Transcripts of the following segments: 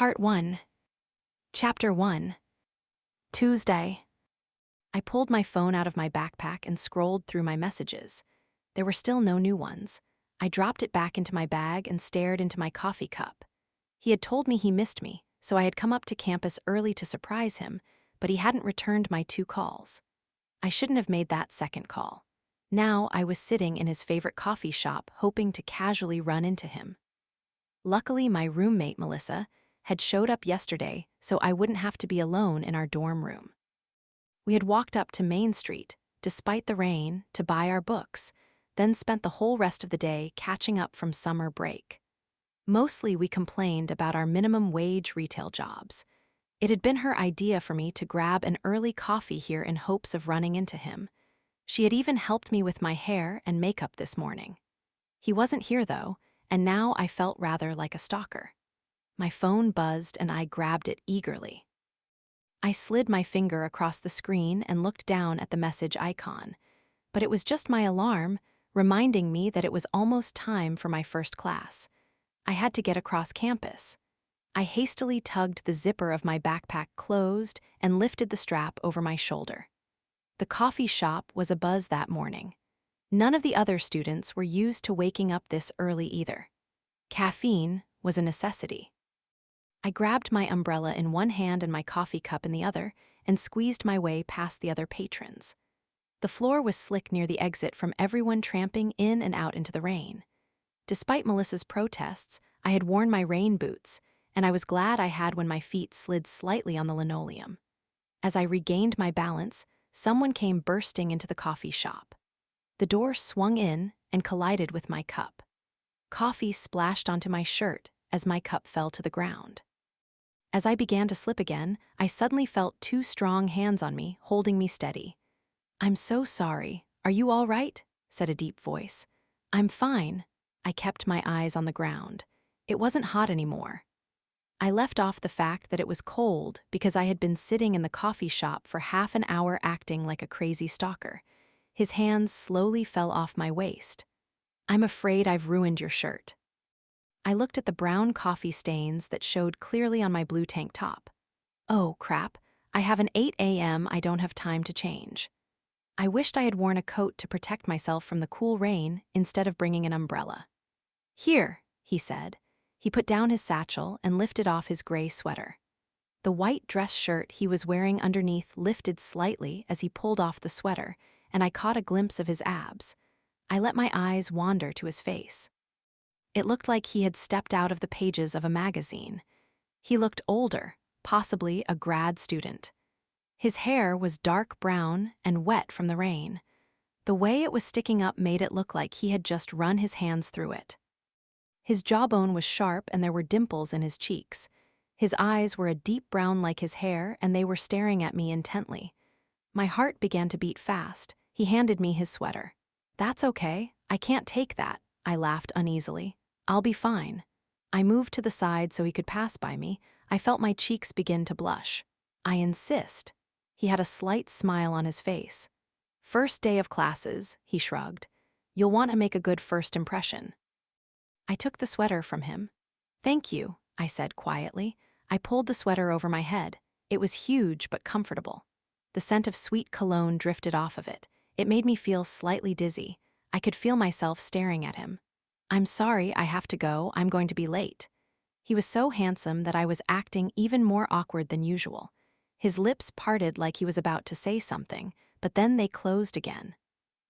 Part 1. Chapter 1. Tuesday. I pulled my phone out of my backpack and scrolled through my messages. There were still no new ones. I dropped it back into my bag and stared into my coffee cup. He had told me he missed me, so I had come up to campus early to surprise him, but he hadn't returned my 2 calls. I shouldn't have made that second call. Now I was sitting in his favorite coffee shop, hoping to casually run into him. Luckily, my roommate, Melissa, had showed up yesterday, so I wouldn't have to be alone in our dorm room. We had walked up to Main Street, despite the rain, to buy our books, then spent the whole rest of the day catching up from summer break. Mostly we complained about our minimum wage retail jobs. It had been her idea for me to grab an early coffee here in hopes of running into him. She had even helped me with my hair and makeup this morning. He wasn't here, though, and now I felt rather like a stalker. My phone buzzed and I grabbed it eagerly. I slid my finger across the screen and looked down at the message icon, but it was just my alarm, reminding me that it was almost time for my first class. I had to get across campus. I hastily tugged the zipper of my backpack closed and lifted the strap over my shoulder. The coffee shop was abuzz that morning. None of the other students were used to waking up this early either. Caffeine was a necessity. I grabbed my umbrella in one hand and my coffee cup in the other and squeezed my way past the other patrons. The floor was slick near the exit from everyone tramping in and out into the rain. Despite Melissa's protests, I had worn my rain boots, and I was glad I had when my feet slid slightly on the linoleum. As I regained my balance, someone came bursting into the coffee shop. The door swung in and collided with my cup. Coffee splashed onto my shirt as my cup fell to the ground. As I began to slip again, I suddenly felt 2 strong hands on me, holding me steady. "I'm so sorry. Are you all right?" said a deep voice. "I'm fine." I kept my eyes on the ground. It wasn't hot anymore. I left off the fact that it was cold because I had been sitting in the coffee shop for half an hour acting like a crazy stalker. His hands slowly fell off my waist. "I'm afraid I've ruined your shirt." I looked at the brown coffee stains that showed clearly on my blue tank top. Oh, crap. I have an 8 a.m. I don't have time to change. I wished I had worn a coat to protect myself from the cool rain instead of bringing an umbrella. "Here," he said. He put down his satchel and lifted off his gray sweater. The white dress shirt he was wearing underneath lifted slightly as he pulled off the sweater, and I caught a glimpse of his abs. I let my eyes wander to his face. It looked like he had stepped out of the pages of a magazine. He looked older, possibly a grad student. His hair was dark brown and wet from the rain. The way it was sticking up made it look like he had just run his hands through it. His jawbone was sharp and there were dimples in his cheeks. His eyes were a deep brown like his hair, and they were staring at me intently. My heart began to beat fast. He handed me his sweater. "That's okay. I can't take that," I laughed uneasily. "I'll be fine." I moved to the side so he could pass by me. I felt my cheeks begin to blush. "I insist." He had a slight smile on his face. "First day of classes," he shrugged. "You'll want to make a good first impression." I took the sweater from him. "Thank you," I said quietly. I pulled the sweater over my head. It was huge but comfortable. The scent of sweet cologne drifted off of it. It made me feel slightly dizzy. I could feel myself staring at him. "I'm sorry, I have to go. I'm going to be late." He was so handsome that I was acting even more awkward than usual. His lips parted like he was about to say something, but then they closed again.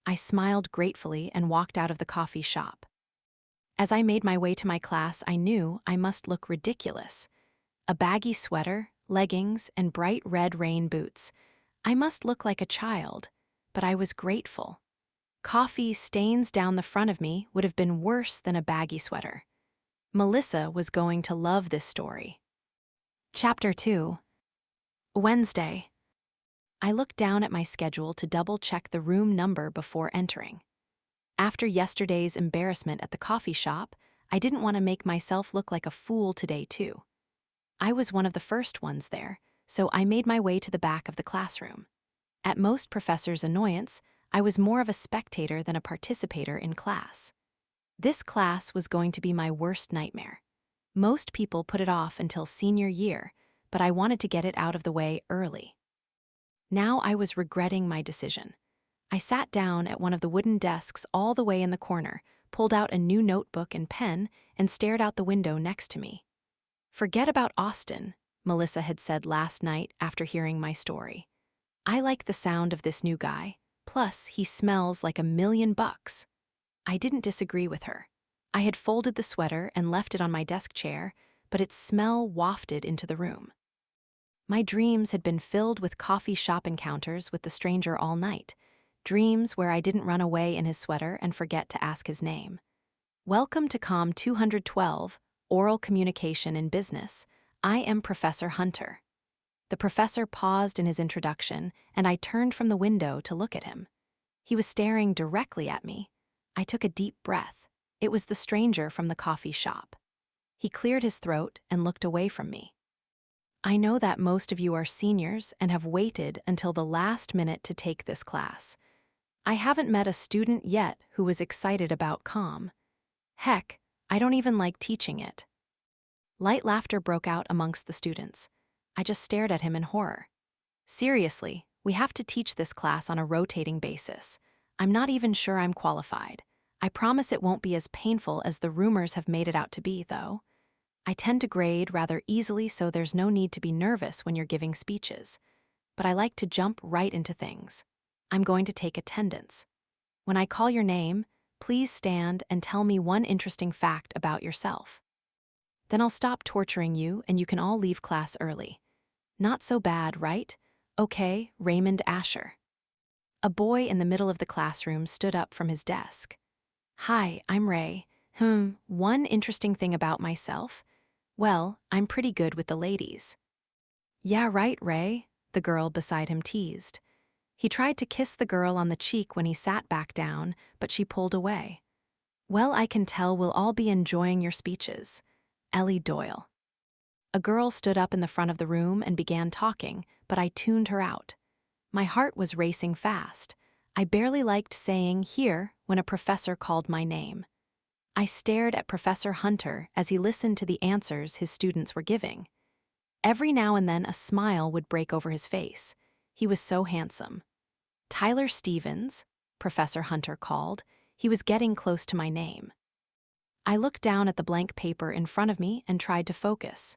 I smiled gratefully and walked out of the coffee shop. As I made my way to my class, I knew I must look ridiculous. A baggy sweater, leggings, and bright red rain boots. I must look like a child, but I was grateful. Coffee stains down the front of me would have been worse than a baggy sweater. Melissa was going to love this story. Chapter 2. Wednesday. I looked down at my schedule to double-check the room number before entering. After yesterday's embarrassment at the coffee shop, I didn't want to make myself look like a fool today, too. I was one of the first ones there, so I made my way to the back of the classroom. At most professors' annoyance, I was more of a spectator than a participator in class. This class was going to be my worst nightmare. Most people put it off until senior year, but I wanted to get it out of the way early. Now I was regretting my decision. I sat down at one of the wooden desks all the way in the corner, pulled out a new notebook and pen, and stared out the window next to me. "Forget about Austin," Melissa had said last night after hearing my story. "I like the sound of this new guy. Plus, he smells like $1,000,000. I didn't disagree with her. I had folded the sweater and left it on my desk chair, but its smell wafted into the room. My dreams had been filled with coffee shop encounters with the stranger all night, dreams where I didn't run away in his sweater and forget to ask his name. "Welcome to COM 212, Oral Communication in Business. I am Professor Hunter." The professor paused in his introduction, and I turned from the window to look at him. He was staring directly at me. I took a deep breath. It was the stranger from the coffee shop. He cleared his throat and looked away from me. "I know that most of you are seniors and have waited until the last minute to take this class. I haven't met a student yet who was excited about COM. Heck, I don't even like teaching it." Light laughter broke out amongst the students. I just stared at him in horror. "Seriously, we have to teach this class on a rotating basis. I'm not even sure I'm qualified. I promise it won't be as painful as the rumors have made it out to be, though. I tend to grade rather easily, so there's no need to be nervous when you're giving speeches. But I like to jump right into things. I'm going to take attendance. When I call your name, please stand and tell me one interesting fact about yourself. Then I'll stop torturing you and you can all leave class early. Not so bad, right? Okay, Raymond Asher." A boy in the middle of the classroom stood up from his desk. "Hi, I'm Ray. One interesting thing about myself? Well, I'm pretty good with the ladies." "Yeah, right, Ray," the girl beside him teased. He tried to kiss the girl on the cheek when he sat back down, but she pulled away. "Well, I can tell we'll all be enjoying your speeches. Ellie Doyle." A girl stood up in the front of the room and began talking, but I tuned her out. My heart was racing fast. I barely liked saying "here" when a professor called my name. I stared at Professor Hunter as he listened to the answers his students were giving. Every now and then a smile would break over his face. He was so handsome. "Tyler Stevens," Professor Hunter called. He was getting close to my name. I looked down at the blank paper in front of me and tried to focus.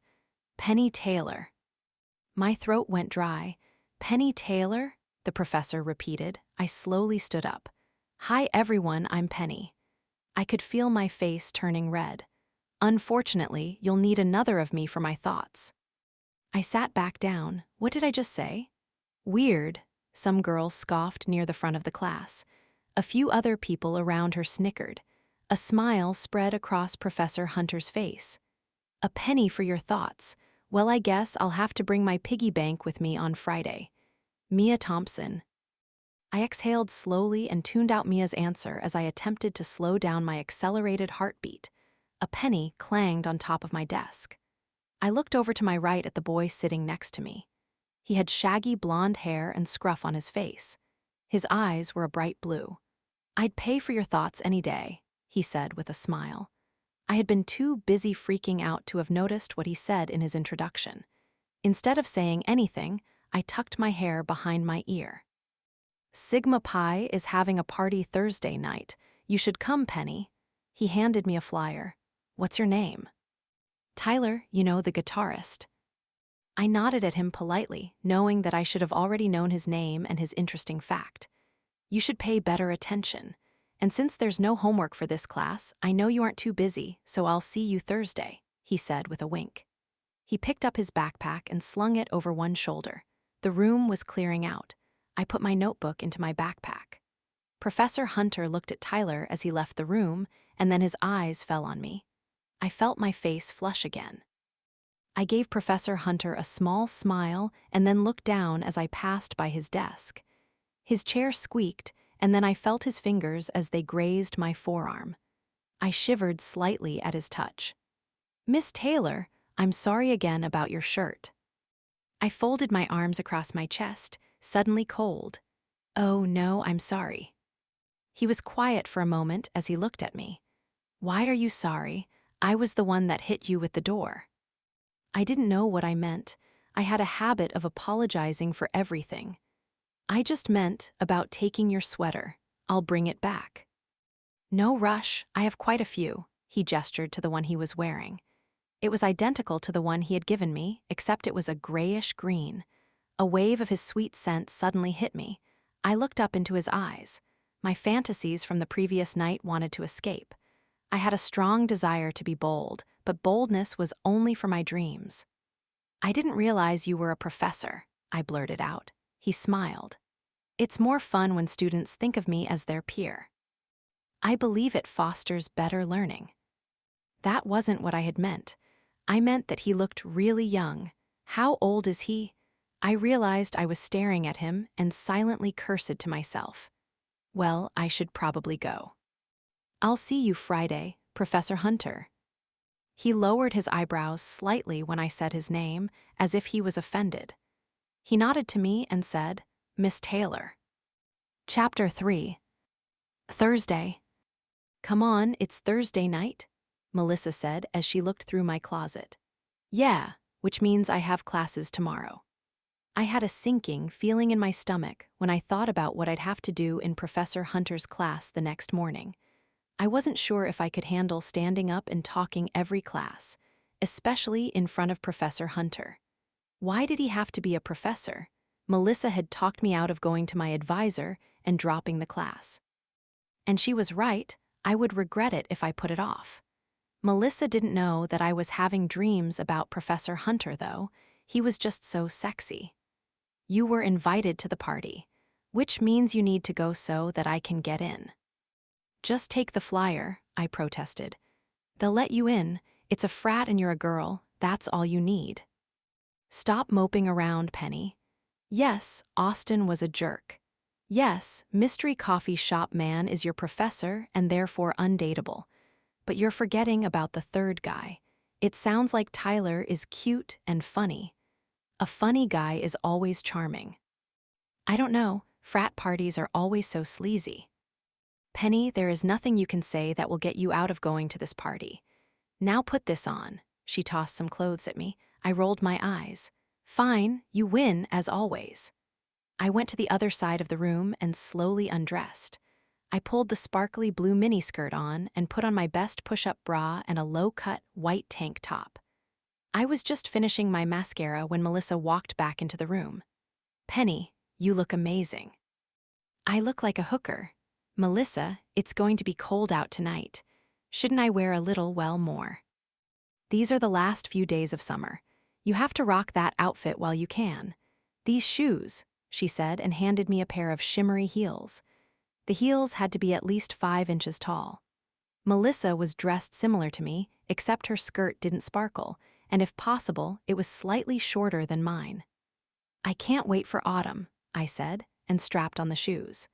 "Penny Taylor." My throat went dry. "Penny Taylor?" the professor repeated. I slowly stood up. "Hi everyone, I'm Penny." I could feel my face turning red. "Unfortunately, you'll need another of me for my thoughts." I sat back down. What did I just say? "Weird," some girl scoffed near the front of the class. A few other people around her snickered. A smile spread across Professor Hunter's face. "A penny for your thoughts. Well, I guess I'll have to bring my piggy bank with me on Friday. Mia Thompson." I exhaled slowly and tuned out Mia's answer as I attempted to slow down my accelerated heartbeat. A penny clanged on top of my desk. I looked over to my right at the boy sitting next to me. He had shaggy blonde hair and scruff on his face. His eyes were a bright blue. "I'd pay for your thoughts any day," he said with a smile. I had been too busy freaking out to have noticed what he said in his introduction. Instead of saying anything, I tucked my hair behind my ear. "Sigma Pi is having a party Thursday night. You should come, Penny." He handed me a flyer. "What's your name?" "Tyler, you know, the guitarist." I nodded at him politely, knowing that I should have already known his name and his interesting fact. "You should pay better attention. And since there's no homework for this class, I know you aren't too busy, so I'll see you Thursday," he said with a wink. He picked up his backpack and slung it over one shoulder. The room was clearing out. I put my notebook into my backpack. Professor Hunter looked at Tyler as he left the room, and then his eyes fell on me. I felt my face flush again. I gave Professor Hunter a small smile and then looked down as I passed by his desk. His chair squeaked, and then I felt his fingers as they grazed my forearm. I shivered slightly at his touch. "Miss Taylor, I'm sorry again about your shirt." I folded my arms across my chest, suddenly cold. "Oh no, I'm sorry." He was quiet for a moment as he looked at me. "Why are you sorry? I was the one that hit you with the door. I didn't know what I meant. I had a habit of apologizing for everything. I just meant about taking your sweater. I'll bring it back. No rush, I have quite a few, he gestured to the one he was wearing. It was identical to the one he had given me, except it was a grayish green. A wave of his sweet scent suddenly hit me. I looked up into his eyes. My fantasies from the previous night wanted to escape. I had a strong desire to be bold, but boldness was only for my dreams. I didn't realize you were a professor, I blurted out. He smiled. It's more fun when students think of me as their peer. I believe it fosters better learning. That wasn't what I had meant. I meant that he looked really young. How old is he? I realized I was staring at him and silently cursed to myself. Well, I should probably go. I'll see you Friday, Professor Hunter. He lowered his eyebrows slightly when I said his name, as if he was offended. He nodded to me and said, Miss Taylor. Chapter 3. Thursday. Come on, it's Thursday night, Melissa said as she looked through my closet. Yeah, which means I have classes tomorrow. I had a sinking feeling in my stomach when I thought about what I'd have to do in Professor Hunter's class the next morning. I wasn't sure if I could handle standing up and talking every class, especially in front of Professor Hunter. Why did he have to be a professor? Melissa had talked me out of going to my advisor and dropping the class. And she was right, I would regret it if I put it off. Melissa didn't know that I was having dreams about Professor Hunter, though. He was just so sexy. You were invited to the party, which means you need to go so that I can get in. Just take the flyer, I protested. They'll let you in. It's a frat and you're a girl. That's all you need. Stop moping around, Penny. Yes, Austin was a jerk. Yes, mystery coffee shop man is your professor and therefore undateable. But you're forgetting about the third guy. It sounds like Tyler is cute and funny. A funny guy is always charming. I don't know, frat parties are always so sleazy. Penny, there is nothing you can say that will get you out of going to this party. Now put this on. She tossed some clothes at me. I rolled my eyes. Fine, you win, as always. I went to the other side of the room and slowly undressed. I pulled the sparkly blue miniskirt on and put on my best push-up bra and a low-cut white tank top. I was just finishing my mascara when Melissa walked back into the room. Penny, you look amazing. I look like a hooker. Melissa, it's going to be cold out tonight. Shouldn't I wear a little, well, more? These are the last few days of summer. You have to rock that outfit while you can. These shoes, she said and handed me a pair of shimmery heels. The heels had to be at least 5 inches tall. Melissa was dressed similar to me, except her skirt didn't sparkle, and if possible, it was slightly shorter than mine. I can't wait for autumn, I said, and strapped on the shoes.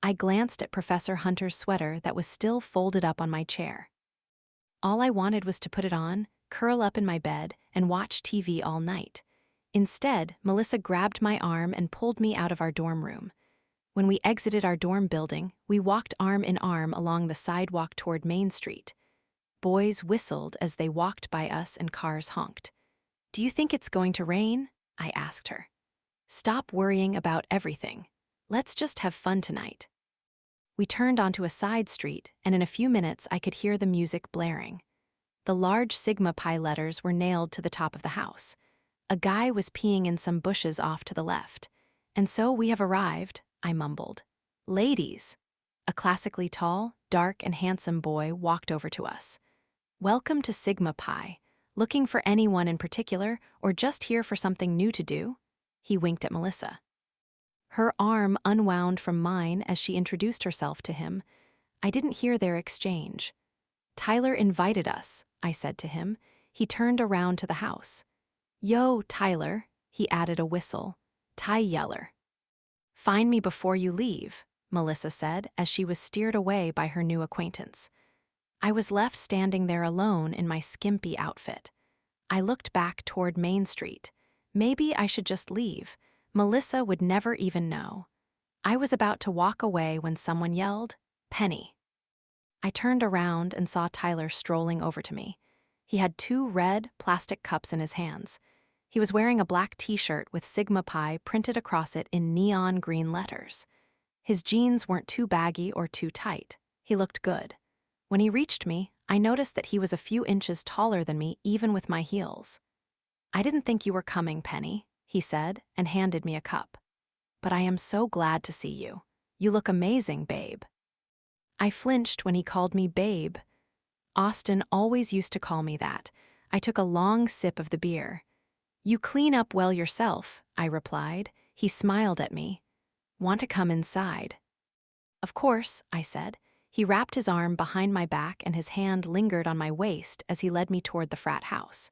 I glanced at Professor Hunter's sweater that was still folded up on my chair. All I wanted was to put it on, curl up in my bed, and watch TV all night. Instead, Melissa grabbed my arm and pulled me out of our dorm room. When we exited our dorm building, we walked arm in arm along the sidewalk toward Main Street. Boys whistled as they walked by us and cars honked. Do you think it's going to rain? I asked her. Stop worrying about everything. Let's just have fun tonight. We turned onto a side street, and in a few minutes I could hear the music blaring. The large Sigma Pi letters were nailed to the top of the house. A guy was peeing in some bushes off to the left. And so we have arrived, I mumbled. Ladies. A classically tall, dark, and handsome boy walked over to us. Welcome to Sigma Pi. Looking for anyone in particular, or just here for something new to do? He winked at Melissa. Her arm unwound from mine as she introduced herself to him. I didn't hear their exchange. Tyler invited us, I said to him. He turned around to the house. Yo, Tyler, he added a whistle. Ty Yeller. Find me before you leave, Melissa said as she was steered away by her new acquaintance. I was left standing there alone in my skimpy outfit. I looked back toward Main Street. Maybe I should just leave. Melissa would never even know. I was about to walk away when someone yelled, Penny. I turned around and saw Tyler strolling over to me. He had 2 red plastic cups in his hands. He was wearing a black t-shirt with Sigma Pi printed across it in neon green letters. His jeans weren't too baggy or too tight. He looked good. When he reached me, I noticed that he was a few inches taller than me even with my heels. "I didn't think you were coming, Penny," he said, and handed me a cup. "But I am so glad to see you. You look amazing, babe." I flinched when he called me babe. Austin always used to call me that. I took a long sip of the beer. "You clean up well yourself," I replied. He smiled at me. "Want to come inside?" "Of course," I said. He wrapped his arm behind my back and his hand lingered on my waist as he led me toward the frat house.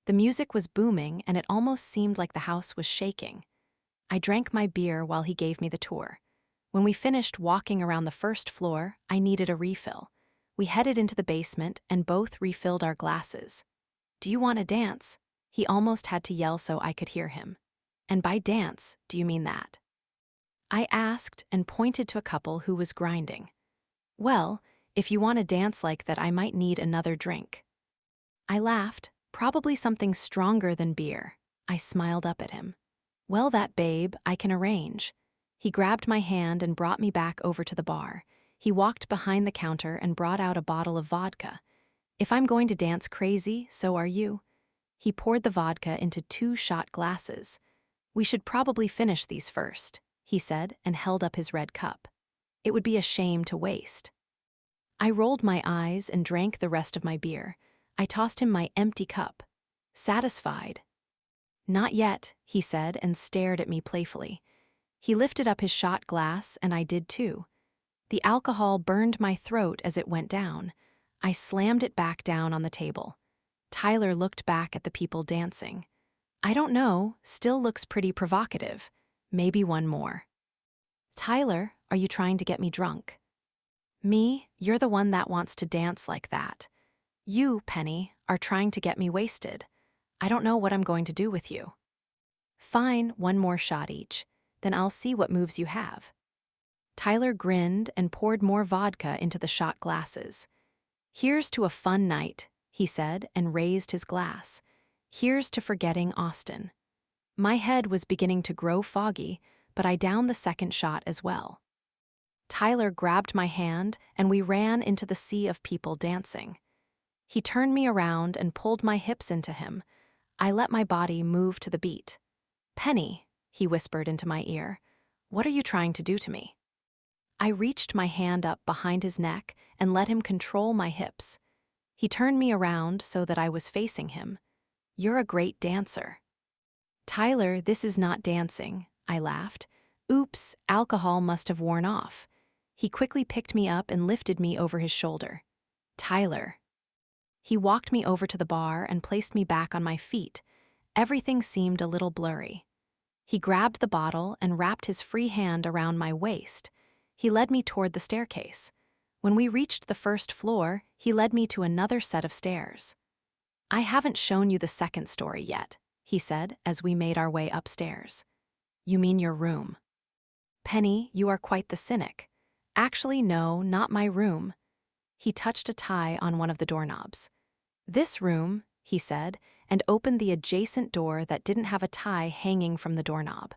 The music was booming and it almost seemed like the house was shaking. I drank my beer while he gave me the tour. When we finished walking around the first floor, I needed a refill. We headed into the basement and both refilled our glasses. "Do you want to dance?" He almost had to yell so I could hear him. "And by dance, do you mean that?" I asked and pointed to a couple who was grinding. "Well, if you want to dance like that, I might need another drink." I laughed, probably something stronger than beer. I smiled up at him. "Well, that babe, I can arrange." He grabbed my hand and brought me back over to the bar. He walked behind the counter and brought out a bottle of vodka. "If I'm going to dance crazy, so are you." He poured the vodka into 2 shot glasses. "We should probably finish these first," he said and held up his red cup. "It would be a shame to waste." I rolled my eyes and drank the rest of my beer. I tossed him my empty cup. "Satisfied?" "Not yet," he said and stared at me playfully. He lifted up his shot glass and I did too. The alcohol burned my throat as it went down. I slammed it back down on the table. Tyler looked back at the people dancing. "I don't know, still looks pretty provocative. Maybe one more." "Tyler, are you trying to get me drunk?" "Me, you're the one that wants to dance like that. You, Penny, are trying to get me wasted. I don't know what I'm going to do with you." "Fine, one more shot each. Then I'll see what moves you have." Tyler grinned and poured more vodka into the shot glasses. "Here's to a fun night," he said and raised his glass. "Here's to forgetting Austin." My head was beginning to grow foggy, but I downed the second shot as well. Tyler grabbed my hand and we ran into the sea of people dancing. He turned me around and pulled my hips into him. I let my body move to the beat. "Penny," he whispered into my ear, "what are you trying to do to me?" I reached my hand up behind his neck and let him control my hips. He turned me around so that I was facing him. "You're a great dancer." "Tyler, this is not dancing," I laughed. "Oops, alcohol must have worn off." He quickly picked me up and lifted me over his shoulder. "Tyler." He walked me over to the bar and placed me back on my feet. Everything seemed a little blurry. He grabbed the bottle and wrapped his free hand around my waist. He led me toward the staircase. When we reached the first floor, he led me to another set of stairs. "I haven't shown you the second story yet," he said as we made our way upstairs. "You mean your room?" "Penny, you are quite the cynic." "Actually, no, not my room." He touched a tie on one of the doorknobs. "This room," he said, and opened the adjacent door that didn't have a tie hanging from the doorknob.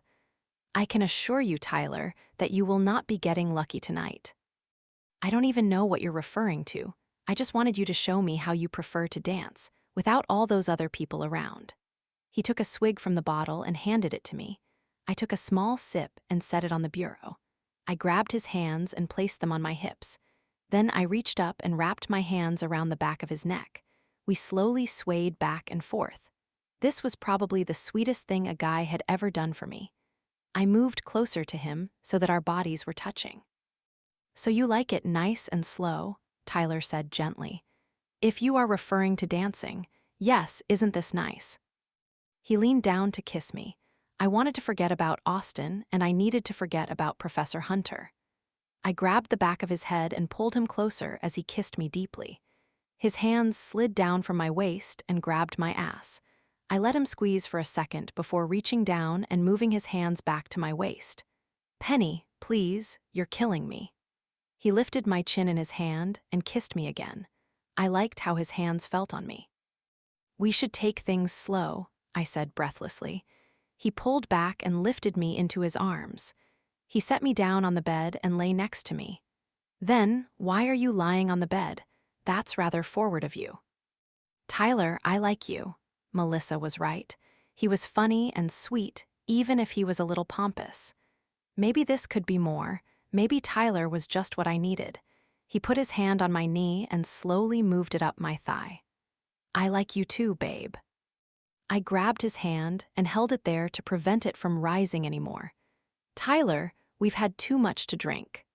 "I can assure you, Tyler, that you will not be getting lucky tonight." "I don't even know what you're referring to. I just wanted you to show me how you prefer to dance, without all those other people around." He took a swig from the bottle and handed it to me. I took a small sip and set it on the bureau. I grabbed his hands and placed them on my hips. Then I reached up and wrapped my hands around the back of his neck. We slowly swayed back and forth. This was probably the sweetest thing a guy had ever done for me. I moved closer to him so that our bodies were touching. "So you like it nice and slow," Tyler said gently. "If you are referring to dancing, yes, isn't this nice?" He leaned down to kiss me. I wanted to forget about Austin, and I needed to forget about Professor Hunter. I grabbed the back of his head and pulled him closer as he kissed me deeply. His hands slid down from my waist and grabbed my ass. I let him squeeze for a second before reaching down and moving his hands back to my waist. "Penny, please, you're killing me." He lifted my chin in his hand and kissed me again. I liked how his hands felt on me. "We should take things slow," I said breathlessly. He pulled back and lifted me into his arms. He set me down on the bed and lay next to me. "Then, why are you lying on the bed? That's rather forward of you." "Tyler, I like you." Melissa was right. He was funny and sweet, even if he was a little pompous. Maybe this could be more. Maybe Tyler was just what I needed. He put his hand on my knee and slowly moved it up my thigh. "I like you too, babe." I grabbed his hand and held it there to prevent it from rising anymore. "Tyler, we've had too much to drink."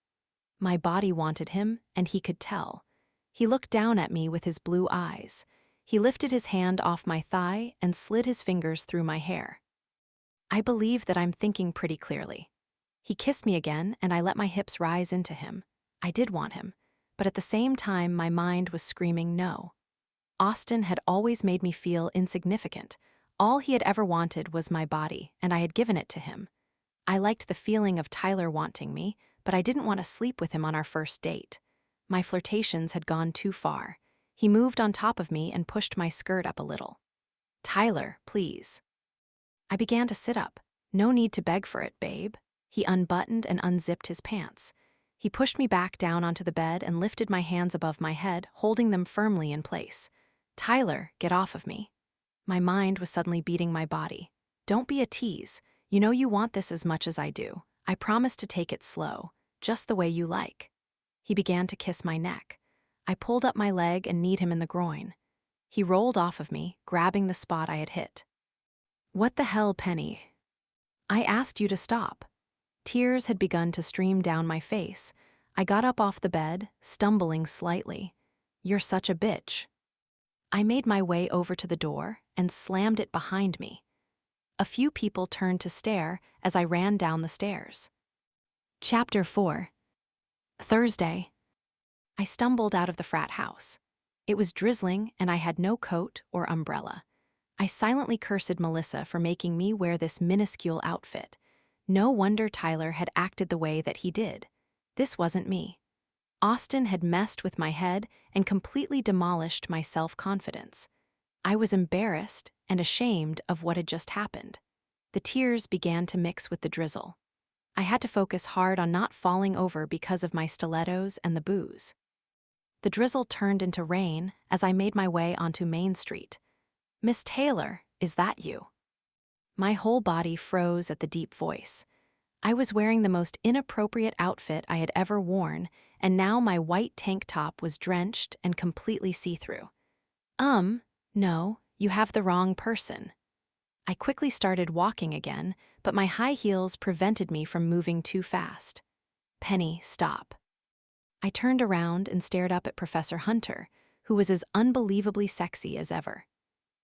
My body wanted him, and he could tell. He looked down at me with his blue eyes. He lifted his hand off my thigh and slid his fingers through my hair. I believe that I'm thinking pretty clearly. He kissed me again, and I let my hips rise into him. I did want him, but at the same time my mind was screaming no. Austin had always made me feel insignificant. All he had ever wanted was my body, and I had given it to him. I liked the feeling of Tyler wanting me, but I didn't want to sleep with him on our first date. My flirtations had gone too far. He moved on top of me and pushed my skirt up a little. "Tyler, please." I began to sit up. "No need to beg for it, babe." He unbuttoned and unzipped his pants. He pushed me back down onto the bed and lifted my hands above my head, holding them firmly in place. "Tyler, get off of me." My mind was suddenly beating my body. "Don't be a tease. You know you want this as much as I do. I promise to take it slow, just the way you like." He began to kiss my neck. I pulled up my leg and kneed him in the groin. He rolled off of me, grabbing the spot I had hit. "What the hell, Penny? I asked you to stop." Tears had begun to stream down my face. I got up off the bed, stumbling slightly. "You're such a bitch." I made my way over to the door and slammed it behind me. A few people turned to stare as I ran down the stairs. Chapter 4. Thursday. I stumbled out of the frat house. It was drizzling and I had no coat or umbrella. I silently cursed Melissa for making me wear this minuscule outfit. No wonder Tyler had acted the way that he did. This wasn't me. Austin had messed with my head and completely demolished my self-confidence. I was embarrassed and ashamed of what had just happened. The tears began to mix with the drizzle. I had to focus hard on not falling over because of my stilettos and the booze. The drizzle turned into rain as I made my way onto Main Street. "Miss Taylor, is that you?" My whole body froze at the deep voice. I was wearing the most inappropriate outfit I had ever worn, and now my white tank top was drenched and completely see-through. No, you have the wrong person." I quickly started walking again, but my high heels prevented me from moving too fast. "Penny, stop." I turned around and stared up at Professor Hunter, who was as unbelievably sexy as ever.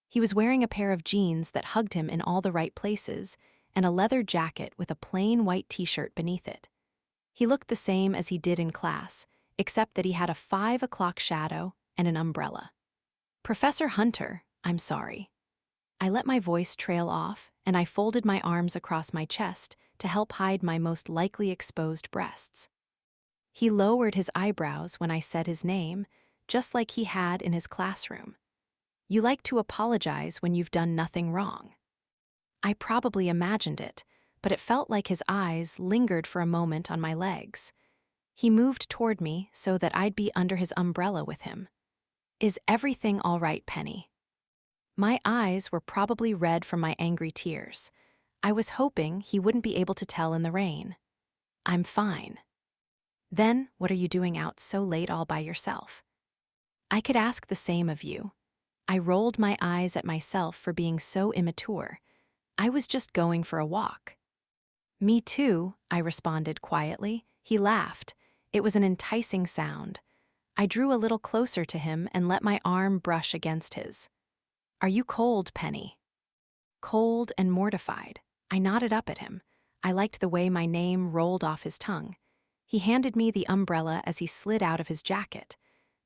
He was wearing a pair of jeans that hugged him in all the right places, and a leather jacket with a plain white t-shirt beneath it. He looked the same as he did in class, except that he had a 5 o'clock shadow and an umbrella. "Professor Hunter, I'm sorry." I let my voice trail off, and I folded my arms across my chest to help hide my most likely exposed breasts. He lowered his eyebrows when I said his name, just like he had in his classroom. "You like to apologize when you've done nothing wrong." I probably imagined it, but it felt like his eyes lingered for a moment on my legs. He moved toward me so that I'd be under his umbrella with him. "Is everything all right, Penny?" My eyes were probably red from my angry tears. I was hoping he wouldn't be able to tell in the rain. "I'm fine." "Then, what are you doing out so late all by yourself?" I could ask the same of you. I rolled my eyes at myself for being so immature. I was just going for a walk. "Me too," I responded quietly. He laughed. It was an enticing sound. I drew a little closer to him and let my arm brush against his. "Are you cold, Penny?" Cold and mortified. I nodded up at him. I liked the way my name rolled off his tongue. He handed me the umbrella as he slid out of his jacket.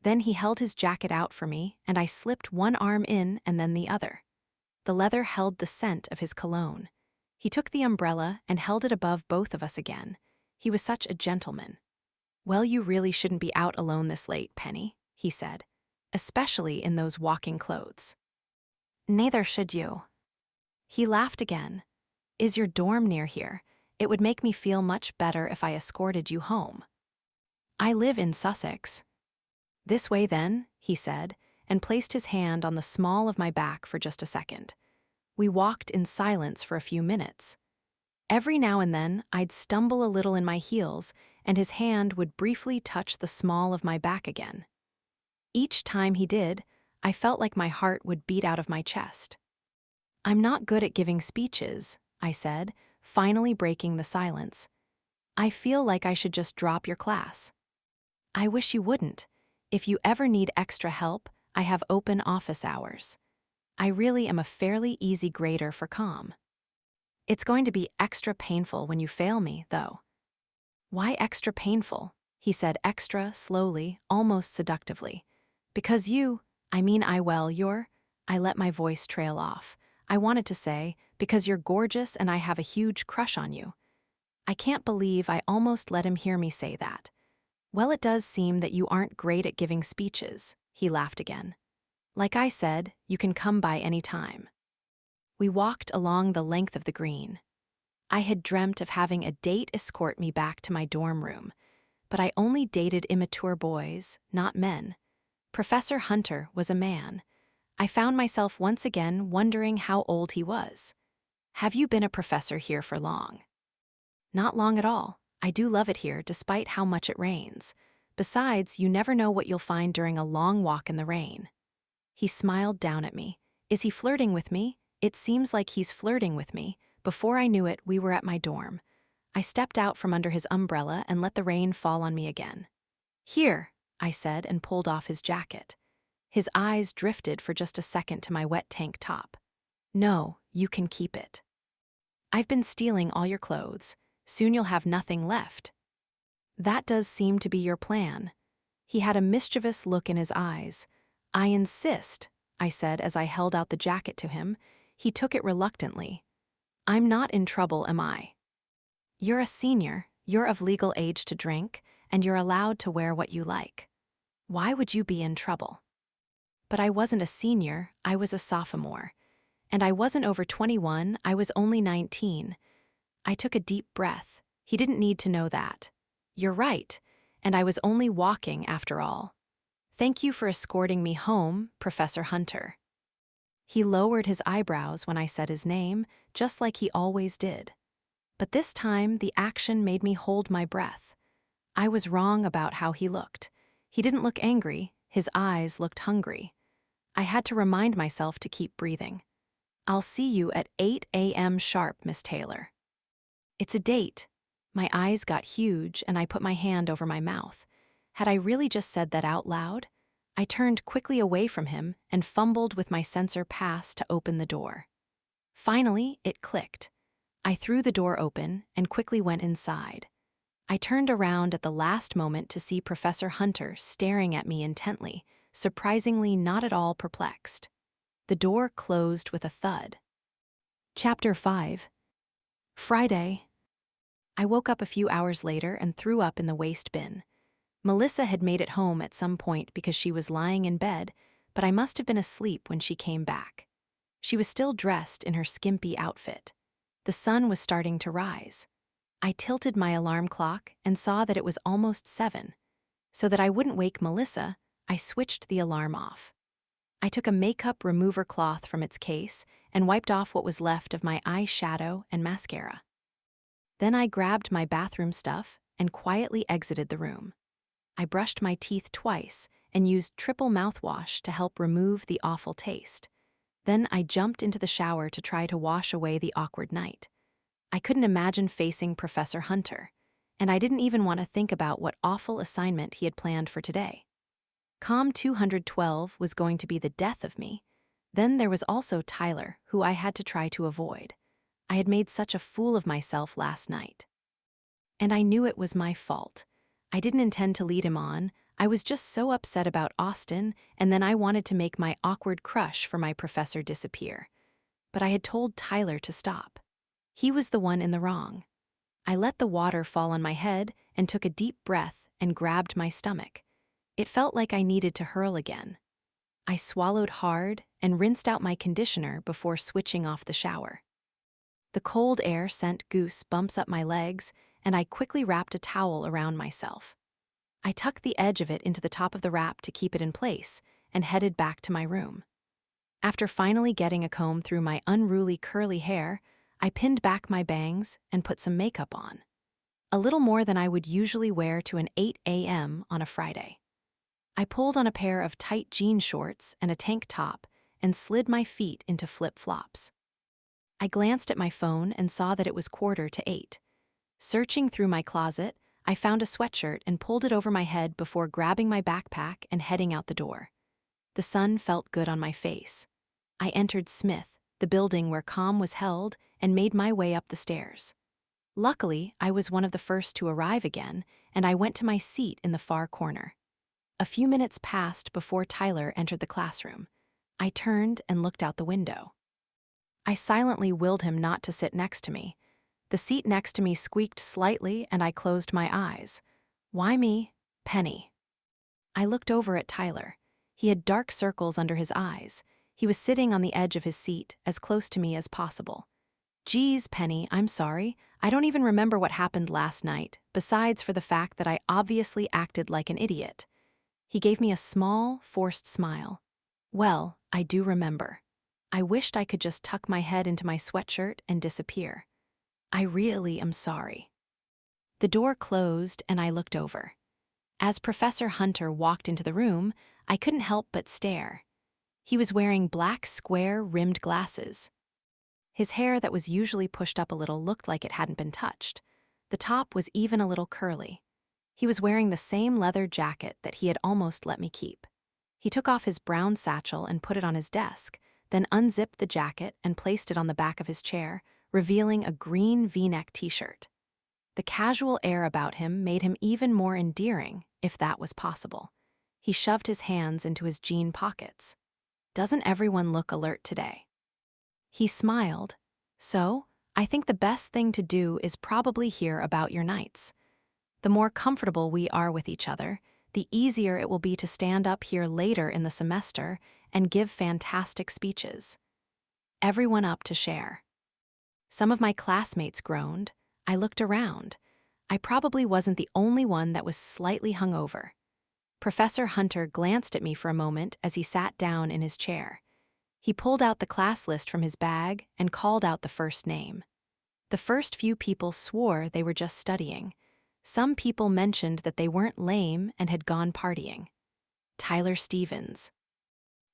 Then he held his jacket out for me, and I slipped one arm in and then the other. The leather held the scent of his cologne. He took the umbrella and held it above both of us again. He was such a gentleman. Well, you really shouldn't be out alone this late, Penny, he said, especially in those walking clothes. Neither should you. He laughed again. Is your dorm near here? It would make me feel much better if I escorted you home. I live in Sussex. This way then, he said, and placed his hand on the small of my back for just a second. We walked in silence for a few minutes. Every now and then, I'd stumble a little in my heels, and his hand would briefly touch the small of my back again. Each time he did, I felt like my heart would beat out of my chest. I'm not good at giving speeches, I said, finally breaking the silence. I feel like I should just drop your class. I wish you wouldn't. If you ever need extra help, I have open office hours. I really am a fairly easy grader for comm. It's going to be extra painful when you fail me, though. Why extra painful? He said extra, slowly, almost seductively. Because you're, I let my voice trail off. I wanted to say, because you're gorgeous and I have a huge crush on you. I can't believe I almost let him hear me say that. Well, it does seem that you aren't great at giving speeches, he laughed again. Like I said, you can come by any time. We walked along the length of the green. I had dreamt of having a date escort me back to my dorm room, but I only dated immature boys, not men. Professor Hunter was a man. I found myself once again wondering how old he was. Have you been a professor here for long? Not long at all. I do love it here despite how much it rains. Besides, you never know what you'll find during a long walk in the rain. He smiled down at me. Is he flirting with me? It seems like he's flirting with me. Before I knew it, we were at my dorm. I stepped out from under his umbrella and let the rain fall on me again. Here, I said and pulled off his jacket. His eyes drifted for just a second to my wet tank top. No, you can keep it. I've been stealing all your clothes. Soon you'll have nothing left. That does seem to be your plan. He had a mischievous look in his eyes. I insist, I said as I held out the jacket to him. He took it reluctantly. I'm not in trouble, am I? You're a senior, you're of legal age to drink, and you're allowed to wear what you like. Why would you be in trouble? But I wasn't a senior, I was a sophomore. And I wasn't over 21, I was only 19. I took a deep breath. He didn't need to know that. You're right, and I was only walking after all. Thank you for escorting me home, Professor Hunter. He lowered his eyebrows when I said his name, just like he always did. But this time, the action made me hold my breath. I was wrong about how he looked. He didn't look angry, his eyes looked hungry. I had to remind myself to keep breathing. I'll see you at 8 a.m. sharp, Miss Taylor. It's a date. My eyes got huge and I put my hand over my mouth. Had I really just said that out loud? I turned quickly away from him and fumbled with my sensor pass to open the door. Finally, it clicked. I threw the door open and quickly went inside. I turned around at the last moment to see Professor Hunter staring at me intently, surprisingly not at all perplexed. The door closed with a thud. Chapter 5. Friday. I woke up a few hours later and threw up in the waste bin. Melissa had made it home at some point because she was lying in bed, but I must have been asleep when she came back. She was still dressed in her skimpy outfit. The sun was starting to rise. I tilted my alarm clock and saw that it was almost 7. So that I wouldn't wake Melissa, I switched the alarm off. I took a makeup remover cloth from its case and wiped off what was left of my eyeshadow and mascara. Then I grabbed my bathroom stuff and quietly exited the room. I brushed my teeth twice and used triple mouthwash to help remove the awful taste. Then I jumped into the shower to try to wash away the awkward night. I couldn't imagine facing Professor Hunter, and I didn't even want to think about what awful assignment he had planned for today. COM 212 was going to be the death of me. Then there was also Tyler, who I had to try to avoid. I had made such a fool of myself last night. And I knew it was my fault. I didn't intend to lead him on. I was just so upset about Austin, and then I wanted to make my awkward crush for my professor disappear. But I had told Tyler to stop. He was the one in the wrong. I let the water fall on my head and took a deep breath and grabbed my stomach. It felt like I needed to hurl again. I swallowed hard and rinsed out my conditioner before switching off the shower. The cold air sent goosebumps up my legs, and I quickly wrapped a towel around myself. I tucked the edge of it into the top of the wrap to keep it in place and headed back to my room. After finally getting a comb through my unruly curly hair, I pinned back my bangs and put some makeup on. A little more than I would usually wear to an 8 a.m. on a Friday. I pulled on a pair of tight jean shorts and a tank top and slid my feet into flip-flops. I glanced at my phone and saw that it was 7:45. Searching through my closet, I found a sweatshirt and pulled it over my head before grabbing my backpack and heading out the door. The sun felt good on my face. I entered Smith, the building where comm was held, and made my way up the stairs. Luckily, I was one of the first to arrive again, and I went to my seat in the far corner. A few minutes passed before Tyler entered the classroom. I turned and looked out the window. I silently willed him not to sit next to me. The seat next to me squeaked slightly, and I closed my eyes. Why me? Penny. I looked over at Tyler. He had dark circles under his eyes. He was sitting on the edge of his seat, as close to me as possible. Geez, Penny, I'm sorry. I don't even remember what happened last night, besides for the fact that I obviously acted like an idiot. He gave me a small, forced smile. Well, I do remember. I wished I could just tuck my head into my sweatshirt and disappear. I really am sorry. The door closed and I looked over. As Professor Hunter walked into the room, I couldn't help but stare. He was wearing black square-rimmed glasses. His hair that was usually pushed up a little looked like it hadn't been touched. The top was even a little curly. He was wearing the same leather jacket that he had almost let me keep. He took off his brown satchel and put it on his desk, then unzipped the jacket and placed it on the back of his chair, revealing a green V-neck t-shirt. The casual air about him made him even more endearing, if that was possible. He shoved his hands into his jean pockets. Doesn't everyone look alert today? He smiled. So, I think the best thing to do is probably hear about your nights. The more comfortable we are with each other, the easier it will be to stand up here later in the semester and give fantastic speeches. Everyone up to share. Some of my classmates groaned. I looked around. I probably wasn't the only one that was slightly hungover. Professor Hunter glanced at me for a moment as he sat down in his chair. He pulled out the class list from his bag and called out the first name. The first few people swore they were just studying. Some people mentioned that they weren't lame and had gone partying. Tyler Stevens.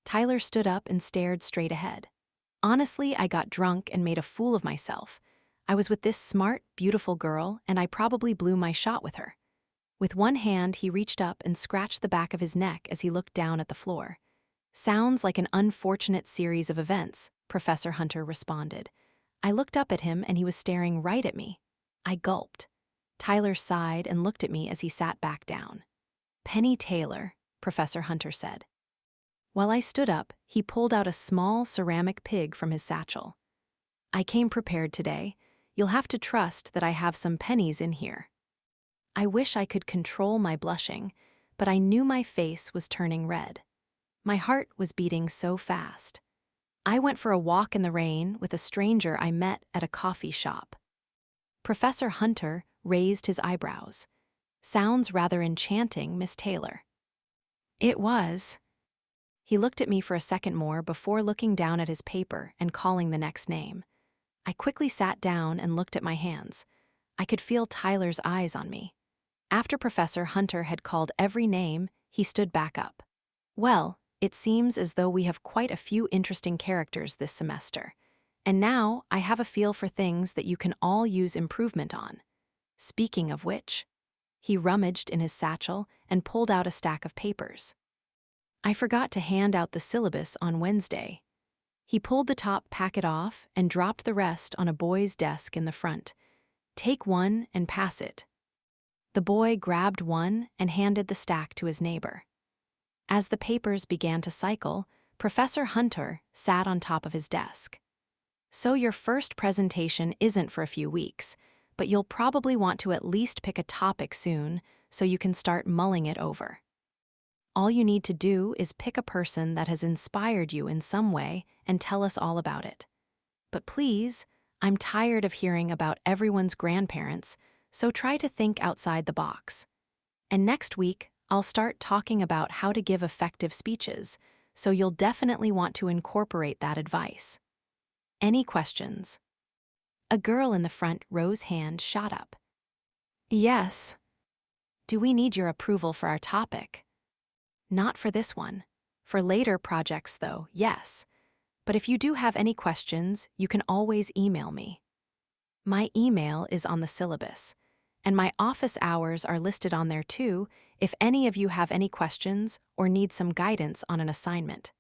Tyler stood up and stared straight ahead. Honestly, I got drunk and made a fool of myself. I was with this smart, beautiful girl, and I probably blew my shot with her. With one hand, he reached up and scratched the back of his neck as he looked down at the floor. Sounds like an unfortunate series of events, Professor Hunter responded. I looked up at him and he was staring right at me. I gulped. Tyler sighed and looked at me as he sat back down. Penny Taylor, Professor Hunter said. While I stood up, he pulled out a small ceramic pig from his satchel. I came prepared today. You'll have to trust that I have some pennies in here. I wish I could control my blushing, but I knew my face was turning red. My heart was beating so fast. I went for a walk in the rain with a stranger I met at a coffee shop. Professor Hunter raised his eyebrows. Sounds rather enchanting, Miss Taylor. It was. He looked at me for a second more before looking down at his paper and calling the next name. I quickly sat down and looked at my hands. I could feel Tyler's eyes on me. After Professor Hunter had called every name, he stood back up. Well, it seems as though we have quite a few interesting characters this semester. And now I have a feel for things that you can all use improvement on. Speaking of which, he rummaged in his satchel and pulled out a stack of papers. I forgot to hand out the syllabus on Wednesday. He pulled the top packet off and dropped the rest on a boy's desk in the front. Take one and pass it. The boy grabbed one and handed the stack to his neighbor. As the papers began to cycle, Professor Hunter sat on top of his desk. So your first presentation isn't for a few weeks, but you'll probably want to at least pick a topic soon so you can start mulling it over. All you need to do is pick a person that has inspired you in some way and tell us all about it. But please, I'm tired of hearing about everyone's grandparents, so try to think outside the box. And next week, I'll start talking about how to give effective speeches, so you'll definitely want to incorporate that advice. Any questions? A girl in the front row's hand shot up. Yes. Do we need your approval for our topic? Not for this one. For later projects, though, yes. But if you do have any questions, you can always email me. My email is on the syllabus, and my office hours are listed on there too if any of you have any questions or need some guidance on an assignment.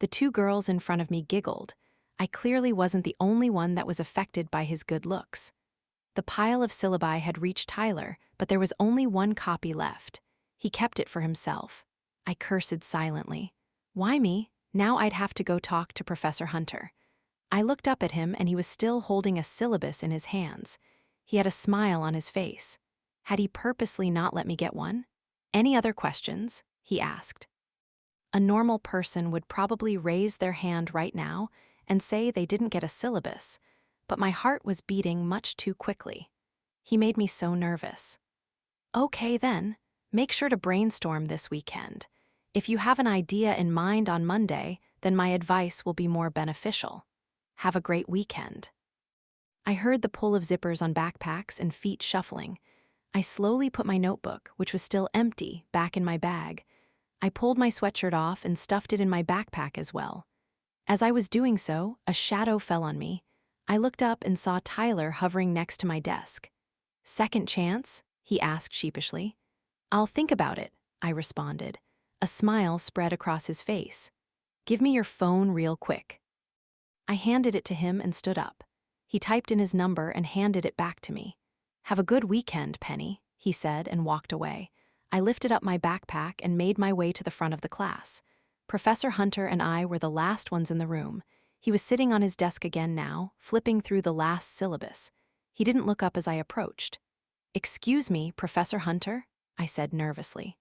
The two girls in front of me giggled. I clearly wasn't the only one that was affected by his good looks. The pile of syllabi had reached Tyler, but there was only one copy left. He kept it for himself. I cursed silently. Why me? Now I'd have to go talk to Professor Hunter. I looked up at him and he was still holding a syllabus in his hands. He had a smile on his face. Had he purposely not let me get one? Any other questions? He asked. A normal person would probably raise their hand right now and say they didn't get a syllabus, but my heart was beating much too quickly. He made me so nervous. Okay then, make sure to brainstorm this weekend. If you have an idea in mind on Monday, then my advice will be more beneficial. Have a great weekend. I heard the pull of zippers on backpacks and feet shuffling. I slowly put my notebook, which was still empty, back in my bag. I pulled my sweatshirt off and stuffed it in my backpack as well. As I was doing so, a shadow fell on me. I looked up and saw Tyler hovering next to my desk. Second chance? He asked sheepishly. I'll think about it, I responded. A smile spread across his face. Give me your phone real quick. I handed it to him and stood up. He typed in his number and handed it back to me. Have a good weekend, Penny, he said and walked away. I lifted up my backpack and made my way to the front of the class. Professor Hunter and I were the last ones in the room. He was sitting on his desk again now, flipping through the last syllabus. He didn't look up as I approached. Excuse me, Professor Hunter, I said nervously.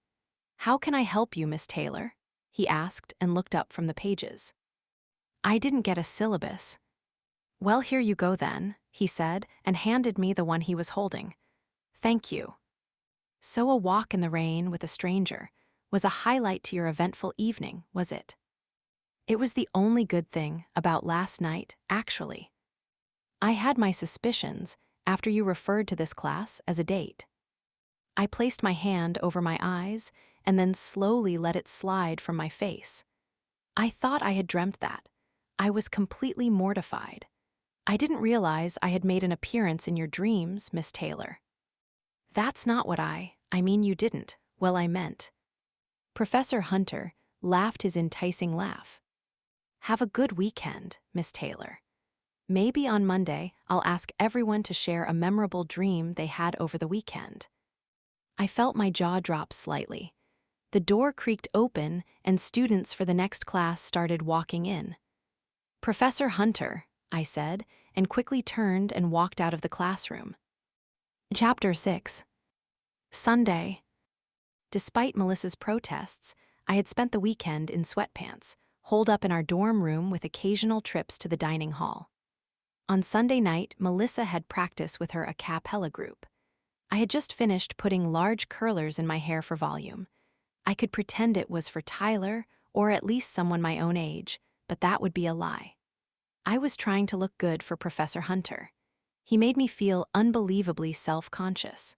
How can I help you, Miss Taylor? He asked and looked up from the pages. I didn't get a syllabus. Well, here you go then, he said, and handed me the one he was holding. Thank you. So a walk in the rain with a stranger was a highlight to your eventful evening, was it? It was the only good thing about last night, actually. I had my suspicions after you referred to this class as a date. I placed my hand over my eyes and then slowly let it slide from my face. I thought I had dreamt that. I was completely mortified. I didn't realize I had made an appearance in your dreams, Miss Taylor. That's not what I mean you didn't, well I meant. Professor Hunter laughed his enticing laugh. Have a good weekend, Miss Taylor. Maybe on Monday I'll ask everyone to share a memorable dream they had over the weekend. I felt my jaw drop slightly. The door creaked open and students for the next class started walking in. Professor Hunter, I said, and quickly turned and walked out of the classroom. Chapter 6. Sunday. Despite Melissa's protests, I had spent the weekend in sweatpants, holed up in our dorm room with occasional trips to the dining hall. On Sunday night, Melissa had practice with her a cappella group. I had just finished putting large curlers in my hair for volume. I could pretend it was for Tyler or at least someone my own age, but that would be a lie. I was trying to look good for Professor Hunter. He made me feel unbelievably self-conscious.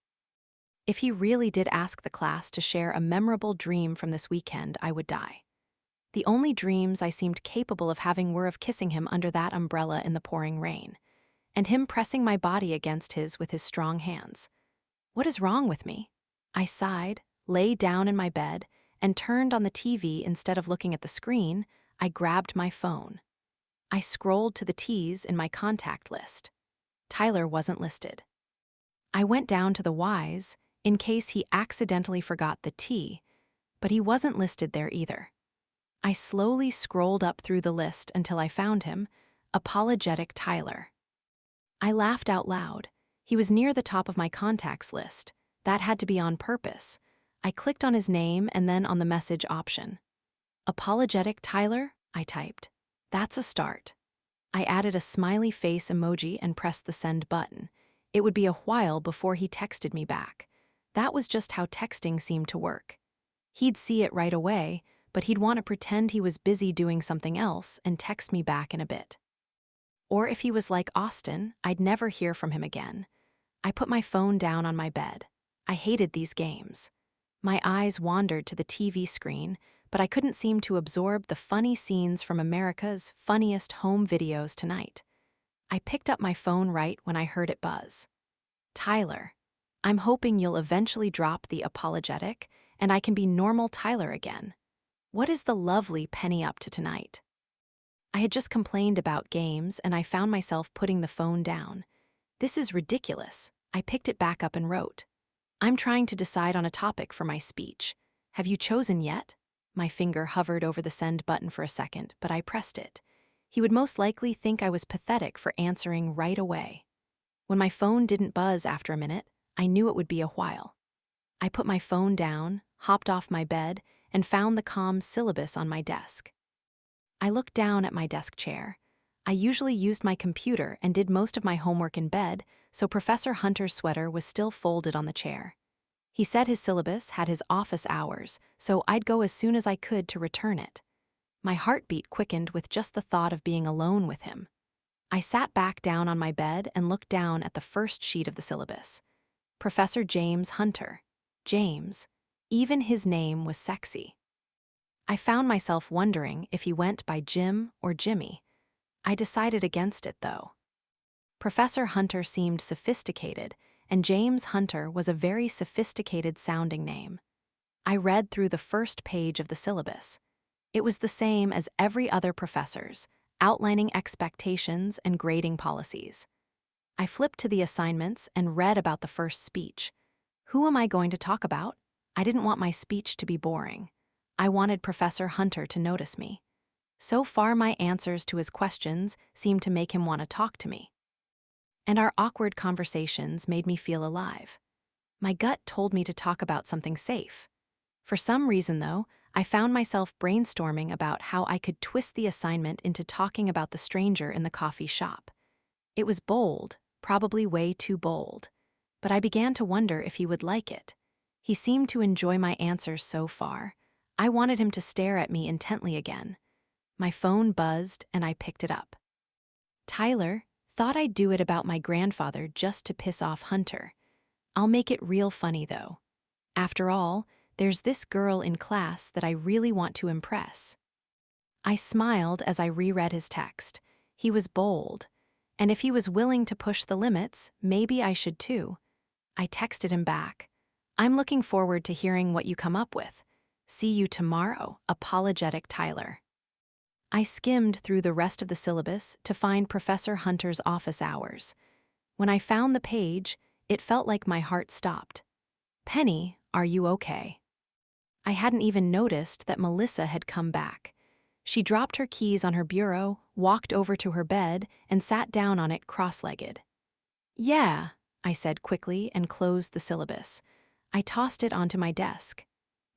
If he really did ask the class to share a memorable dream from this weekend, I would die. The only dreams I seemed capable of having were of kissing him under that umbrella in the pouring rain, and him pressing my body against his with his strong hands. What is wrong with me? I sighed, lay down in my bed, and turned on the TV instead of looking at the screen. I grabbed my phone. I scrolled to the T's in my contact list. Tyler wasn't listed. I went down to the Y's in case he accidentally forgot the T, but he wasn't listed there either. I slowly scrolled up through the list until I found him, Apologetic Tyler. I laughed out loud. He was near the top of my contacts list. That had to be on purpose. I clicked on his name and then on the message option. Apologetic Tyler? I typed. That's a start. I added a smiley face emoji and pressed the send button. It would be a while before he texted me back. That was just how texting seemed to work. He'd see it right away, but he'd want to pretend he was busy doing something else and text me back in a bit. Or if he was like Austin, I'd never hear from him again. I put my phone down on my bed. I hated these games. My eyes wandered to the TV screen, but I couldn't seem to absorb the funny scenes from America's funniest home videos tonight. I picked up my phone right when I heard it buzz. Tyler, I'm hoping you'll eventually drop the apologetic and I can be normal Tyler again. What is the lovely Penny up to tonight? I had just complained about games and I found myself putting the phone down. This is ridiculous. I picked it back up and wrote. I'm trying to decide on a topic for my speech. Have you chosen yet? My finger hovered over the send button for a second, but I pressed it. He would most likely think I was pathetic for answering right away. When my phone didn't buzz after a minute, I knew it would be a while. I put my phone down, hopped off my bed, and found the comms syllabus on my desk. I looked down at my desk chair. I usually used my computer and did most of my homework in bed, so Professor Hunter's sweater was still folded on the chair. He said his syllabus had his office hours, so I'd go as soon as I could to return it. My heartbeat quickened with just the thought of being alone with him. I sat back down on my bed and looked down at the first sheet of the syllabus. Professor James Hunter. James. Even his name was sexy. I found myself wondering if he went by Jim or Jimmy. I decided against it, though. Professor Hunter seemed sophisticated, and James Hunter was a very sophisticated-sounding name. I read through the first page of the syllabus. It was the same as every other professor's, outlining expectations and grading policies. I flipped to the assignments and read about the first speech. Who am I going to talk about? I didn't want my speech to be boring. I wanted Professor Hunter to notice me. So far, my answers to his questions seemed to make him want to talk to me. And our awkward conversations made me feel alive. My gut told me to talk about something safe. For some reason, though, I found myself brainstorming about how I could twist the assignment into talking about the stranger in the coffee shop. It was bold, probably way too bold, but I began to wonder if he would like it. He seemed to enjoy my answers so far. I wanted him to stare at me intently again. My phone buzzed and I picked it up. Tyler, thought I'd do it about my grandfather just to piss off Hunter. I'll make it real funny, though. After all, there's this girl in class that I really want to impress. I smiled as I reread his text. He was bold, and if he was willing to push the limits, maybe I should too. I texted him back. I'm looking forward to hearing what you come up with. See you tomorrow, apologetic Tyler. I skimmed through the rest of the syllabus to find Professor Hunter's office hours. When I found the page, it felt like my heart stopped. Penny, are you okay? I hadn't even noticed that Melissa had come back. She dropped her keys on her bureau, walked over to her bed, and sat down on it cross-legged. Yeah, I said quickly and closed the syllabus. I tossed it onto my desk.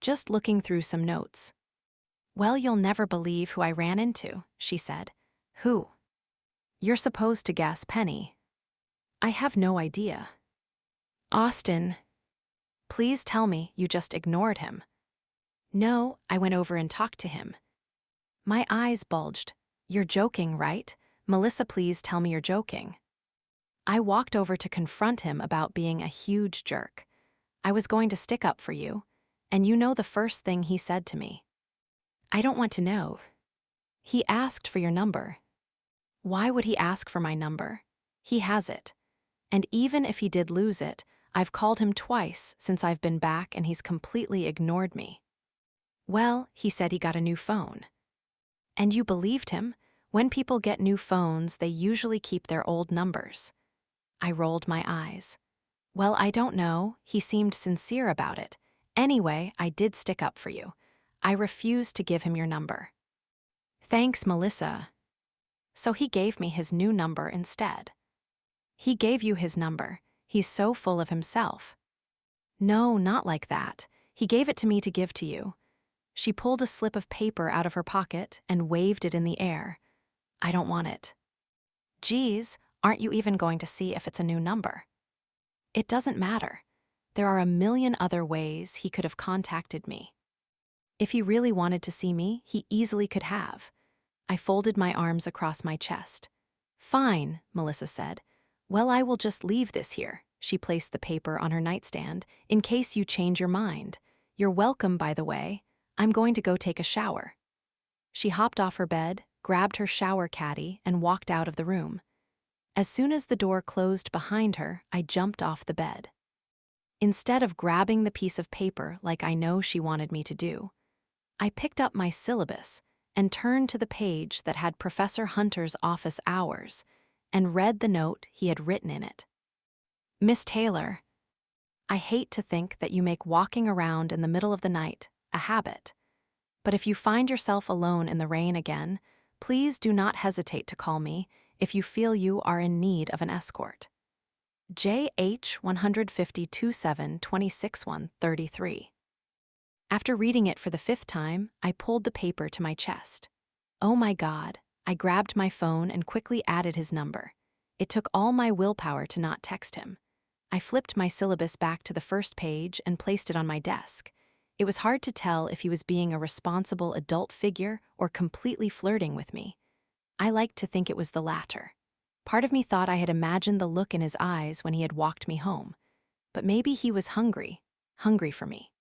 Just looking through some notes. Well, you'll never believe who I ran into, she said. Who? You're supposed to guess, Penny. I have no idea. Austin. Please tell me you just ignored him. No, I went over and talked to him. My eyes bulged. You're joking, right? Melissa, please tell me you're joking. I walked over to confront him about being a huge jerk. I was going to stick up for you, and you know the first thing he said to me. I don't want to know. He asked for your number. Why would he ask for my number? He has it. And even if he did lose it, I've called him twice since I've been back and he's completely ignored me. Well, he said he got a new phone. And you believed him? When people get new phones, they usually keep their old numbers. I rolled my eyes. Well, I don't know. He seemed sincere about it. Anyway, I did stick up for you. I refused to give him your number. Thanks, Melissa. So he gave me his new number instead. He gave you his number. He's so full of himself. No, not like that. He gave it to me to give to you. She pulled a slip of paper out of her pocket and waved it in the air. I don't want it. Geez, aren't you even going to see if it's a new number? It doesn't matter. There are a million other ways he could have contacted me. If he really wanted to see me, he easily could have. I folded my arms across my chest. Fine, Melissa said. Well, I will just leave this here. She placed the paper on her nightstand, in case you change your mind. You're welcome, by the way. I'm going to go take a shower. She hopped off her bed, grabbed her shower caddy, and walked out of the room. As soon as the door closed behind her, I jumped off the bed. Instead of grabbing the piece of paper like I know she wanted me to do, I picked up my syllabus and turned to the page that had Professor Hunter's office hours and read the note he had written in it. Miss Taylor, I hate to think that you make walking around in the middle of the night a habit, but if you find yourself alone in the rain again, please do not hesitate to call me if you feel you are in need of an escort. JH 152-7-26-133. After reading it for the 5th time, I pulled the paper to my chest. Oh my God, I grabbed my phone and quickly added his number. It took all my willpower to not text him. I flipped my syllabus back to the first page and placed it on my desk. It was hard to tell if he was being a responsible adult figure or completely flirting with me. I liked to think it was the latter. Part of me thought I had imagined the look in his eyes when he had walked me home. But maybe he was hungry for me.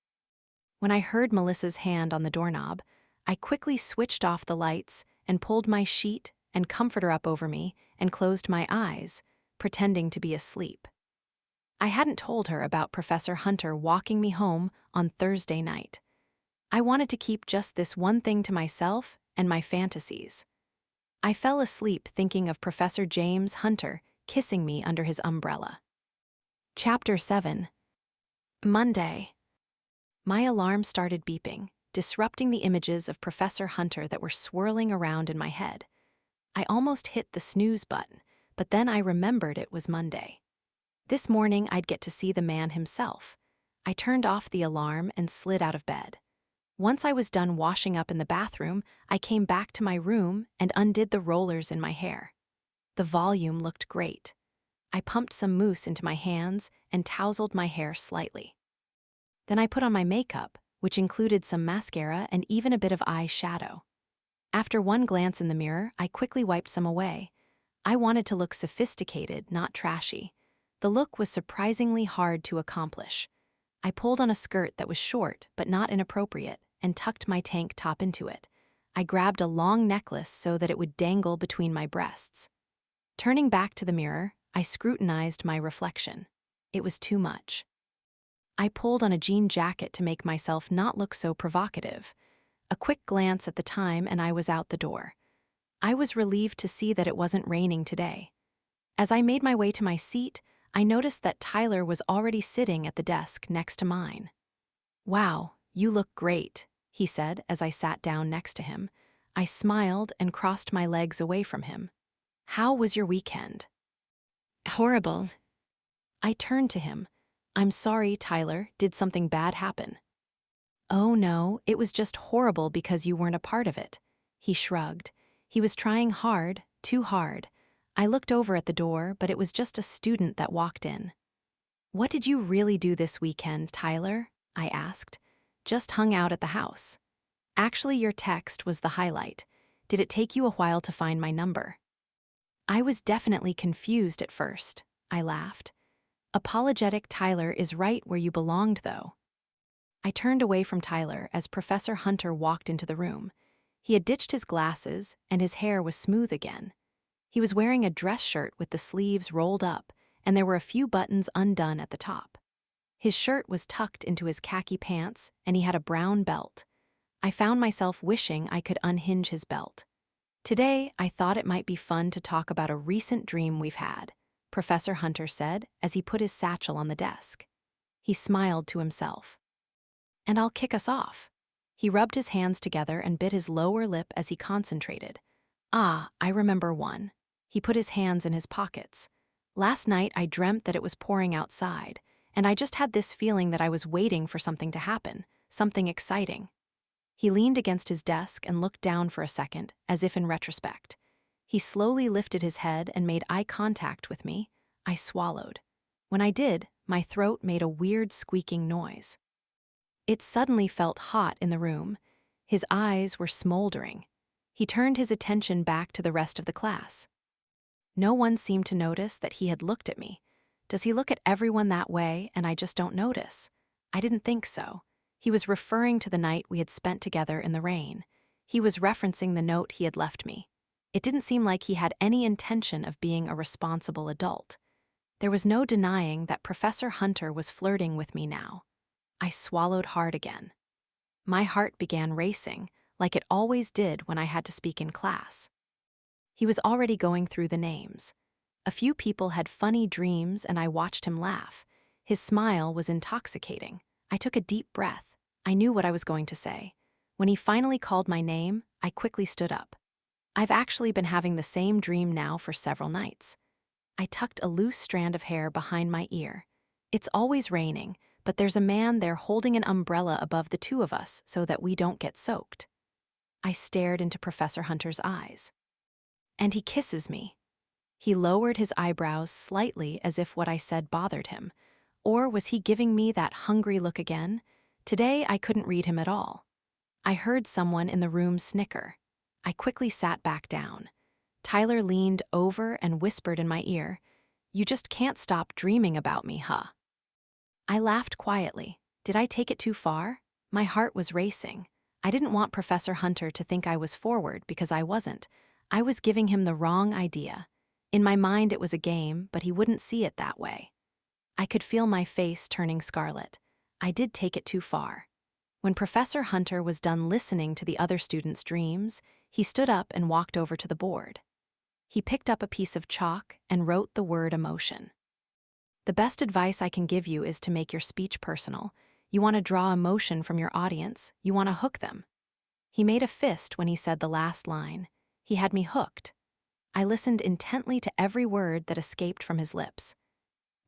When I heard Melissa's hand on the doorknob, I quickly switched off the lights and pulled my sheet and comforter up over me and closed my eyes, pretending to be asleep. I hadn't told her about Professor Hunter walking me home on Thursday night. I wanted to keep just this one thing to myself and my fantasies. I fell asleep thinking of Professor James Hunter kissing me under his umbrella. Chapter 7. Monday. My alarm started beeping, disrupting the images of Professor Hunter that were swirling around in my head. I almost hit the snooze button, but then I remembered it was Monday. This morning I'd get to see the man himself. I turned off the alarm and slid out of bed. Once I was done washing up in the bathroom, I came back to my room and undid the rollers in my hair. The volume looked great. I pumped some mousse into my hands and tousled my hair slightly. Then I put on my makeup, which included some mascara and even a bit of eye shadow. After one glance in the mirror, I quickly wiped some away. I wanted to look sophisticated, not trashy. The look was surprisingly hard to accomplish. I pulled on a skirt that was short but not inappropriate and tucked my tank top into it. I grabbed a long necklace so that it would dangle between my breasts. Turning back to the mirror, I scrutinized my reflection. It was too much. I pulled on a jean jacket to make myself not look so provocative. A quick glance at the time and I was out the door. I was relieved to see that it wasn't raining today. As I made my way to my seat, I noticed that Tyler was already sitting at the desk next to mine. Wow, you look great, he said as I sat down next to him. I smiled and crossed my legs away from him. How was your weekend? Horrible. I turned to him. I'm sorry, Tyler, did something bad happen? Oh no, it was just horrible because you weren't a part of it. He shrugged. He was trying hard, too hard. I looked over at the door, but it was just a student that walked in. What did you really do this weekend, Tyler? I asked. Just hung out at the house. Actually, your text was the highlight. Did it take you a while to find my number? I was definitely confused at first. I laughed. Apologetic Tyler is right where you belonged, though. I turned away from Tyler as Professor Hunter walked into the room. He had ditched his glasses, and his hair was smooth again. He was wearing a dress shirt with the sleeves rolled up, and there were a few buttons undone at the top. His shirt was tucked into his khaki pants, and he had a brown belt. I found myself wishing I could unhinge his belt. Today, I thought it might be fun to talk about a recent dream we've had, Professor Hunter said as he put his satchel on the desk. He smiled to himself. And I'll kick us off. He rubbed his hands together and bit his lower lip as he concentrated. Ah, I remember one. He put his hands in his pockets. Last night I dreamt that it was pouring outside, and I just had this feeling that I was waiting for something to happen, something exciting. He leaned against his desk and looked down for a second, as if in retrospect. He slowly lifted his head and made eye contact with me. I swallowed. When I did, my throat made a weird squeaking noise. It suddenly felt hot in the room. His eyes were smoldering. He turned his attention back to the rest of the class. No one seemed to notice that he had looked at me. Does he look at everyone that way and I just don't notice? I didn't think so. He was referring to the night we had spent together in the rain. He was referencing the note he had left me. It didn't seem like he had any intention of being a responsible adult. There was no denying that Professor Hunter was flirting with me now. I swallowed hard again. My heart began racing, like it always did when I had to speak in class. He was already going through the names. A few people had funny dreams and I watched him laugh. His smile was intoxicating. I took a deep breath. I knew what I was going to say. When he finally called my name, I quickly stood up. I've actually been having the same dream now for several nights. I tucked a loose strand of hair behind my ear. It's always raining, but there's a man there holding an umbrella above the two of us so that we don't get soaked. I stared into Professor Hunter's eyes. And he kisses me. He lowered his eyebrows slightly as if what I said bothered him. Or was he giving me that hungry look again? Today I couldn't read him at all. I heard someone in the room snicker. I quickly sat back down. Tyler leaned over and whispered in my ear, "You just can't stop dreaming about me, huh?" I laughed quietly. Did I take it too far? My heart was racing. I didn't want Professor Hunter to think I was forward because I wasn't. I was giving him the wrong idea. In my mind it was a game, but he wouldn't see it that way. I could feel my face turning scarlet. I did take it too far. When Professor Hunter was done listening to the other students' dreams, he stood up and walked over to the board. He picked up a piece of chalk and wrote the word emotion. The best advice I can give you is to make your speech personal. You want to draw emotion from your audience. You want to hook them. He made a fist when he said the last line. He had me hooked. I listened intently to every word that escaped from his lips.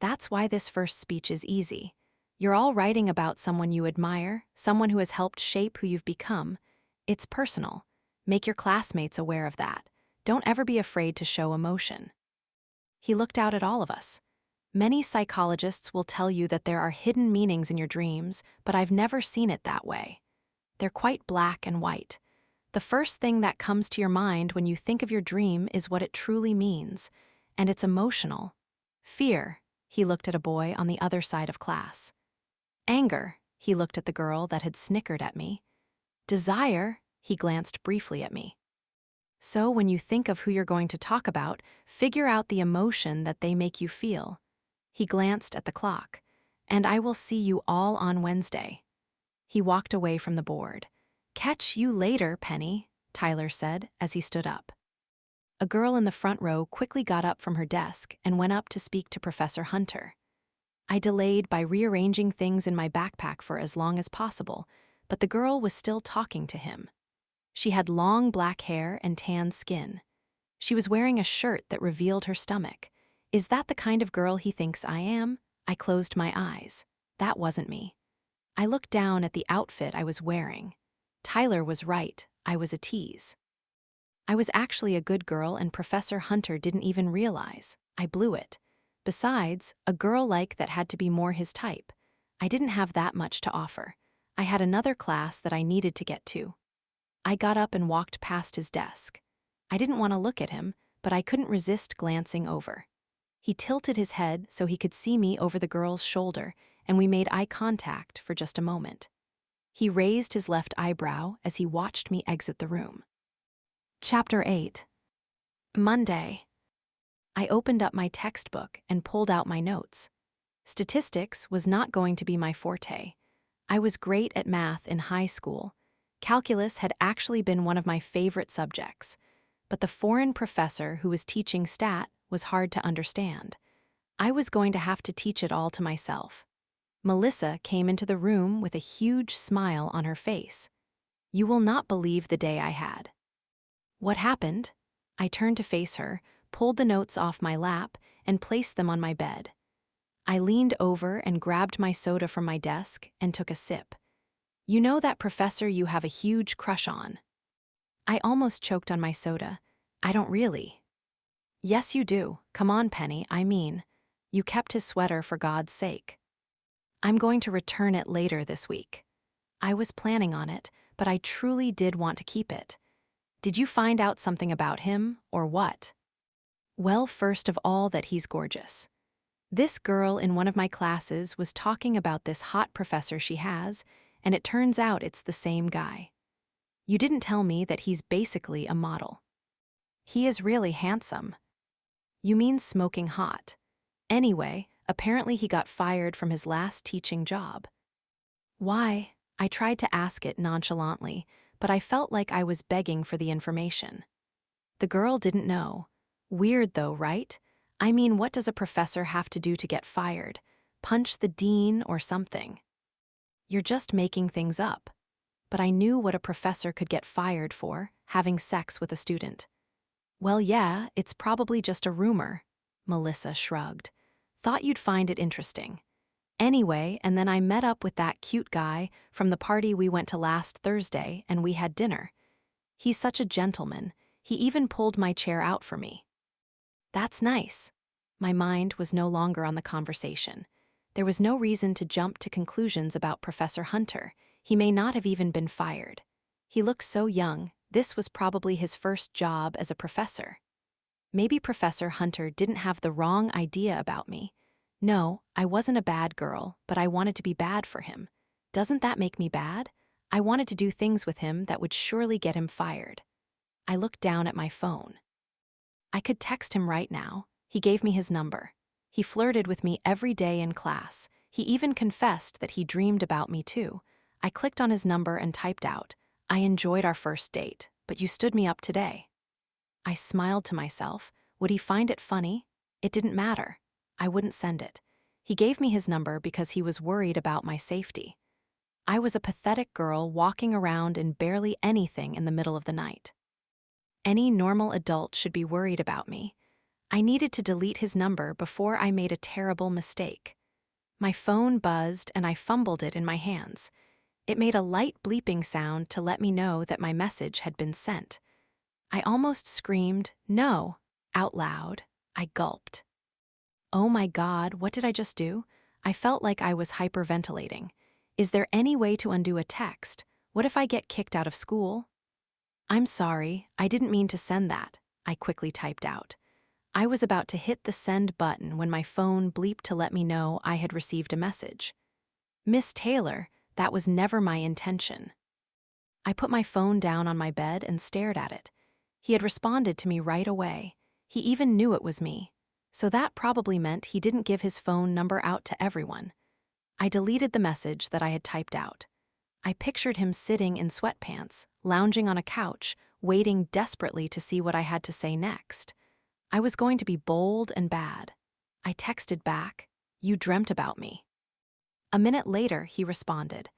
That's why this first speech is easy. You're all writing about someone you admire, someone who has helped shape who you've become. It's personal. Make your classmates aware of that. Don't ever be afraid to show emotion. He looked out at all of us. Many psychologists will tell you that there are hidden meanings in your dreams, but I've never seen it that way. They're quite black and white. The first thing that comes to your mind when you think of your dream is what it truly means, and it's emotional. Fear, he looked at a boy on the other side of class. Anger, he looked at the girl that had snickered at me. Desire, he glanced briefly at me. So when you think of who you're going to talk about, figure out the emotion that they make you feel. He glanced at the clock. And I will see you all on Wednesday. He walked away from the board. Catch you later, Penny, Tyler said as he stood up. A girl in the front row quickly got up from her desk and went up to speak to Professor Hunter. I delayed by rearranging things in my backpack for as long as possible, but the girl was still talking to him. She had long black hair and tan skin. She was wearing a shirt that revealed her stomach. Is that the kind of girl he thinks I am? I closed my eyes. That wasn't me. I looked down at the outfit I was wearing. Tyler was right. I was a tease. I was actually a good girl and Professor Hunter didn't even realize. I blew it. Besides, a girl like that had to be more his type. I didn't have that much to offer. I had another class that I needed to get to. I got up and walked past his desk. I didn't want to look at him, but I couldn't resist glancing over. He tilted his head so he could see me over the girl's shoulder, and we made eye contact for just a moment. He raised his left eyebrow as he watched me exit the room. Chapter 8. Monday. I opened up my textbook and pulled out my notes. Statistics was not going to be my forte. I was great at math in high school. Calculus had actually been one of my favorite subjects, but the foreign professor who was teaching stat was hard to understand. I was going to have to teach it all to myself. Melissa came into the room with a huge smile on her face. You will not believe the day I had. What happened? I turned to face her, pulled the notes off my lap, and placed them on my bed. I leaned over and grabbed my soda from my desk and took a sip. You know that professor you have a huge crush on? I almost choked on my soda. I don't really. Yes, you do. Come on, Penny, I mean. You kept his sweater for God's sake. I'm going to return it later this week. I was planning on it, but I truly did want to keep it. Did you find out something about him, or what? Well, first of all, that he's gorgeous. This girl in one of my classes was talking about this hot professor she has, and it turns out it's the same guy. You didn't tell me that he's basically a model. He is really handsome. You mean smoking hot. Anyway, apparently he got fired from his last teaching job. Why? I tried to ask it nonchalantly, but I felt like I was begging for the information. The girl didn't know. Weird though, right? I mean, what does a professor have to do to get fired? Punch the dean or something? You're just making things up. But I knew what a professor could get fired for, having sex with a student. Well, yeah, it's probably just a rumor. Melissa shrugged. Thought you'd find it interesting. Anyway, and then I met up with that cute guy from the party we went to last Thursday, and we had dinner. He's such a gentleman. He even pulled my chair out for me. That's nice. My mind was no longer on the conversation. There was no reason to jump to conclusions about Professor Hunter. He may not have even been fired. He looked so young. This was probably his first job as a professor. Maybe Professor Hunter didn't have the wrong idea about me. No, I wasn't a bad girl, but I wanted to be bad for him. Doesn't that make me bad? I wanted to do things with him that would surely get him fired. I looked down at my phone. I could text him right now. He gave me his number. He flirted with me every day in class. He even confessed that he dreamed about me too. I clicked on his number and typed out, I enjoyed our first date, but you stood me up today. I smiled to myself. Would he find it funny? It didn't matter. I wouldn't send it. He gave me his number because he was worried about my safety. I was a pathetic girl walking around in barely anything in the middle of the night. Any normal adult should be worried about me. I needed to delete his number before I made a terrible mistake. My phone buzzed and I fumbled it in my hands. It made a light bleeping sound to let me know that my message had been sent. I almost screamed, "No," out loud. I gulped. Oh my God, what did I just do? I felt like I was hyperventilating. Is there any way to undo a text? What if I get kicked out of school? I'm sorry, I didn't mean to send that, I quickly typed out. I was about to hit the send button when my phone bleeped to let me know I had received a message. Miss Taylor, that was never my intention. I put my phone down on my bed and stared at it. He had responded to me right away. He even knew it was me. So that probably meant he didn't give his phone number out to everyone. I deleted the message that I had typed out. I pictured him sitting in sweatpants, lounging on a couch, waiting desperately to see what I had to say next. I was going to be bold and bad. I texted back, "You dreamt about me." A minute later, he responded,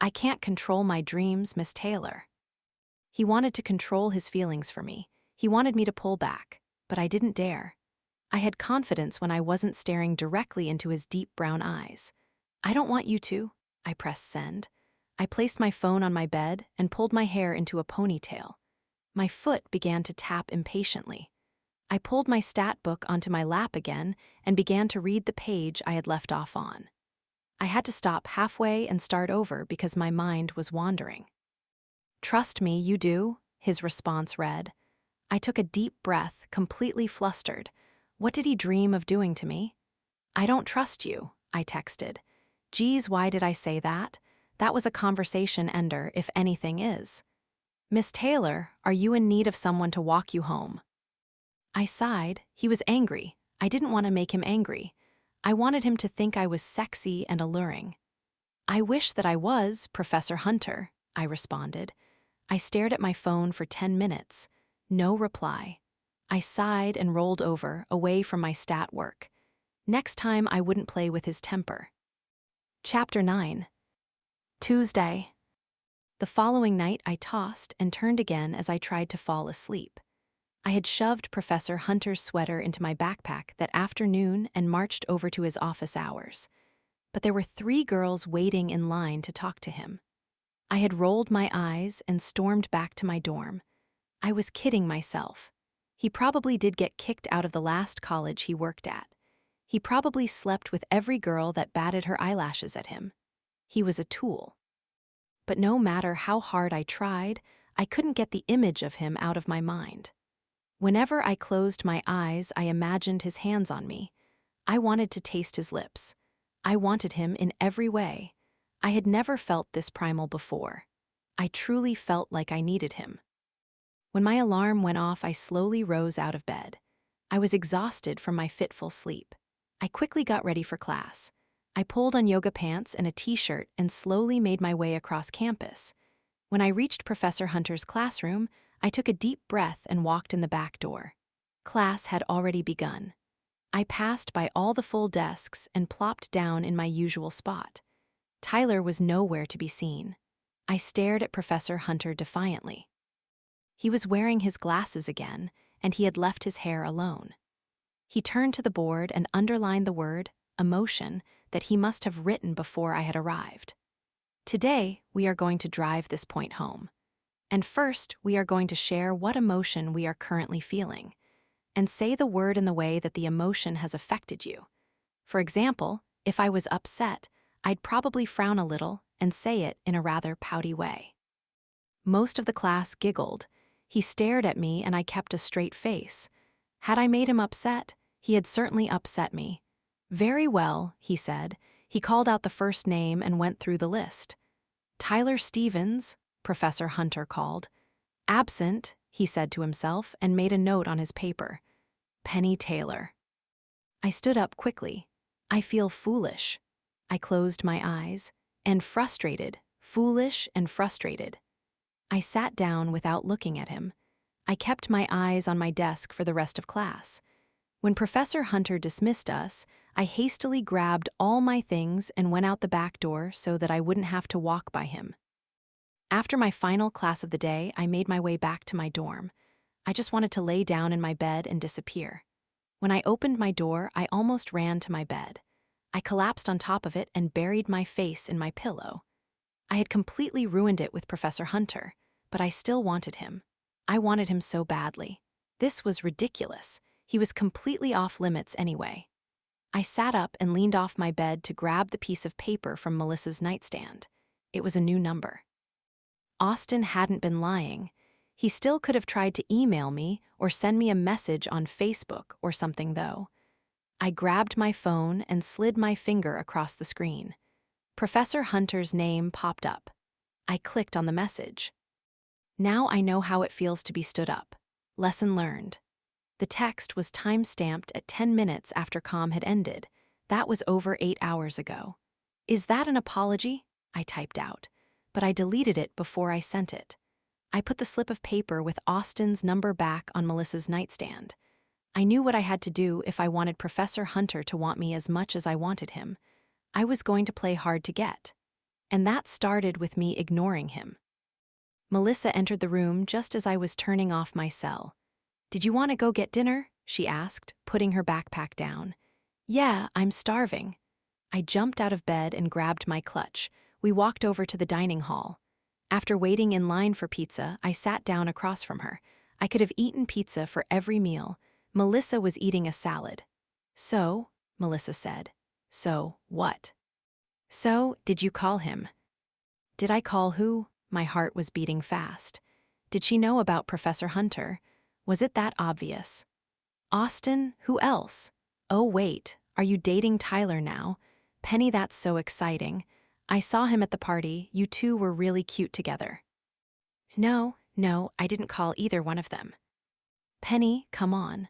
"I can't control my dreams, Miss Taylor." He wanted to control his feelings for me. He wanted me to pull back, but I didn't dare. I had confidence when I wasn't staring directly into his deep brown eyes. I don't want you to. I pressed send. I placed my phone on my bed and pulled my hair into a ponytail. My foot began to tap impatiently. I pulled my stat book onto my lap again and began to read the page I had left off on. I had to stop halfway and start over because my mind was wandering. "Trust me, you do," his response read. I took a deep breath, completely flustered. What did he dream of doing to me? "I don't trust you," I texted. Geez, why did I say that? That was a conversation ender, if anything is. "Miss Taylor, are you in need of someone to walk you home?" I sighed. He was angry. I didn't want to make him angry. I wanted him to think I was sexy and alluring. "I wish that I was, Professor Hunter," I responded. I stared at my phone for 10 minutes. No reply. I sighed and rolled over, away from my stat work. Next time I wouldn't play with his temper. Chapter 9. Tuesday. The following night I tossed and turned again as I tried to fall asleep. I had shoved Professor Hunter's sweater into my backpack that afternoon and marched over to his office hours. But there were 3 girls waiting in line to talk to him. I had rolled my eyes and stormed back to my dorm. I was kidding myself. He probably did get kicked out of the last college he worked at. He probably slept with every girl that batted her eyelashes at him. He was a tool. But no matter how hard I tried, I couldn't get the image of him out of my mind. Whenever I closed my eyes, I imagined his hands on me. I wanted to taste his lips. I wanted him in every way. I had never felt this primal before. I truly felt like I needed him. When my alarm went off, I slowly rose out of bed. I was exhausted from my fitful sleep. I quickly got ready for class. I pulled on yoga pants and a t-shirt and slowly made my way across campus. When I reached Professor Hunter's classroom, I took a deep breath and walked in the back door. Class had already begun. I passed by all the full desks and plopped down in my usual spot. Tyler was nowhere to be seen. I stared at Professor Hunter defiantly. He was wearing his glasses again, and he had left his hair alone. He turned to the board and underlined the word, emotion, that he must have written before I had arrived. Today, we are going to drive this point home. And first, we are going to share what emotion we are currently feeling, and say the word in the way that the emotion has affected you. For example, if I was upset, I'd probably frown a little and say it in a rather pouty way. Most of the class giggled. He stared at me and I kept a straight face. Had I made him upset? He had certainly upset me. Very well, he said. He called out the first name and went through the list. Tyler Stevens, Professor Hunter called. Absent, he said to himself and made a note on his paper. Penny Taylor. I stood up quickly. I feel foolish. I closed my eyes. And frustrated, foolish and frustrated. I sat down without looking at him. I kept my eyes on my desk for the rest of class. When Professor Hunter dismissed us, I hastily grabbed all my things and went out the back door so that I wouldn't have to walk by him. After my final class of the day, I made my way back to my dorm. I just wanted to lay down in my bed and disappear. When I opened my door, I almost ran to my bed. I collapsed on top of it and buried my face in my pillow. I had completely ruined it with Professor Hunter, but I still wanted him. I wanted him so badly. This was ridiculous. He was completely off limits anyway. I sat up and leaned off my bed to grab the piece of paper from Melissa's nightstand. It was a new number. Austin hadn't been lying. He still could have tried to email me or send me a message on Facebook or something, though. I grabbed my phone and slid my finger across the screen. Professor Hunter's name popped up. I clicked on the message. Now I know how it feels to be stood up. Lesson learned. The text was time-stamped at 10 minutes after comm had ended. That was over 8 hours ago. Is that an apology? I typed out, but I deleted it before I sent it. I put the slip of paper with Austin's number back on Melissa's nightstand. I knew what I had to do if I wanted Professor Hunter to want me as much as I wanted him. I was going to play hard to get. And that started with me ignoring him. Melissa entered the room just as I was turning off my cell. "Did you want to go get dinner?" she asked, putting her backpack down. "Yeah, I'm starving." I jumped out of bed and grabbed my clutch. We walked over to the dining hall. After waiting in line for pizza, I sat down across from her. I could have eaten pizza for every meal. Melissa was eating a salad. "So," Melissa said. "So, what?" "So, did you call him?" Did I call who? My heart was beating fast. Did she know about Professor Hunter? Was it that obvious? Austin? Who else? Oh, wait, are you dating Tyler now? Penny, that's so exciting. I saw him at the party. You two were really cute together. No, I didn't call either one of them. Penny, come on.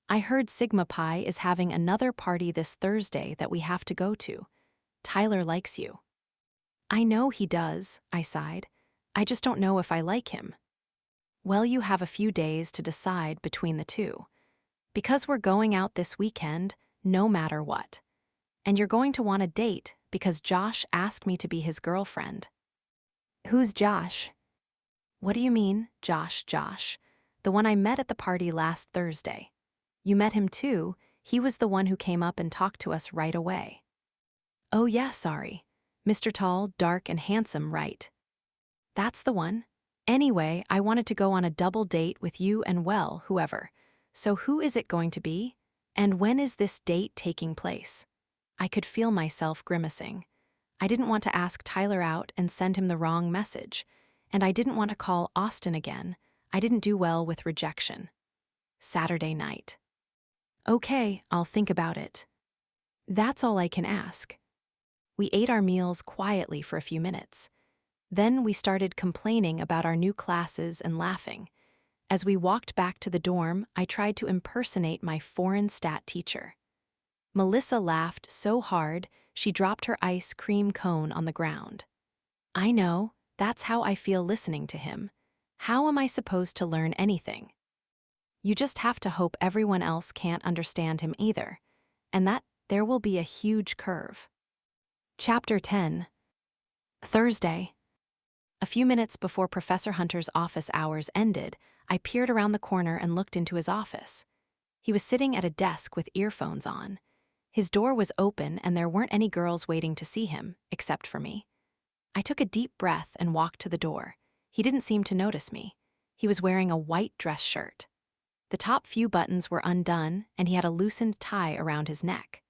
I heard Sigma Pi is having another party this Thursday that we have to go to. Tyler likes you. I know he does, I sighed. I just don't know if I like him. Well, you have a few days to decide between the two. Because we're going out this weekend, no matter what. And you're going to want a date because Josh asked me to be his girlfriend. Who's Josh? What do you mean, Josh? The one I met at the party last Thursday. You met him too. He was the one who came up and talked to us right away. Oh yeah, sorry. Mr. Tall, dark and handsome, right? That's the one. Anyway, I wanted to go on a double date with you and well, whoever. So who is it going to be? And when is this date taking place? I could feel myself grimacing. I didn't want to ask Tyler out and send him the wrong message. And I didn't want to call Austin again. I didn't do well with rejection. Saturday night. Okay, I'll think about it. That's all I can ask. We ate our meals quietly for a few minutes. Then we started complaining about our new classes and laughing. As we walked back to the dorm, I tried to impersonate my foreign stat teacher. Melissa laughed so hard, she dropped her ice cream cone on the ground. I know, that's how I feel listening to him. How am I supposed to learn anything? You just have to hope everyone else can't understand him either, and that there will be a huge curve. Chapter 10. Thursday. A few minutes before Professor Hunter's office hours ended, I peered around the corner and looked into his office. He was sitting at a desk with earphones on. His door was open and there weren't any girls waiting to see him, except for me. I took a deep breath and walked to the door. He didn't seem to notice me. He was wearing a white dress shirt. The top few buttons were undone and he had a loosened tie around his neck.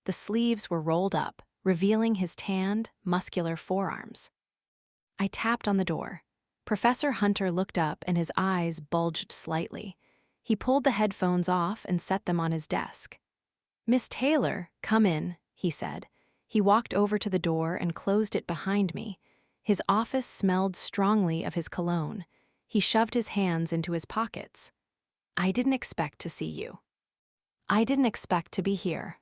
The sleeves were rolled up, revealing his tanned, muscular forearms. I tapped on the door. Professor Hunter looked up and his eyes bulged slightly. He pulled the headphones off and set them on his desk. Miss Taylor, come in, he said. He walked over to the door and closed it behind me. His office smelled strongly of his cologne. He shoved his hands into his pockets. I didn't expect to see you. I didn't expect to be here.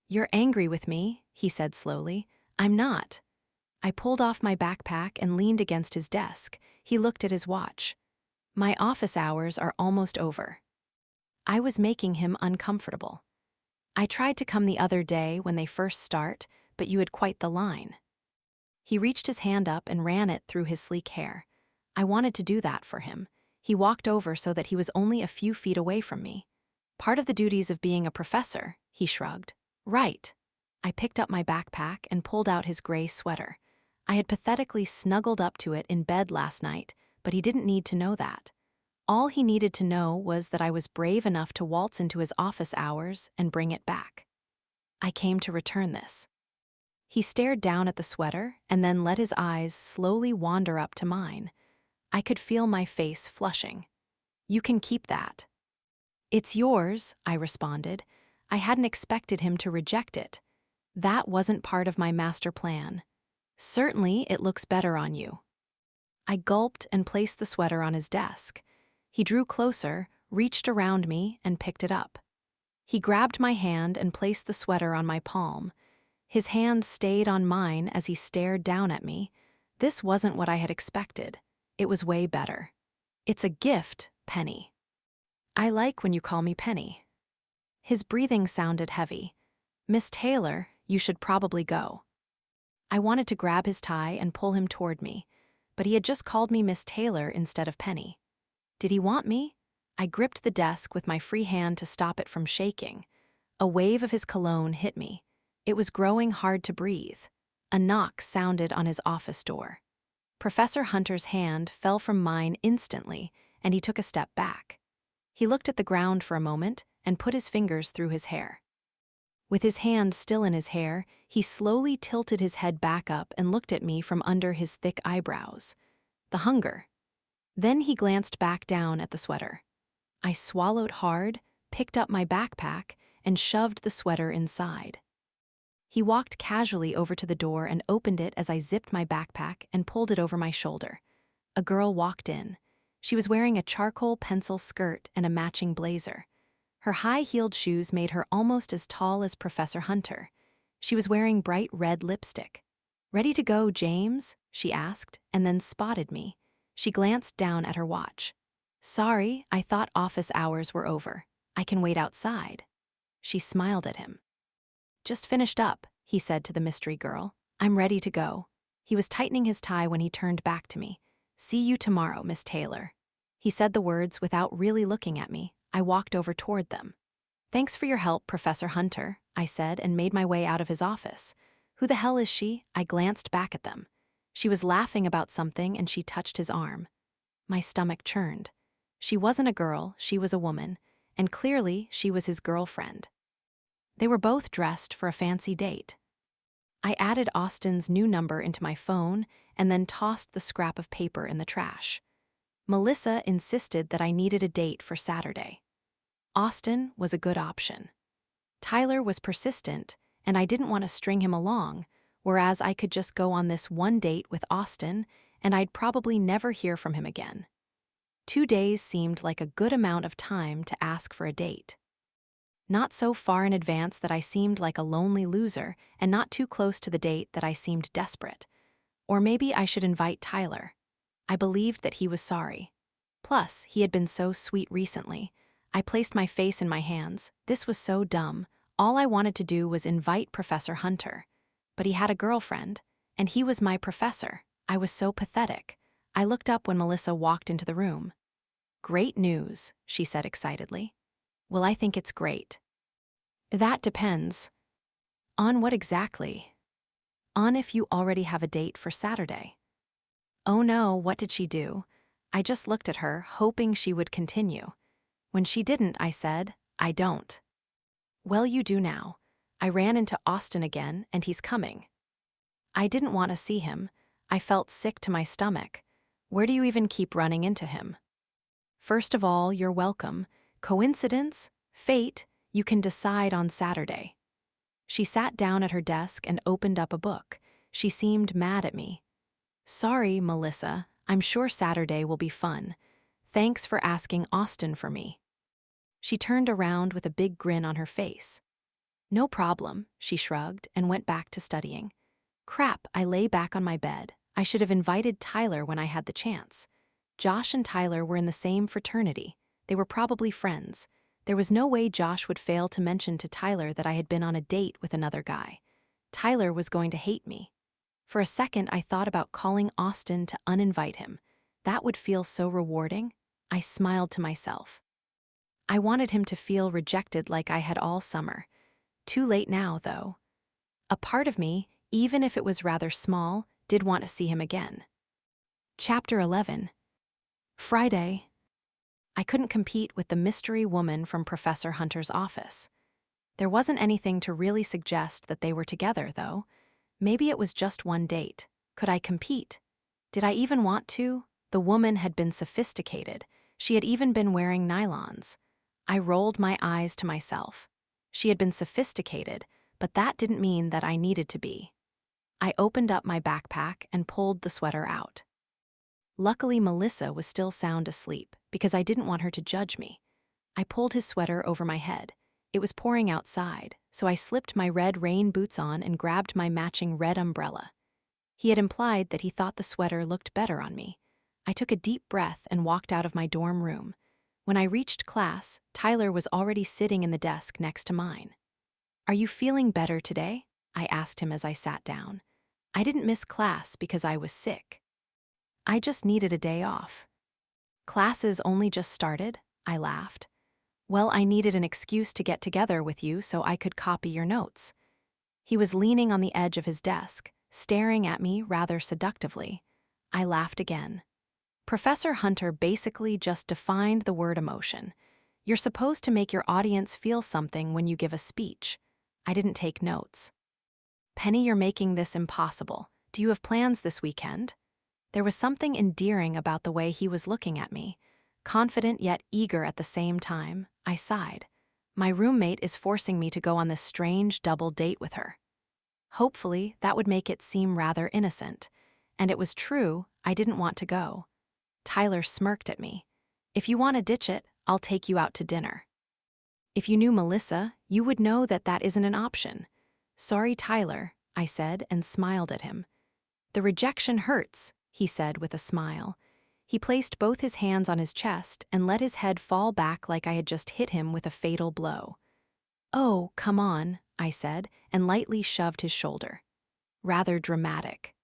You're angry with me, he said slowly. I'm not. I pulled off my backpack and leaned against his desk. He looked at his watch. My office hours are almost over. I was making him uncomfortable. I tried to come the other day when they first start, but you had quite the line. He reached his hand up and ran it through his sleek hair. I wanted to do that for him. He walked over so that he was only a few feet away from me. Part of the duties of being a professor, he shrugged. Right. I picked up my backpack and pulled out his gray sweater. I had pathetically snuggled up to it in bed last night, but he didn't need to know that. All he needed to know was that I was brave enough to waltz into his office hours and bring it back. I came to return this. He stared down at the sweater and then let his eyes slowly wander up to mine. I could feel my face flushing. You can keep that. It's yours, I responded. I hadn't expected him to reject it. That wasn't part of my master plan. Certainly, it looks better on you. I gulped and placed the sweater on his desk. He drew closer, reached around me, and picked it up. He grabbed my hand and placed the sweater on my palm. His hand stayed on mine as he stared down at me. This wasn't what I had expected. It was way better. It's a gift, Penny. I like when you call me Penny. His breathing sounded heavy. Miss Taylor, you should probably go. I wanted to grab his tie and pull him toward me, but he had just called me Miss Taylor instead of Penny. Did he want me? I gripped the desk with my free hand to stop it from shaking. A wave of his cologne hit me. It was growing hard to breathe. A knock sounded on his office door. Professor Hunter's hand fell from mine instantly, and he took a step back. He looked at the ground for a moment and put his fingers through his hair. With his hand still in his hair, he slowly tilted his head back up and looked at me from under his thick eyebrows. The hunger. Then he glanced back down at the sweater. I swallowed hard, picked up my backpack, and shoved the sweater inside. He walked casually over to the door and opened it as I zipped my backpack and pulled it over my shoulder. A girl walked in. She was wearing a charcoal pencil skirt and a matching blazer. Her high-heeled shoes made her almost as tall as Professor Hunter. She was wearing bright red lipstick. "Ready to go, James?" she asked, and then spotted me. She glanced down at her watch. "Sorry, I thought office hours were over. I can wait outside." She smiled at him. "Just finished up," he said to the mystery girl. "I'm ready to go." He was tightening his tie when he turned back to me. "See you tomorrow, Miss Taylor." He said the words without really looking at me. I walked over toward them. "Thanks for your help, Professor Hunter," I said and made my way out of his office. "Who the hell is she?" I glanced back at them. She was laughing about something and she touched his arm. My stomach churned. She wasn't a girl, she was a woman, and clearly she was his girlfriend. They were both dressed for a fancy date. I added Austin's new number into my phone and then tossed the scrap of paper in the trash. Melissa insisted that I needed a date for Saturday. Austin was a good option. Tyler was persistent, and I didn't want to string him along, whereas I could just go on this one date with Austin, and I'd probably never hear from him again. 2 days seemed like a good amount of time to ask for a date. Not so far in advance that I seemed like a lonely loser, and not too close to the date that I seemed desperate. Or maybe I should invite Tyler. I believed that he was sorry. Plus, he had been so sweet recently. I placed my face in my hands. This was so dumb. All I wanted to do was invite Professor Hunter. But he had a girlfriend, and he was my professor. I was so pathetic. I looked up when Melissa walked into the room. "Great news," she said excitedly. "Well, I think it's great." "That depends." "On what exactly?" "On if you already have a date for Saturday." Oh no, what did she do? I just looked at her, hoping she would continue. When she didn't, I said, "I don't." "Well, you do now. I ran into Austin again, and he's coming." I didn't want to see him. I felt sick to my stomach. Where do you even keep running into him? "First of all, you're welcome. Coincidence? Fate? You can decide on Saturday." She sat down at her desk and opened up a book. She seemed mad at me. "Sorry, Melissa. I'm sure Saturday will be fun. Thanks for asking Austin for me." She turned around with a big grin on her face. "No problem," she shrugged and went back to studying. Crap, I lay back on my bed. I should have invited Tyler when I had the chance. Josh and Tyler were in the same fraternity. They were probably friends. There was no way Josh would fail to mention to Tyler that I had been on a date with another guy. Tyler was going to hate me. For a second, I thought about calling Austin to uninvite him. That would feel so rewarding. I smiled to myself. I wanted him to feel rejected like I had all summer. Too late now, though. A part of me, even if it was rather small, did want to see him again. Chapter 11. Friday. I couldn't compete with the mystery woman from Professor Hunter's office. There wasn't anything to really suggest that they were together, though. Maybe it was just one date. Could I compete? Did I even want to? The woman had been sophisticated. She had even been wearing nylons. I rolled my eyes to myself. She had been sophisticated, but that didn't mean that I needed to be. I opened up my backpack and pulled the sweater out. Luckily, Melissa was still sound asleep, because I didn't want her to judge me. I pulled his sweater over my head. It was pouring outside, so I slipped my red rain boots on and grabbed my matching red umbrella. He had implied that he thought the sweater looked better on me. I took a deep breath and walked out of my dorm room. When I reached class, Tyler was already sitting in the desk next to mine. "Are you feeling better today?" I asked him as I sat down. I didn't miss class because I was sick. I just needed a day off. "Classes only just started?" I laughed. "Well, I needed an excuse to get together with you so I could copy your notes." He was leaning on the edge of his desk, staring at me rather seductively. I laughed again. Professor Hunter basically just defined the word emotion. You're supposed to make your audience feel something when you give a speech. I didn't take notes. "Penny, you're making this impossible. Do you have plans this weekend?" There was something endearing about the way he was looking at me, confident yet eager at the same time. I sighed. My roommate is forcing me to go on this strange double date with her. Hopefully, that would make it seem rather innocent. And it was true, I didn't want to go. Tyler smirked at me. "If you want to ditch it, I'll take you out to dinner." "If you knew Melissa, you would know that that isn't an option." "Sorry, Tyler," I said and smiled at him. "The rejection hurts," he said with a smile. He placed both his hands on his chest and let his head fall back like I had just hit him with a fatal blow. "Oh, come on," I said, and lightly shoved his shoulder. Rather dramatic.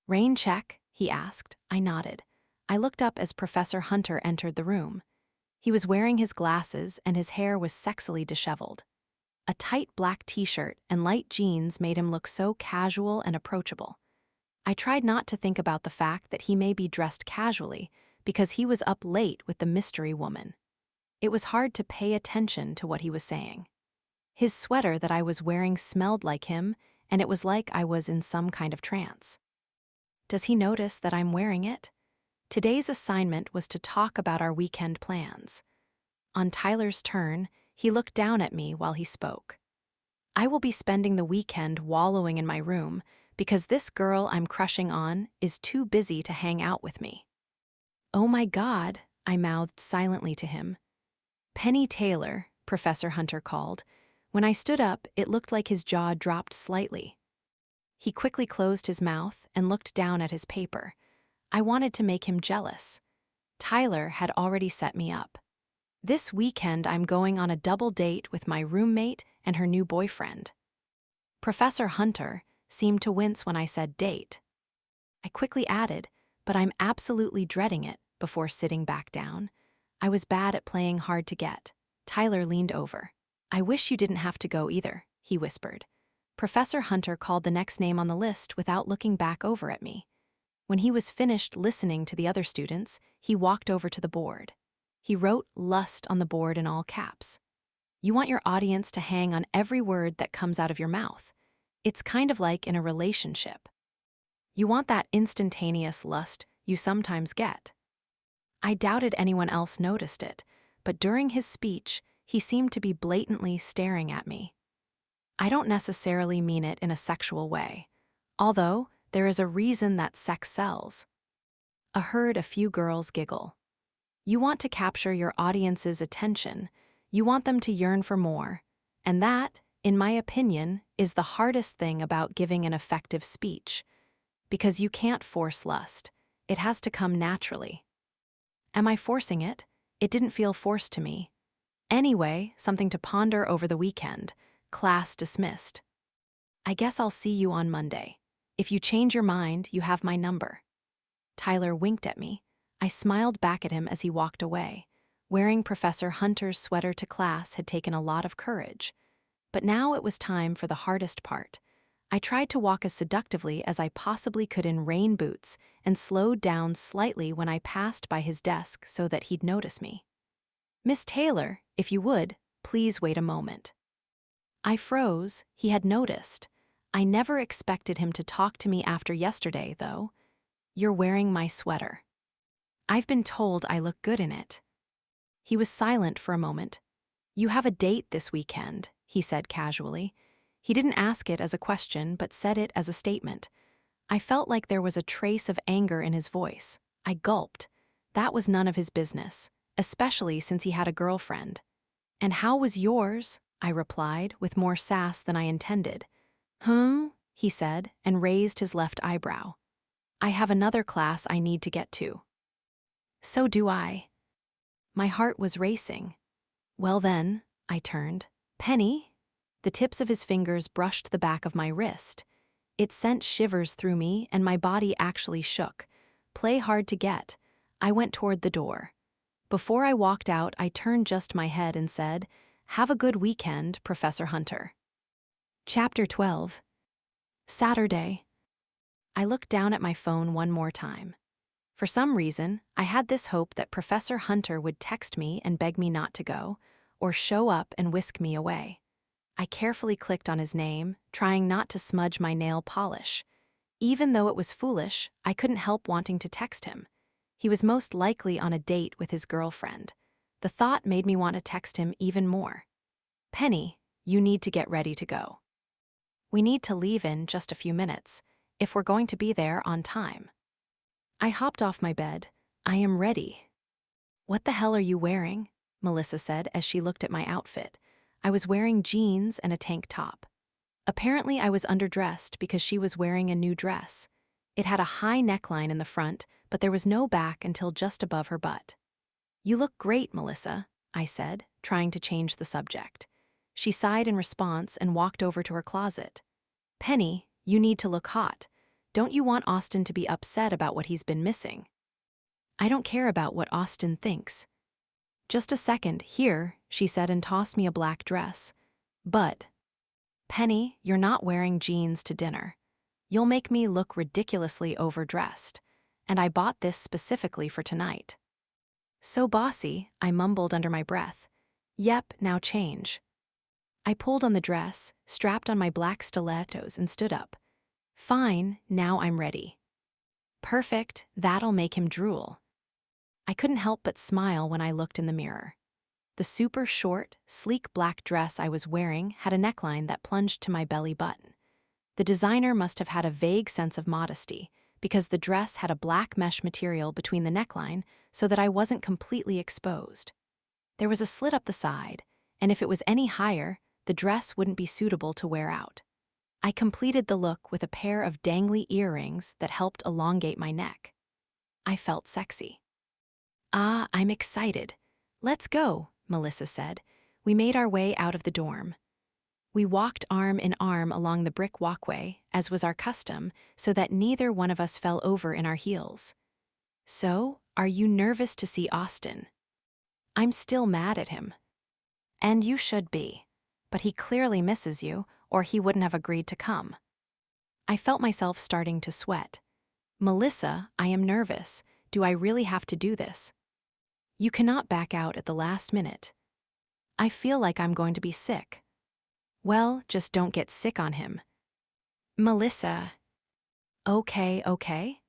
"Rain check?" he asked. I nodded. I looked up as Professor Hunter entered the room. He was wearing his glasses and his hair was sexily disheveled. A tight black t-shirt and light jeans made him look so casual and approachable. I tried not to think about the fact that he may be dressed casually because he was up late with the mystery woman. It was hard to pay attention to what he was saying. His sweater that I was wearing smelled like him, and it was like I was in some kind of trance. Does he notice that I'm wearing it? Today's assignment was to talk about our weekend plans. On Tyler's turn, he looked down at me while he spoke. I will be spending the weekend wallowing in my room because this girl I'm crushing on is too busy to hang out with me. Oh my God, I mouthed silently to him. Penny Taylor, Professor Hunter called. When I stood up, it looked like his jaw dropped slightly. He quickly closed his mouth and looked down at his paper. I wanted to make him jealous. Tyler had already set me up. This weekend I'm going on a double date with my roommate and her new boyfriend. Professor Hunter seemed to wince when I said date. I quickly added, but I'm absolutely dreading it, before sitting back down. I was bad at playing hard to get. Tyler leaned over. I wish you didn't have to go either, he whispered. Professor Hunter called the next name on the list without looking back over at me. When he was finished listening to the other students, he walked over to the board. He wrote lust on the board in all caps. You want your audience to hang on every word that comes out of your mouth. It's kind of like in a relationship. You want that instantaneous lust you sometimes get. I doubted anyone else noticed it, but during his speech, he seemed to be blatantly staring at me. I don't necessarily mean it in a sexual way, although there is a reason that sex sells. I heard a few girls giggle. You want to capture your audience's attention. You want them to yearn for more. And that, in my opinion, is the hardest thing about giving an effective speech. Because you can't force lust. It has to come naturally. Am I forcing it? It didn't feel forced to me. Anyway, something to ponder over the weekend. Class dismissed. I guess I'll see you on Monday. If you change your mind, you have my number. Tyler winked at me. I smiled back at him as he walked away. Wearing Professor Hunter's sweater to class had taken a lot of courage. But now it was time for the hardest part. I tried to walk as seductively as I possibly could in rain boots and slowed down slightly when I passed by his desk so that he'd notice me. Miss Taylor, if you would, please wait a moment. I froze. He had noticed. I never expected him to talk to me after yesterday, though. You're wearing my sweater. I've been told I look good in it. He was silent for a moment. You have a date this weekend, he said casually. He didn't ask it as a question, but said it as a statement. I felt like there was a trace of anger in his voice. I gulped. That was none of his business, especially since he had a girlfriend. And how was yours? I replied, with more sass than I intended. He said, and raised his left eyebrow. I have another class I need to get to. So do I. My heart was racing. Well then, I turned. Penny? The tips of his fingers brushed the back of my wrist. It sent shivers through me, and my body actually shook. Play hard to get. I went toward the door. Before I walked out, I turned just my head and said, Have a good weekend, Professor Hunter. Chapter 12. Saturday. I looked down at my phone one more time. For some reason, I had this hope that Professor Hunter would text me and beg me not to go, or show up and whisk me away. I carefully clicked on his name, trying not to smudge my nail polish. Even though it was foolish, I couldn't help wanting to text him. He was most likely on a date with his girlfriend. The thought made me want to text him even more. Penny, you need to get ready to go. We need to leave in just a few minutes, if we're going to be there on time. I hopped off my bed. I am ready. What the hell are you wearing? Melissa said as she looked at my outfit. I was wearing jeans and a tank top. Apparently I was underdressed because she was wearing a new dress. It had a high neckline in the front, but there was no back until just above her butt. You look great, Melissa, I said, trying to change the subject. She sighed in response and walked over to her closet. Penny, you need to look hot. Don't you want Austin to be upset about what he's been missing? I don't care about what Austin thinks. Just a second, here, she said and tossed me a black dress. But, Penny, you're not wearing jeans to dinner. You'll make me look ridiculously overdressed. And I bought this specifically for tonight. So bossy, I mumbled under my breath. Yep, now change. I pulled on the dress, strapped on my black stilettos, and stood up. Fine, now I'm ready. Perfect, that'll make him drool. I couldn't help but smile when I looked in the mirror. The super short, sleek black dress I was wearing had a neckline that plunged to my belly button. The designer must have had a vague sense of modesty, because the dress had a black mesh material between the neckline so that I wasn't completely exposed. There was a slit up the side, and if it was any higher, the dress wouldn't be suitable to wear out. I completed the look with a pair of dangly earrings that helped elongate my neck. I felt sexy. Ah, I'm excited. Let's go, Melissa said. We made our way out of the dorm. We walked arm in arm along the brick walkway, as was our custom, so that neither one of us fell over in our heels. So, are you nervous to see Austin? I'm still mad at him. And you should be. But he clearly misses you, or he wouldn't have agreed to come. I felt myself starting to sweat. Melissa, I am nervous. Do I really have to do this? You cannot back out at the last minute. I feel like I'm going to be sick. Well, just don't get sick on him. Melissa. Okay.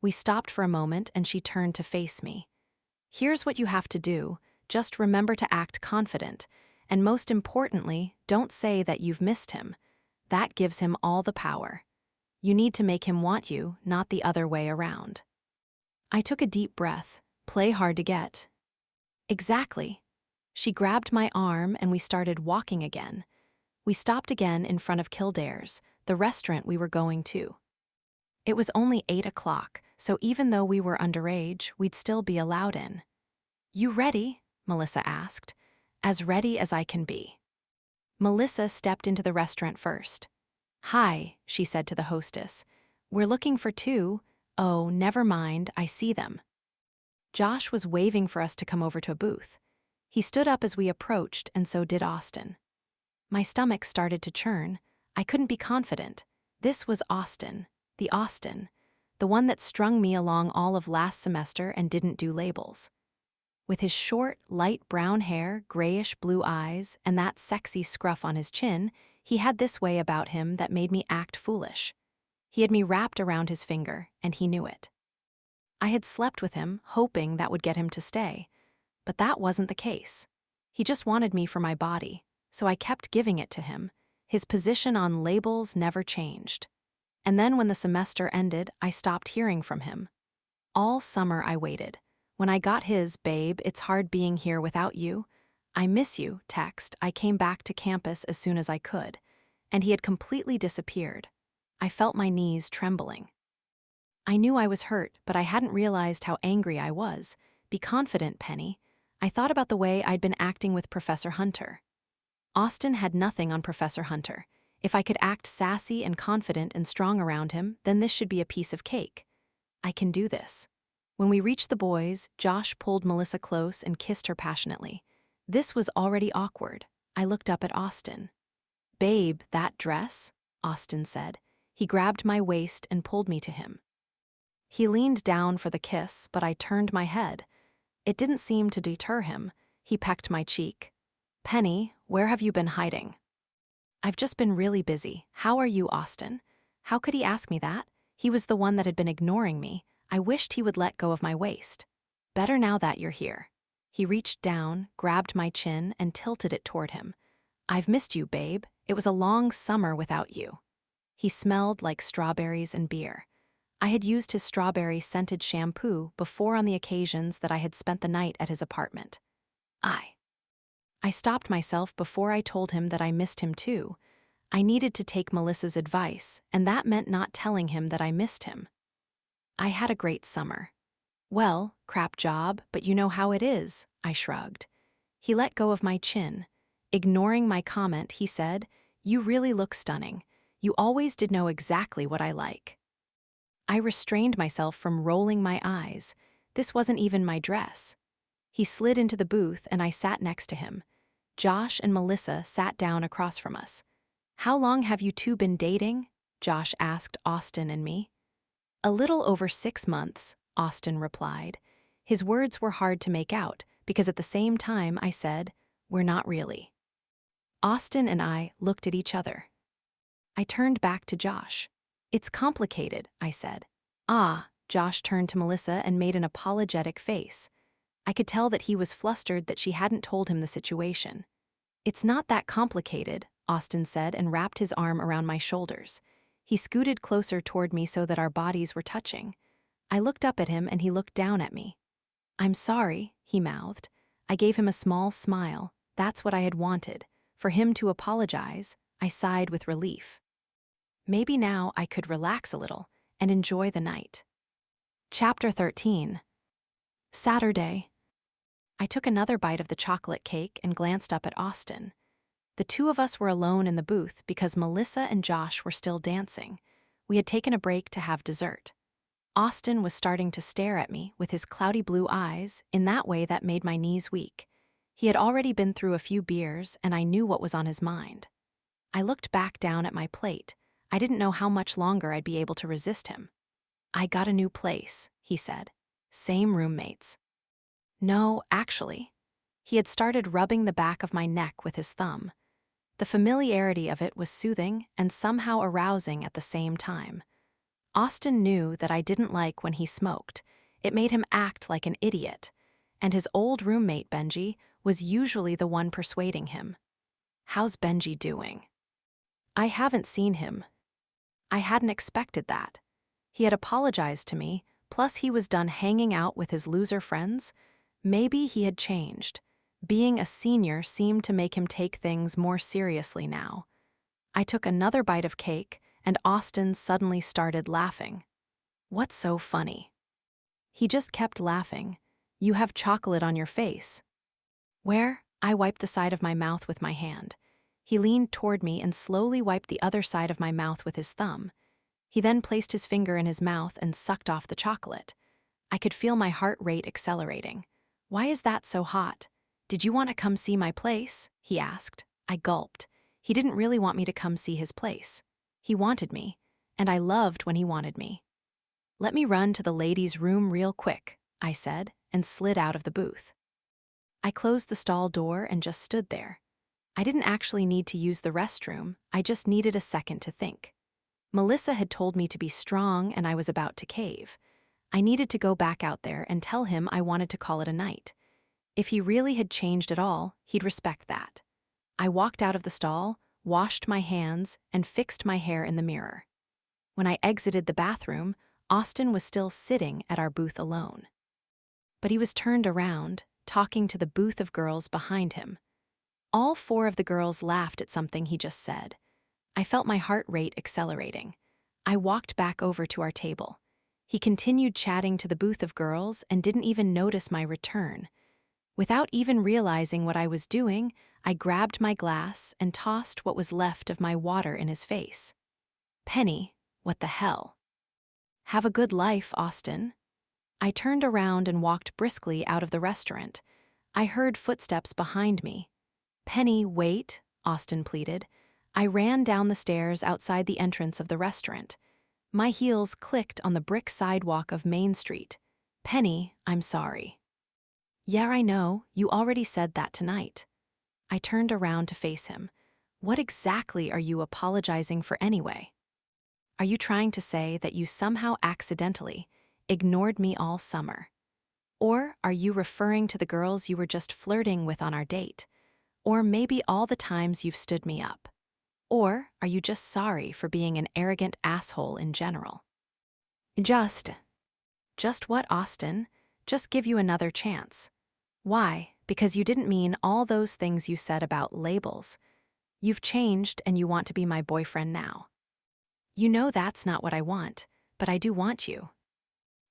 We stopped for a moment and she turned to face me. Here's what you have to do. Just remember to act confident. And most importantly, don't say that you've missed him. That gives him all the power. You need to make him want you, not the other way around. I took a deep breath. Play hard to get. Exactly. She grabbed my arm and we started walking again. We stopped again in front of Kildare's, the restaurant we were going to. It was only 8 o'clock, so even though we were underage, we'd still be allowed in. You ready? Melissa asked. As ready as I can be. Melissa stepped into the restaurant first. Hi, she said to the hostess. We're looking for 2. Oh, never mind, I see them. Josh was waving for us to come over to a booth. He stood up as we approached, and so did Austin. My stomach started to churn. I couldn't be confident. This was Austin, the one that strung me along all of last semester and didn't do labels. With his short, light brown hair, grayish-blue eyes, and that sexy scruff on his chin, he had this way about him that made me act foolish. He had me wrapped around his finger, and he knew it. I had slept with him, hoping that would get him to stay. But that wasn't the case. He just wanted me for my body, so I kept giving it to him. His position on labels never changed. And then when the semester ended, I stopped hearing from him. All summer I waited. When I got his, babe, it's hard being here without you. I miss you, text. I came back to campus as soon as I could. And he had completely disappeared. I felt my knees trembling. I knew I was hurt, but I hadn't realized how angry I was. Be confident, Penny. I thought about the way I'd been acting with Professor Hunter. Austin had nothing on Professor Hunter. If I could act sassy and confident and strong around him, then this should be a piece of cake. I can do this. When we reached the boys, Josh pulled Melissa close and kissed her passionately. This was already awkward. I looked up at Austin. Babe, that dress? Austin said. He grabbed my waist and pulled me to him. He leaned down for the kiss, but I turned my head. It didn't seem to deter him. He pecked my cheek. Penny, where have you been hiding? I've just been really busy. How are you, Austin? How could he ask me that? He was the one that had been ignoring me. I wished he would let go of my waist. Better now that you're here. He reached down, grabbed my chin, and tilted it toward him. I've missed you, babe. It was a long summer without you. He smelled like strawberries and beer. I had used his strawberry-scented shampoo before on the occasions that I had spent the night at his apartment. I stopped myself before I told him that I missed him too. I needed to take Melissa's advice, and that meant not telling him that I missed him. I had a great summer. Well, crap job, but you know how it is, I shrugged. He let go of my chin. Ignoring my comment, he said, You really look stunning. You always did know exactly what I like. I restrained myself from rolling my eyes. This wasn't even my dress. He slid into the booth and I sat next to him. Josh and Melissa sat down across from us. "How long have you two been dating?" Josh asked Austin and me. "A little over 6 months," Austin replied. His words were hard to make out because at the same time I said, "We're not really." Austin and I looked at each other. I turned back to Josh. "It's complicated," I said. "Ah," Josh turned to Melissa and made an apologetic face. I could tell that he was flustered that she hadn't told him the situation. "It's not that complicated," Austin said and wrapped his arm around my shoulders. He scooted closer toward me so that our bodies were touching. I looked up at him and he looked down at me. "I'm sorry," he mouthed. I gave him a small smile. That's what I had wanted. For him to apologize, I sighed with relief. Maybe now I could relax a little and enjoy the night. Chapter 13. Saturday. I took another bite of the chocolate cake and glanced up at Austin. The two of us were alone in the booth because Melissa and Josh were still dancing. We had taken a break to have dessert. Austin was starting to stare at me with his cloudy blue eyes in that way that made my knees weak. He had already been through a few beers and I knew what was on his mind. I looked back down at my plate. I didn't know how much longer I'd be able to resist him. "I got a new place," he said. "Same roommates." "No, actually." He had started rubbing the back of my neck with his thumb. The familiarity of it was soothing and somehow arousing at the same time. Austin knew that I didn't like when he smoked. It made him act like an idiot. And his old roommate, Benji, was usually the one persuading him. "How's Benji doing?" "I haven't seen him." I hadn't expected that. He had apologized to me, plus he was done hanging out with his loser friends. Maybe he had changed. Being a senior seemed to make him take things more seriously now. I took another bite of cake, and Austin suddenly started laughing. "What's so funny?" He just kept laughing. "You have chocolate on your face." "Where?" I wiped the side of my mouth with my hand. He leaned toward me and slowly wiped the other side of my mouth with his thumb. He then placed his finger in his mouth and sucked off the chocolate. I could feel my heart rate accelerating. "Why is that so hot? Did you want to come see my place?" he asked. I gulped. He didn't really want me to come see his place. He wanted me, and I loved when he wanted me. "Let me run to the ladies' room real quick," I said, and slid out of the booth. I closed the stall door and just stood there. I didn't actually need to use the restroom, I just needed a second to think. Melissa had told me to be strong and I was about to cave. I needed to go back out there and tell him I wanted to call it a night. If he really had changed at all, he'd respect that. I walked out of the stall, washed my hands, and fixed my hair in the mirror. When I exited the bathroom, Austin was still sitting at our booth alone. But he was turned around, talking to the booth of girls behind him. All 4 of the girls laughed at something he just said. I felt my heart rate accelerating. I walked back over to our table. He continued chatting to the booth of girls and didn't even notice my return. Without even realizing what I was doing, I grabbed my glass and tossed what was left of my water in his face. "Penny, what the hell?" "Have a good life, Austin." I turned around and walked briskly out of the restaurant. I heard footsteps behind me. "Penny, wait," Austin pleaded. I ran down the stairs outside the entrance of the restaurant. My heels clicked on the brick sidewalk of Main Street. "Penny, I'm sorry." "Yeah, I know. You already said that tonight." I turned around to face him. "What exactly are you apologizing for anyway? Are you trying to say that you somehow accidentally ignored me all summer? Or are you referring to the girls you were just flirting with on our date? Or maybe all the times you've stood me up? Or are you just sorry for being an arrogant asshole in general?" Just what, Austin? Just give you another chance. Why? Because you didn't mean all those things you said about labels. You've changed and you want to be my boyfriend now. You know that's not what I want, but I do want you.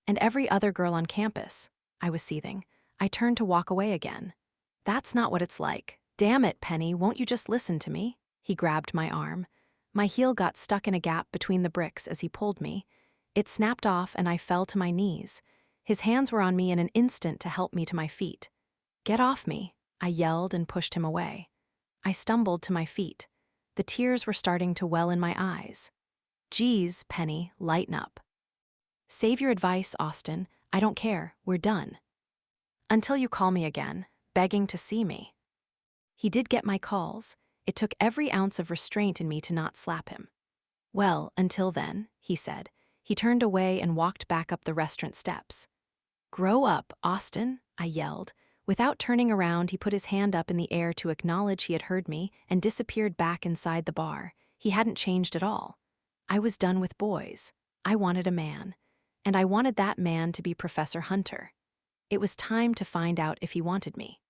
And every other girl on campus. I was seething. I turned to walk away again. That's not what it's like. Damn it, Penny, won't you just listen to me? He grabbed my arm. My heel got stuck in a gap between the bricks as he pulled me. It snapped off and I fell to my knees. His hands were on me in an instant to help me to my feet. "Get off me," I yelled and pushed him away. I stumbled to my feet. The tears were starting to well in my eyes. "Geez, Penny, lighten up." "Save your advice, Austin. I don't care. We're done." "Until you call me again, begging to see me." He did get my calls. It took every ounce of restraint in me to not slap him. "Well, until then," he said. He turned away and walked back up the restaurant steps. "Grow up, Austin," I yelled. Without turning around, he put his hand up in the air to acknowledge he had heard me and disappeared back inside the bar. He hadn't changed at all. I was done with boys. I wanted a man. And I wanted that man to be Professor Hunter. It was time to find out if he wanted me.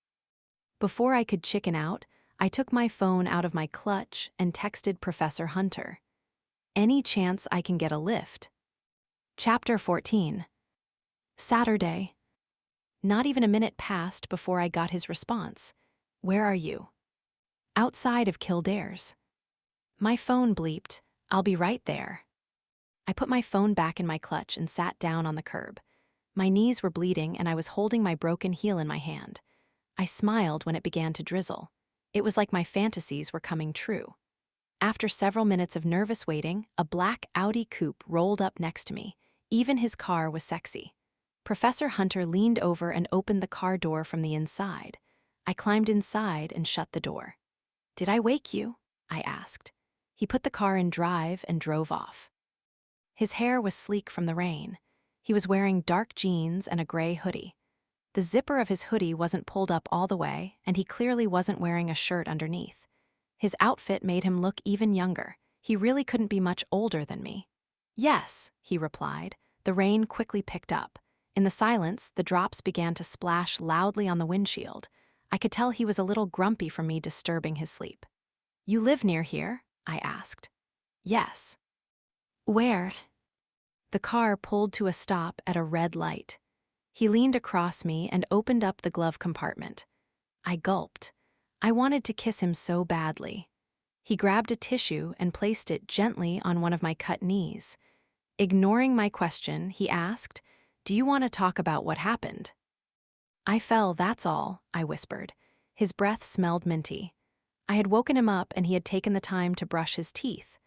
Before I could chicken out, I took my phone out of my clutch and texted Professor Hunter. "Any chance I can get a lift?" Chapter 14. Saturday. Not even a minute passed before I got his response. "Where are you?" "Outside of Kildare's." My phone bleeped. "I'll be right there." I put my phone back in my clutch and sat down on the curb. My knees were bleeding and I was holding my broken heel in my hand. I smiled when it began to drizzle. It was like my fantasies were coming true. After several minutes of nervous waiting, a black Audi coupe rolled up next to me. Even his car was sexy. Professor Hunter leaned over and opened the car door from the inside. I climbed inside and shut the door. "Did I wake you?" I asked. He put the car in drive and drove off. His hair was sleek from the rain. He was wearing dark jeans and a gray hoodie. The zipper of his hoodie wasn't pulled up all the way, and he clearly wasn't wearing a shirt underneath. His outfit made him look even younger. He really couldn't be much older than me. "Yes," he replied. The rain quickly picked up. In the silence, the drops began to splash loudly on the windshield. I could tell he was a little grumpy from me disturbing his sleep. "You live near here?" I asked. "Yes." "Where?" The car pulled to a stop at a red light. He leaned across me and opened up the glove compartment. I gulped. I wanted to kiss him so badly. He grabbed a tissue and placed it gently on one of my cut knees. Ignoring my question, he asked, "Do you want to talk about what happened?" "I fell, that's all," I whispered. His breath smelled minty. I had woken him up and he had taken the time to brush his teeth.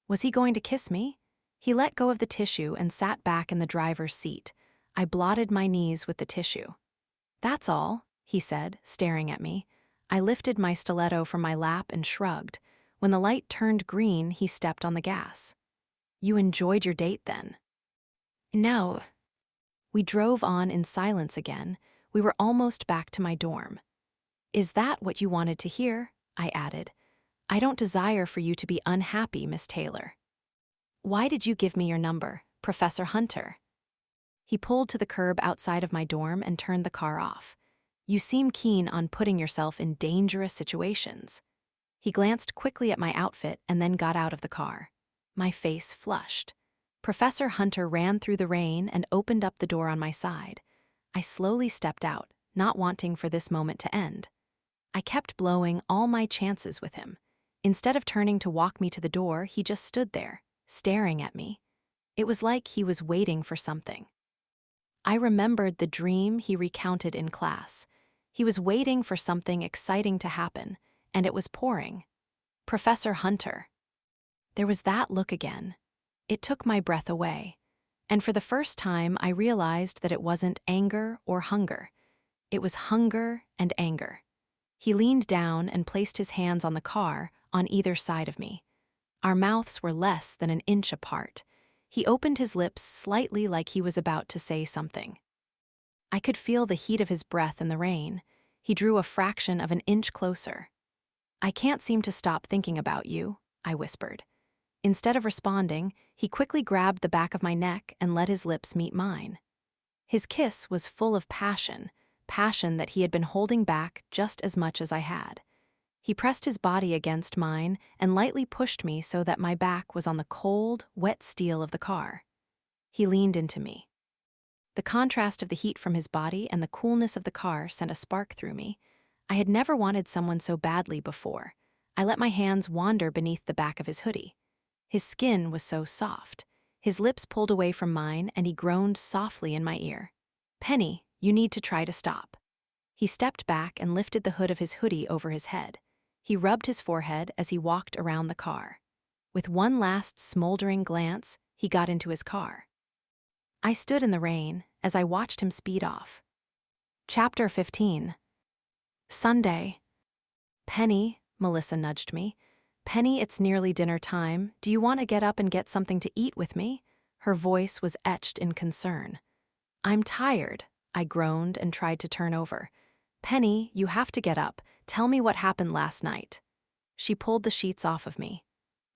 Was he going to kiss me? He let go of the tissue and sat back in the driver's seat. I blotted my knees with the tissue. "That's all," he said, staring at me. I lifted my stiletto from my lap and shrugged. When the light turned green, he stepped on the gas. "You enjoyed your date then?" "No." We drove on in silence again. We were almost back to my dorm. "Is that what you wanted to hear?" I added. "I don't desire for you to be unhappy, Miss Taylor." "Why did you give me your number, Professor Hunter?" He pulled to the curb outside of my dorm and turned the car off. "You seem keen on putting yourself in dangerous situations." He glanced quickly at my outfit and then got out of the car. My face flushed. Professor Hunter ran through the rain and opened up the door on my side. I slowly stepped out, not wanting for this moment to end. I kept blowing all my chances with him. Instead of turning to walk me to the door, he just stood there, staring at me. It was like he was waiting for something. I remembered the dream he recounted in class. He was waiting for something exciting to happen, and it was pouring. Professor Hunter. There was that look again. It took my breath away. And for the first time, I realized that it wasn't anger or hunger. It was hunger and anger. He leaned down and placed his hands on the car, on either side of me. Our mouths were less than an inch apart. He opened his lips slightly like he was about to say something. I could feel the heat of his breath in the rain. He drew a fraction of an inch closer. "I can't seem to stop thinking about you," I whispered. Instead of responding, he quickly grabbed the back of my neck and let his lips meet mine. His kiss was full of passion, passion that he had been holding back just as much as I had. He pressed his body against mine and lightly pushed me so that my back was on the cold, wet steel of the car. He leaned into me. The contrast of the heat from his body and the coolness of the car sent a spark through me. I had never wanted someone so badly before. I let my hands wander beneath the back of his hoodie. His skin was so soft. His lips pulled away from mine and he groaned softly in my ear. Penny, you need to try to stop. He stepped back and lifted the hood of his hoodie over his head. He rubbed his forehead as he walked around the car. With one last smoldering glance, he got into his car. I stood in the rain as I watched him speed off. Chapter 15. Sunday. Penny, Melissa nudged me. Penny, it's nearly dinner time. Do you want to get up and get something to eat with me? Her voice was etched in concern. I'm tired, I groaned and tried to turn over. Penny, you have to get up. Tell me what happened last night. She pulled the sheets off of me.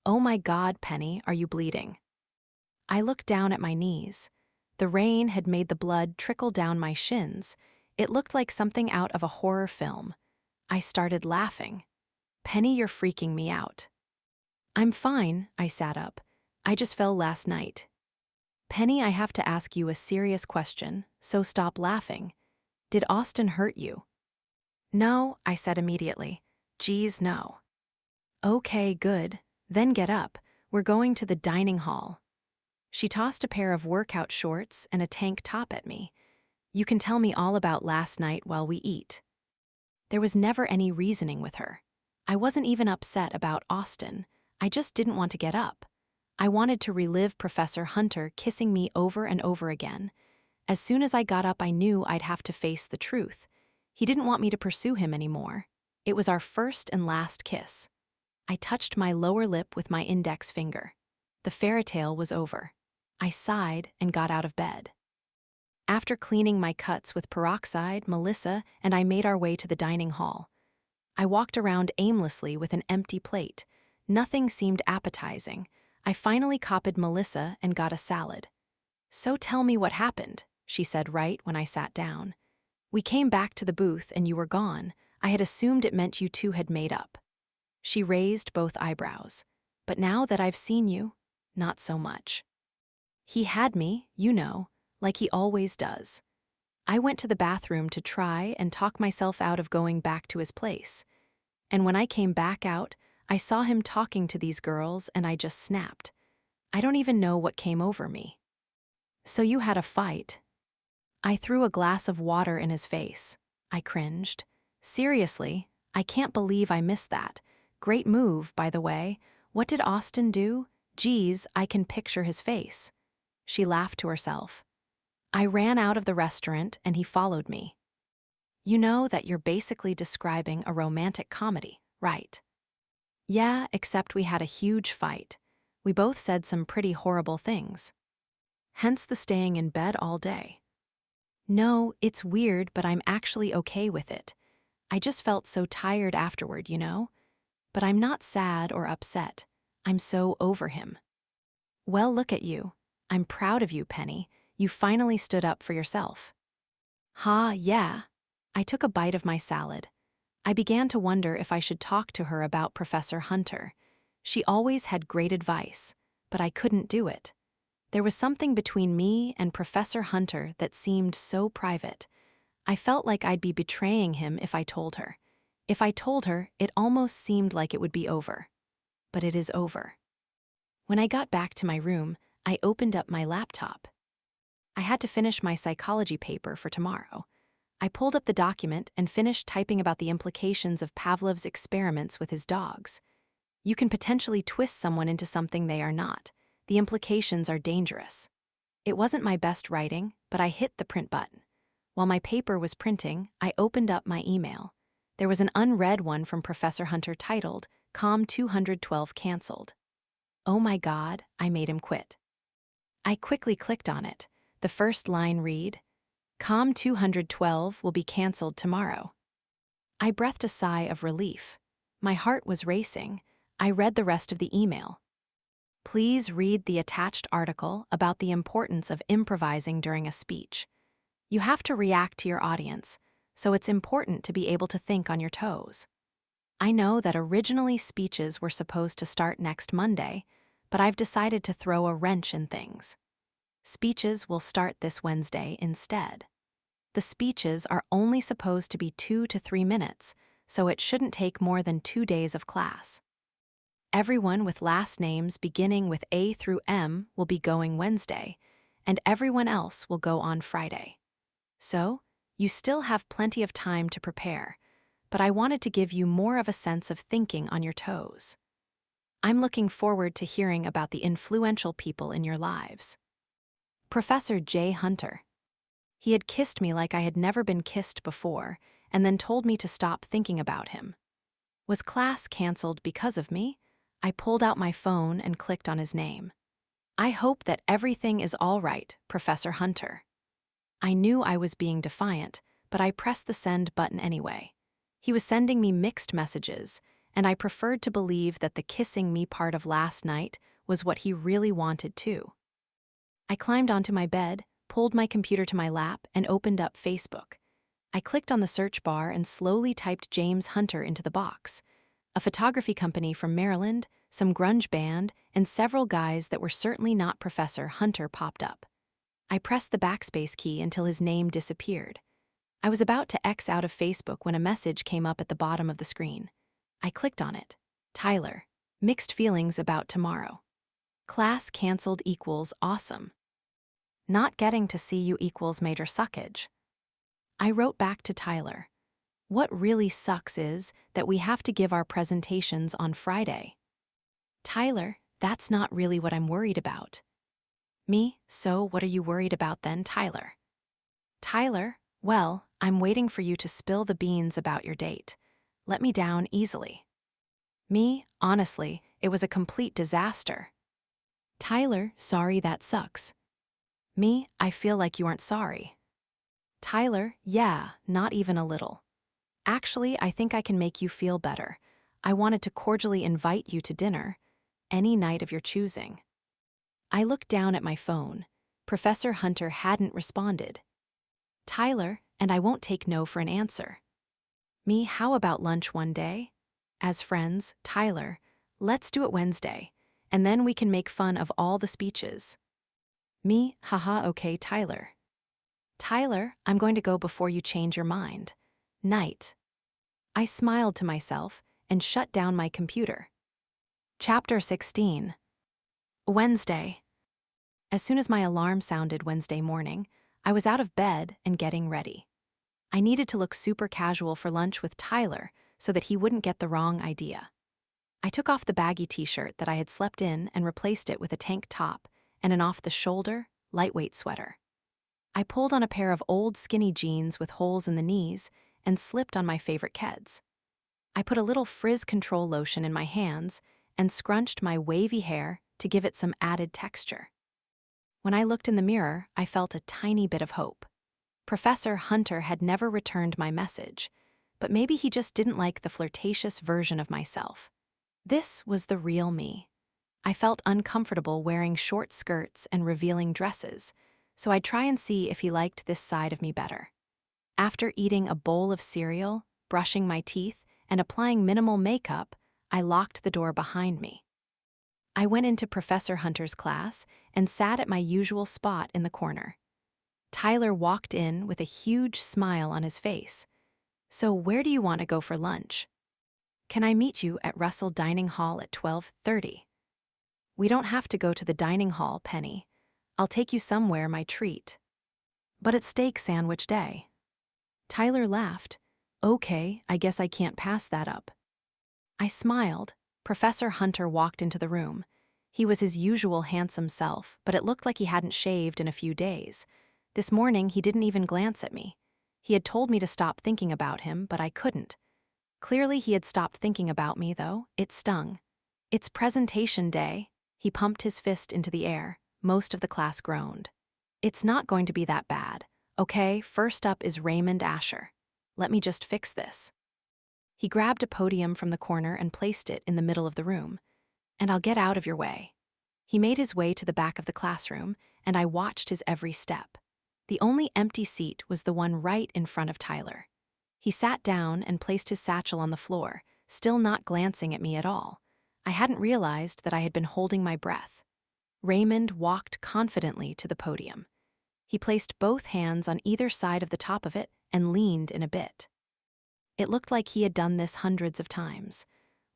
Oh my God, Penny, are you bleeding? I looked down at my knees. The rain had made the blood trickle down my shins. It looked like something out of a horror film. I started laughing. Penny, you're freaking me out. I'm fine, I sat up. I just fell last night. Penny, I have to ask you a serious question, so stop laughing. Did Austin hurt you? No, I said immediately. Geez, no. Okay, good. Then get up. We're going to the dining hall. She tossed a pair of workout shorts and a tank top at me. You can tell me all about last night while we eat. There was never any reasoning with her. I wasn't even upset about Austin. I just didn't want to get up. I wanted to relive Professor Hunter kissing me over and over again. As soon as I got up, I knew I'd have to face the truth. He didn't want me to pursue him anymore. It was our first and last kiss. I touched my lower lip with my index finger. The fairy tale was over. I sighed and got out of bed. After cleaning my cuts with peroxide, Melissa and I made our way to the dining hall. I walked around aimlessly with an empty plate. Nothing seemed appetizing. I finally copied Melissa and got a salad. So tell me what happened, she said right when I sat down. We came back to the booth and you were gone. I had assumed it meant you two had made up. She raised both eyebrows. But now that I've seen you, not so much. He had me, you know, like he always does. I went to the bathroom to try and talk myself out of going back to his place. And when I came back out, I saw him talking to these girls and I just snapped. I don't even know what came over me. So you had a fight? I threw a glass of water in his face. I cringed. Seriously, I can't believe I missed that. Great move, by the way. What did Austin do? Geez, I can picture his face. She laughed to herself. I ran out of the restaurant and he followed me. You know that you're basically describing a romantic comedy, right? Yeah, except we had a huge fight. We both said some pretty horrible things. Hence the staying in bed all day. No, it's weird, but I'm actually okay with it. I just felt so tired afterward, you know? But I'm not sad or upset. I'm so over him. Well, look at you. I'm proud of you, Penny. You finally stood up for yourself. Yeah. I took a bite of my salad. I began to wonder if I should talk to her about Professor Hunter. She always had great advice, but I couldn't do it. There was something between me and Professor Hunter that seemed so private. I felt like I'd be betraying him if I told her. If I told her, it almost seemed like it would be over. But it is over. When I got back to my room, I opened up my laptop. I had to finish my psychology paper for tomorrow. I pulled up the document and finished typing about the implications of Pavlov's experiments with his dogs. You can potentially twist someone into something they are not. The implications are dangerous. It wasn't my best writing, but I hit the print button. While my paper was printing, I opened up my email. There was an unread one from Professor Hunter titled, COM 212 Cancelled. Oh my God, I made him quit. I quickly clicked on it. The first line read, COM 212 will be cancelled tomorrow. I breathed a sigh of relief. My heart was racing. I read the rest of the email. Please read the attached article about the importance of improvising during a speech. You have to react to your audience, so it's important to be able to think on your toes. I know that originally speeches were supposed to start next Monday, but I've decided to throw a wrench in things. Speeches will start this Wednesday instead. The speeches are only supposed to be 2 to 3 minutes, so it shouldn't take more than 2 days of class. Everyone with last names beginning with A through M will be going Wednesday, and everyone else will go on Friday. So, you still have plenty of time to prepare, but I wanted to give you more of a sense of thinking on your toes. I'm looking forward to hearing about the influential people in your lives. Professor J. Hunter. He had kissed me like I had never been kissed before, and then told me to stop thinking about him. Was class canceled because of me? I pulled out my phone and clicked on his name. I hope that everything is all right, Professor Hunter. I knew I was being defiant, but I pressed the send button anyway. He was sending me mixed messages, and I preferred to believe that the kissing me part of last night was what he really wanted too. I climbed onto my bed, pulled my computer to my lap, and opened up Facebook. I clicked on the search bar and slowly typed James Hunter into the box. A photography company from Maryland, some grunge band, and several guys that were certainly not Professor Hunter popped up. I pressed the backspace key until his name disappeared. I was about to X out of Facebook when a message came up at the bottom of the screen. I clicked on it. Tyler, mixed feelings about tomorrow. Class canceled equals awesome. Not getting to see you equals major suckage. I wrote back to Tyler. What really sucks is that we have to give our presentations on Friday. Tyler, that's not really what I'm worried about. Me, so what are you worried about then, Tyler? Tyler, well, I'm waiting for you to spill the beans about your date. Let me down easily. Me, honestly, it was a complete disaster. Tyler, sorry that sucks. Me, I feel like you aren't sorry. Tyler, yeah, not even a little. Actually, I think I can make you feel better. I wanted to cordially invite you to dinner, any night of your choosing. I looked down at my phone. Professor Hunter hadn't responded. Tyler, and I won't take no for an answer. Me, how about lunch one day? As friends, Tyler, let's do it Wednesday, and then we can make fun of all the speeches. Me, haha, okay, Tyler. Tyler, I'm going to go before you change your mind. Night. I smiled to myself and shut down my computer. Chapter 16. Wednesday. As soon as my alarm sounded Wednesday morning, I was out of bed and getting ready. I needed to look super casual for lunch with Tyler so that he wouldn't get the wrong idea. I took off the baggy t-shirt that I had slept in and replaced it with a tank top and an off-the-shoulder, lightweight sweater. I pulled on a pair of old skinny jeans with holes in the knees and slipped on my favorite Keds. I put a little frizz control lotion in my hands and scrunched my wavy hair to give it some added texture. When I looked in the mirror, I felt a tiny bit of hope. Professor Hunter had never returned my message, but maybe he just didn't like the flirtatious version of myself. This was the real me. I felt uncomfortable wearing short skirts and revealing dresses, so I'd try and see if he liked this side of me better. After eating a bowl of cereal, brushing my teeth, and applying minimal makeup, I locked the door behind me. I went into Professor Hunter's class and sat at my usual spot in the corner. Tyler walked in with a huge smile on his face. So where do you want to go for lunch? Can I meet you at Russell Dining Hall at 12:30? We don't have to go to the dining hall, Penny. I'll take you somewhere my treat. But it's steak sandwich day. Tyler laughed. Okay, I guess I can't pass that up. I smiled. Professor Hunter walked into the room. He was his usual handsome self, but it looked like he hadn't shaved in a few days. This morning, he didn't even glance at me. He had told me to stop thinking about him, but I couldn't. Clearly, he had stopped thinking about me, though. It stung. It's presentation day. He pumped his fist into the air. Most of the class groaned. It's not going to be that bad. Okay, first up is Raymond Asher. Let me just fix this. He grabbed a podium from the corner and placed it in the middle of the room. And I'll get out of your way. He made his way to the back of the classroom, and I watched his every step. The only empty seat was the one right in front of Tyler. He sat down and placed his satchel on the floor, still not glancing at me at all. I hadn't realized that I had been holding my breath. Raymond walked confidently to the podium. He placed both hands on either side of the top of it and leaned in a bit. It looked like he had done this hundreds of times.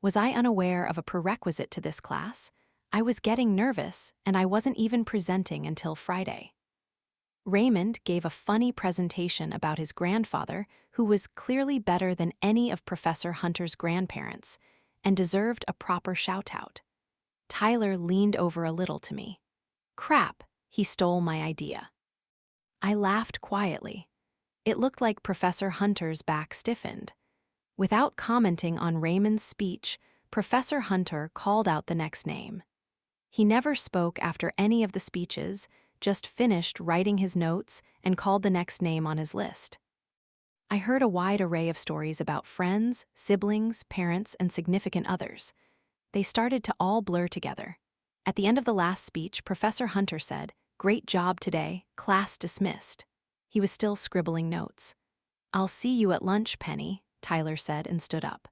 Was I unaware of a prerequisite to this class? I was getting nervous, and I wasn't even presenting until Friday. Raymond gave a funny presentation about his grandfather, who was clearly better than any of Professor Hunter's grandparents and deserved a proper shout-out. Tyler leaned over a little to me. Crap, he stole my idea. I laughed quietly. It looked like Professor Hunter's back stiffened. Without commenting on Raymond's speech, Professor Hunter called out the next name. He never spoke after any of the speeches, just finished writing his notes and called the next name on his list. I heard a wide array of stories about friends, siblings, parents, and significant others. They started to all blur together. At the end of the last speech, Professor Hunter said, "Great job today, class dismissed." He was still scribbling notes. "I'll see you at lunch, Penny," Tyler said and stood up.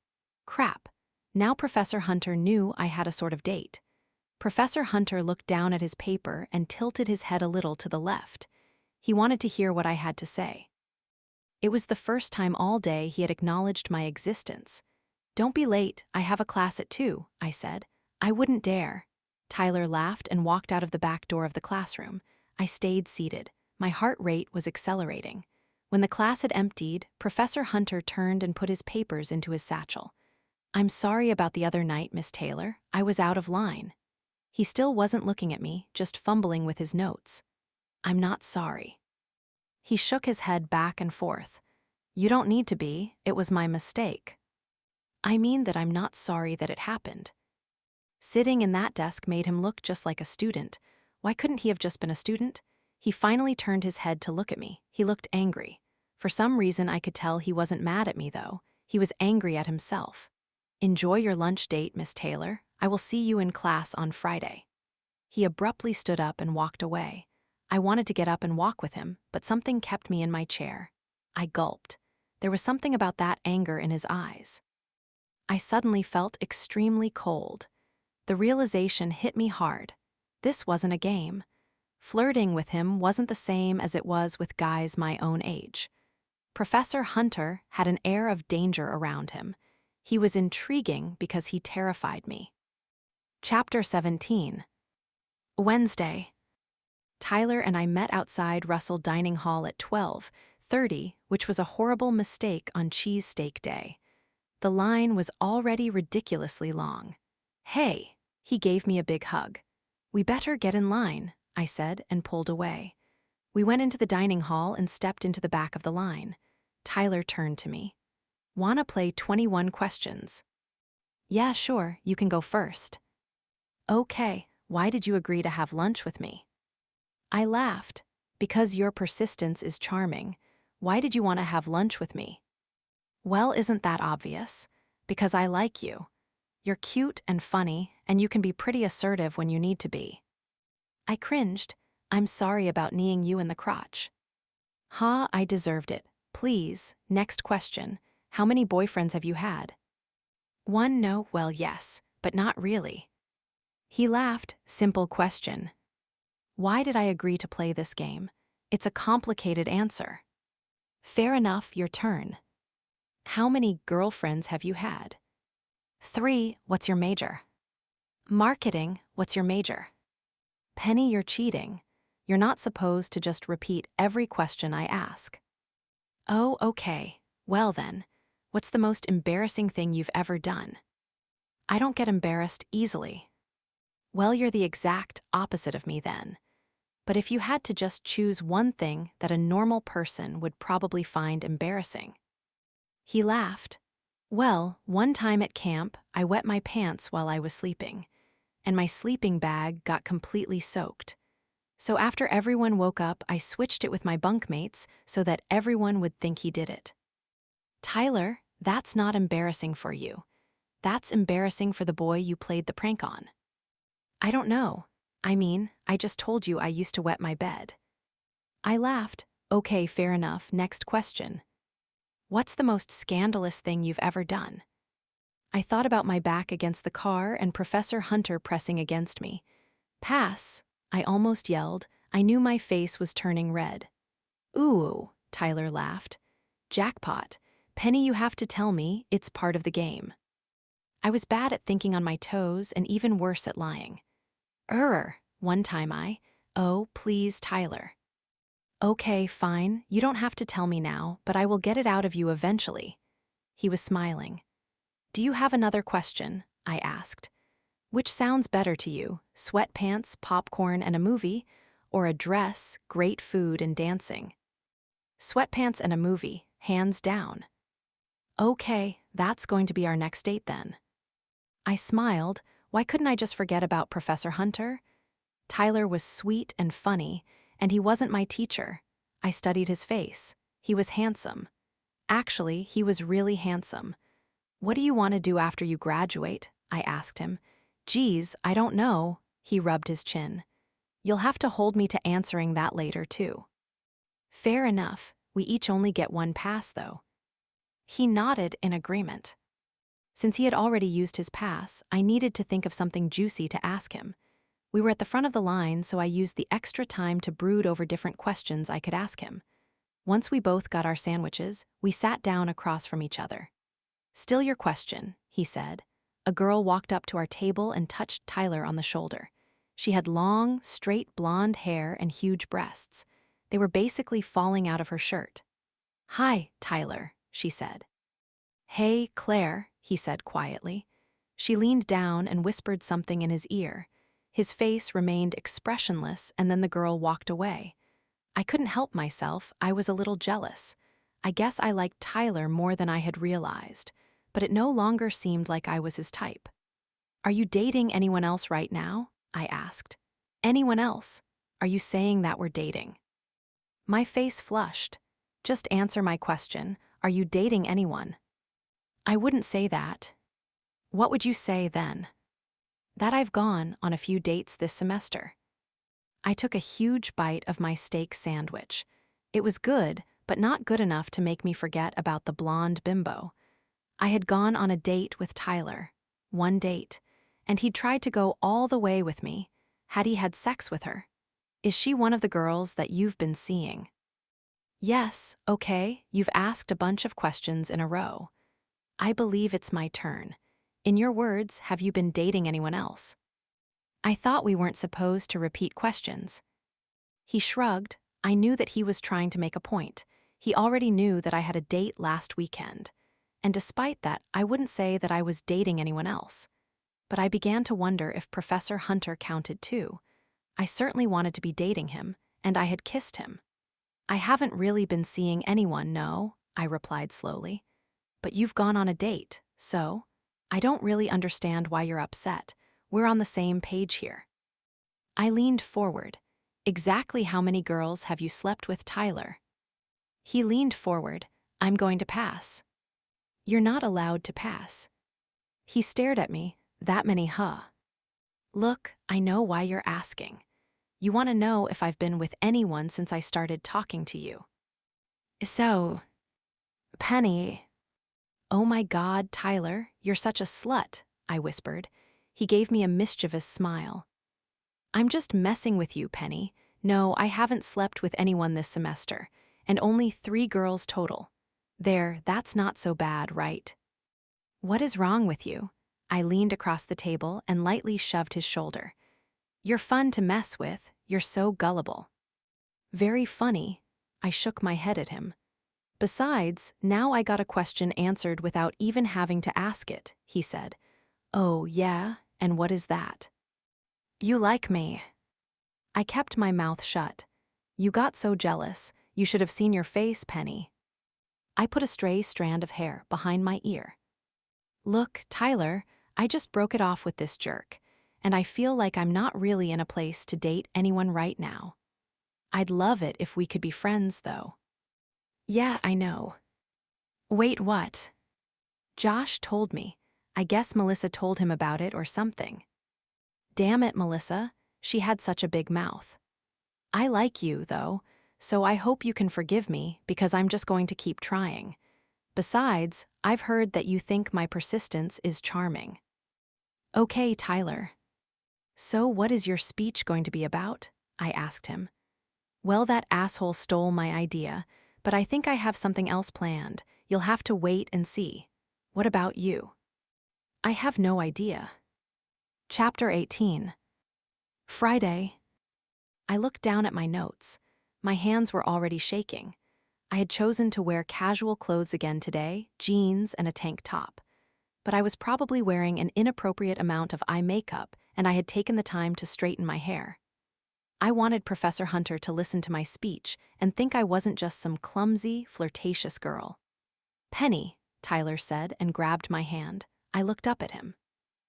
Crap. Now Professor Hunter knew I had a sort of date. Professor Hunter looked down at his paper and tilted his head a little to the left. He wanted to hear what I had to say. It was the first time all day he had acknowledged my existence. "Don't be late, I have a class at 2, I said. "I wouldn't dare." Tyler laughed and walked out of the back door of the classroom. I stayed seated. My heart rate was accelerating. When the class had emptied, Professor Hunter turned and put his papers into his satchel. "I'm sorry about the other night, Miss Taylor. I was out of line." He still wasn't looking at me, just fumbling with his notes. "I'm not sorry." He shook his head back and forth. "You don't need to be. It was my mistake." "I mean that I'm not sorry that it happened." Sitting in that desk made him look just like a student. Why couldn't he have just been a student? He finally turned his head to look at me. He looked angry. For some reason I could tell he wasn't mad at me, though. He was angry at himself. "Enjoy your lunch date, Miss Taylor. I will see you in class on Friday." He abruptly stood up and walked away. I wanted to get up and walk with him, but something kept me in my chair. I gulped. There was something about that anger in his eyes. I suddenly felt extremely cold. The realization hit me hard. This wasn't a game. Flirting with him wasn't the same as it was with guys my own age. Professor Hunter had an air of danger around him. He was intriguing because he terrified me. Chapter 17. Wednesday. Tyler and I met outside Russell Dining Hall at 12:30, which was a horrible mistake on cheesesteak day. The line was already ridiculously long. "Hey," he gave me a big hug. "We better get in line," I said and pulled away. We went into the dining hall and stepped into the back of the line. Tyler turned to me. "Wanna play 21 questions?" "Yeah, sure, you can go first." "Okay, why did you agree to have lunch with me?" I laughed. "Because your persistence is charming. Why did you want to have lunch with me?" "Well, isn't that obvious? Because I like you. You're cute and funny, and you can be pretty assertive when you need to be." I cringed. "I'm sorry about kneeing you in the crotch." "Ha, I deserved it. Please, next question. How many boyfriends have you had?" "One, no, well, yes, but not really." He laughed. "Simple question." Why did I agree to play this game? It's a complicated answer. "Fair enough, your turn." "How many girlfriends have you had?" "3, what's your major?" "Marketing, what's your major?" "Penny, you're cheating. You're not supposed to just repeat every question I ask." "Oh, okay. Well then, what's the most embarrassing thing you've ever done?" "I don't get embarrassed easily." "Well, you're the exact opposite of me then. But if you had to just choose one thing that a normal person would probably find embarrassing." He laughed. "Well, one time at camp, I wet my pants while I was sleeping, and my sleeping bag got completely soaked. So after everyone woke up, I switched it with my bunkmates so that everyone would think he did it." "Tyler, that's not embarrassing for you. That's embarrassing for the boy you played the prank on." "I don't know. I mean, I just told you I used to wet my bed." I laughed. "Okay, fair enough. Next question. What's the most scandalous thing you've ever done?" I thought about my back against the car and Professor Hunter pressing against me. "Pass," I almost yelled. I knew my face was turning red. "Ooh," Tyler laughed. "Jackpot. Penny, you have to tell me. It's part of the game." I was bad at thinking on my toes and even worse at lying. One time I, "Oh, please, Tyler." Okay, fine, you don't have to tell me now, but I will get it out of you eventually. He was smiling. Do you have another question? I asked. Which sounds better to you, sweatpants, popcorn, and a movie, or a dress, great food, and dancing? Sweatpants and a movie, hands down. Okay, that's going to be our next date then. I smiled. Why couldn't I just forget about Professor Hunter? Tyler was sweet and funny, and he wasn't my teacher. I studied his face. He was handsome. Actually, he was really handsome. What do you want to do after you graduate? I asked him. Geez, I don't know. He rubbed his chin. You'll have to hold me to answering that later, too. Fair enough. We each only get one pass, though. He nodded in agreement. Since he had already used his pass, I needed to think of something juicy to ask him. We were at the front of the line, so I used the extra time to brood over different questions I could ask him. Once we both got our sandwiches, we sat down across from each other. Still your question, he said. A girl walked up to our table and touched Tyler on the shoulder. She had long, straight blonde hair and huge breasts. They were basically falling out of her shirt. Hi, Tyler, she said. Hey, Claire, he said quietly. She leaned down and whispered something in his ear. His face remained expressionless, and then the girl walked away. I couldn't help myself. I was a little jealous. I guess I liked Tyler more than I had realized, but it no longer seemed like I was his type. Are you dating anyone else right now? I asked. Anyone else? Are you saying that we're dating? My face flushed. Just answer my question. Are you dating anyone? I wouldn't say that. What would you say then? That I've gone on a few dates this semester. I took a huge bite of my steak sandwich. It was good, but not good enough to make me forget about the blonde bimbo. I had gone on a date with Tyler. One date. And he'd tried to go all the way with me. Had he had sex with her? Is she one of the girls that you've been seeing? Yes, okay, you've asked a bunch of questions in a row. I believe it's my turn. In your words, have you been dating anyone else? I thought we weren't supposed to repeat questions. He shrugged. I knew that he was trying to make a point. He already knew that I had a date last weekend. And despite that, I wouldn't say that I was dating anyone else. But I began to wonder if Professor Hunter counted too. I certainly wanted to be dating him, and I had kissed him. I haven't really been seeing anyone, no, I replied slowly. But you've gone on a date, so? I don't really understand why you're upset. We're on the same page here. I leaned forward. Exactly how many girls have you slept with, Tyler? He leaned forward. I'm going to pass. You're not allowed to pass. He stared at me. That many, huh? Look, I know why you're asking. You want to know if I've been with anyone since I started talking to you. So, Penny. Oh my God, Tyler, you're such a slut, I whispered. He gave me a mischievous smile. I'm just messing with you, Penny. No, I haven't slept with anyone this semester, and only 3 girls total. There, that's not so bad, right? What is wrong with you? I leaned across the table and lightly shoved his shoulder. You're fun to mess with. You're so gullible. Very funny. I shook my head at him. Besides, now I got a question answered without even having to ask it, he said. Oh, yeah? And what is that? You like me. I kept my mouth shut. You got so jealous. You should have seen your face, Penny. I put a stray strand of hair behind my ear. Look, Tyler, I just broke it off with this jerk, and I feel like I'm not really in a place to date anyone right now. I'd love it if we could be friends, though. Yeah, I know. Wait, what? Josh told me. I guess Melissa told him about it or something. Damn it, Melissa. She had such a big mouth. I like you, though, so I hope you can forgive me because I'm just going to keep trying. Besides, I've heard that you think my persistence is charming. Okay, Tyler. So what is your speech going to be about? I asked him. Well, that asshole stole my idea, but I think I have something else planned. You'll have to wait and see. What about you? I have no idea. Chapter 18. Friday. I looked down at my notes. My hands were already shaking. I had chosen to wear casual clothes again today, jeans and a tank top. But I was probably wearing an inappropriate amount of eye makeup, and I had taken the time to straighten my hair. I wanted Professor Hunter to listen to my speech and think I wasn't just some clumsy, flirtatious girl. "Penny," Tyler said and grabbed my hand. I looked up at him.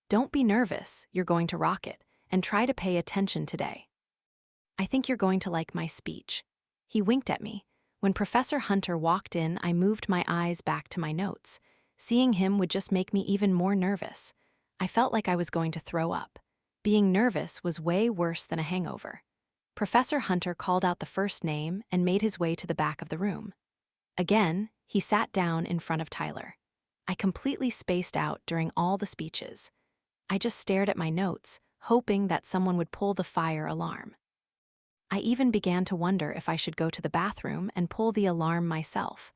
"Don't be nervous, you're going to rock it, and try to pay attention today. I think you're going to like my speech." He winked at me. When Professor Hunter walked in, I moved my eyes back to my notes. Seeing him would just make me even more nervous. I felt like I was going to throw up. Being nervous was way worse than a hangover. Professor Hunter called out the first name and made his way to the back of the room. Again, he sat down in front of Tyler. I completely spaced out during all the speeches. I just stared at my notes, hoping that someone would pull the fire alarm. I even began to wonder if I should go to the bathroom and pull the alarm myself.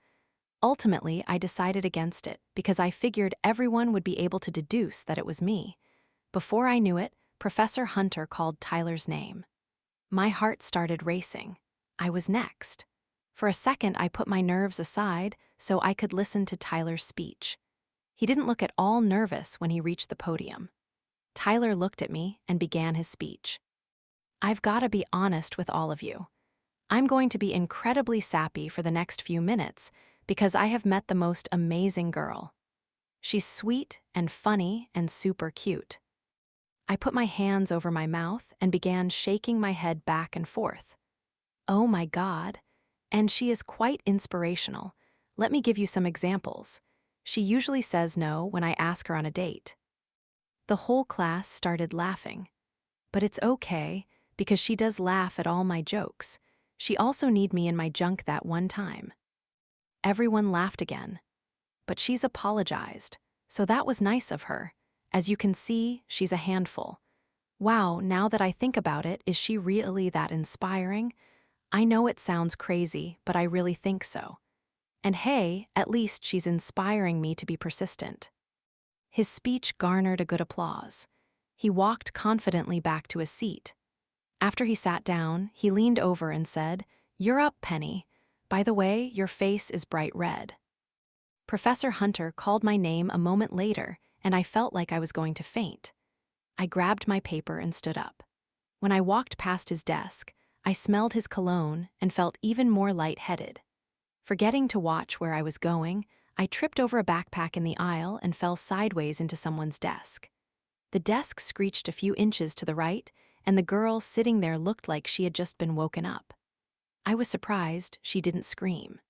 Ultimately, I decided against it because I figured everyone would be able to deduce that it was me. Before I knew it, Professor Hunter called Tyler's name. My heart started racing. I was next. For a second, I put my nerves aside so I could listen to Tyler's speech. He didn't look at all nervous when he reached the podium. Tyler looked at me and began his speech. "I've got to be honest with all of you. I'm going to be incredibly sappy for the next few minutes because I have met the most amazing girl. She's sweet and funny and super cute." I put my hands over my mouth and began shaking my head back and forth. "Oh my God. And she is quite inspirational. Let me give you some examples. She usually says no when I ask her on a date." The whole class started laughing. But it's okay, because she does laugh at all my jokes. She also need me in my junk that one time. Everyone laughed again. But she's apologized, so that was nice of her. As you can see, she's a handful. Wow, now that I think about it, is she really that inspiring? I know it sounds crazy, but I really think so. And hey, at least she's inspiring me to be persistent. His speech garnered a good applause. He walked confidently back to his seat. After he sat down, he leaned over and said, "You're up, Penny. By the way, your face is bright red." Professor Hunter called my name a moment later, and I felt like I was going to faint. I grabbed my paper and stood up. When I walked past his desk, I smelled his cologne and felt even more lightheaded. Forgetting to watch where I was going, I tripped over a backpack in the aisle and fell sideways into someone's desk. The desk screeched a few inches to the right, and the girl sitting there looked like she had just been woken up. I was surprised she didn't scream.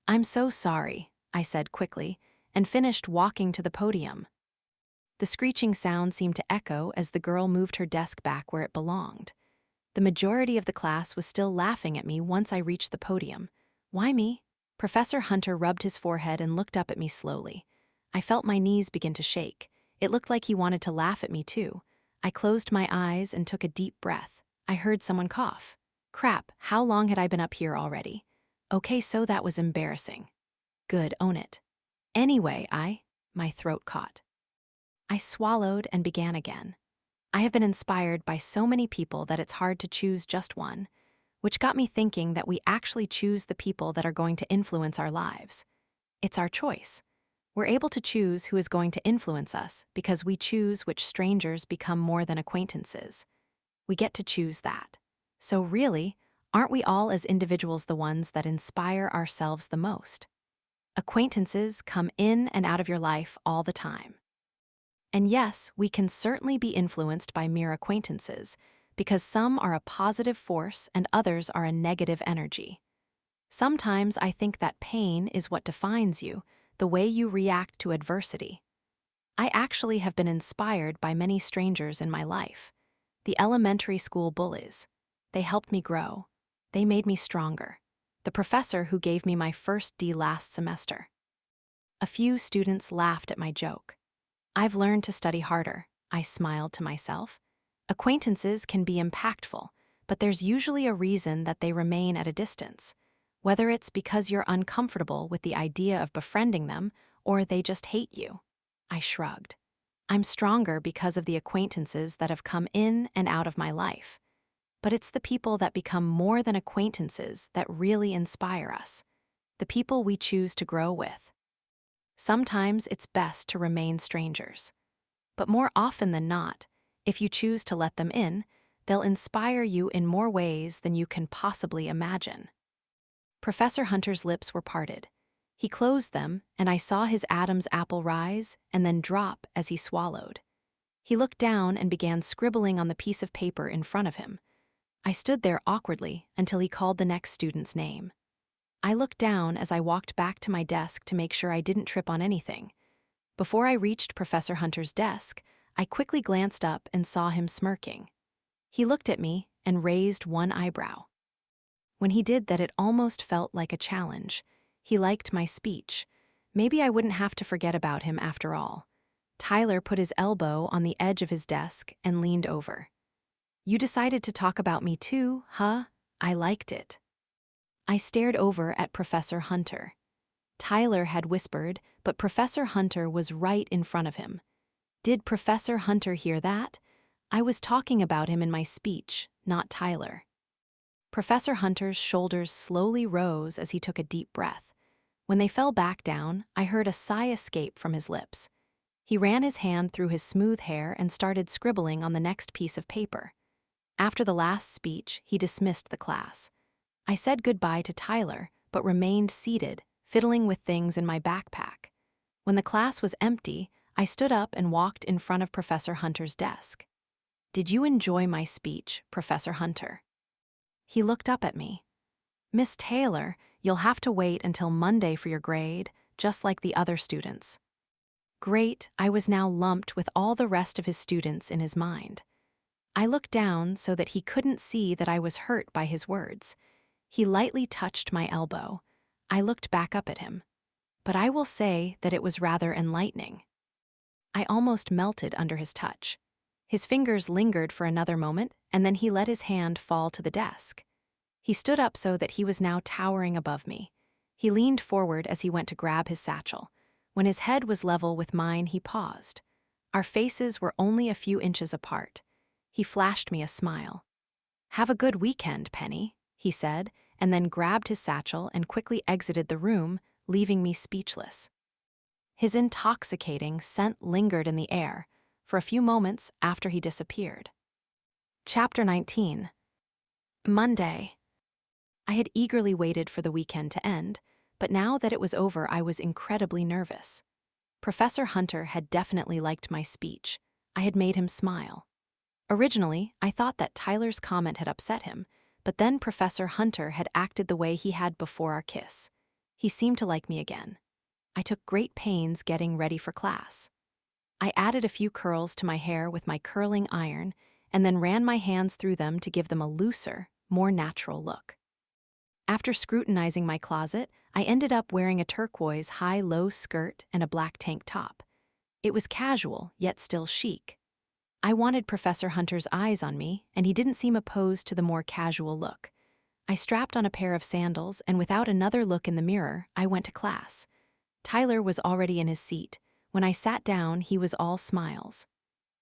"I'm so sorry," I said quickly, and finished walking to the podium. The screeching sound seemed to echo as the girl moved her desk back where it belonged. The majority of the class was still laughing at me once I reached the podium. "Why me?" Professor Hunter rubbed his forehead and looked up at me slowly. I felt my knees begin to shake. It looked like he wanted to laugh at me too. I closed my eyes and took a deep breath. I heard someone cough. Crap, how long had I been up here already? Okay, so that was embarrassing. Good, own it. Anyway, my throat caught. I swallowed and began again. I have been inspired by so many people that it's hard to choose just one, which got me thinking that we actually choose the people that are going to influence our lives. It's our choice. We're able to choose who is going to influence us because we choose which strangers become more than acquaintances. We get to choose that. So really, aren't we all as individuals the ones that inspire ourselves the most? Acquaintances come in and out of your life all the time. And yes, we can certainly be influenced by mere acquaintances, because some are a positive force and others are a negative energy. Sometimes I think that pain is what defines you, the way you react to adversity. I actually have been inspired by many strangers in my life. The elementary school bullies. They helped me grow. They made me stronger. The professor who gave me my first D last semester. A few students laughed at my joke. I've learned to study harder, I smiled to myself. Acquaintances can be impactful, but there's usually a reason that they remain at a distance. Whether it's because you're uncomfortable with the idea of befriending them or they just hate you. I shrugged. I'm stronger because of the acquaintances that have come in and out of my life. but it's the people that become more than acquaintances that really inspire us, the people we choose to grow with. Sometimes it's best to remain strangers, but more often than not, if you choose to let them in, they'll inspire you in more ways than you can possibly imagine. Professor Hunter's lips were parted. He closed them, and I saw his Adam's apple rise and then drop as he swallowed. He looked down and began scribbling on the piece of paper in front of him. I stood there awkwardly until he called the next student's name. I looked down as I walked back to my desk to make sure I didn't trip on anything. Before I reached Professor Hunter's desk, I quickly glanced up and saw him smirking. He looked at me and raised one eyebrow. When he did that, it almost felt like a challenge. He liked my speech. Maybe I wouldn't have to forget about him after all. Tyler put his elbow on the edge of his desk and leaned over. "You decided to talk about me too, huh? I liked it." I stared over at Professor Hunter. Tyler had whispered, but Professor Hunter was right in front of him. Did Professor Hunter hear that? I was talking about him in my speech, not Tyler. Professor Hunter's shoulders slowly rose as he took a deep breath. When they fell back down, I heard a sigh escape from his lips. He ran his hand through his smooth hair and started scribbling on the next piece of paper. After the last speech, he dismissed the class. I said goodbye to Tyler, but remained seated, fiddling with things in my backpack. When the class was empty, I stood up and walked in front of Professor Hunter's desk. "Did you enjoy my speech, Professor Hunter?" He looked up at me. "Miss Taylor, you'll have to wait until Monday for your grade, just like the other students." Great, I was now lumped with all the rest of his students in his mind. I looked down so that he couldn't see that I was hurt by his words. He lightly touched my elbow. I looked back up at him. But I will say that it was rather enlightening. I almost melted under his touch. His fingers lingered for another moment, and then he let his hand fall to the desk. He stood up so that he was now towering above me. He leaned forward as he went to grab his satchel. When his head was level with mine, he paused. Our faces were only a few inches apart. He flashed me a smile. "Have a good weekend, Penny," he said, and then grabbed his satchel and quickly exited the room, leaving me speechless. His intoxicating scent lingered in the air for a few moments after he disappeared. Chapter 19. Monday. I had eagerly waited for the weekend to end, but now that it was over, I was incredibly nervous. Professor Hunter had definitely liked my speech. I had made him smile. Originally, I thought that Tyler's comment had upset him, but then Professor Hunter had acted the way he had before our kiss. He seemed to like me again. I took great pains getting ready for class. I added a few curls to my hair with my curling iron and then ran my hands through them to give them a looser, more natural look. After scrutinizing my closet, I ended up wearing a turquoise high-low skirt and a black tank top. It was casual, yet still chic. I wanted Professor Hunter's eyes on me, and he didn't seem opposed to the more casual look. I strapped on a pair of sandals, and without another look in the mirror, I went to class. Tyler was already in his seat. When I sat down, he was all smiles.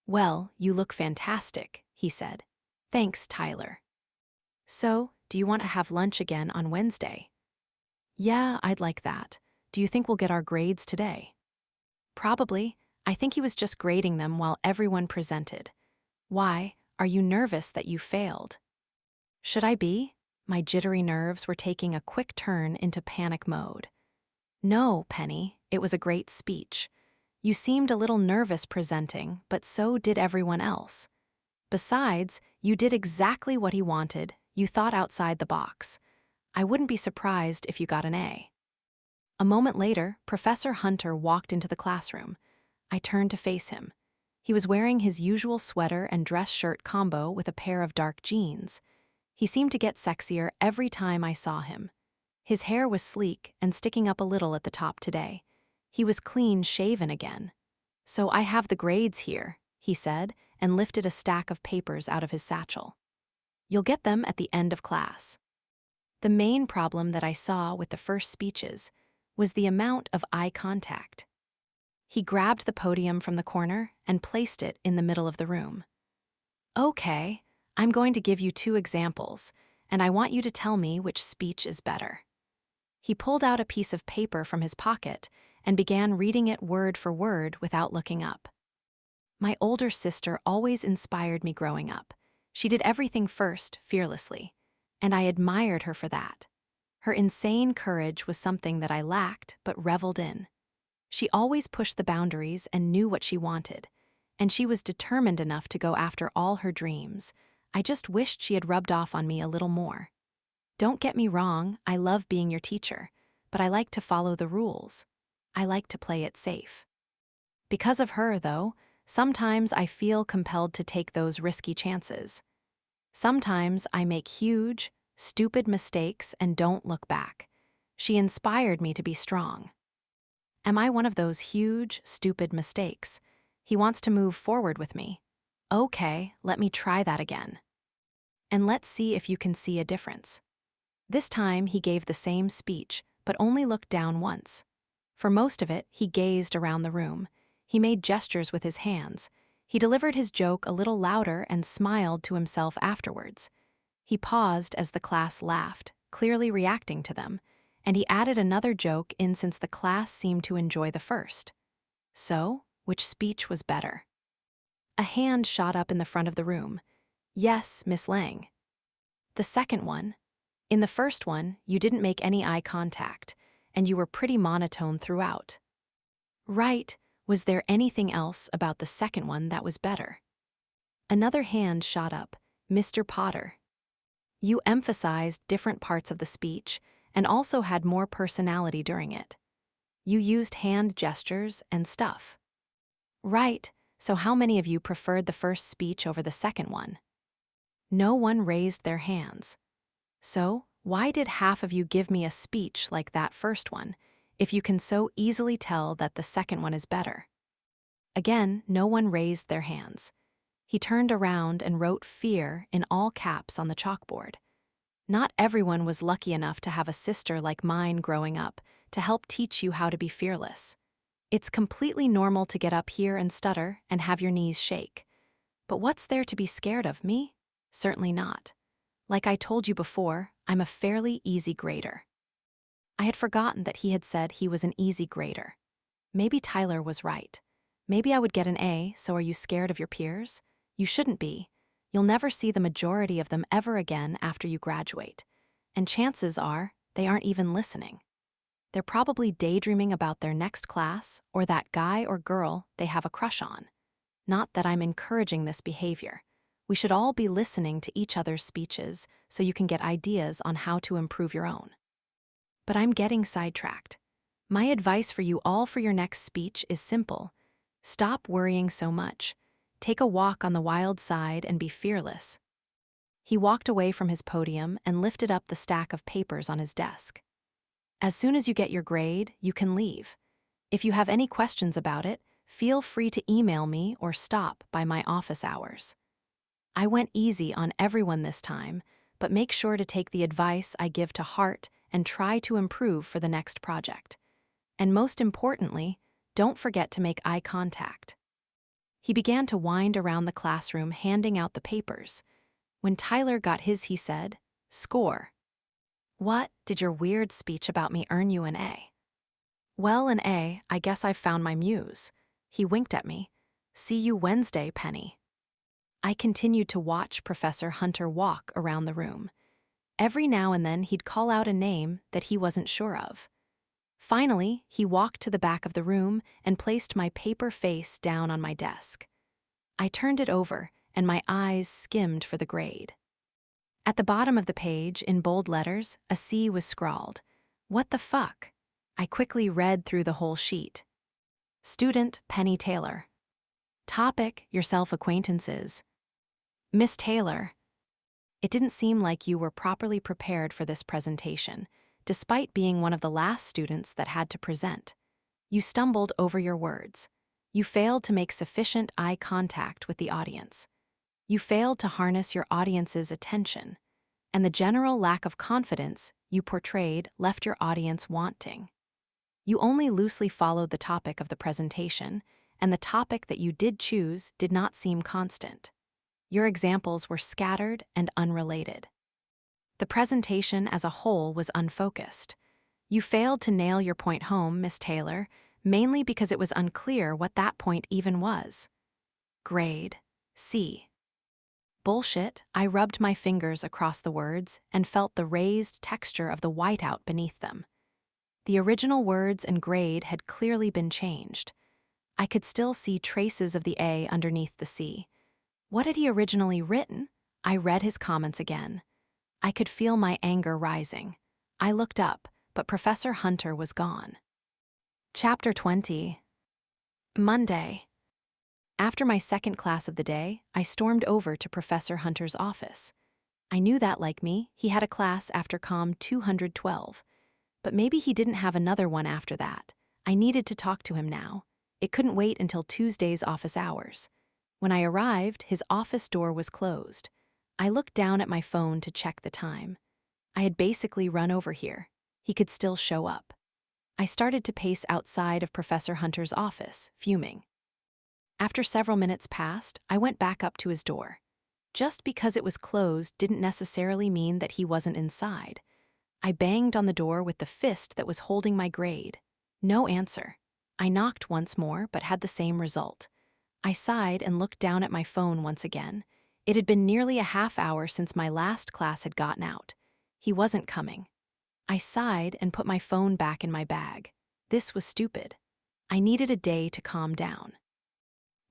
"Well, you look fantastic," he said. "Thanks, Tyler." "So, do you want to have lunch again on Wednesday?" "Yeah, I'd like that. Do you think we'll get our grades today?" "Probably. I think he was just grading them while everyone presented." "Why, are you nervous that you failed?" "Should I be?" My jittery nerves were taking a quick turn into panic mode. "No, Penny, it was a great speech. You seemed a little nervous presenting, but so did everyone else. Besides, you did exactly what he wanted. You thought outside the box. I wouldn't be surprised if you got an A." A moment later, Professor Hunter walked into the classroom. I turned to face him. He was wearing his usual sweater and dress shirt combo with a pair of dark jeans. He seemed to get sexier every time I saw him. His hair was sleek and sticking up a little at the top today. He was clean-shaven again. "So I have the grades here," he said, and lifted a stack of papers out of his satchel. "You'll get them at the end of class." The main problem that I saw with the first speeches was the amount of eye contact. He grabbed the podium from the corner and placed it in the middle of the room. "Okay, I'm going to give you 2 examples, and I want you to tell me which speech is better. He pulled out a piece of paper from his pocket and began reading it word for word without looking up. My older sister always inspired me growing up. She did everything first, fearlessly, and I admired her for that. Her insane courage was something that I lacked but reveled in. She always pushed the boundaries and knew what she wanted, and she was determined enough to go after all her dreams. I just wished she had rubbed off on me a little more. Don't get me wrong, I love being your teacher, but I like to follow the rules. I like to play it safe. Because of her, though, sometimes I feel compelled to take those risky chances. Sometimes I make huge, stupid mistakes and don't look back. She inspired me to be strong. Am I one of those huge, stupid mistakes? He wants to move forward with me. Okay, let me try that again. And let's see if you can see a difference. This time he gave the same speech, but only looked down once. For most of it, he gazed around the room. He made gestures with his hands. He delivered his joke a little louder and smiled to himself afterwards. He paused as the class laughed, clearly reacting to them, and he added another joke in since the class seemed to enjoy the first. So, which speech was better? A hand shot up in the front of the room. Yes, Miss Lang. The second one. In the first one, you didn't make any eye contact, and you were pretty monotone throughout. Right, was there anything else about the second one that was better? Another hand shot up. Mr. Potter. You emphasized different parts of the speech and also had more personality during it. You used hand gestures and stuff. Right, so how many of you preferred the first speech over the second one? No one raised their hands. So, why did half of you give me a speech like that first one, if you can so easily tell that the second one is better? Again, no one raised their hands. He turned around and wrote fear in all caps on the chalkboard. Not everyone was lucky enough to have a sister like mine growing up to help teach you how to be fearless. It's completely normal to get up here and stutter and have your knees shake. But what's there to be scared of, me? Certainly not. Like I told you before, I'm a fairly easy grader. I had forgotten that he had said he was an easy grader. Maybe Tyler was right. Maybe I would get an A, so are you scared of your peers? You shouldn't be. You'll never see the majority of them ever again after you graduate. And chances are, they aren't even listening. They're probably daydreaming about their next class or that guy or girl they have a crush on. Not that I'm encouraging this behavior. We should all be listening to each other's speeches so you can get ideas on how to improve your own. But I'm getting sidetracked. My advice for you all for your next speech is simple. Stop worrying so much. Take a walk on the wild side and be fearless. He walked away from his podium and lifted up the stack of papers on his desk. As soon as you get your grade, you can leave. If you have any questions about it, feel free to email me or stop by my office hours. I went easy on everyone this time, but make sure to take the advice I give to heart and try to improve for the next project. And most importantly, don't forget to make eye contact. He began to wind around the classroom handing out the papers. When Tyler got his, he said, "Score." What, did your weird speech about me earn you an A? Well, an A, I guess I've found my muse. He winked at me. See you Wednesday, Penny. I continued to watch Professor Hunter walk around the room. Every now and then he'd call out a name that he wasn't sure of. Finally, he walked to the back of the room and placed my paper face down on my desk. I turned it over, and my eyes skimmed for the grade. At the bottom of the page, in bold letters, a C was scrawled. What the fuck? I quickly read through the whole sheet. Student Penny Taylor. Topic, your self-acquaintances. Miss Taylor. It didn't seem like you were properly prepared for this presentation, despite being one of the last students that had to present. You stumbled over your words. You failed to make sufficient eye contact with the audience. You failed to harness your audience's attention, and the general lack of confidence you portrayed left your audience wanting. You only loosely followed the topic of the presentation, and the topic that you did choose did not seem constant. Your examples were scattered and unrelated. The presentation as a whole was unfocused. You failed to nail your point home, Miss Taylor, mainly because it was unclear what that point even was. Grade C. Bullshit. I rubbed my fingers across the words and felt the raised texture of the whiteout beneath them. The original words and grade had clearly been changed. I could still see traces of the A underneath the C. What had he originally written? I read his comments again. I could feel my anger rising. I looked up, but Professor Hunter was gone. Chapter 20. Monday. After my second class of the day, I stormed over to Professor Hunter's office. I knew that, like me, he had a class after COM 212. But maybe he didn't have another one after that. I needed to talk to him now. It couldn't wait until Tuesday's office hours. When I arrived, his office door was closed. I looked down at my phone to check the time. I had basically run over here. He could still show up. I started to pace outside of Professor Hunter's office, fuming. After several minutes passed, I went back up to his door. Just because it was closed didn't necessarily mean that he wasn't inside. I banged on the door with the fist that was holding my grade. No answer. I knocked once more, but had the same result. I sighed and looked down at my phone once again. It had been nearly a half hour since my last class had gotten out. He wasn't coming. I sighed and put my phone back in my bag. This was stupid. I needed a day to calm down.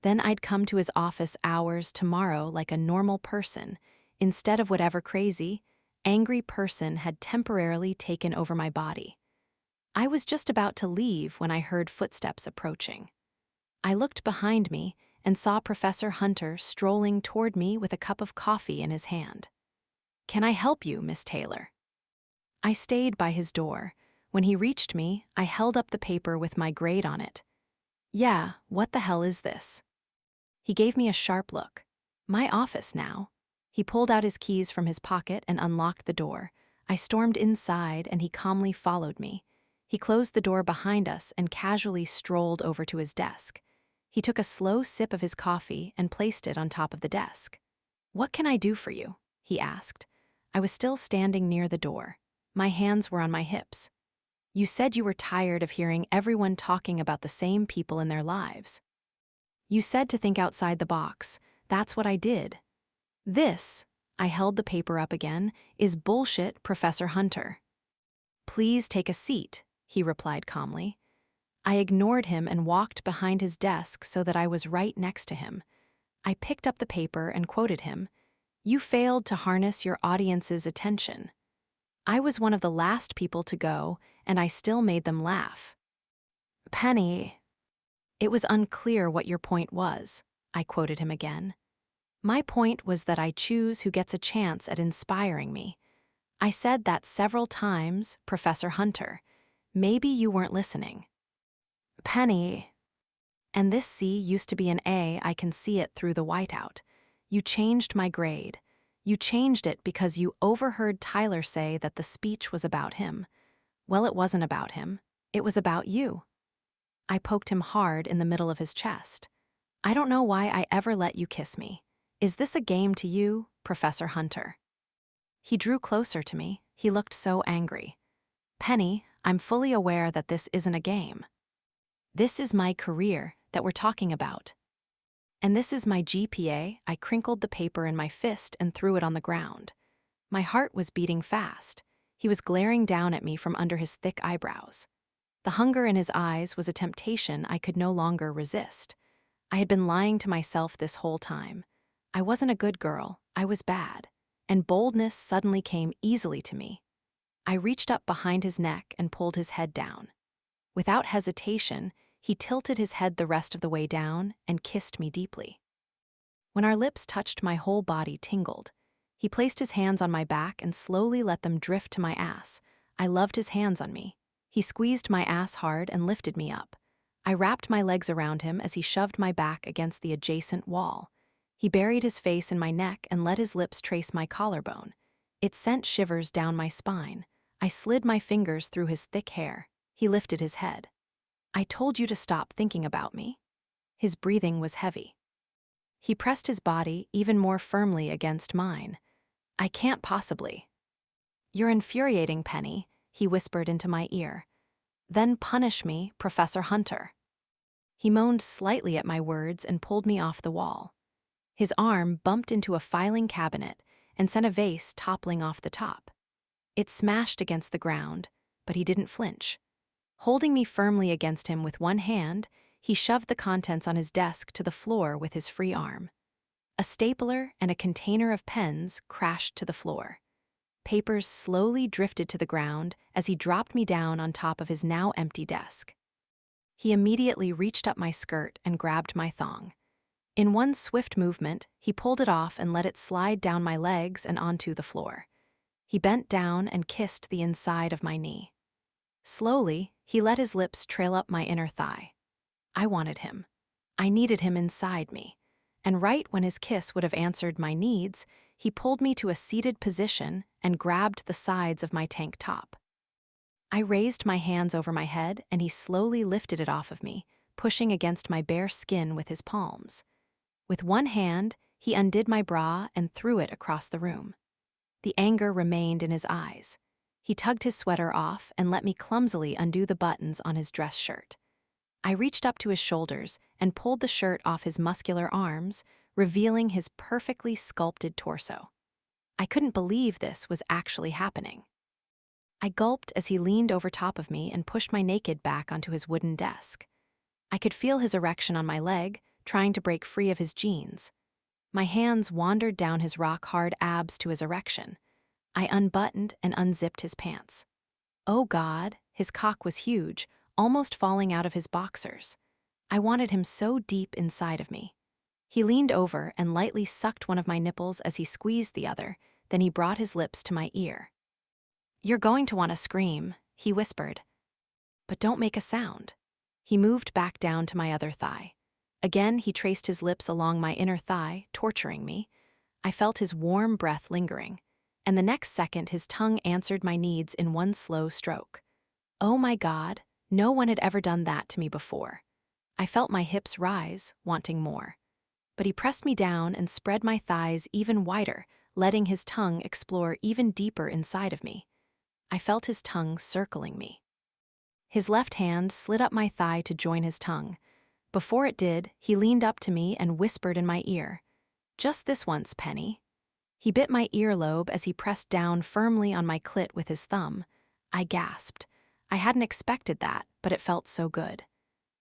Then I'd come to his office hours tomorrow like a normal person, instead of whatever crazy, angry person had temporarily taken over my body. I was just about to leave when I heard footsteps approaching. I looked behind me and saw Professor Hunter strolling toward me with a cup of coffee in his hand. "Can I help you, Miss Taylor?" I stayed by his door. When he reached me, I held up the paper with my grade on it. "Yeah, what the hell is this?" He gave me a sharp look. "My office now." He pulled out his keys from his pocket and unlocked the door. I stormed inside and he calmly followed me. He closed the door behind us and casually strolled over to his desk. He took a slow sip of his coffee and placed it on top of the desk. "What can I do for you?" he asked. I was still standing near the door. My hands were on my hips. "You said you were tired of hearing everyone talking about the same people in their lives. You said to think outside the box. That's what I did. This," I held the paper up again, "is bullshit, Professor Hunter." "Please take a seat," he replied calmly. I ignored him and walked behind his desk so that I was right next to him. I picked up the paper and quoted him. "You failed to harness your audience's attention. I was one of the last people to go, and I still made them laugh." "Penny, it was unclear what your point was," I quoted him again. "My point was that I choose who gets a chance at inspiring me. I said that several times, Professor Hunter. Maybe you weren't listening." "Penny, and this C used to be an A. I can see it through the whiteout. You changed my grade. You changed it because you overheard Tyler say that the speech was about him. Well, it wasn't about him. It was about you." I poked him hard in the middle of his chest. "I don't know why I ever let you kiss me. Is this a game to you, Professor Hunter?" He drew closer to me. He looked so angry. "Penny, I'm fully aware that this isn't a game. This is my career that we're talking about. And this is my GPA." I crinkled the paper in my fist and threw it on the ground. My heart was beating fast. He was glaring down at me from under his thick eyebrows. The hunger in his eyes was a temptation I could no longer resist. I had been lying to myself this whole time. I wasn't a good girl, I was bad. And boldness suddenly came easily to me. I reached up behind his neck and pulled his head down. Without hesitation, he tilted his head the rest of the way down and kissed me deeply. When our lips touched, my whole body tingled. He placed his hands on my back and slowly let them drift to my ass. I loved his hands on me. He squeezed my ass hard and lifted me up. I wrapped my legs around him as he shoved my back against the adjacent wall. He buried his face in my neck and let his lips trace my collarbone. It sent shivers down my spine. I slid my fingers through his thick hair. He lifted his head. "I told you to stop thinking about me." His breathing was heavy. He pressed his body even more firmly against mine. I can't possibly. You're infuriating, Penny, he whispered into my ear. Then punish me, Professor Hunter. He moaned slightly at my words and pulled me off the wall. His arm bumped into a filing cabinet and sent a vase toppling off the top. It smashed against the ground, but he didn't flinch. Holding me firmly against him with one hand, he shoved the contents on his desk to the floor with his free arm. A stapler and a container of pens crashed to the floor. Papers slowly drifted to the ground as he dropped me down on top of his now empty desk. He immediately reached up my skirt and grabbed my thong. In one swift movement, he pulled it off and let it slide down my legs and onto the floor. He bent down and kissed the inside of my knee. Slowly, he let his lips trail up my inner thigh. I wanted him. I needed him inside me. And right when his kiss would have answered my needs, he pulled me to a seated position and grabbed the sides of my tank top. I raised my hands over my head and he slowly lifted it off of me, pushing against my bare skin with his palms. With one hand, he undid my bra and threw it across the room. The anger remained in his eyes. He tugged his sweater off and let me clumsily undo the buttons on his dress shirt. I reached up to his shoulders and pulled the shirt off his muscular arms, revealing his perfectly sculpted torso. I couldn't believe this was actually happening. I gulped as he leaned over top of me and pushed my naked back onto his wooden desk. I could feel his erection on my leg, trying to break free of his jeans. My hands wandered down his rock-hard abs to his erection. I unbuttoned and unzipped his pants. Oh God, his cock was huge, almost falling out of his boxers. I wanted him so deep inside of me. He leaned over and lightly sucked one of my nipples as he squeezed the other, then he brought his lips to my ear. You're going to want to scream, he whispered. But don't make a sound. He moved back down to my other thigh. Again, he traced his lips along my inner thigh, torturing me. I felt his warm breath lingering, and the next second his tongue answered my needs in one slow stroke. Oh my God, no one had ever done that to me before. I felt my hips rise, wanting more. But he pressed me down and spread my thighs even wider, letting his tongue explore even deeper inside of me. I felt his tongue circling me. His left hand slid up my thigh to join his tongue. Before it did, he leaned up to me and whispered in my ear, "Just this once, Penny." He bit my earlobe as he pressed down firmly on my clit with his thumb. I gasped. I hadn't expected that, but it felt so good.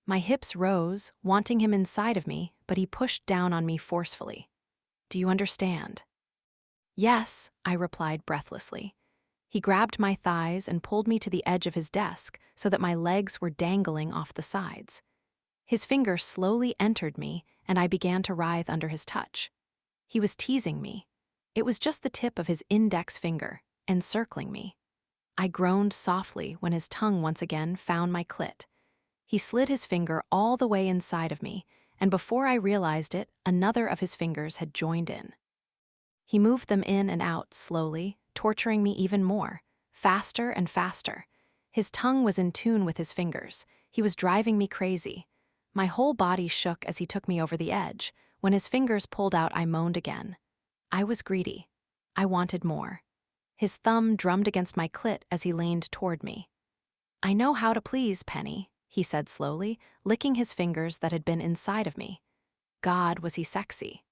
My hips rose, wanting him inside of me, but he pushed down on me forcefully. Do you understand? Yes, I replied breathlessly. He grabbed my thighs and pulled me to the edge of his desk so that my legs were dangling off the sides. His finger slowly entered me, and I began to writhe under his touch. He was teasing me. It was just the tip of his index finger, encircling me. I groaned softly when his tongue once again found my clit. He slid his finger all the way inside of me, and before I realized it, another of his fingers had joined in. He moved them in and out slowly, torturing me even more, faster and faster. His tongue was in tune with his fingers. He was driving me crazy. My whole body shook as he took me over the edge. When his fingers pulled out, I moaned again. I was greedy. I wanted more. His thumb drummed against my clit as he leaned toward me. I know how to please, Penny, he said slowly, licking his fingers that had been inside of me. God, was he sexy.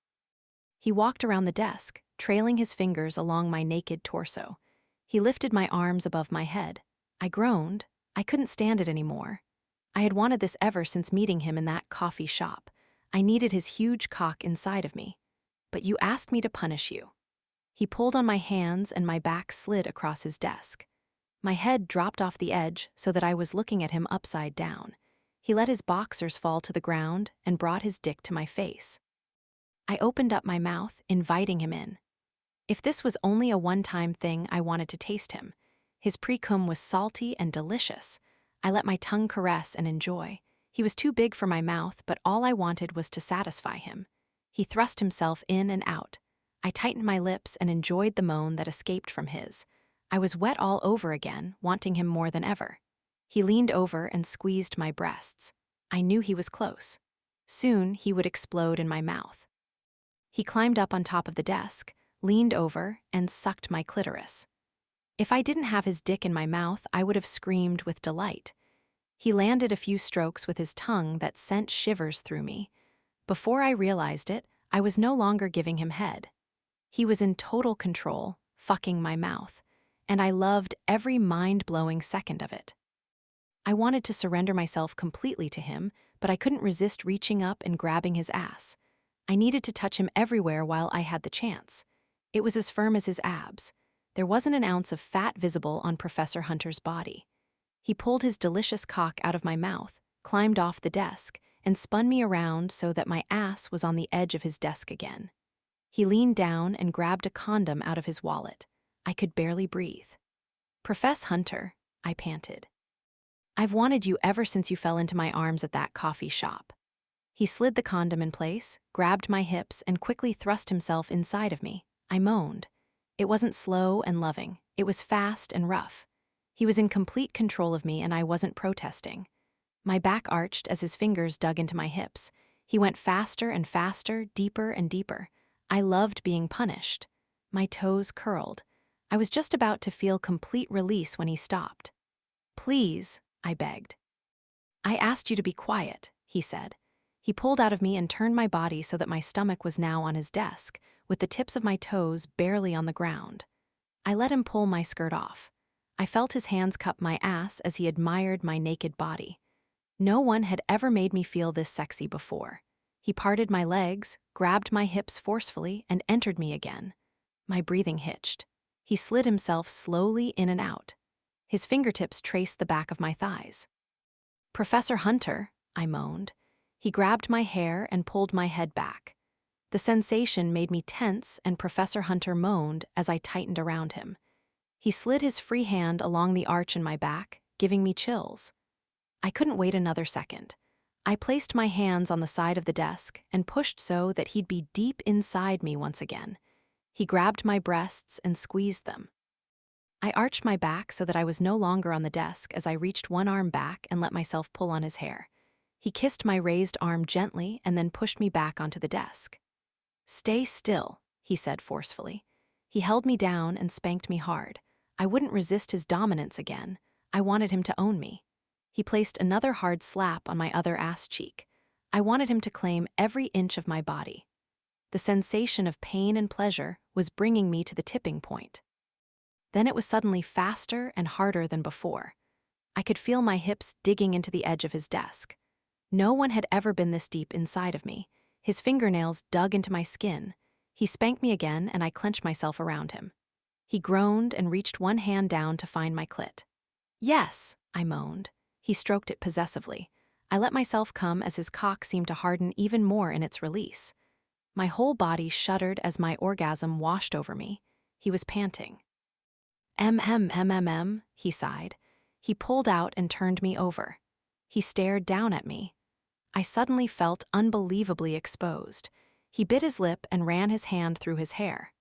He walked around the desk, trailing his fingers along my naked torso. He lifted my arms above my head. I groaned. I couldn't stand it anymore. I had wanted this ever since meeting him in that coffee shop. I needed his huge cock inside of me. But you asked me to punish you. He pulled on my hands and my back slid across his desk. My head dropped off the edge so that I was looking at him upside down. He let his boxers fall to the ground and brought his dick to my face. I opened up my mouth, inviting him in. If this was only a one-time thing, I wanted to taste him. His pre-cum was salty and delicious. I let my tongue caress and enjoy. He was too big for my mouth, but all I wanted was to satisfy him. He thrust himself in and out. I tightened my lips and enjoyed the moan that escaped from his. I was wet all over again, wanting him more than ever. He leaned over and squeezed my breasts. I knew he was close. Soon, he would explode in my mouth. He climbed up on top of the desk, leaned over, and sucked my clitoris. If I didn't have his dick in my mouth, I would have screamed with delight. He landed a few strokes with his tongue that sent shivers through me. Before I realized it, I was no longer giving him head. He was in total control, fucking my mouth, and I loved every mind-blowing second of it. I wanted to surrender myself completely to him, but I couldn't resist reaching up and grabbing his ass. I needed to touch him everywhere while I had the chance. It was as firm as his abs. There wasn't an ounce of fat visible on Professor Hunter's body. He pulled his delicious cock out of my mouth, climbed off the desk, and spun me around so that my ass was on the edge of his desk again. He leaned down and grabbed a condom out of his wallet. I could barely breathe. "Professor Hunter," I panted. "I've wanted you ever since you fell into my arms at that coffee shop." He slid the condom in place, grabbed my hips, and quickly thrust himself inside of me. I moaned. It wasn't slow and loving. It was fast and rough. He was in complete control of me, and I wasn't protesting. My back arched as his fingers dug into my hips. He went faster and faster, deeper and deeper. I loved being punished. My toes curled. I was just about to feel complete release when he stopped. "Please," I begged. "I asked you to be quiet," he said. He pulled out of me and turned my body so that my stomach was now on his desk, with the tips of my toes barely on the ground. I let him pull my skirt off. I felt his hands cup my ass as he admired my naked body. No one had ever made me feel this sexy before. He parted my legs, grabbed my hips forcefully, and entered me again. My breathing hitched. He slid himself slowly in and out. His fingertips traced the back of my thighs. "Professor Hunter," I moaned. He grabbed my hair and pulled my head back. The sensation made me tense, and Professor Hunter moaned as I tightened around him. He slid his free hand along the arch in my back, giving me chills. I couldn't wait another second. I placed my hands on the side of the desk and pushed so that he'd be deep inside me once again. He grabbed my breasts and squeezed them. I arched my back so that I was no longer on the desk as I reached one arm back and let myself pull on his hair. He kissed my raised arm gently and then pushed me back onto the desk. "Stay still," he said forcefully. He held me down and spanked me hard. I wouldn't resist his dominance again. I wanted him to own me. He placed another hard slap on my other ass cheek. I wanted him to claim every inch of my body. The sensation of pain and pleasure was bringing me to the tipping point. Then it was suddenly faster and harder than before. I could feel my hips digging into the edge of his desk. No one had ever been this deep inside of me. His fingernails dug into my skin. He spanked me again, and I clenched myself around him. He groaned and reached one hand down to find my clit. "Yes," I moaned. He stroked it possessively. I let myself come as his cock seemed to harden even more in its release. My whole body shuddered as my orgasm washed over me. He was panting. He sighed. He pulled out and turned me over. He stared down at me. I suddenly felt unbelievably exposed. He bit his lip and ran his hand through his hair.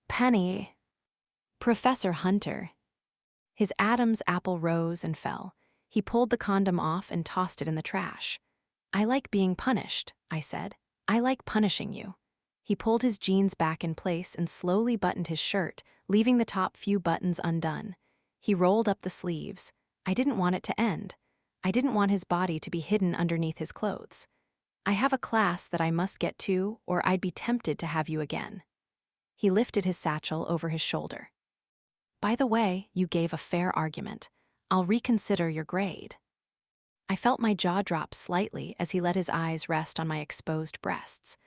"Penny." "Professor Hunter." His Adam's apple rose and fell. He pulled the condom off and tossed it in the trash. "I like being punished," I said. "I like punishing you." He pulled his jeans back in place and slowly buttoned his shirt, leaving the top few buttons undone. He rolled up the sleeves. I didn't want it to end. I didn't want his body to be hidden underneath his clothes. "I have a class that I must get to, or I'd be tempted to have you again." He lifted his satchel over his shoulder. "By the way, you gave a fair argument. I'll reconsider your grade." I felt my jaw drop slightly as he let his eyes rest on my exposed breasts.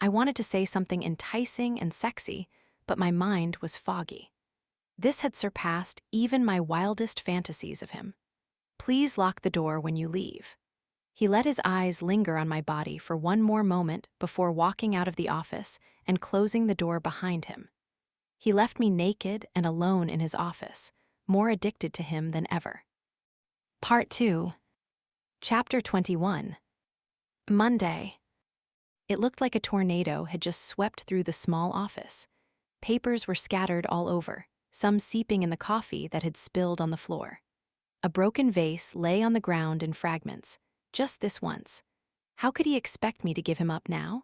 I wanted to say something enticing and sexy, but my mind was foggy. This had surpassed even my wildest fantasies of him. "Please lock the door when you leave." He let his eyes linger on my body for one more moment before walking out of the office and closing the door behind him. He left me naked and alone in his office, more addicted to him than ever. Part 2. Chapter 21. Monday. It looked like a tornado had just swept through the small office. Papers were scattered all over, some seeping in the coffee that had spilled on the floor. A broken vase lay on the ground in fragments, just this once. How could he expect me to give him up now?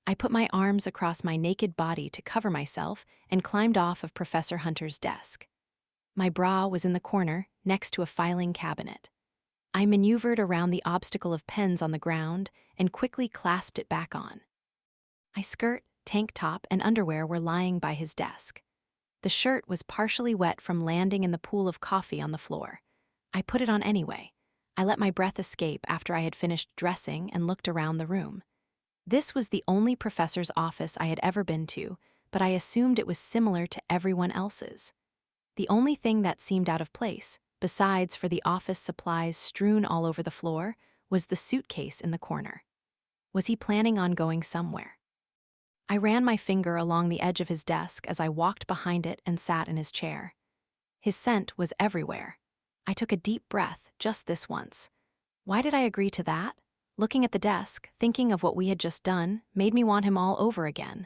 I put my arms across my naked body to cover myself and climbed off of Professor Hunter's desk. My bra was in the corner, next to a filing cabinet. I maneuvered around the obstacle of pens on the ground and quickly clasped it back on. My skirt, tank top, and underwear were lying by his desk. The shirt was partially wet from landing in the pool of coffee on the floor. I put it on anyway. I let my breath escape after I had finished dressing and looked around the room. This was the only professor's office I had ever been to, but I assumed it was similar to everyone else's. The only thing that seemed out of place, besides for the office supplies strewn all over the floor, was the suitcase in the corner. Was he planning on going somewhere? I ran my finger along the edge of his desk as I walked behind it and sat in his chair. His scent was everywhere. I took a deep breath, just this once. Why did I agree to that? Looking at the desk, thinking of what we had just done, made me want him all over again.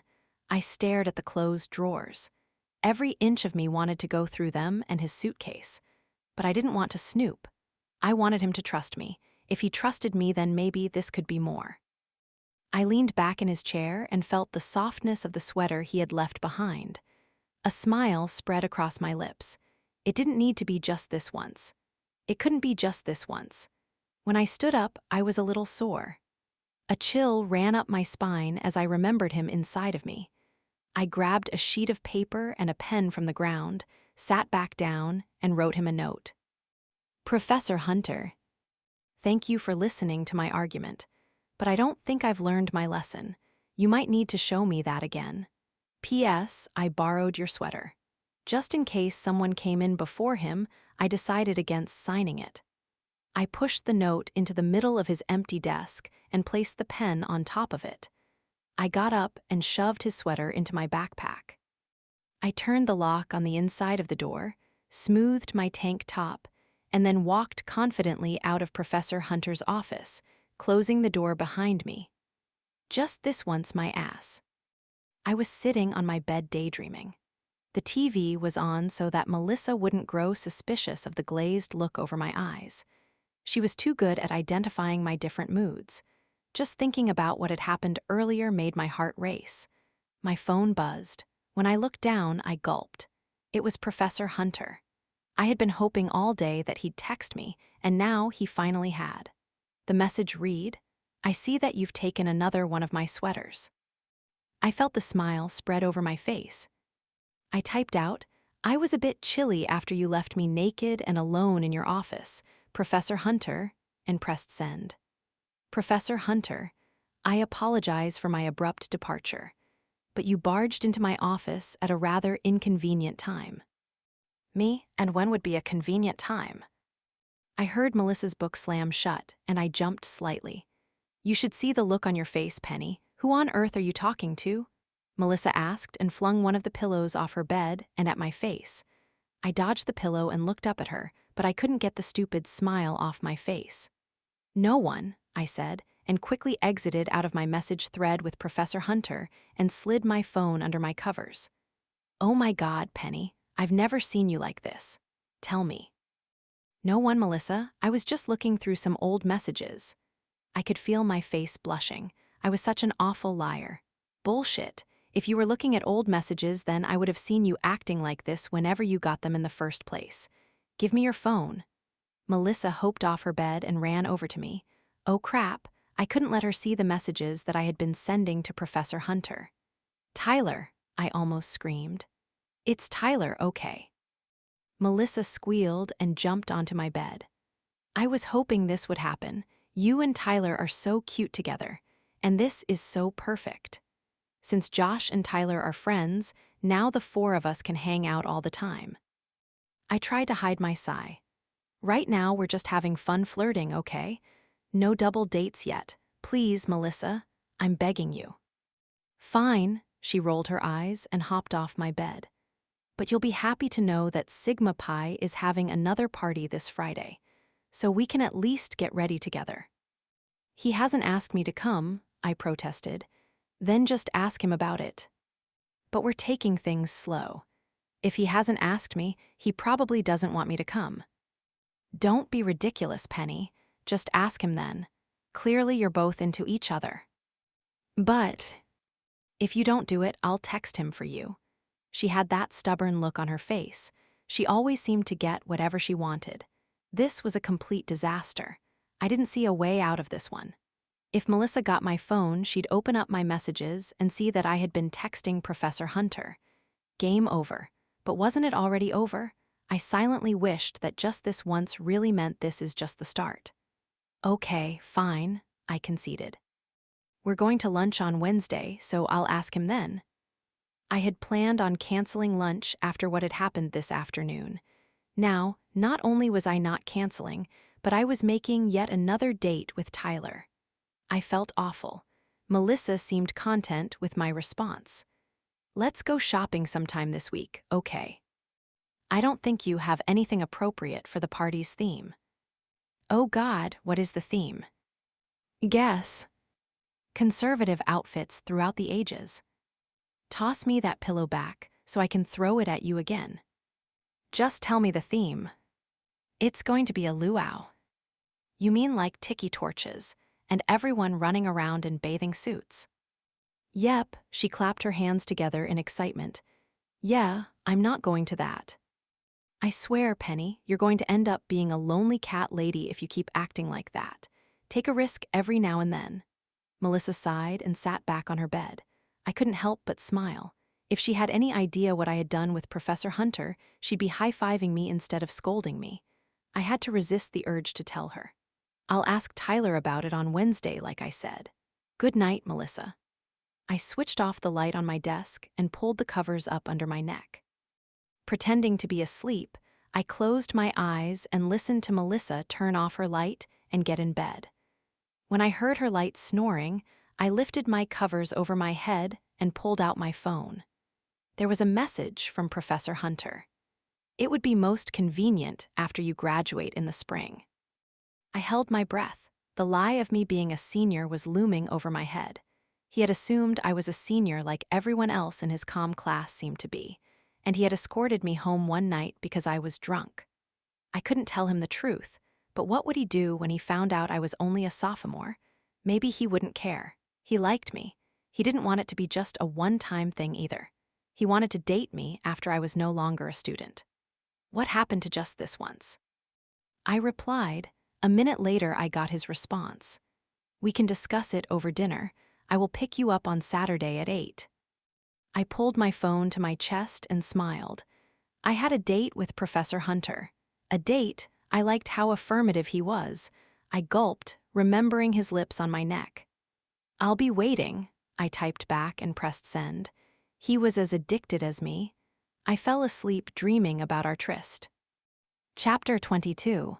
I stared at the closed drawers. Every inch of me wanted to go through them and his suitcase. But I didn't want to snoop. I wanted him to trust me. If he trusted me, then maybe this could be more. I leaned back in his chair and felt the softness of the sweater he had left behind. A smile spread across my lips. It didn't need to be just this once. It couldn't be just this once. When I stood up, I was a little sore. A chill ran up my spine as I remembered him inside of me. I grabbed a sheet of paper and a pen from the ground, sat back down, and wrote him a note. Professor Hunter, thank you for listening to my argument, but I don't think I've learned my lesson. You might need to show me that again. P.S. I borrowed your sweater. Just in case someone came in before him, I decided against signing it. I pushed the note into the middle of his empty desk and placed the pen on top of it. I got up and shoved his sweater into my backpack. I turned the lock on the inside of the door, smoothed my tank top, and then walked confidently out of Professor Hunter's office, closing the door behind me. Just this once, my ass. I was sitting on my bed daydreaming. The TV was on so that Melissa wouldn't grow suspicious of the glazed look over my eyes. She was too good at identifying my different moods. Just thinking about what had happened earlier made my heart race. My phone buzzed. When I looked down, I gulped. It was Professor Hunter. I had been hoping all day that he'd text me, and now he finally had. The message read, "I see that you've taken another one of my sweaters." I felt the smile spread over my face. I typed out, "I was a bit chilly after you left me naked and alone in your office, Professor Hunter," and pressed send. Professor Hunter, I apologize for my abrupt departure, but you barged into my office at a rather inconvenient time. Me, and when would be a convenient time? I heard Melissa's book slam shut, and I jumped slightly. You should see the look on your face, Penny. Who on earth are you talking to? Melissa asked and flung one of the pillows off her bed and at my face. I dodged the pillow and looked up at her, but I couldn't get the stupid smile off my face. No one, I said, and quickly exited out of my message thread with Professor Hunter and slid my phone under my covers. Oh my God, Penny, I've never seen you like this. Tell me. No one, Melissa. I was just looking through some old messages. I could feel my face blushing. I was such an awful liar. Bullshit. If you were looking at old messages, then I would have seen you acting like this whenever you got them in the first place. Give me your phone. Melissa hopped off her bed and ran over to me. Oh crap, I couldn't let her see the messages that I had been sending to Professor Hunter. Tyler, I almost screamed. It's Tyler, okay. Melissa squealed and jumped onto my bed. I was hoping this would happen. You and Tyler are so cute together, and this is so perfect. Since Josh and Tyler are friends, now the four of us can hang out all the time. I tried to hide my sigh. Right now, we're just having fun flirting, okay? No double dates yet. Please, Melissa, I'm begging you. Fine, she rolled her eyes and hopped off my bed. But you'll be happy to know that Sigma Pi is having another party this Friday, so we can at least get ready together. He hasn't asked me to come, I protested. Then just ask him about it. But we're taking things slow. If he hasn't asked me, he probably doesn't want me to come. Don't be ridiculous, Penny. Just ask him then. Clearly you're both into each other. But If you don't do it, I'll text him for you. She had that stubborn look on her face. She always seemed to get whatever she wanted. This was a complete disaster. I didn't see a way out of this one. If Melissa got my phone, she'd open up my messages and see that I had been texting Professor Hunter. Game over. But wasn't it already over? I silently wished that just this once really meant this is just the start. Okay, fine, I conceded. We're going to lunch on Wednesday, so I'll ask him then. I had planned on canceling lunch after what had happened this afternoon. Now, not only was I not canceling, but I was making yet another date with Tyler. I felt awful. Melissa seemed content with my response. Let's go shopping sometime this week, okay? I don't think you have anything appropriate for the party's theme. Oh God, what is the theme? Guess. Conservative outfits throughout the ages. Toss me that pillow back so I can throw it at you again. Just tell me the theme. It's going to be a luau. You mean like tiki torches and everyone running around in bathing suits? Yep, she clapped her hands together in excitement. Yeah, I'm not going to that. I swear, Penny, you're going to end up being a lonely cat lady if you keep acting like that. Take a risk every now and then. Melissa sighed and sat back on her bed. I couldn't help but smile. If she had any idea what I had done with Professor Hunter, she'd be high-fiving me instead of scolding me. I had to resist the urge to tell her. I'll ask Tyler about it on Wednesday, like I said. Good night, Melissa. I switched off the light on my desk and pulled the covers up under my neck. Pretending to be asleep, I closed my eyes and listened to Melissa turn off her light and get in bed. When I heard her light snoring, I lifted my covers over my head and pulled out my phone. There was a message from Professor Hunter. It would be most convenient after you graduate in the spring. I held my breath. The lie of me being a senior was looming over my head. He had assumed I was a senior like everyone else in his comm class seemed to be, and he had escorted me home one night because I was drunk. I couldn't tell him the truth, but what would he do when he found out I was only a sophomore? Maybe he wouldn't care. He liked me. He didn't want it to be just a one-time thing either. He wanted to date me after I was no longer a student. What happened to just this once? I replied. A minute later, I got his response. We can discuss it over dinner. I will pick you up on Saturday at 8. I pulled my phone to my chest and smiled. I had a date with Professor Hunter. A date. I liked how affirmative he was. I gulped, remembering his lips on my neck. I'll be waiting, I typed back and pressed send. He was as addicted as me. I fell asleep dreaming about our tryst. Chapter 22.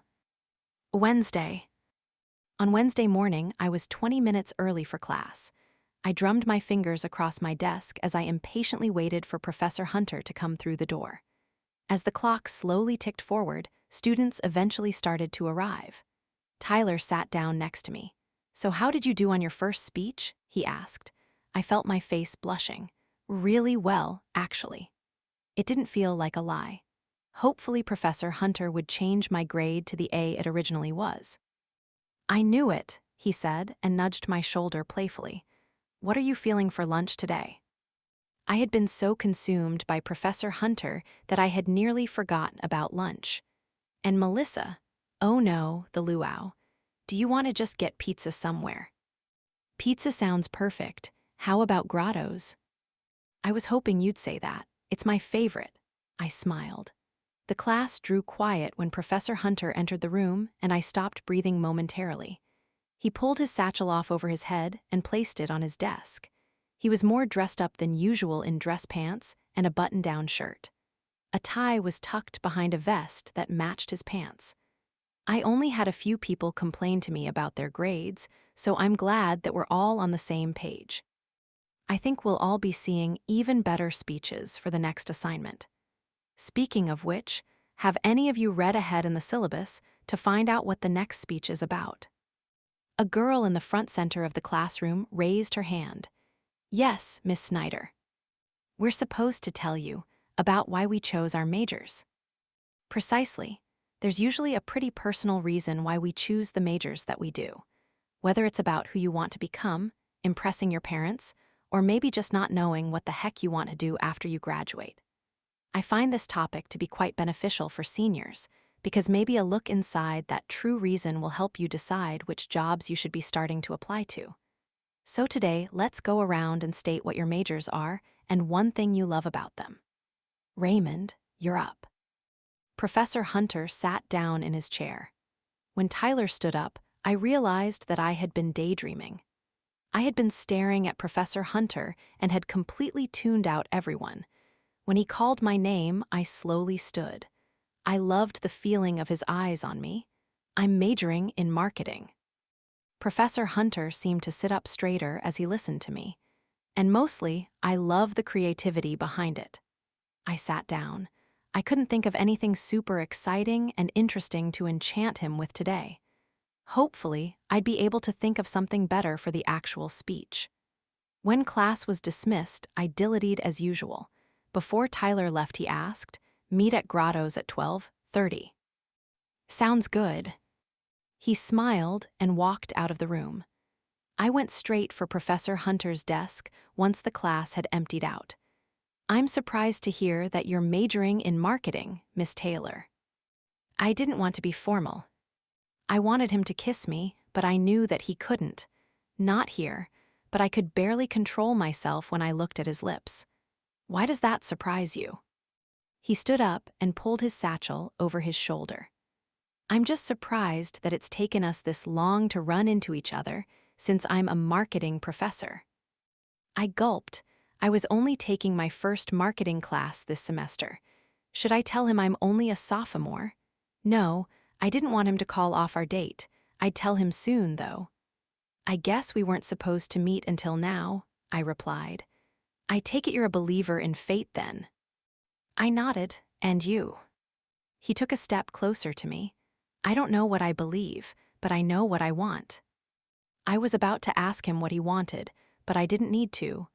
Wednesday. On Wednesday morning, I was 20 minutes early for class. I drummed my fingers across my desk as I impatiently waited for Professor Hunter to come through the door. As the clock slowly ticked forward, students eventually started to arrive. Tyler sat down next to me. So how did you do on your first speech? He asked. I felt my face blushing. Really well, actually. It didn't feel like a lie. Hopefully Professor Hunter would change my grade to the A it originally was. I knew it, he said, and nudged my shoulder playfully. What are you feeling for lunch today? I had been so consumed by Professor Hunter that I had nearly forgotten about lunch. And Melissa, oh no, the luau. Do you want to just get pizza somewhere? Pizza sounds perfect. How about grottos? I was hoping you'd say that. It's my favorite. I smiled. The class drew quiet when Professor Hunter entered the room, and I stopped breathing momentarily. He pulled his satchel off over his head and placed it on his desk. He was more dressed up than usual in dress pants and a button-down shirt. A tie was tucked behind a vest that matched his pants. I only had a few people complain to me about their grades, so I'm glad that we're all on the same page. I think we'll all be seeing even better speeches for the next assignment. Speaking of which, have any of you read ahead in the syllabus to find out what the next speech is about? A girl in the front center of the classroom raised her hand. Yes, Miss Snyder. We're supposed to tell you about why we chose our majors. Precisely. There's usually a pretty personal reason why we choose the majors that we do. Whether it's about who you want to become, impressing your parents, or maybe just not knowing what the heck you want to do after you graduate. I find this topic to be quite beneficial for seniors, because maybe a look inside that true reason will help you decide which jobs you should be starting to apply to. So today, let's go around and state what your majors are and one thing you love about them. Raymond, you're up. Professor Hunter sat down in his chair. When Tyler stood up, I realized that I had been daydreaming. I had been staring at Professor Hunter and had completely tuned out everyone. When he called my name, I slowly stood. I loved the feeling of his eyes on me. I'm majoring in marketing. Professor Hunter seemed to sit up straighter as he listened to me. And mostly, I love the creativity behind it. I sat down. I couldn't think of anything super exciting and interesting to enchant him with today. Hopefully, I'd be able to think of something better for the actual speech. When class was dismissed, I dilly-deed as usual. Before Tyler left, he asked, "Meet at Grotto's at 12:30. Sounds good. He smiled and walked out of the room. I went straight for Professor Hunter's desk once the class had emptied out. "I'm surprised to hear that you're majoring in marketing, Miss Taylor." I didn't want to be formal. I wanted him to kiss me, but I knew that he couldn't. Not here, but I could barely control myself when I looked at his lips. "Why does that surprise you?" He stood up and pulled his satchel over his shoulder. "I'm just surprised that it's taken us this long to run into each other since I'm a marketing professor." I gulped. I was only taking my first marketing class this semester. Should I tell him I'm only a sophomore? No, I didn't want him to call off our date. I'd tell him soon, though. "I guess we weren't supposed to meet until now," I replied. "I take it you're a believer in fate, then." I nodded. "And you?" He took a step closer to me. "I don't know what I believe, but I know what I want." I was about to ask him what he wanted, but I didn't need to.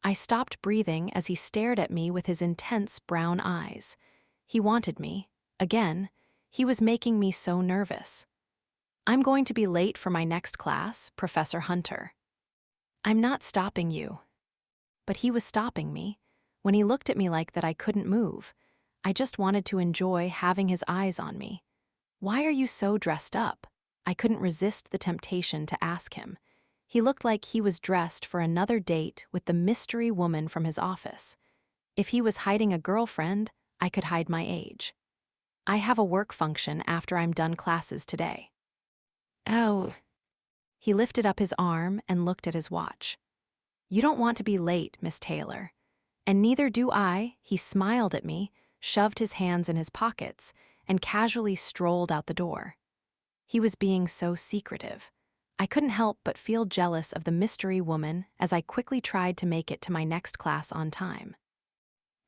I stopped breathing as he stared at me with his intense brown eyes. He wanted me. Again, he was making me so nervous. "I'm going to be late for my next class, Professor Hunter." "I'm not stopping you." But he was stopping me. When he looked at me like that, I couldn't move. I just wanted to enjoy having his eyes on me. "Why are you so dressed up?" I couldn't resist the temptation to ask him. He looked like he was dressed for another date with the mystery woman from his office. If he was hiding a girlfriend, I could hide my age. "I have a work function after I'm done classes today." "Oh." He lifted up his arm and looked at his watch. "You don't want to be late, Miss Taylor." "And neither do I." He smiled at me, shoved his hands in his pockets, and casually strolled out the door. He was being so secretive. I couldn't help but feel jealous of the mystery woman as I quickly tried to make it to my next class on time.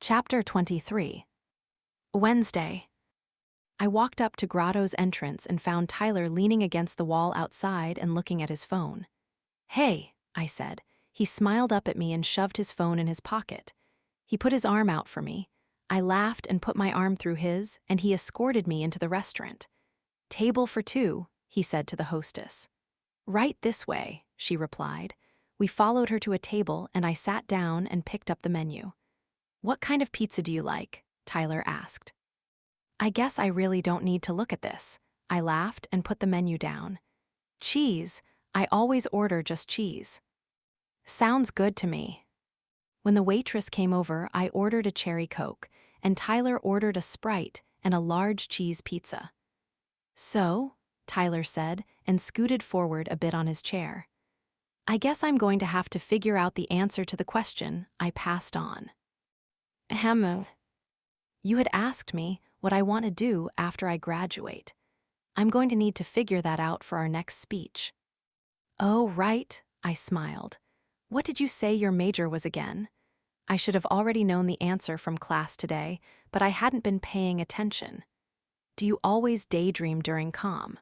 Chapter 23. Wednesday. I walked up to Grotto's entrance and found Tyler leaning against the wall outside and looking at his phone. "Hey," I said. He smiled up at me and shoved his phone in his pocket. He put his arm out for me. I laughed and put my arm through his, and he escorted me into the restaurant. "Table for two," he said to the hostess. "Right this way," she replied. We followed her to a table, and I sat down and picked up the menu. "What kind of pizza do you like?" Tyler asked. "I guess I really don't need to look at this." I laughed and put the menu down. "Cheese. I always order just cheese." "Sounds good to me." When the waitress came over, I ordered a cherry Coke, and Tyler ordered a Sprite and a large cheese pizza. "So?" Tyler said, and scooted forward a bit on his chair. "I guess I'm going to have to figure out the answer to the question." I passed on. "Ahem. You had asked me what I want to do after I graduate. I'm going to need to figure that out for our next speech." "Oh, right," I smiled. "What did you say your major was again?" I should have already known the answer from class today, but I hadn't been paying attention. "Do you always daydream during comm?"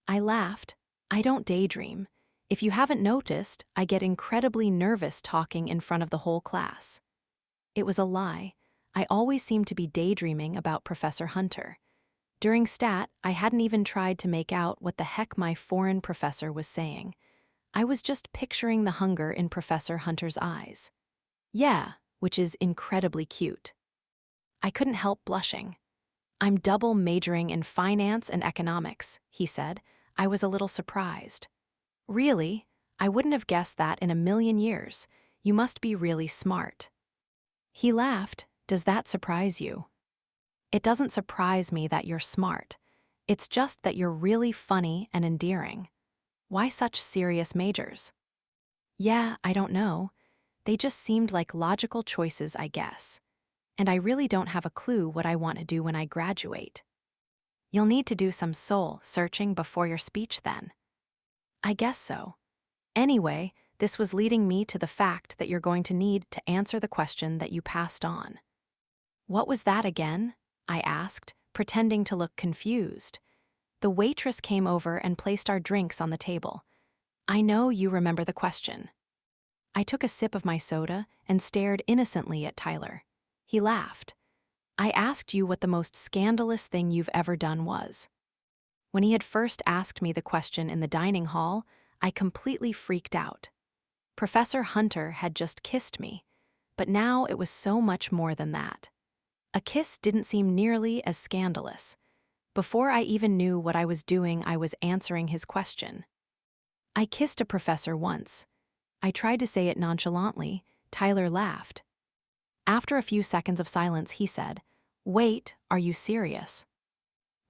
I laughed. "I don't daydream. If you haven't noticed, I get incredibly nervous talking in front of the whole class." It was a lie. I always seemed to be daydreaming about Professor Hunter. During stat, I hadn't even tried to make out what the heck my foreign professor was saying. I was just picturing the hunger in Professor Hunter's eyes. Yeah, which is incredibly cute. I couldn't help blushing. I'm double majoring in finance and economics, he said. I was a little surprised. Really? I wouldn't have guessed that in a million years. You must be really smart. He laughed. Does that surprise you? It doesn't surprise me that you're smart. It's just that you're really funny and endearing. Why such serious majors? Yeah, I don't know. They just seemed like logical choices, I guess. And I really don't have a clue what I want to do when I graduate. You'll need to do some soul searching before your speech then. I guess so. Anyway, this was leading me to the fact that you're going to need to answer the question that you passed on. What was that again? I asked, pretending to look confused. The waitress came over and placed our drinks on the table. I know you remember the question. I took a sip of my soda and stared innocently at Tyler. He laughed. I asked you what the most scandalous thing you've ever done was. When he had first asked me the question in the dining hall, I completely freaked out. Professor Hunter had just kissed me, but now it was so much more than that. A kiss didn't seem nearly as scandalous. Before I even knew what I was doing, I was answering his question. I kissed a professor once. I tried to say it nonchalantly. Tyler laughed. After a few seconds of silence, he said, "Wait, are you serious?"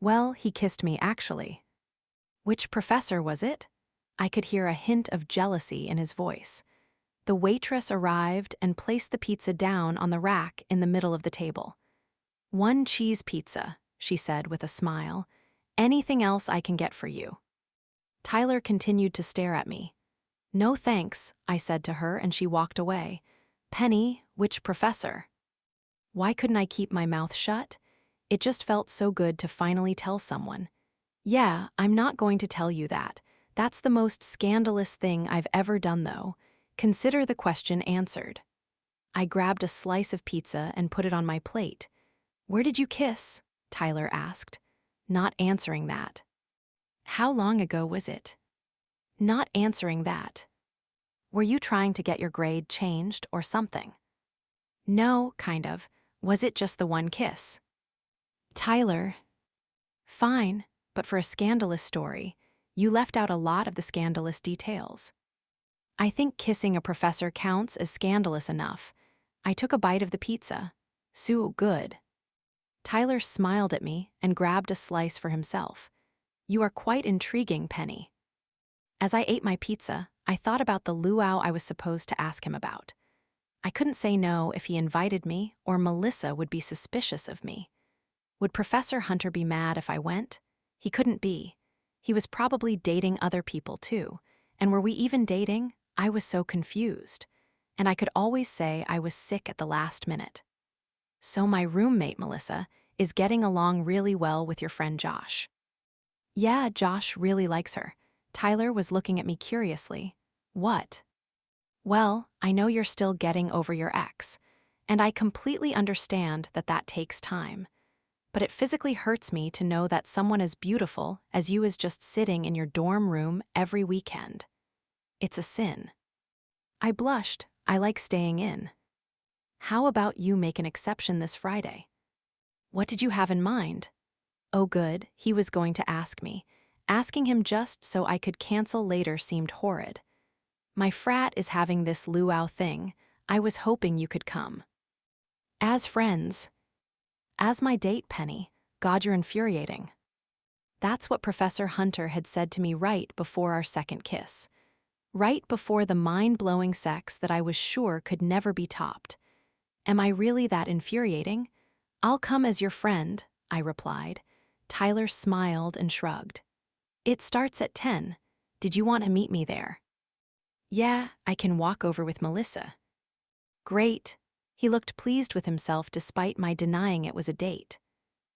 Well, he kissed me actually. Which professor was it? I could hear a hint of jealousy in his voice. The waitress arrived and placed the pizza down on the rack in the middle of the table. "One cheese pizza," she said with a smile. "Anything else I can get for you?" Tyler continued to stare at me. "No thanks," I said to her, and she walked away. Penny, which professor? Why couldn't I keep my mouth shut? It just felt so good to finally tell someone. Yeah, I'm not going to tell you that. That's the most scandalous thing I've ever done, though. Consider the question answered. I grabbed a slice of pizza and put it on my plate. "Where did you kiss?" Tyler asked. Not answering that. "How long ago was it?" Not answering that. "Were you trying to get your grade changed or something?" "No, kind of. Was it just the one kiss?" Tyler. "Fine, but for a scandalous story, you left out a lot of the scandalous details." "I think kissing a professor counts as scandalous enough." I took a bite of the pizza. "So good." Tyler smiled at me and grabbed a slice for himself. "You are quite intriguing, Penny." As I ate my pizza, I thought about the luau I was supposed to ask him about. I couldn't say no if he invited me, or Melissa would be suspicious of me. Would Professor Hunter be mad if I went? He couldn't be. He was probably dating other people too. And were we even dating? I was so confused. And I could always say I was sick at the last minute. "So my roommate, Melissa, is getting along really well with your friend Josh." "Yeah, Josh really likes her." Tyler was looking at me curiously. "What?" "Well, I know you're still getting over your ex, and I completely understand that that takes time. But it physically hurts me to know that someone as beautiful as you is just sitting in your dorm room every weekend. It's a sin." I blushed. I like staying in. "How about you make an exception this Friday?" "What did you have in mind?" Oh good, he was going to ask me. Asking him just so I could cancel later seemed horrid. "My frat is having this luau thing. I was hoping you could come." "As friends." "As my date, Penny. God, you're infuriating." That's what Professor Hunter had said to me right before our second kiss. Right before the mind-blowing sex that I was sure could never be topped. Am I really that infuriating? "I'll come as your friend," I replied. Tyler smiled and shrugged. "It starts at 10. Did you want to meet me there?" "Yeah, I can walk over with Melissa." "Great." He looked pleased with himself despite my denying it was a date.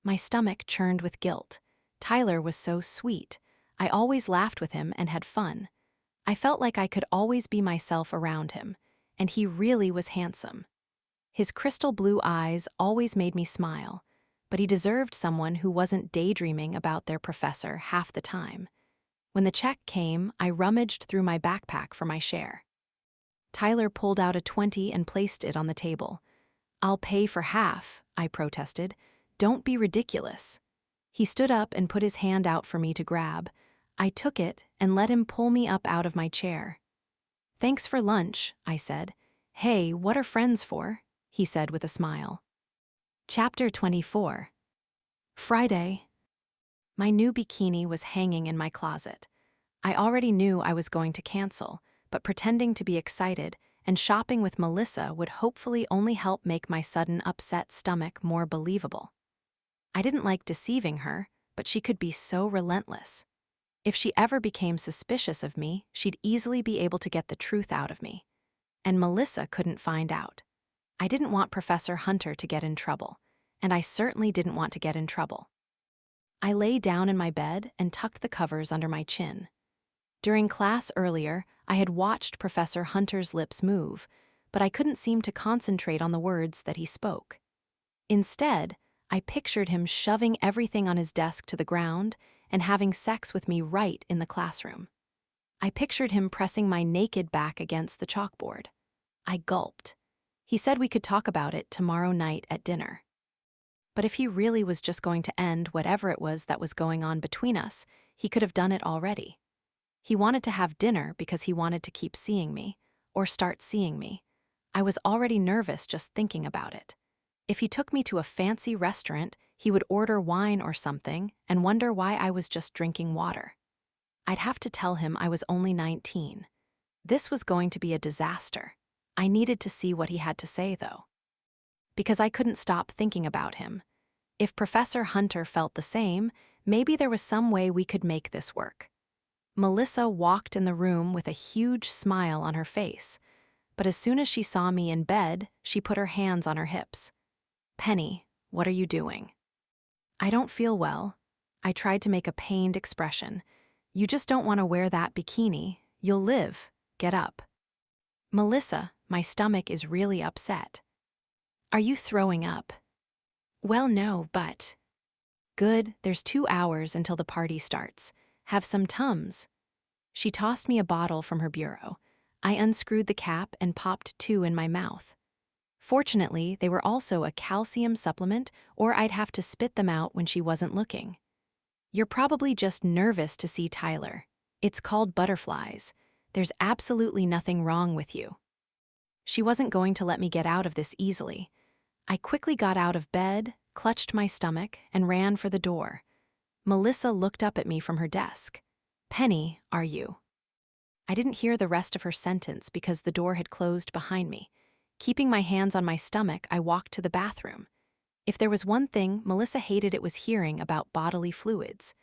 My stomach churned with guilt. Tyler was so sweet. I always laughed with him and had fun. I felt like I could always be myself around him, and he really was handsome. His crystal blue eyes always made me smile, but he deserved someone who wasn't daydreaming about their professor half the time. When the check came, I rummaged through my backpack for my share. Tyler pulled out a 20 and placed it on the table. "I'll pay for half," I protested. "Don't be ridiculous." He stood up and put his hand out for me to grab. I took it and let him pull me up out of my chair. "Thanks for lunch," I said. "Hey, what are friends for?" he said with a smile. Chapter 24. Friday. My new bikini was hanging in my closet. I already knew I was going to cancel, but pretending to be excited and shopping with Melissa would hopefully only help make my sudden upset stomach more believable. I didn't like deceiving her, but she could be so relentless. If she ever became suspicious of me, she'd easily be able to get the truth out of me. And Melissa couldn't find out. I didn't want Professor Hunter to get in trouble, and I certainly didn't want to get in trouble. I lay down in my bed and tucked the covers under my chin. During class earlier, I had watched Professor Hunter's lips move, but I couldn't seem to concentrate on the words that he spoke. Instead, I pictured him shoving everything on his desk to the ground and having sex with me right in the classroom. I pictured him pressing my naked back against the chalkboard. I gulped. He said we could talk about it tomorrow night at dinner. But if he really was just going to end whatever it was that was going on between us, he could have done it already. He wanted to have dinner because he wanted to keep seeing me, or start seeing me. I was already nervous just thinking about it. If he took me to a fancy restaurant, he would order wine or something and wonder why I was just drinking water. I'd have to tell him I was only 19. This was going to be a disaster. I needed to see what he had to say, though. Because I couldn't stop thinking about him. If Professor Hunter felt the same, maybe there was some way we could make this work. Melissa walked in the room with a huge smile on her face, but as soon as she saw me in bed, she put her hands on her hips. "Penny, what are you doing?" "I don't feel well." I tried to make a pained expression. "You just don't want to wear that bikini. You'll live. Get up." "Melissa, my stomach is really upset." "Are you throwing up?" "Well, no, but..." "Good, there's 2 hours until the party starts. Have some Tums." She tossed me a bottle from her bureau. I unscrewed the cap and popped 2 in my mouth. Fortunately, they were also a calcium supplement, or I'd have to spit them out when she wasn't looking. "You're probably just nervous to see Tyler. It's called butterflies. There's absolutely nothing wrong with you." She wasn't going to let me get out of this easily. I quickly got out of bed, clutched my stomach, and ran for the door. Melissa looked up at me from her desk. "Penny, are you?" I didn't hear the rest of her sentence because the door had closed behind me. Keeping my hands on my stomach, I walked to the bathroom. If there was one thing Melissa hated, it was hearing about bodily fluids.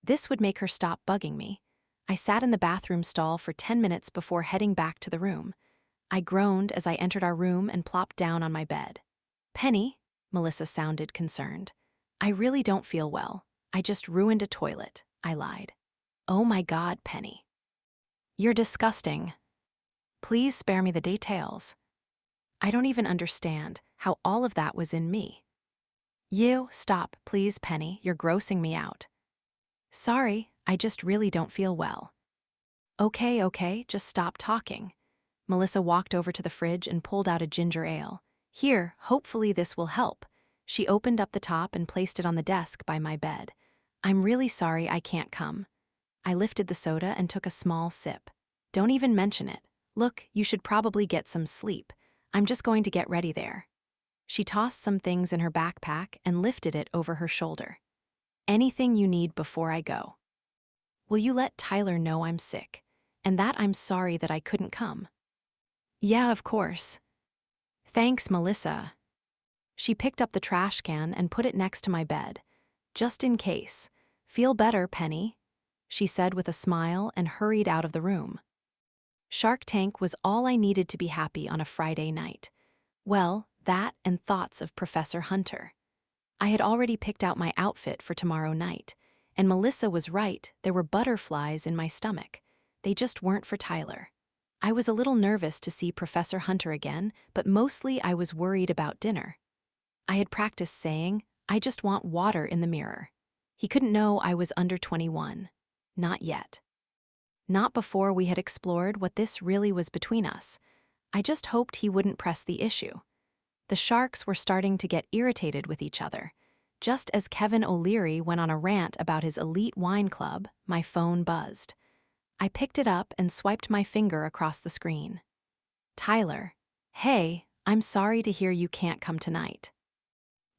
This would make her stop bugging me. I sat in the bathroom stall for 10 minutes before heading back to the room. I groaned as I entered our room and plopped down on my bed. "Penny," Melissa sounded concerned. "I really don't feel well. I just ruined a toilet," I lied. "Oh my God, Penny. You're disgusting. Please spare me the details. I don't even understand how all of that was in me." "You, stop, please, Penny. You're grossing me out." "Sorry, I just really don't feel well." Okay, just stop talking." Melissa walked over to the fridge and pulled out a ginger ale. "Here, hopefully this will help." She opened up the top and placed it on the desk by my bed. "I'm really sorry I can't come." I lifted the soda and took a small sip. "Don't even mention it. Look, you should probably get some sleep. I'm just going to get ready there." She tossed some things in her backpack and lifted it over her shoulder. "Anything you need before I go?" "Will you let Tyler know I'm sick, and that I'm sorry that I couldn't come?" "Yeah, of course." "Thanks, Melissa." She picked up the trash can and put it next to my bed. "Just in case. Feel better, Penny," she said with a smile and hurried out of the room. Shark Tank was all I needed to be happy on a Friday night. Well, that and thoughts of Professor Hunter. I had already picked out my outfit for tomorrow night, and Melissa was right, there were butterflies in my stomach. They just weren't for Tyler. I was a little nervous to see Professor Hunter again, but mostly I was worried about dinner. I had practiced saying, "I just want water," in the mirror. He couldn't know I was under 21. Not yet. Not before we had explored what this really was between us. I just hoped he wouldn't press the issue. The sharks were starting to get irritated with each other. Just as Kevin O'Leary went on a rant about his elite wine club, my phone buzzed. I picked it up and swiped my finger across the screen. Tyler. Hey, I'm sorry to hear you can't come tonight.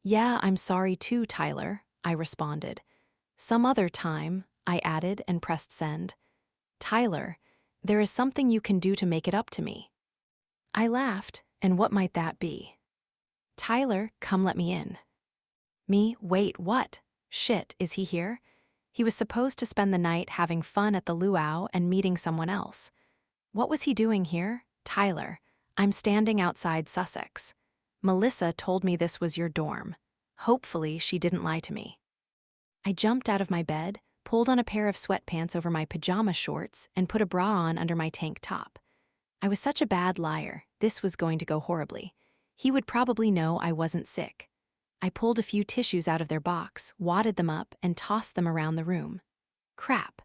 Yeah, I'm sorry too, Tyler, I responded. Some other time, I added and pressed send. Tyler, there is something you can do to make it up to me. I laughed, and what might that be? Tyler, come let me in. Me, wait, what? Shit, is he here? He was supposed to spend the night having fun at the luau and meeting someone else. What was he doing here? Tyler, I'm standing outside Sussex. Melissa told me this was your dorm. Hopefully she didn't lie to me. I jumped out of my bed, pulled on a pair of sweatpants over my pajama shorts, and put a bra on under my tank top. I was such a bad liar, this was going to go horribly. He would probably know I wasn't sick. I pulled a few tissues out of their box, wadded them up, and tossed them around the room. Crap.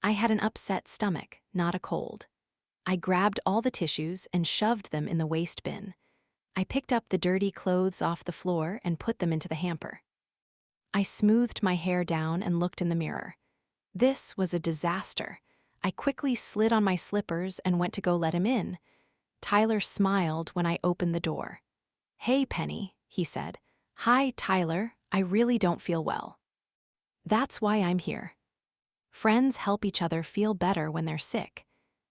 I had an upset stomach, not a cold. I grabbed all the tissues and shoved them in the waste bin. I picked up the dirty clothes off the floor and put them into the hamper. I smoothed my hair down and looked in the mirror. This was a disaster. I quickly slid on my slippers and went to go let him in. Tyler smiled when I opened the door. Hey, Penny, he said. Hi, Tyler, I really don't feel well. That's why I'm here. Friends help each other feel better when they're sick.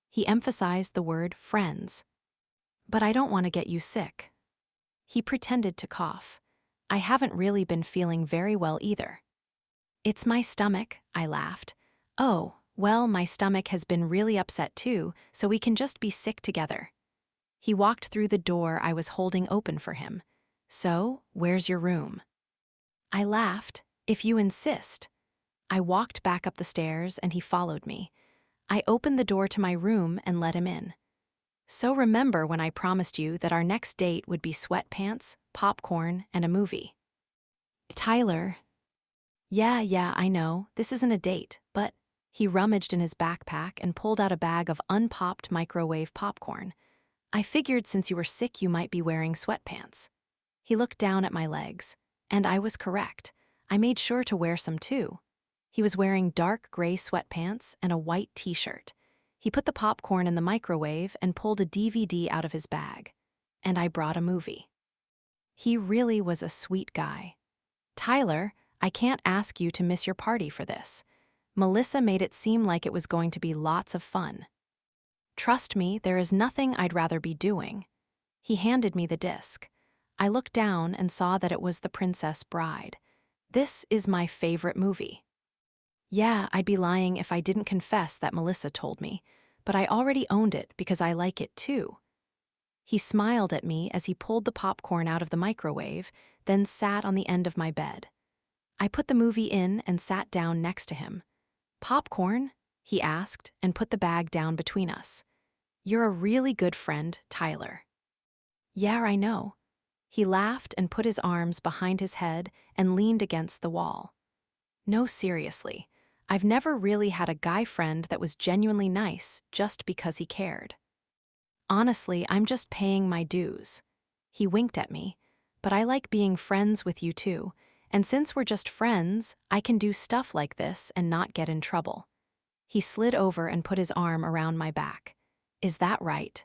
He emphasized the word friends. But I don't want to get you sick. He pretended to cough. I haven't really been feeling very well either. It's my stomach, I laughed. Oh, well, my stomach has been really upset too, so we can just be sick together. He walked through the door I was holding open for him. So, where's your room? I laughed. If you insist. I walked back up the stairs and he followed me. I opened the door to my room and let him in. So remember when I promised you that our next date would be sweatpants, popcorn, and a movie. Tyler. Yeah, I know, this isn't a date, but he rummaged in his backpack and pulled out a bag of unpopped microwave popcorn. I figured since you were sick you might be wearing sweatpants. He looked down at my legs, and I was correct. I made sure to wear some too. He was wearing dark gray sweatpants and a white t-shirt. He put the popcorn in the microwave and pulled a DVD out of his bag. And I brought a movie. He really was a sweet guy. Tyler, I can't ask you to miss your party for this. Melissa made it seem like it was going to be lots of fun. Trust me, there is nothing I'd rather be doing. He handed me the disc. I looked down and saw that it was The Princess Bride. This is my favorite movie. Yeah, I'd be lying if I didn't confess that Melissa told me, but I already owned it because I like it too. He smiled at me as he pulled the popcorn out of the microwave, then sat on the end of my bed. I put the movie in and sat down next to him. Popcorn? He asked and put the bag down between us. You're a really good friend, Tyler. Yeah, I know. He laughed and put his arms behind his head and leaned against the wall. No, seriously, I've never really had a guy friend that was genuinely nice just because he cared. Honestly, I'm just paying my dues. He winked at me, but I like being friends with you too, and since we're just friends, I can do stuff like this and not get in trouble. He slid over and put his arm around my back. Is that right?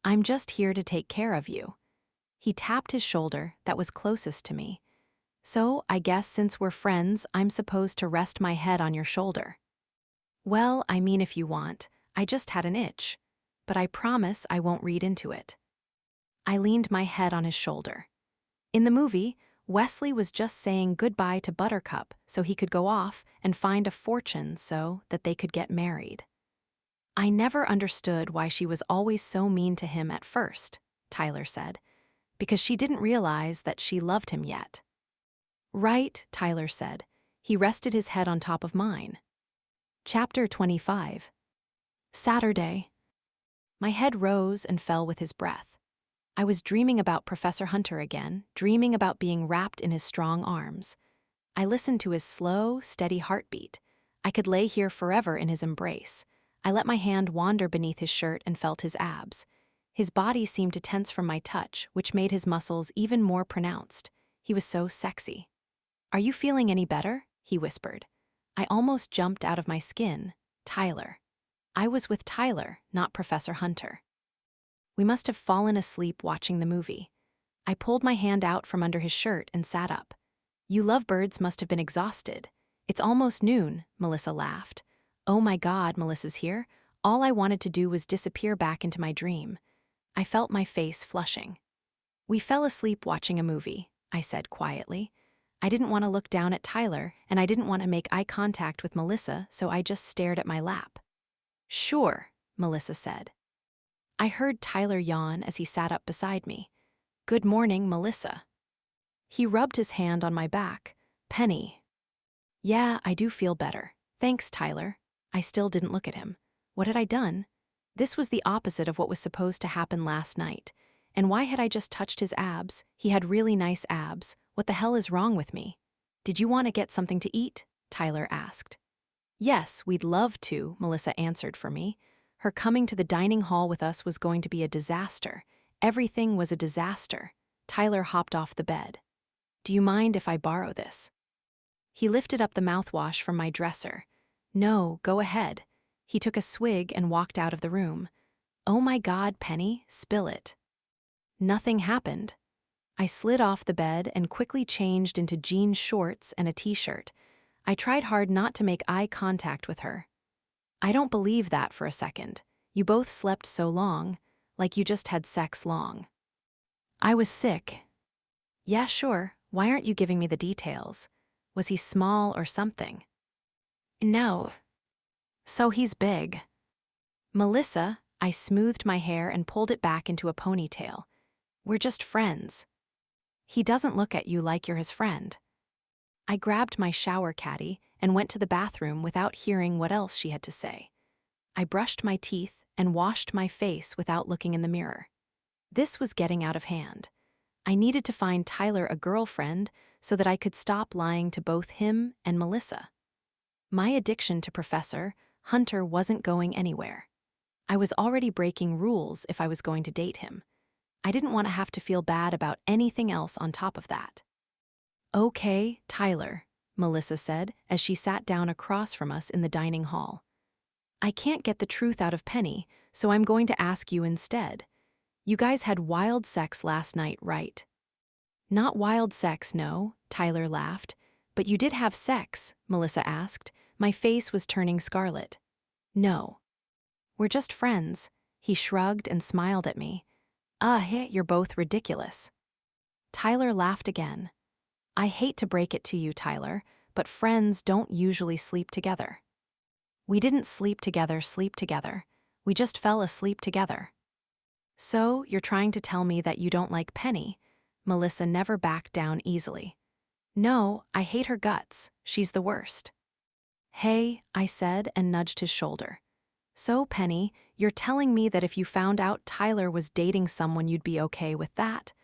I'm just here to take care of you. He tapped his shoulder that was closest to me. So, I guess since we're friends, I'm supposed to rest my head on your shoulder. Well, I mean if you want, I just had an itch. But I promise I won't read into it. I leaned my head on his shoulder. In the movie, Wesley was just saying goodbye to Buttercup so he could go off and find a fortune so that they could get married. I never understood why she was always so mean to him at first, Tyler said, because she didn't realize that she loved him yet. Right, Tyler said. He rested his head on top of mine. Chapter 25. Saturday. My head rose and fell with his breath. I was dreaming about Professor Hunter again, dreaming about being wrapped in his strong arms. I listened to his slow, steady heartbeat. I could lay here forever in his embrace. I let my hand wander beneath his shirt and felt his abs. His body seemed to tense from my touch, which made his muscles even more pronounced. He was so sexy. "Are you feeling any better?" he whispered. I almost jumped out of my skin. Tyler. I was with Tyler, not Professor Hunter. We must have fallen asleep watching the movie. I pulled my hand out from under his shirt and sat up. "You lovebirds must have been exhausted. It's almost noon," Melissa laughed. "Oh my God, Melissa's here? All I wanted to do was disappear back into my dream." I felt my face flushing. "We fell asleep watching a movie," I said quietly. I didn't want to look down at Tyler, and I didn't want to make eye contact with Melissa, so I just stared at my lap. "Sure," Melissa said. I heard Tyler yawn as he sat up beside me. "Good morning, Melissa." He rubbed his hand on my back. "Penny." "Yeah, I do feel better. Thanks, Tyler." I still didn't look at him. What had I done? This was the opposite of what was supposed to happen last night. And why had I just touched his abs? He had really nice abs. What the hell is wrong with me? "Did you want to get something to eat?" Tyler asked. "Yes, we'd love to," Melissa answered for me. Her coming to the dining hall with us was going to be a disaster. Everything was a disaster. Tyler hopped off the bed. "Do you mind if I borrow this?" He lifted up the mouthwash from my dresser. "No, go ahead." He took a swig and walked out of the room. "Oh my God, Penny, spill it." Nothing happened. I slid off the bed and quickly changed into jean shorts and a t-shirt. I tried hard not to make eye contact with her. "I don't believe that for a second. You both slept so long, like you just had sex long." "I was sick." "Yeah, sure. Why aren't you giving me the details? Was he small or something?" "No." "So he's big." "Melissa," I smoothed my hair and pulled it back into a ponytail. "We're just friends." "He doesn't look at you like you're his friend." I grabbed my shower caddy and went to the bathroom without hearing what else she had to say. I brushed my teeth and washed my face without looking in the mirror. This was getting out of hand. I needed to find Tyler a girlfriend so that I could stop lying to both him and Melissa. My addiction to Professor Hunter wasn't going anywhere. I was already breaking rules if I was going to date him. I didn't want to have to feel bad about anything else on top of that. "Okay, Tyler," Melissa said as she sat down across from us in the dining hall. "I can't get the truth out of Penny, so I'm going to ask you instead. You guys had wild sex last night, right?" "Not wild sex, no," Tyler laughed. "But you did have sex," Melissa asked. My face was turning scarlet. "No. We're just friends." He shrugged and smiled at me. You're both ridiculous." Tyler laughed again. "I hate to break it to you, Tyler, but friends don't usually sleep together." "We didn't sleep together. We just fell asleep together." "So, you're trying to tell me that you don't like Penny?" Melissa never backed down easily. "No, I hate her guts. She's the worst." "Hey," I said and nudged his shoulder. "So, Penny, you're telling me that if you found out Tyler was dating someone, you'd be okay with that?"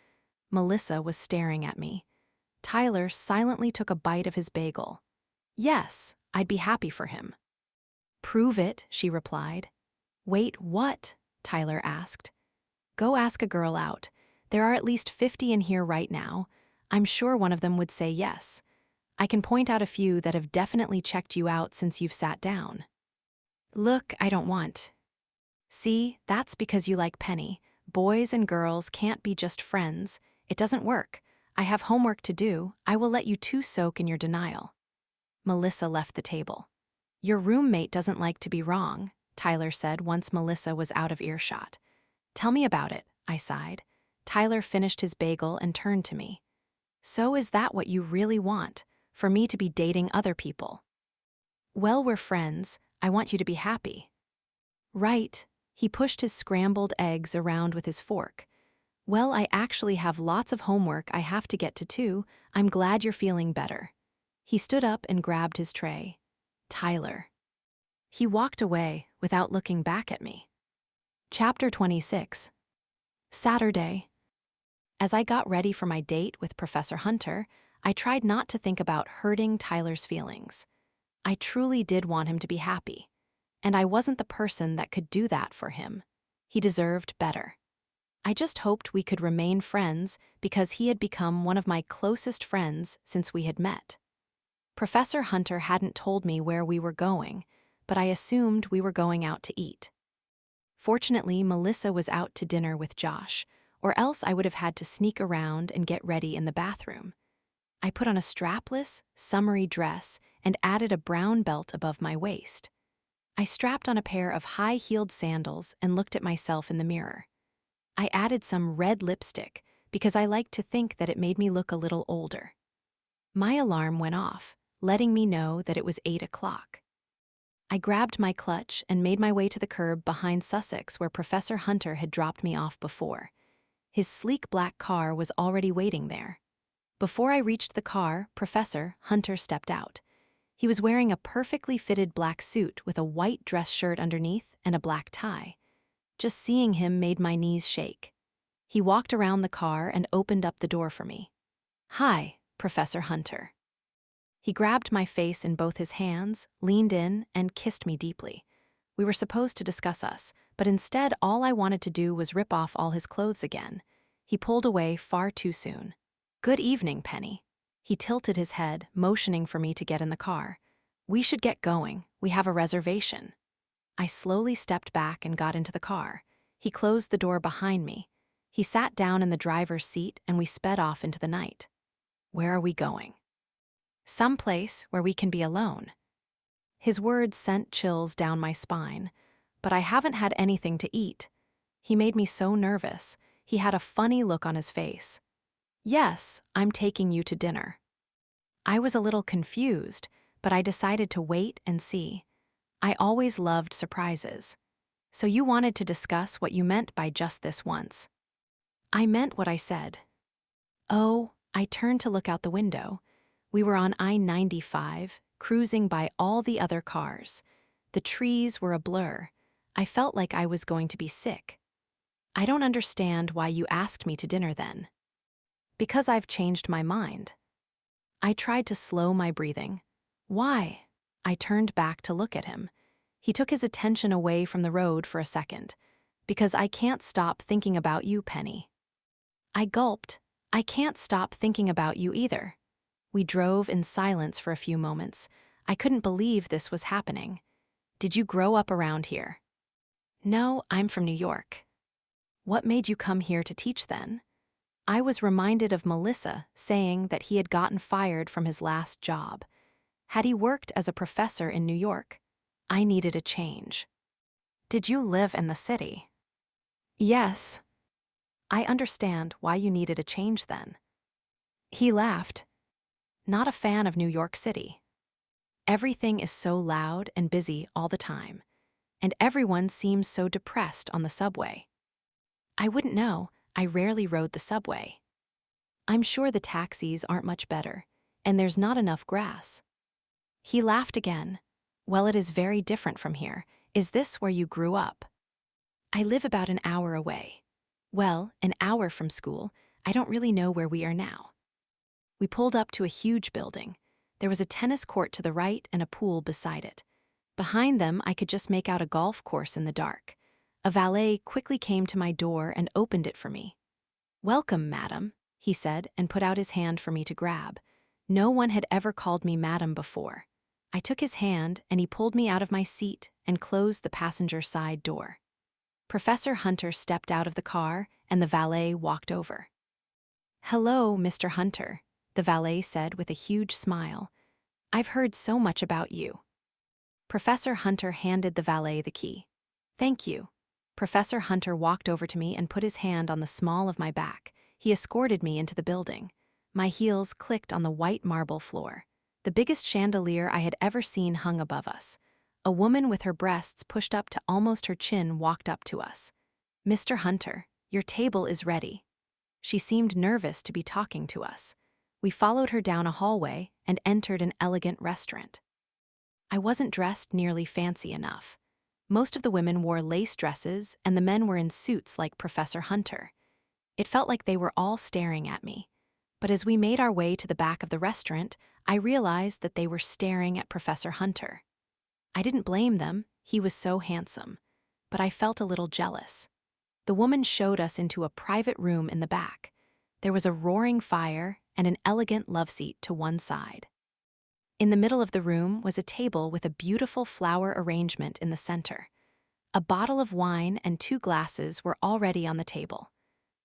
Melissa was staring at me. Tyler silently took a bite of his bagel. "Yes, I'd be happy for him." "Prove it," she replied. "Wait, what?" Tyler asked. "Go ask a girl out. There are at least 50 in here right now. I'm sure one of them would say yes. I can point out a few that have definitely checked you out since you've sat down." "Look, I don't want." "See, that's because you like Penny. Boys and girls can't be just friends. It doesn't work. I have homework to do. I will let you two soak in your denial." Melissa left the table. "Your roommate doesn't like to be wrong," Tyler said once Melissa was out of earshot. "Tell me about it," I sighed. Tyler finished his bagel and turned to me. "So is that what you really want? For me to be dating other people?" "Well, we're friends. I want you to be happy." "Right." He pushed his scrambled eggs around with his fork. "Well, I actually have lots of homework I have to get to too. I'm glad you're feeling better." He stood up and grabbed his tray. "Tyler." He walked away without looking back at me. Chapter 26. Saturday. As I got ready for my date with Professor Hunter, I tried not to think about hurting Tyler's feelings. I truly did want him to be happy. and I wasn't the person that could do that for him. He deserved better. I just hoped we could remain friends because he had become one of my closest friends since we had met. Professor Hunter hadn't told me where we were going, but I assumed we were going out to eat. Fortunately, Melissa was out to dinner with Josh, or else I would have had to sneak around and get ready in the bathroom. I put on a strapless, summery dress and added a brown belt above my waist. I strapped on a pair of high-heeled sandals and looked at myself in the mirror. I added some red lipstick because I liked to think that it made me look a little older. My alarm went off, letting me know that it was 8 o'clock. I grabbed my clutch and made my way to the curb behind Sussex where Professor Hunter had dropped me off before. His sleek black car was already waiting there. Before I reached the car, Professor Hunter stepped out. He was wearing a perfectly fitted black suit with a white dress shirt underneath and a black tie. Just seeing him made my knees shake. He walked around the car and opened up the door for me. "Hi, Professor Hunter." He grabbed my face in both his hands, leaned in, and kissed me deeply. We were supposed to discuss us, but instead all I wanted to do was rip off all his clothes again. He pulled away far too soon. "Good evening, Penny." He tilted his head, motioning for me to get in the car. "We should get going. We have a reservation." I slowly stepped back and got into the car. He closed the door behind me. He sat down in the driver's seat and we sped off into the night. "Where are we going?" "Someplace where we can be alone." His words sent chills down my spine, but I haven't had anything to eat. He made me so nervous. He had a funny look on his face. "Yes, I'm taking you to dinner." I was a little confused, but I decided to wait and see. I always loved surprises. "So you wanted to discuss what you meant by just this once?" "I meant what I said." Oh, I turned to look out the window. We were on I-95, cruising by all the other cars. The trees were a blur. I felt like I was going to be sick. "I don't understand why you asked me to dinner then." "Because I've changed my mind." I tried to slow my breathing. "Why?" I turned back to look at him. He took his attention away from the road for a second. "Because I can't stop thinking about you, Penny." I gulped. "I can't stop thinking about you either." We drove in silence for a few moments. I couldn't believe this was happening. "Did you grow up around here?" "No, I'm from New York." "What made you come here to teach then?" I was reminded of Melissa saying that he had gotten fired from his last job. Had he worked as a professor in New York? I needed a change. "Did you live in the city?" "Yes." "I understand why you needed a change then." He laughed. "Not a fan of New York City. Everything is so loud and busy all the time, and everyone seems so depressed on the subway." "I wouldn't know. I rarely rode the subway." "I'm sure the taxis aren't much better, and there's not enough grass." He laughed again. "Well, it is very different from here. Is this where you grew up?" "I live about an hour away." "Well, an hour from school. I don't really know where we are now." We pulled up to a huge building. There was a tennis court to the right and a pool beside it. Behind them, I could just make out a golf course in the dark. A valet quickly came to my door and opened it for me. "Welcome, madam," he said and put out his hand for me to grab. No one had ever called me madam before. I took his hand and he pulled me out of my seat and closed the passenger side door. Professor Hunter stepped out of the car and the valet walked over. "Hello, Mr. Hunter," the valet said with a huge smile. "I've heard so much about you." Professor Hunter handed the valet the key. "Thank you." Professor Hunter walked over to me and put his hand on the small of my back. He escorted me into the building. My heels clicked on the white marble floor. The biggest chandelier I had ever seen hung above us. A woman with her breasts pushed up to almost her chin walked up to us. "Mr. Hunter, your table is ready." She seemed nervous to be talking to us. We followed her down a hallway and entered an elegant restaurant. I wasn't dressed nearly fancy enough. Most of the women wore lace dresses and the men were in suits like Professor Hunter. It felt like they were all staring at me. But as we made our way to the back of the restaurant, I realized that they were staring at Professor Hunter. I didn't blame them. He was so handsome, but I felt a little jealous. The woman showed us into a private room in the back. There was a roaring fire and an elegant love seat to one side. In the middle of the room was a table with a beautiful flower arrangement in the center. A bottle of wine and 2 glasses were already on the table.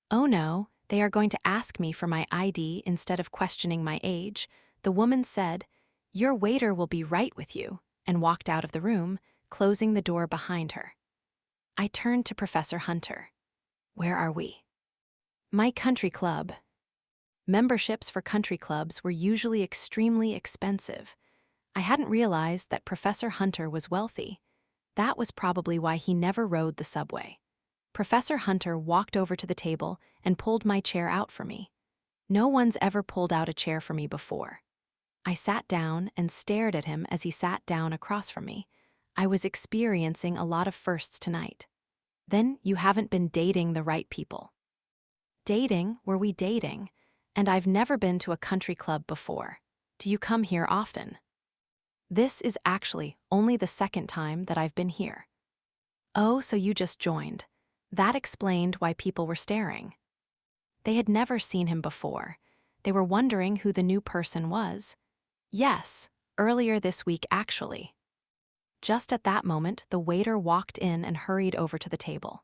"Oh no, they are going to ask me for my ID instead of questioning my age," the woman said. "Your waiter will be right with you," and walked out of the room, closing the door behind her. I turned to Professor Hunter. "Where are we?" "My country club." Memberships for country clubs were usually extremely expensive. I hadn't realized that Professor Hunter was wealthy. That was probably why he never rode the subway. Professor Hunter walked over to the table and pulled my chair out for me. No one's ever pulled out a chair for me before. I sat down and stared at him as he sat down across from me. I was experiencing a lot of firsts tonight. "Then you haven't been dating the right people." "Dating? Were we dating? And I've never been to a country club before. Do you come here often?" "This is actually only the 2nd time that I've been here." "Oh, so you just joined." That explained why people were staring. They had never seen him before. They were wondering who the new person was. "Yes, earlier this week actually." Just at that moment, the waiter walked in and hurried over to the table.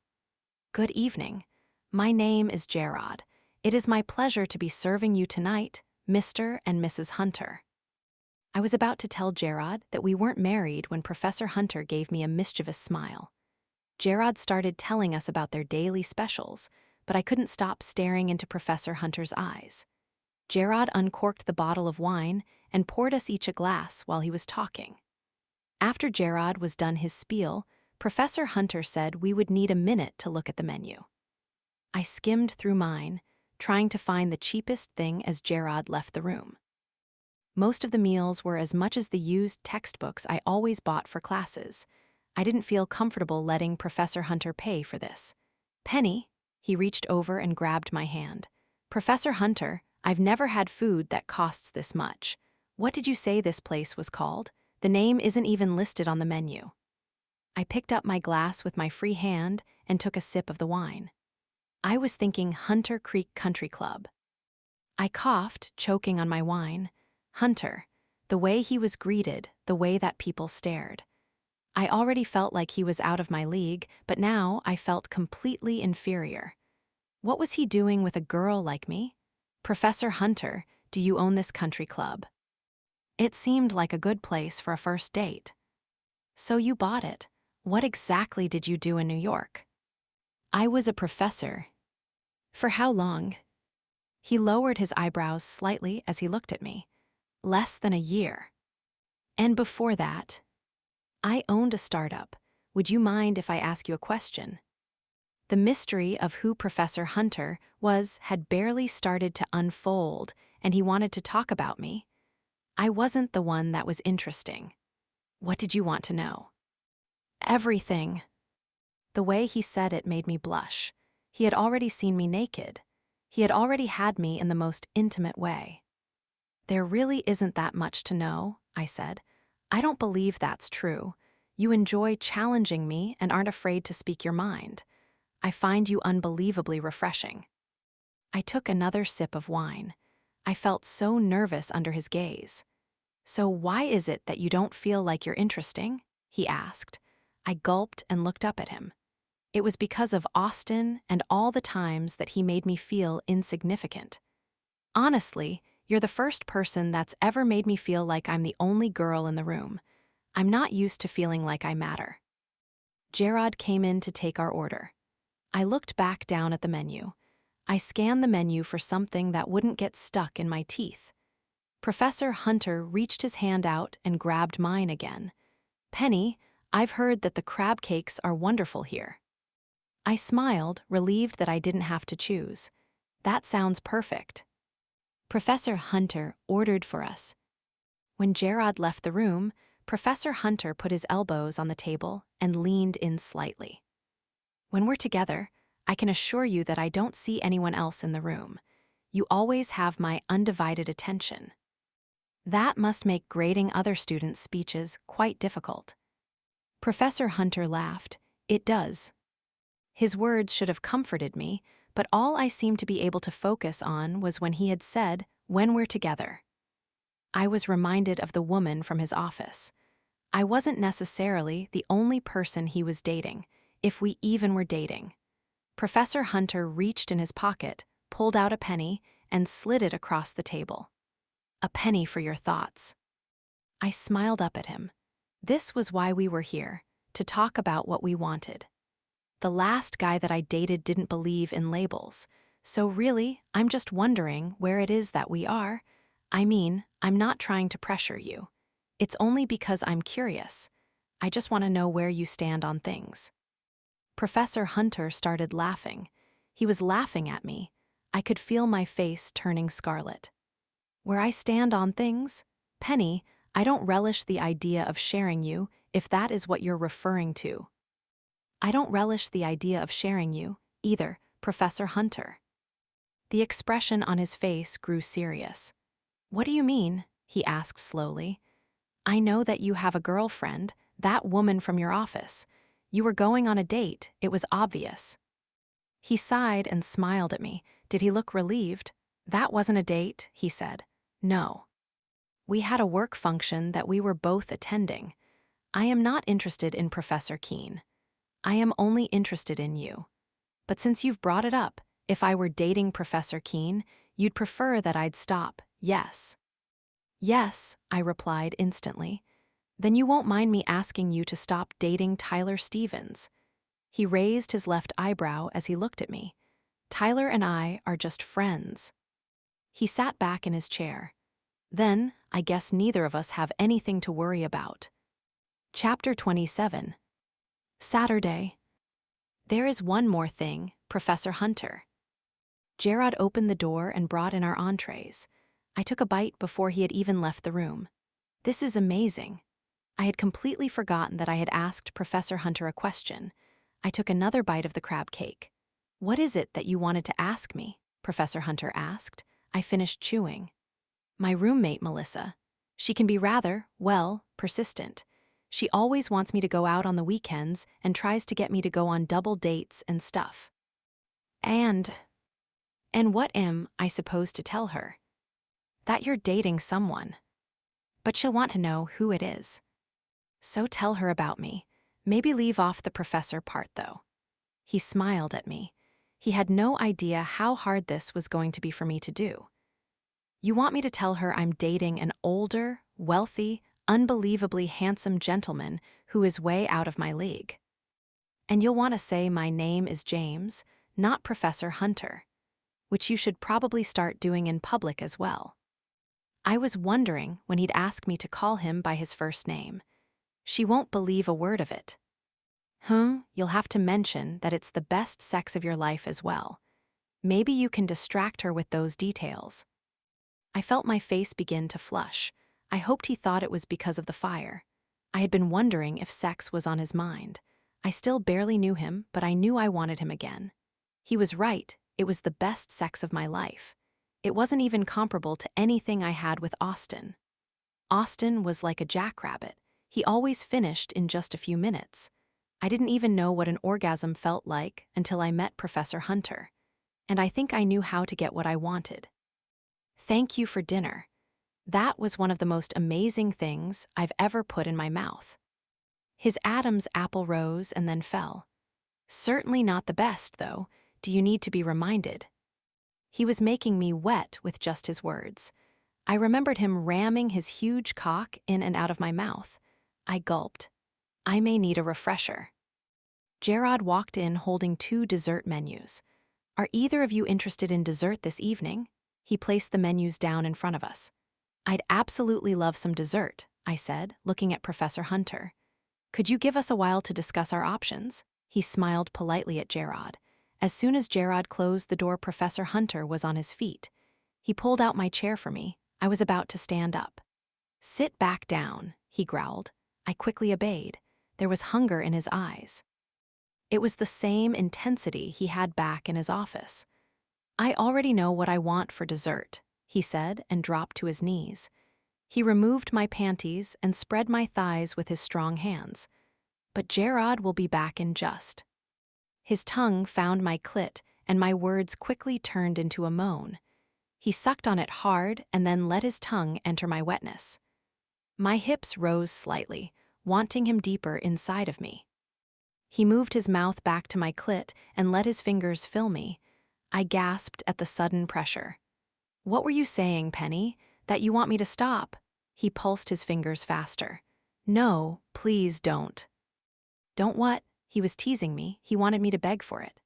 "Good evening. My name is Gerard. It is my pleasure to be serving you tonight, Mr. and Mrs. Hunter." I was about to tell Gerard that we weren't married when Professor Hunter gave me a mischievous smile. Gerard started telling us about their daily specials, but I couldn't stop staring into Professor Hunter's eyes. Gerard uncorked the bottle of wine and poured us each a glass while he was talking. After Gerard was done his spiel, Professor Hunter said we would need a minute to look at the menu. I skimmed through mine, trying to find the cheapest thing as Gerard left the room. Most of the meals were as much as the used textbooks I always bought for classes. I didn't feel comfortable letting Professor Hunter pay for this. "Penny," he reached over and grabbed my hand. "Professor Hunter, I've never had food that costs this much. What did you say this place was called? The name isn't even listed on the menu." I picked up my glass with my free hand and took a sip of the wine. I was thinking Hunter Creek Country Club. I coughed, choking on my wine. Hunter. The way he was greeted, the way that people stared. I already felt like he was out of my league, but now I felt completely inferior. What was he doing with a girl like me? "Professor Hunter, do you own this country club?" It seemed like a good place for a first date. "So you bought it. What exactly did you do in New York?" "I was a professor." "For how long?" He lowered his eyebrows slightly as he looked at me. "Less than a year." "And before that?" "I owned a startup. Would you mind if I ask you a question?" The mystery of who Professor Hunter was had barely started to unfold, and he wanted to talk about me. I wasn't the one that was interesting. "What did you want to know?" "Everything." The way he said it made me blush. He had already seen me naked. He had already had me in the most intimate way. "There really isn't that much to know," I said. "I don't believe that's true. You enjoy challenging me and aren't afraid to speak your mind. I find you unbelievably refreshing." I took another sip of wine. I felt so nervous under his gaze. "So why is it that you don't feel like you're interesting?" he asked. I gulped and looked up at him. It was because of Austin and all the times that he made me feel insignificant. "Honestly, you're the first person that's ever made me feel like I'm the only girl in the room. I'm not used to feeling like I matter." Gerard came in to take our order. I looked back down at the menu. I scanned the menu for something that wouldn't get stuck in my teeth. Professor Hunter reached his hand out and grabbed mine again. "Penny, I've heard that the crab cakes are wonderful here." I smiled, relieved that I didn't have to choose. "That sounds perfect." Professor Hunter ordered for us. When Gerard left the room, Professor Hunter put his elbows on the table and leaned in slightly. "When we're together, I can assure you that I don't see anyone else in the room. You always have my undivided attention." That must make grading other students' speeches quite difficult. Professor Hunter laughed. It does. His words should have comforted me, but all I seemed to be able to focus on was when he had said, "When we're together." I was reminded of the woman from his office. I wasn't necessarily the only person he was dating, if we even were dating. Professor Hunter reached in his pocket, pulled out a penny, and slid it across the table. "A penny for your thoughts." I smiled up at him. This was why we were here, to talk about what we wanted. The last guy that I dated didn't believe in labels, so really, I'm just wondering where it is that we are. I mean, I'm not trying to pressure you. It's only because I'm curious. I just want to know where you stand on things. Professor Hunter started laughing. He was laughing at me. I could feel my face turning scarlet. Where I stand on things? Penny, I don't relish the idea of sharing you, if that is what you're referring to. I don't relish the idea of sharing you, either, Professor Hunter. The expression on his face grew serious. "What do you mean?" he asked slowly. "I know that you have a girlfriend, that woman from your office. You were going on a date, it was obvious." He sighed and smiled at me. Did he look relieved? "That wasn't a date," he said. "No. We had a work function that we were both attending. I am not interested in Professor Keene. I am only interested in you. But since you've brought it up, if I were dating Professor Keene, you'd prefer that I'd stop, yes?" "Yes," I replied instantly. "Then you won't mind me asking you to stop dating Tyler Stevens." He raised his left eyebrow as he looked at me. "Tyler and I are just friends." He sat back in his chair. "Then, I guess neither of us have anything to worry about." Chapter 27. Saturday. There is one more thing, Professor Hunter. Gerard opened the door and brought in our entrees. I took a bite before he had even left the room. This is amazing. I had completely forgotten that I had asked Professor Hunter a question. I took another bite of the crab cake. "What is it that you wanted to ask me?" Professor Hunter asked. I finished chewing. "My roommate, Melissa. She can be rather, well, persistent. She always wants me to go out on the weekends and tries to get me to go on double dates and stuff." And what am I supposed to tell her?" "That you're dating someone. But she'll want to know who it is. So tell her about me. Maybe leave off the professor part, though." He smiled at me. He had no idea how hard this was going to be for me to do. "You want me to tell her I'm dating an older, wealthy, unbelievably handsome gentleman who is way out of my league. And you'll want to say my name is James, not Professor Hunter, which you should probably start doing in public as well." I was wondering when he'd ask me to call him by his first name. "She won't believe a word of it." You'll have to mention that it's the best sex of your life as well. Maybe you can distract her with those details." I felt my face begin to flush. I hoped he thought it was because of the fire. I had been wondering if sex was on his mind. I still barely knew him, but I knew I wanted him again. He was right, it was the best sex of my life. It wasn't even comparable to anything I had with Austin. Austin was like a jackrabbit. He always finished in just a few minutes. I didn't even know what an orgasm felt like until I met Professor Hunter. And I think I knew how to get what I wanted. "Thank you for dinner. That was one of the most amazing things I've ever put in my mouth." His Adam's apple rose and then fell. "Certainly not the best, though. Do you need to be reminded?" He was making me wet with just his words. I remembered him ramming his huge cock in and out of my mouth. I gulped. I may need a refresher. Gerard walked in holding 2 dessert menus. "Are either of you interested in dessert this evening?" He placed the menus down in front of us. "I'd absolutely love some dessert," I said, looking at Professor Hunter. "Could you give us a while to discuss our options?" He smiled politely at Gerard. As soon as Gerard closed the door, Professor Hunter was on his feet. He pulled out my chair for me. I was about to stand up. "Sit back down," he growled. I quickly obeyed. There was hunger in his eyes. It was the same intensity he had back in his office. "I already know what I want for dessert," he said and dropped to his knees. He removed my panties and spread my thighs with his strong hands. But Gerard will be back in just. His tongue found my clit, and my words quickly turned into a moan. He sucked on it hard and then let his tongue enter my wetness. My hips rose slightly, wanting him deeper inside of me. He moved his mouth back to my clit and let his fingers fill me. I gasped at the sudden pressure. "What were you saying, Penny? That you want me to stop?" He pulsed his fingers faster. "No, please don't." "Don't what?" He was teasing me. He wanted me to beg for it.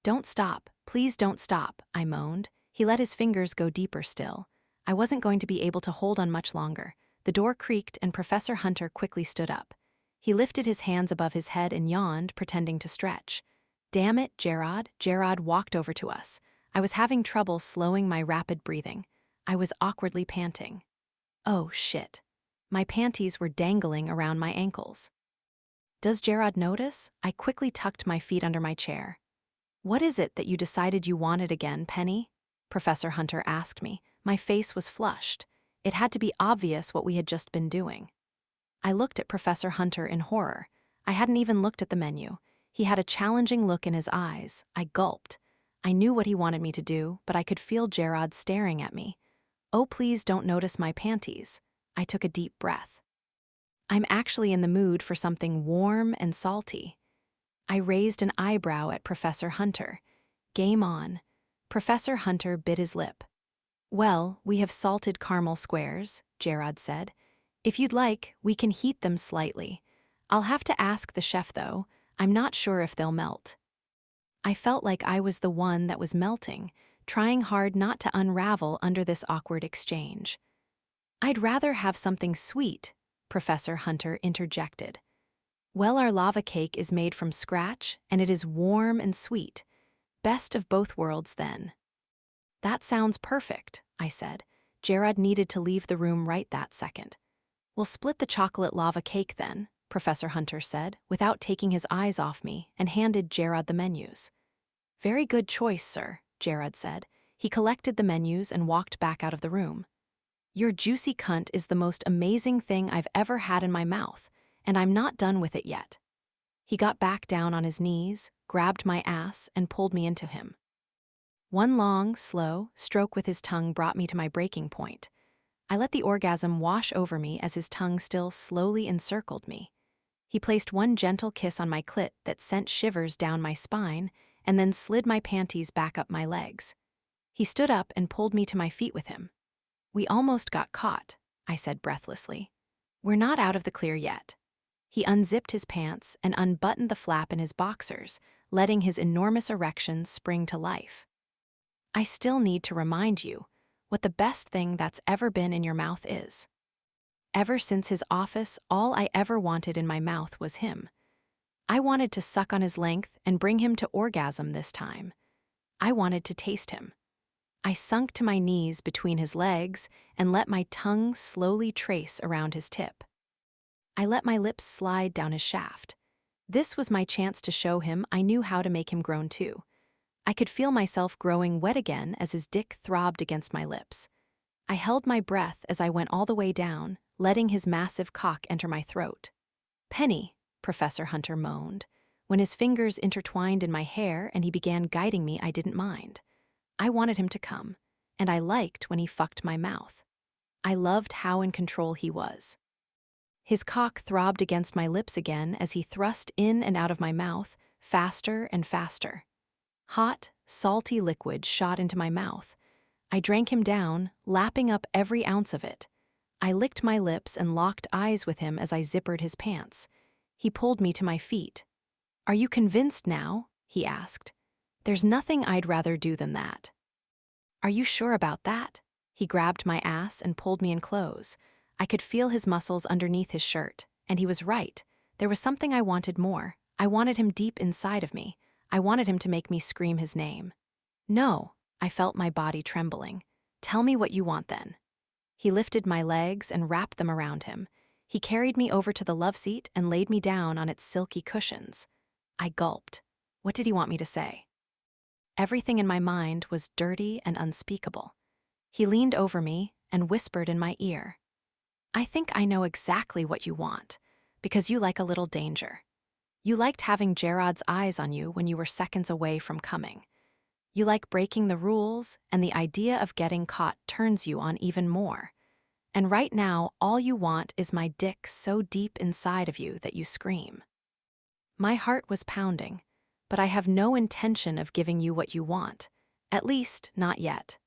"Don't stop. Please don't stop," I moaned. He let his fingers go deeper still. I wasn't going to be able to hold on much longer. The door creaked and Professor Hunter quickly stood up. He lifted his hands above his head and yawned, pretending to stretch. "Damn it, Gerard." Gerard walked over to us. I was having trouble slowing my rapid breathing. I was awkwardly panting. Oh, shit. My panties were dangling around my ankles. "Does Gerard notice?" I quickly tucked my feet under my chair. "What is it that you decided you wanted again, Penny?" Professor Hunter asked me. My face was flushed. It had to be obvious what we had just been doing. I looked at Professor Hunter in horror. I hadn't even looked at the menu. He had a challenging look in his eyes. I gulped. I knew what he wanted me to do, but I could feel Gerard staring at me. "Oh, please don't notice my panties." I took a deep breath. "I'm actually in the mood for something warm and salty." I raised an eyebrow at Professor Hunter. Game on. Professor Hunter bit his lip. "Well, we have salted caramel squares," Gerard said. "If you'd like, we can heat them slightly. I'll have to ask the chef, though. I'm not sure if they'll melt." I felt like I was the one that was melting, trying hard not to unravel under this awkward exchange. "I'd rather have something sweet," Professor Hunter interjected. "Well, our lava cake is made from scratch, and it is warm and sweet. Best of both worlds, then." "That sounds perfect," I said. Gerard needed to leave the room right that second. "We'll split the chocolate lava cake then," Professor Hunter said, without taking his eyes off me, and handed Gerard the menus. "Very good choice, sir," Gerard said. He collected the menus and walked back out of the room. "Your juicy cunt is the most amazing thing I've ever had in my mouth, and I'm not done with it yet." He got back down on his knees, grabbed my ass, and pulled me into him. One long, slow stroke with his tongue brought me to my breaking point. I let the orgasm wash over me as his tongue still slowly encircled me. He placed one gentle kiss on my clit that sent shivers down my spine, and then slid my panties back up my legs. He stood up and pulled me to my feet with him. "We almost got caught," I said breathlessly. "We're not out of the clear yet." He unzipped his pants and unbuttoned the flap in his boxers, letting his enormous erection spring to life. "I still need to remind you what the best thing that's ever been in your mouth is." Ever since his office, all I ever wanted in my mouth was him. I wanted to suck on his length and bring him to orgasm this time. I wanted to taste him. I sunk to my knees between his legs and let my tongue slowly trace around his tip. I let my lips slide down his shaft. This was my chance to show him I knew how to make him groan too. I could feel myself growing wet again as his dick throbbed against my lips. I held my breath as I went all the way down, letting his massive cock enter my throat. "Penny," Professor Hunter moaned. When his fingers intertwined in my hair and he began guiding me, I didn't mind. I wanted him to come, and I liked when he fucked my mouth. I loved how in control he was. His cock throbbed against my lips again as he thrust in and out of my mouth, faster and faster. Hot, salty liquid shot into my mouth. I drank him down, lapping up every ounce of it. I licked my lips and locked eyes with him as I zippered his pants. He pulled me to my feet. "Are you convinced now?" he asked. "There's nothing I'd rather do than that." "Are you sure about that?" He grabbed my ass and pulled me in close. I could feel his muscles underneath his shirt, and he was right. There was something I wanted more. I wanted him deep inside of me. I wanted him to make me scream his name. "No," I felt my body trembling. "Tell me what you want then." He lifted my legs and wrapped them around him. He carried me over to the love seat and laid me down on its silky cushions. I gulped. What did he want me to say? Everything in my mind was dirty and unspeakable. He leaned over me and whispered in my ear. "I think I know exactly what you want, because you like a little danger." You liked having Gerard's eyes on you when you were seconds away from coming. You like breaking the rules, and the idea of getting caught turns you on even more. And right now, all you want is my dick so deep inside of you that you scream. My heart was pounding, but I have no intention of giving you what you want, at least not yet.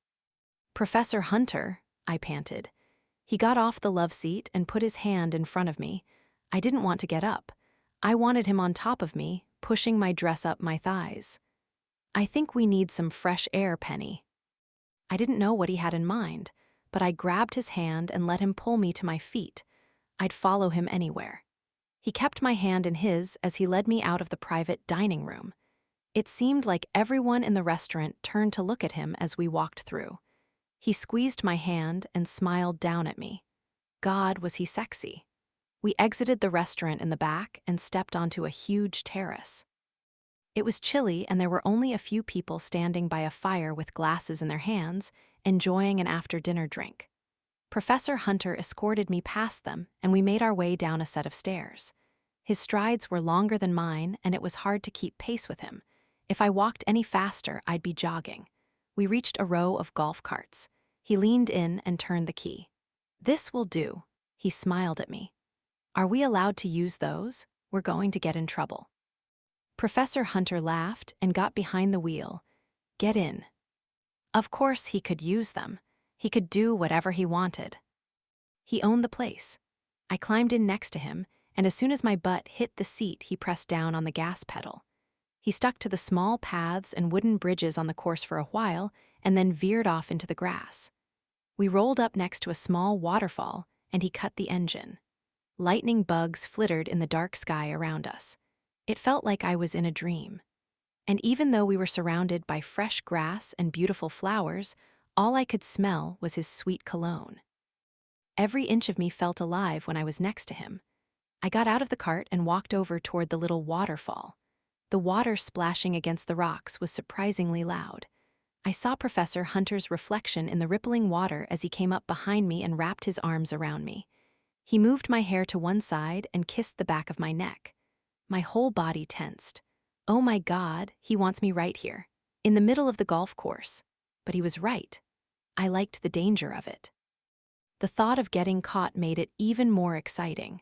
Professor Hunter, I panted. He got off the love seat and put his hand in front of me. I didn't want to get up. I wanted him on top of me, pushing my dress up my thighs. I think we need some fresh air, Penny. I didn't know what he had in mind, but I grabbed his hand and let him pull me to my feet. I'd follow him anywhere. He kept my hand in his as he led me out of the private dining room. It seemed like everyone in the restaurant turned to look at him as we walked through. He squeezed my hand and smiled down at me. God, was he sexy. We exited the restaurant in the back and stepped onto a huge terrace. It was chilly, and there were only a few people standing by a fire with glasses in their hands, enjoying an after-dinner drink. Professor Hunter escorted me past them, and we made our way down a set of stairs. His strides were longer than mine, and it was hard to keep pace with him. If I walked any faster, I'd be jogging. We reached a row of golf carts. He leaned in and turned the key. "This will do," he smiled at me. "Are we allowed to use those? We're going to get in trouble." Professor Hunter laughed and got behind the wheel. "Get in." Of course he could use them. He could do whatever he wanted. He owned the place. I climbed in next to him, and as soon as my butt hit the seat, he pressed down on the gas pedal. He stuck to the small paths and wooden bridges on the course for a while, and then veered off into the grass. We rolled up next to a small waterfall, and he cut the engine. Lightning bugs flittered in the dark sky around us. It felt like I was in a dream. And even though we were surrounded by fresh grass and beautiful flowers, all I could smell was his sweet cologne. Every inch of me felt alive when I was next to him. I got out of the cart and walked over toward the little waterfall. The water splashing against the rocks was surprisingly loud. I saw Professor Hunter's reflection in the rippling water as he came up behind me and wrapped his arms around me. He moved my hair to one side and kissed the back of my neck. My whole body tensed. Oh my God, he wants me right here, in the middle of the golf course. But he was right. I liked the danger of it. The thought of getting caught made it even more exciting.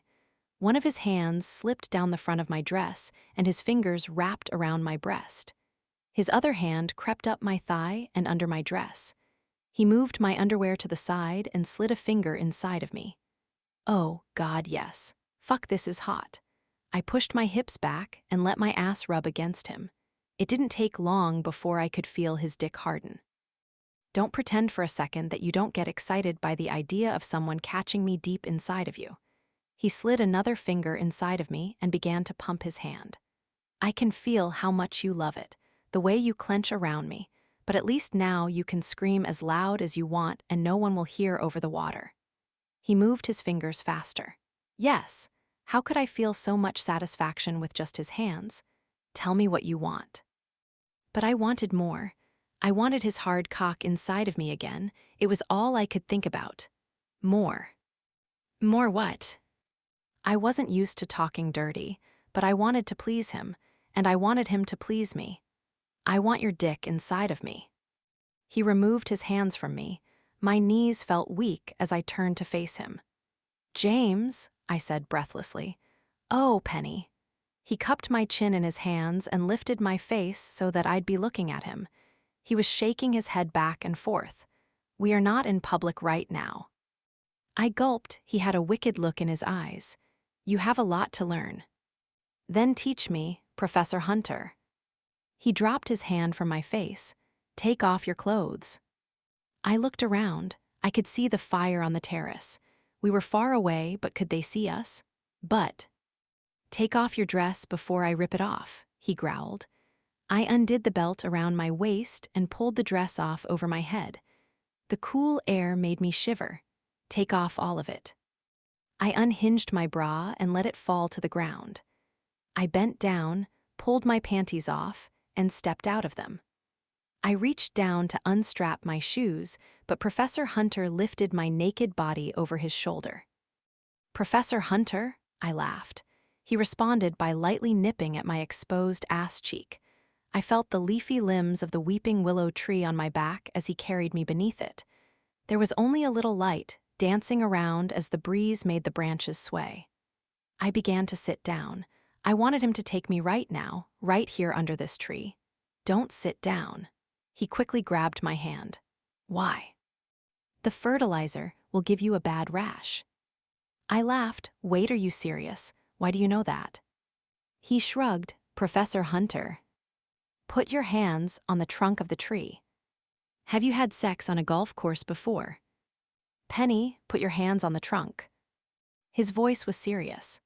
One of his hands slipped down the front of my dress, and his fingers wrapped around my breast. His other hand crept up my thigh and under my dress. He moved my underwear to the side and slid a finger inside of me. Oh, God, yes. Fuck, this is hot. I pushed my hips back and let my ass rub against him. It didn't take long before I could feel his dick harden. Don't pretend for a second that you don't get excited by the idea of someone catching me deep inside of you. He slid another finger inside of me and began to pump his hand. I can feel how much you love it, the way you clench around me, but at least now you can scream as loud as you want and no one will hear over the water. He moved his fingers faster. Yes. How could I feel so much satisfaction with just his hands? Tell me what you want. But I wanted more. I wanted his hard cock inside of me again. It was all I could think about. More. More what? I wasn't used to talking dirty, but I wanted to please him, and I wanted him to please me. I want your dick inside of me. He removed his hands from me. My knees felt weak as I turned to face him. James, I said breathlessly. Oh, Penny. He cupped my chin in his hands and lifted my face so that I'd be looking at him. He was shaking his head back and forth. We are not in public right now. I gulped. He had a wicked look in his eyes. You have a lot to learn. Then teach me, Professor Hunter. He dropped his hand from my face. Take off your clothes. I looked around. I could see the fire on the terrace. We were far away, but could they see us? But, take off your dress before I rip it off, he growled. I undid the belt around my waist and pulled the dress off over my head. The cool air made me shiver. Take off all of it. I unhinged my bra and let it fall to the ground. I bent down, pulled my panties off, and stepped out of them. I reached down to unstrap my shoes, but Professor Hunter lifted my naked body over his shoulder. Professor Hunter, I laughed. He responded by lightly nipping at my exposed ass cheek. I felt the leafy limbs of the weeping willow tree on my back as he carried me beneath it. There was only a little light, dancing around as the breeze made the branches sway. I began to sit down. I wanted him to take me right now, right here under this tree. Don't sit down. He quickly grabbed my hand. Why? The fertilizer will give you a bad rash. I laughed. Wait, are you serious? Why do you know that? He shrugged. Professor Hunter. Put your hands on the trunk of the tree. Have you had sex on a golf course before? Penny, put your hands on the trunk. His voice was serious.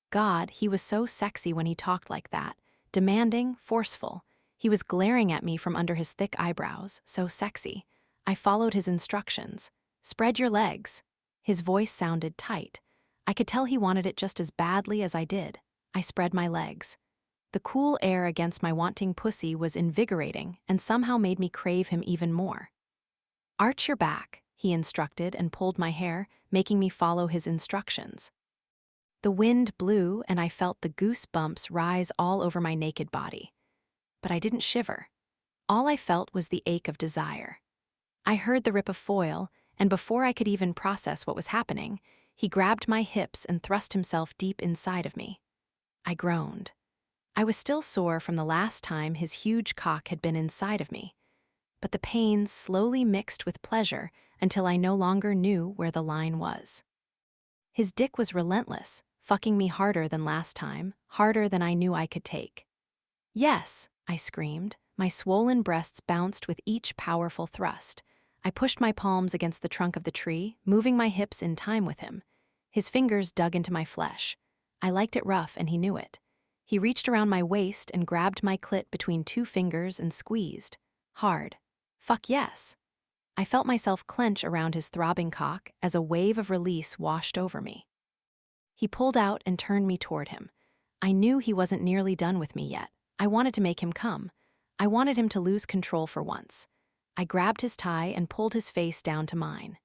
God, he was so sexy when he talked like that, demanding, forceful. He was glaring at me from under his thick eyebrows, so sexy. I followed his instructions. Spread your legs. His voice sounded tight. I could tell he wanted it just as badly as I did. I spread my legs. The cool air against my wanting pussy was invigorating and somehow made me crave him even more. Arch your back, he instructed and pulled my hair, making me follow his instructions. The wind blew and I felt the goosebumps rise all over my naked body. But I didn't shiver. All I felt was the ache of desire. I heard the rip of foil, and before I could even process what was happening, he grabbed my hips and thrust himself deep inside of me. I groaned. I was still sore from the last time his huge cock had been inside of me, but the pain slowly mixed with pleasure until I no longer knew where the line was. His dick was relentless, fucking me harder than last time, harder than I knew I could take. Yes, I screamed. My swollen breasts bounced with each powerful thrust. I pushed my palms against the trunk of the tree, moving my hips in time with him. His fingers dug into my flesh. I liked it rough, and he knew it. He reached around my waist and grabbed my clit between two fingers and squeezed. Hard. Fuck yes. I felt myself clench around his throbbing cock as a wave of release washed over me. He pulled out and turned me toward him. I knew he wasn't nearly done with me yet. I wanted to make him come. I wanted him to lose control for once. I grabbed his tie and pulled his face down to mine.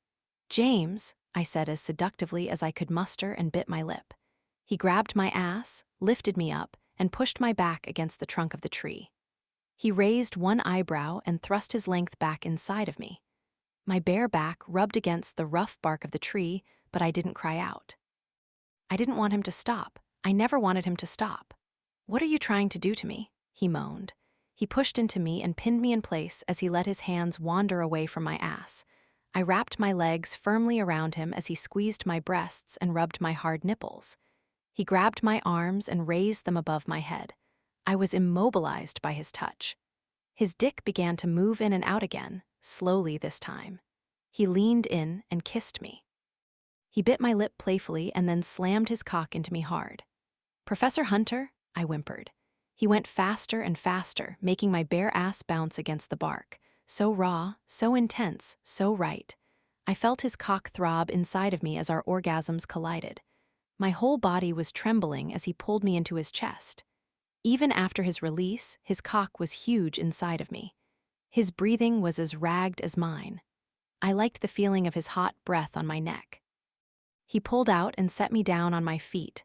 James, I said as seductively as I could muster and bit my lip. He grabbed my ass, lifted me up, and pushed my back against the trunk of the tree. He raised one eyebrow and thrust his length back inside of me. My bare back rubbed against the rough bark of the tree, but I didn't cry out. I didn't want him to stop. I never wanted him to stop. What are you trying to do to me? He moaned. He pushed into me and pinned me in place as he let his hands wander away from my ass. I wrapped my legs firmly around him as he squeezed my breasts and rubbed my hard nipples. He grabbed my arms and raised them above my head. I was immobilized by his touch. His dick began to move in and out again, slowly this time. He leaned in and kissed me. He bit my lip playfully and then slammed his cock into me hard. Professor Hunter, I whimpered. He went faster and faster, making my bare ass bounce against the bark. So raw, so intense, so right. I felt his cock throb inside of me as our orgasms collided. My whole body was trembling as he pulled me into his chest. Even after his release, his cock was huge inside of me. His breathing was as ragged as mine. I liked the feeling of his hot breath on my neck. He pulled out and set me down on my feet.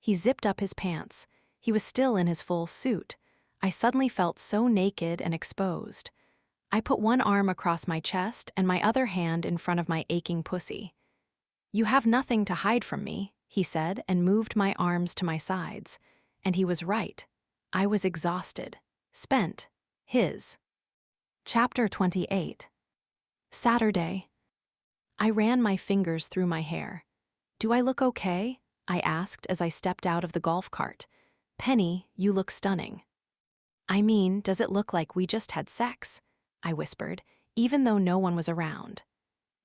He zipped up his pants. He was still in his full suit. I suddenly felt so naked and exposed. I put one arm across my chest and my other hand in front of my aching pussy. You have nothing to hide from me, he said, and moved my arms to my sides. And he was right. I was exhausted, spent, his. Chapter 28. Saturday. I ran my fingers through my hair. Do I look okay? I asked as I stepped out of the golf cart. Penny, you look stunning. I mean, does it look like we just had sex? I whispered, even though no one was around.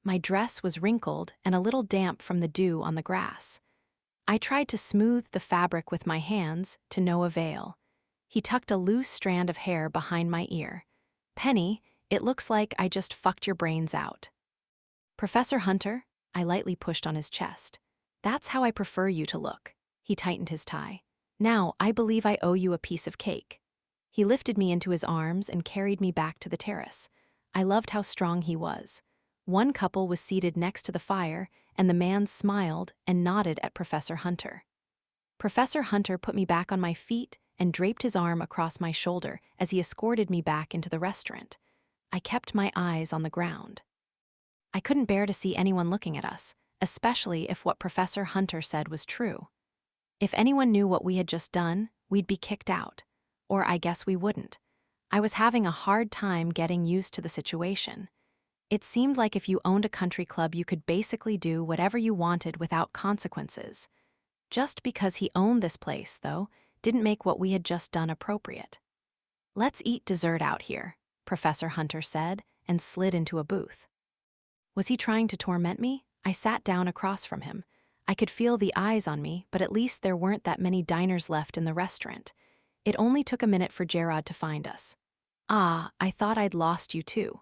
My dress was wrinkled and a little damp from the dew on the grass. I tried to smooth the fabric with my hands, to no avail. He tucked a loose strand of hair behind my ear. Penny, it looks like I just fucked your brains out. Professor Hunter, I lightly pushed on his chest. That's how I prefer you to look. He tightened his tie. Now, I believe I owe you a piece of cake. He lifted me into his arms and carried me back to the terrace. I loved how strong he was. One couple was seated next to the fire, and the man smiled and nodded at Professor Hunter. Professor Hunter put me back on my feet and draped his arm across my shoulder as he escorted me back into the restaurant. I kept my eyes on the ground. I couldn't bear to see anyone looking at us, especially if what Professor Hunter said was true. If anyone knew what we had just done, we'd be kicked out. Or I guess we wouldn't. I was having a hard time getting used to the situation. It seemed like if you owned a country club, you could basically do whatever you wanted without consequences. Just because he owned this place, though, didn't make what we had just done appropriate. "Let's eat dessert out here," Professor Hunter said, and slid into a booth. Was he trying to torment me? I sat down across from him. I could feel the eyes on me, but at least there weren't that many diners left in the restaurant. It only took a minute for Gerard to find us. "Ah, I thought I'd lost you too."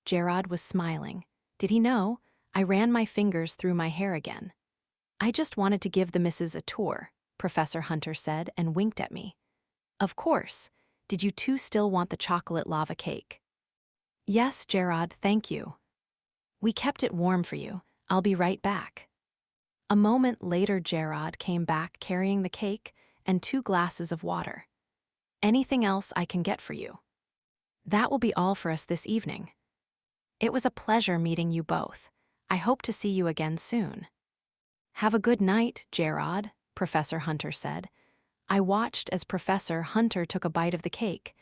Gerard was smiling. Did he know? I ran my fingers through my hair again. "I just wanted to give the missus a tour," Professor Hunter said and winked at me. "Of course. Did you two still want the chocolate lava cake?" "Yes, Gerard, thank you. We kept it warm for you. I'll be right back." A moment later, Gerard came back carrying the cake and 2 glasses of water. "Anything else I can get for you?" "That will be all for us this evening." "It was a pleasure meeting you both. I hope to see you again soon." "Have a good night, Gerard," Professor Hunter said. I watched as Professor Hunter took a bite of the cake.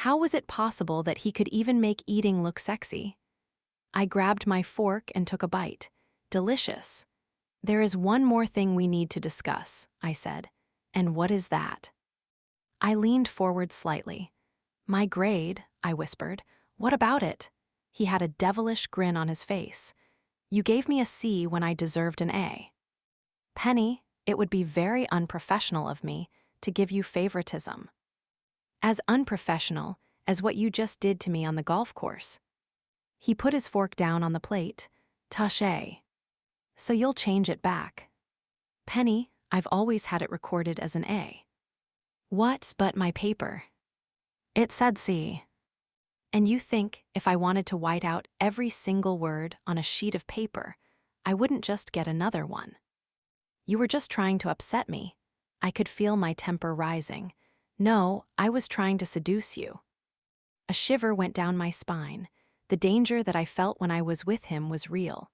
How was it possible that he could even make eating look sexy? I grabbed my fork and took a bite. Delicious. "There is one more thing we need to discuss," I said. "And what is that?" I leaned forward slightly. "My grade," I whispered. "What about it?" He had a devilish grin on his face. "You gave me a C when I deserved an A." "Penny, it would be very unprofessional of me to give you favoritism." "As unprofessional as what you just did to me on the golf course." He put his fork down on the plate. "Touché. So you'll change it back." "Penny, I've always had it recorded as an A." "What but my paper?" "It said C." "And you think if I wanted to white out every single word on a sheet of paper, I wouldn't just get another one?" "You were just trying to upset me." I could feel my temper rising. "No, I was trying to seduce you." A shiver went down my spine. The danger that I felt when I was with him was real.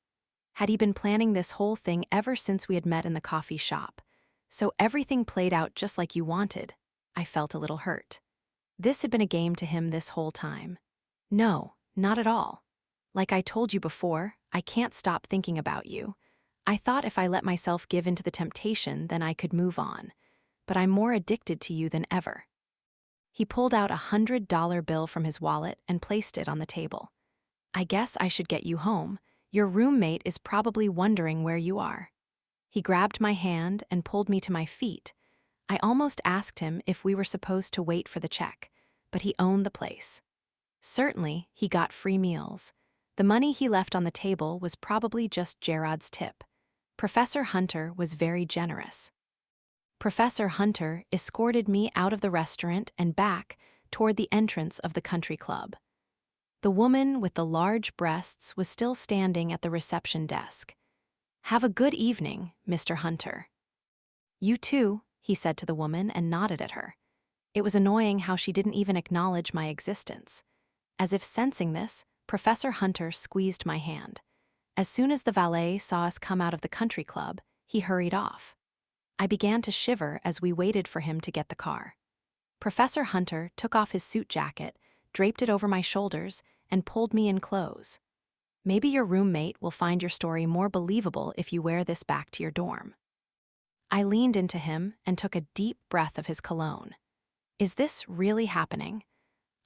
Had he been planning this whole thing ever since we had met in the coffee shop? So everything played out just like you wanted. I felt a little hurt. This had been a game to him this whole time. "No, not at all. Like I told you before, I can't stop thinking about you. I thought if I let myself give in to the temptation, then I could move on. But I'm more addicted to you than ever." He pulled out a $100 bill from his wallet and placed it on the table. "I guess I should get you home. Your roommate is probably wondering where you are." He grabbed my hand and pulled me to my feet. I almost asked him if we were supposed to wait for the check, but he owned the place. Certainly, he got free meals. The money he left on the table was probably just Gerard's tip. Professor Hunter was very generous. Professor Hunter escorted me out of the restaurant and back toward the entrance of the country club. The woman with the large breasts was still standing at the reception desk. "Have a good evening, Mr. Hunter." "You too," he said to the woman and nodded at her. It was annoying how she didn't even acknowledge my existence. As if sensing this, Professor Hunter squeezed my hand. As soon as the valet saw us come out of the country club, he hurried off. I began to shiver as we waited for him to get the car. Professor Hunter took off his suit jacket, draped it over my shoulders, and pulled me in close. "Maybe your roommate will find your story more believable if you wear this back to your dorm." I leaned into him and took a deep breath of his cologne. "Is this really happening?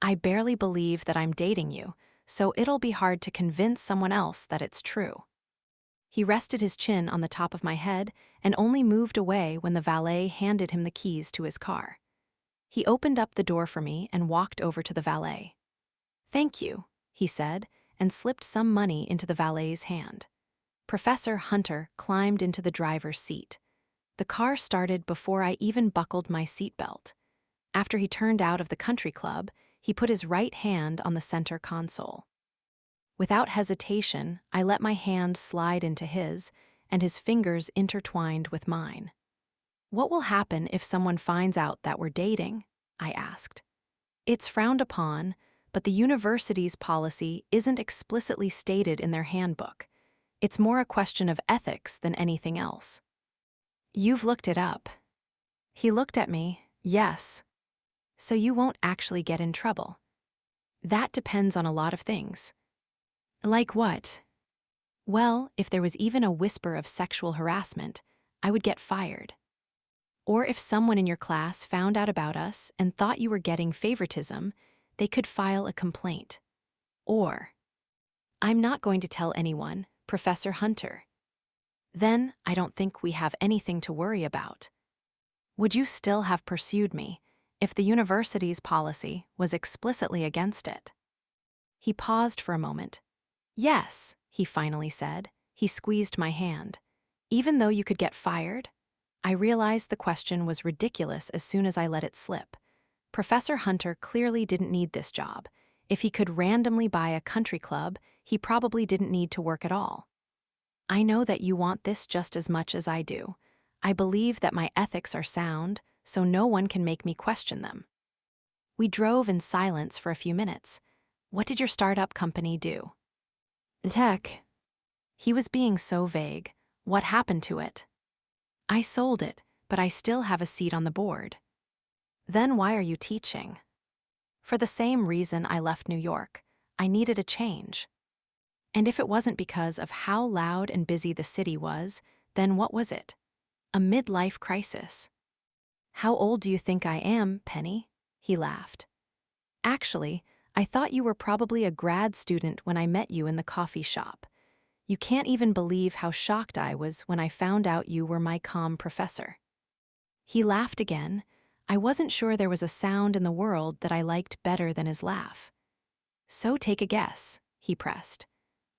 I barely believe that I'm dating you, so it'll be hard to convince someone else that it's true." He rested his chin on the top of my head and only moved away when the valet handed him the keys to his car. He opened up the door for me and walked over to the valet. "Thank you," he said, and slipped some money into the valet's hand. Professor Hunter climbed into the driver's seat. The car started before I even buckled my seatbelt. After he turned out of the country club, he put his right hand on the center console. Without hesitation, I let my hand slide into his, and his fingers intertwined with mine. What will happen if someone finds out that we're dating? I asked. It's frowned upon, but the university's policy isn't explicitly stated in their handbook. It's more a question of ethics than anything else. You've looked it up. He looked at me. Yes. So you won't actually get in trouble. That depends on a lot of things. Like what? Well, if there was even a whisper of sexual harassment, I would get fired. Or if someone in your class found out about us and thought you were getting favoritism, they could file a complaint. Or, I'm not going to tell anyone, Professor Hunter. Then I don't think we have anything to worry about. Would you still have pursued me if the university's policy was explicitly against it? He paused for a moment. Yes, he finally said. He squeezed my hand. Even though you could get fired? I realized the question was ridiculous as soon as I let it slip. Professor Hunter clearly didn't need this job. If he could randomly buy a country club, he probably didn't need to work at all. I know that you want this just as much as I do. I believe that my ethics are sound, so no one can make me question them. We drove in silence for a few minutes. What did your startup company do? Tech. He was being so vague. What happened to it? I sold it, but I still have a seat on the board. Then why are you teaching? For the same reason I left New York. I needed a change. And if it wasn't because of how loud and busy the city was, then what was it? A midlife crisis. How old do you think I am, Penny? He laughed. Actually, I thought you were probably a grad student when I met you in the coffee shop. You can't even believe how shocked I was when I found out you were my comm professor. He laughed again. I wasn't sure there was a sound in the world that I liked better than his laugh. So take a guess, he pressed.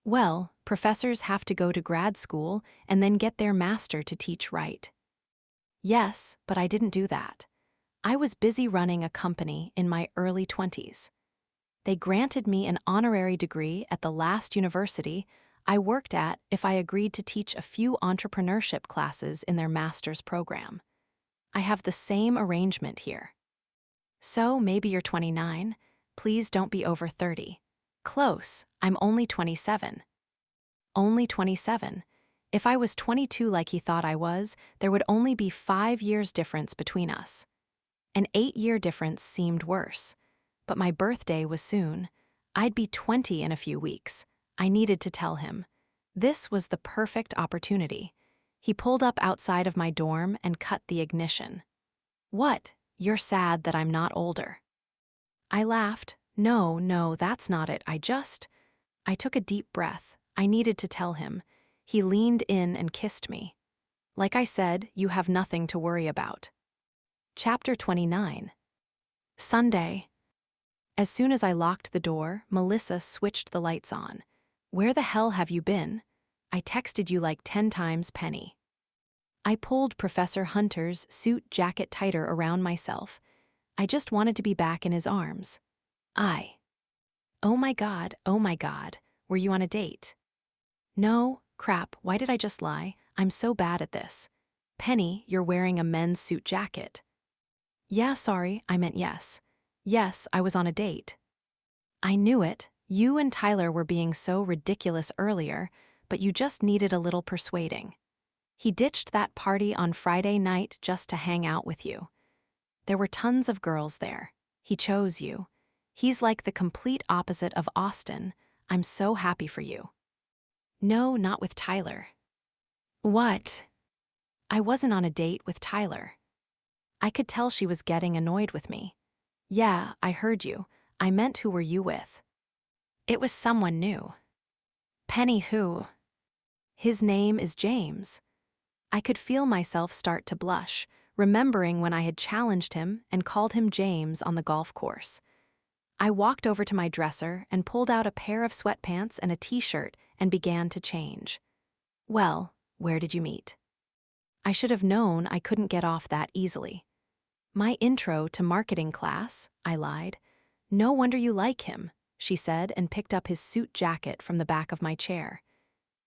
Well, professors have to go to grad school and then get their master to teach right. Yes, but I didn't do that. I was busy running a company in my early 20s. They granted me an honorary degree at the last university I worked at if I agreed to teach a few entrepreneurship classes in their master's program. I have the same arrangement here. So maybe you're 29. Please don't be over 30. Close, I'm only 27. Only 27. If I was 22 like he thought I was, there would only be 5 years difference between us. An 8-year difference seemed worse. But my birthday was soon. I'd be 20 in a few weeks. I needed to tell him. This was the perfect opportunity. He pulled up outside of my dorm and cut the ignition. What? You're sad that I'm not older. I laughed. No, that's not it. I took a deep breath. I needed to tell him. He leaned in and kissed me. Like I said, you have nothing to worry about. Chapter 29. Sunday. As soon as I locked the door, Melissa switched the lights on. Where the hell have you been? I texted you like 10 times, Penny. I pulled Professor Hunter's suit jacket tighter around myself. I just wanted to be back in his arms. Oh my God, were you on a date? No, crap, why did I just lie? I'm so bad at this. Penny, you're wearing a men's suit jacket. Yeah, sorry, I meant yes. Yes, I was on a date. I knew it. You and Tyler were being so ridiculous earlier, but you just needed a little persuading. He ditched that party on Friday night just to hang out with you. There were tons of girls there. He chose you. He's like the complete opposite of Austin. I'm so happy for you. No, not with Tyler. What? I wasn't on a date with Tyler. I could tell she was getting annoyed with me. Yeah, I heard you. I meant who were you with? It was someone new. Penny who? His name is James. I could feel myself start to blush, remembering when I had challenged him and called him James on the golf course. I walked over to my dresser and pulled out a pair of sweatpants and a t-shirt and began to change. Well, where did you meet? I should have known I couldn't get off that easily. My intro to marketing class, I lied. No wonder you like him, she said and picked up his suit jacket from the back of my chair.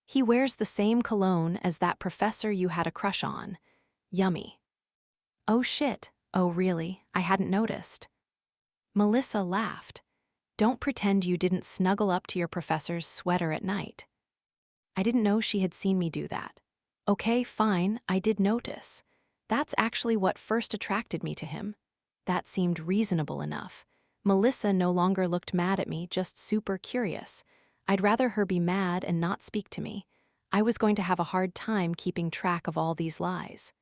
He wears the same cologne as that professor you had a crush on. Yummy. Oh shit, oh really, I hadn't noticed. Melissa laughed. Don't pretend you didn't snuggle up to your professor's sweater at night. I didn't know she had seen me do that. Okay, fine, I did notice. That's actually what first attracted me to him. That seemed reasonable enough. Melissa no longer looked mad at me, just super curious. I'd rather her be mad and not speak to me. I was going to have a hard time keeping track of all these lies.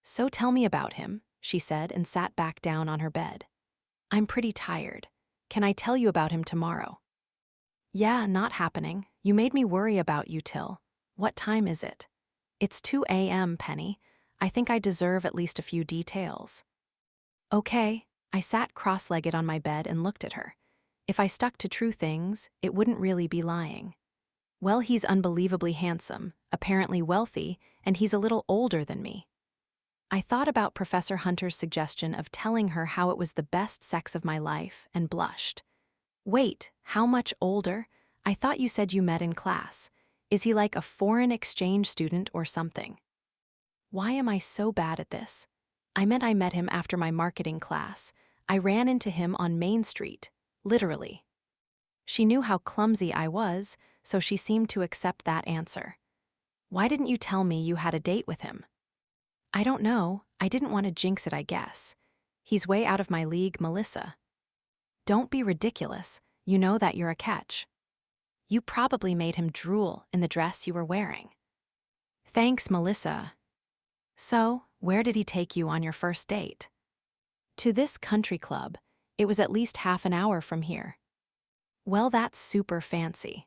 So tell me about him, she said and sat back down on her bed. I'm pretty tired. Can I tell you about him tomorrow? Yeah, not happening. You made me worry about you till. What time is it? It's 2 a.m., Penny. I think I deserve at least a few details. Okay. I sat cross-legged on my bed and looked at her. If I stuck to true things, it wouldn't really be lying. Well, he's unbelievably handsome, apparently wealthy, and he's a little older than me. I thought about Professor Hunter's suggestion of telling her how it was the best sex of my life and blushed. Wait, how much older? I thought you said you met in class. Is he like a foreign exchange student or something? Why am I so bad at this? I met him after my marketing class. I ran into him on Main Street, literally. She knew how clumsy I was, so she seemed to accept that answer. Why didn't you tell me you had a date with him? I don't know. I didn't want to jinx it, I guess. He's way out of my league, Melissa. Don't be ridiculous. You know that you're a catch. You probably made him drool in the dress you were wearing. Thanks, Melissa. So, where did he take you on your first date? To this country club. It was at least half an hour from here. Well, that's super fancy.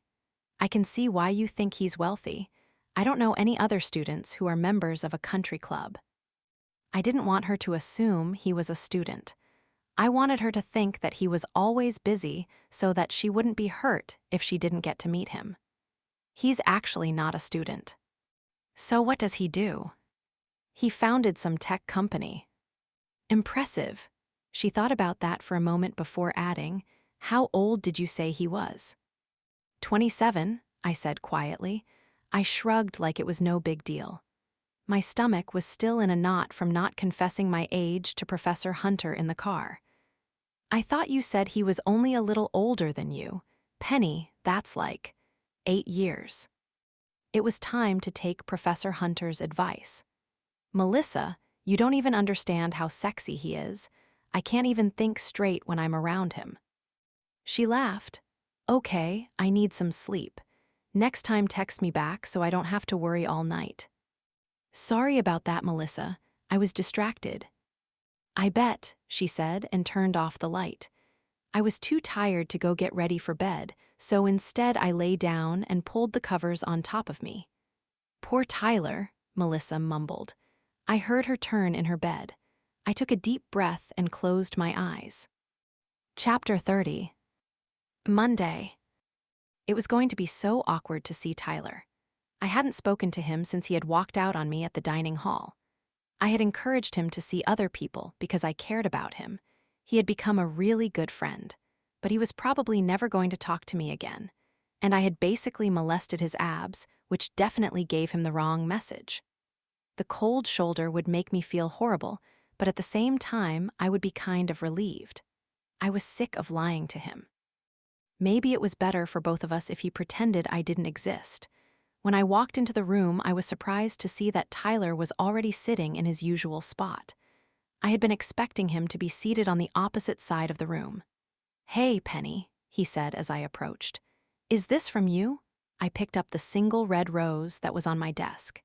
I can see why you think he's wealthy. I don't know any other students who are members of a country club. I didn't want her to assume he was a student. I wanted her to think that he was always busy so that she wouldn't be hurt if she didn't get to meet him. He's actually not a student. So what does he do? He founded some tech company. Impressive. She thought about that for a moment before adding, how old did you say he was? 27, I said quietly. I shrugged like it was no big deal. My stomach was still in a knot from not confessing my age to Professor Hunter in the car. I thought you said he was only a little older than you. Penny, that's like 8 years. It was time to take Professor Hunter's advice. Melissa, you don't even understand how sexy he is. I can't even think straight when I'm around him. She laughed. Okay, I need some sleep. Next time text me back so I don't have to worry all night. Sorry about that, Melissa. I was distracted. I bet, she said and turned off the light. I was too tired to go get ready for bed, so instead I lay down and pulled the covers on top of me. Poor Tyler, Melissa mumbled. I heard her turn in her bed. I took a deep breath and closed my eyes. Chapter 30. Monday. It was going to be so awkward to see Tyler. I hadn't spoken to him since he had walked out on me at the dining hall. I had encouraged him to see other people because I cared about him. He had become a really good friend, but he was probably never going to talk to me again, and I had basically molested his abs, which definitely gave him the wrong message. The cold shoulder would make me feel horrible, but at the same time, I would be kind of relieved. I was sick of lying to him. Maybe it was better for both of us if he pretended I didn't exist. When I walked into the room, I was surprised to see that Tyler was already sitting in his usual spot. I had been expecting him to be seated on the opposite side of the room. Hey, Penny, he said as I approached. Is this from you? I picked up the single red rose that was on my desk.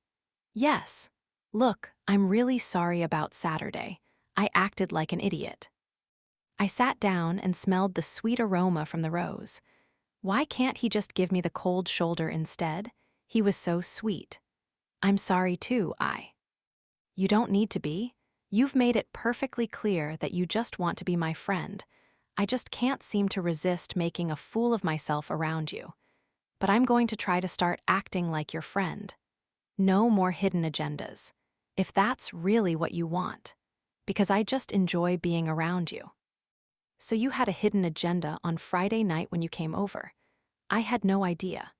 Yes. Look, I'm really sorry about Saturday. I acted like an idiot. I sat down and smelled the sweet aroma from the rose. Why can't he just give me the cold shoulder instead? He was so sweet. I'm sorry too, You don't need to be. You've made it perfectly clear that you just want to be my friend. I just can't seem to resist making a fool of myself around you. But I'm going to try to start acting like your friend. No more hidden agendas. If that's really what you want. Because I just enjoy being around you. So you had a hidden agenda on Friday night when you came over. I had no idea.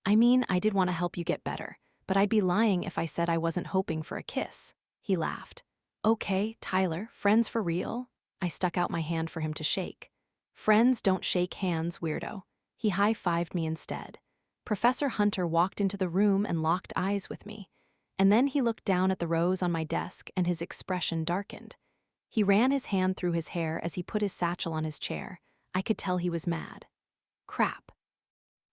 I mean, I did want to help you get better, but I'd be lying if I said I wasn't hoping for a kiss. He laughed. Okay, Tyler, friends for real? I stuck out my hand for him to shake. Friends don't shake hands, weirdo. He high-fived me instead. Professor Hunter walked into the room and locked eyes with me. And then he looked down at the rose on my desk and his expression darkened. He ran his hand through his hair as he put his satchel on his chair. I could tell he was mad. Crap.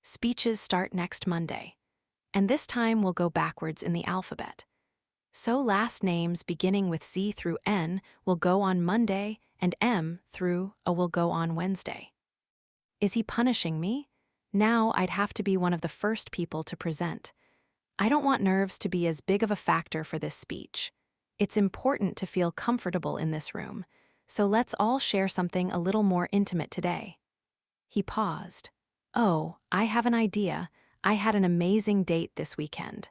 Speeches start next Monday. And this time we'll go backwards in the alphabet. So last names beginning with Z through N will go on Monday and M through O will go on Wednesday. Is he punishing me? Now I'd have to be one of the first people to present. I don't want nerves to be as big of a factor for this speech. It's important to feel comfortable in this room, so let's all share something a little more intimate today. He paused. Oh, I have an idea. I had an amazing date this weekend.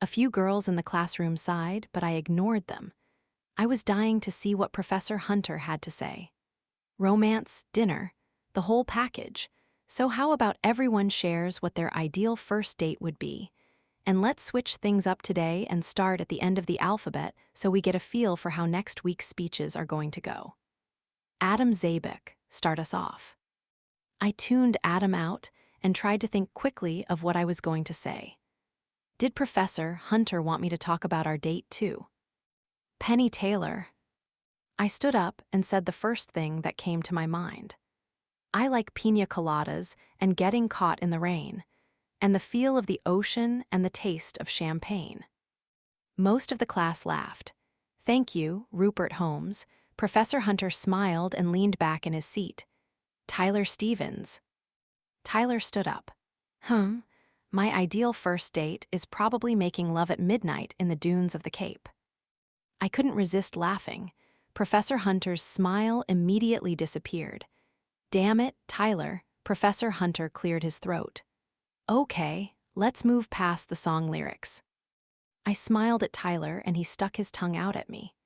A few girls in the classroom sighed, but I ignored them. I was dying to see what Professor Hunter had to say. Romance, dinner, the whole package. So how about everyone shares what their ideal first date would be? And let's switch things up today and start at the end of the alphabet so we get a feel for how next week's speeches are going to go. Adam Zabek, start us off. I tuned Adam out and tried to think quickly of what I was going to say. Did Professor Hunter want me to talk about our date too? Penny Taylor. I stood up and said the first thing that came to my mind. I like piña coladas and getting caught in the rain, and the feel of the ocean and the taste of champagne. Most of the class laughed. Thank you, Rupert Holmes. Professor Hunter smiled and leaned back in his seat. Tyler Stevens. Tyler stood up. My ideal first date is probably making love at midnight in the dunes of the Cape. I couldn't resist laughing. Professor Hunter's smile immediately disappeared. Damn it, Tyler, Professor Hunter cleared his throat. Okay, let's move past the song lyrics. I smiled at Tyler and he stuck his tongue out at me.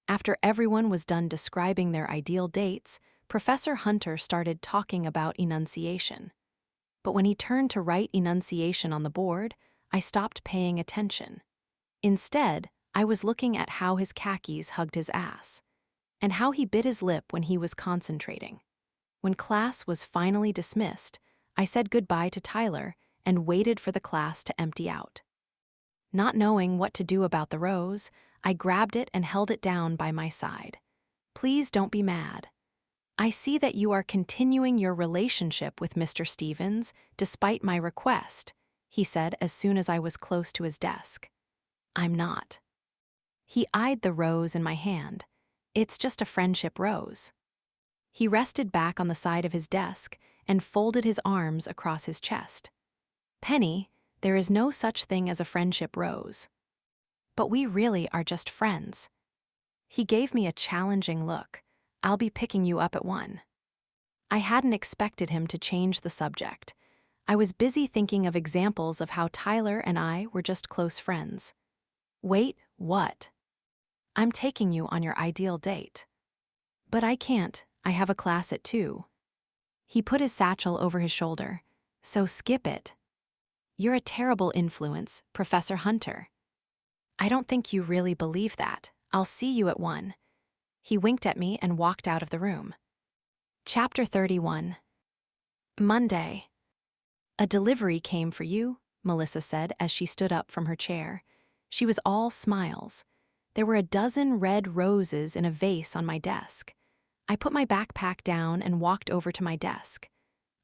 After everyone was done describing their ideal dates, Professor Hunter started talking about enunciation. But when he turned to write enunciation on the board, I stopped paying attention. Instead, I was looking at how his khakis hugged his ass, and how he bit his lip when he was concentrating. When class was finally dismissed, I said goodbye to Tyler and waited for the class to empty out. Not knowing what to do about the rose, I grabbed it and held it down by my side. Please don't be mad. I see that you are continuing your relationship with Mr. Stevens despite my request, he said as soon as I was close to his desk. I'm not. He eyed the rose in my hand. It's just a friendship rose. He rested back on the side of his desk and folded his arms across his chest. Penny, there is no such thing as a friendship rose. But we really are just friends. He gave me a challenging look. I'll be picking you up at 1. I hadn't expected him to change the subject. I was busy thinking of examples of how Tyler and I were just close friends. Wait, what? I'm taking you on your ideal date. But I can't. I have a class at 2. He put his satchel over his shoulder. So skip it. You're a terrible influence, Professor Hunter. I don't think you really believe that. I'll see you at 1. He winked at me and walked out of the room. Chapter 31. Monday. A delivery came for you, Melissa said as she stood up from her chair. She was all smiles. There were a dozen red roses in a vase on my desk. I put my backpack down and walked over to my desk.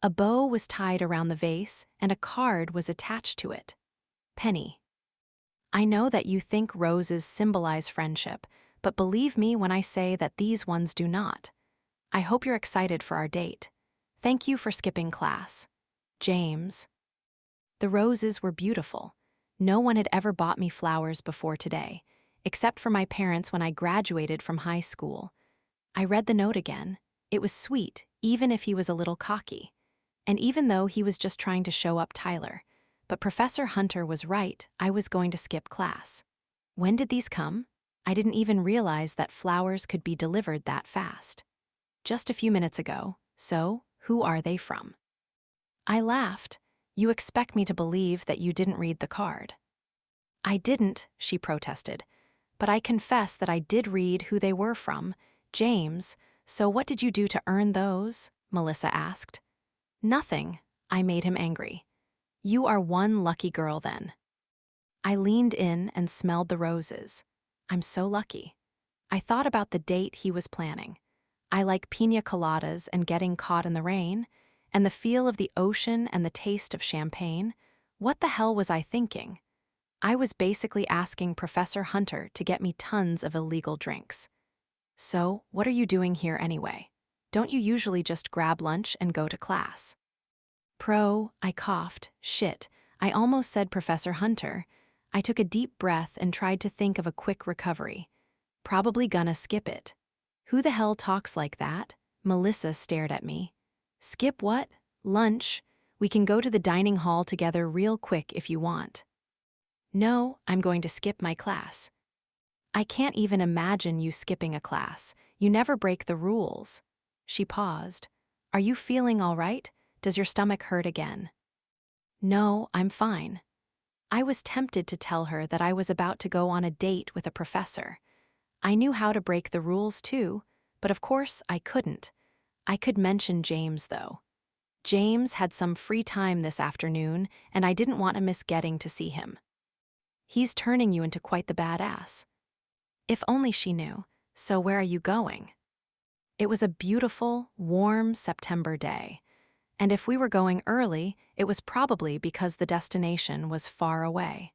A bow was tied around the vase and a card was attached to it. Penny. I know that you think roses symbolize friendship, but believe me when I say that these ones do not. I hope you're excited for our date. Thank you for skipping class. James. The roses were beautiful. No one had ever bought me flowers before today, except for my parents when I graduated from high school. I read the note again. It was sweet, even if he was a little cocky. And even though he was just trying to show up Tyler. But Professor Hunter was right, I was going to skip class. When did these come? I didn't even realize that flowers could be delivered that fast. Just a few minutes ago, so who are they from? I laughed. You expect me to believe that you didn't read the card. I didn't, she protested. but I confess that I did read who they were from. James, so what did you do to earn those? Melissa asked. Nothing. I made him angry. You are one lucky girl then. I leaned in and smelled the roses. I'm so lucky. I thought about the date he was planning. I like piña coladas and getting caught in the rain, and the feel of the ocean and the taste of champagne. What the hell was I thinking? I was basically asking Professor Hunter to get me tons of illegal drinks. So, what are you doing here anyway? Don't you usually just grab lunch and go to class? I coughed. Shit, I almost said Professor Hunter. I took a deep breath and tried to think of a quick recovery. Probably gonna skip it. Who the hell talks like that? Melissa stared at me. Skip what? Lunch. We can go to the dining hall together real quick if you want. No, I'm going to skip my class. I can't even imagine you skipping a class. You never break the rules. She paused. Are you feeling all right? Does your stomach hurt again? No, I'm fine. I was tempted to tell her that I was about to go on a date with a professor. I knew how to break the rules too, but of course I couldn't. I could mention James though. James had some free time this afternoon, and I didn't want to miss getting to see him. He's turning you into quite the badass. If only she knew. So where are you going? It was a beautiful, warm September day, and if we were going early, it was probably because the destination was far away.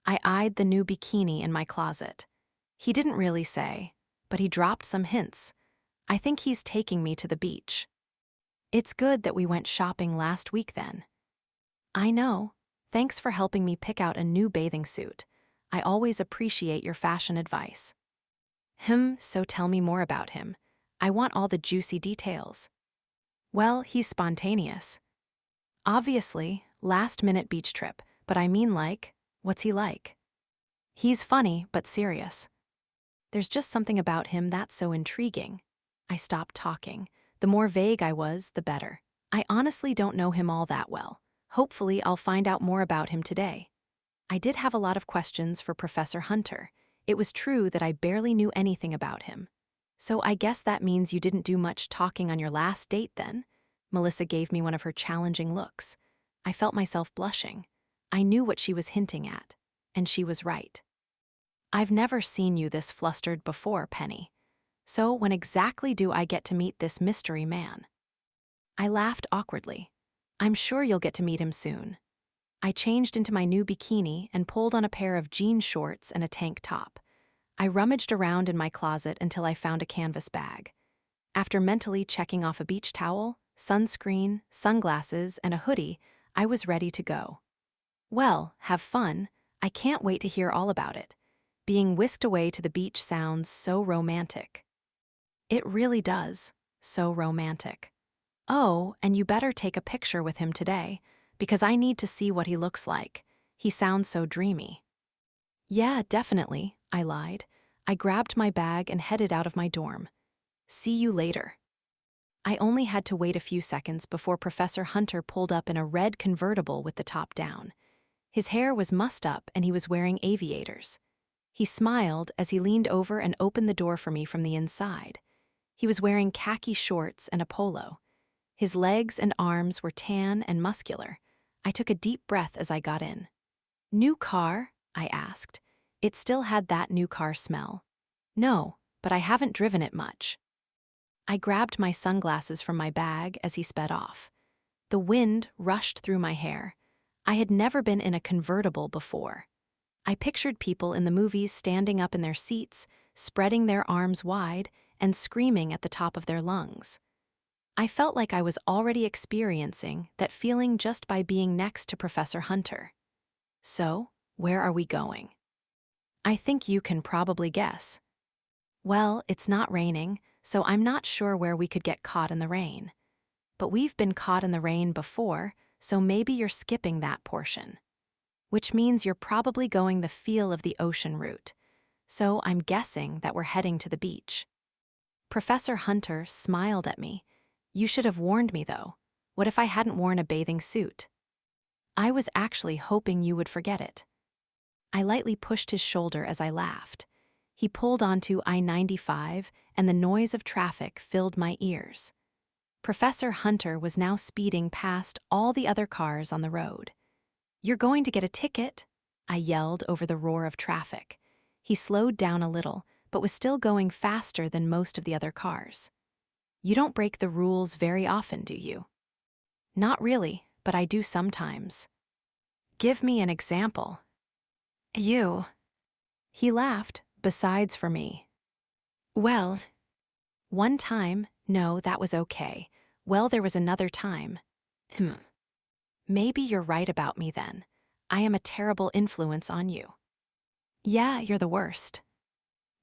I eyed the new bikini in my closet. He didn't really say, but he dropped some hints. I think he's taking me to the beach. It's good that we went shopping last week then. I know. Thanks for helping me pick out a new bathing suit. I always appreciate your fashion advice. So tell me more about him. I want all the juicy details. Well, he's spontaneous. Obviously, last-minute beach trip, but I mean what's he like? He's funny, but serious. There's just something about him that's so intriguing. I stopped talking. The more vague I was, the better. I honestly don't know him all that well. Hopefully, I'll find out more about him today. I did have a lot of questions for Professor Hunter. It was true that I barely knew anything about him. So I guess that means you didn't do much talking on your last date then? Melissa gave me one of her challenging looks. I felt myself blushing. I knew what she was hinting at, and she was right. I've never seen you this flustered before, Penny. So when exactly do I get to meet this mystery man? I laughed awkwardly. I'm sure you'll get to meet him soon. I changed into my new bikini and pulled on a pair of jean shorts and a tank top. I rummaged around in my closet until I found a canvas bag. After mentally checking off a beach towel, sunscreen, sunglasses, and a hoodie, I was ready to go. Well, have fun. I can't wait to hear all about it. Being whisked away to the beach sounds so romantic. It really does. So romantic. Oh, and you better take a picture with him today, because I need to see what he looks like. He sounds so dreamy. Yeah, definitely, I lied. I grabbed my bag and headed out of my dorm. See you later. I only had to wait a few seconds before Professor Hunter pulled up in a red convertible with the top down. His hair was mussed up and he was wearing aviators. He smiled as he leaned over and opened the door for me from the inside. He was wearing khaki shorts and a polo. His legs and arms were tan and muscular. I took a deep breath as I got in. New car? I asked. It still had that new car smell. No, but I haven't driven it much. I grabbed my sunglasses from my bag as he sped off. The wind rushed through my hair. I had never been in a convertible before. I pictured people in the movies standing up in their seats, spreading their arms wide, and screaming at the top of their lungs. I felt like I was already experiencing that feeling just by being next to Professor Hunter. So, where are we going? I think you can probably guess. Well, it's not raining, so I'm not sure where we could get caught in the rain. But we've been caught in the rain before, so maybe you're skipping that portion. Which means you're probably going the feel of the ocean route. So I'm guessing that we're heading to the beach. Professor Hunter smiled at me. You should have warned me, though. What if I hadn't worn a bathing suit? I was actually hoping you would forget it. I lightly pushed his shoulder as I laughed. He pulled onto I-95, and the noise of traffic filled my ears. Professor Hunter was now speeding past all the other cars on the road. "You're going to get a ticket," I yelled over the roar of traffic. He slowed down a little, but was still going faster than most of the other cars. "You don't break the rules very often, do you?" "Not really, but I do sometimes." "Give me an example." "You." He laughed, besides for me. "Well, one time, no, that was okay. Well, there was another time." "Maybe you're right about me then. I am a terrible influence on you." "Yeah, you're the worst."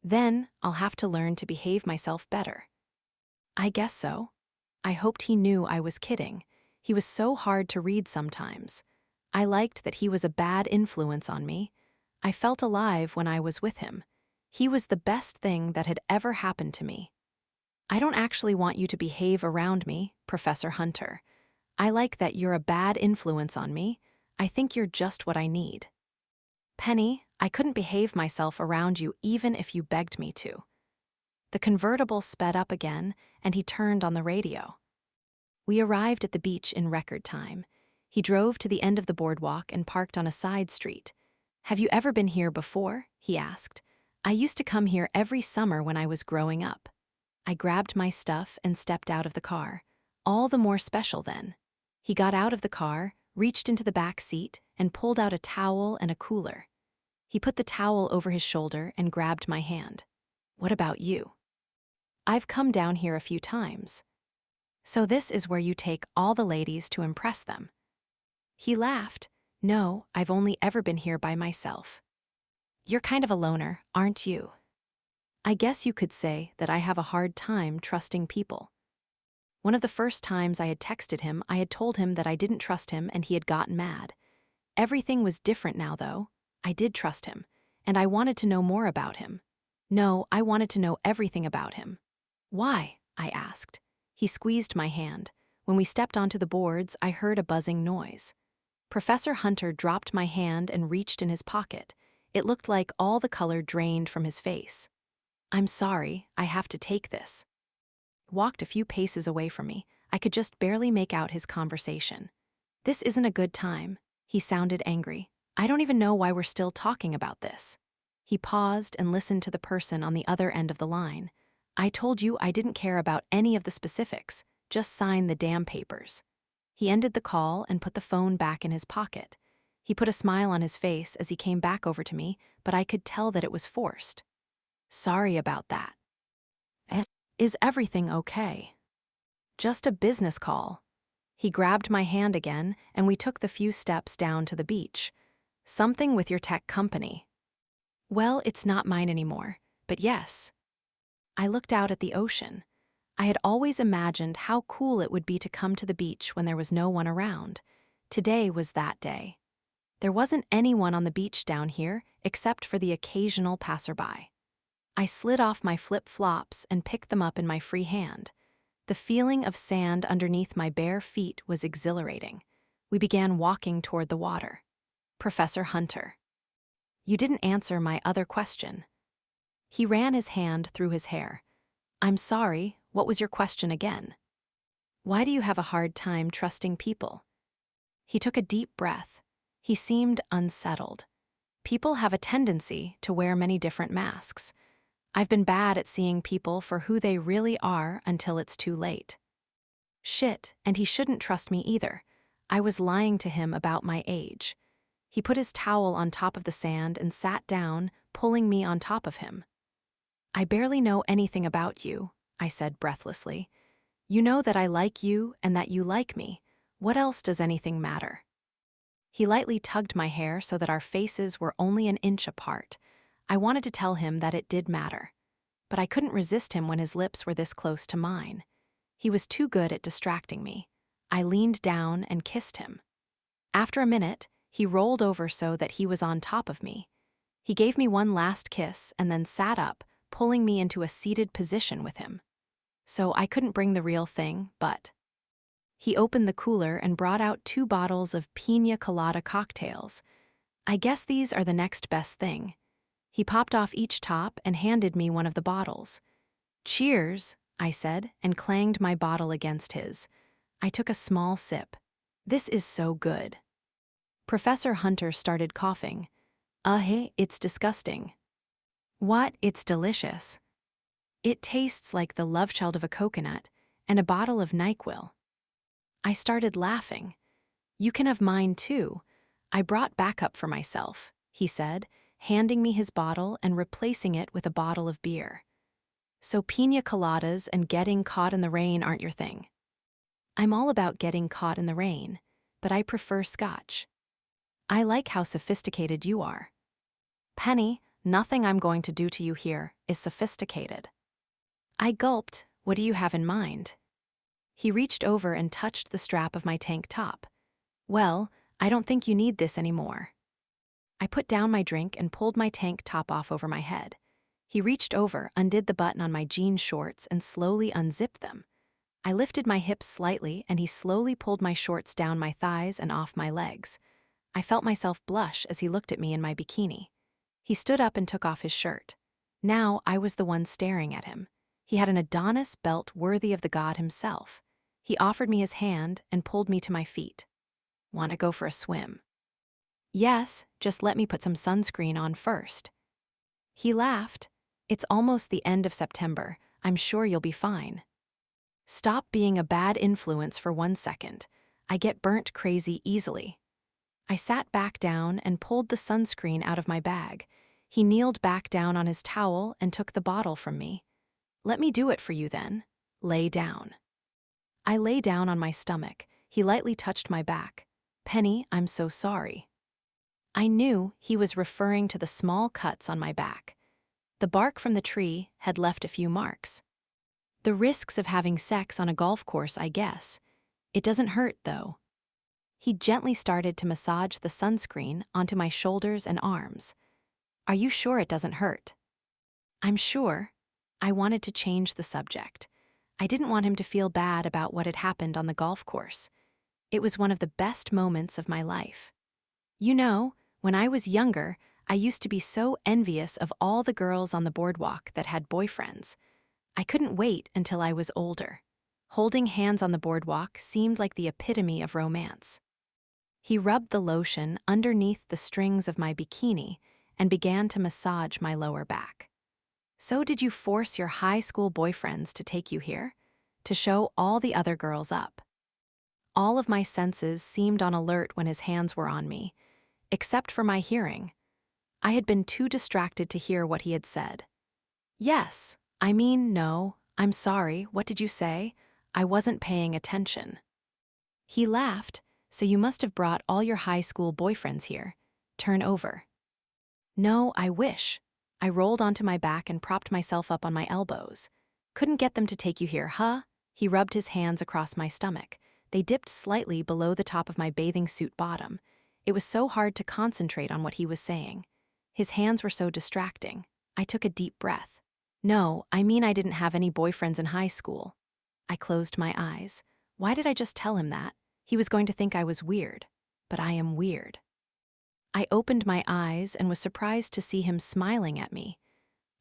"Then I'll have to learn to behave myself better." "I guess so." I hoped he knew I was kidding. He was so hard to read sometimes. I liked that he was a bad influence on me. I felt alive when I was with him. He was the best thing that had ever happened to me. "I don't actually want you to behave around me, Professor Hunter. I like that you're a bad influence on me. I think you're just what I need." "Penny, I couldn't behave myself around you even if you begged me to." The convertible sped up again, and he turned on the radio. We arrived at the beach in record time. He drove to the end of the boardwalk and parked on a side street. "Have you ever been here before?" he asked. "I used to come here every summer when I was growing up." I grabbed my stuff and stepped out of the car. All the more special then. He got out of the car, reached into the back seat, and pulled out a towel and a cooler. He put the towel over his shoulder and grabbed my hand. "What about you?" "I've come down here a few times." "So this is where you take all the ladies to impress them?" He laughed. "No, I've only ever been here by myself." "You're kind of a loner, aren't you?" "I guess you could say that I have a hard time trusting people." One of the first times I had texted him, I had told him that I didn't trust him and he had gotten mad. Everything was different now, though. I did trust him, and I wanted to know more about him. No, I wanted to know everything about him. "Why?" I asked. He squeezed my hand. When we stepped onto the boards, I heard a buzzing noise. Professor Hunter dropped my hand and reached in his pocket. It looked like all the color drained from his face. "I'm sorry, I have to take this." Walked a few paces away from me. I could just barely make out his conversation. "This isn't a good time." He sounded angry. "I don't even know why we're still talking about this." He paused and listened to the person on the other end of the line. "I told you I didn't care about any of the specifics. Just sign the damn papers." He ended the call and put the phone back in his pocket. He put a smile on his face as he came back over to me, but I could tell that it was forced. "Sorry about that." "Is everything okay?" "Just a business call." He grabbed my hand again, and we took the few steps down to the beach. "Something with your tech company." "Well, it's not mine anymore, but yes." I looked out at the ocean. I had always imagined how cool it would be to come to the beach when there was no one around. Today was that day. There wasn't anyone on the beach down here except for the occasional passerby. I slid off my flip-flops and picked them up in my free hand. The feeling of sand underneath my bare feet was exhilarating. We began walking toward the water. "Professor Hunter." "You didn't answer my other question." He ran his hand through his hair. "I'm sorry, what was your question again?" "Why do you have a hard time trusting people?" He took a deep breath. He seemed unsettled. "People have a tendency to wear many different masks. I've been bad at seeing people for who they really are until it's too late." Shit, and he shouldn't trust me either. I was lying to him about my age. He put his towel on top of the sand and sat down, pulling me on top of him. "I barely know anything about you," I said breathlessly. "You know that I like you and that you like me. What else does anything matter?" He lightly tugged my hair so that our faces were only an inch apart. I wanted to tell him that it did matter, but I couldn't resist him when his lips were this close to mine. He was too good at distracting me. I leaned down and kissed him. After a minute, he rolled over so that he was on top of me. He gave me one last kiss and then sat up, pulling me into a seated position with him. So I couldn't bring the real thing, but... He opened the cooler and brought out 2 bottles of piña colada cocktails. "I guess these are the next best thing." He popped off each top and handed me one of the bottles. "Cheers," I said, and clanged my bottle against his. I took a small sip. "This is so good." Professor Hunter started coughing. Hey, it's disgusting." "What? It's delicious. It tastes like the love child of a coconut and a bottle of NyQuil." I started laughing. "You can have mine too. I brought backup for myself," he said, handing me his bottle and replacing it with a bottle of beer. "So pina coladas and getting caught in the rain aren't your thing?" "I'm all about getting caught in the rain, but I prefer scotch." "I like how sophisticated you are." "Penny, nothing I'm going to do to you here is sophisticated." I gulped. "What do you have in mind?" He reached over and touched the strap of my tank top. "Well, I don't think you need this anymore." I put down my drink and pulled my tank top off over my head. He reached over, undid the button on my jean shorts, and slowly unzipped them. I lifted my hips slightly, and he slowly pulled my shorts down my thighs and off my legs. I felt myself blush as he looked at me in my bikini. He stood up and took off his shirt. Now I was the one staring at him. He had an Adonis belt worthy of the god himself. He offered me his hand and pulled me to my feet. "Want to go for a swim?" "Yes, just let me put some sunscreen on first." He laughed. "It's almost the end of September. I'm sure you'll be fine." "Stop being a bad influence for 1 second. I get burnt crazy easily." I sat back down and pulled the sunscreen out of my bag. He kneeled back down on his towel and took the bottle from me. "Let me do it for you then. Lay down." I lay down on my stomach. He lightly touched my back. "Penny, I'm so sorry." I knew he was referring to the small cuts on my back. The bark from the tree had left a few marks. The risks of having sex on a golf course, I guess. It doesn't hurt, though. He gently started to massage the sunscreen onto my shoulders and arms. "Are you sure it doesn't hurt?" "I'm sure." I wanted to change the subject. I didn't want him to feel bad about what had happened on the golf course. It was one of the best moments of my life. "You know, when I was younger, I used to be so envious of all the girls on the boardwalk that had boyfriends. I couldn't wait until I was older. Holding hands on the boardwalk seemed like the epitome of romance." He rubbed the lotion underneath the strings of my bikini and began to massage my lower back. "So did you force your high school boyfriends to take you here? To show all the other girls up?" All of my senses seemed on alert when his hands were on me, except for my hearing. I had been too distracted to hear what he had said. "Yes, I mean, no, I'm sorry, what did you say? I wasn't paying attention." He laughed. "So you must have brought all your high school boyfriends here. Turn over." "No, I wish." I rolled onto my back and propped myself up on my elbows. "Couldn't get them to take you here, huh?" He rubbed his hands across my stomach. They dipped slightly below the top of my bathing suit bottom. It was so hard to concentrate on what he was saying. His hands were so distracting. I took a deep breath. "No, I mean I didn't have any boyfriends in high school." I closed my eyes. Why did I just tell him that? He was going to think I was weird. But I am weird. I opened my eyes and was surprised to see him smiling at me.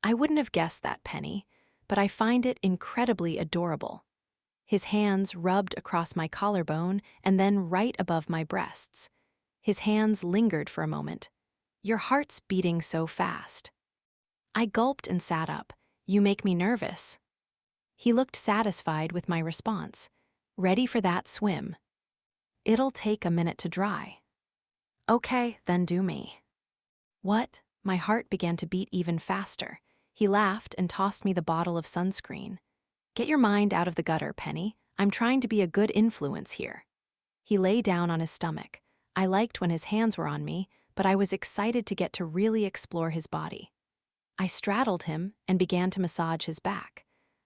"I wouldn't have guessed that, Penny, but I find it incredibly adorable." His hands rubbed across my collarbone and then right above my breasts. His hands lingered for a moment. "Your heart's beating so fast." I gulped and sat up. "You make me nervous." He looked satisfied with my response. "Ready for that swim?" "It'll take a minute to dry." "Okay, then do me." "What?" My heart began to beat even faster. He laughed and tossed me the bottle of sunscreen. "Get your mind out of the gutter, Penny. I'm trying to be a good influence here." He lay down on his stomach. I liked when his hands were on me, but I was excited to get to really explore his body. I straddled him and began to massage his back.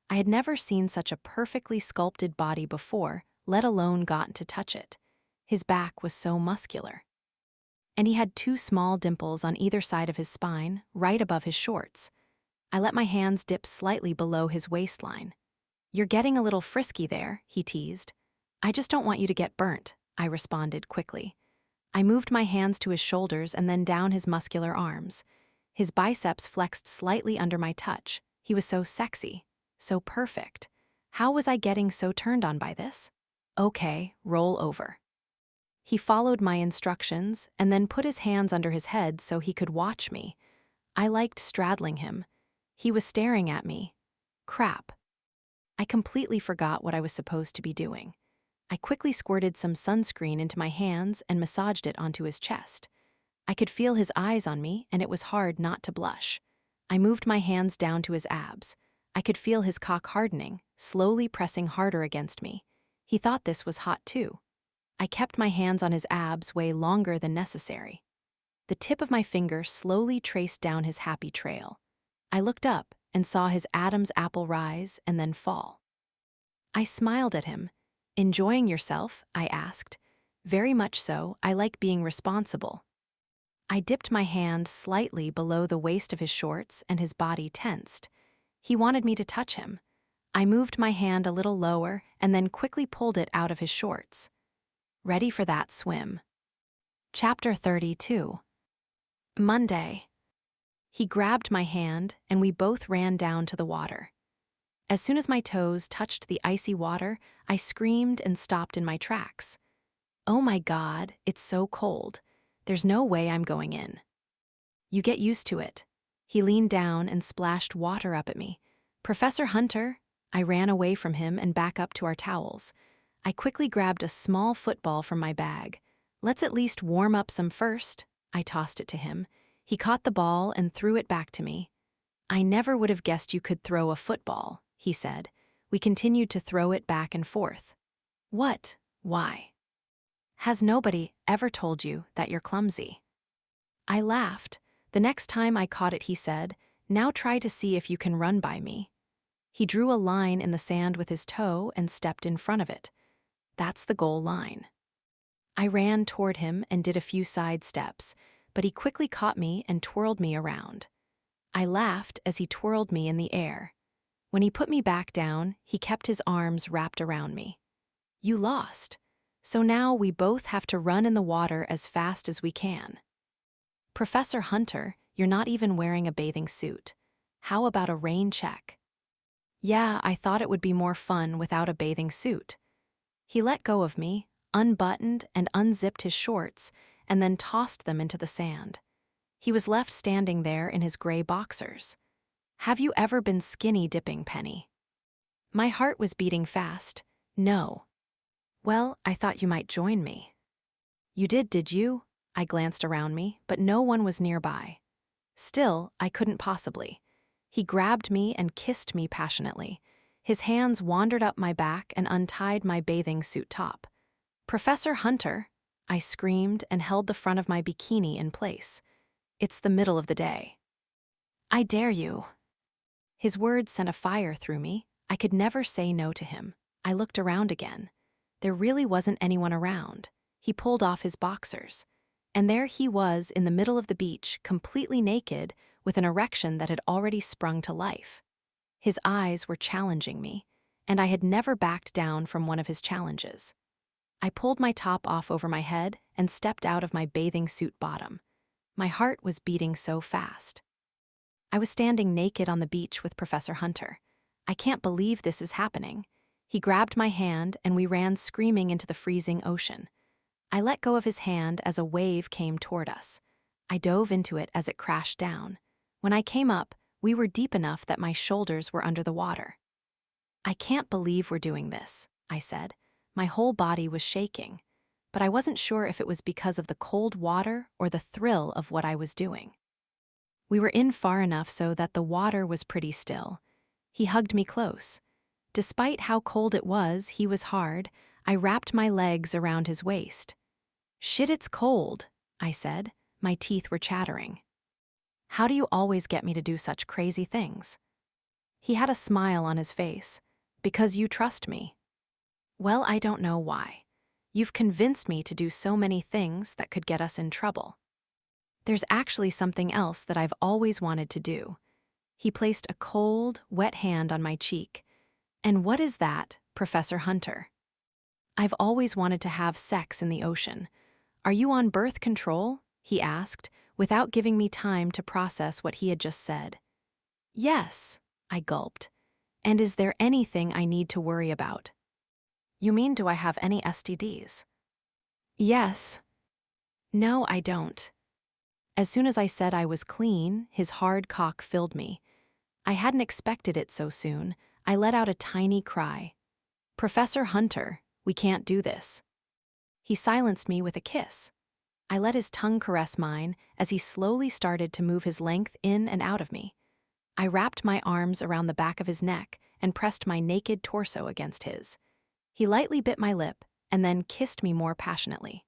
I had never seen such a perfectly sculpted body before, let alone gotten to touch it. His back was so muscular. And he had 2 small dimples on either side of his spine, right above his shorts. I let my hands dip slightly below his waistline. "You're getting a little frisky there," he teased. "I just don't want you to get burnt," I responded quickly. I moved my hands to his shoulders and then down his muscular arms. His biceps flexed slightly under my touch. He was so sexy, so perfect. How was I getting so turned on by this? Okay, roll over. He followed my instructions and then put his hands under his head so he could watch me. I liked straddling him. He was staring at me. Crap. I completely forgot what I was supposed to be doing. I quickly squirted some sunscreen into my hands and massaged it onto his chest. I could feel his eyes on me, and it was hard not to blush. I moved my hands down to his abs. I could feel his cock hardening, slowly pressing harder against me. He thought this was hot too. I kept my hands on his abs way longer than necessary. The tip of my finger slowly traced down his happy trail. I looked up and saw his Adam's apple rise and then fall. I smiled at him. "Enjoying yourself?" I asked. "Very much so. I like being responsible." I dipped my hand slightly below the waist of his shorts and his body tensed. He wanted me to touch him. I moved my hand a little lower and then quickly pulled it out of his shorts. Ready for that swim. Chapter 32. Monday. He grabbed my hand and we both ran down to the water. As soon as my toes touched the icy water, I screamed and stopped in my tracks. "Oh my God, it's so cold. There's no way I'm going in." "You get used to it." He leaned down and splashed water up at me. "Professor Hunter." I ran away from him and back up to our towels. I quickly grabbed a small football from my bag. "Let's at least warm up some first." I tossed it to him. He caught the ball and threw it back to me. "I never would have guessed you could throw a football," he said. We continued to throw it back and forth. "What? Why? Has nobody ever told you that you're clumsy?" I laughed. "The next time I caught it," he said, "now try to see if you can run by me." He drew a line in the sand with his toe and stepped in front of it. "That's the goal line." I ran toward him and did a few side steps, but he quickly caught me and twirled me around. I laughed as he twirled me in the air. When he put me back down, he kept his arms wrapped around me. "You lost. So now we both have to run in the water as fast as we can." "Professor Hunter, you're not even wearing a bathing suit. How about a rain check?" "Yeah, I thought it would be more fun without a bathing suit." He let go of me, unbuttoned and unzipped his shorts, and then tossed them into the sand. He was left standing there in his gray boxers. "Have you ever been skinny dipping, Penny?" My heart was beating fast. "No." "Well, I thought you might join me." "You did you?" I glanced around me, but no one was nearby. Still, I couldn't possibly. He grabbed me and kissed me passionately. His hands wandered up my back and untied my bathing suit top. "Professor Hunter," I screamed and held the front of my bikini in place. "It's the middle of the day." "I dare you." His words sent a fire through me. I could never say no to him. I looked around again. There really wasn't anyone around. He pulled off his boxers. And there he was in the middle of the beach, completely naked, with an erection that had already sprung to life. His eyes were challenging me, and I had never backed down from one of his challenges. I pulled my top off over my head and stepped out of my bathing suit bottom. My heart was beating so fast. I was standing naked on the beach with Professor Hunter. "I can't believe this is happening." He grabbed my hand and we ran screaming into the freezing ocean. I let go of his hand as a wave came toward us. I dove into it as it crashed down. When I came up, we were deep enough that my shoulders were under the water. "I can't believe we're doing this," I said. My whole body was shaking, but I wasn't sure if it was because of the cold water or the thrill of what I was doing. We were in far enough so that the water was pretty still. He hugged me close. Despite how cold it was, he was hard. I wrapped my legs around his waist. "Shit, it's cold," I said. My teeth were chattering. "How do you always get me to do such crazy things?" He had a smile on his face. "Because you trust me." "Well, I don't know why. You've convinced me to do so many things that could get us in trouble. There's actually something else that I've always wanted to do." He placed a cold, wet hand on my cheek. "And what is that, Professor Hunter?" "I've always wanted to have sex in the ocean." "Are you on birth control?" he asked, without giving me time to process what he had just said. Yes, I gulped. And is there anything I need to worry about? You mean, do I have any STDs? Yes. No, I don't. As soon as I said I was clean, his hard cock filled me. I hadn't expected it so soon. I let out a tiny cry. Professor Hunter, we can't do this. He silenced me with a kiss. I let his tongue caress mine as he slowly started to move his length in and out of me. I wrapped my arms around the back of his neck and pressed my naked torso against his. He lightly bit my lip and then kissed me more passionately.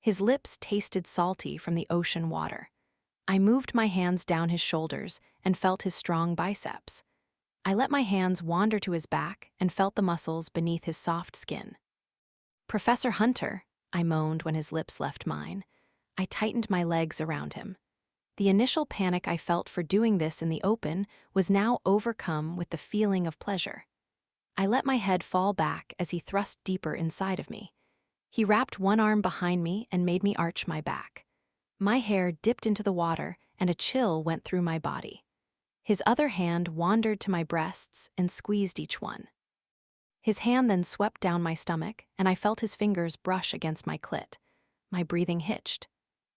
His lips tasted salty from the ocean water. I moved my hands down his shoulders and felt his strong biceps. I let my hands wander to his back and felt the muscles beneath his soft skin. Professor Hunter, I moaned when his lips left mine. I tightened my legs around him. The initial panic I felt for doing this in the open was now overcome with the feeling of pleasure. I let my head fall back as he thrust deeper inside of me. He wrapped one arm behind me and made me arch my back. My hair dipped into the water and a chill went through my body. His other hand wandered to my breasts and squeezed each one. His hand then swept down my stomach and I felt his fingers brush against my clit. My breathing hitched.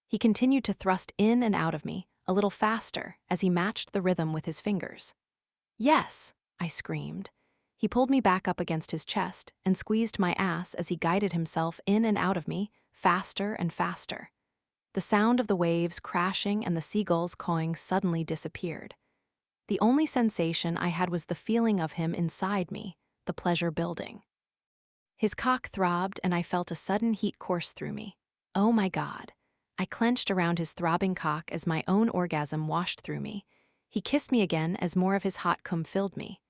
He continued to thrust in and out of me, a little faster, as he matched the rhythm with his fingers. Yes, I screamed. He pulled me back up against his chest and squeezed my ass as he guided himself in and out of me, faster and faster. The sound of the waves crashing and the seagulls cawing suddenly disappeared. The only sensation I had was the feeling of him inside me, the pleasure building. His cock throbbed and I felt a sudden heat course through me. Oh my God. I clenched around his throbbing cock as my own orgasm washed through me. He kissed me again as more of his hot cum filled me.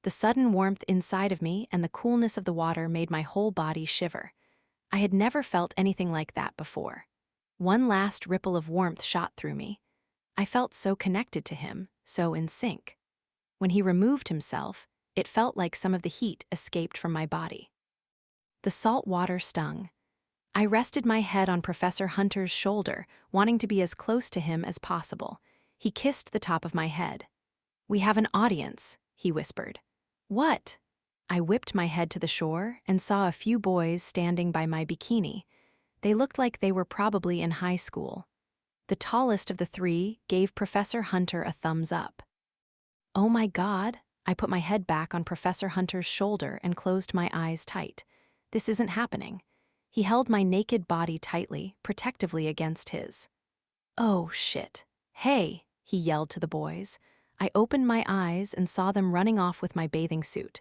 The sudden warmth inside of me and the coolness of the water made my whole body shiver. I had never felt anything like that before. One last ripple of warmth shot through me. I felt so connected to him, so in sync. When he removed himself, it felt like some of the heat escaped from my body. The salt water stung. I rested my head on Professor Hunter's shoulder, wanting to be as close to him as possible. He kissed the top of my head. "We have an audience," he whispered. "What?" I whipped my head to the shore and saw a few boys standing by my bikini. They looked like they were probably in high school. The tallest of the three gave Professor Hunter a thumbs up. Oh my God, I put my head back on Professor Hunter's shoulder and closed my eyes tight. This isn't happening. He held my naked body tightly, protectively against his. Oh shit. Hey, he yelled to the boys. I opened my eyes and saw them running off with my bathing suit.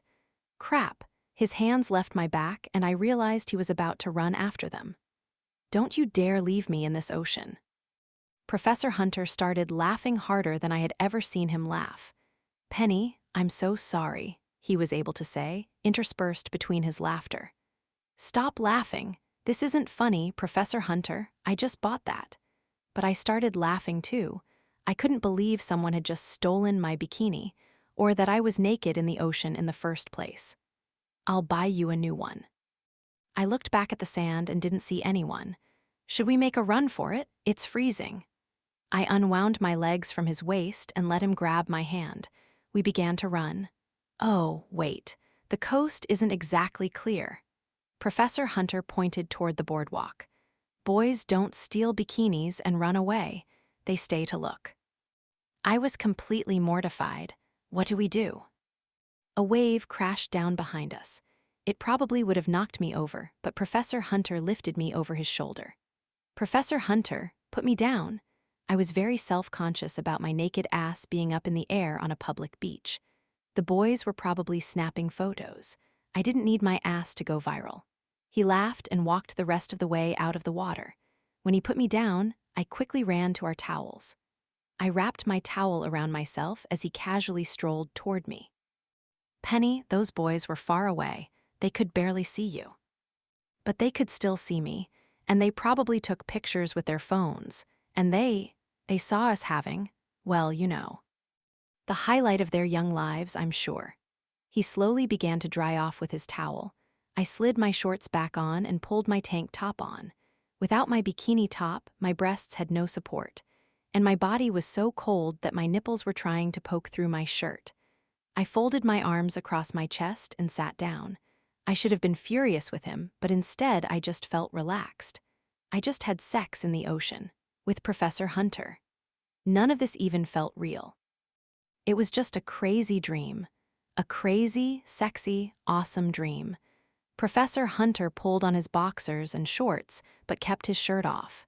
Crap, his hands left my back and I realized he was about to run after them. Don't you dare leave me in this ocean. Professor Hunter started laughing harder than I had ever seen him laugh. Penny, I'm so sorry, he was able to say, interspersed between his laughter. Stop laughing. This isn't funny, Professor Hunter. I just bought that. But I started laughing too. I couldn't believe someone had just stolen my bikini, or that I was naked in the ocean in the first place. I'll buy you a new one. I looked back at the sand and didn't see anyone. Should we make a run for it? It's freezing. I unwound my legs from his waist and let him grab my hand. We began to run. Oh, wait. The coast isn't exactly clear. Professor Hunter pointed toward the boardwalk. Boys don't steal bikinis and run away. They stay to look. I was completely mortified. What do we do? A wave crashed down behind us. It probably would have knocked me over, but Professor Hunter lifted me over his shoulder. Professor Hunter, put me down. I was very self-conscious about my naked ass being up in the air on a public beach. The boys were probably snapping photos. I didn't need my ass to go viral. He laughed and walked the rest of the way out of the water. When he put me down, I quickly ran to our towels. I wrapped my towel around myself as he casually strolled toward me. Penny, those boys were far away. They could barely see you. But they could still see me, and they probably took pictures with their phones, and they saw us having, well, you know. The highlight of their young lives, I'm sure. He slowly began to dry off with his towel. I slid my shorts back on and pulled my tank top on. Without my bikini top, my breasts had no support. and my body was so cold that my nipples were trying to poke through my shirt. I folded my arms across my chest and sat down. I should have been furious with him, but instead I just felt relaxed. I just had sex in the ocean, with Professor Hunter. None of this even felt real. It was just a crazy dream. A crazy, sexy, awesome dream. Professor Hunter pulled on his boxers and shorts, but kept his shirt off.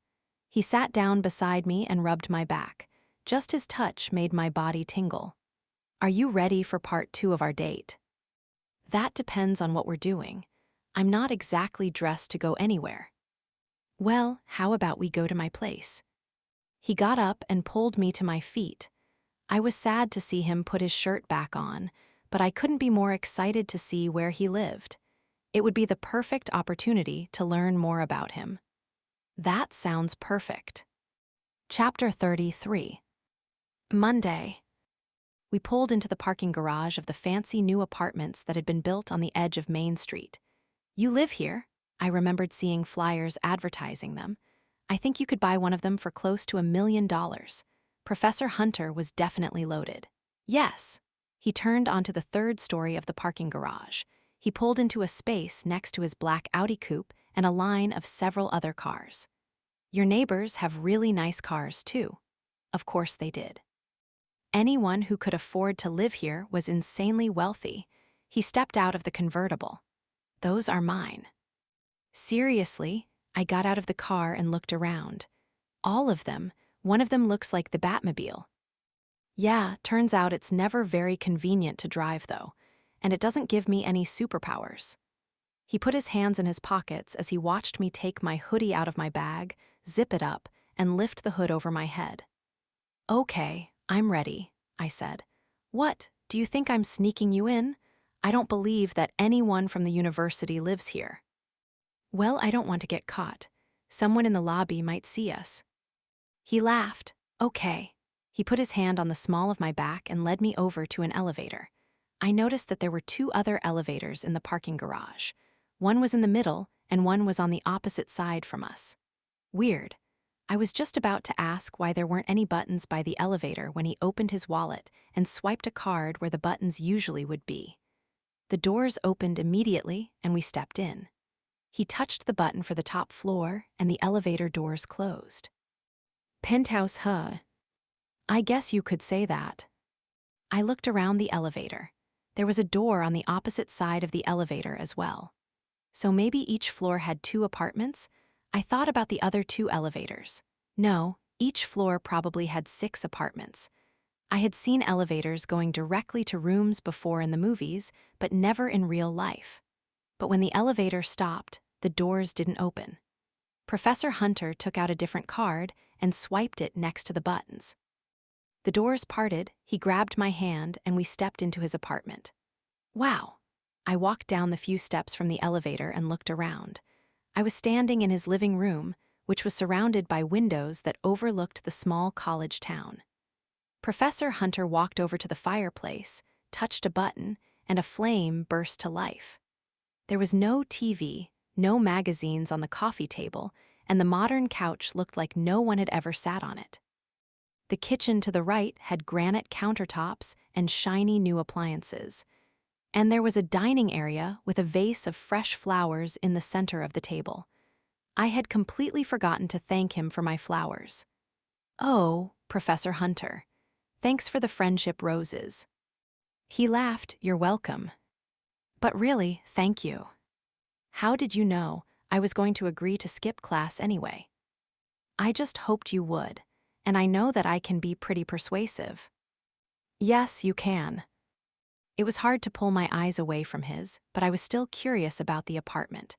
He sat down beside me and rubbed my back. Just his touch made my body tingle. Are you ready for part 2 of our date? That depends on what we're doing. I'm not exactly dressed to go anywhere. Well, how about we go to my place? He got up and pulled me to my feet. I was sad to see him put his shirt back on, but I couldn't be more excited to see where he lived. It would be the perfect opportunity to learn more about him. That sounds perfect. Chapter 33. Monday. We pulled into the parking garage of the fancy new apartments that had been built on the edge of Main Street. You live here? I remembered seeing flyers advertising them. I think you could buy one of them for close to $1 million. Professor Hunter was definitely loaded. Yes. He turned onto the 3rd story of the parking garage. He pulled into a space next to his black Audi coupe and a line of several other cars. Your neighbors have really nice cars, too. Of course they did. Anyone who could afford to live here was insanely wealthy. He stepped out of the convertible. Those are mine. Seriously, I got out of the car and looked around. All of them. One of them looks like the Batmobile. Yeah, turns out it's never very convenient to drive, though, and it doesn't give me any superpowers. He put his hands in his pockets as he watched me take my hoodie out of my bag, zip it up, and lift the hood over my head. Okay, I'm ready, I said. What, do you think I'm sneaking you in? I don't believe that anyone from the university lives here. Well, I don't want to get caught. Someone in the lobby might see us. He laughed. Okay. He put his hand on the small of my back and led me over to an elevator. I noticed that there were 2 other elevators in the parking garage. One was in the middle, and one was on the opposite side from us. Weird. I was just about to ask why there weren't any buttons by the elevator when he opened his wallet and swiped a card where the buttons usually would be. The doors opened immediately, and we stepped in. He touched the button for the top floor, and the elevator doors closed. Penthouse, huh? I guess you could say that. I looked around the elevator. There was a door on the opposite side of the elevator as well. So maybe each floor had 2 apartments? I thought about the other 2 elevators. No, each floor probably had 6 apartments. I had seen elevators going directly to rooms before in the movies, but never in real life. But when the elevator stopped, the doors didn't open. Professor Hunter took out a different card and swiped it next to the buttons. The doors parted, he grabbed my hand, and we stepped into his apartment. Wow! I walked down the few steps from the elevator and looked around. I was standing in his living room, which was surrounded by windows that overlooked the small college town. Professor Hunter walked over to the fireplace, touched a button, and a flame burst to life. There was no TV, no magazines on the coffee table, and the modern couch looked like no one had ever sat on it. The kitchen to the right had granite countertops and shiny new appliances. And there was a dining area with a vase of fresh flowers in the center of the table. I had completely forgotten to thank him for my flowers. Oh, Professor Hunter, thanks for the friendship roses. He laughed, you're welcome. But really, thank you. How did you know I was going to agree to skip class anyway? I just hoped you would, and I know that I can be pretty persuasive. Yes, you can. It was hard to pull my eyes away from his, but I was still curious about the apartment.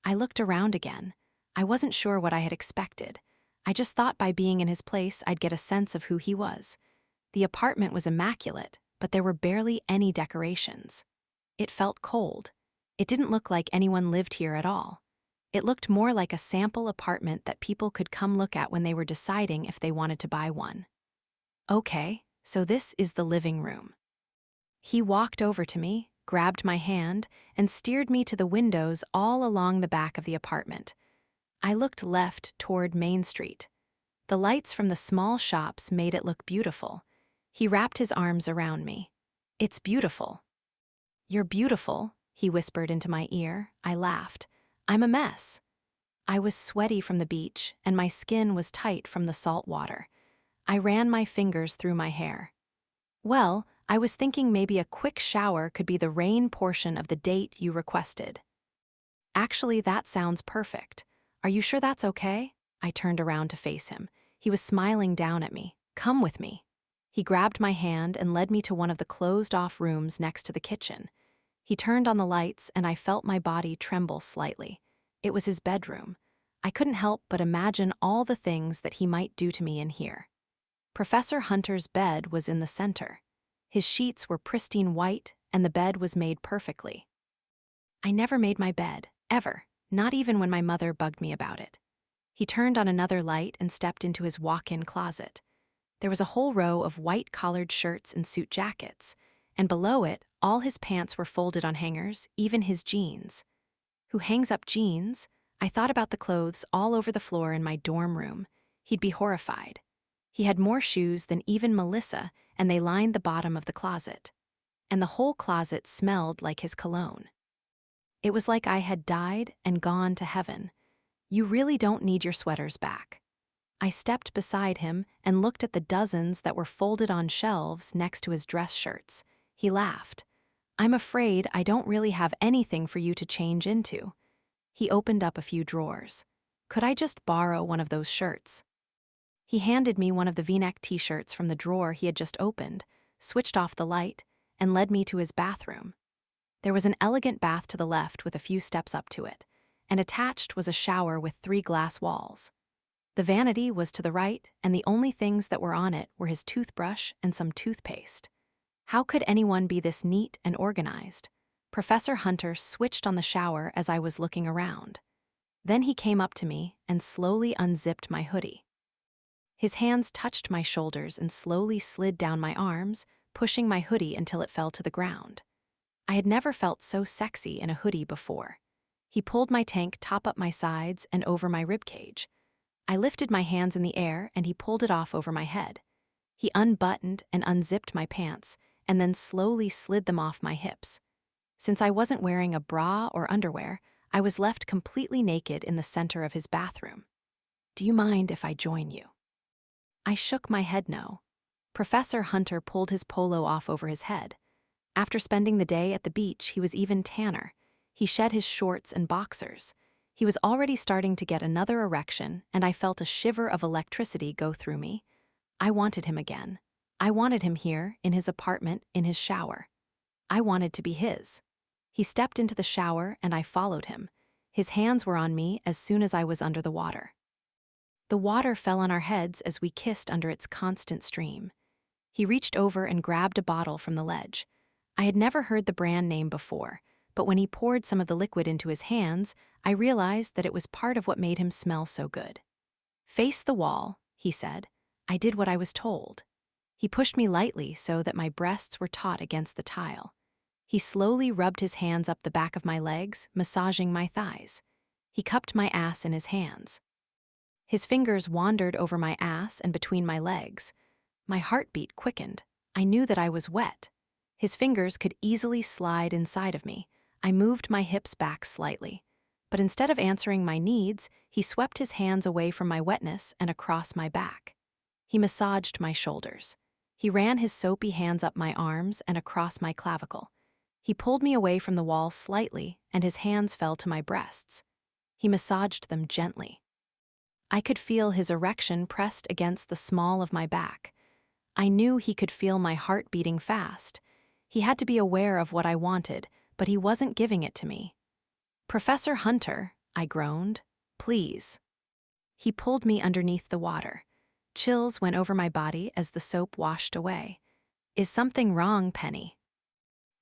I looked around again. I wasn't sure what I had expected. I just thought by being in his place I'd get a sense of who he was. The apartment was immaculate, but there were barely any decorations. It felt cold. It didn't look like anyone lived here at all. It looked more like a sample apartment that people could come look at when they were deciding if they wanted to buy one. Okay, so this is the living room. He walked over to me, grabbed my hand, and steered me to the windows all along the back of the apartment. I looked left toward Main Street. The lights from the small shops made it look beautiful. He wrapped his arms around me. "It's beautiful." "You're beautiful," he whispered into my ear. I laughed. "I'm a mess." I was sweaty from the beach, and my skin was tight from the salt water. I ran my fingers through my hair. "Well, I was thinking maybe a quick shower could be the rain portion of the date you requested." "Actually, that sounds perfect. Are you sure that's okay?" I turned around to face him. He was smiling down at me. "Come with me." He grabbed my hand and led me to one of the closed-off rooms next to the kitchen. He turned on the lights, and I felt my body tremble slightly. It was his bedroom. I couldn't help but imagine all the things that he might do to me in here. Professor Hunter's bed was in the center. His sheets were pristine white, and the bed was made perfectly. I never made my bed, ever, not even when my mother bugged me about it. He turned on another light and stepped into his walk-in closet. There was a whole row of white-collared shirts and suit jackets, and below it, all his pants were folded on hangers, even his jeans. Who hangs up jeans? I thought about the clothes all over the floor in my dorm room. He'd be horrified. He had more shoes than even Melissa, and they lined the bottom of the closet. And the whole closet smelled like his cologne. It was like I had died and gone to heaven. "You really don't need your sweaters back." I stepped beside him and looked at the dozens that were folded on shelves next to his dress shirts. He laughed. "I'm afraid I don't really have anything for you to change into." He opened up a few drawers. "Could I just borrow one of those shirts?" He handed me one of the V-neck t-shirts from the drawer he had just opened, switched off the light, and led me to his bathroom. There was an elegant bath to the left with a few steps up to it, and attached was a shower with 3 glass walls. The vanity was to the right, and the only things that were on it were his toothbrush and some toothpaste. How could anyone be this neat and organized? Professor Hunter switched on the shower as I was looking around. Then he came up to me and slowly unzipped my hoodie. His hands touched my shoulders and slowly slid down my arms, pushing my hoodie until it fell to the ground. I had never felt so sexy in a hoodie before. He pulled my tank top up my sides and over my ribcage. I lifted my hands in the air and he pulled it off over my head. He unbuttoned and unzipped my pants and then slowly slid them off my hips. Since I wasn't wearing a bra or underwear, I was left completely naked in the center of his bathroom. "Do you mind if I join you?" I shook my head no. Professor Hunter pulled his polo off over his head. After spending the day at the beach, he was even tanner. He shed his shorts and boxers. He was already starting to get another erection, and I felt a shiver of electricity go through me. I wanted him again. I wanted him here, in his apartment, in his shower. I wanted to be his. He stepped into the shower, and I followed him. His hands were on me as soon as I was under the water. The water fell on our heads as we kissed under its constant stream. He reached over and grabbed a bottle from the ledge. I had never heard the brand name before, but when he poured some of the liquid into his hands, I realized that it was part of what made him smell so good. "Face the wall," he said. I did what I was told. He pushed me lightly so that my breasts were taut against the tile. He slowly rubbed his hands up the back of my legs, massaging my thighs. He cupped my ass in his hands. His fingers wandered over my ass and between my legs. My heartbeat quickened. I knew that I was wet. His fingers could easily slide inside of me. I moved my hips back slightly. But instead of answering my needs, he swept his hands away from my wetness and across my back. He massaged my shoulders. He ran his soapy hands up my arms and across my clavicle. He pulled me away from the wall slightly, and his hands fell to my breasts. He massaged them gently. I could feel his erection pressed against the small of my back. I knew he could feel my heart beating fast. He had to be aware of what I wanted, but he wasn't giving it to me. "Professor Hunter," I groaned, "please." He pulled me underneath the water. Chills went over my body as the soap washed away. "Is something wrong, Penny?"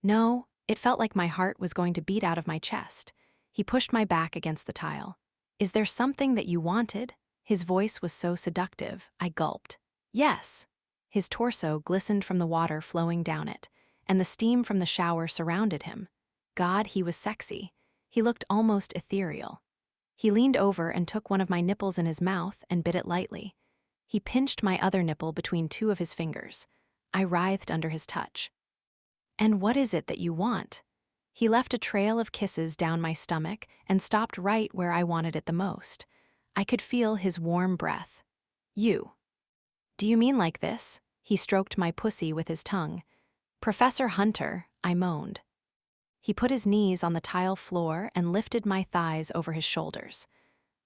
No, it felt like my heart was going to beat out of my chest. He pushed my back against the tile. "Is there something that you wanted?" His voice was so seductive, I gulped. "Yes." His torso glistened from the water flowing down it, and the steam from the shower surrounded him. God, he was sexy. He looked almost ethereal. He leaned over and took one of my nipples in his mouth and bit it lightly. He pinched my other nipple between two of his fingers. I writhed under his touch. "And what is it that you want?" He left a trail of kisses down my stomach and stopped right where I wanted it the most. I could feel his warm breath. "You. Do you mean like this?" He stroked my pussy with his tongue. "Professor Hunter," I moaned. He put his knees on the tile floor and lifted my thighs over his shoulders.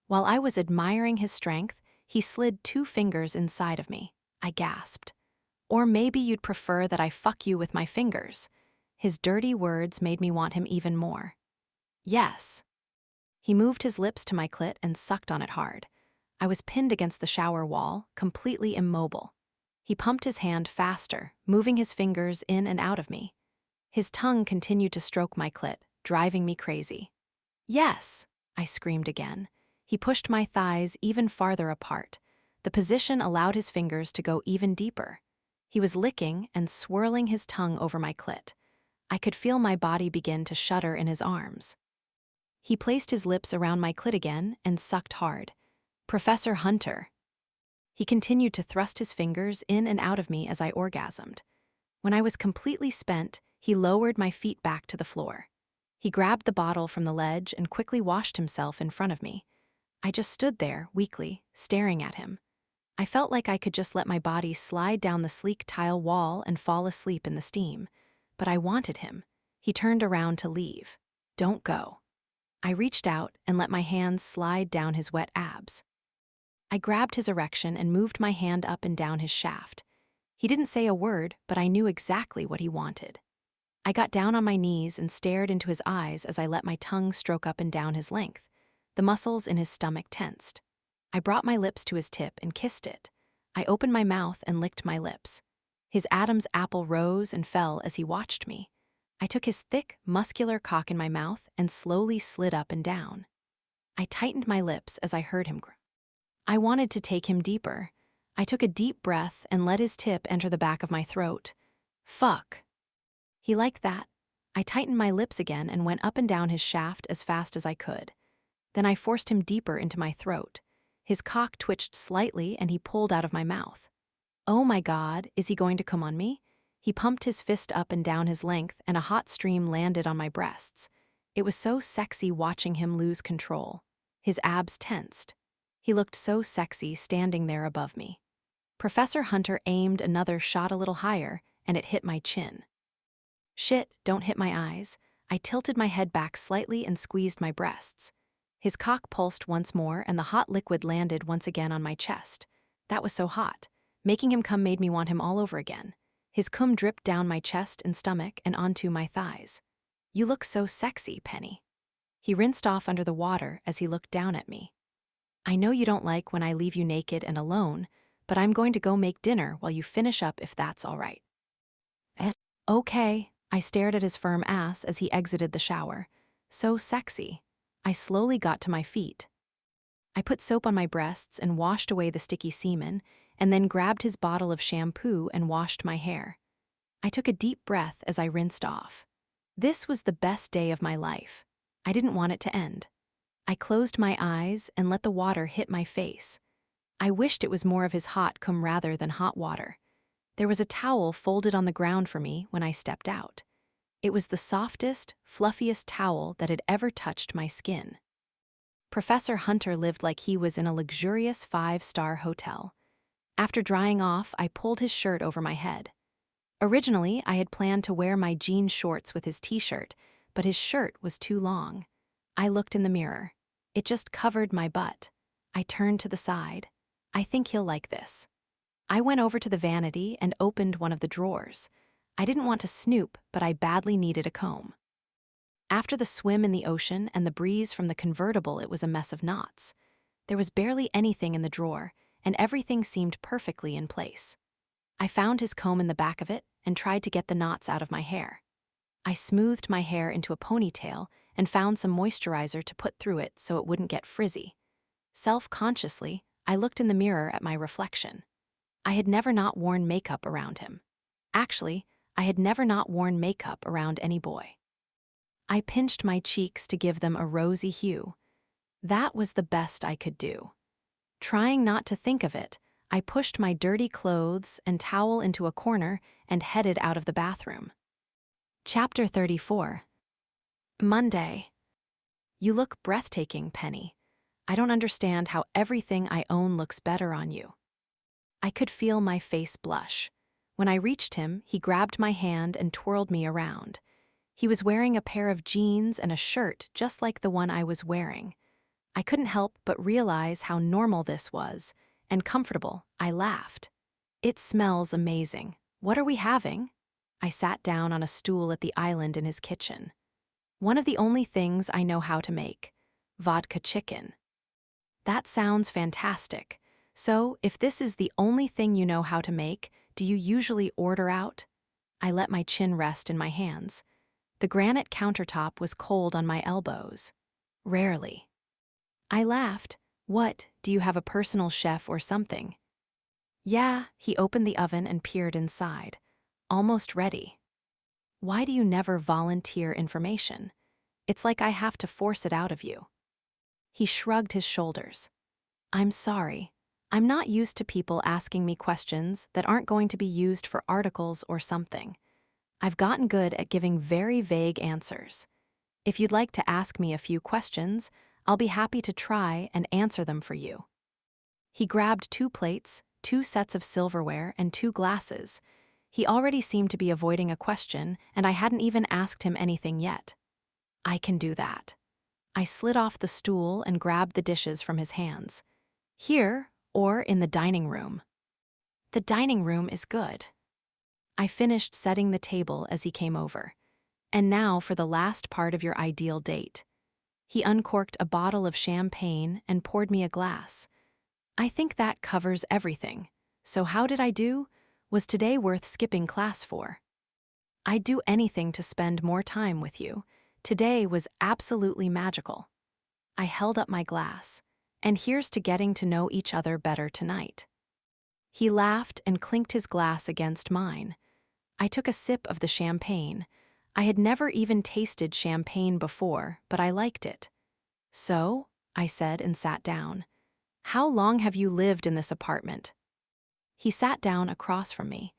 While I was admiring his strength, he slid 2 fingers inside of me. I gasped. "Or maybe you'd prefer that I fuck you with my fingers." His dirty words made me want him even more. "Yes." He moved his lips to my clit and sucked on it hard. I was pinned against the shower wall, completely immobile. He pumped his hand faster, moving his fingers in and out of me. His tongue continued to stroke my clit, driving me crazy. "Yes," I screamed again. He pushed my thighs even farther apart. The position allowed his fingers to go even deeper. He was licking and swirling his tongue over my clit. I could feel my body begin to shudder in his arms. He placed his lips around my clit again and sucked hard. "Professor Hunter." He continued to thrust his fingers in and out of me as I orgasmed. When I was completely spent, he lowered my feet back to the floor. He grabbed the bottle from the ledge and quickly washed himself in front of me. I just stood there, weakly, staring at him. I felt like I could just let my body slide down the sleek tile wall and fall asleep in the steam. But I wanted him. He turned around to leave. "Don't go." I reached out and let my hands slide down his wet abs. I grabbed his erection and moved my hand up and down his shaft. He didn't say a word, but I knew exactly what he wanted. I got down on my knees and stared into his eyes as I let my tongue stroke up and down his length. The muscles in his stomach tensed. I brought my lips to his tip and kissed it. I opened my mouth and licked my lips. His Adam's apple rose and fell as he watched me. I took his thick, muscular cock in my mouth and slowly slid up and down. I tightened my lips as I heard him groan. I wanted to take him deeper. I took a deep breath and let his tip enter the back of my throat. "Fuck." He liked that. I tightened my lips again and went up and down his shaft as fast as I could. Then I forced him deeper into my throat. His cock twitched slightly and he pulled out of my mouth. Oh my God, is he going to come on me? He pumped his fist up and down his length and a hot stream landed on my breasts. It was so sexy watching him lose control. His abs tensed. He looked so sexy standing there above me. Professor Hunter aimed another shot a little higher and it hit my chin. "Shit, don't hit my eyes." I tilted my head back slightly and squeezed my breasts. His cock pulsed once more and the hot liquid landed once again on my chest. That was so hot. Making him come made me want him all over again. His cum dripped down my chest and stomach and onto my thighs. "You look so sexy, Penny." He rinsed off under the water as he looked down at me. "I know you don't like when I leave you naked and alone, but I'm going to go make dinner while you finish up if that's all right." "Okay." I stared at his firm ass as he exited the shower. So sexy. I slowly got to my feet. I put soap on my breasts and washed away the sticky semen, and then grabbed his bottle of shampoo and washed my hair. I took a deep breath as I rinsed off. This was the best day of my life. I didn't want it to end. I closed my eyes and let the water hit my face. I wished it was more of his hot cum rather than hot water. There was a towel folded on the ground for me when I stepped out. It was the softest, fluffiest towel that had ever touched my skin. Professor Hunter lived like he was in a luxurious 5-star hotel. After drying off, I pulled his shirt over my head. Originally, I had planned to wear my jean shorts with his t-shirt, but his shirt was too long. I looked in the mirror. It just covered my butt. I turned to the side. I think he'll like this. I went over to the vanity and opened one of the drawers. I didn't want to snoop, but I badly needed a comb. After the swim in the ocean and the breeze from the convertible, it was a mess of knots. There was barely anything in the drawer, and everything seemed perfectly in place. I found his comb in the back of it and tried to get the knots out of my hair. I smoothed my hair into a ponytail and found some moisturizer to put through it so it wouldn't get frizzy. Self-consciously, I looked in the mirror at my reflection. I had never not worn makeup around him. Actually, I had never not worn makeup around any boy. I pinched my cheeks to give them a rosy hue. That was the best I could do. Trying not to think of it, I pushed my dirty clothes and towel into a corner and headed out of the bathroom. Chapter 34. Monday. You look breathtaking, Penny. I don't understand how everything I own looks better on you. I could feel my face blush. When I reached him, he grabbed my hand and twirled me around. He was wearing a pair of jeans and a shirt just like the one I was wearing. I couldn't help but realize how normal this was, and comfortable. I laughed. It smells amazing. What are we having? I sat down on a stool at the island in his kitchen. One of the only things I know how to make, vodka chicken. That sounds fantastic. So, if this is the only thing you know how to make, do you usually order out? I let my chin rest in my hands. The granite countertop was cold on my elbows. Rarely. I laughed. What, do you have a personal chef or something? Yeah, he opened the oven and peered inside. Almost ready. Why do you never volunteer information? It's like I have to force it out of you. He shrugged his shoulders. I'm sorry. I'm not used to people asking me questions that aren't going to be used for articles or something. I've gotten good at giving very vague answers. If you'd like to ask me a few questions, I'll be happy to try and answer them for you. He grabbed 2 plates, 2 sets of silverware, and 2 glasses. He already seemed to be avoiding a question, and I hadn't even asked him anything yet. I can do that. I slid off the stool and grabbed the dishes from his hands. Here, or in the dining room. The dining room is good. I finished setting the table as he came over. And now for the last part of your ideal date. He uncorked a bottle of champagne and poured me a glass. I think that covers everything. So how did I do? Was today worth skipping class for? I'd do anything to spend more time with you. Today was absolutely magical. I held up my glass. And here's to getting to know each other better tonight. He laughed and clinked his glass against mine. I took a sip of the champagne. I had never even tasted champagne before, but I liked it. So, I said and sat down. How long have you lived in this apartment? He sat down across from me.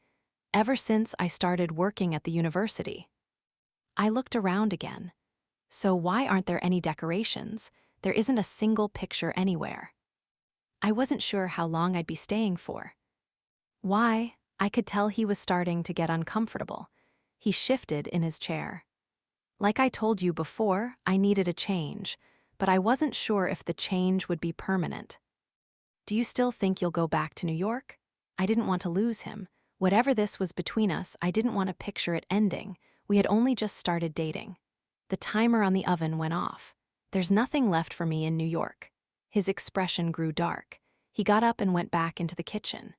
Ever since I started working at the university. I looked around again. So why aren't there any decorations? There isn't a single picture anywhere. I wasn't sure how long I'd be staying for. Why? I could tell he was starting to get uncomfortable. He shifted in his chair. Like I told you before, I needed a change, but I wasn't sure if the change would be permanent. Do you still think you'll go back to New York? I didn't want to lose him. Whatever this was between us, I didn't want to picture it ending. We had only just started dating. The timer on the oven went off. There's nothing left for me in New York. His expression grew dark. He got up and went back into the kitchen.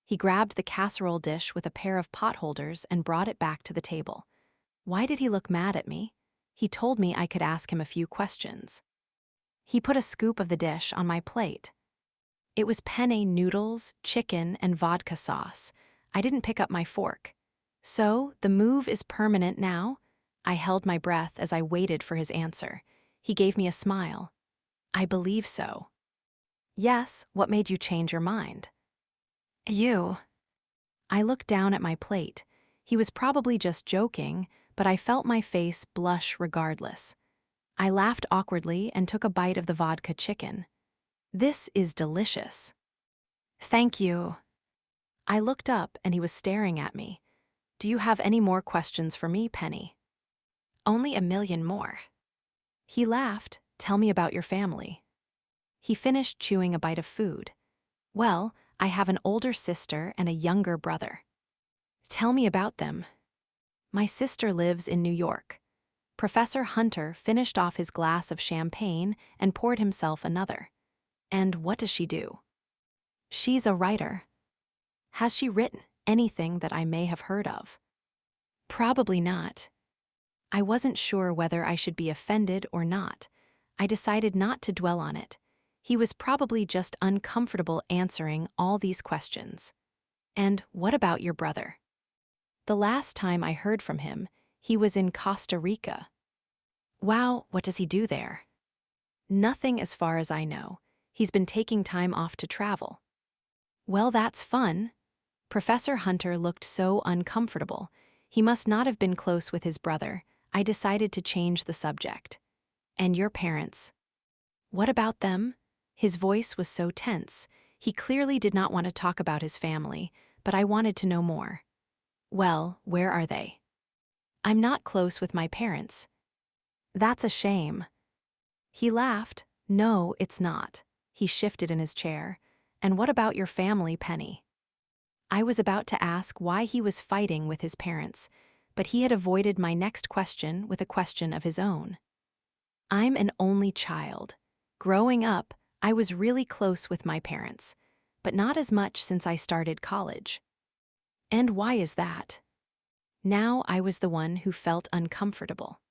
He grabbed the casserole dish with a pair of pot holders and brought it back to the table. Why did he look mad at me? He told me I could ask him a few questions. He put a scoop of the dish on my plate. It was penne noodles, chicken, and vodka sauce. I didn't pick up my fork. So, the move is permanent now? I held my breath as I waited for his answer. He gave me a smile. I believe so. Yes, what made you change your mind? You. I looked down at my plate. He was probably just joking, but I felt my face blush regardless. I laughed awkwardly and took a bite of the vodka chicken. This is delicious. Thank you. I looked up and he was staring at me. Do you have any more questions for me, Penny? Only a million more. He laughed. Tell me about your family. He finished chewing a bite of food. Well, I have an older sister and a younger brother. Tell me about them. My sister lives in New York. Professor Hunter finished off his glass of champagne and poured himself another. And what does she do? She's a writer. Has she written anything that I may have heard of? Probably not. I wasn't sure whether I should be offended or not. I decided not to dwell on it. He was probably just uncomfortable answering all these questions. And what about your brother? The last time I heard from him, he was in Costa Rica. Wow, what does he do there? Nothing as far as I know. He's been taking time off to travel. Well, that's fun. Professor Hunter looked so uncomfortable. He must not have been close with his brother. I decided to change the subject. And your parents? What about them? His voice was so tense. He clearly did not want to talk about his family, but I wanted to know more. Well, where are they? I'm not close with my parents. That's a shame. He laughed. No, it's not. He shifted in his chair. And what about your family, Penny? I was about to ask why he was fighting with his parents, but he had avoided my next question with a question of his own. I'm an only child. Growing up, I was really close with my parents, but not as much since I started college. And why is that? Now I was the one who felt uncomfortable.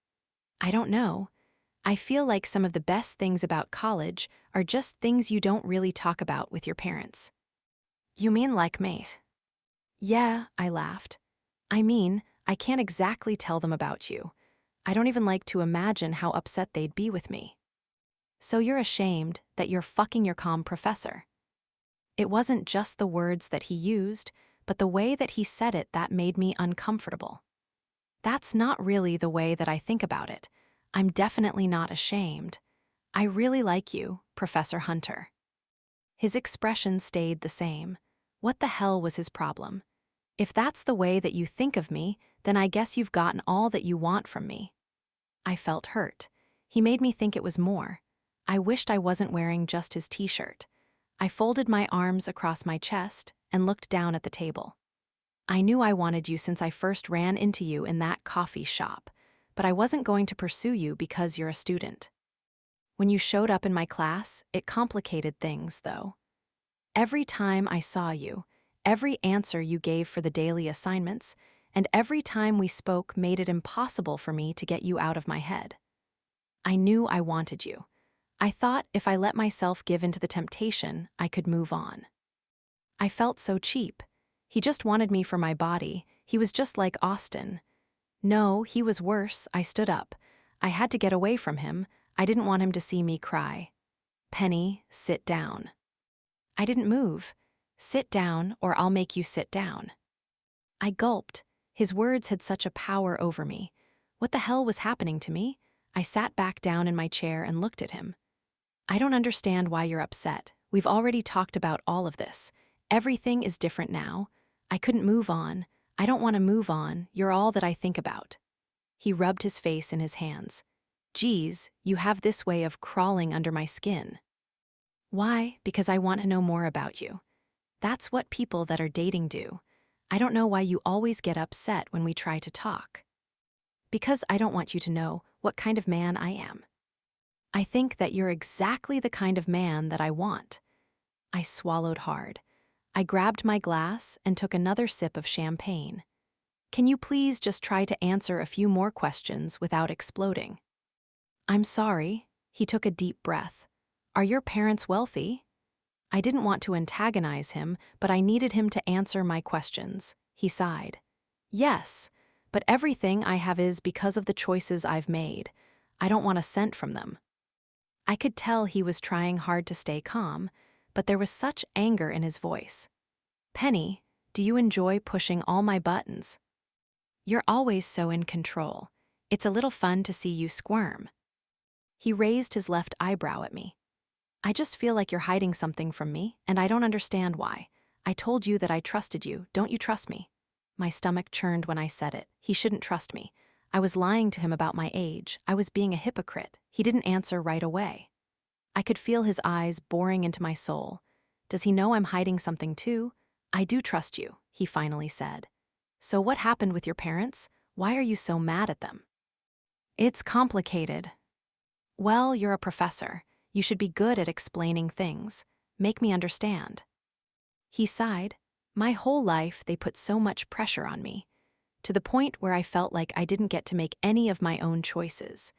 I don't know. I feel like some of the best things about college are just things you don't really talk about with your parents. You mean like mate? Yeah, I laughed. I mean, I can't exactly tell them about you. I don't even like to imagine how upset they'd be with me. So you're ashamed that you're fucking your comm professor. It wasn't just the words that he used, but the way that he said it that made me uncomfortable. That's not really the way that I think about it. I'm definitely not ashamed. I really like you, Professor Hunter. His expression stayed the same. What the hell was his problem? If that's the way that you think of me, then I guess you've gotten all that you want from me. I felt hurt. He made me think it was more. I wished I wasn't wearing just his t-shirt. I folded my arms across my chest and looked down at the table. I knew I wanted you since I first ran into you in that coffee shop, but I wasn't going to pursue you because you're a student. When you showed up in my class, it complicated things, though. Every time I saw you, every answer you gave for the daily assignments, and every time we spoke made it impossible for me to get you out of my head. I knew I wanted you. I thought if I let myself give into the temptation, I could move on. I felt so cheap. He just wanted me for my body. He was just like Austin. No, he was worse. I stood up. I had to get away from him. I didn't want him to see me cry. Penny, sit down. I didn't move. Sit down, or I'll make you sit down. I gulped. His words had such a power over me. What the hell was happening to me? I sat back down in my chair and looked at him. I don't understand why you're upset. We've already talked about all of this. Everything is different now. I couldn't move on. I don't want to move on. You're all that I think about. He rubbed his face in his hands. Geez, you have this way of crawling under my skin. Why? Because I want to know more about you. That's what people that are dating do. I don't know why you always get upset when we try to talk. Because I don't want you to know what kind of man I am. I think that you're exactly the kind of man that I want. I swallowed hard. I grabbed my glass and took another sip of champagne. Can you please just try to answer a few more questions without exploding? I'm sorry. He took a deep breath. Are your parents wealthy? I didn't want to antagonize him, but I needed him to answer my questions. He sighed. Yes, but everything I have is because of the choices I've made. I don't want a cent from them. I could tell he was trying hard to stay calm, but there was such anger in his voice. Penny, do you enjoy pushing all my buttons? You're always so in control. It's a little fun to see you squirm. He raised his left eyebrow at me. I just feel like you're hiding something from me, and I don't understand why. I told you that I trusted you. Don't you trust me? My stomach churned when I said it. He shouldn't trust me. I was lying to him about my age. I was being a hypocrite. He didn't answer right away. I could feel his eyes boring into my soul. Does he know I'm hiding something too? I do trust you, he finally said. So what happened with your parents? Why are you so mad at them? It's complicated. Well, you're a professor. You should be good at explaining things. Make me understand. He sighed. My whole life, they put so much pressure on me, to the point where I felt like I didn't get to make any of my own choices.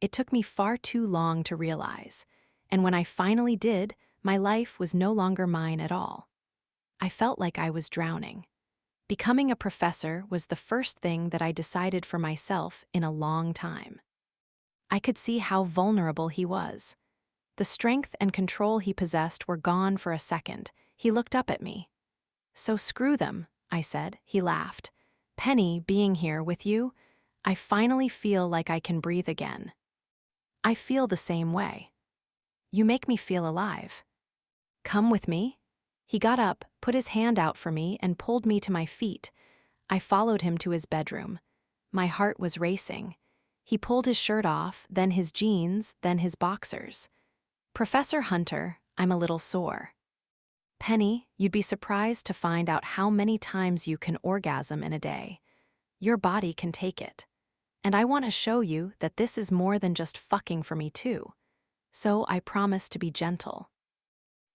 It took me far too long to realize, and when I finally did, my life was no longer mine at all. I felt like I was drowning. Becoming a professor was the first thing that I decided for myself in a long time. I could see how vulnerable he was. The strength and control he possessed were gone for a second. He looked up at me. "So screw them," I said. He laughed. "Penny, being here with you, I finally feel like I can breathe again." "I feel the same way. You make me feel alive. Come with me?" He got up, put his hand out for me, and pulled me to my feet. I followed him to his bedroom. My heart was racing. He pulled his shirt off, then his jeans, then his boxers. "Professor Hunter, I'm a little sore." "Penny, you'd be surprised to find out how many times you can orgasm in a day. Your body can take it. And I want to show you that this is more than just fucking for me too. So I promise to be gentle."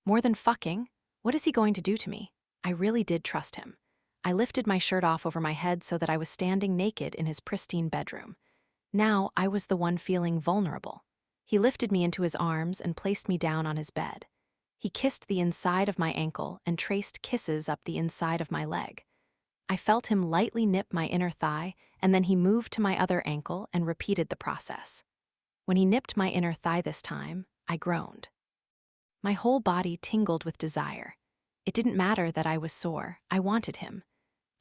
More than fucking? What is he going to do to me? I really did trust him. I lifted my shirt off over my head so that I was standing naked in his pristine bedroom. Now I was the one feeling vulnerable. He lifted me into his arms and placed me down on his bed. He kissed the inside of my ankle and traced kisses up the inside of my leg. I felt him lightly nip my inner thigh, and then he moved to my other ankle and repeated the process. When he nipped my inner thigh this time, I groaned. My whole body tingled with desire. It didn't matter that I was sore. I wanted him.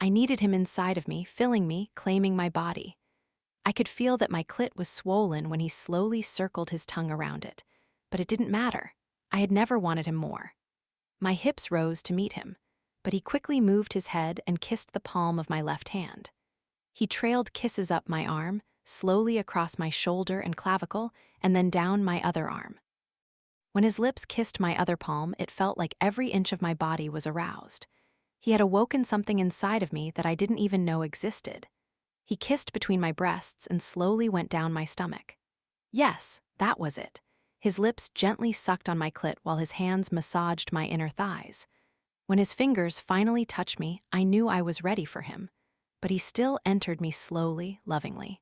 I needed him inside of me, filling me, claiming my body. I could feel that my clit was swollen when he slowly circled his tongue around it. But it didn't matter. I had never wanted him more. My hips rose to meet him, but he quickly moved his head and kissed the palm of my left hand. He trailed kisses up my arm, slowly across my shoulder and clavicle, and then down my other arm. When his lips kissed my other palm, it felt like every inch of my body was aroused. He had awoken something inside of me that I didn't even know existed. He kissed between my breasts and slowly went down my stomach. Yes, that was it. His lips gently sucked on my clit while his hands massaged my inner thighs. When his fingers finally touched me, I knew I was ready for him. But he still entered me slowly, lovingly.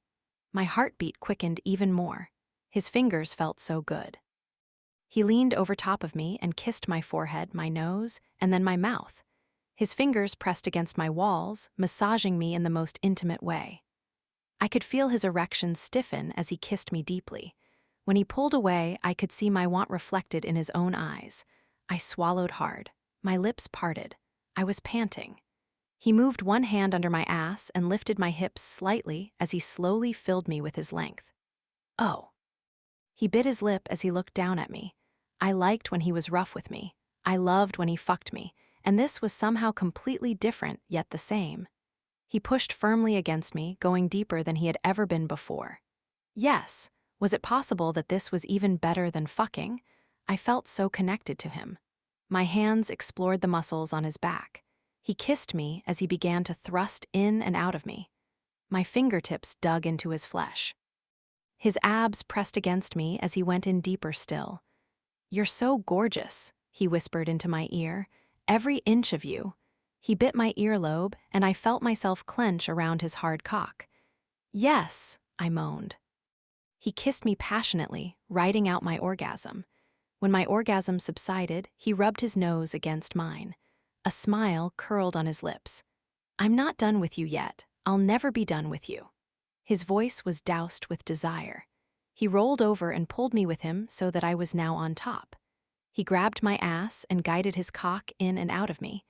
My heartbeat quickened even more. His fingers felt so good. He leaned over top of me and kissed my forehead, my nose, and then my mouth. His fingers pressed against my walls, massaging me in the most intimate way. I could feel his erection stiffen as he kissed me deeply. When he pulled away, I could see my want reflected in his own eyes. I swallowed hard. My lips parted. I was panting. He moved one hand under my ass and lifted my hips slightly as he slowly filled me with his length. "Oh." He bit his lip as he looked down at me. I liked when he was rough with me. I loved when he fucked me, and this was somehow completely different yet the same. He pushed firmly against me, going deeper than he had ever been before. Yes, was it possible that this was even better than fucking? I felt so connected to him. My hands explored the muscles on his back. He kissed me as he began to thrust in and out of me. My fingertips dug into his flesh. His abs pressed against me as he went in deeper still. "You're so gorgeous," he whispered into my ear. "Every inch of you." He bit my earlobe, and I felt myself clench around his hard cock. "Yes," I moaned. He kissed me passionately, riding out my orgasm. When my orgasm subsided, he rubbed his nose against mine. A smile curled on his lips. "I'm not done with you yet. I'll never be done with you." His voice was doused with desire. He rolled over and pulled me with him so that I was now on top. He grabbed my ass and guided his cock in and out of me.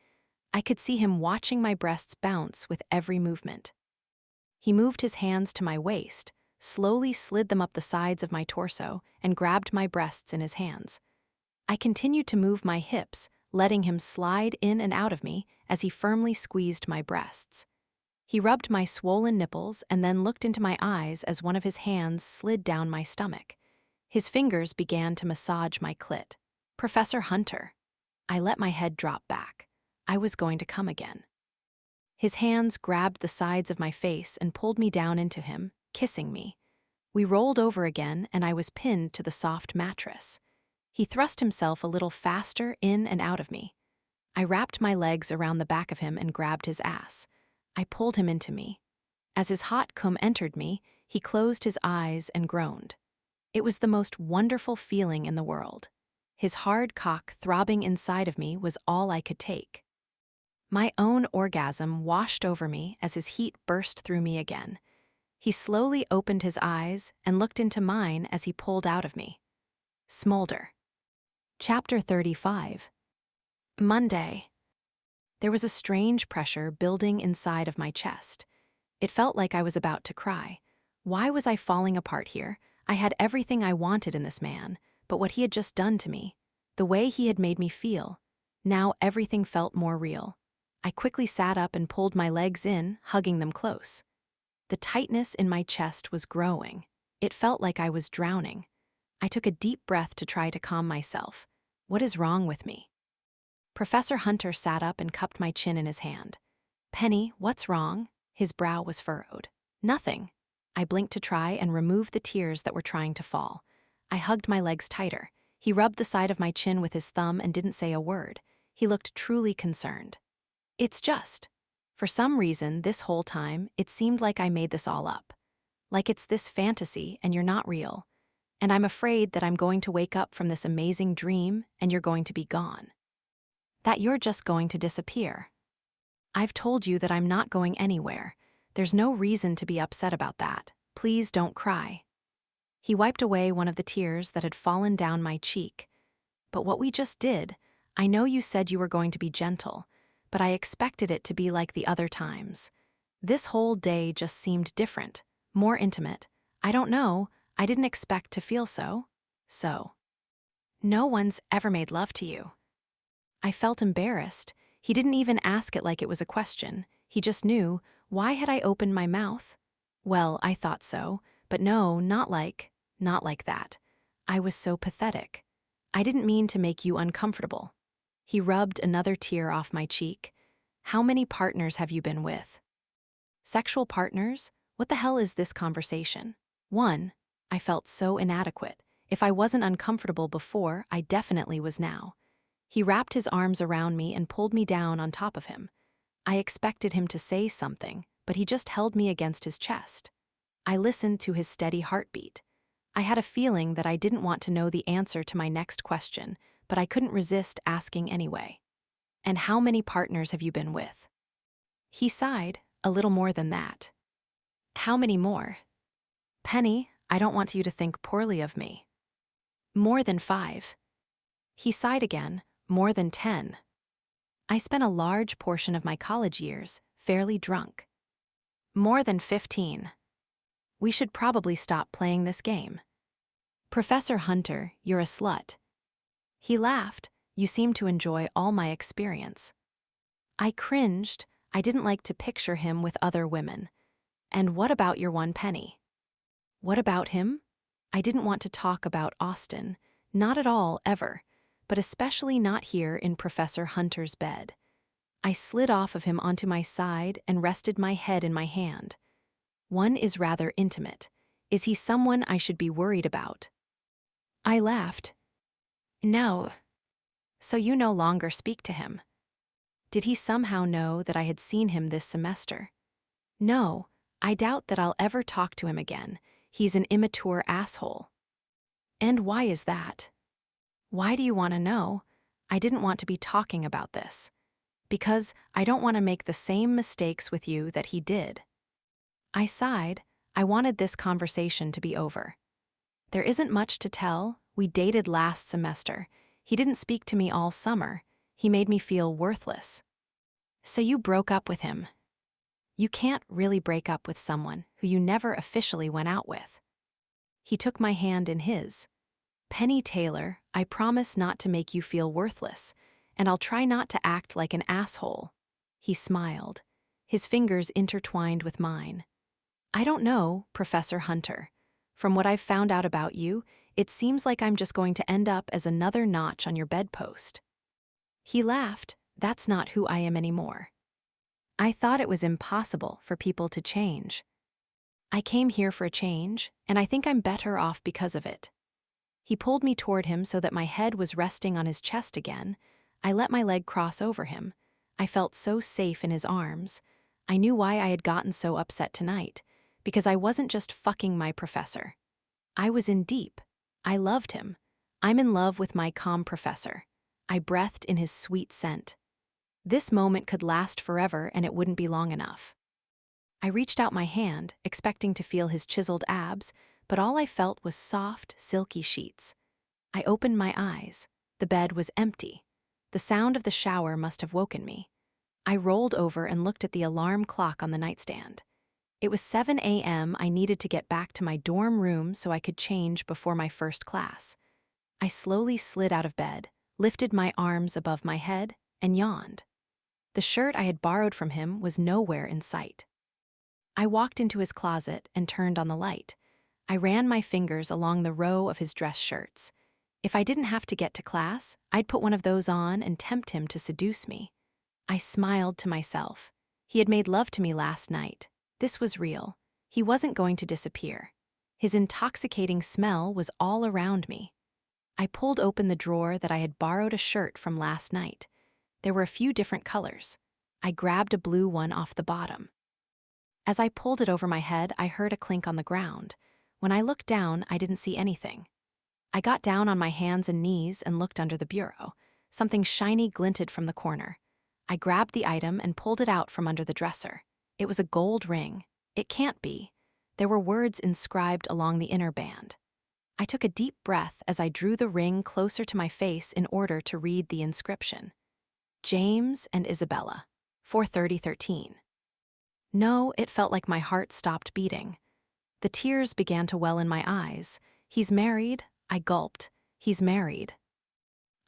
I could see him watching my breasts bounce with every movement. He moved his hands to my waist, slowly slid them up the sides of my torso, and grabbed my breasts in his hands. I continued to move my hips, letting him slide in and out of me as he firmly squeezed my breasts. He rubbed my swollen nipples and then looked into my eyes as one of his hands slid down my stomach. His fingers began to massage my clit. "Professor Hunter." I let my head drop back. I was going to come again. His hands grabbed the sides of my face and pulled me down into him, kissing me. We rolled over again, and I was pinned to the soft mattress. He thrust himself a little faster in and out of me. I wrapped my legs around the back of him and grabbed his ass. I pulled him into me. As his hot cum entered me, he closed his eyes and groaned. It was the most wonderful feeling in the world. His hard cock throbbing inside of me was all I could take. My own orgasm washed over me as his heat burst through me again. He slowly opened his eyes and looked into mine as he pulled out of me. Smolder. Chapter 35. Monday. There was a strange pressure building inside of my chest. It felt like I was about to cry. Why was I falling apart here? I had everything I wanted in this man, but what he had just done to me, the way he had made me feel, now everything felt more real. I quickly sat up and pulled my legs in, hugging them close. The tightness in my chest was growing. It felt like I was drowning. I took a deep breath to try to calm myself. What is wrong with me? Professor Hunter sat up and cupped my chin in his hand. Penny, what's wrong? His brow was furrowed. Nothing. I blinked to try and remove the tears that were trying to fall. I hugged my legs tighter. He rubbed the side of my chin with his thumb and didn't say a word. He looked truly concerned. It's just. For some reason, this whole time, it seemed like I made this all up. Like it's this fantasy and you're not real. And I'm afraid that I'm going to wake up from this amazing dream and you're going to be gone. That you're just going to disappear. I've told you that I'm not going anywhere. There's no reason to be upset about that. Please don't cry. He wiped away one of the tears that had fallen down my cheek. But what we just did, I know you said you were going to be gentle, but I expected it to be like the other times. This whole day just seemed different, more intimate. I don't know, I didn't expect to feel so. No one's ever made love to you. I felt embarrassed. He didn't even ask it like it was a question. He just knew. Why had I opened my mouth? Well, I thought so, but no, not like that. I was so pathetic. I didn't mean to make you uncomfortable. He rubbed another tear off my cheek. How many partners have you been with? Sexual partners? What the hell is this conversation? One. I felt so inadequate. If I wasn't uncomfortable before, I definitely was now. He wrapped his arms around me and pulled me down on top of him. I expected him to say something, but he just held me against his chest. I listened to his steady heartbeat. I had a feeling that I didn't want to know the answer to my next question, but I couldn't resist asking anyway. And how many partners have you been with? He sighed, a little more than that. How many more? Penny, I don't want you to think poorly of me. More than 5. He sighed again, more than 10. I spent a large portion of my college years fairly drunk. More than 15. We should probably stop playing this game. Professor Hunter, you're a slut. He laughed. You seem to enjoy all my experience. I cringed. I didn't like to picture him with other women. And what about your one Penny? What about him? I didn't want to talk about Austin. Not at all, ever. But especially not here in Professor Hunter's bed. I slid off of him onto my side and rested my head in my hand. One is rather intimate. Is he someone I should be worried about? I laughed. No. So you no longer speak to him. Did he somehow know that I had seen him this semester? No, I doubt that I'll ever talk to him again. He's an immature asshole. And why is that? Why do you want to know? I didn't want to be talking about this. Because I don't want to make the same mistakes with you that he did. I sighed. I wanted this conversation to be over. There isn't much to tell. We dated last semester. He didn't speak to me all summer. He made me feel worthless. So you broke up with him. You can't really break up with someone who you never officially went out with. He took my hand in his. Penny Taylor, I promise not to make you feel worthless, and I'll try not to act like an asshole. He smiled. His fingers intertwined with mine. I don't know, Professor Hunter. From what I've found out about you, it seems like I'm just going to end up as another notch on your bedpost. He laughed. That's not who I am anymore. I thought it was impossible for people to change. I came here for a change, and I think I'm better off because of it. He pulled me toward him so that my head was resting on his chest again. I let my leg cross over him. I felt so safe in his arms. I knew why I had gotten so upset tonight, because I wasn't just fucking my professor. I was in deep. I loved him. I'm in love with my calm professor. I breathed in his sweet scent. This moment could last forever and it wouldn't be long enough. I reached out my hand, expecting to feel his chiseled abs, but all I felt was soft, silky sheets. I opened my eyes. The bed was empty. The sound of the shower must have woken me. I rolled over and looked at the alarm clock on the nightstand. It was 7 a.m. I needed to get back to my dorm room so I could change before my first class. I slowly slid out of bed, lifted my arms above my head, and yawned. The shirt I had borrowed from him was nowhere in sight. I walked into his closet and turned on the light. I ran my fingers along the row of his dress shirts. If I didn't have to get to class, I'd put one of those on and tempt him to seduce me. I smiled to myself. He had made love to me last night. This was real. He wasn't going to disappear. His intoxicating smell was all around me. I pulled open the drawer that I had borrowed a shirt from last night. There were a few different colors. I grabbed a blue one off the bottom. As I pulled it over my head, I heard a clink on the ground. When I looked down, I didn't see anything. I got down on my hands and knees and looked under the bureau. Something shiny glinted from the corner. I grabbed the item and pulled it out from under the dresser. It was a gold ring. It can't be. There were words inscribed along the inner band. I took a deep breath as I drew the ring closer to my face in order to read the inscription. James and Isabella, 4:30:13. No, it felt like my heart stopped beating. The tears began to well in my eyes. He's married, I gulped. He's married.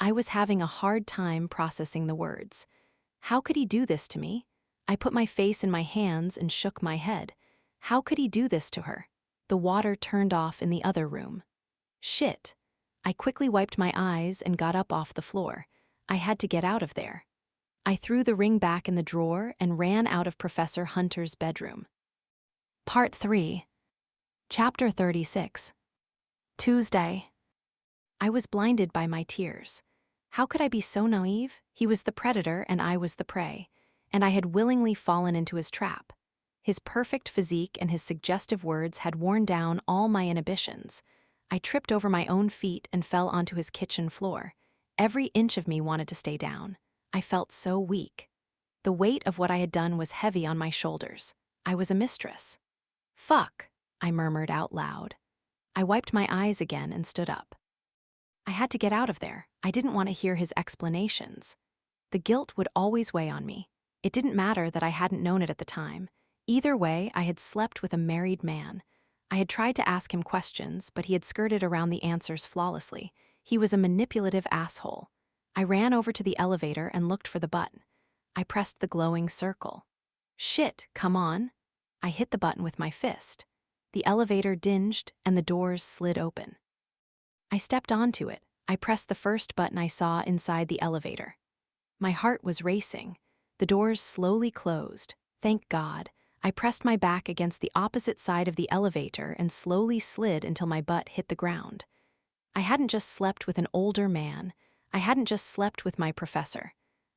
I was having a hard time processing the words. How could he do this to me? I put my face in my hands and shook my head. How could he do this to her? The water turned off in the other room. Shit. I quickly wiped my eyes and got up off the floor. I had to get out of there. I threw the ring back in the drawer and ran out of Professor Hunter's bedroom. Part 3. Chapter 36. Tuesday. I was blinded by my tears. How could I be so naive? He was the predator and I was the prey, and I had willingly fallen into his trap. His perfect physique and his suggestive words had worn down all my inhibitions. I tripped over my own feet and fell onto his kitchen floor. Every inch of me wanted to stay down. I felt so weak. The weight of what I had done was heavy on my shoulders. I was a mistress. Fuck, I murmured out loud. I wiped my eyes again and stood up. I had to get out of there. I didn't want to hear his explanations. The guilt would always weigh on me. It didn't matter that I hadn't known it at the time. Either way, I had slept with a married man. I had tried to ask him questions, but he had skirted around the answers flawlessly. He was a manipulative asshole. I ran over to the elevator and looked for the button. I pressed the glowing circle. Shit, come on. I hit the button with my fist. The elevator dinged and the doors slid open. I stepped onto it. I pressed the first button I saw inside the elevator. My heart was racing. The doors slowly closed. Thank God. I pressed my back against the opposite side of the elevator and slowly slid until my butt hit the ground. I hadn't just slept with an older man. I hadn't just slept with my professor.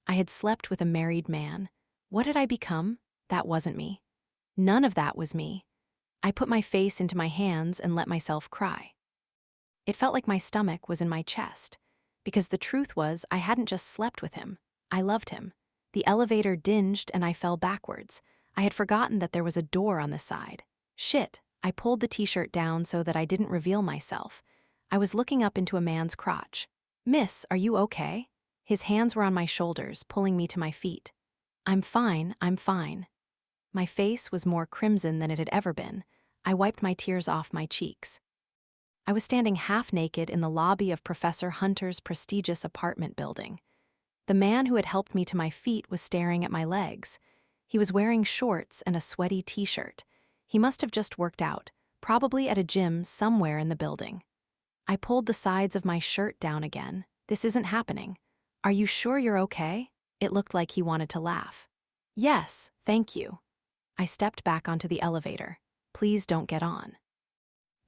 I had slept with a married man. What had I become? That wasn't me. None of that was me. I put my face into my hands and let myself cry. It felt like my stomach was in my chest, because the truth was I hadn't just slept with him. I loved him. The elevator dinged and I fell backwards. I had forgotten that there was a door on the side. Shit, I pulled the t-shirt down so that I didn't reveal myself. I was looking up into a man's crotch. Miss, are you okay? His hands were on my shoulders, pulling me to my feet. I'm fine, I'm fine. My face was more crimson than it had ever been. I wiped my tears off my cheeks. I was standing half naked in the lobby of Professor Hunter's prestigious apartment building. The man who had helped me to my feet was staring at my legs. He was wearing shorts and a sweaty t-shirt. He must have just worked out, probably at a gym somewhere in the building. I pulled the sides of my shirt down again. This isn't happening. Are you sure you're okay? It looked like he wanted to laugh. Yes, thank you. I stepped back onto the elevator. Please don't get on.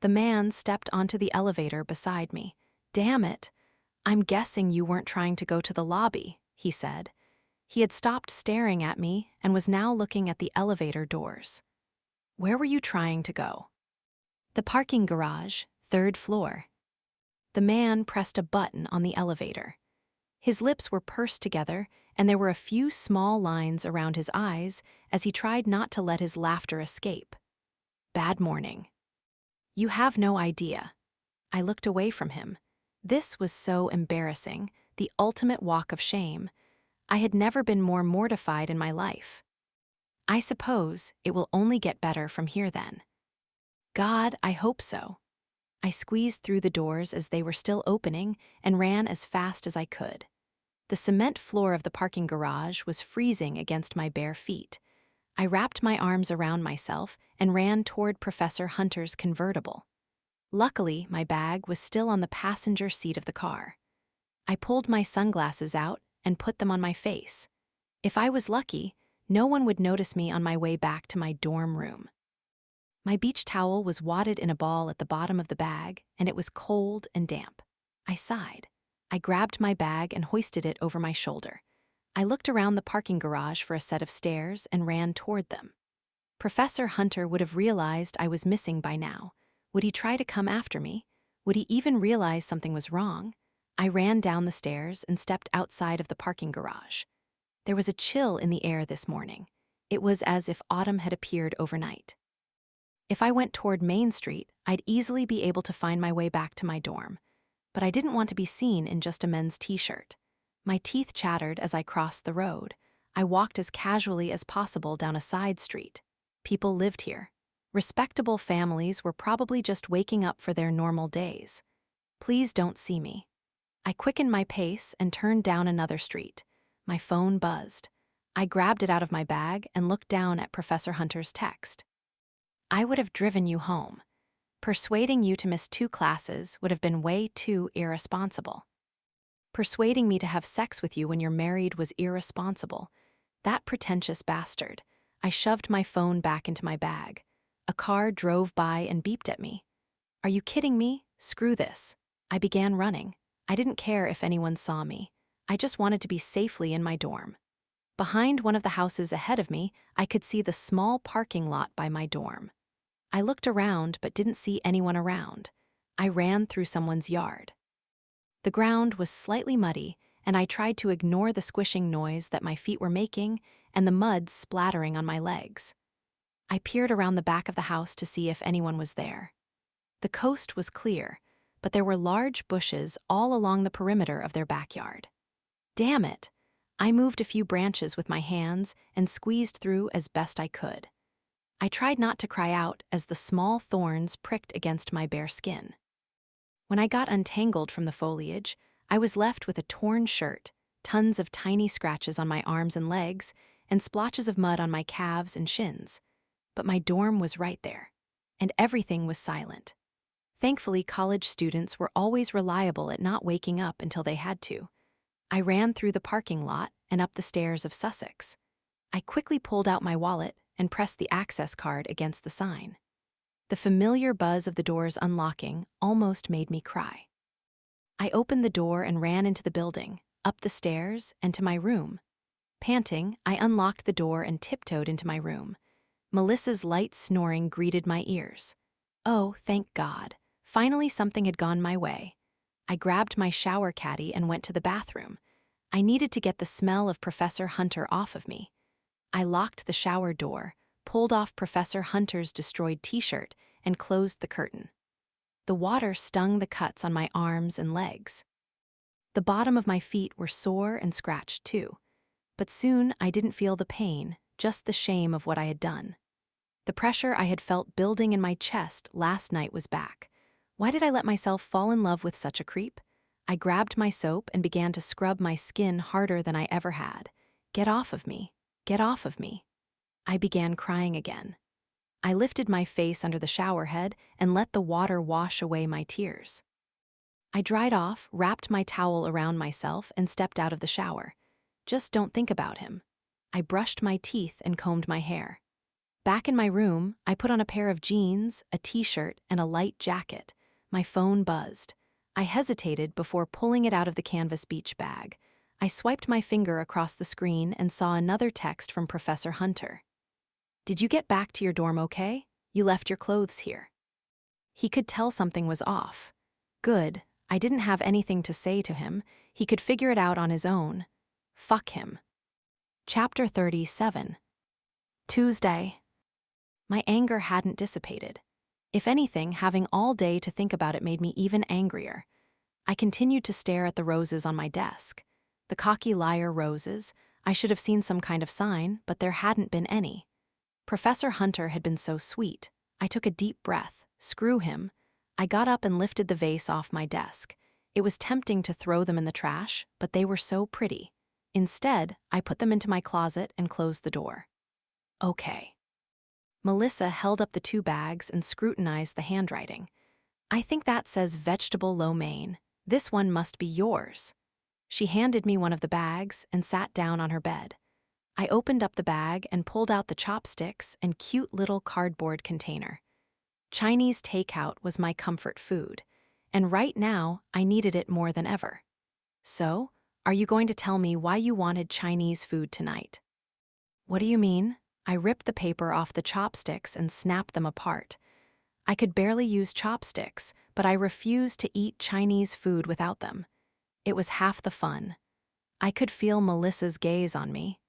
The man stepped onto the elevator beside me. Damn it. I'm guessing you weren't trying to go to the lobby, he said. He had stopped staring at me and was now looking at the elevator doors. Where were you trying to go? The parking garage, 3rd floor. The man pressed a button on the elevator. His lips were pursed together, and there were a few small lines around his eyes as he tried not to let his laughter escape. Bad morning. You have no idea. I looked away from him. This was so embarrassing. the ultimate walk of shame. I had never been more mortified in my life. I suppose it will only get better from here then. God, I hope so. I squeezed through the doors as they were still opening and ran as fast as I could. The cement floor of the parking garage was freezing against my bare feet. I wrapped my arms around myself and ran toward Professor Hunter's convertible. Luckily, my bag was still on the passenger seat of the car. I pulled my sunglasses out and put them on my face. If I was lucky, no one would notice me on my way back to my dorm room. My beach towel was wadded in a ball at the bottom of the bag, and it was cold and damp. I sighed. I grabbed my bag and hoisted it over my shoulder. I looked around the parking garage for a set of stairs and ran toward them. Professor Hunter would have realized I was missing by now. Would he try to come after me? Would he even realize something was wrong? I ran down the stairs and stepped outside of the parking garage. There was a chill in the air this morning. It was as if autumn had appeared overnight. If I went toward Main Street, I'd easily be able to find my way back to my dorm. But I didn't want to be seen in just a men's t-shirt. My teeth chattered as I crossed the road. I walked as casually as possible down a side street. People lived here. Respectable families were probably just waking up for their normal days. Please don't see me. I quickened my pace and turned down another street. My phone buzzed. I grabbed it out of my bag and looked down at Professor Hunter's text. I would have driven you home. Persuading you to miss 2 classes would have been way too irresponsible. Persuading me to have sex with you when you're married was irresponsible. That pretentious bastard. I shoved my phone back into my bag. A car drove by and beeped at me. Are you kidding me? Screw this. I began running. I didn't care if anyone saw me. I just wanted to be safely in my dorm. Behind one of the houses ahead of me, I could see the small parking lot by my dorm. I looked around but didn't see anyone around. I ran through someone's yard. The ground was slightly muddy, and I tried to ignore the squishing noise that my feet were making and the mud splattering on my legs. I peered around the back of the house to see if anyone was there. The coast was clear, but there were large bushes all along the perimeter of their backyard. Damn it! I moved a few branches with my hands and squeezed through as best I could. I tried not to cry out as the small thorns pricked against my bare skin. When I got untangled from the foliage, I was left with a torn shirt, tons of tiny scratches on my arms and legs, and splotches of mud on my calves and shins. But my dorm was right there, and everything was silent. Thankfully, college students were always reliable at not waking up until they had to. I ran through the parking lot and up the stairs of Sussex. I quickly pulled out my wallet and pressed the access card against the sign. The familiar buzz of the doors unlocking almost made me cry. I opened the door and ran into the building, up the stairs, and to my room. Panting, I unlocked the door and tiptoed into my room. Melissa's light snoring greeted my ears. Oh, thank God. Finally something had gone my way. I grabbed my shower caddy and went to the bathroom. I needed to get the smell of Professor Hunter off of me. I locked the shower door, pulled off Professor Hunter's destroyed t-shirt, and closed the curtain. The water stung the cuts on my arms and legs. The bottom of my feet were sore and scratched too. But soon I didn't feel the pain, just the shame of what I had done. The pressure I had felt building in my chest last night was back. Why did I let myself fall in love with such a creep? I grabbed my soap and began to scrub my skin harder than I ever had. Get off of me. Get off of me. I began crying again. I lifted my face under the shower head and let the water wash away my tears. I dried off, wrapped my towel around myself, and stepped out of the shower. Just don't think about him. I brushed my teeth and combed my hair. Back in my room, I put on a pair of jeans, a t-shirt, and a light jacket. My phone buzzed. I hesitated before pulling it out of the canvas beach bag. I swiped my finger across the screen and saw another text from Professor Hunter. Did you get back to your dorm okay? You left your clothes here. He could tell something was off. Good, I didn't have anything to say to him. He could figure it out on his own. Fuck him. Chapter 37. Tuesday. My anger hadn't dissipated. If anything, having all day to think about it made me even angrier. I continued to stare at the roses on my desk. The cocky liar roses. I should have seen some kind of sign, but there hadn't been any. Professor Hunter had been so sweet. I took a deep breath. Screw him. I got up and lifted the vase off my desk. It was tempting to throw them in the trash, but they were so pretty. Instead, I put them into my closet and closed the door. Okay. Melissa held up the 2 bags and scrutinized the handwriting. I think that says vegetable lo mein. This one must be yours. She handed me one of the bags and sat down on her bed. I opened up the bag and pulled out the chopsticks and cute little cardboard container. Chinese takeout was my comfort food, and right now I needed it more than ever. So, are you going to tell me why you wanted Chinese food tonight? What do you mean? I ripped the paper off the chopsticks and snapped them apart. I could barely use chopsticks, but I refused to eat Chinese food without them. It was half the fun. I could feel Melissa's gaze on me.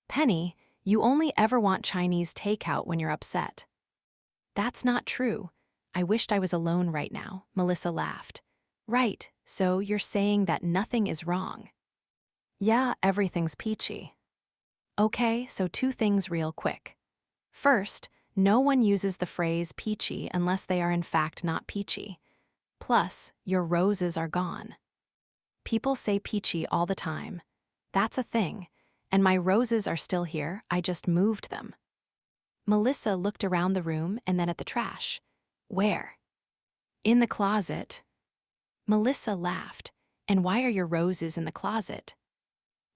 Penny, you only ever want Chinese takeout when you're upset. That's not true. I wished I was alone right now, Melissa laughed. Right, so you're saying that nothing is wrong. Yeah, everything's peachy. Okay, so 2 things real quick. First, no one uses the phrase peachy unless they are in fact not peachy. Plus, your roses are gone. People say peachy all the time. That's a thing, and my roses are still here, I just moved them. Melissa looked around the room and then at the trash. Where? In the closet. Melissa laughed. And why are your roses in the closet?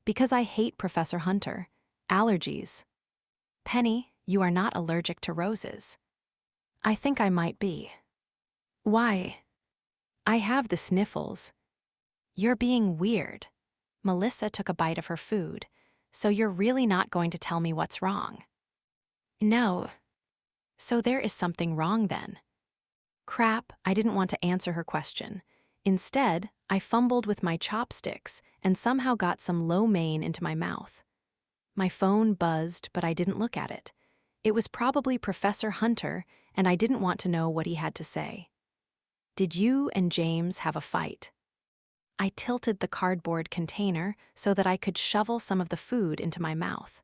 Because I hate Professor Hunter. Allergies. Penny, you are not allergic to roses. I think I might be. Why? I have the sniffles. You're being weird. Melissa took a bite of her food. So you're really not going to tell me what's wrong? No. So there is something wrong then. Crap, I didn't want to answer her question. Instead, I fumbled with my chopsticks and somehow got some lo mein into my mouth. My phone buzzed, but I didn't look at it. It was probably Professor Hunter, and I didn't want to know what he had to say. Did you and James have a fight? I tilted the cardboard container so that I could shovel some of the food into my mouth.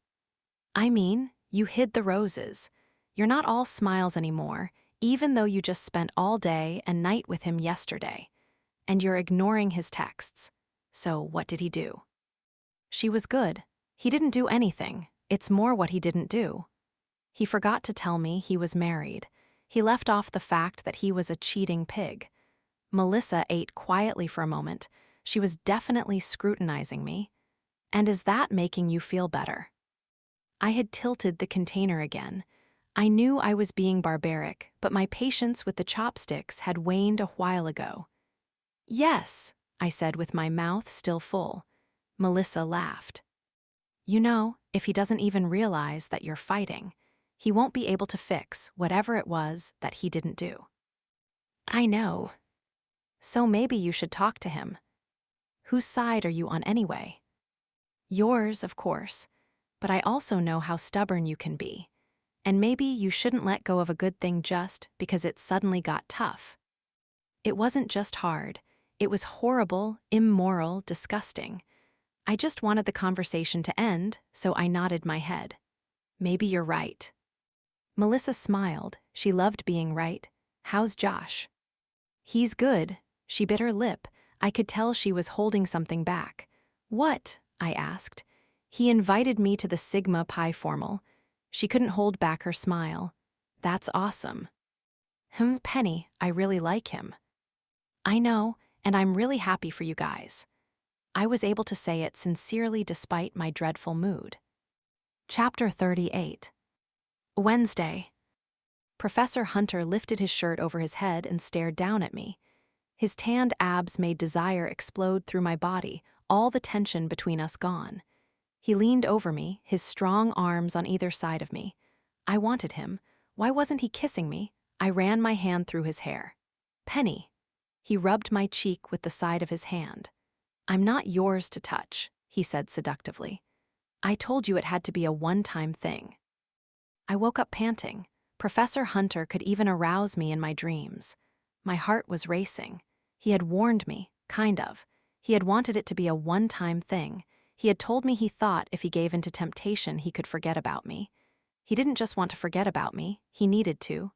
I mean, you hid the roses. You're not all smiles anymore, even though you just spent all day and night with him yesterday. And you're ignoring his texts. So what did he do? She was good. He didn't do anything. It's more what he didn't do. He forgot to tell me he was married. He left off the fact that he was a cheating pig. Melissa ate quietly for a moment. She was definitely scrutinizing me. And is that making you feel better? I had tilted the container again. I knew I was being barbaric, but my patience with the chopsticks had waned a while ago. Yes, I said with my mouth still full. Melissa laughed. You know, if he doesn't even realize that you're fighting, he won't be able to fix whatever it was that he didn't do. I know. So maybe you should talk to him. Whose side are you on anyway? Yours, of course, but I also know how stubborn you can be. And maybe you shouldn't let go of a good thing just because it suddenly got tough. It wasn't just hard. It was horrible, immoral, disgusting. I just wanted the conversation to end, so I nodded my head. Maybe you're right. Melissa smiled. She loved being right. How's Josh? He's good. She bit her lip. I could tell she was holding something back. What? I asked. He invited me to the Sigma Pi formal. She couldn't hold back her smile. That's awesome. Penny, I really like him. I know, and I'm really happy for you guys. I was able to say it sincerely despite my dreadful mood. Chapter 38. Wednesday. Professor Hunter lifted his shirt over his head and stared down at me. His tanned abs made desire explode through my body, all the tension between us gone. He leaned over me, his strong arms on either side of me. I wanted him. Why wasn't he kissing me? I ran my hand through his hair. Penny. He rubbed my cheek with the side of his hand. I'm not yours to touch, he said seductively. I told you it had to be a one-time thing. I woke up panting. Professor Hunter could even arouse me in my dreams. My heart was racing. He had warned me, Kind of. He had wanted it to be a one-time thing. He had told me he thought if he gave in to temptation he could forget about me. He didn't just want to forget about me, he needed to.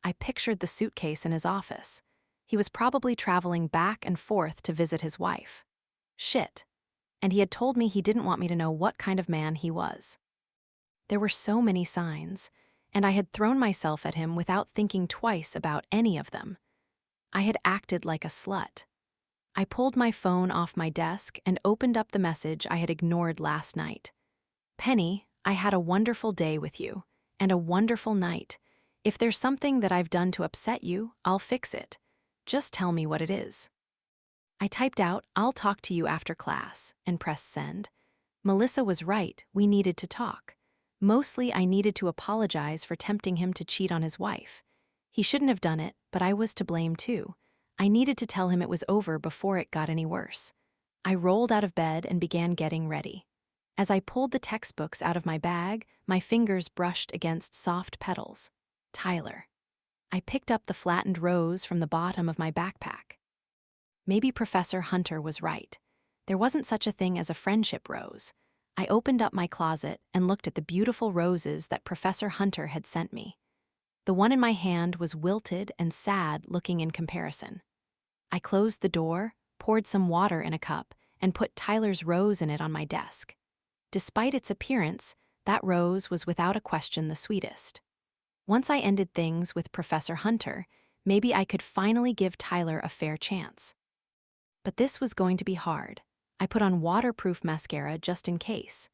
I pictured the suitcase in his office. He was probably traveling back and forth to visit his wife. Shit. And he had told me he didn't want me to know what kind of man he was. There were so many signs, and I had thrown myself at him without thinking twice about any of them. I had acted like a slut. I pulled my phone off my desk and opened up the message I had ignored last night. Penny, I had a wonderful day with you, and a wonderful night. If there's something that I've done to upset you, I'll fix it. Just tell me what it is. I typed out, "I'll talk to you after class," and pressed send. Melissa was right, we needed to talk. Mostly I needed to apologize for tempting him to cheat on his wife. He shouldn't have done it, but I was to blame too. I needed to tell him it was over before it got any worse. I rolled out of bed and began getting ready. As I pulled the textbooks out of my bag, my fingers brushed against soft petals. Tyler. I picked up the flattened rose from the bottom of my backpack. Maybe Professor Hunter was right. There wasn't such a thing as a friendship rose. I opened up my closet and looked at the beautiful roses that Professor Hunter had sent me. The one in my hand was wilted and sad looking in comparison. I closed the door, poured some water in a cup, and put Tyler's rose in it on my desk. Despite its appearance, that rose was without a question the sweetest. Once I ended things with Professor Hunter, maybe I could finally give Tyler a fair chance. But this was going to be hard. I put on waterproof mascara just in case.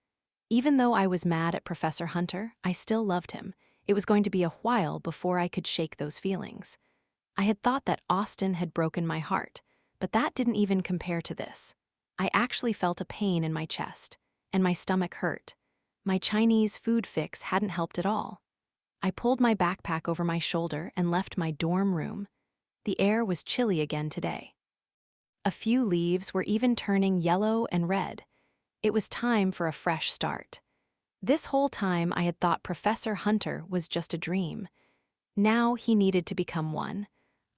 Even though I was mad at Professor Hunter, I still loved him. It was going to be a while before I could shake those feelings. I had thought that Austin had broken my heart, but that didn't even compare to this. I actually felt a pain in my chest, and my stomach hurt. My Chinese food fix hadn't helped at all. I pulled my backpack over my shoulder and left my dorm room. The air was chilly again today. A few leaves were even turning yellow and red. It was time for a fresh start. This whole time I had thought Professor Hunter was just a dream. Now he needed to become one.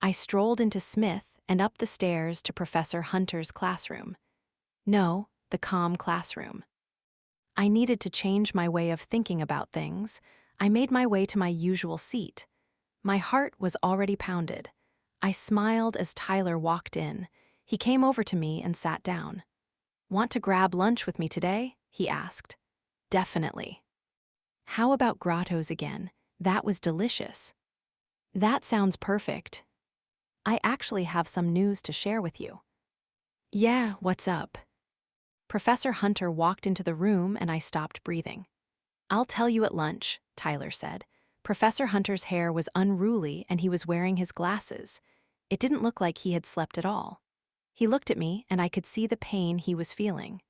I strolled into Smith and up the stairs to Professor Hunter's classroom. No, the calm classroom. I needed to change my way of thinking about things. I made my way to my usual seat. My heart was already pounded. I smiled as Tyler walked in. He came over to me and sat down. "Want to grab lunch with me today?" he asked. "Definitely." "How about grottos again? That was delicious." "That sounds perfect. I actually have some news to share with you." "Yeah, what's up?" Professor Hunter walked into the room and I stopped breathing. "I'll tell you at lunch," Tyler said. Professor Hunter's hair was unruly and he was wearing his glasses. It didn't look like he had slept at all. He looked at me and I could see the pain he was feeling.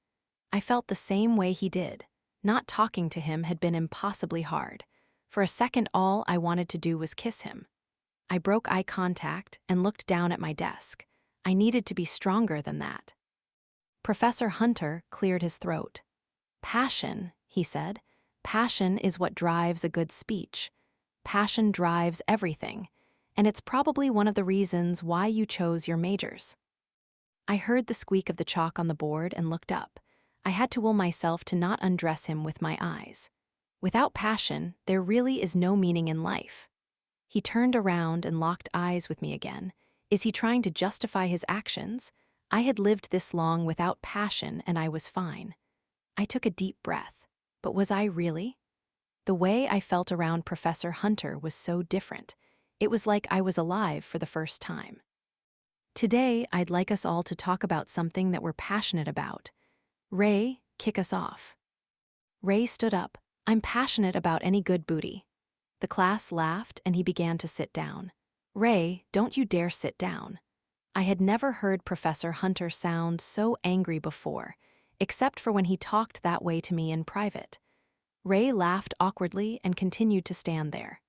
I felt the same way he did. Not talking to him had been impossibly hard. For a second, all I wanted to do was kiss him. I broke eye contact and looked down at my desk. I needed to be stronger than that. Professor Hunter cleared his throat. "Passion," he said. "Passion is what drives a good speech. Passion drives everything, and it's probably one of the reasons why you chose your majors." I heard the squeak of the chalk on the board and looked up. I had to will myself to not undress him with my eyes. Without passion, there really is no meaning in life. He turned around and locked eyes with me again. Is he trying to justify his actions? I had lived this long without passion and I was fine. I took a deep breath. But was I really? The way I felt around Professor Hunter was so different. It was like I was alive for the first time. "Today, I'd like us all to talk about something that we're passionate about. Ray, kick us off." Ray stood up. "I'm passionate about any good booty." The class laughed and he began to sit down. "Ray, don't you dare sit down." I had never heard Professor Hunter sound so angry before, except for when he talked that way to me in private. Ray laughed awkwardly and continued to stand there.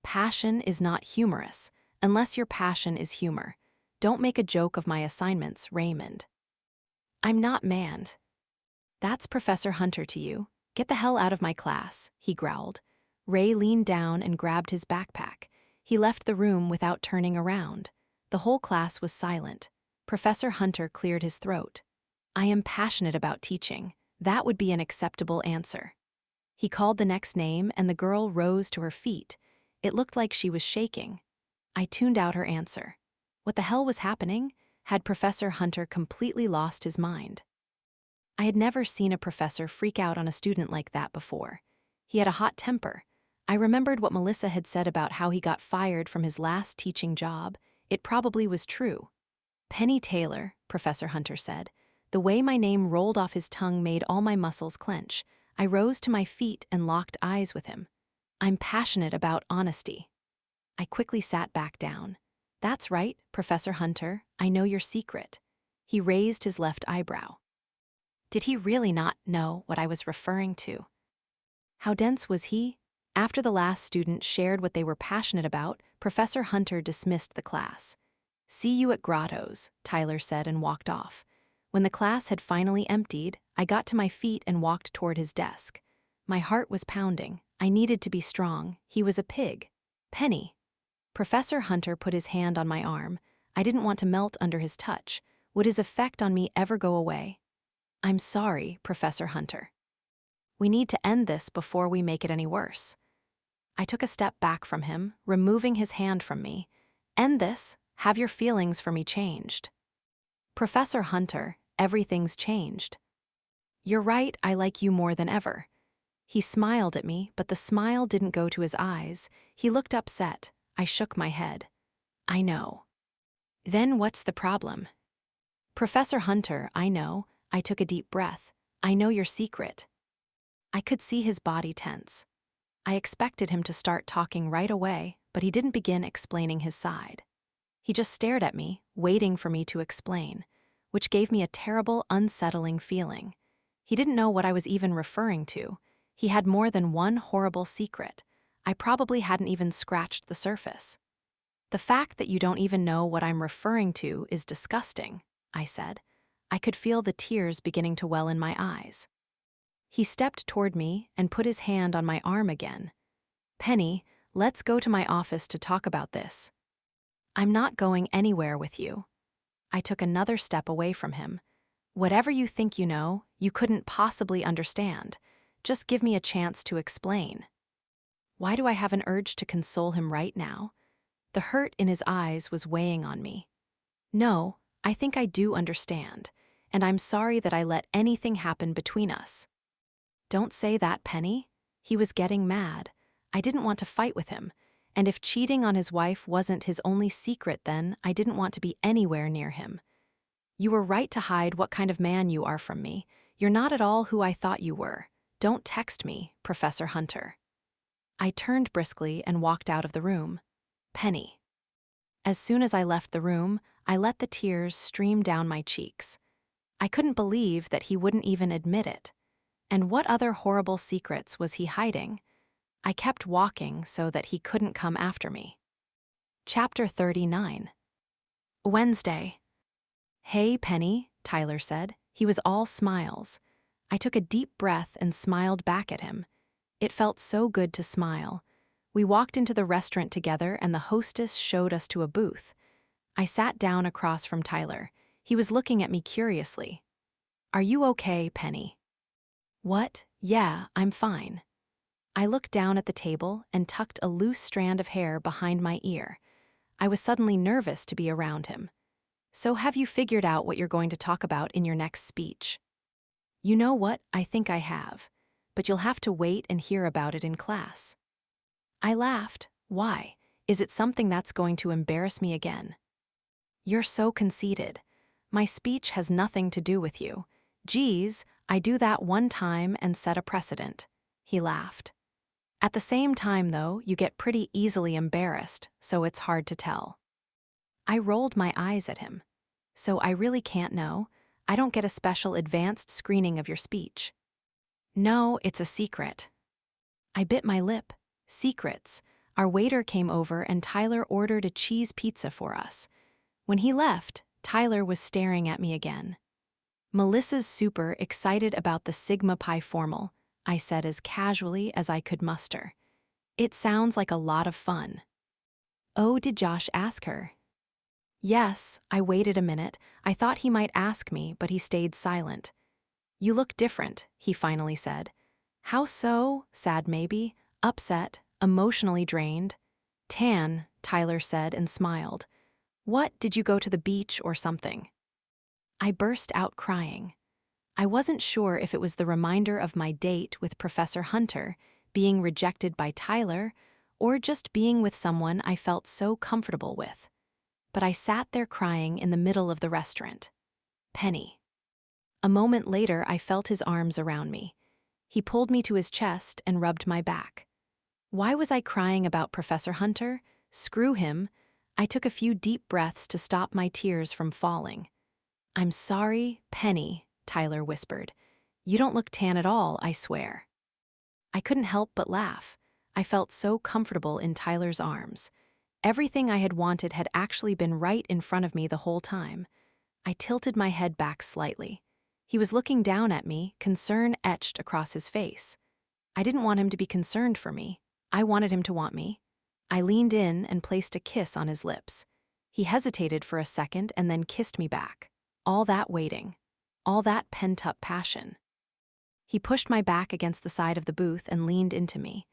"Passion is not humorous, unless your passion is humor. Don't make a joke of my assignments, Raymond." "I'm not manned." "That's Professor Hunter to you. Get the hell out of my class," he growled. Ray leaned down and grabbed his backpack. He left the room without turning around. The whole class was silent. Professor Hunter cleared his throat. I am passionate about teaching. That would be an acceptable answer. He called the next name and the girl rose to her feet. It looked like she was shaking. I tuned out her answer. What the hell was happening? Had Professor Hunter completely lost his mind? I had never seen a professor freak out on a student like that before. He had a hot temper. I remembered what Melissa had said about how he got fired from his last teaching job. It probably was true. Penny Taylor, Professor Hunter said. The way my name rolled off his tongue made all my muscles clench. I rose to my feet and locked eyes with him. I'm passionate about honesty. I quickly sat back down. That's right, Professor Hunter, I know your secret. He raised his left eyebrow. Did he really not know what I was referring to? How dense was he? After the last student shared what they were passionate about, Professor Hunter dismissed the class. See you at Grotto's, Tyler said and walked off. When the class had finally emptied, I got to my feet and walked toward his desk. My heart was pounding. I needed to be strong. He was a pig. Penny. Professor Hunter put his hand on my arm. I didn't want to melt under his touch. Would his effect on me ever go away? I'm sorry, Professor Hunter. We need to end this before we make it any worse. I took a step back from him, removing his hand from me. End this? Have your feelings for me changed? Professor Hunter, everything's changed. You're right, I like you more than ever. He smiled at me, but the smile didn't go to his eyes. He looked upset. I shook my head. I know. Then what's the problem? Professor Hunter, I know. I took a deep breath. I know your secret. I could see his body tense. I expected him to start talking right away, but he didn't begin explaining his side. He just stared at me, waiting for me to explain, which gave me a terrible, unsettling feeling. He didn't know what I was even referring to. He had more than one horrible secret. I probably hadn't even scratched the surface. The fact that you don't even know what I'm referring to is disgusting, I said. I could feel the tears beginning to well in my eyes. He stepped toward me and put his hand on my arm again. Penny, let's go to my office to talk about this. I'm not going anywhere with you. I took another step away from him. Whatever you think you know, you couldn't possibly understand. Just give me a chance to explain. Why do I have an urge to console him right now? The hurt in his eyes was weighing on me. No, I think I do understand, and I'm sorry that I let anything happen between us. Don't say that, Penny. He was getting mad. I didn't want to fight with him, and if cheating on his wife wasn't his only secret then, I didn't want to be anywhere near him. You were right to hide what kind of man you are from me. You're not at all who I thought you were. Don't text me, Professor Hunter. I turned briskly and walked out of the room. Penny. As soon as I left the room, I let the tears stream down my cheeks. I couldn't believe that he wouldn't even admit it. And what other horrible secrets was he hiding? I kept walking so that he couldn't come after me. Chapter 39. Wednesday. Hey, Penny, Tyler said. He was all smiles. I took a deep breath and smiled back at him. It felt so good to smile. We walked into the restaurant together and the hostess showed us to a booth. I sat down across from Tyler. He was looking at me curiously. Are you okay, Penny? What? Yeah, I'm fine. I looked down at the table and tucked a loose strand of hair behind my ear. I was suddenly nervous to be around him. So have you figured out what you're going to talk about in your next speech? You know what? I think I have. But you'll have to wait and hear about it in class. I laughed. Why? Is it something that's going to embarrass me again? You're so conceited. My speech has nothing to do with you. Geez, I do that one time and set a precedent. He laughed. At the same time, though, you get pretty easily embarrassed, so it's hard to tell. I rolled my eyes at him. So I really can't know? I don't get a special advanced screening of your speech. No, it's a secret. I bit my lip. Secrets. Our waiter came over and Tyler ordered a cheese pizza for us. When he left, Tyler was staring at me again. Melissa's super excited about the Sigma Pi formal, I said as casually as I could muster. It sounds like a lot of fun. Oh, did Josh ask her? Yes, I waited a minute. I thought he might ask me, but he stayed silent. You look different, he finally said. How so? Sad maybe? Upset? Emotionally drained? Tan, Tyler said and smiled. What, did you go to the beach or something? I burst out crying. I wasn't sure if it was the reminder of my date with Professor Hunter, being rejected by Tyler, or just being with someone I felt so comfortable with. But I sat there crying in the middle of the restaurant. Penny. A moment later, I felt his arms around me. He pulled me to his chest and rubbed my back. Why was I crying about Professor Hunter? Screw him. I took a few deep breaths to stop my tears from falling. I'm sorry, Penny, Tyler whispered. You don't look tan at all, I swear. I couldn't help but laugh. I felt so comfortable in Tyler's arms. Everything I had wanted had actually been right in front of me the whole time. I tilted my head back slightly. He was looking down at me, concern etched across his face. I didn't want him to be concerned for me. I wanted him to want me. I leaned in and placed a kiss on his lips. He hesitated for a second and then kissed me back. All that waiting. All that pent-up passion. He pushed my back against the side of the booth and leaned into me.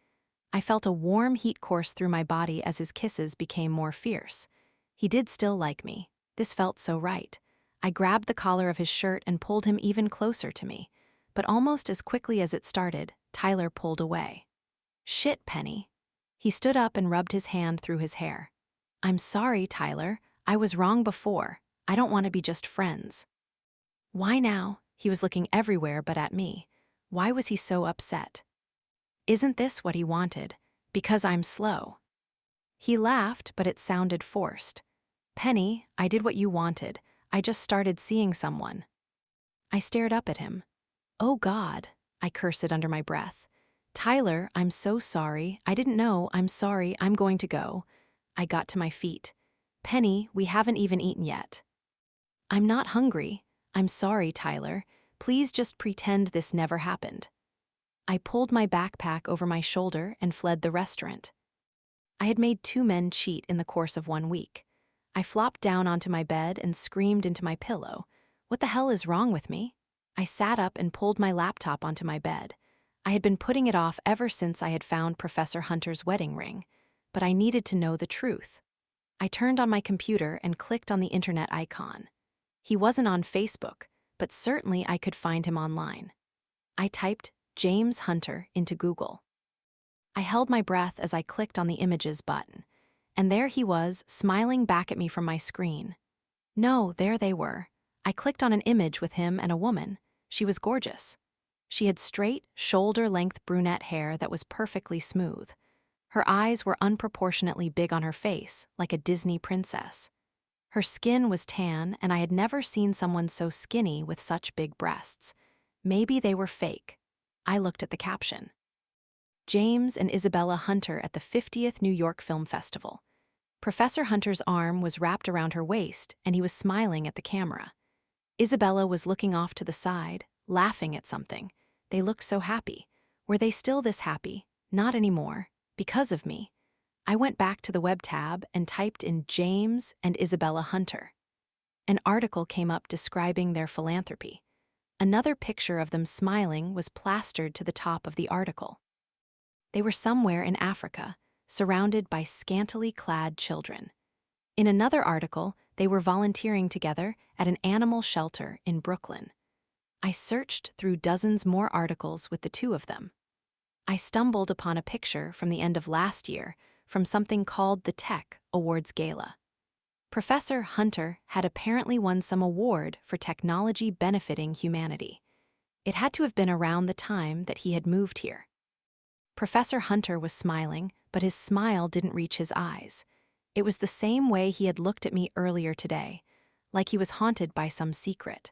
I felt a warm heat course through my body as his kisses became more fierce. He did still like me. This felt so right. I grabbed the collar of his shirt and pulled him even closer to me. But almost as quickly as it started, Tyler pulled away. Shit, Penny. He stood up and rubbed his hand through his hair. I'm sorry, Tyler. I was wrong before. I don't want to be just friends. Why now? He was looking everywhere but at me. Why was he so upset? Isn't this what he wanted? Because I'm slow. He laughed, but it sounded forced. Penny, I did what you wanted. I just started seeing someone. I stared up at him. Oh God, I cursed under my breath. Tyler, I'm so sorry. I didn't know. I'm sorry. I'm going to go. I got to my feet. Penny, we haven't even eaten yet. I'm not hungry. I'm sorry, Tyler. Please just pretend this never happened. I pulled my backpack over my shoulder and fled the restaurant. I had made 2 men cheat in the course of 1 week. I flopped down onto my bed and screamed into my pillow. What the hell is wrong with me? I sat up and pulled my laptop onto my bed. I had been putting it off ever since I had found Professor Hunter's wedding ring, but I needed to know the truth. I turned on my computer and clicked on the internet icon. He wasn't on Facebook, but certainly I could find him online. I typed James Hunter into Google. I held my breath as I clicked on the Images button, and there he was, smiling back at me from my screen. No, there they were. I clicked on an image with him and a woman. She was gorgeous. She had straight, shoulder-length brunette hair that was perfectly smooth. Her eyes were unproportionately big on her face, like a Disney princess. Her skin was tan, and I had never seen someone so skinny with such big breasts. Maybe they were fake. I looked at the caption. James and Isabella Hunter at the 50th New York Film Festival. Professor Hunter's arm was wrapped around her waist, and he was smiling at the camera. Isabella was looking off to the side, laughing at something. They looked so happy. Were they still this happy? Not anymore. Because of me. I went back to the web tab and typed in James and Isabella Hunter. An article came up describing their philanthropy. Another picture of them smiling was plastered to the top of the article. They were somewhere in Africa, surrounded by scantily clad children. In another article, they were volunteering together at an animal shelter in Brooklyn. I searched through dozens more articles with the two of them. I stumbled upon a picture from the end of last year from something called the Tech Awards Gala. Professor Hunter had apparently won some award for technology benefiting humanity. It had to have been around the time that he had moved here. Professor Hunter was smiling, but his smile didn't reach his eyes. It was the same way he had looked at me earlier today, like he was haunted by some secret.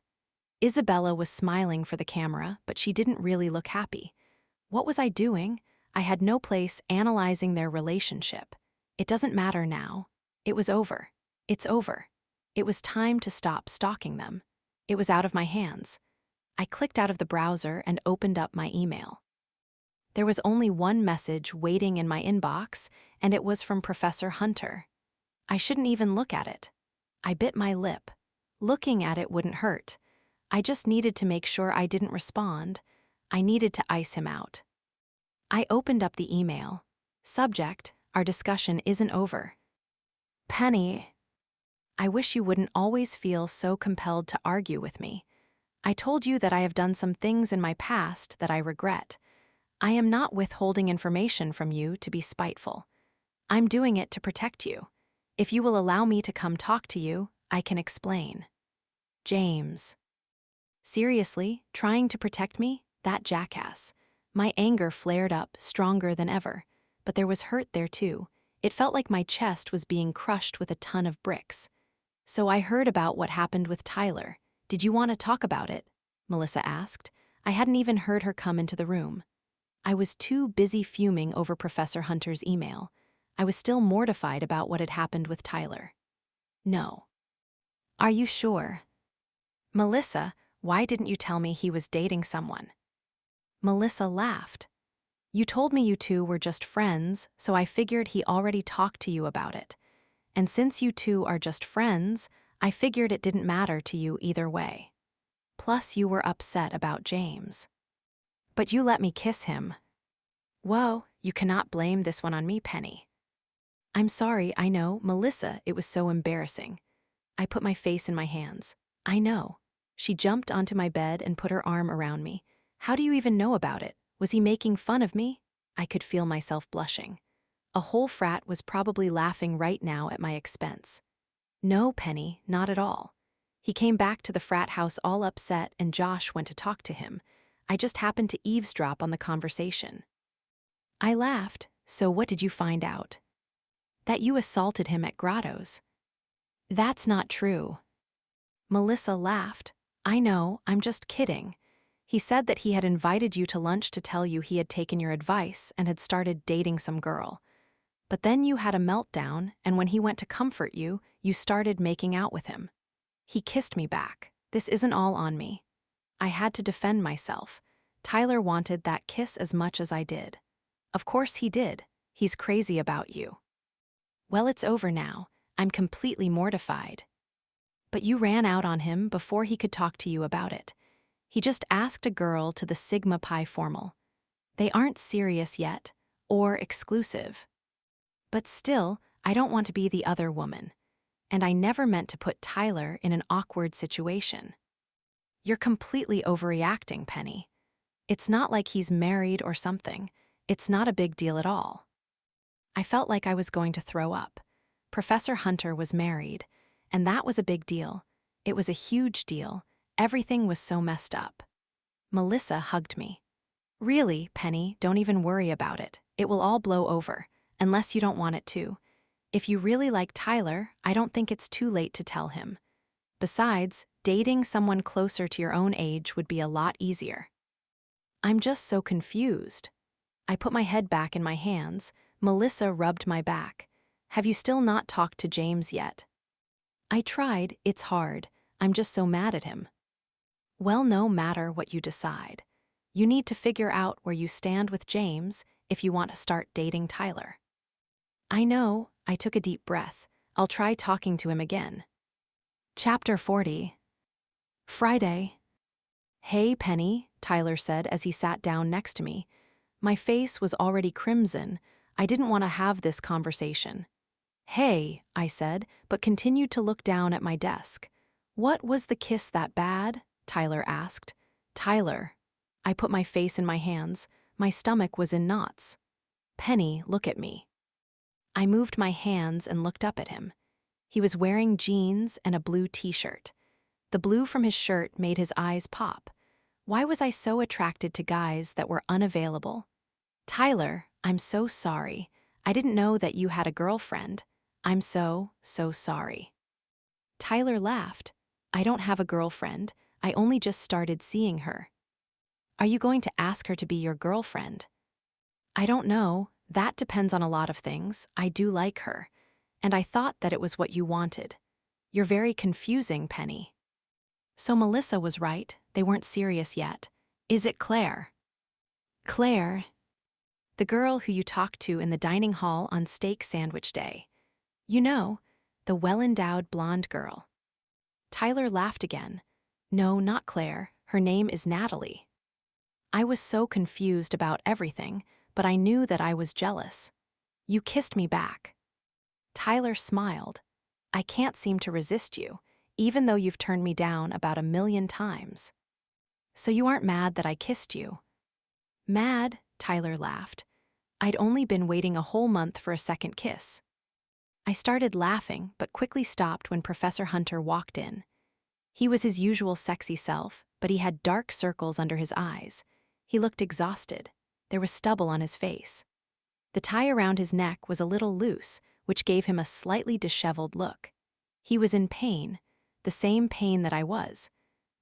Isabella was smiling for the camera, but she didn't really look happy. What was I doing? I had no place analyzing their relationship. It doesn't matter now. It was over. It's over. It was time to stop stalking them. It was out of my hands. I clicked out of the browser and opened up my email. There was only one message waiting in my inbox, and it was from Professor Hunter. I shouldn't even look at it. I bit my lip. Looking at it wouldn't hurt. I just needed to make sure I didn't respond. I needed to ice him out. I opened up the email. Subject, our discussion isn't over. Penny, I wish you wouldn't always feel so compelled to argue with me. I told you that I have done some things in my past that I regret. I am not withholding information from you to be spiteful. I'm doing it to protect you. If you will allow me to come talk to you, I can explain. James. Seriously, trying to protect me? That jackass. My anger flared up, stronger than ever. But there was hurt there too. It felt like my chest was being crushed with a ton of bricks. So I heard about what happened with Tyler. Did you want to talk about it? Melissa asked. I hadn't even heard her come into the room. I was too busy fuming over Professor Hunter's email. I was still mortified about what had happened with Tyler. No. Are you sure? Melissa, why didn't you tell me he was dating someone? Melissa laughed. You told me you two were just friends, so I figured he already talked to you about it. And since you two are just friends, I figured it didn't matter to you either way. Plus, you were upset about James. But you let me kiss him. Whoa, you cannot blame this one on me, Penny. I'm sorry, I know, Melissa, it was so embarrassing. I put my face in my hands. I know. She jumped onto my bed and put her arm around me. How do you even know about it? Was he making fun of me? I could feel myself blushing. A whole frat was probably laughing right now at my expense. No, Penny, not at all. He came back to the frat house all upset and Josh went to talk to him. I just happened to eavesdrop on the conversation. I laughed. So what did you find out? That you assaulted him at Grotto's. That's not true. Melissa laughed. I know, I'm just kidding. He said that he had invited you to lunch to tell you he had taken your advice and had started dating some girl. But then you had a meltdown, and when he went to comfort you, you started making out with him. He kissed me back. This isn't all on me. I had to defend myself. Tyler wanted that kiss as much as I did. Of course he did. He's crazy about you. Well, it's over now. I'm completely mortified. But you ran out on him before he could talk to you about it. He just asked a girl to the Sigma Pi formal. They aren't serious yet, or exclusive. But still, I don't want to be the other woman. And I never meant to put Tyler in an awkward situation. You're completely overreacting, Penny. It's not like he's married or something. It's not a big deal at all. I felt like I was going to throw up. Professor Hunter was married, and that was a big deal. It was a huge deal. Everything was so messed up. Melissa hugged me. Really, Penny, don't even worry about it. It will all blow over, unless you don't want it to. If you really like Tyler, I don't think it's too late to tell him. Besides, dating someone closer to your own age would be a lot easier. I'm just so confused. I put my head back in my hands. Melissa rubbed my back. Have you still not talked to James yet? I tried, it's hard. I'm just so mad at him. Well, no matter what you decide. You need to figure out where you stand with James if you want to start dating Tyler. I know, I took a deep breath. I'll try talking to him again. Chapter 40. Friday. Hey, Penny, Tyler said as he sat down next to me. My face was already crimson. I didn't want to have this conversation. Hey, I said, but continued to look down at my desk. What was the kiss that bad? Tyler asked. Tyler. I put my face in my hands. My stomach was in knots. Penny, look at me. I moved my hands and looked up at him. He was wearing jeans and a blue t-shirt. The blue from his shirt made his eyes pop. Why was I so attracted to guys that were unavailable? Tyler, I'm so sorry. I didn't know that you had a girlfriend. I'm so sorry. Tyler laughed. I don't have a girlfriend. I only just started seeing her. Are you going to ask her to be your girlfriend? I don't know. That depends on a lot of things. I do like her. And I thought that it was what you wanted. You're very confusing, Penny. So Melissa was right. They weren't serious yet. Is it Claire? Claire. The girl who you talked to in the dining hall on steak sandwich day. You know, The well-endowed blonde girl. Tyler laughed again. No, not Claire. Her name is Natalie. I was so confused about everything, but I knew that I was jealous. You kissed me back. Tyler smiled. I can't seem to resist you, even though you've turned me down about 1,000,000 times. So you aren't mad that I kissed you? Mad, Tyler laughed. I'd only been waiting a whole month for a second kiss. I started laughing, but quickly stopped when Professor Hunter walked in. He was his usual sexy self, but he had dark circles under his eyes. He looked exhausted. There was stubble on his face. The tie around his neck was a little loose, which gave him a slightly disheveled look. He was in pain, the same pain that I was.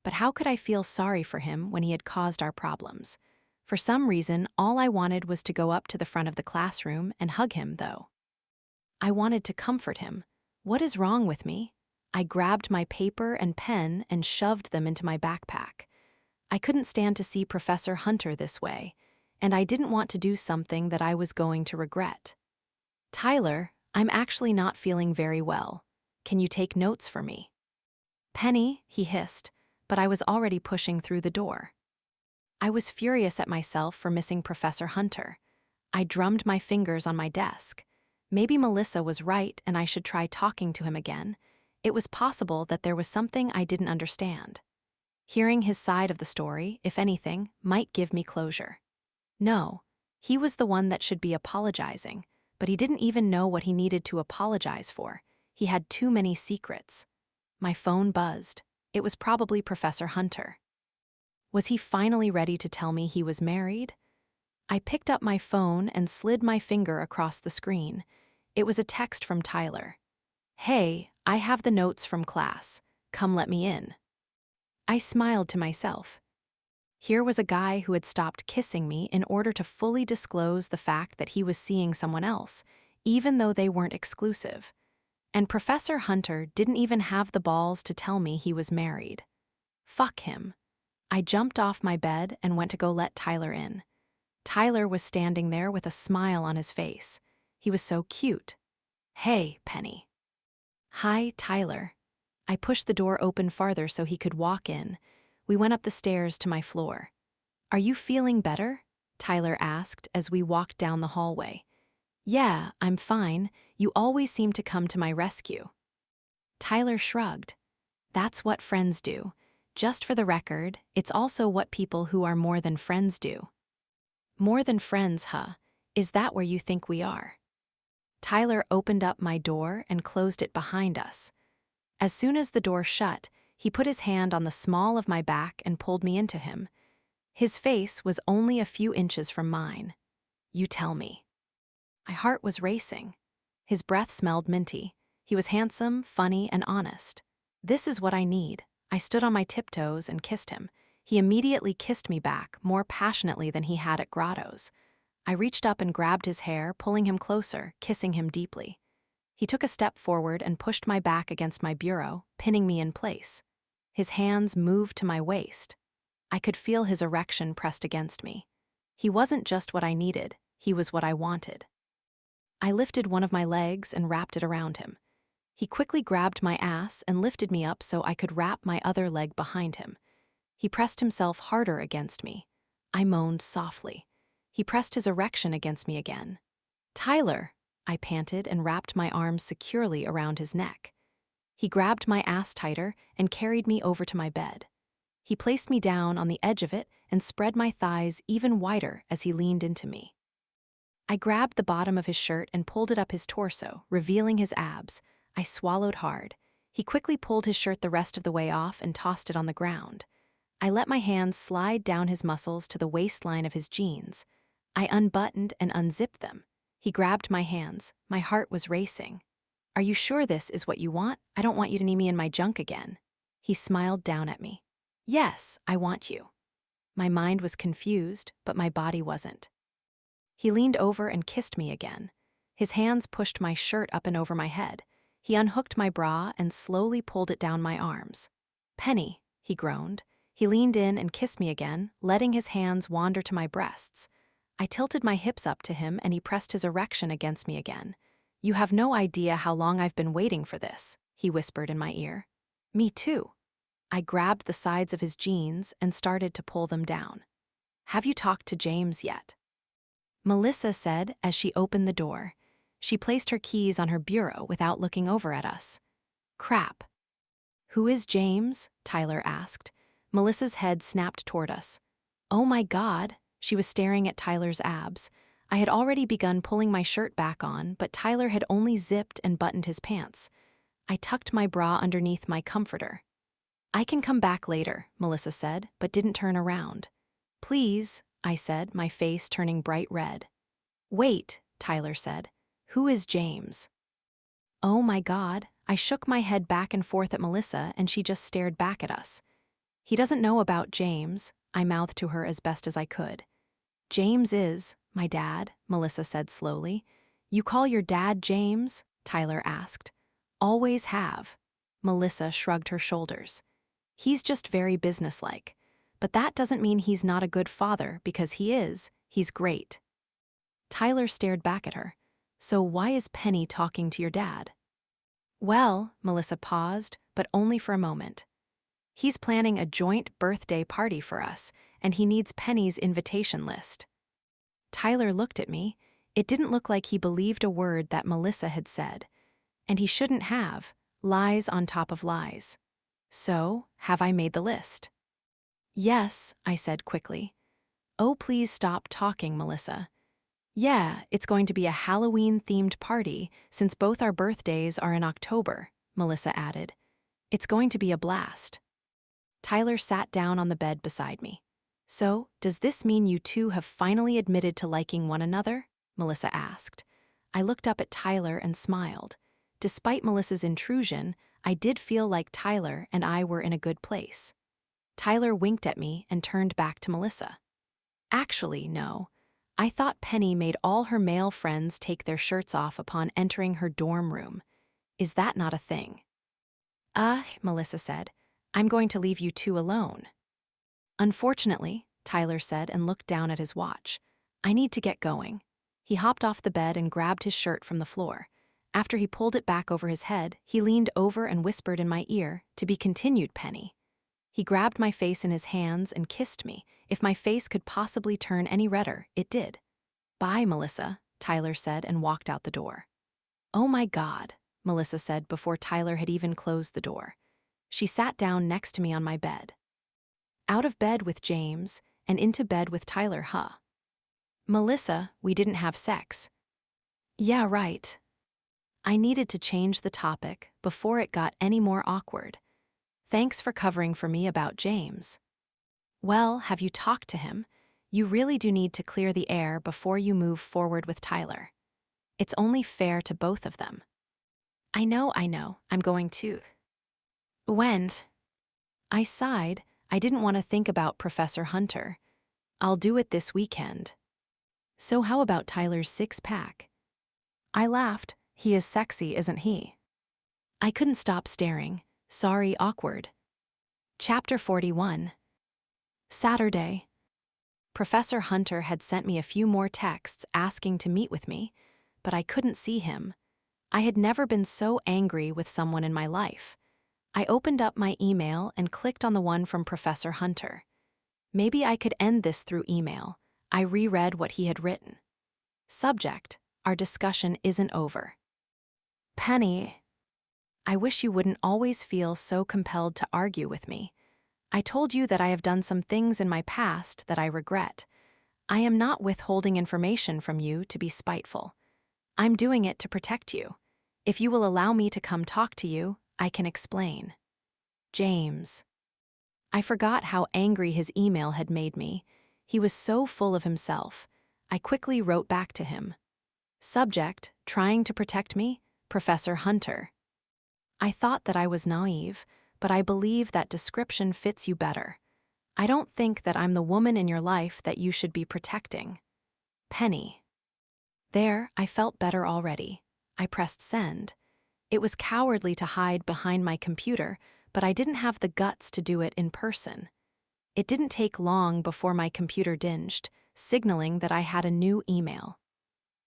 But how could I feel sorry for him when he had caused our problems? For some reason, all I wanted was to go up to the front of the classroom and hug him, though. I wanted to comfort him. What is wrong with me? I grabbed my paper and pen and shoved them into my backpack. I couldn't stand to see Professor Hunter this way, and I didn't want to do something that I was going to regret. Tyler, I'm actually not feeling very well. Can you take notes for me? Penny, he hissed, but I was already pushing through the door. I was furious at myself for missing Professor Hunter. I drummed my fingers on my desk. Maybe Melissa was right and I should try talking to him again. It was possible that there was something I didn't understand. Hearing his side of the story, if anything, might give me closure. No, he was the one that should be apologizing, but he didn't even know what he needed to apologize for. He had too many secrets. My phone buzzed. It was probably Professor Hunter. Was he finally ready to tell me he was married? I picked up my phone and slid my finger across the screen. It was a text from Tyler. Hey, I have the notes from class. Come let me in. I smiled to myself. Here was a guy who had stopped kissing me in order to fully disclose the fact that he was seeing someone else, even though they weren't exclusive. And Professor Hunter didn't even have the balls to tell me he was married. Fuck him. I jumped off my bed and went to go let Tyler in. Tyler was standing there with a smile on his face. He was so cute. Hey, Penny. Hi, Tyler. I pushed the door open farther so he could walk in. We went up the stairs to my floor. Are you feeling better? Tyler asked as we walked down the hallway. Yeah, I'm fine. You always seem to come to my rescue. Tyler shrugged. That's what friends do. Just for the record, it's also what people who are more than friends do. More than friends, huh? Is that where you think we are? Tyler opened up my door and closed it behind us. As soon as the door shut, he put his hand on the small of my back and pulled me into him. His face was only a few inches from mine. You tell me. My heart was racing. His breath smelled minty. He was handsome, funny, and honest. This is what I need. I stood on my tiptoes and kissed him. He immediately kissed me back, more passionately than he had at Grotto's. I reached up and grabbed his hair, pulling him closer, kissing him deeply. He took a step forward and pushed my back against my bureau, pinning me in place. His hands moved to my waist. I could feel his erection pressed against me. He wasn't just what I needed, he was what I wanted. I lifted one of my legs and wrapped it around him. He quickly grabbed my ass and lifted me up so I could wrap my other leg behind him. He pressed himself harder against me. I moaned softly. He pressed his erection against me again. Tyler, I panted and wrapped my arms securely around his neck. He grabbed my ass tighter and carried me over to my bed. He placed me down on the edge of it and spread my thighs even wider as he leaned into me. I grabbed the bottom of his shirt and pulled it up his torso, revealing his abs. I swallowed hard. He quickly pulled his shirt the rest of the way off and tossed it on the ground. I let my hands slide down his muscles to the waistline of his jeans. I unbuttoned and unzipped them. He grabbed my hands. My heart was racing. Are you sure this is what you want? I don't want you to need me in my junk again. He smiled down at me. Yes, I want you. My mind was confused, but my body wasn't. He leaned over and kissed me again. His hands pushed my shirt up and over my head. He unhooked my bra and slowly pulled it down my arms. Penny, he groaned. He leaned in and kissed me again, letting his hands wander to my breasts. I tilted my hips up to him and he pressed his erection against me again. You have no idea how long I've been waiting for this, he whispered in my ear. Me too. I grabbed the sides of his jeans and started to pull them down. Have you talked to James yet? Melissa said as she opened the door. She placed her keys on her bureau without looking over at us. Crap. Who is James? Tyler asked. Melissa's head snapped toward us. Oh my God, she was staring at Tyler's abs. I had already begun pulling my shirt back on, but Tyler had only zipped and buttoned his pants. I tucked my bra underneath my comforter. I can come back later, Melissa said, but didn't turn around. Please, I said, my face turning bright red. Wait, Tyler said. Who is James? Oh my God, I shook my head back and forth at Melissa and she just stared back at us. He doesn't know about James, I mouthed to her as best as I could. James is my dad, Melissa said slowly. You call your dad James? Tyler asked. Always have. Melissa shrugged her shoulders. He's just very businesslike. But that doesn't mean he's not a good father, because he is. He's great. Tyler stared back at her. So why is Penny talking to your dad? Well, Melissa paused, but only for a moment. He's planning a joint birthday party for us, and he needs Penny's invitation list. Tyler looked at me. It didn't look like he believed a word that Melissa had said. And he shouldn't have. Lies on top of lies. So, have I made the list? Yes, I said quickly. Oh, please stop talking, Melissa. Yeah, it's going to be a Halloween-themed party since both our birthdays are in October, Melissa added. It's going to be a blast. Tyler sat down on the bed beside me. So, does this mean you two have finally admitted to liking one another? Melissa asked. I looked up at Tyler and smiled. Despite Melissa's intrusion, I did feel like Tyler and I were in a good place. Tyler winked at me and turned back to Melissa. Actually, no. I thought Penny made all her male friends take their shirts off upon entering her dorm room. Is that not a thing? Melissa said. I'm going to leave you two alone. Unfortunately, Tyler said and looked down at his watch. I need to get going. He hopped off the bed and grabbed his shirt from the floor. After he pulled it back over his head, he leaned over and whispered in my ear, "To be continued, Penny." He grabbed my face in his hands and kissed me. If my face could possibly turn any redder, it did. Bye, Melissa, Tyler said and walked out the door. Oh my God, Melissa said before Tyler had even closed the door. She sat down next to me on my bed. Out of bed with James and into bed with Tyler, huh? Melissa, we didn't have sex. Yeah, right. I needed to change the topic before it got any more awkward. Thanks for covering for me about James. Well, have you talked to him? You really do need to clear the air before you move forward with Tyler. It's only fair to both of them. I know, I'm going to. When? I sighed. I didn't want to think about Professor Hunter. I'll do it this weekend. So how about Tyler's six-pack? I laughed. He is sexy, isn't he? I couldn't stop staring. Sorry, awkward. Chapter 41. Saturday. Professor Hunter had sent me a few more texts asking to meet with me, but I couldn't see him. I had never been so angry with someone in my life. I opened up my email and clicked on the one from Professor Hunter. Maybe I could end this through email. I reread what he had written. Subject: Our discussion isn't over. Penny, I wish you wouldn't always feel so compelled to argue with me. I told you that I have done some things in my past that I regret. I am not withholding information from you to be spiteful. I'm doing it to protect you. If you will allow me to come talk to you, I can explain. James. I forgot how angry his email had made me. He was so full of himself. I quickly wrote back to him. Subject: Trying to protect me, Professor Hunter. I thought that I was naive, but I believe that description fits you better. I don't think that I'm the woman in your life that you should be protecting. Penny. There, I felt better already. I pressed send. It was cowardly to hide behind my computer, but I didn't have the guts to do it in person. It didn't take long before my computer dinged, signaling that I had a new email.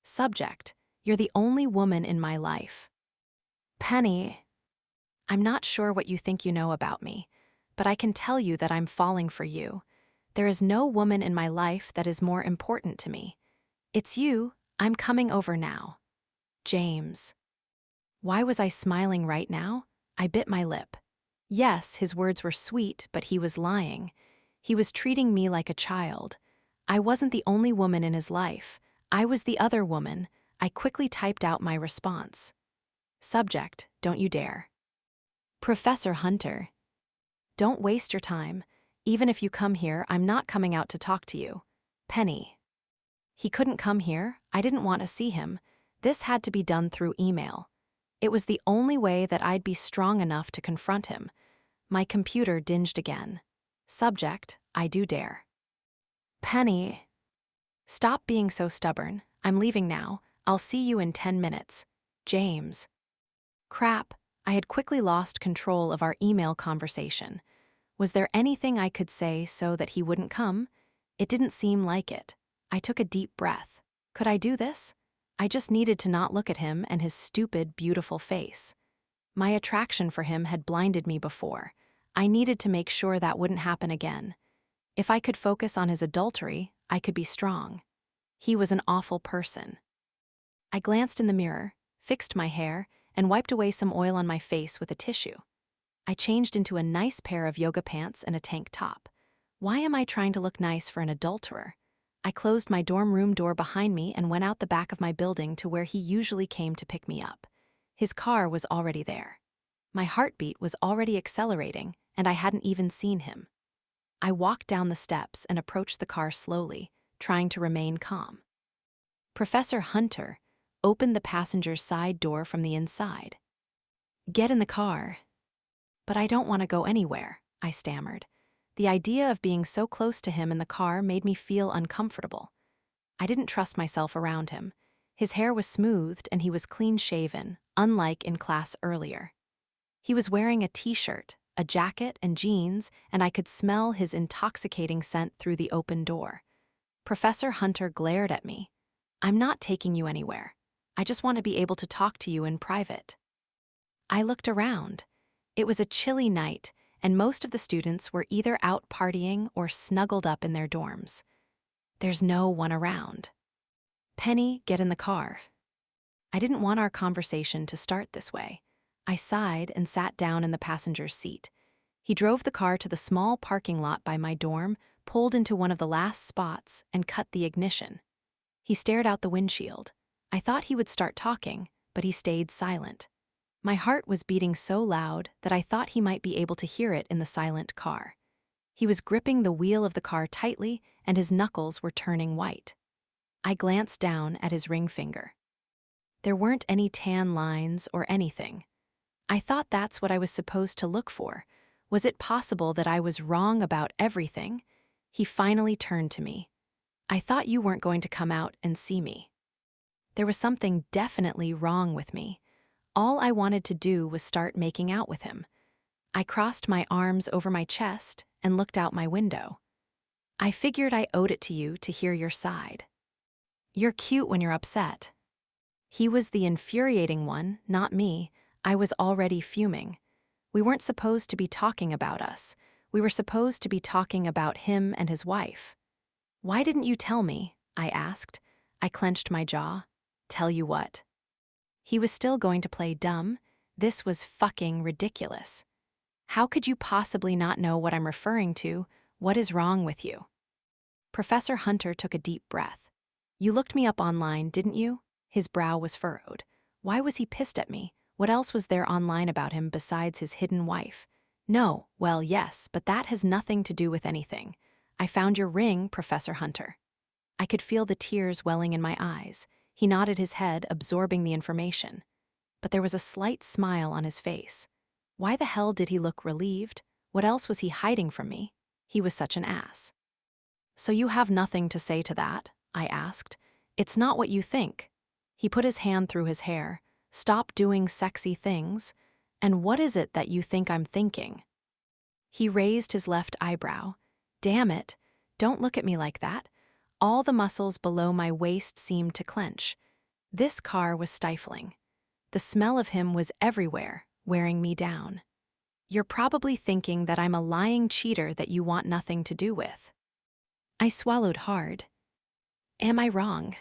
Subject: You're the only woman in my life. Penny, I'm not sure what you think you know about me, but I can tell you that I'm falling for you. There is no woman in my life that is more important to me. It's you. I'm coming over now. James. Why was I smiling right now? I bit my lip. Yes, his words were sweet, but he was lying. He was treating me like a child. I wasn't the only woman in his life. I was the other woman. I quickly typed out my response. Subject, don't you dare. Professor Hunter. Don't waste your time. Even if you come here, I'm not coming out to talk to you. Penny. He couldn't come here. I didn't want to see him. This had to be done through email. It was the only way that I'd be strong enough to confront him. My computer dinged again. Subject, I do dare. Penny. Stop being so stubborn. I'm leaving now. I'll see you in 10 minutes. James. Crap, I had quickly lost control of our email conversation. Was there anything I could say so that he wouldn't come? It didn't seem like it. I took a deep breath. Could I do this? I just needed to not look at him and his stupid, beautiful face. My attraction for him had blinded me before. I needed to make sure that wouldn't happen again. If I could focus on his adultery, I could be strong. He was an awful person. I glanced in the mirror, fixed my hair, and wiped away some oil on my face with a tissue. I changed into a nice pair of yoga pants and a tank top. Why am I trying to look nice for an adulterer? I closed my dorm room door behind me and went out the back of my building to where he usually came to pick me up. His car was already there. My heartbeat was already accelerating, and I hadn't even seen him. I walked down the steps and approached the car slowly, trying to remain calm. Professor Hunter opened the passenger's side door from the inside. Get in the car. But I don't want to go anywhere, I stammered. The idea of being so close to him in the car made me feel uncomfortable. I didn't trust myself around him. His hair was smoothed and he was clean-shaven, unlike in class earlier. He was wearing a t-shirt, a jacket, and jeans, and I could smell his intoxicating scent through the open door. Professor Hunter glared at me. I'm not taking you anywhere. I just want to be able to talk to you in private. I looked around. It was a chilly night, and most of the students were either out partying or snuggled up in their dorms. There's no one around. Penny, get in the car. I didn't want our conversation to start this way. I sighed and sat down in the passenger's seat. He drove the car to the small parking lot by my dorm, pulled into one of the last spots, and cut the ignition. He stared out the windshield. I thought he would start talking, but he stayed silent. My heart was beating so loud that I thought he might be able to hear it in the silent car. He was gripping the wheel of the car tightly, and his knuckles were turning white. I glanced down at his ring finger. There weren't any tan lines or anything. I thought that's what I was supposed to look for. Was it possible that I was wrong about everything? He finally turned to me. I thought you weren't going to come out and see me. There was something definitely wrong with me. All I wanted to do was start making out with him. I crossed my arms over my chest and looked out my window. I figured I owed it to you to hear your side. You're cute when you're upset. He was the infuriating one, not me. I was already fuming. We weren't supposed to be talking about us. We were supposed to be talking about him and his wife. Why didn't you tell me? I asked. I clenched my jaw. Tell you what? He was still going to play dumb. This was fucking ridiculous. How could you possibly not know what I'm referring to? What is wrong with you? Professor Hunter took a deep breath. You looked me up online, didn't you? His brow was furrowed. Why was he pissed at me? What else was there online about him besides his hidden wife? No, well, yes, but that has nothing to do with anything. I found your ring, Professor Hunter. I could feel the tears welling in my eyes. He nodded his head, absorbing the information. But there was a slight smile on his face. Why the hell did he look relieved? What else was he hiding from me? He was such an ass. So you have nothing to say to that? I asked. It's not what you think. He put his hand through his hair. Stop doing sexy things. And what is it that you think I'm thinking? He raised his left eyebrow. Damn it, don't look at me like that. All the muscles below my waist seemed to clench. This car was stifling. The smell of him was everywhere, wearing me down. You're probably thinking that I'm a lying cheater that you want nothing to do with. I swallowed hard. Am I wrong?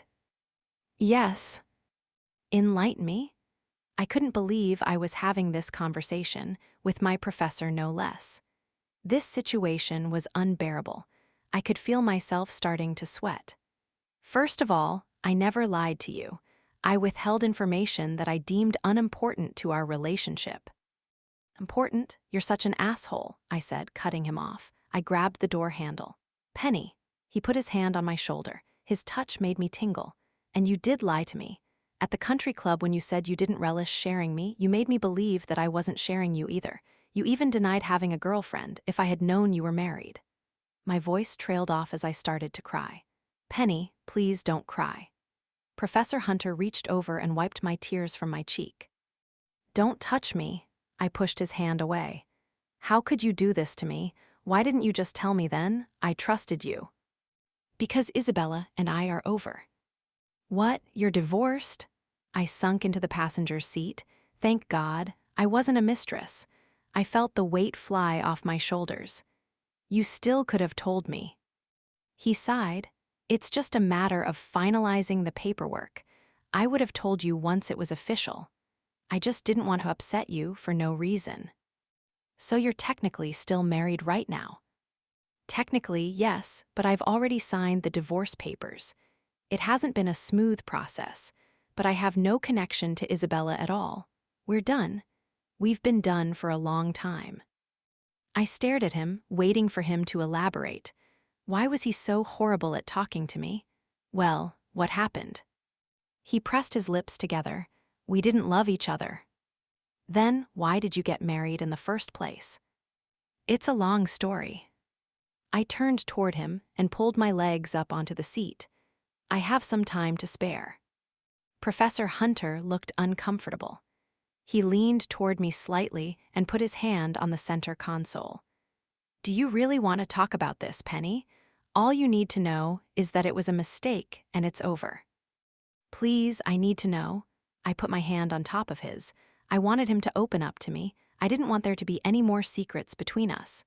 Yes. Enlighten me? I couldn't believe I was having this conversation, with my professor no less. This situation was unbearable. I could feel myself starting to sweat. First of all, I never lied to you. I withheld information that I deemed unimportant to our relationship. Important? You're such an asshole, I said, cutting him off. I grabbed the door handle. Penny. He put his hand on my shoulder. His touch made me tingle. And you did lie to me. At the country club, when you said you didn't relish sharing me, you made me believe that I wasn't sharing you either. You even denied having a girlfriend if I had known you were married. My voice trailed off as I started to cry. Penny, please don't cry. Professor Hunter reached over and wiped my tears from my cheek. Don't touch me. I pushed his hand away. How could you do this to me? Why didn't you just tell me then? I trusted you. Because Isabella and I are over. What? You're divorced? I sunk into the passenger's seat. Thank God, I wasn't a mistress. I felt the weight fly off my shoulders. You still could have told me. He sighed. It's just a matter of finalizing the paperwork. I would have told you once it was official. I just didn't want to upset you for no reason. So you're technically still married right now? Technically, yes, but I've already signed the divorce papers. It hasn't been a smooth process, but I have no connection to Isabella at all. We're done. We've been done for a long time. I stared at him, waiting for him to elaborate. Why was he so horrible at talking to me? Well, what happened? He pressed his lips together. We didn't love each other. Then, why did you get married in the first place? It's a long story. I turned toward him and pulled my legs up onto the seat. I have some time to spare. Professor Hunter looked uncomfortable. He leaned toward me slightly and put his hand on the center console. Do you really want to talk about this, Penny? All you need to know is that it was a mistake and it's over. Please, I need to know. I put my hand on top of his. I wanted him to open up to me. I didn't want there to be any more secrets between us.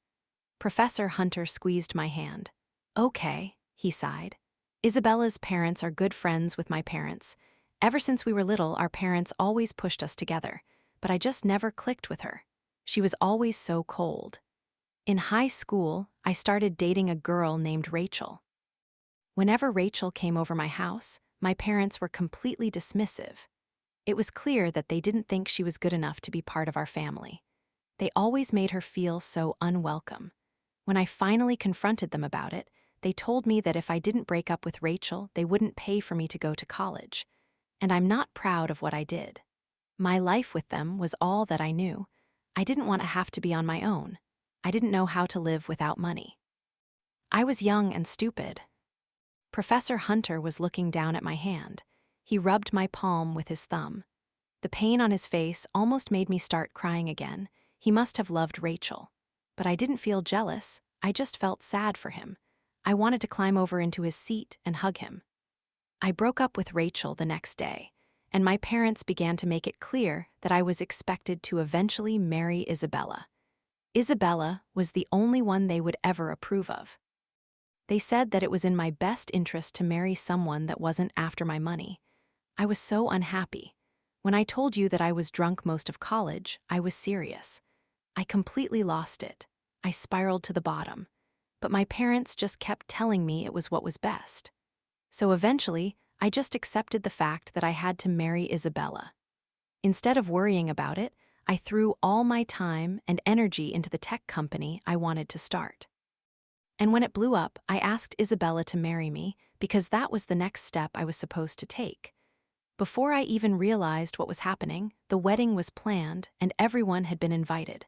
Professor Hunter squeezed my hand. Okay, he sighed. Isabella's parents are good friends with my parents. Ever since we were little, our parents always pushed us together, but I just never clicked with her. She was always so cold. In high school, I started dating a girl named Rachel. Whenever Rachel came over my house, my parents were completely dismissive. It was clear that they didn't think she was good enough to be part of our family. They always made her feel so unwelcome. When I finally confronted them about it, they told me that if I didn't break up with Rachel, they wouldn't pay for me to go to college. And I'm not proud of what I did. My life with them was all that I knew. I didn't want to have to be on my own. I didn't know how to live without money. I was young and stupid. Professor Hunter was looking down at my hand. He rubbed my palm with his thumb. The pain on his face almost made me start crying again. He must have loved Rachel. But I didn't feel jealous. I just felt sad for him. I wanted to climb over into his seat and hug him. I broke up with Rachel the next day, and my parents began to make it clear that I was expected to eventually marry Isabella. Isabella was the only one they would ever approve of. They said that it was in my best interest to marry someone that wasn't after my money. I was so unhappy. When I told you that I was drunk most of college, I was serious. I completely lost it. I spiraled to the bottom. But my parents just kept telling me it was what was best. So eventually, I just accepted the fact that I had to marry Isabella. Instead of worrying about it, I threw all my time and energy into the tech company I wanted to start. And when it blew up, I asked Isabella to marry me because that was the next step I was supposed to take. Before I even realized what was happening, the wedding was planned and everyone had been invited.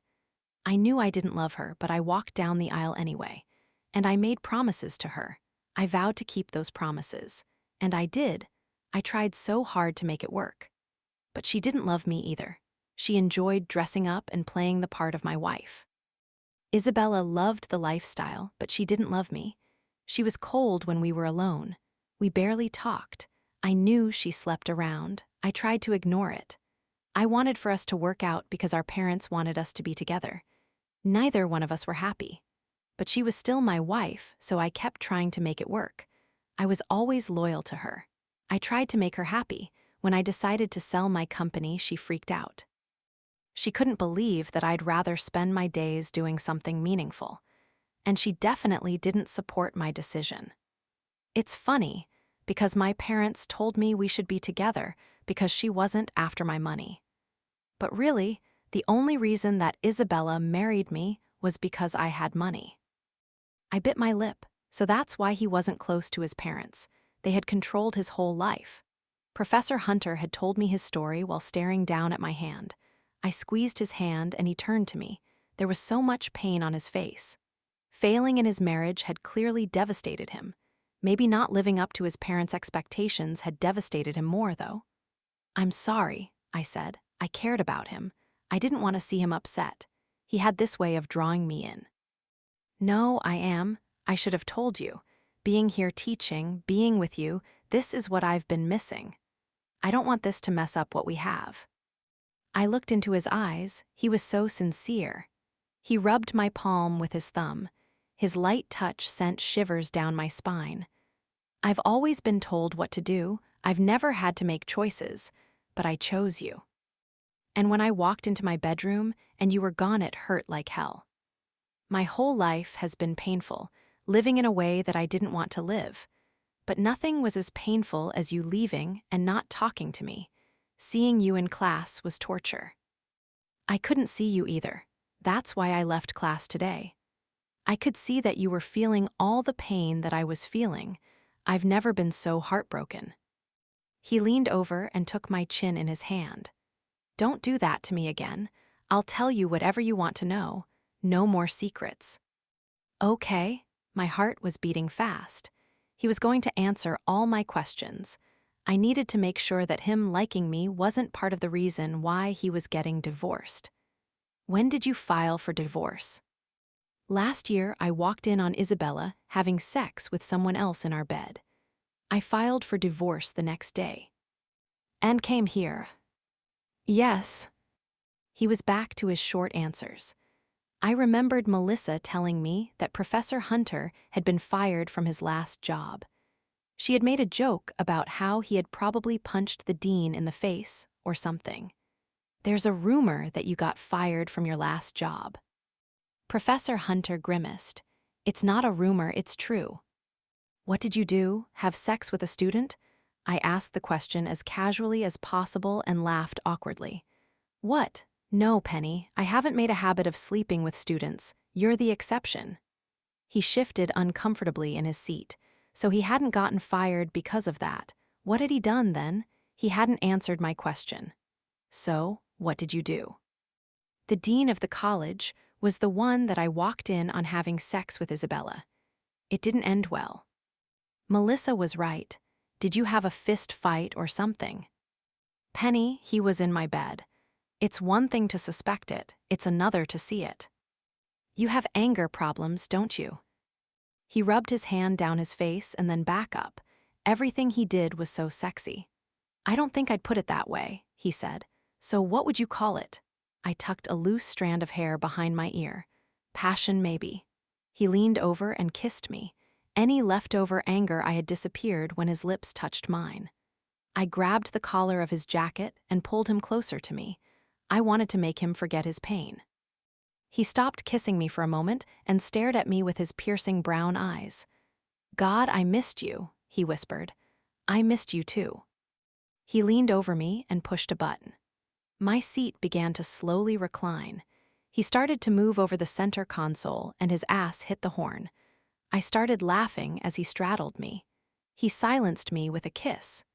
I knew I didn't love her, but I walked down the aisle anyway. And I made promises to her. I vowed to keep those promises. And I did. I tried so hard to make it work. But she didn't love me either. She enjoyed dressing up and playing the part of my wife. Isabella loved the lifestyle, but she didn't love me. She was cold when we were alone. We barely talked. I knew she slept around. I tried to ignore it. I wanted for us to work out because our parents wanted us to be together. Neither one of us were happy. But she was still my wife, so I kept trying to make it work. I was always loyal to her. I tried to make her happy. When I decided to sell my company, she freaked out. She couldn't believe that I'd rather spend my days doing something meaningful. And she definitely didn't support my decision. It's funny, because my parents told me we should be together because she wasn't after my money. But really, the only reason that Isabella married me was because I had money. I bit my lip, so that's why he wasn't close to his parents. They had controlled his whole life. Professor Hunter had told me his story while staring down at my hand. I squeezed his hand and he turned to me. There was so much pain on his face. Failing in his marriage had clearly devastated him. Maybe not living up to his parents' expectations had devastated him more, though. "I'm sorry," I said. I cared about him. I didn't want to see him upset. He had this way of drawing me in. "No, I am. I should have told you. Being here teaching, being with you, this is what I've been missing. I don't want this to mess up what we have." I looked into his eyes. He was so sincere. He rubbed my palm with his thumb. His light touch sent shivers down my spine. "I've always been told what to do. I've never had to make choices, but I chose you. And when I walked into my bedroom and you were gone, it hurt like hell. My whole life has been painful, living in a way that I didn't want to live. But nothing was as painful as you leaving and not talking to me. Seeing you in class was torture. I couldn't see you either. That's why I left class today. I could see that you were feeling all the pain that I was feeling. I've never been so heartbroken." He leaned over and took my chin in his hand. "Don't do that to me again. I'll tell you whatever you want to know. No more secrets." "Okay." My heart was beating fast. He was going to answer all my questions. I needed to make sure that him liking me wasn't part of the reason why he was getting divorced. "When did you file for divorce?" "Last year, I walked in on Isabella having sex with someone else in our bed. I filed for divorce the next day." "And came here?" "Yes." He was back to his short answers. I remembered Melissa telling me that Professor Hunter had been fired from his last job. She had made a joke about how he had probably punched the dean in the face or something. "There's a rumor that you got fired from your last job." Professor Hunter grimaced. "It's not a rumor, it's true." "What did you do? Have sex with a student?" I asked the question as casually as possible and laughed awkwardly. "What? No, Penny, I haven't made a habit of sleeping with students. You're the exception." He shifted uncomfortably in his seat. So he hadn't gotten fired because of that. What had he done then? He hadn't answered my question. "So, what did you do?" "The dean of the college was the one that I walked in on having sex with Isabella. It didn't end well." "Melissa was right. Did you have a fist fight or something?" "Penny, he was in my bed. It's one thing to suspect it, it's another to see it." "You have anger problems, don't you?" He rubbed his hand down his face and then back up. Everything he did was so sexy. "I don't think I'd put it that way," he said. "So what would you call it?" I tucked a loose strand of hair behind my ear. "Passion, maybe." He leaned over and kissed me. Any leftover anger I had disappeared when his lips touched mine. I grabbed the collar of his jacket and pulled him closer to me. I wanted to make him forget his pain. He stopped kissing me for a moment and stared at me with his piercing brown eyes. "God, I missed you," he whispered. "I missed you too." He leaned over me and pushed a button. My seat began to slowly recline. He started to move over the center console and his ass hit the horn. I started laughing as he straddled me. He silenced me with a kiss.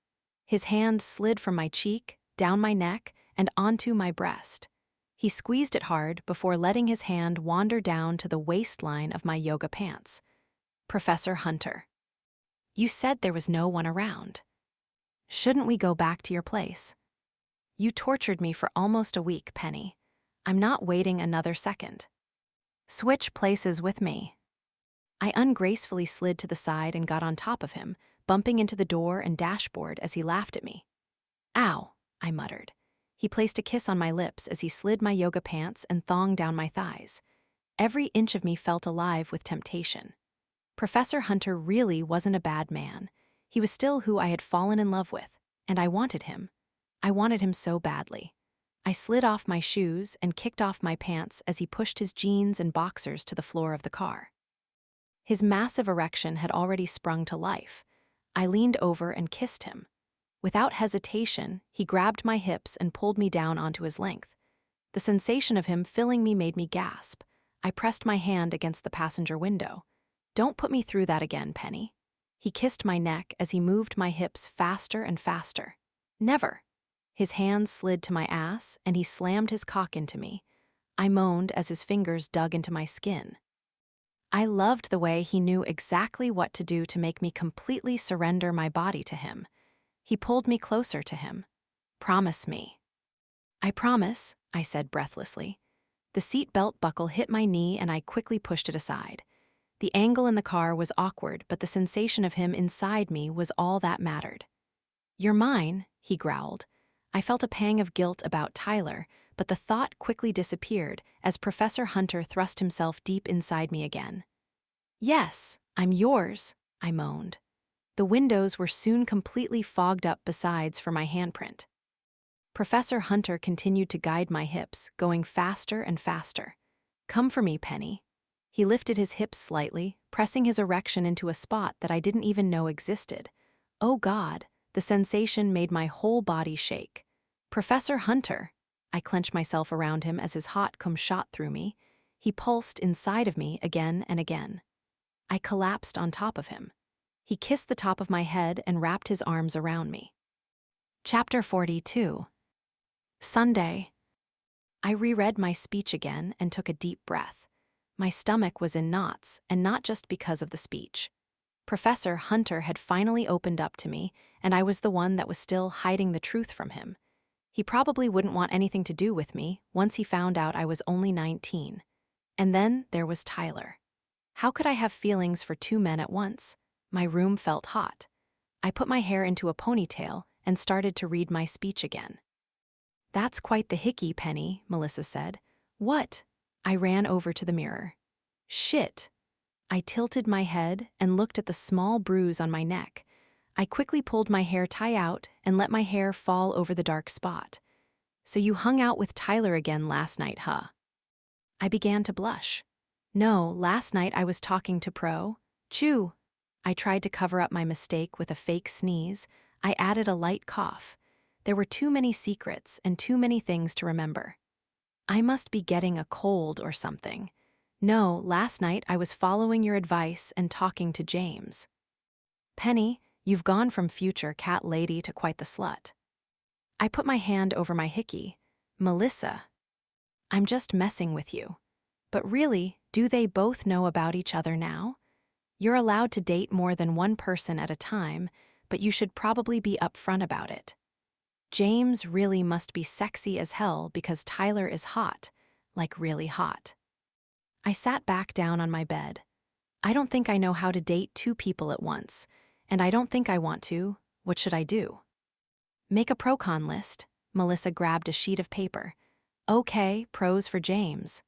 His hand slid from my cheek, down my neck, and onto my breast. He squeezed it hard before letting his hand wander down to the waistline of my yoga pants. "Professor Hunter, you said there was no one around. Shouldn't we go back to your place? You tortured me for almost a week, Penny. I'm not waiting another second. Switch places with me." I ungracefully slid to the side and got on top of him, bumping into the door and dashboard as he laughed at me. "Ow," I muttered. He placed a kiss on my lips as he slid my yoga pants and thonged down my thighs. Every inch of me felt alive with temptation. Professor Hunter really wasn't a bad man. He was still who I had fallen in love with, and I wanted him. I wanted him so badly. I slid off my shoes and kicked off my pants as he pushed his jeans and boxers to the floor of the car. His massive erection had already sprung to life. I leaned over and kissed him. Without hesitation, he grabbed my hips and pulled me down onto his length. The sensation of him filling me made me gasp. I pressed my hand against the passenger window. "Don't put me through that again, Penny." He kissed my neck as he moved my hips faster and faster. "Never." His hands slid to my ass, and he slammed his cock into me. I moaned as his fingers dug into my skin. I loved the way he knew exactly what to do to make me completely surrender my body to him. He pulled me closer to him. "Promise me." "I promise," I said breathlessly. The seat belt buckle hit my knee and I quickly pushed it aside. The angle in the car was awkward, but the sensation of him inside me was all that mattered. "You're mine," he growled. I felt a pang of guilt about Tyler, but the thought quickly disappeared as Professor Hunter thrust himself deep inside me again. "Yes, I'm yours," I moaned. The windows were soon completely fogged up besides for my handprint. Professor Hunter continued to guide my hips, going faster and faster. "Come for me, Penny." He lifted his hips slightly, pressing his erection into a spot that I didn't even know existed. Oh God, the sensation made my whole body shake. "Professor Hunter." I clenched myself around him as his hot cum shot through me. He pulsed inside of me again and again. I collapsed on top of him. He kissed the top of my head and wrapped his arms around me. Chapter 42. Sunday. I reread my speech again and took a deep breath. My stomach was in knots, and not just because of the speech. Professor Hunter had finally opened up to me, and I was the one that was still hiding the truth from him. He probably wouldn't want anything to do with me once he found out I was only 19. And then there was Tyler. How could I have feelings for two men at once? My room felt hot. I put my hair into a ponytail and started to read my speech again. "That's quite the hickey, Penny," Melissa said. "What?" I ran over to the mirror. "Shit." I tilted my head and looked at the small bruise on my neck. I quickly pulled my hair tie out and let my hair fall over the dark spot. "So you hung out with Tyler again last night, huh?" I began to blush. "No, last night I was talking to Pro. Chew." I tried to cover up my mistake with a fake sneeze. I added a light cough. There were too many secrets and too many things to remember. I must be getting a cold or something. "No, last night I was following your advice and talking to James." "Penny, you've gone from future cat lady to quite the slut." I put my hand over my hickey. "Melissa, I'm just messing with you." But really, do they both know about each other now? You're allowed to date more than one person at a time, but you should probably be upfront about it. James really must be sexy as hell because Tyler is hot, like really hot. I sat back down on my bed. I don't think I know how to date two people at once, and I don't think I want to. What should I do? Make a pro-con list. Melissa grabbed a sheet of paper. Okay, pros for James.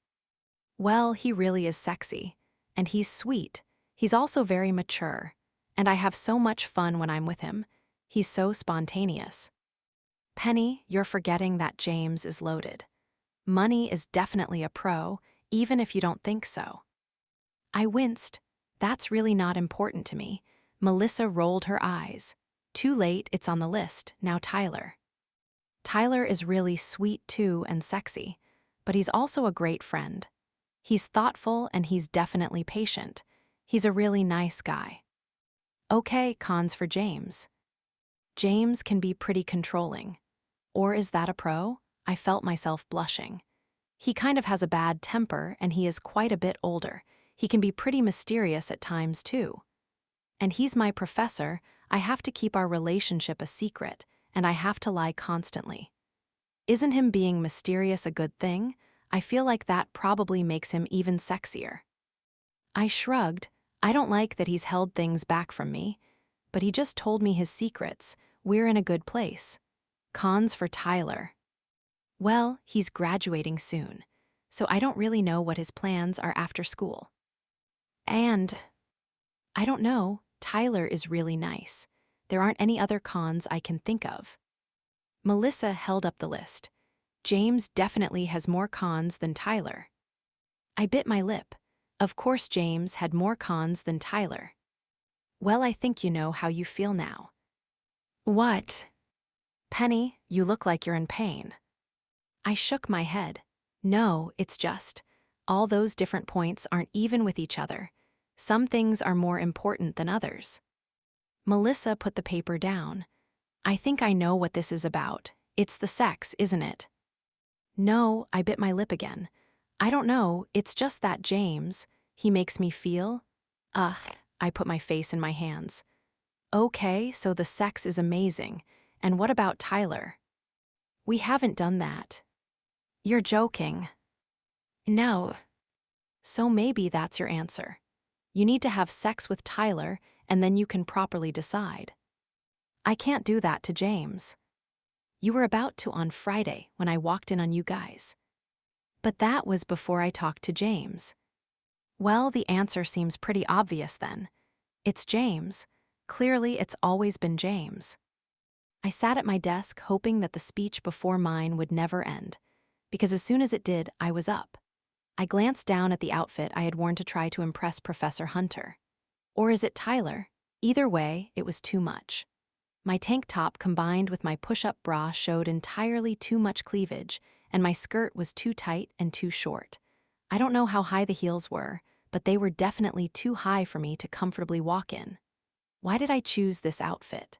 Well, he really is sexy, and he's sweet. He's also very mature, and I have so much fun when I'm with him. He's so spontaneous. Penny, you're forgetting that James is loaded. Money is definitely a pro, even if you don't think so. I winced. That's really not important to me. Melissa rolled her eyes. Too late, it's on the list. Now Tyler. Tyler is really sweet too and sexy, but he's also a great friend. He's thoughtful and he's definitely patient. He's a really nice guy. Okay, cons for James. James can be pretty controlling. Or is that a pro? I felt myself blushing. He kind of has a bad temper and he is quite a bit older. He can be pretty mysterious at times too. And he's my professor. I have to keep our relationship a secret, and I have to lie constantly. Isn't him being mysterious a good thing? I feel like that probably makes him even sexier. I shrugged. I don't like that he's held things back from me. but he just told me his secrets. We're in a good place. Cons for Tyler. Well, he's graduating soon, so I don't really know what his plans are after school. And I don't know, Tyler is really nice. There aren't any other cons I can think of. Melissa held up the list. James definitely has more cons than Tyler. I bit my lip. Of course James had more cons than Tyler. Well, I think you know how you feel now. What? Penny, you look like you're in pain. I shook my head. No, it's just, all those different points aren't even with each other. Some things are more important than others. Melissa put the paper down. I think I know what this is about. It's the sex, isn't it? No, I bit my lip again. I don't know, it's just that James, he makes me feel. I put my face in my hands. Okay, so the sex is amazing. And what about Tyler? We haven't done that. You're joking. No. So maybe that's your answer. You need to have sex with Tyler, and then you can properly decide. I can't do that to James. You were about to on Friday when I walked in on you guys. But that was before I talked to James. Well, the answer seems pretty obvious then. It's James. Clearly, it's always been James. I sat at my desk hoping that the speech before mine would never end, because as soon as it did, I was up. I glanced down at the outfit I had worn to try to impress Professor Hunter. Or is it Tyler? Either way, it was too much. My tank top combined with my push-up bra showed entirely too much cleavage, and my skirt was too tight and too short. I don't know how high the heels were, but they were definitely too high for me to comfortably walk in. Why did I choose this outfit?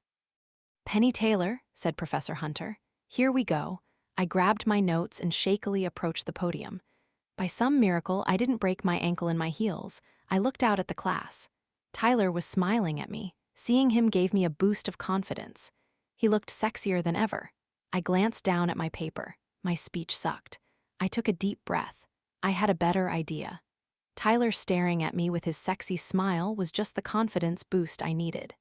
Penny Taylor, said Professor Hunter. Here we go. I grabbed my notes and shakily approached the podium. By some miracle, I didn't break my ankle in my heels. I looked out at the class. Tyler was smiling at me. Seeing him gave me a boost of confidence. He looked sexier than ever. I glanced down at my paper. My speech sucked. I took a deep breath. I had a better idea. Tyler staring at me with his sexy smile was just the confidence boost I needed.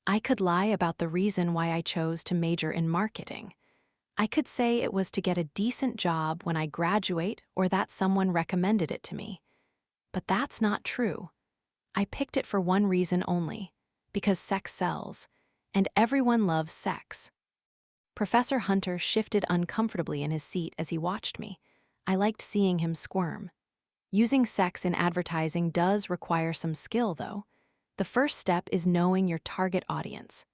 I could lie about the reason why I chose to major in marketing. I could say it was to get a decent job when I graduate or that someone recommended it to me. But that's not true. I picked it for one reason only, because sex sells, and everyone loves sex. Professor Hunter shifted uncomfortably in his seat as he watched me. I liked seeing him squirm. Using sex in advertising does require some skill, though. The first step is knowing your target audience.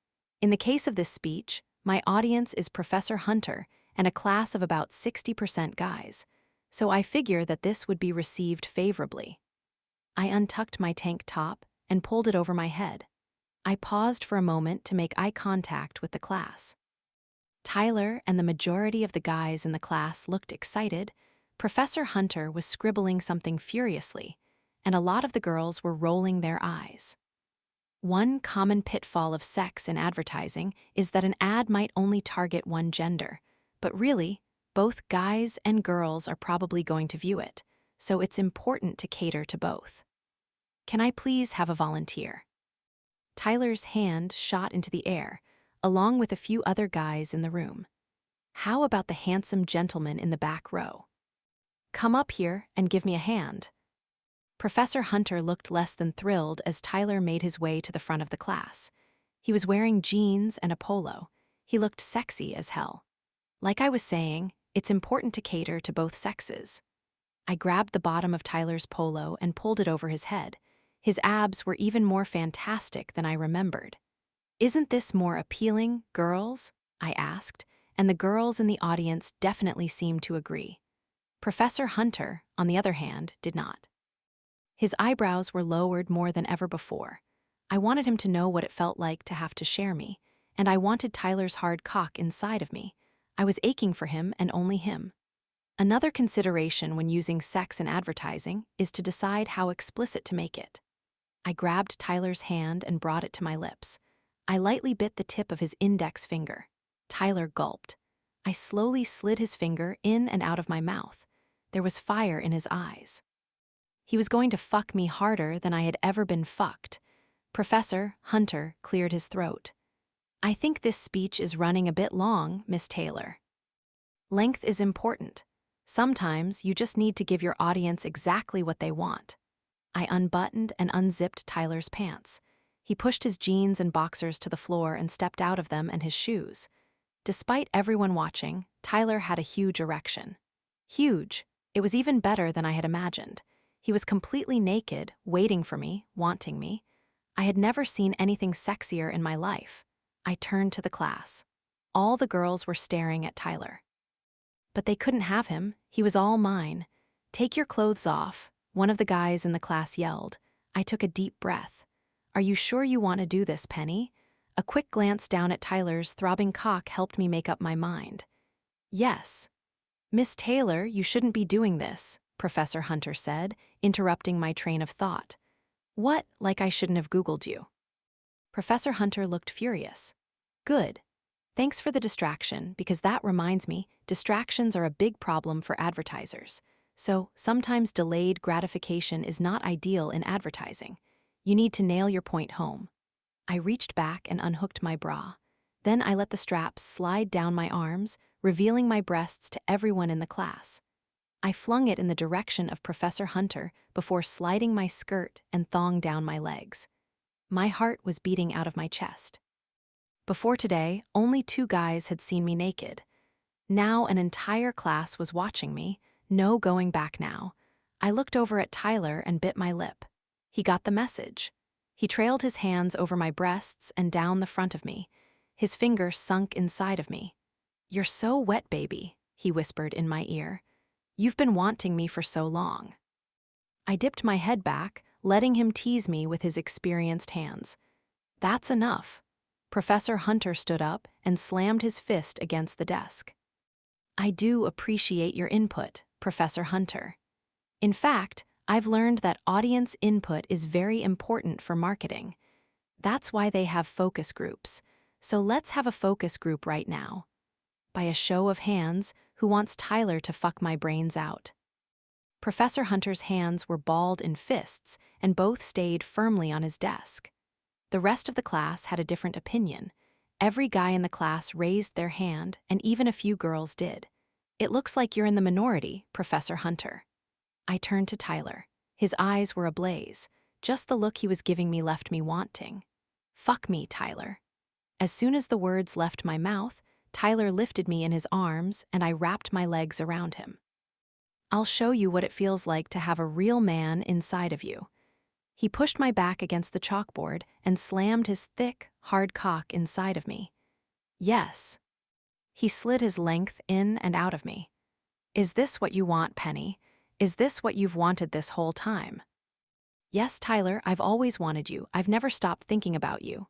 In the case of this speech, my audience is Professor Hunter and a class of about 60% guys, so I figure that this would be received favorably. I untucked my tank top and pulled it over my head. I paused for a moment to make eye contact with the class. Tyler and the majority of the guys in the class looked excited. Professor Hunter was scribbling something furiously, and a lot of the girls were rolling their eyes. One common pitfall of sex in advertising is that an ad might only target one gender, but really, both guys and girls are probably going to view it, so it's important to cater to both. Can I please have a volunteer? Tyler's hand shot into the air, along with a few other guys in the room. How about the handsome gentleman in the back row? Come up here and give me a hand. Professor Hunter looked less than thrilled as Tyler made his way to the front of the class. He was wearing jeans and a polo. He looked sexy as hell. Like I was saying, it's important to cater to both sexes. I grabbed the bottom of Tyler's polo and pulled it over his head. His abs were even more fantastic than I remembered. Isn't this more appealing, girls? I asked, and the girls in the audience definitely seemed to agree. Professor Hunter, on the other hand, did not. His eyebrows were lowered more than ever before. I wanted him to know what it felt like to have to share me, and I wanted Tyler's hard cock inside of me. I was aching for him and only him. Another consideration when using sex in advertising is to decide how explicit to make it. I grabbed Tyler's hand and brought it to my lips. I lightly bit the tip of his index finger. Tyler gulped. I slowly slid his finger in and out of my mouth. There was fire in his eyes. He was going to fuck me harder than I had ever been fucked. Professor Hunter cleared his throat. I think this speech is running a bit long, Miss Taylor. Length is important. Sometimes you just need to give your audience exactly what they want. I unbuttoned and unzipped Tyler's pants. He pushed his jeans and boxers to the floor and stepped out of them and his shoes. Despite everyone watching, Tyler had a huge erection. Huge. It was even better than I had imagined. He was completely naked, waiting for me, wanting me. I had never seen anything sexier in my life. I turned to the class. All the girls were staring at Tyler. But they couldn't have him. He was all mine. Take your clothes off, one of the guys in the class yelled. I took a deep breath. Are you sure you want to do this, Penny? A quick glance down at Tyler's throbbing cock helped me make up my mind. Yes. Miss Taylor, you shouldn't be doing this, Professor Hunter said, interrupting my train of thought. What, like I shouldn't have Googled you? Professor Hunter looked furious. Good. Thanks for the distraction, because that reminds me, distractions are a big problem for advertisers. So, sometimes delayed gratification is not ideal in advertising. You need to nail your point home. I reached back and unhooked my bra. Then I let the straps slide down my arms, revealing my breasts to everyone in the class. I flung it in the direction of Professor Hunter before sliding my skirt and thong down my legs. My heart was beating out of my chest. Before today, only 2 guys had seen me naked. Now an entire class was watching me, no going back now. I looked over at Tyler and bit my lip. He got the message. He trailed his hands over my breasts and down the front of me. His fingers sunk inside of me. You're so wet, baby, he whispered in my ear. You've been wanting me for so long. I dipped my head back, letting him tease me with his experienced hands. That's enough. Professor Hunter stood up and slammed his fist against the desk. I do appreciate your input, Professor Hunter. In fact, I've learned that audience input is very important for marketing. That's why they have focus groups. So let's have a focus group right now. By a show of hands, who wants Tyler to fuck my brains out? Professor Hunter's hands were balled in fists, and both stayed firmly on his desk. The rest of the class had a different opinion. Every guy in the class raised their hand, and even a few girls did. It looks like you're in the minority, Professor Hunter. I turned to Tyler. His eyes were ablaze. Just the look he was giving me left me wanting. Fuck me, Tyler. As soon as the words left my mouth, Tyler lifted me in his arms and I wrapped my legs around him. I'll show you what it feels like to have a real man inside of you. He pushed my back against the chalkboard and slammed his thick, hard cock inside of me. Yes. He slid his length in and out of me. Is this what you want, Penny? Is this what you've wanted this whole time? Yes, Tyler, I've always wanted you. I've never stopped thinking about you.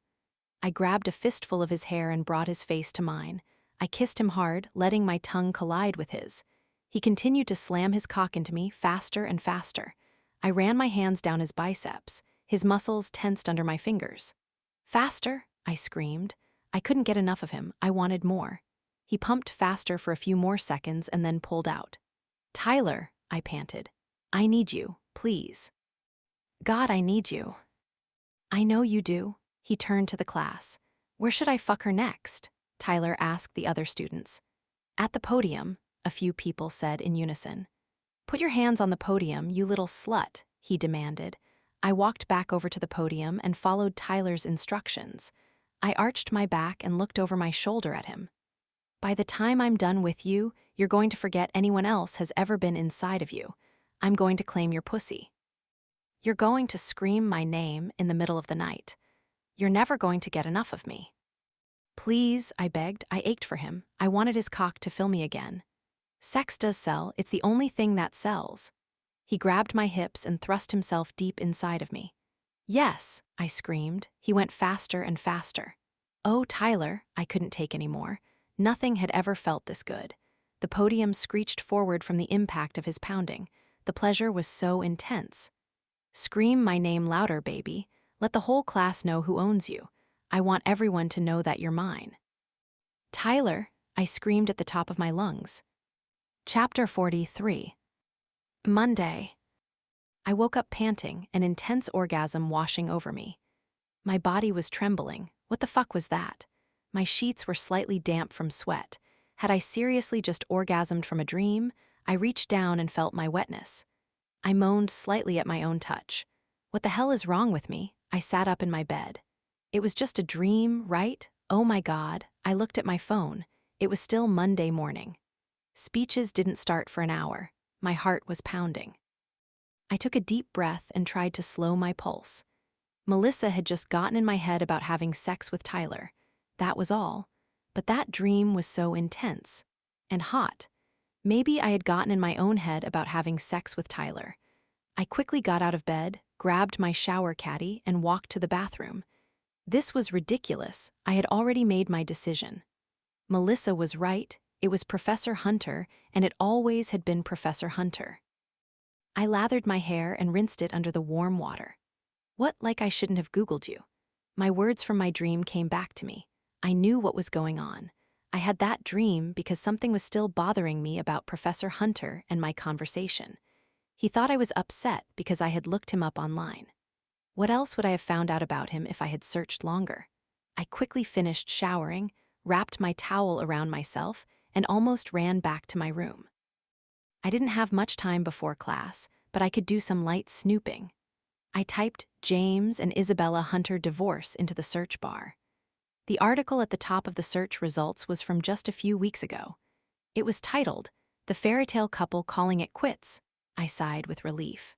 I grabbed a fistful of his hair and brought his face to mine. I kissed him hard, letting my tongue collide with his. He continued to slam his cock into me faster and faster. I ran my hands down his biceps. His muscles tensed under my fingers. Faster, I screamed. I couldn't get enough of him. I wanted more. He pumped faster for a few more seconds and then pulled out. Tyler, I panted. I need you, please. God, I need you. I know you do. He turned to the class. Where should I fuck her next? Tyler asked the other students. At the podium, a few people said in unison. Put your hands on the podium, you little slut, he demanded. I walked back over to the podium and followed Tyler's instructions. I arched my back and looked over my shoulder at him. By the time I'm done with you, you're going to forget anyone else has ever been inside of you. I'm going to claim your pussy. You're going to scream my name in the middle of the night. You're never going to get enough of me. Please, I begged. I ached for him. I wanted his cock to fill me again. Sex does sell. It's the only thing that sells. He grabbed my hips and thrust himself deep inside of me. Yes, I screamed. He went faster and faster. Oh, Tyler, I couldn't take any more. Nothing had ever felt this good. The podium screeched forward from the impact of his pounding. The pleasure was so intense. Scream my name louder, baby. Let the whole class know who owns you. I want everyone to know that you're mine. Tyler, I screamed at the top of my lungs. Chapter 43. Monday. I woke up panting, an intense orgasm washing over me. My body was trembling. What the fuck was that? My sheets were slightly damp from sweat. Had I seriously just orgasmed from a dream? I reached down and felt my wetness. I moaned slightly at my own touch. What the hell is wrong with me? I sat up in my bed. It was just a dream, right? Oh my God. I looked at my phone. It was still Monday morning. Speeches didn't start for an hour. My heart was pounding. I took a deep breath and tried to slow my pulse. Melissa had just gotten in my head about having sex with Tyler. That was all. But that dream was so intense. And hot. Maybe I had gotten in my own head about having sex with Tyler. I quickly got out of bed, grabbed my shower caddy, and walked to the bathroom. This was ridiculous. I had already made my decision. Melissa was right. It was Professor Hunter, and it always had been Professor Hunter. I lathered my hair and rinsed it under the warm water. What, like I shouldn't have Googled you? My words from my dream came back to me. I knew what was going on. I had that dream because something was still bothering me about Professor Hunter and my conversation. He thought I was upset because I had looked him up online. What else would I have found out about him if I had searched longer? I quickly finished showering, wrapped my towel around myself, and almost ran back to my room. I didn't have much time before class, but I could do some light snooping. I typed James and Isabella Hunter divorce into the search bar. The article at the top of the search results was from just a few weeks ago. It was titled, "The Fairytale Couple Calling It Quits." I sighed with relief.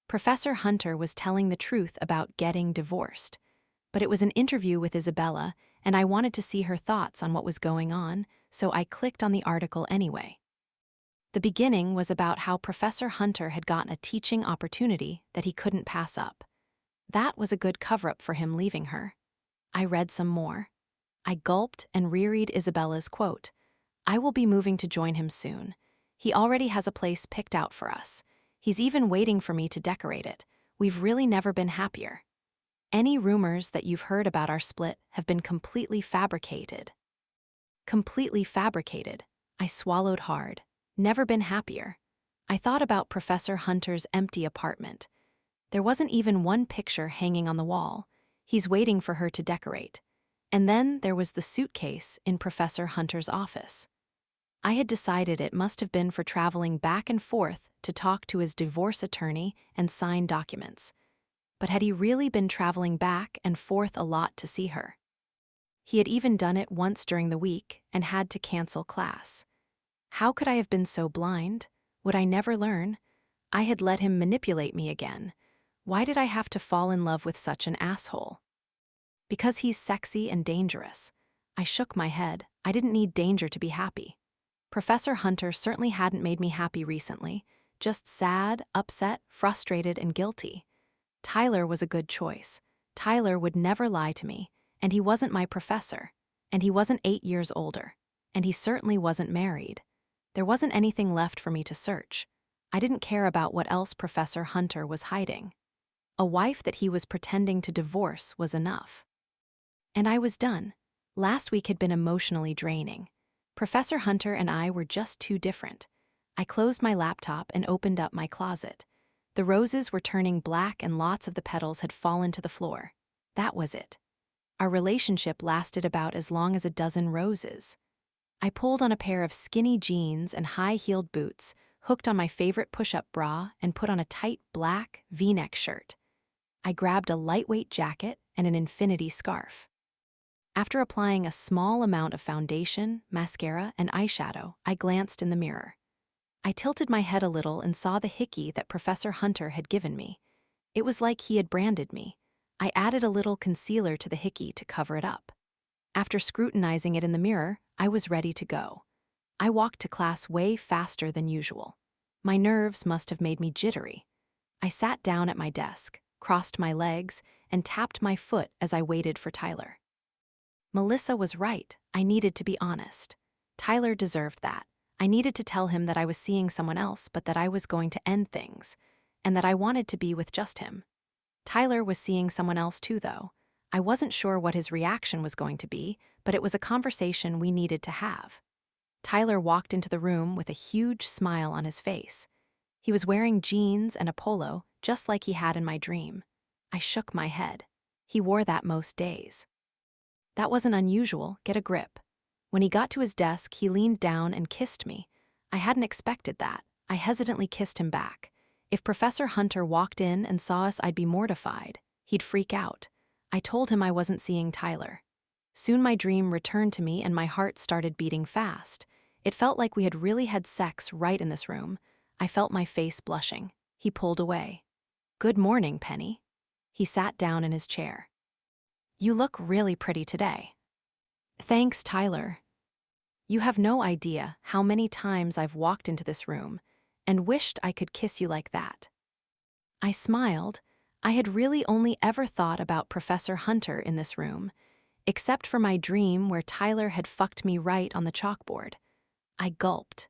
Professor Hunter was telling the truth about getting divorced. But it was an interview with Isabella, and I wanted to see her thoughts on what was going on, so I clicked on the article anyway. The beginning was about how Professor Hunter had gotten a teaching opportunity that he couldn't pass up. That was a good cover-up for him leaving her. I read some more. I gulped and reread Isabella's quote. "I will be moving to join him soon. He already has a place picked out for us. He's even waiting for me to decorate it. We've really never been happier. Any rumors that you've heard about our split have been completely fabricated." Completely fabricated. I swallowed hard. Never been happier. I thought about Professor Hunter's empty apartment. There wasn't even one picture hanging on the wall. He's waiting for her to decorate. And then there was the suitcase in Professor Hunter's office. I had decided it must have been for traveling back and forth to talk to his divorce attorney and sign documents. But had he really been traveling back and forth a lot to see her? He had even done it once during the week and had to cancel class. How could I have been so blind? Would I never learn? I had let him manipulate me again. Why did I have to fall in love with such an asshole? Because he's sexy and dangerous. I shook my head. I didn't need danger to be happy. Professor Hunter certainly hadn't made me happy recently. Just sad, upset, frustrated, and guilty. Tyler was a good choice. Tyler would never lie to me, and he wasn't my professor. And he wasn't 8 years older. And he certainly wasn't married. There wasn't anything left for me to search. I didn't care about what else Professor Hunter was hiding. A wife that he was pretending to divorce was enough. And I was done. Last week had been emotionally draining. Professor Hunter and I were just too different. I closed my laptop and opened up my closet. The roses were turning black and lots of the petals had fallen to the floor. That was it. Our relationship lasted about as long as a dozen roses. I pulled on a pair of skinny jeans and high-heeled boots, hooked on my favorite push-up bra, and put on a tight black V-neck shirt. I grabbed a lightweight jacket and an infinity scarf. After applying a small amount of foundation, mascara, and eyeshadow, I glanced in the mirror. I tilted my head a little and saw the hickey that Professor Hunter had given me. It was like he had branded me. I added a little concealer to the hickey to cover it up. After scrutinizing it in the mirror, I was ready to go. I walked to class way faster than usual. My nerves must have made me jittery. I sat down at my desk, crossed my legs, and tapped my foot as I waited for Tyler. Melissa was right. I needed to be honest. Tyler deserved that. I needed to tell him that I was seeing someone else, but that I was going to end things, and that I wanted to be with just him. Tyler was seeing someone else too, though. I wasn't sure what his reaction was going to be, but it was a conversation we needed to have. Tyler walked into the room with a huge smile on his face. He was wearing jeans and a polo, just like he had in my dream. I shook my head. He wore that most days. That wasn't unusual, get a grip. When he got to his desk, he leaned down and kissed me. I hadn't expected that. I hesitantly kissed him back. If Professor Hunter walked in and saw us, I'd be mortified. He'd freak out. I told him I wasn't seeing Tyler. Soon my dream returned to me and my heart started beating fast. It felt like we had really had sex right in this room. I felt my face blushing. He pulled away. "Good morning, Penny." He sat down in his chair. "You look really pretty today." "Thanks, Tyler." "You have no idea how many times I've walked into this room and wished I could kiss you like that." I smiled. I had really only ever thought about Professor Hunter in this room, except for my dream where Tyler had fucked me right on the chalkboard. I gulped.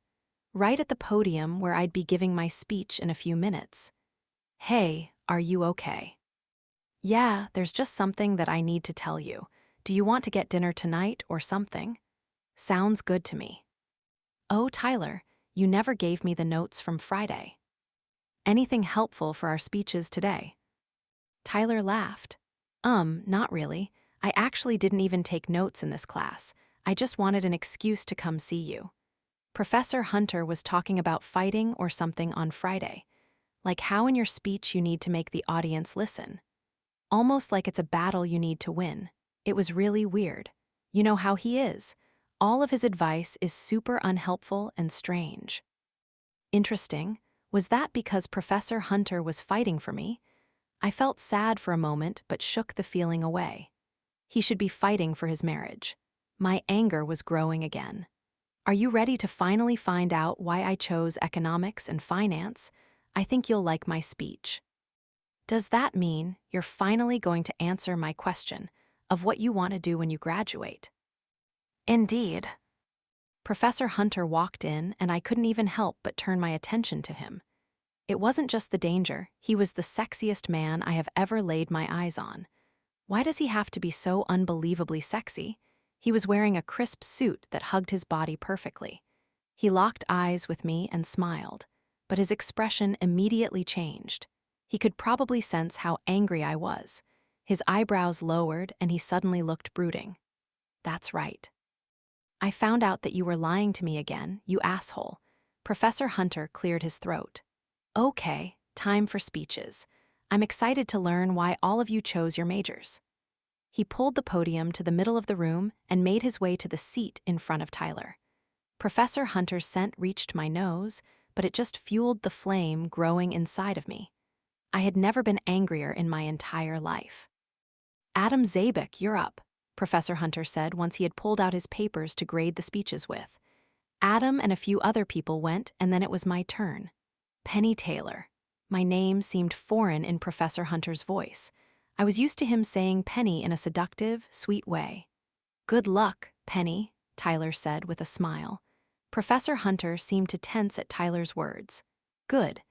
Right at the podium where I'd be giving my speech in a few minutes. "Hey, are you okay?" "Yeah, there's just something that I need to tell you. Do you want to get dinner tonight or something?" "Sounds good to me." "Oh, Tyler, you never gave me the notes from Friday. Anything helpful for our speeches today?" Tyler laughed. Not really. I actually didn't even take notes in this class. I just wanted an excuse to come see you. Professor Hunter was talking about fighting or something on Friday. Like how in your speech you need to make the audience listen. Almost like it's a battle you need to win. It was really weird. You know how he is. All of his advice is super unhelpful and strange. Interesting. Was that because Professor Hunter was fighting for me? I felt sad for a moment but shook the feeling away. He should be fighting for his marriage. My anger was growing again. Are you ready to finally find out why I chose economics and finance? I think you'll like my speech. Does that mean you're finally going to answer my question of what you want to do when you graduate? Indeed. Professor Hunter walked in and I couldn't even help but turn my attention to him. It wasn't just the danger, he was the sexiest man I have ever laid my eyes on. Why does he have to be so unbelievably sexy? He was wearing a crisp suit that hugged his body perfectly. He locked eyes with me and smiled, but his expression immediately changed. He could probably sense how angry I was. His eyebrows lowered and he suddenly looked brooding. "That's right. I found out that you were lying to me again, you asshole." Professor Hunter cleared his throat. "Okay, time for speeches. I'm excited to learn why all of you chose your majors." He pulled the podium to the middle of the room and made his way to the seat in front of Tyler. Professor Hunter's scent reached my nose, but it just fueled the flame growing inside of me. I had never been angrier in my entire life. "Adam Zabik, you're up," Professor Hunter said once he had pulled out his papers to grade the speeches with. Adam and a few other people went, and then it was my turn. Penny Taylor. My name seemed foreign in Professor Hunter's voice. I was used to him saying Penny in a seductive, sweet way. "Good luck, Penny," Tyler said with a smile. Professor Hunter seemed to tense at Tyler's words. Good.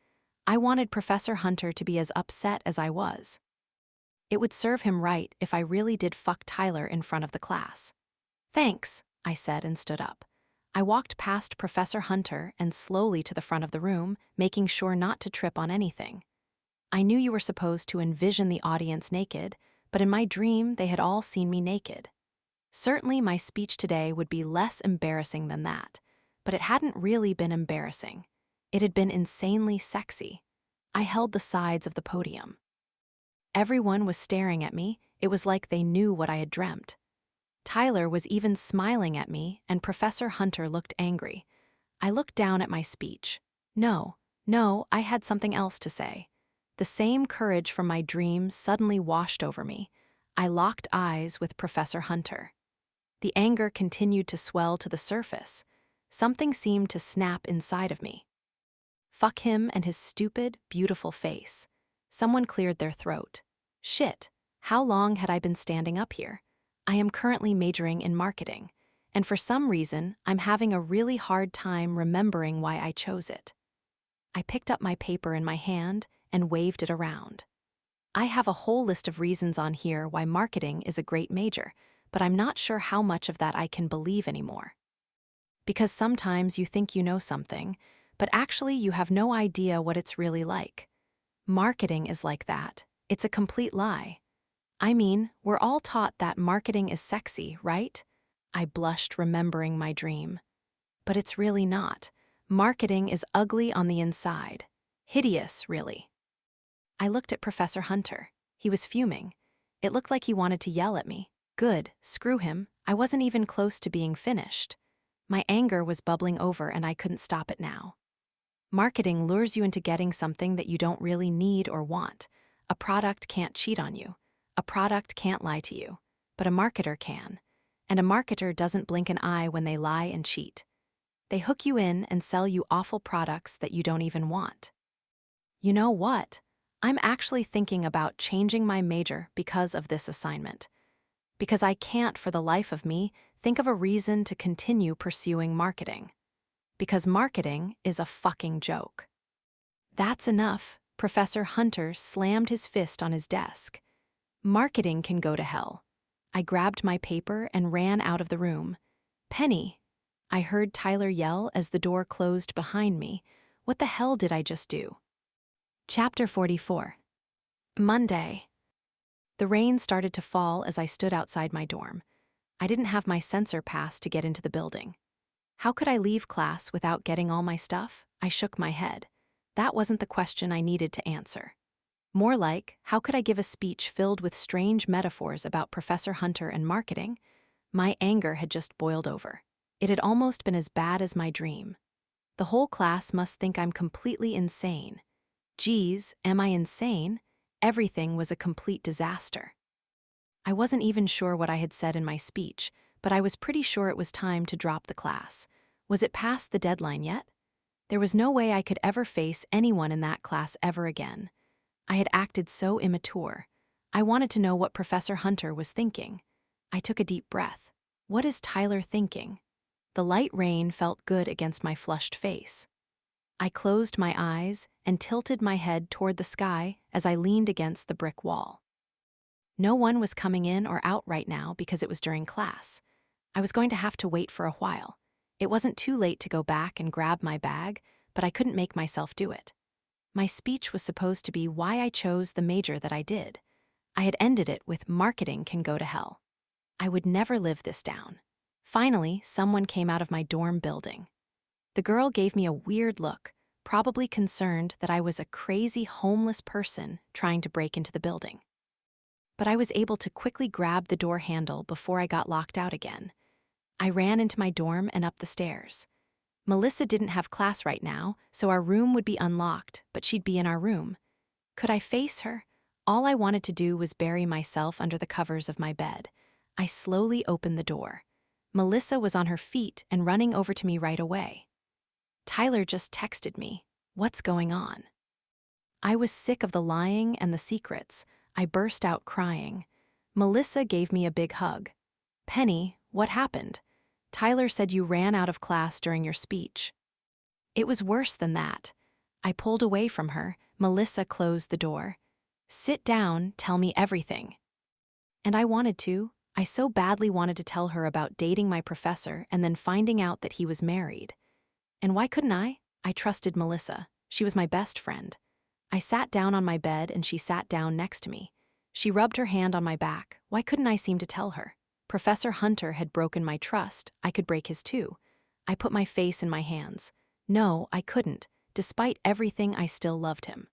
I wanted Professor Hunter to be as upset as I was. It would serve him right if I really did fuck Tyler in front of the class. "Thanks," I said and stood up. I walked past Professor Hunter and slowly to the front of the room, making sure not to trip on anything. I knew you were supposed to envision the audience naked, but in my dream they had all seen me naked. Certainly my speech today would be less embarrassing than that, but it hadn't really been embarrassing. It had been insanely sexy. I held the sides of the podium. Everyone was staring at me. It was like they knew what I had dreamt. Tyler was even smiling at me, and Professor Hunter looked angry. I looked down at my speech. No, I had something else to say. The same courage from my dreams suddenly washed over me. I locked eyes with Professor Hunter. The anger continued to swell to the surface. Something seemed to snap inside of me. Fuck him and his stupid, beautiful face. Someone cleared their throat. Shit, how long had I been standing up here? I am currently majoring in marketing, and for some reason, I'm having a really hard time remembering why I chose it. I picked up my paper in my hand and waved it around. I have a whole list of reasons on here why marketing is a great major, but I'm not sure how much of that I can believe anymore. Because sometimes you think you know something, but actually you have no idea what it's really like. Marketing is like that. It's a complete lie. I mean, we're all taught that marketing is sexy, right? I blushed, remembering my dream. But it's really not. Marketing is ugly on the inside. Hideous, really. I looked at Professor Hunter. He was fuming. It looked like he wanted to yell at me. Good, screw him. I wasn't even close to being finished. My anger was bubbling over and I couldn't stop it now. Marketing lures you into getting something that you don't really need or want. A product can't cheat on you. A product can't lie to you. But a marketer can. And a marketer doesn't blink an eye when they lie and cheat. They hook you in and sell you awful products that you don't even want. You know what? I'm actually thinking about changing my major because of this assignment. Because I can't, for the life of me, think of a reason to continue pursuing marketing. Because marketing is a fucking joke. That's enough. Professor Hunter slammed his fist on his desk. Marketing can go to hell. I grabbed my paper and ran out of the room. Penny, I heard Tyler yell as the door closed behind me. What the hell did I just do? Chapter 44. Monday. The rain started to fall as I stood outside my dorm. I didn't have my sensor pass to get into the building. How could I leave class without getting all my stuff? I shook my head. That wasn't the question I needed to answer. More like, how could I give a speech filled with strange metaphors about Professor Hunter and marketing? My anger had just boiled over. It had almost been as bad as my dream. The whole class must think I'm completely insane. Geez, am I insane? Everything was a complete disaster. I wasn't even sure what I had said in my speech, but I was pretty sure it was time to drop the class. Was it past the deadline yet? There was no way I could ever face anyone in that class ever again. I had acted so immature. I wanted to know what Professor Hunter was thinking. I took a deep breath. What is Tyler thinking? The light rain felt good against my flushed face. I closed my eyes and tilted my head toward the sky as I leaned against the brick wall. No one was coming in or out right now because it was during class. I was going to have to wait for a while. It wasn't too late to go back and grab my bag, but I couldn't make myself do it. My speech was supposed to be why I chose the major that I did. I had ended it with marketing can go to hell. I would never live this down. Finally, someone came out of my dorm building. The girl gave me a weird look, probably concerned that I was a crazy homeless person trying to break into the building. But I was able to quickly grab the door handle before I got locked out again. I ran into my dorm and up the stairs. Melissa didn't have class right now, so our room would be unlocked, but she'd be in our room. Could I face her? All I wanted to do was bury myself under the covers of my bed. I slowly opened the door. Melissa was on her feet and running over to me right away. Tyler just texted me. What's going on? I was sick of the lying and the secrets. I burst out crying. Melissa gave me a big hug. Penny, what happened? Tyler said you ran out of class during your speech. It was worse than that. I pulled away from her. Melissa closed the door. Sit down, tell me everything. And I wanted to. I so badly wanted to tell her about dating my professor and then finding out that he was married. And why couldn't I? I trusted Melissa. She was my best friend. I sat down on my bed and she sat down next to me. She rubbed her hand on my back. Why couldn't I seem to tell her? Professor Hunter had broken my trust. I could break his too. I put my face in my hands. No, I couldn't. Despite everything, I still loved him.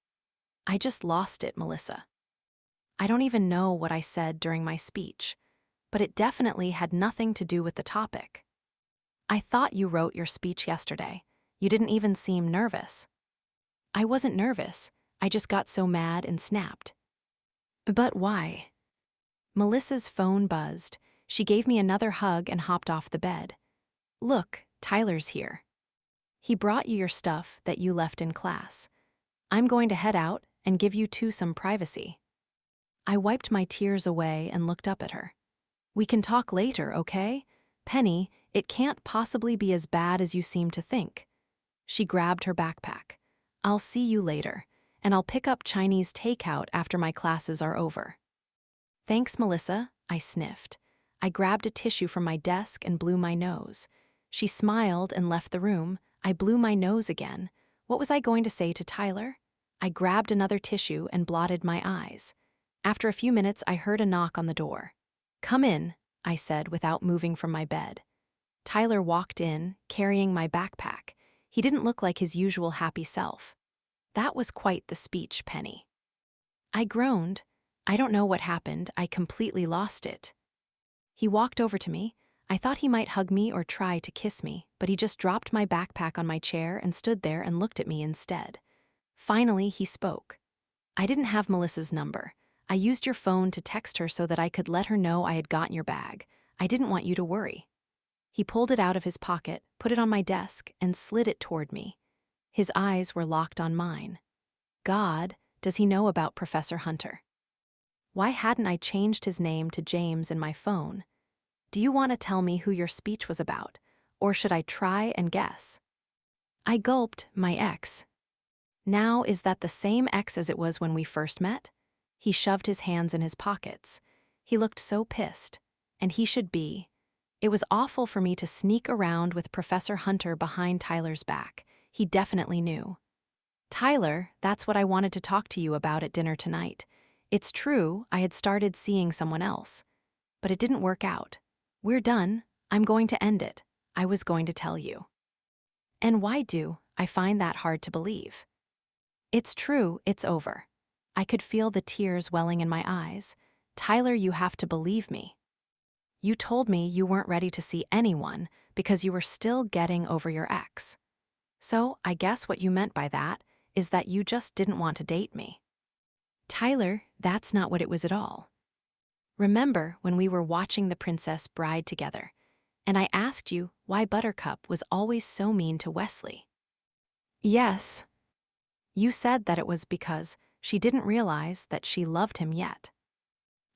I just lost it, Melissa. I don't even know what I said during my speech, but it definitely had nothing to do with the topic. I thought you wrote your speech yesterday. You didn't even seem nervous. I wasn't nervous. I just got so mad and snapped. But why? Melissa's phone buzzed. She gave me another hug and hopped off the bed. Look, Tyler's here. He brought you your stuff that you left in class. I'm going to head out and give you two some privacy. I wiped my tears away and looked up at her. We can talk later, okay? Penny, it can't possibly be as bad as you seem to think. She grabbed her backpack. I'll see you later, and I'll pick up Chinese takeout after my classes are over. Thanks, Melissa, I sniffed. I grabbed a tissue from my desk and blew my nose. She smiled and left the room. I blew my nose again. What was I going to say to Tyler? I grabbed another tissue and blotted my eyes. After a few minutes, I heard a knock on the door. "Come in," I said without moving from my bed. Tyler walked in, carrying my backpack. He didn't look like his usual happy self. That was quite the speech, Penny. I groaned. I don't know what happened. I completely lost it. He walked over to me. I thought he might hug me or try to kiss me, but he just dropped my backpack on my chair and stood there and looked at me instead. Finally, he spoke. "I didn't have Melissa's number. I used your phone to text her so that I could let her know I had gotten your bag. I didn't want you to worry." He pulled it out of his pocket, put it on my desk, and slid it toward me. His eyes were locked on mine. God, does he know about Professor Hunter? Why hadn't I changed his name to James in my phone? "Do you want to tell me who your speech was about, or should I try and guess?" I gulped. "My ex." "Now, is that the same ex as it was when we first met?" He shoved his hands in his pockets. He looked so pissed. And he should be. It was awful for me to sneak around with Professor Hunter behind Tyler's back. He definitely knew. "Tyler, that's what I wanted to talk to you about at dinner tonight. It's true, I had started seeing someone else. But it didn't work out. We're done. I'm going to end it. I was going to tell you." And why do I find that hard to believe? It's true, it's over. I could feel the tears welling in my eyes. "Tyler, you have to believe me. You told me you weren't ready to see anyone because you were still getting over your ex. So I guess what you meant by that is that you just didn't want to date me." "Tyler, that's not what it was at all. Remember when we were watching The Princess Bride together, and I asked you why Buttercup was always so mean to Wesley?" "Yes." "You said that it was because she didn't realize that she loved him yet."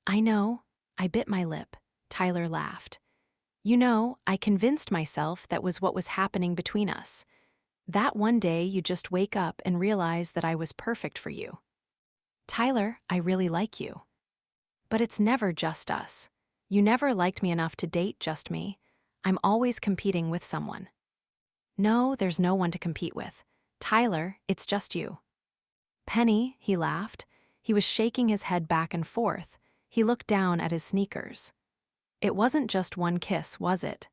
"I know." I bit my lip. Tyler laughed. "You know, I convinced myself that was what was happening between us. That one day you just wake up and realize that I was perfect for you. Tyler, I really like you. But it's never just us. You never liked me enough to date just me. I'm always competing with someone." "No, there's no one to compete with. Tyler, it's just you." "Penny," he laughed. He was shaking his head back and forth. He looked down at his sneakers. "It wasn't just one kiss, was it?"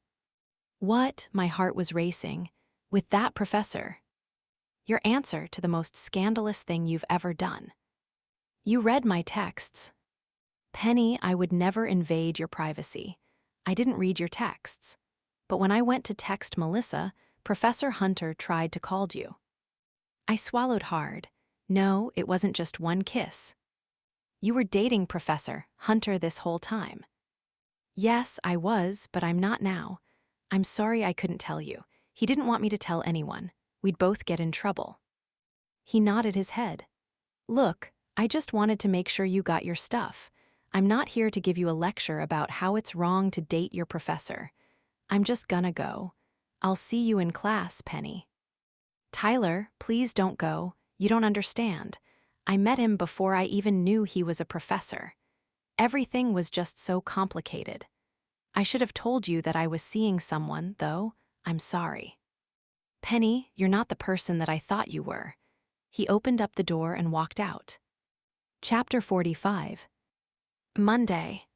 "What?" My heart was racing. "With that professor?" "Your answer to the most scandalous thing you've ever done." "You read my texts." "Penny, I would never invade your privacy. I didn't read your texts. But when I went to text Melissa, Professor Hunter tried to call you." I swallowed hard. "No, it wasn't just one kiss. You were dating Professor Hunter this whole time." "Yes, I was, but I'm not now. I'm sorry I couldn't tell you. He didn't want me to tell anyone. We'd both get in trouble." He nodded his head. "Look, I just wanted to make sure you got your stuff. I'm not here to give you a lecture about how it's wrong to date your professor. I'm just gonna go. I'll see you in class, Penny." "Tyler, please don't go. You don't understand. I met him before I even knew he was a professor. Everything was just so complicated. I should have told you that I was seeing someone, though. I'm sorry." "Penny, you're not the person that I thought you were." He opened up the door and walked out. Chapter 45. Monday.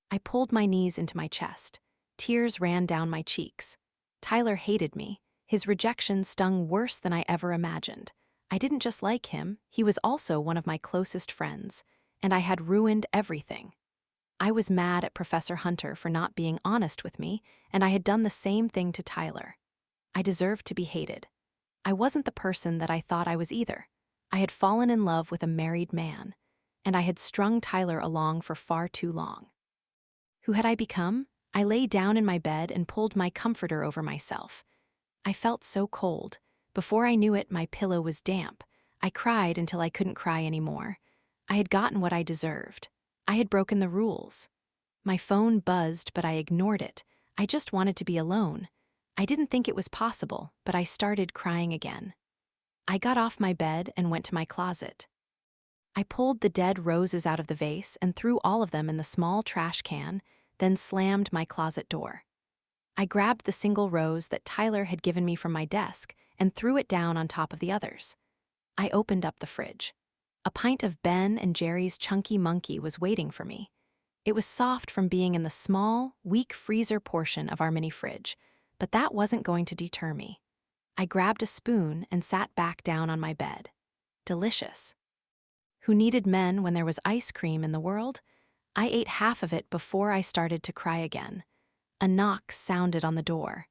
I pulled my knees into my chest. Tears ran down my cheeks. Tyler hated me. His rejection stung worse than I ever imagined. I didn't just like him, he was also one of my closest friends, and I had ruined everything. I was mad at Professor Hunter for not being honest with me, and I had done the same thing to Tyler. I deserved to be hated. I wasn't the person that I thought I was either. I had fallen in love with a married man, and I had strung Tyler along for far too long. Who had I become? I lay down in my bed and pulled my comforter over myself. I felt so cold. Before I knew it, my pillow was damp. I cried until I couldn't cry anymore. I had gotten what I deserved. I had broken the rules. My phone buzzed, but I ignored it. I just wanted to be alone. I didn't think it was possible, but I started crying again. I got off my bed and went to my closet. I pulled the dead roses out of the vase and threw all of them in the small trash can, then slammed my closet door. I grabbed the single rose that Tyler had given me from my desk and threw it down on top of the others. I opened up the fridge. A pint of Ben and Jerry's Chunky Monkey was waiting for me. It was soft from being in the small, weak freezer portion of our mini fridge, but that wasn't going to deter me. I grabbed a spoon and sat back down on my bed. Delicious. Who needed men when there was ice cream in the world? I ate half of it before I started to cry again. A knock sounded on the door.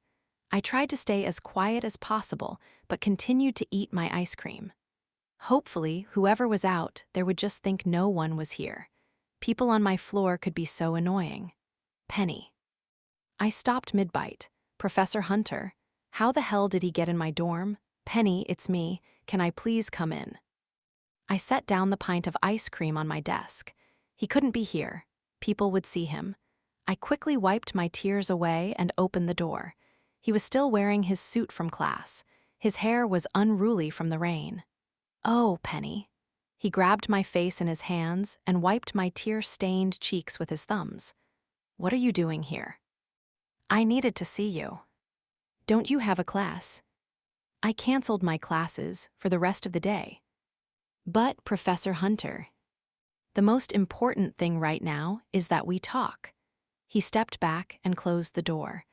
I tried to stay as quiet as possible, but continued to eat my ice cream. Hopefully, whoever was out there would just think no one was here. People on my floor could be so annoying. Penny. I stopped mid-bite. Professor Hunter. How the hell did he get in my dorm? Penny, it's me. Can I please come in? I set down the pint of ice cream on my desk. He couldn't be here. People would see him. I quickly wiped my tears away and opened the door. He was still wearing his suit from class. His hair was unruly from the rain. Oh, Penny. He grabbed my face in his hands and wiped my tear-stained cheeks with his thumbs. What are you doing here? I needed to see you. Don't you have a class? I canceled my classes for the rest of the day. But, Professor Hunter, the most important thing right now is that we talk. He stepped back and closed the door.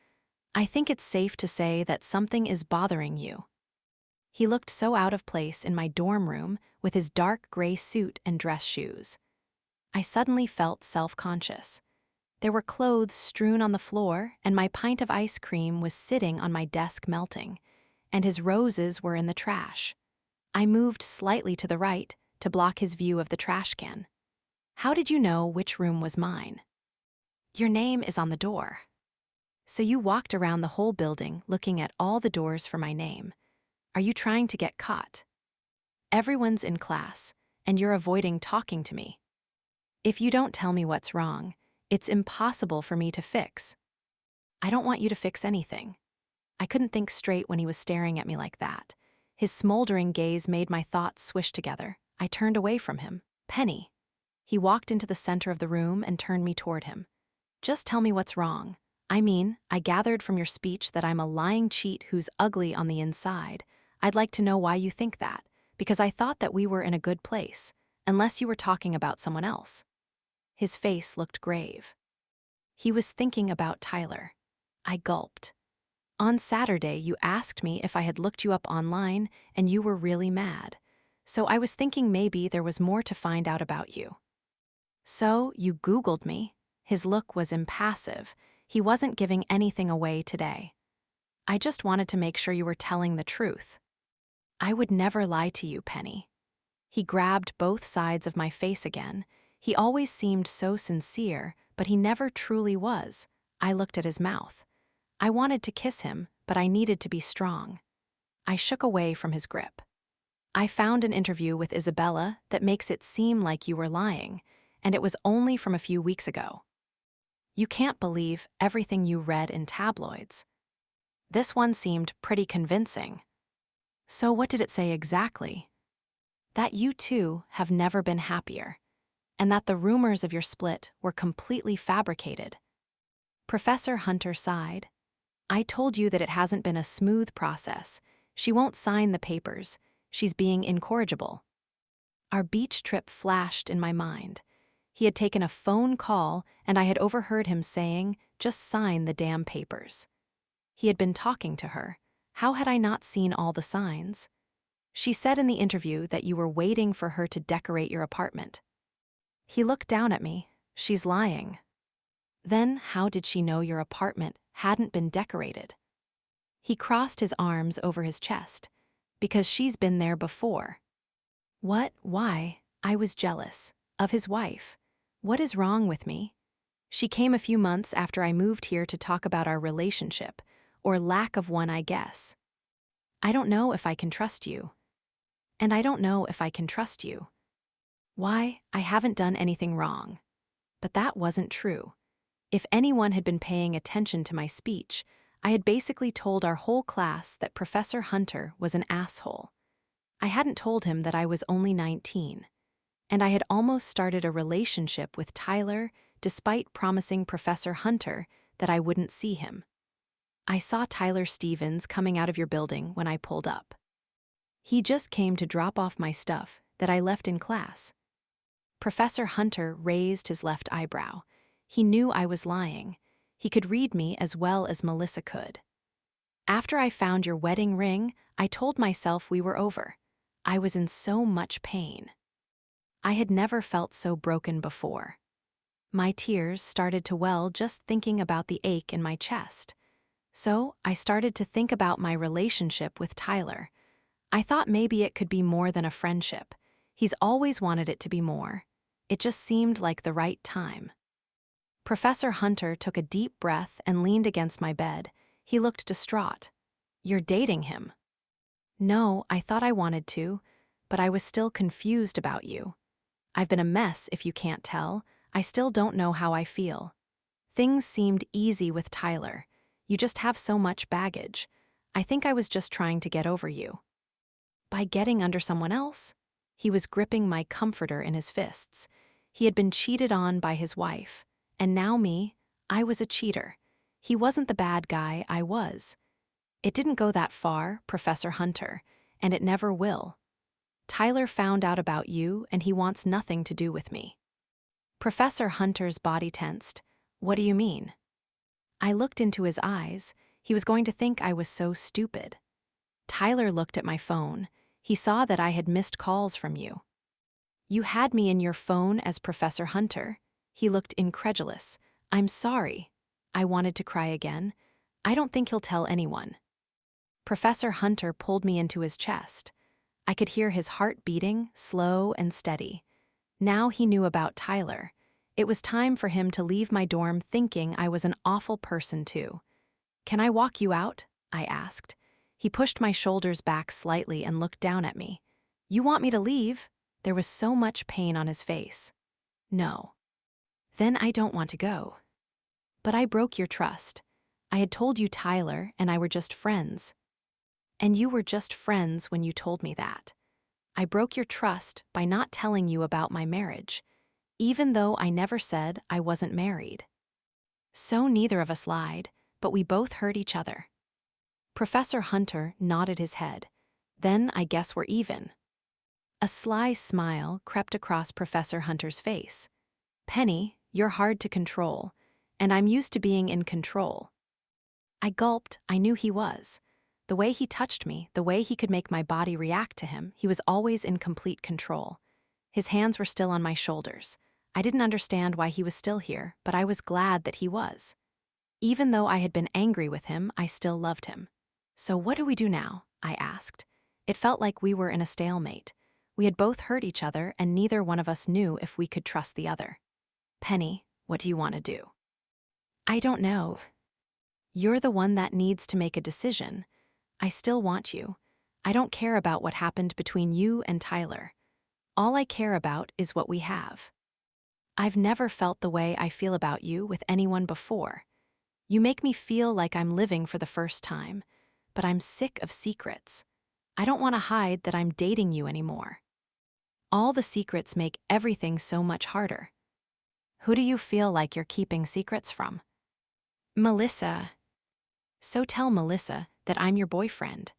I think it's safe to say that something is bothering you. He looked so out of place in my dorm room with his dark gray suit and dress shoes. I suddenly felt self-conscious. There were clothes strewn on the floor, and my pint of ice cream was sitting on my desk melting, and his roses were in the trash. I moved slightly to the right to block his view of the trash can. How did you know which room was mine? Your name is on the door. So you walked around the whole building looking at all the doors for my name. Are you trying to get caught? Everyone's in class, and you're avoiding talking to me. If you don't tell me what's wrong, it's impossible for me to fix. I don't want you to fix anything. I couldn't think straight when he was staring at me like that. His smoldering gaze made my thoughts swish together. I turned away from him. Penny. He walked into the center of the room and turned me toward him. Just tell me what's wrong. I mean, I gathered from your speech that I'm a lying cheat who's ugly on the inside. I'd like to know why you think that, because I thought that we were in a good place, unless you were talking about someone else. His face looked grave. He was thinking about Tyler. I gulped. On Saturday, you asked me if I had looked you up online, and you were really mad. So I was thinking maybe there was more to find out about you. So you Googled me. His look was impassive. He wasn't giving anything away today. I just wanted to make sure you were telling the truth. I would never lie to you, Penny. He grabbed both sides of my face again. He always seemed so sincere, but he never truly was. I looked at his mouth. I wanted to kiss him, but I needed to be strong. I shook away from his grip. I found an interview with Isabella that makes it seem like you were lying, and it was only from a few weeks ago. You can't believe everything you read in tabloids. This one seemed pretty convincing. So what did it say exactly? That you two have never been happier, and that the rumors of your split were completely fabricated. Professor Hunter sighed. I told you that it hasn't been a smooth process. She won't sign the papers. She's being incorrigible. Our beach trip flashed in my mind. He had taken a phone call, and I had overheard him saying, just sign the damn papers. He had been talking to her. How had I not seen all the signs? She said in the interview that you were waiting for her to decorate your apartment. He looked down at me. She's lying. Then how did she know your apartment hadn't been decorated? He crossed his arms over his chest. Because she's been there before. What? Why? I was jealous. Of his wife. What is wrong with me? She came a few months after I moved here to talk about our relationship, or lack of one, I guess. I don't know if I can trust you. And I don't know if I can trust you. Why? I haven't done anything wrong. But that wasn't true. If anyone had been paying attention to my speech, I had basically told our whole class that Professor Hunter was an asshole. I hadn't told him that I was only 19. And I had almost started a relationship with Tyler despite promising Professor Hunter that I wouldn't see him. I saw Tyler Stevens coming out of your building when I pulled up. He just came to drop off my stuff that I left in class. Professor Hunter raised his left eyebrow. He knew I was lying. He could read me as well as Melissa could. After I found your wedding ring, I told myself we were over. I was in so much pain. I had never felt so broken before. My tears started to well just thinking about the ache in my chest. So I started to think about my relationship with Tyler. I thought maybe it could be more than a friendship. He's always wanted it to be more. It just seemed like the right time. Professor Hunter took a deep breath and leaned against my bed. He looked distraught. "You're dating him." "No, I thought I wanted to, but I was still confused about you. I've been a mess, if you can't tell. I still don't know how I feel. Things seemed easy with Tyler. You just have so much baggage. I think I was just trying to get over you." By getting under someone else? He was gripping my comforter in his fists. He had been cheated on by his wife. And now me, I was a cheater. He wasn't the bad guy, I was. It didn't go that far, Professor Hunter, and it never will. Tyler found out about you, and he wants nothing to do with me. Professor Hunter's body tensed. "What do you mean?" I looked into his eyes. He was going to think I was so stupid. Tyler looked at my phone. He saw that I had missed calls from you. "You had me in your phone as Professor Hunter." He looked incredulous. "I'm sorry." I wanted to cry again. "I don't think he'll tell anyone." Professor Hunter pulled me into his chest. I could hear his heart beating, slow and steady. Now he knew about Tyler. It was time for him to leave my dorm thinking I was an awful person too. "Can I walk you out?" I asked. He pushed my shoulders back slightly and looked down at me. "You want me to leave?" There was so much pain on his face. "No." "Then I don't want to go." "But I broke your trust. I had told you Tyler and I were just friends." "And you were just friends when you told me that. I broke your trust by not telling you about my marriage, even though I never said I wasn't married." So neither of us lied, but we both hurt each other. Professor Hunter nodded his head. "Then I guess we're even." A sly smile crept across Professor Hunter's face. "Penny, you're hard to control, and I'm used to being in control." I gulped. I knew he was. The way he touched me, the way he could make my body react to him, he was always in complete control. His hands were still on my shoulders. I didn't understand why he was still here, but I was glad that he was. Even though I had been angry with him, I still loved him. "So what do we do now?" I asked. It felt like we were in a stalemate. We had both hurt each other, and neither one of us knew if we could trust the other. "Penny, what do you want to do?" "I don't know. You're the one that needs to make a decision. I still want you. I don't care about what happened between you and Tyler. All I care about is what we have. I've never felt the way I feel about you with anyone before. You make me feel like I'm living for the first time, but I'm sick of secrets. I don't want to hide that I'm dating you anymore. All the secrets make everything so much harder." "Who do you feel like you're keeping secrets from?" "Melissa." "So tell Melissa that I'm your boyfriend."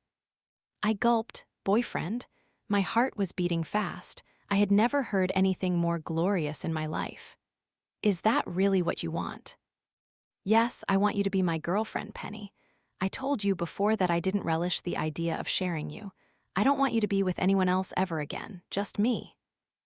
I gulped. Boyfriend? My heart was beating fast. I had never heard anything more glorious in my life. "Is that really what you want?" "Yes, I want you to be my girlfriend, Penny. I told you before that I didn't relish the idea of sharing you. I don't want you to be with anyone else ever again, just me."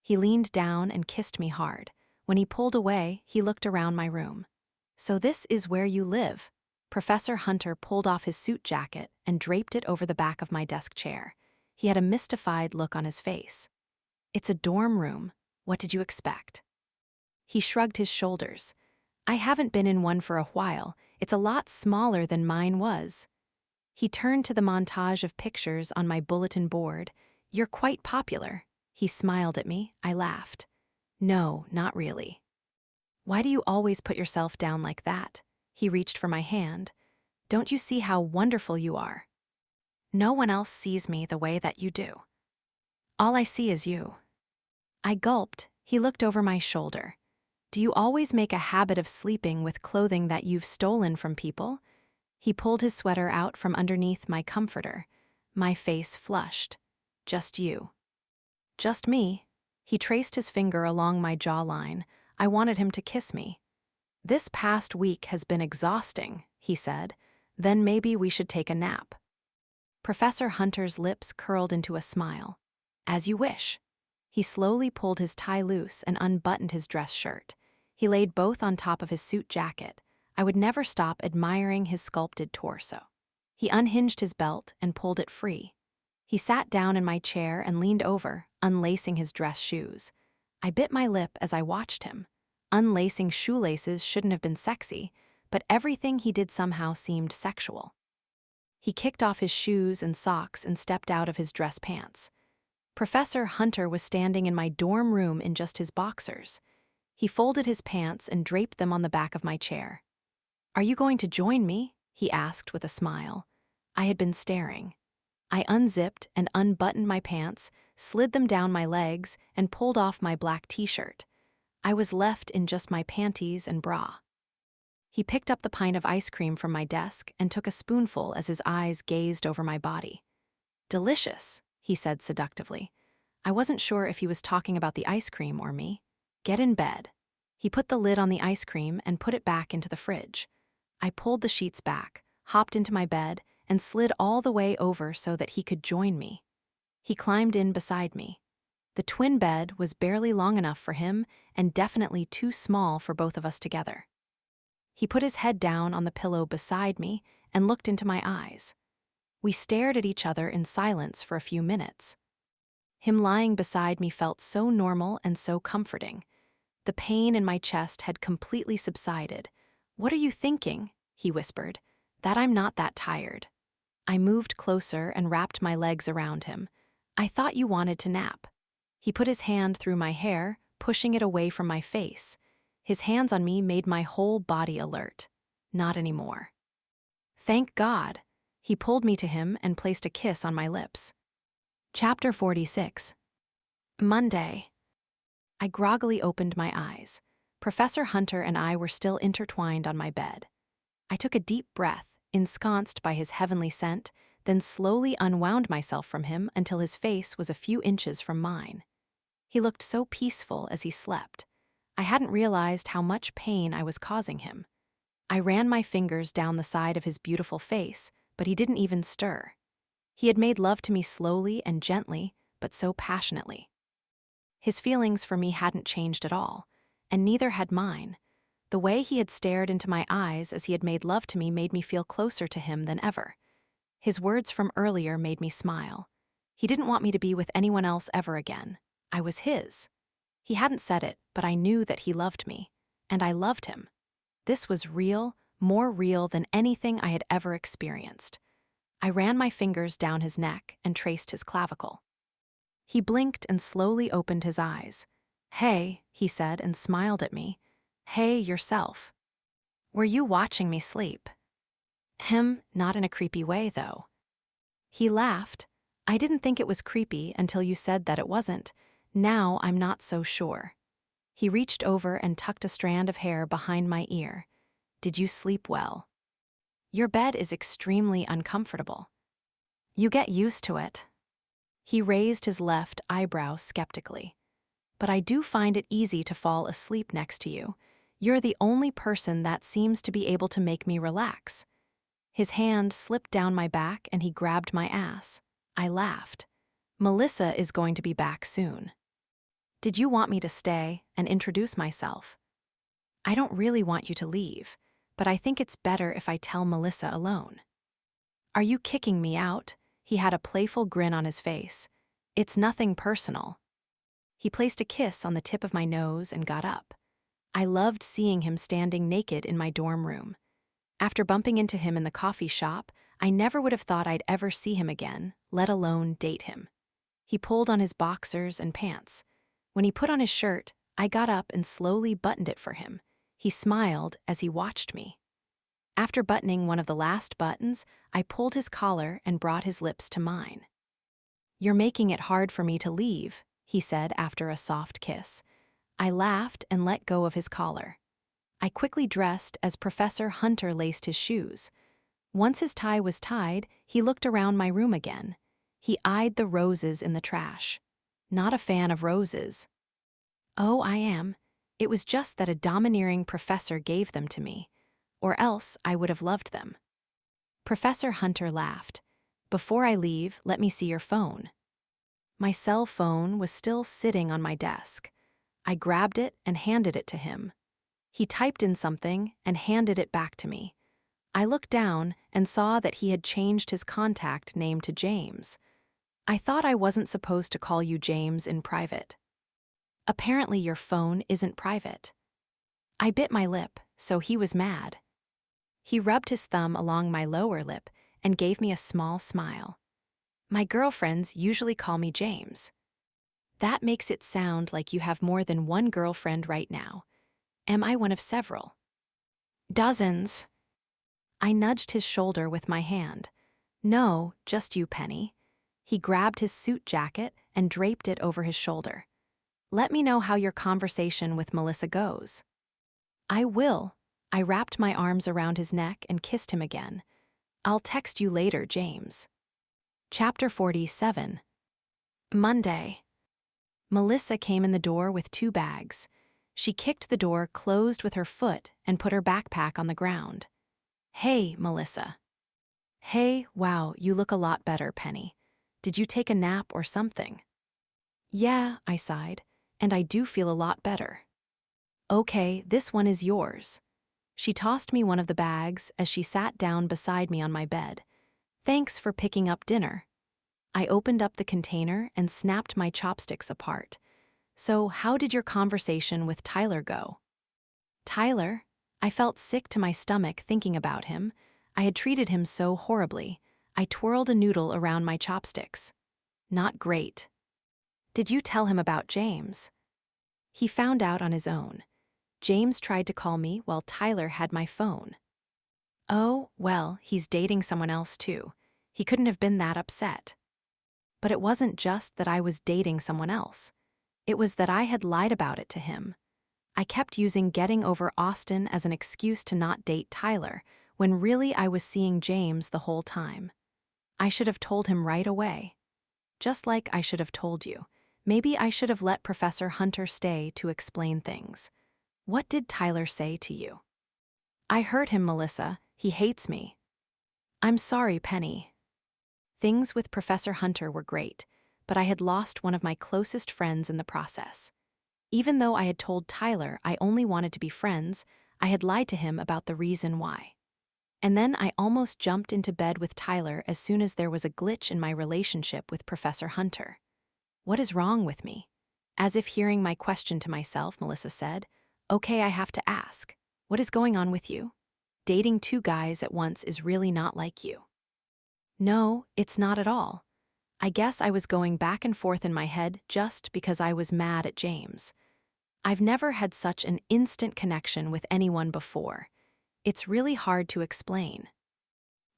He leaned down and kissed me hard. When he pulled away, he looked around my room. "So this is where you live?" Professor Hunter pulled off his suit jacket and draped it over the back of my desk chair. He had a mystified look on his face. "It's a dorm room. What did you expect?" He shrugged his shoulders. "I haven't been in one for a while. It's a lot smaller than mine was." He turned to the montage of pictures on my bulletin board. "You're quite popular." He smiled at me. I laughed. "No, not really." "Why do you always put yourself down like that?" He reached for my hand. "Don't you see how wonderful you are? No one else sees me the way that you do. All I see is you." I gulped. He looked over my shoulder. "Do you always make a habit of sleeping with clothing that you've stolen from people?" He pulled his sweater out from underneath my comforter. My face flushed. "Just you." Just me. He traced his finger along my jawline. I wanted him to kiss me. This past week has been exhausting, he said. Then maybe we should take a nap. Professor Hunter's lips curled into a smile. As you wish. He slowly pulled his tie loose and unbuttoned his dress shirt. He laid both on top of his suit jacket. I would never stop admiring his sculpted torso. He unhinged his belt and pulled it free. He sat down in my chair and leaned over, unlacing his dress shoes. I bit my lip as I watched him. Unlacing shoelaces shouldn't have been sexy, but everything he did somehow seemed sexual. He kicked off his shoes and socks and stepped out of his dress pants. Professor Hunter was standing in my dorm room in just his boxers. He folded his pants and draped them on the back of my chair. "Are you going to join me?" he asked with a smile. I had been staring. I unzipped and unbuttoned my pants, slid them down my legs, and pulled off my black t-shirt. I was left in just my panties and bra. He picked up the pint of ice cream from my desk and took a spoonful as his eyes gazed over my body. "Delicious," he said seductively. I wasn't sure if he was talking about the ice cream or me. "Get in bed." He put the lid on the ice cream and put it back into the fridge. I pulled the sheets back, hopped into my bed, and slid all the way over so that he could join me. He climbed in beside me. The twin bed was barely long enough for him and definitely too small for both of us together. He put his head down on the pillow beside me and looked into my eyes. We stared at each other in silence for a few minutes. Him lying beside me felt so normal and so comforting. The pain in my chest had completely subsided. "What are you thinking?" he whispered. "That I'm not that tired." I moved closer and wrapped my legs around him. "I thought you wanted to nap." He put his hand through my hair, pushing it away from my face. His hands on me made my whole body alert. Not anymore. Thank God. He pulled me to him and placed a kiss on my lips. Chapter 46. Monday. I groggily opened my eyes. Professor Hunter and I were still intertwined on my bed. I took a deep breath, ensconced by his heavenly scent, then slowly unwound myself from him until his face was a few inches from mine. He looked so peaceful as he slept. I hadn't realized how much pain I was causing him. I ran my fingers down the side of his beautiful face, but he didn't even stir. He had made love to me slowly and gently, but so passionately. His feelings for me hadn't changed at all, and neither had mine. The way he had stared into my eyes as he had made love to me made me feel closer to him than ever. His words from earlier made me smile. He didn't want me to be with anyone else ever again. I was his. He hadn't said it, but I knew that he loved me, and I loved him. This was real, more real than anything I had ever experienced. I ran my fingers down his neck and traced his clavicle. He blinked and slowly opened his eyes. "Hey," he said and smiled at me. "Hey, yourself. Were you watching me sleep?" Not in a creepy way, though. He laughed. "I didn't think it was creepy until you said that it wasn't. Now I'm not so sure." He reached over and tucked a strand of hair behind my ear. "Did you sleep well?" "Your bed is extremely uncomfortable." "You get used to it." He raised his left eyebrow skeptically. "But I do find it easy to fall asleep next to you. You're the only person that seems to be able to make me relax." His hand slipped down my back and he grabbed my ass. I laughed. "Melissa is going to be back soon." "Did you want me to stay and introduce myself?" "I don't really want you to leave, but I think it's better if I tell Melissa alone." "Are you kicking me out?" He had a playful grin on his face. "It's nothing personal." He placed a kiss on the tip of my nose and got up. I loved seeing him standing naked in my dorm room. After bumping into him in the coffee shop, I never would have thought I'd ever see him again, let alone date him. He pulled on his boxers and pants. When he put on his shirt, I got up and slowly buttoned it for him. He smiled as he watched me. After buttoning one of the last buttons, I pulled his collar and brought his lips to mine. "You're making it hard for me to leave," he said after a soft kiss. I laughed and let go of his collar. I quickly dressed as Professor Hunter laced his shoes. Once his tie was tied, he looked around my room again. He eyed the roses in the trash. Not a fan of roses. Oh, I am. It was just that a domineering professor gave them to me, or else I would have loved them. Professor Hunter laughed. Before I leave, let me see your phone. My cell phone was still sitting on my desk. I grabbed it and handed it to him. He typed in something and handed it back to me. I looked down and saw that he had changed his contact name to James. I thought I wasn't supposed to call you James in private. Apparently your phone isn't private. I bit my lip, so he was mad. He rubbed his thumb along my lower lip and gave me a small smile. My girlfriends usually call me James. That makes it sound like you have more than one girlfriend right now. Am I one of several? Dozens. I nudged his shoulder with my hand. No, just you, Penny. He grabbed his suit jacket and draped it over his shoulder. Let me know how your conversation with Melissa goes. I will. I wrapped my arms around his neck and kissed him again. I'll text you later, James. Chapter 47. Monday. Melissa came in the door with 2 bags. She kicked the door closed with her foot and put her backpack on the ground. Hey, Melissa. Hey, wow, you look a lot better, Penny. Did you take a nap or something? Yeah, I sighed, and I do feel a lot better. Okay, this one is yours. She tossed me one of the bags as she sat down beside me on my bed. Thanks for picking up dinner. I opened up the container and snapped my chopsticks apart. So, how did your conversation with Tyler go? Tyler? I felt sick to my stomach thinking about him. I had treated him so horribly. I twirled a noodle around my chopsticks. Not great. Did you tell him about James? He found out on his own. James tried to call me while Tyler had my phone. Oh, well, he's dating someone else too. He couldn't have been that upset. But it wasn't just that I was dating someone else. It was that I had lied about it to him. I kept using getting over Austin as an excuse to not date Tyler, when really I was seeing James the whole time. I should have told him right away. Just like I should have told you. Maybe I should have let Professor Hunter stay to explain things. What did Tyler say to you? I hurt him, Melissa. He hates me. I'm sorry, Penny. Things with Professor Hunter were great, but I had lost one of my closest friends in the process. Even though I had told Tyler I only wanted to be friends, I had lied to him about the reason why. And then I almost jumped into bed with Tyler as soon as there was a glitch in my relationship with Professor Hunter. What is wrong with me? As if hearing my question to myself, Melissa said, Okay, I have to ask. What is going on with you? Dating 2 guys at once is really not like you. No, it's not at all. I guess I was going back and forth in my head just because I was mad at James. I've never had such an instant connection with anyone before. It's really hard to explain.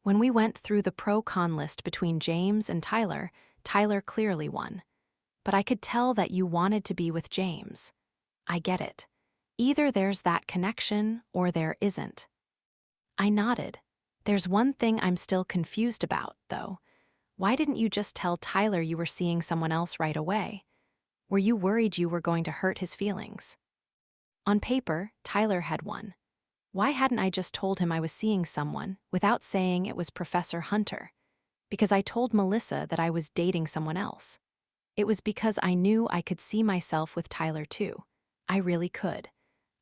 When we went through the pro-con list between James and Tyler, Tyler clearly won. But I could tell that you wanted to be with James. I get it. Either there's that connection or there isn't. I nodded. There's one thing I'm still confused about, though. Why didn't you just tell Tyler you were seeing someone else right away? Were you worried you were going to hurt his feelings? On paper, Tyler had won. Why hadn't I just told him I was seeing someone without saying it was Professor Hunter? Because I told Melissa that I was dating someone else. It was because I knew I could see myself with Tyler too. I really could.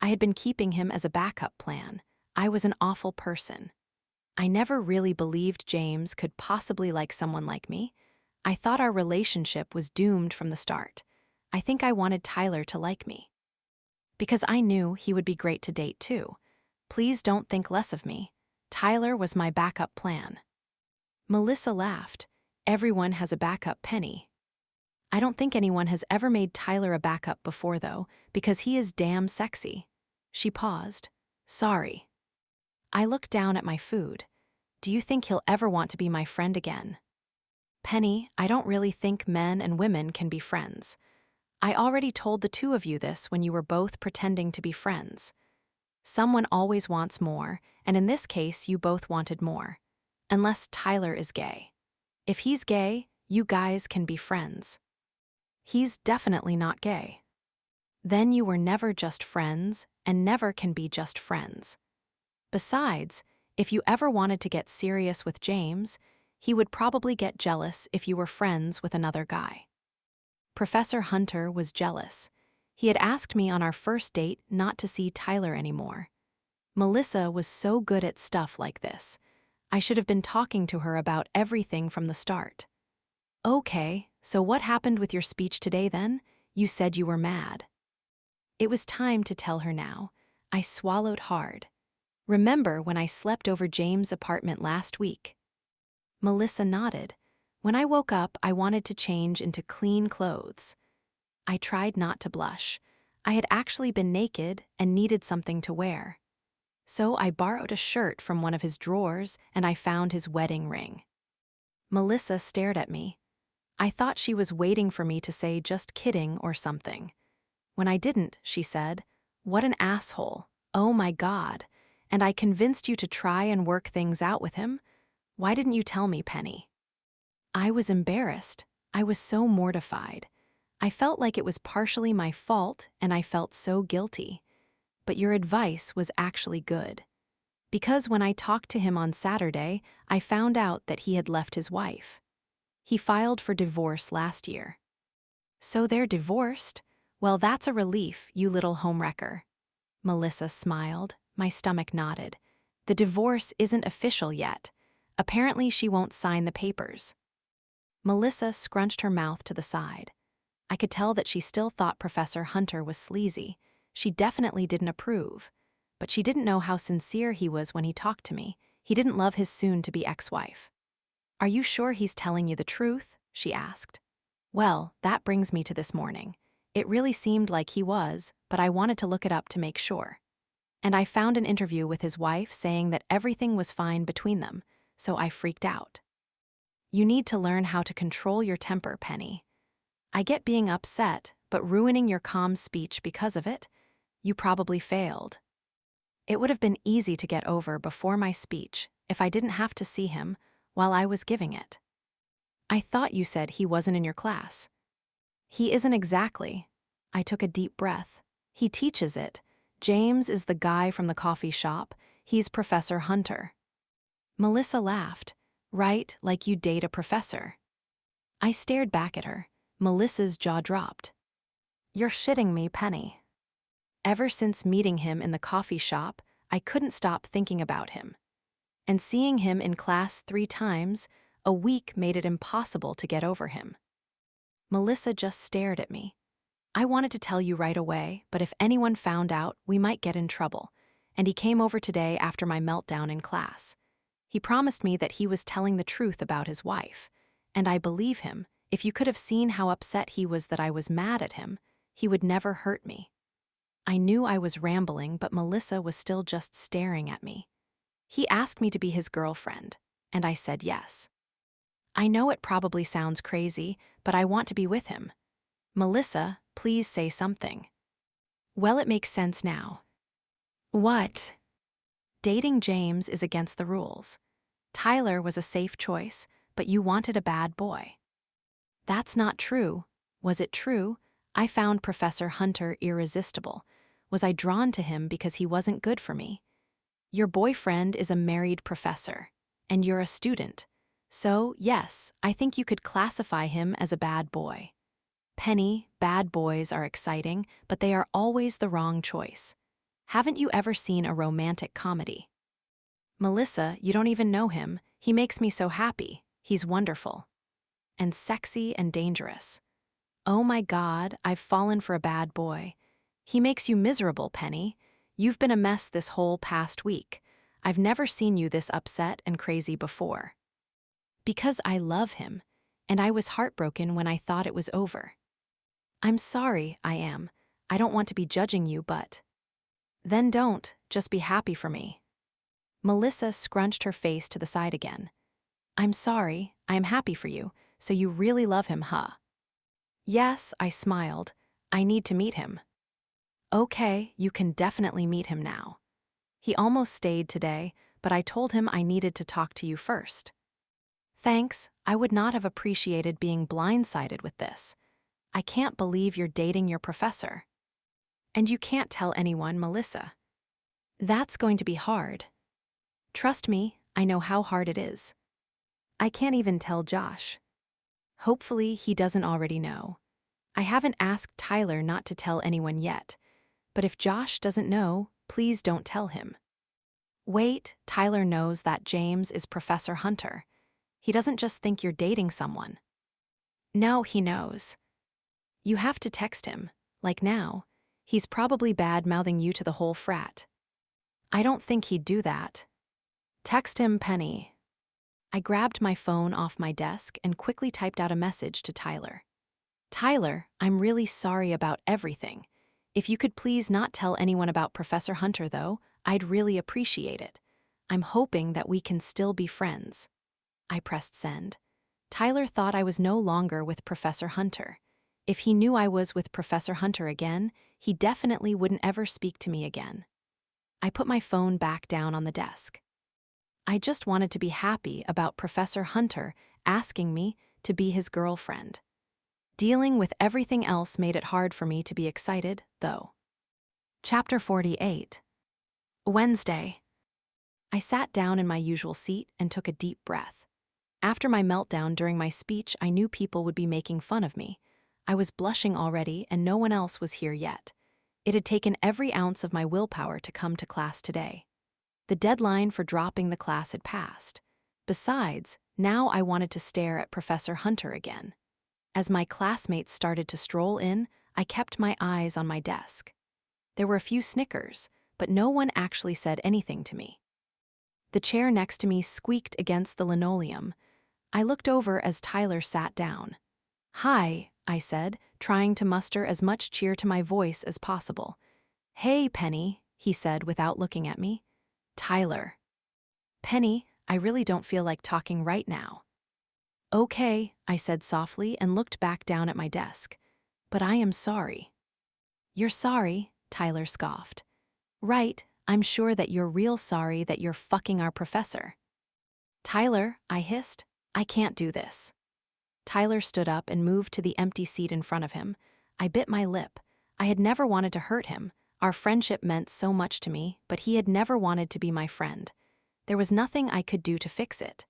I had been keeping him as a backup plan. I was an awful person. I never really believed James could possibly like someone like me. I thought our relationship was doomed from the start. I think I wanted Tyler to like me. Because I knew he would be great to date too. Please don't think less of me. Tyler was my backup plan. Melissa laughed. Everyone has a backup, Penny. I don't think anyone has ever made Tyler a backup before, though, because he is damn sexy. She paused. Sorry. I looked down at my food. Do you think he'll ever want to be my friend again? Penny, I don't really think men and women can be friends. I already told the 2 of you this when you were both pretending to be friends. Someone always wants more, and in this case, you both wanted more. Unless Tyler is gay. If he's gay, you guys can be friends. He's definitely not gay. Then you were never just friends, and never can be just friends. Besides, if you ever wanted to get serious with James, he would probably get jealous if you were friends with another guy. Professor Hunter was jealous. He had asked me on our first date not to see Tyler anymore. Melissa was so good at stuff like this. I should have been talking to her about everything from the start. Okay, so what happened with your speech today then? You said you were mad. It was time to tell her now. I swallowed hard. Remember when I slept over James' apartment last week? Melissa nodded. When I woke up, I wanted to change into clean clothes. I tried not to blush. I had actually been naked and needed something to wear. So I borrowed a shirt from one of his drawers and I found his wedding ring. Melissa stared at me. I thought she was waiting for me to say just kidding or something. When I didn't, she said, "What an asshole. Oh my God. And I convinced you to try and work things out with him? Why didn't you tell me, Penny?" I was embarrassed. I was so mortified. I felt like it was partially my fault and I felt so guilty. But your advice was actually good. Because when I talked to him on Saturday, I found out that he had left his wife. He filed for divorce last year. So they're divorced? Well, that's a relief, you little homewrecker. Melissa smiled. My stomach nodded. The divorce isn't official yet. Apparently she won't sign the papers. Melissa scrunched her mouth to the side. I could tell that she still thought Professor Hunter was sleazy. She definitely didn't approve. But she didn't know how sincere he was when he talked to me. He didn't love his soon-to-be ex-wife. "Are you sure he's telling you the truth?" she asked. Well, that brings me to this morning. It really seemed like he was, but I wanted to look it up to make sure. And I found an interview with his wife saying that everything was fine between them, so I freaked out. You need to learn how to control your temper, Penny. I get being upset, but ruining your calm speech because of it? You probably failed. It would have been easy to get over before my speech if I didn't have to see him while I was giving it. I thought you said he wasn't in your class. He isn't exactly. I took a deep breath. He teaches it. James is the guy from the coffee shop. He's Professor Hunter. Melissa laughed. Right, like you date a professor. I stared back at her. Melissa's jaw dropped. You're shitting me, Penny. Ever since meeting him in the coffee shop, I couldn't stop thinking about him. And seeing him in class 3 times a week made it impossible to get over him. Melissa just stared at me. I wanted to tell you right away, but if anyone found out, we might get in trouble. And he came over today after my meltdown in class. He promised me that he was telling the truth about his wife. And I believe him. If you could have seen how upset he was that I was mad at him, he would never hurt me. I knew I was rambling, but Melissa was still just staring at me. He asked me to be his girlfriend, and I said yes. I know it probably sounds crazy, but I want to be with him. Melissa, please say something. Well, it makes sense now. What? Dating James is against the rules. Tyler was a safe choice, but you wanted a bad boy. That's not true. Was it true? I found Professor Hunter irresistible. Was I drawn to him because he wasn't good for me? Your boyfriend is a married professor, and you're a student. So, yes, I think you could classify him as a bad boy. Penny, bad boys are exciting, but they are always the wrong choice. Haven't you ever seen a romantic comedy? Melissa, you don't even know him. He makes me so happy. He's wonderful. And sexy and dangerous. Oh my God, I've fallen for a bad boy. He makes you miserable, Penny. You've been a mess this whole past week. I've never seen you this upset and crazy before. Because I love him, and I was heartbroken when I thought it was over. I'm sorry, I am. I don't want to be judging you, but... Then don't, just be happy for me. Melissa scrunched her face to the side again. I'm sorry, I am happy for you, so you really love him, huh? Yes, I smiled. I need to meet him. Okay, you can definitely meet him now. He almost stayed today, but I told him I needed to talk to you first. Thanks, I would not have appreciated being blindsided with this. I can't believe you're dating your professor. And you can't tell anyone, Melissa. That's going to be hard. Trust me, I know how hard it is. I can't even tell Josh. Hopefully, he doesn't already know. I haven't asked Tyler not to tell anyone yet, but if Josh doesn't know, please don't tell him. Wait, Tyler knows that James is Professor Hunter. He doesn't just think you're dating someone. No, he knows. You have to text him, like now. He's probably bad-mouthing you to the whole frat. I don't think he'd do that. Text him, Penny. I grabbed my phone off my desk and quickly typed out a message to Tyler. Tyler, I'm really sorry about everything. If you could please not tell anyone about Professor Hunter, though, I'd really appreciate it. I'm hoping that we can still be friends. I pressed send. Tyler thought I was no longer with Professor Hunter. If he knew I was with Professor Hunter again, he definitely wouldn't ever speak to me again. I put my phone back down on the desk. I just wanted to be happy about Professor Hunter asking me to be his girlfriend. Dealing with everything else made it hard for me to be excited, though. Chapter 48. Wednesday. I sat down in my usual seat and took a deep breath. After my meltdown during my speech, I knew people would be making fun of me. I was blushing already, and no one else was here yet. It had taken every ounce of my willpower to come to class today. The deadline for dropping the class had passed. Besides, now I wanted to stare at Professor Hunter again. As my classmates started to stroll in, I kept my eyes on my desk. There were a few snickers, but no one actually said anything to me. The chair next to me squeaked against the linoleum. I looked over as Tyler sat down. Hi, I said, trying to muster as much cheer to my voice as possible. Hey, Penny, he said without looking at me. Tyler. Penny, I really don't feel like talking right now. Okay, I said softly and looked back down at my desk. But I am sorry. You're sorry, Tyler scoffed. Right, I'm sure that you're real sorry that you're fucking our professor. Tyler, I hissed, I can't do this. Tyler stood up and moved to the empty seat in front of him. I bit my lip. I had never wanted to hurt him. Our friendship meant so much to me, but he had never wanted to be my friend. There was nothing I could do to fix it.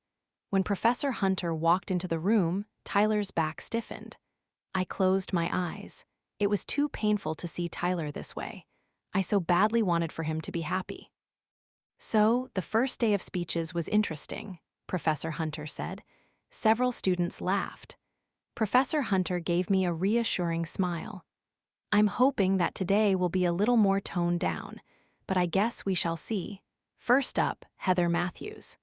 When Professor Hunter walked into the room, Tyler's back stiffened. I closed my eyes. It was too painful to see Tyler this way. I so badly wanted for him to be happy. So, the first day of speeches was interesting, Professor Hunter said. Several students laughed. Professor Hunter gave me a reassuring smile. I'm hoping that today will be a little more toned down, but I guess we shall see. First up, Heather Matthews.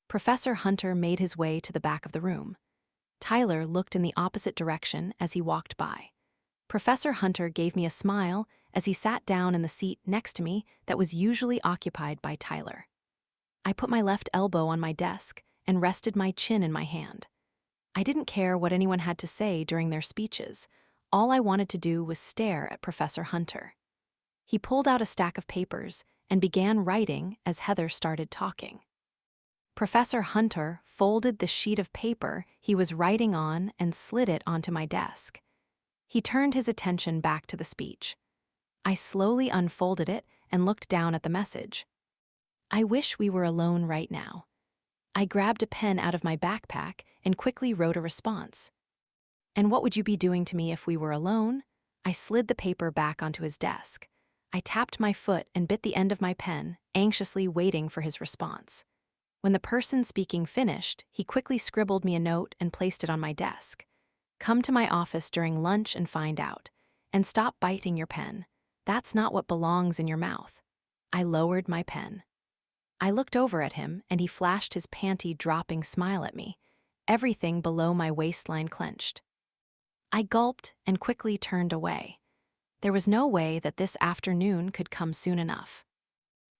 Professor Hunter made his way to the back of the room. Tyler looked in the opposite direction as he walked by. Professor Hunter gave me a smile as he sat down in the seat next to me that was usually occupied by Tyler. I put my left elbow on my desk and rested my chin in my hand. I didn't care what anyone had to say during their speeches. All I wanted to do was stare at Professor Hunter. He pulled out a stack of papers and began writing as Heather started talking. Professor Hunter folded the sheet of paper he was writing on and slid it onto my desk. He turned his attention back to the speech. I slowly unfolded it and looked down at the message. I wish we were alone right now. I grabbed a pen out of my backpack and quickly wrote a response. And what would you be doing to me if we were alone? I slid the paper back onto his desk. I tapped my foot and bit the end of my pen, anxiously waiting for his response. When the person speaking finished, he quickly scribbled me a note and placed it on my desk. Come to my office during lunch and find out. And stop biting your pen. That's not what belongs in your mouth. I lowered my pen. I looked over at him, and he flashed his panty-dropping smile at me. Everything below my waistline clenched. I gulped and quickly turned away. There was no way that this afternoon could come soon enough.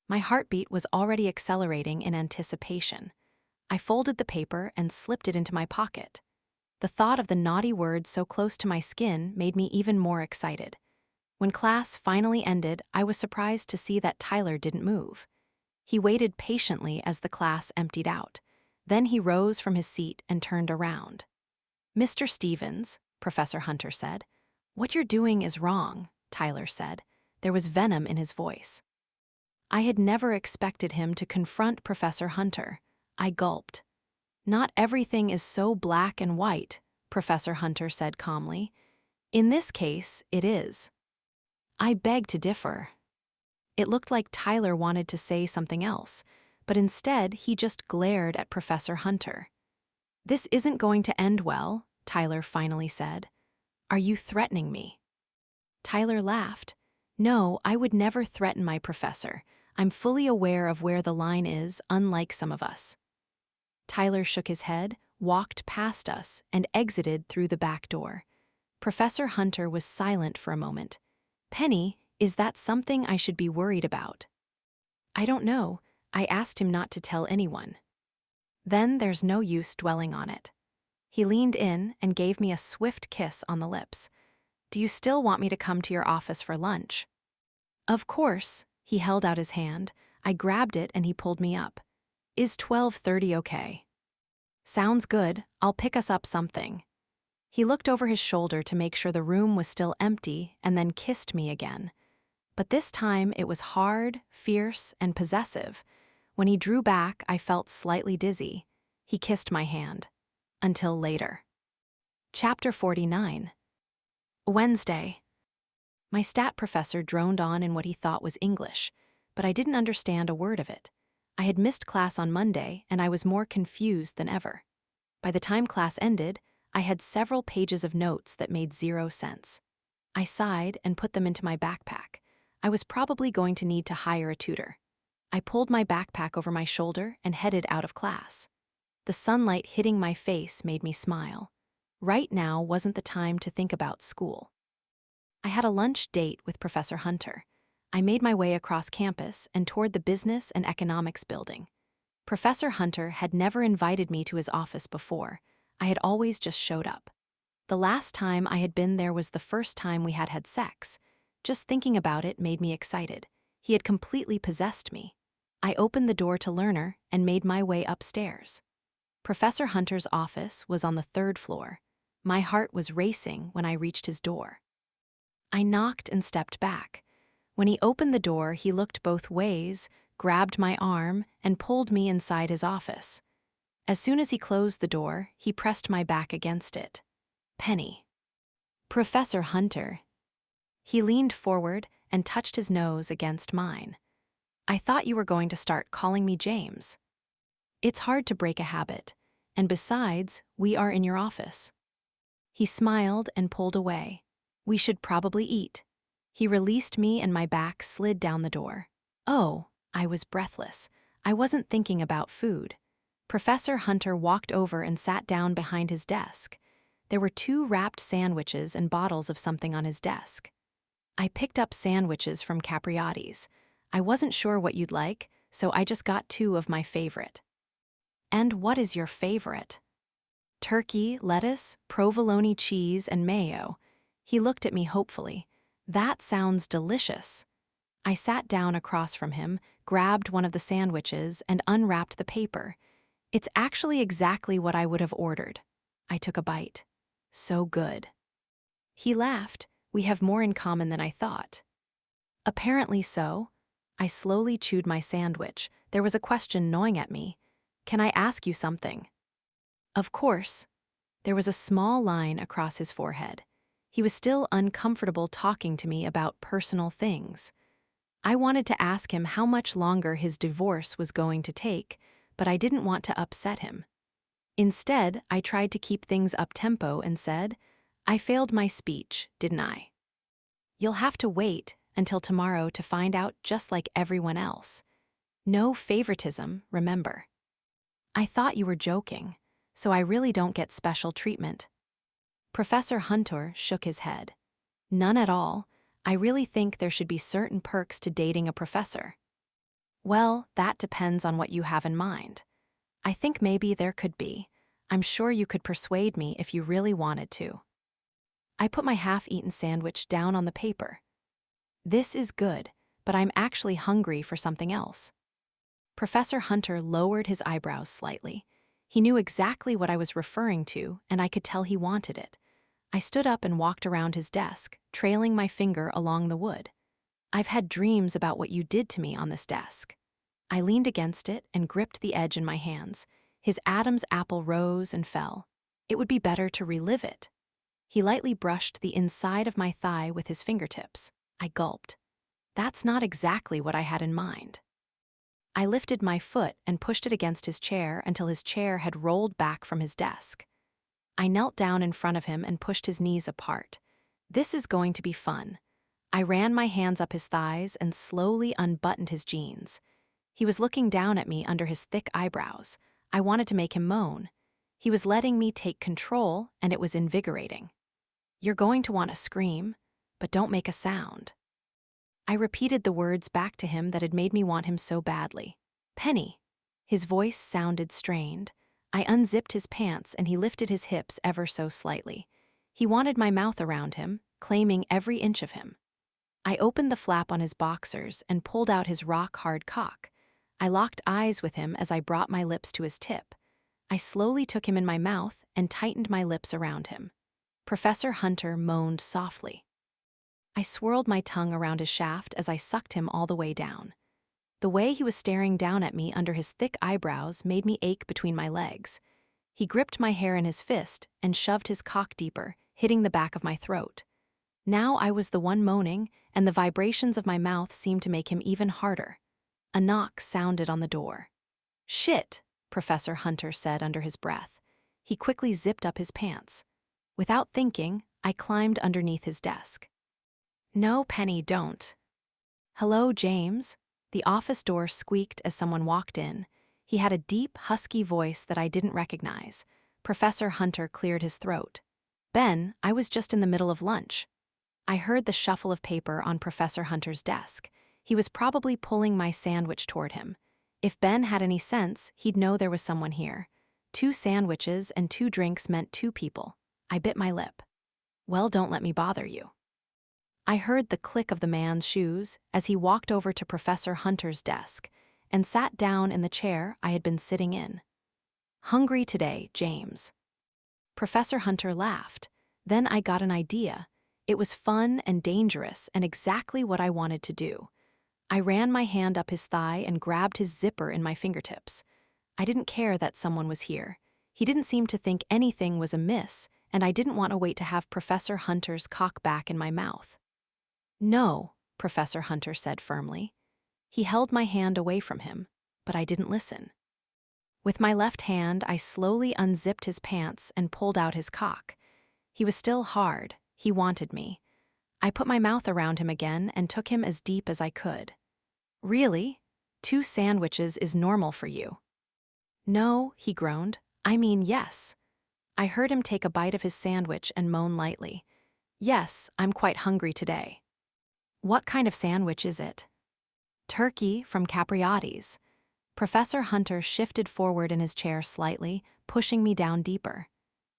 My heartbeat was already accelerating in anticipation. I folded the paper and slipped it into my pocket. The thought of the naughty words so close to my skin made me even more excited. When class finally ended, I was surprised to see that Tyler didn't move. He waited patiently as the class emptied out. Then he rose from his seat and turned around. Mr. Stevens, Professor Hunter said. What you're doing is wrong, Tyler said. There was venom in his voice. I had never expected him to confront Professor Hunter. I gulped. Not everything is so black and white, Professor Hunter said calmly. In this case, it is. I beg to differ. It looked like Tyler wanted to say something else, but instead he just glared at Professor Hunter. This isn't going to end well, Tyler finally said. Are you threatening me? Tyler laughed. No, I would never threaten my professor. I'm fully aware of where the line is, unlike some of us. Tyler shook his head, walked past us, and exited through the back door. Professor Hunter was silent for a moment. Penny, is that something I should be worried about? I don't know. I asked him not to tell anyone. Then there's no use dwelling on it. He leaned in and gave me a swift kiss on the lips. Do you still want me to come to your office for lunch? Of course. He held out his hand. I grabbed it and he pulled me up. Is 12:30 okay? Sounds good. I'll pick us up something. He looked over his shoulder to make sure the room was still empty and then kissed me again. But this time it was hard, fierce, and possessive. When he drew back, I felt slightly dizzy. He kissed my hand. Until later. Chapter 49. Wednesday. My stat professor droned on in what he thought was English, but I didn't understand a word of it. I had missed class on Monday, and I was more confused than ever. By the time class ended, I had several pages of notes that made zero sense. I sighed and put them into my backpack. I was probably going to need to hire a tutor. I pulled my backpack over my shoulder and headed out of class. The sunlight hitting my face made me smile. Right now wasn't the time to think about school. I had a lunch date with Professor Hunter. I made my way across campus and toward the Business and Economics building. Professor Hunter had never invited me to his office before. I had always just showed up. The last time I had been there was the first time we had had sex. Just thinking about it made me excited. He had completely possessed me. I opened the door to Learner and made my way upstairs. Professor Hunter's office was on the 3rd floor. My heart was racing when I reached his door. I knocked and stepped back. When he opened the door, he looked both ways, grabbed my arm, and pulled me inside his office. As soon as he closed the door, he pressed my back against it. Penny. Professor Hunter. He leaned forward and touched his nose against mine. I thought you were going to start calling me James. It's hard to break a habit, and besides, we are in your office. He smiled and pulled away. We should probably eat. He released me and my back slid down the door. Oh, I was breathless. I wasn't thinking about food. Professor Hunter walked over and sat down behind his desk. There were 2 wrapped sandwiches and bottles of something on his desk. I picked up sandwiches from Capriati's. I wasn't sure what you'd like, so I just got 2 of my favorite. And what is your favorite? Turkey, lettuce, provolone cheese, and mayo. He looked at me hopefully. That sounds delicious. I sat down across from him, grabbed one of the sandwiches, and unwrapped the paper. It's actually exactly what I would have ordered. I took a bite. So good. He laughed. We have more in common than I thought. Apparently so. I slowly chewed my sandwich. There was a question gnawing at me. Can I ask you something? Of course. There was a small line across his forehead. He was still uncomfortable talking to me about personal things. I wanted to ask him how much longer his divorce was going to take, but I didn't want to upset him. Instead, I tried to keep things up-tempo and said, I failed my speech, didn't I? You'll have to wait until tomorrow to find out, just like everyone else. No favoritism, remember. I thought you were joking, so I really don't get special treatment. Professor Hunter shook his head. None at all. I really think there should be certain perks to dating a professor. Well, that depends on what you have in mind. I think maybe there could be. I'm sure you could persuade me if you really wanted to. I put my half-eaten sandwich down on the paper. This is good, but I'm actually hungry for something else. Professor Hunter lowered his eyebrows slightly. He knew exactly what I was referring to, and I could tell he wanted it. I stood up and walked around his desk, trailing my finger along the wood. I've had dreams about what you did to me on this desk. I leaned against it and gripped the edge in my hands. His Adam's apple rose and fell. It would be better to relive it. He lightly brushed the inside of my thigh with his fingertips. I gulped. That's not exactly what I had in mind. I lifted my foot and pushed it against his chair until his chair had rolled back from his desk. I knelt down in front of him and pushed his knees apart. This is going to be fun. I ran my hands up his thighs and slowly unbuttoned his jeans. He was looking down at me under his thick eyebrows. I wanted to make him moan. He was letting me take control, and it was invigorating. You're going to want to scream, but don't make a sound. I repeated the words back to him that had made me want him so badly. Penny. His voice sounded strained. I unzipped his pants and he lifted his hips ever so slightly. He wanted my mouth around him, claiming every inch of him. I opened the flap on his boxers and pulled out his rock-hard cock. I locked eyes with him as I brought my lips to his tip. I slowly took him in my mouth and tightened my lips around him. Professor Hunter moaned softly. I swirled my tongue around his shaft as I sucked him all the way down. The way he was staring down at me under his thick eyebrows made me ache between my legs. He gripped my hair in his fist and shoved his cock deeper, hitting the back of my throat. Now I was the one moaning, and the vibrations of my mouth seemed to make him even harder. A knock sounded on the door. Shit, Professor Hunter said under his breath. He quickly zipped up his pants. Without thinking, I climbed underneath his desk. No, Penny, don't. Hello, James. The office door squeaked as someone walked in. He had a deep, husky voice that I didn't recognize. Professor Hunter cleared his throat. Ben, I was just in the middle of lunch. I heard the shuffle of paper on Professor Hunter's desk. He was probably pulling my sandwich toward him. If Ben had any sense, he'd know there was someone here. 2 sandwiches and 2 drinks meant 2 people. I bit my lip. Well, don't let me bother you. I heard the click of the man's shoes as he walked over to Professor Hunter's desk and sat down in the chair I had been sitting in. Hungry today, James. Professor Hunter laughed. Then I got an idea. It was fun and dangerous and exactly what I wanted to do. I ran my hand up his thigh and grabbed his zipper in my fingertips. I didn't care that someone was here. He didn't seem to think anything was amiss, and I didn't want to wait to have Professor Hunter's cock back in my mouth. No, Professor Hunter said firmly. He held my hand away from him, but I didn't listen. With my left hand, I slowly unzipped his pants and pulled out his cock. He was still hard. He wanted me. I put my mouth around him again and took him as deep as I could. Really? 2 sandwiches is normal for you? No, he groaned. I mean, yes. I heard him take a bite of his sandwich and moan lightly. Yes, I'm quite hungry today. What kind of sandwich is it? Turkey from Capriati's. Professor Hunter shifted forward in his chair slightly, pushing me down deeper.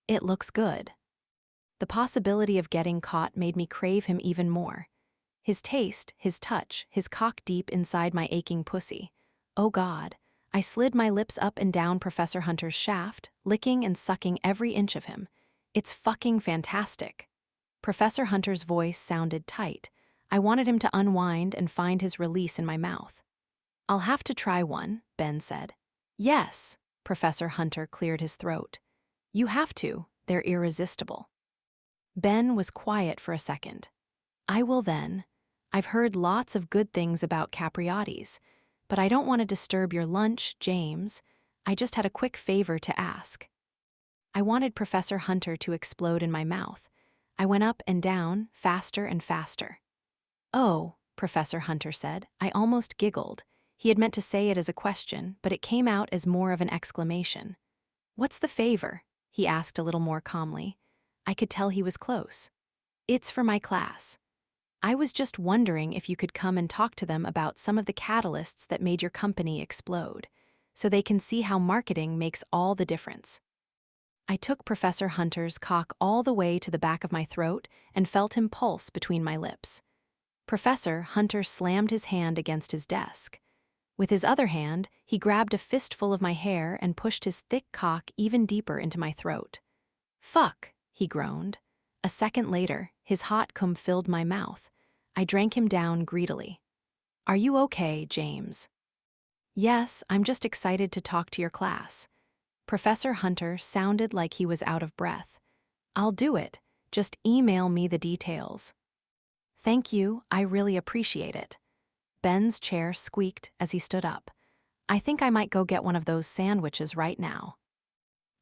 It looks good. The possibility of getting caught made me crave him even more. His taste, his touch, his cock deep inside my aching pussy. Oh God. I slid my lips up and down Professor Hunter's shaft, licking and sucking every inch of him. It's fucking fantastic. Professor Hunter's voice sounded tight. I wanted him to unwind and find his release in my mouth. I'll have to try one, Ben said. Yes, Professor Hunter cleared his throat. You have to, they're irresistible. Ben was quiet for a second. I will then. I've heard lots of good things about Capriati's, but I don't want to disturb your lunch, James. I just had a quick favor to ask. I wanted Professor Hunter to explode in my mouth. I went up and down, faster and faster. Oh, Professor Hunter said. I almost giggled. He had meant to say it as a question, but it came out as more of an exclamation. What's the favor? He asked a little more calmly. I could tell he was close. It's for my class. I was just wondering if you could come and talk to them about some of the catalysts that made your company explode, so they can see how marketing makes all the difference. I took Professor Hunter's cock all the way to the back of my throat and felt him pulse between my lips. Professor Hunter slammed his hand against his desk. With his other hand, he grabbed a fistful of my hair and pushed his thick cock even deeper into my throat. Fuck, he groaned. A second later, his hot cum filled my mouth. I drank him down greedily. "Are you okay, James?" "Yes, I'm just excited to talk to your class." Professor Hunter sounded like he was out of breath. "I'll do it. Just email me the details." "Thank you, I really appreciate it." Ben's chair squeaked as he stood up. "I think I might go get one of those sandwiches right now."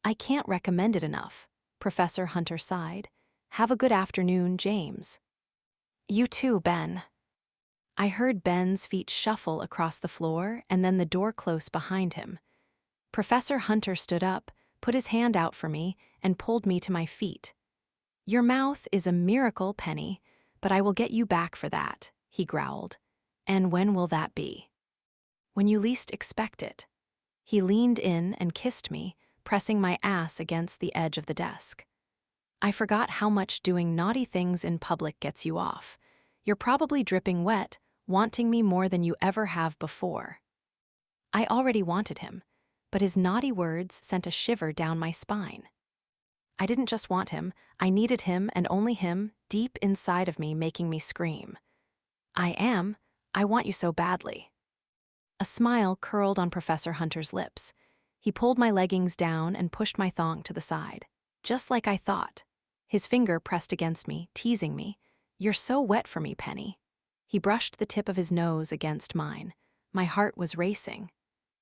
"I can't recommend it enough," Professor Hunter sighed. "Have a good afternoon, James." "You too, Ben." I heard Ben's feet shuffle across the floor and then the door close behind him. Professor Hunter stood up, put his hand out for me, and pulled me to my feet. "Your mouth is a miracle, Penny, but I will get you back for that," he growled. "And when will that be?" "When you least expect it." He leaned in and kissed me, pressing my ass against the edge of the desk. "I forgot how much doing naughty things in public gets you off. You're probably dripping wet, wanting me more than you ever have before." I already wanted him, but his naughty words sent a shiver down my spine. I didn't just want him, I needed him and only him, deep inside of me, making me scream. I want you so badly." A smile curled on Professor Hunter's lips. He pulled my leggings down and pushed my thong to the side. Just like I thought. His finger pressed against me, teasing me. "You're so wet for me, Penny." He brushed the tip of his nose against mine. My heart was racing.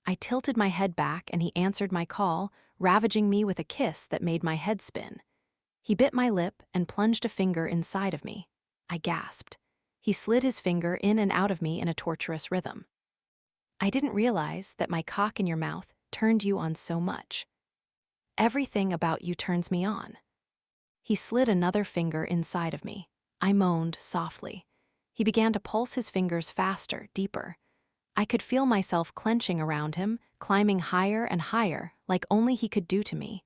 I tilted my head back and he answered my call, ravaging me with a kiss that made my head spin. He bit my lip and plunged a finger inside of me. I gasped. He slid his finger in and out of me in a torturous rhythm. "I didn't realize that my cock in your mouth turned you on so much." "Everything about you turns me on." He slid another finger inside of me. I moaned softly. He began to pulse his fingers faster, deeper. I could feel myself clenching around him, climbing higher and higher, like only he could do to me.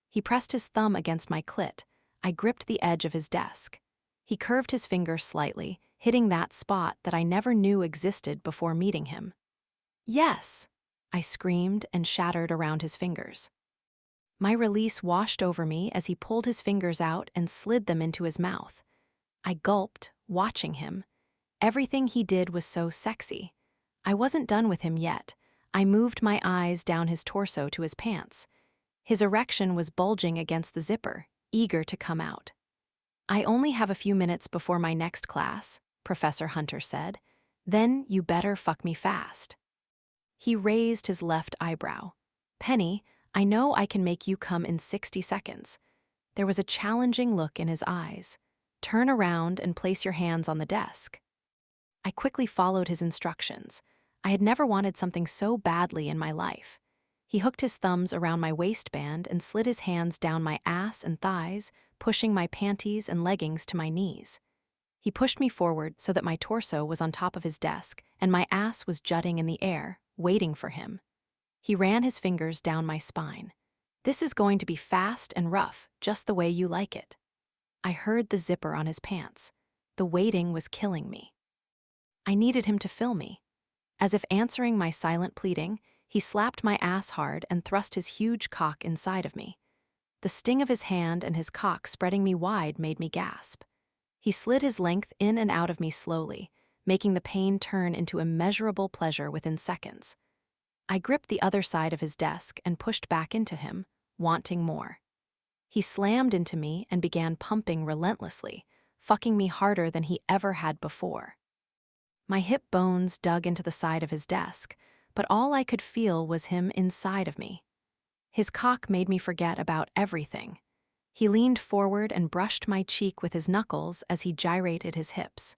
He pressed his thumb against my clit. I gripped the edge of his desk. He curved his finger slightly, hitting that spot that I never knew existed before meeting him. "Yes!" I screamed and shattered around his fingers. My release washed over me as he pulled his fingers out and slid them into his mouth. I gulped, watching him. Everything he did was so sexy. I wasn't done with him yet. I moved my eyes down his torso to his pants. His erection was bulging against the zipper, eager to come out. "I only have a few minutes before my next class," Professor Hunter said. "Then you better fuck me fast." He raised his left eyebrow. "Penny, I know I can make you come in 60 seconds. There was a challenging look in his eyes. "Turn around and place your hands on the desk." I quickly followed his instructions. I had never wanted something so badly in my life. He hooked his thumbs around my waistband and slid his hands down my ass and thighs, pushing my panties and leggings to my knees. He pushed me forward so that my torso was on top of his desk and my ass was jutting in the air, waiting for him. He ran his fingers down my spine. "This is going to be fast and rough, just the way you like it." I heard the zipper on his pants. The waiting was killing me. I needed him to fill me. As if answering my silent pleading, he slapped my ass hard and thrust his huge cock inside of me. The sting of his hand and his cock spreading me wide made me gasp. He slid his length in and out of me slowly, making the pain turn into immeasurable pleasure within seconds. I gripped the other side of his desk and pushed back into him, wanting more. He slammed into me and began pumping relentlessly, fucking me harder than he ever had before. My hip bones dug into the side of his desk, but all I could feel was him inside of me. His cock made me forget about everything. He leaned forward and brushed my cheek with his knuckles as he gyrated his hips.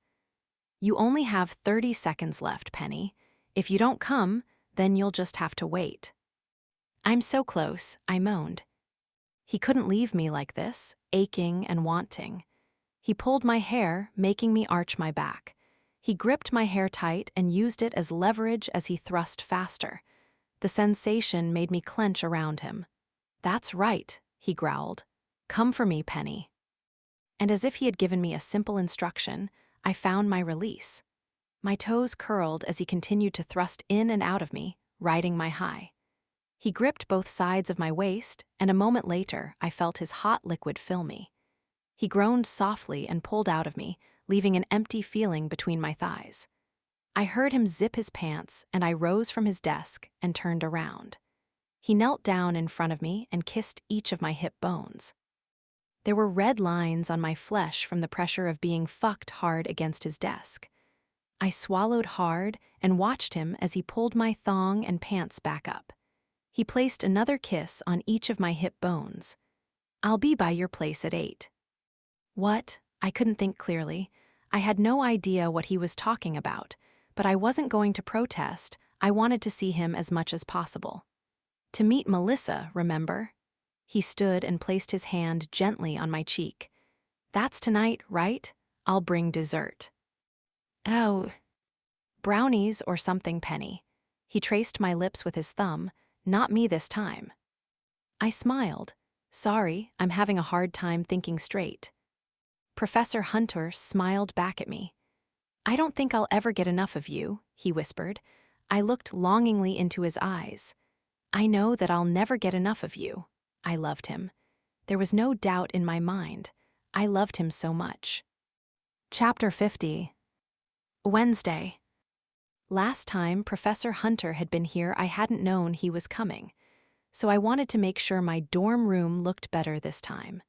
"You only have 30 seconds left, Penny. If you don't come, then you'll just have to wait." "I'm so close," I moaned. He couldn't leave me like this, aching and wanting. He pulled my hair, making me arch my back. He gripped my hair tight and used it as leverage as he thrust faster. The sensation made me clench around him. "That's right," he growled. "Come for me, Penny." And as if he had given me a simple instruction, I found my release. My toes curled as he continued to thrust in and out of me, riding my high. He gripped both sides of my waist, and a moment later, I felt his hot liquid fill me. He groaned softly and pulled out of me, leaving an empty feeling between my thighs. I heard him zip his pants, and I rose from his desk and turned around. He knelt down in front of me and kissed each of my hip bones. There were red lines on my flesh from the pressure of being fucked hard against his desk. I swallowed hard and watched him as he pulled my thong and pants back up. He placed another kiss on each of my hip bones. "I'll be by your place at 8. What? I couldn't think clearly. I had no idea what he was talking about, but I wasn't going to protest. I wanted to see him as much as possible. To meet Melissa, remember? He stood and placed his hand gently on my cheek. "That's tonight, right? I'll bring dessert." "Oh, brownies or something, Penny." He traced my lips with his thumb, "Not me this time." I smiled. "Sorry, I'm having a hard time thinking straight." Professor Hunter smiled back at me. "I don't think I'll ever get enough of you," he whispered. I looked longingly into his eyes. "I know that I'll never get enough of you." I loved him. There was no doubt in my mind. I loved him so much. Chapter 50. Wednesday. Last time Professor Hunter had been here, I hadn't known he was coming, so I wanted to make sure my dorm room looked better this time.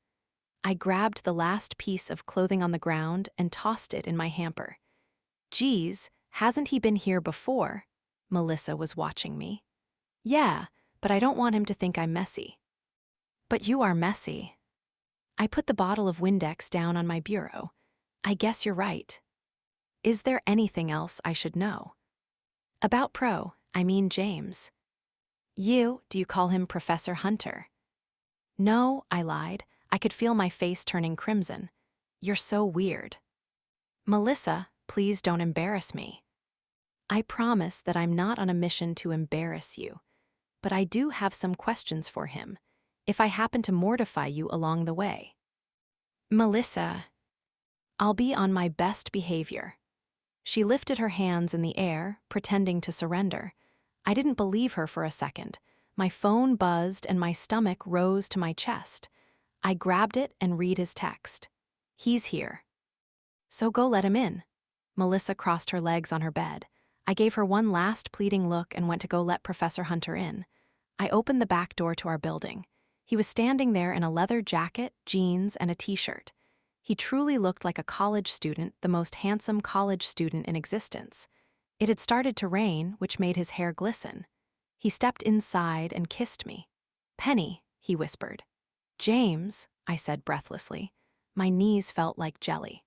I grabbed the last piece of clothing on the ground and tossed it in my hamper. "Geez, hasn't he been here before?" Melissa was watching me. "Yeah, but I don't want him to think I'm messy." "But you are messy." I put the bottle of Windex down on my bureau. "I guess you're right. Is there anything else I should know?" "About James." "Do you call him Professor Hunter?" "No," I lied. I could feel my face turning crimson. "You're so weird." "Melissa, please don't embarrass me." "I promise that I'm not on a mission to embarrass you, but I do have some questions for him, if I happen to mortify you along the way." "Melissa." "I'll be on my best behavior." She lifted her hands in the air, pretending to surrender. I didn't believe her for a second. My phone buzzed and my stomach rose to my chest. I grabbed it and read his text. "He's here." "So go let him in." Melissa crossed her legs on her bed. I gave her one last pleading look and went to go let Professor Hunter in. I opened the back door to our building. He was standing there in a leather jacket, jeans, and a t-shirt. He truly looked like a college student, the most handsome college student in existence. It had started to rain, which made his hair glisten. He stepped inside and kissed me. "Penny," he whispered. "James," I said breathlessly. My knees felt like jelly.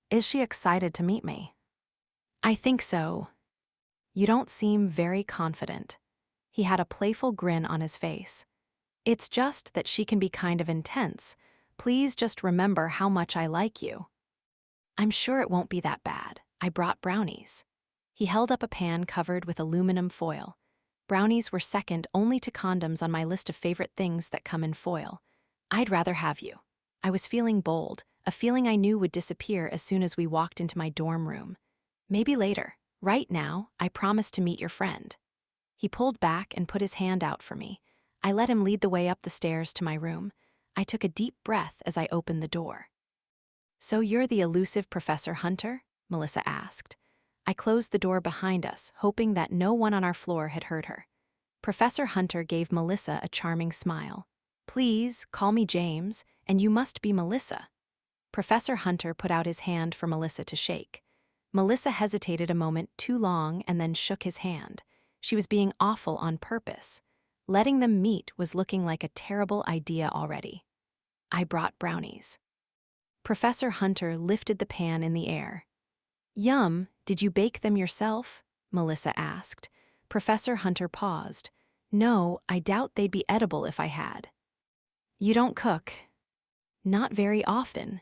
"Is she excited to meet me?" "I think so." "You don't seem very confident." He had a playful grin on his face. "It's just that she can be kind of intense. Please just remember how much I like you." "I'm sure it won't be that bad. I brought brownies." He held up a pan covered with aluminum foil. Brownies were second only to condoms on my list of favorite things that come in foil. "I'd rather have you." I was feeling bold, a feeling I knew would disappear as soon as we walked into my dorm room. "Maybe later. Right now, I promise to meet your friend." He pulled back and put his hand out for me. I let him lead the way up the stairs to my room. I took a deep breath as I opened the door. "So you're the elusive Professor Hunter?" Melissa asked. I closed the door behind us, hoping that no one on our floor had heard her. Professor Hunter gave Melissa a charming smile. "Please, call me James, and you must be Melissa." Professor Hunter put out his hand for Melissa to shake. Melissa hesitated a moment too long and then shook his hand. She was being awful on purpose. Letting them meet was looking like a terrible idea already. I brought brownies. Professor Hunter lifted the pan in the air. "Yum, did you bake them yourself?" Melissa asked. Professor Hunter paused. "No, I doubt they'd be edible if I had." "You don't cook?" "Not very often."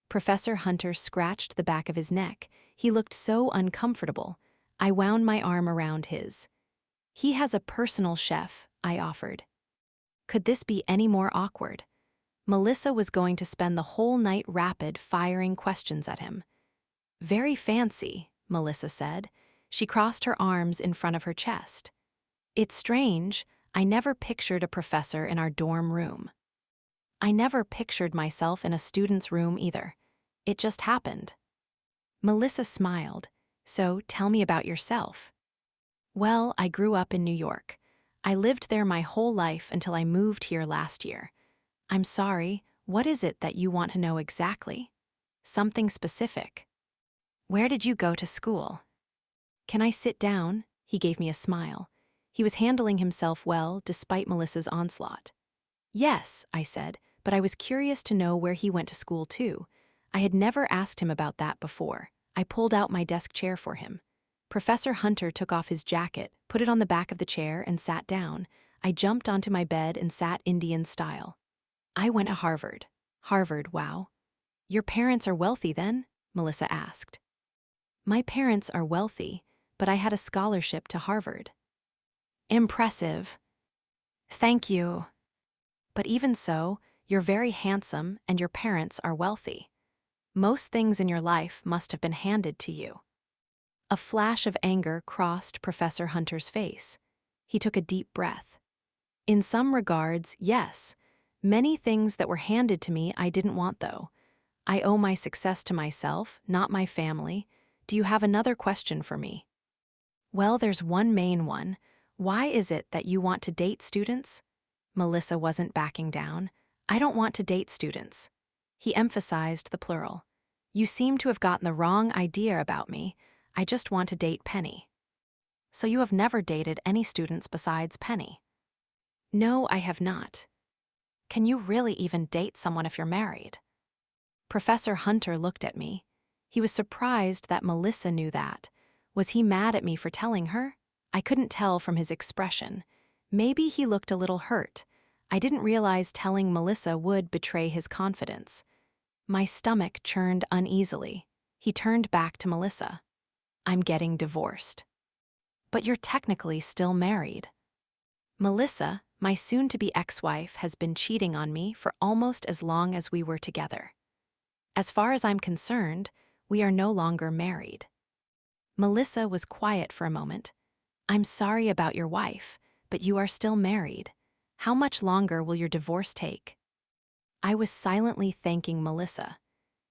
Professor Hunter scratched the back of his neck. He looked so uncomfortable. I wound my arm around his. "He has a personal chef," I offered. Could this be any more awkward? Melissa was going to spend the whole night rapid-firing questions at him. "Very fancy," Melissa said. She crossed her arms in front of her chest. "It's strange. I never pictured a professor in our dorm room." I never pictured myself in a student's room either. It just happened. Melissa smiled. So, tell me about yourself. Well, I grew up in New York. I lived there my whole life until I moved here last year. I'm sorry, what is it that you want to know exactly? Something specific. Where did you go to school? Can I sit down? He gave me a smile. He was handling himself well despite Melissa's onslaught. Yes, I said, but I was curious to know where he went to school too. I had never asked him about that before. I pulled out my desk chair for him. Professor Hunter took off his jacket, put it on the back of the chair, and sat down. I jumped onto my bed and sat Indian style. I went to Harvard. Harvard, wow. Your parents are wealthy then? Melissa asked. My parents are wealthy, but I had a scholarship to Harvard. Impressive. Thank you. But even so, you're very handsome and your parents are wealthy. Most things in your life must have been handed to you. A flash of anger crossed Professor Hunter's face. He took a deep breath. In some regards, yes. Many things that were handed to me I didn't want, though. I owe my success to myself, not my family. Do you have another question for me? Well, there's one main one. Why is it that you want to date students? Melissa wasn't backing down. I don't want to date students. He emphasized the plural. You seem to have gotten the wrong idea about me. I just want to date Penny. So you have never dated any students besides Penny? No, I have not. Can you really even date someone if you're married? Professor Hunter looked at me. He was surprised that Melissa knew that. Was he mad at me for telling her? I couldn't tell from his expression. Maybe he looked a little hurt. I didn't realize telling Melissa would betray his confidence. My stomach churned uneasily. He turned back to Melissa. I'm getting divorced. But you're technically still married. Melissa, my soon-to-be ex-wife, has been cheating on me for almost as long as we were together. As far as I'm concerned, we are no longer married. Melissa was quiet for a moment. I'm sorry about your wife, but you are still married. How much longer will your divorce take? I was silently thanking Melissa.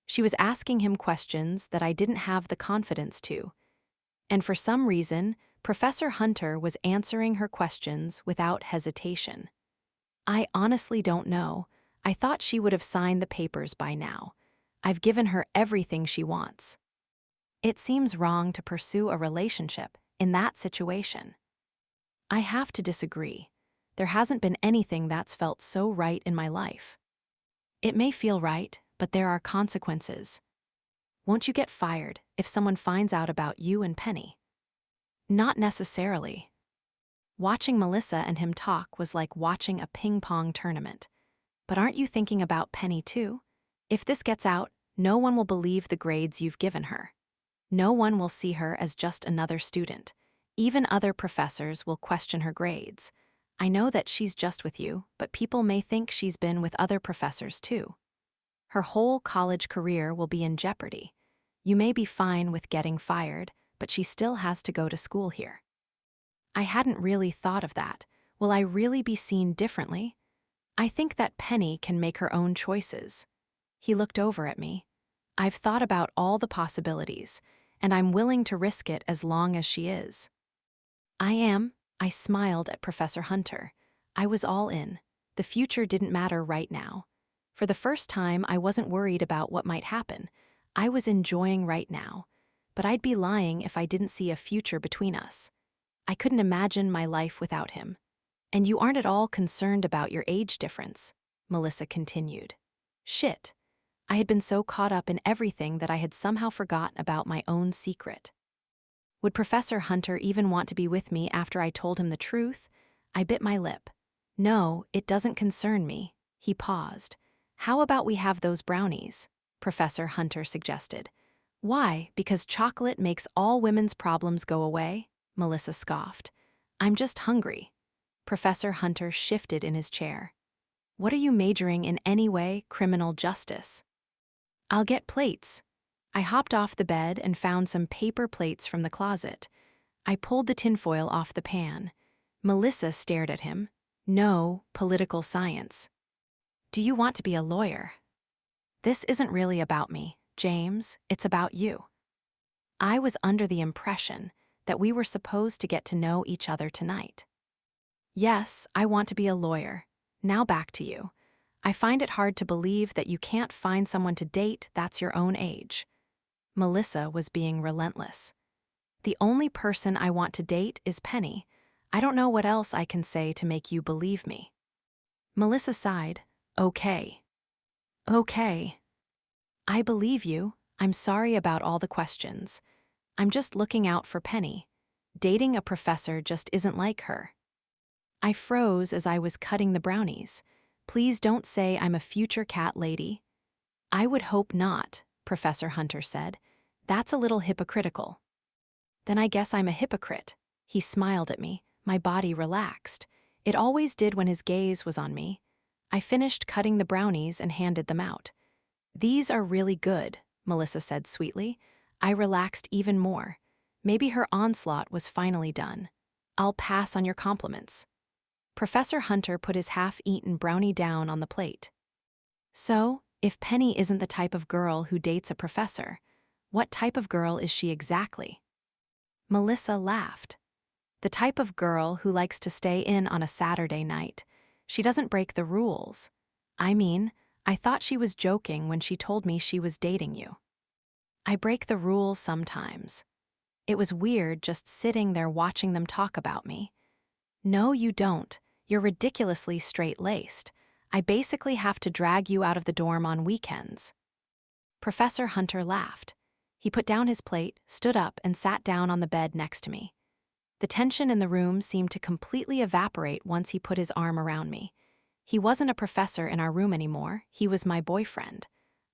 She was asking him questions that I didn't have the confidence to. And for some reason, Professor Hunter was answering her questions without hesitation. I honestly don't know. I thought she would have signed the papers by now. I've given her everything she wants. It seems wrong to pursue a relationship in that situation. I have to disagree. There hasn't been anything that's felt so right in my life. It may feel right, but there are consequences. Won't you get fired if someone finds out about you and Penny? Not necessarily. Watching Melissa and him talk was like watching a ping-pong tournament. But aren't you thinking about Penny too? If this gets out, no one will believe the grades you've given her. No one will see her as just another student. Even other professors will question her grades. I know that she's just with you, but people may think she's been with other professors too. Her whole college career will be in jeopardy. You may be fine with getting fired, but she still has to go to school here. I hadn't really thought of that. Will I really be seen differently? I think that Penny can make her own choices. He looked over at me. I've thought about all the possibilities, and I'm willing to risk it as long as she is. I am. I smiled at Professor Hunter. I was all in. The future didn't matter right now. For the first time, I wasn't worried about what might happen. I was enjoying right now. But I'd be lying if I didn't see a future between us. I couldn't imagine my life without him. And you aren't at all concerned about your age difference, Melissa continued. Shit. I had been so caught up in everything that I had somehow forgotten about my own secret. Would Professor Hunter even want to be with me after I told him the truth? I bit my lip. No, it doesn't concern me. He paused. How about we have those brownies? Professor Hunter suggested. Why? Because chocolate makes all women's problems go away? Melissa scoffed. I'm just hungry. Professor Hunter shifted in his chair. What are you majoring in anyway, criminal justice? I'll get plates. I hopped off the bed and found some paper plates from the closet. I pulled the tinfoil off the pan. Melissa stared at him. No, political science. Do you want to be a lawyer? This isn't really about me, James, it's about you. I was under the impression that we were supposed to get to know each other tonight. Yes, I want to be a lawyer. Now back to you. I find it hard to believe that you can't find someone to date that's your own age. Melissa was being relentless. The only person I want to date is Penny. I don't know what else I can say to make you believe me. Melissa sighed. Okay. Okay. I believe you. I'm sorry about all the questions. I'm just looking out for Penny. Dating a professor just isn't like her. I froze as I was cutting the brownies. Please don't say I'm a future cat lady. I would hope not, Professor Hunter said. That's a little hypocritical. Then I guess I'm a hypocrite. He smiled at me. My body relaxed. It always did when his gaze was on me. I finished cutting the brownies and handed them out. These are really good, Melissa said sweetly. I relaxed even more. Maybe her onslaught was finally done. I'll pass on your compliments. Professor Hunter put his half-eaten brownie down on the plate. So, if Penny isn't the type of girl who dates a professor, what type of girl is she exactly? Melissa laughed. The type of girl who likes to stay in on a Saturday night. She doesn't break the rules. I mean, I thought she was joking when she told me she was dating you. I break the rules sometimes. It was weird just sitting there watching them talk about me. No, you don't. You're ridiculously straight-laced. I basically have to drag you out of the dorm on weekends. Professor Hunter laughed. He put down his plate, stood up, and sat down on the bed next to me. The tension in the room seemed to completely evaporate once he put his arm around me. He wasn't a professor in our room anymore, he was my boyfriend.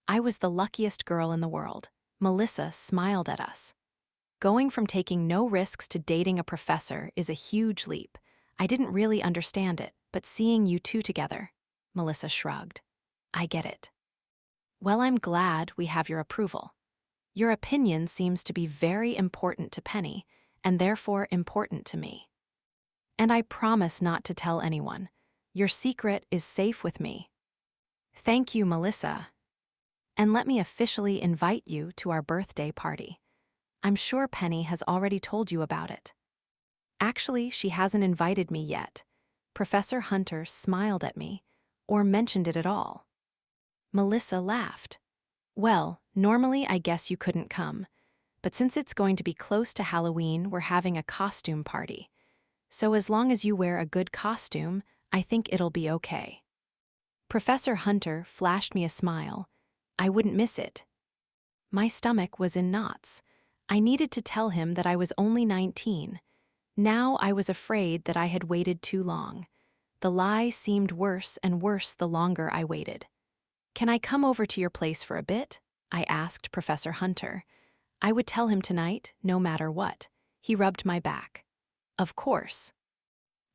I was the luckiest girl in the world. Melissa smiled at us. Going from taking no risks to dating a professor is a huge leap. I didn't really understand it, but seeing you two together, Melissa shrugged. I get it. Well, I'm glad we have your approval. Your opinion seems to be very important to Penny, and therefore important to me. And I promise not to tell anyone. Your secret is safe with me. Thank you, Melissa. And let me officially invite you to our birthday party. I'm sure Penny has already told you about it. Actually, she hasn't invited me yet. Professor Hunter smiled at me, or mentioned it at all. Melissa laughed. Well, normally I guess you couldn't come, but since it's going to be close to Halloween, we're having a costume party. So as long as you wear a good costume, I think it'll be okay. Professor Hunter flashed me a smile. I wouldn't miss it. My stomach was in knots. I needed to tell him that I was only 19. Now I was afraid that I had waited too long. The lie seemed worse and worse the longer I waited. Can I come over to your place for a bit? I asked Professor Hunter. I would tell him tonight, no matter what. He rubbed my back. Of course.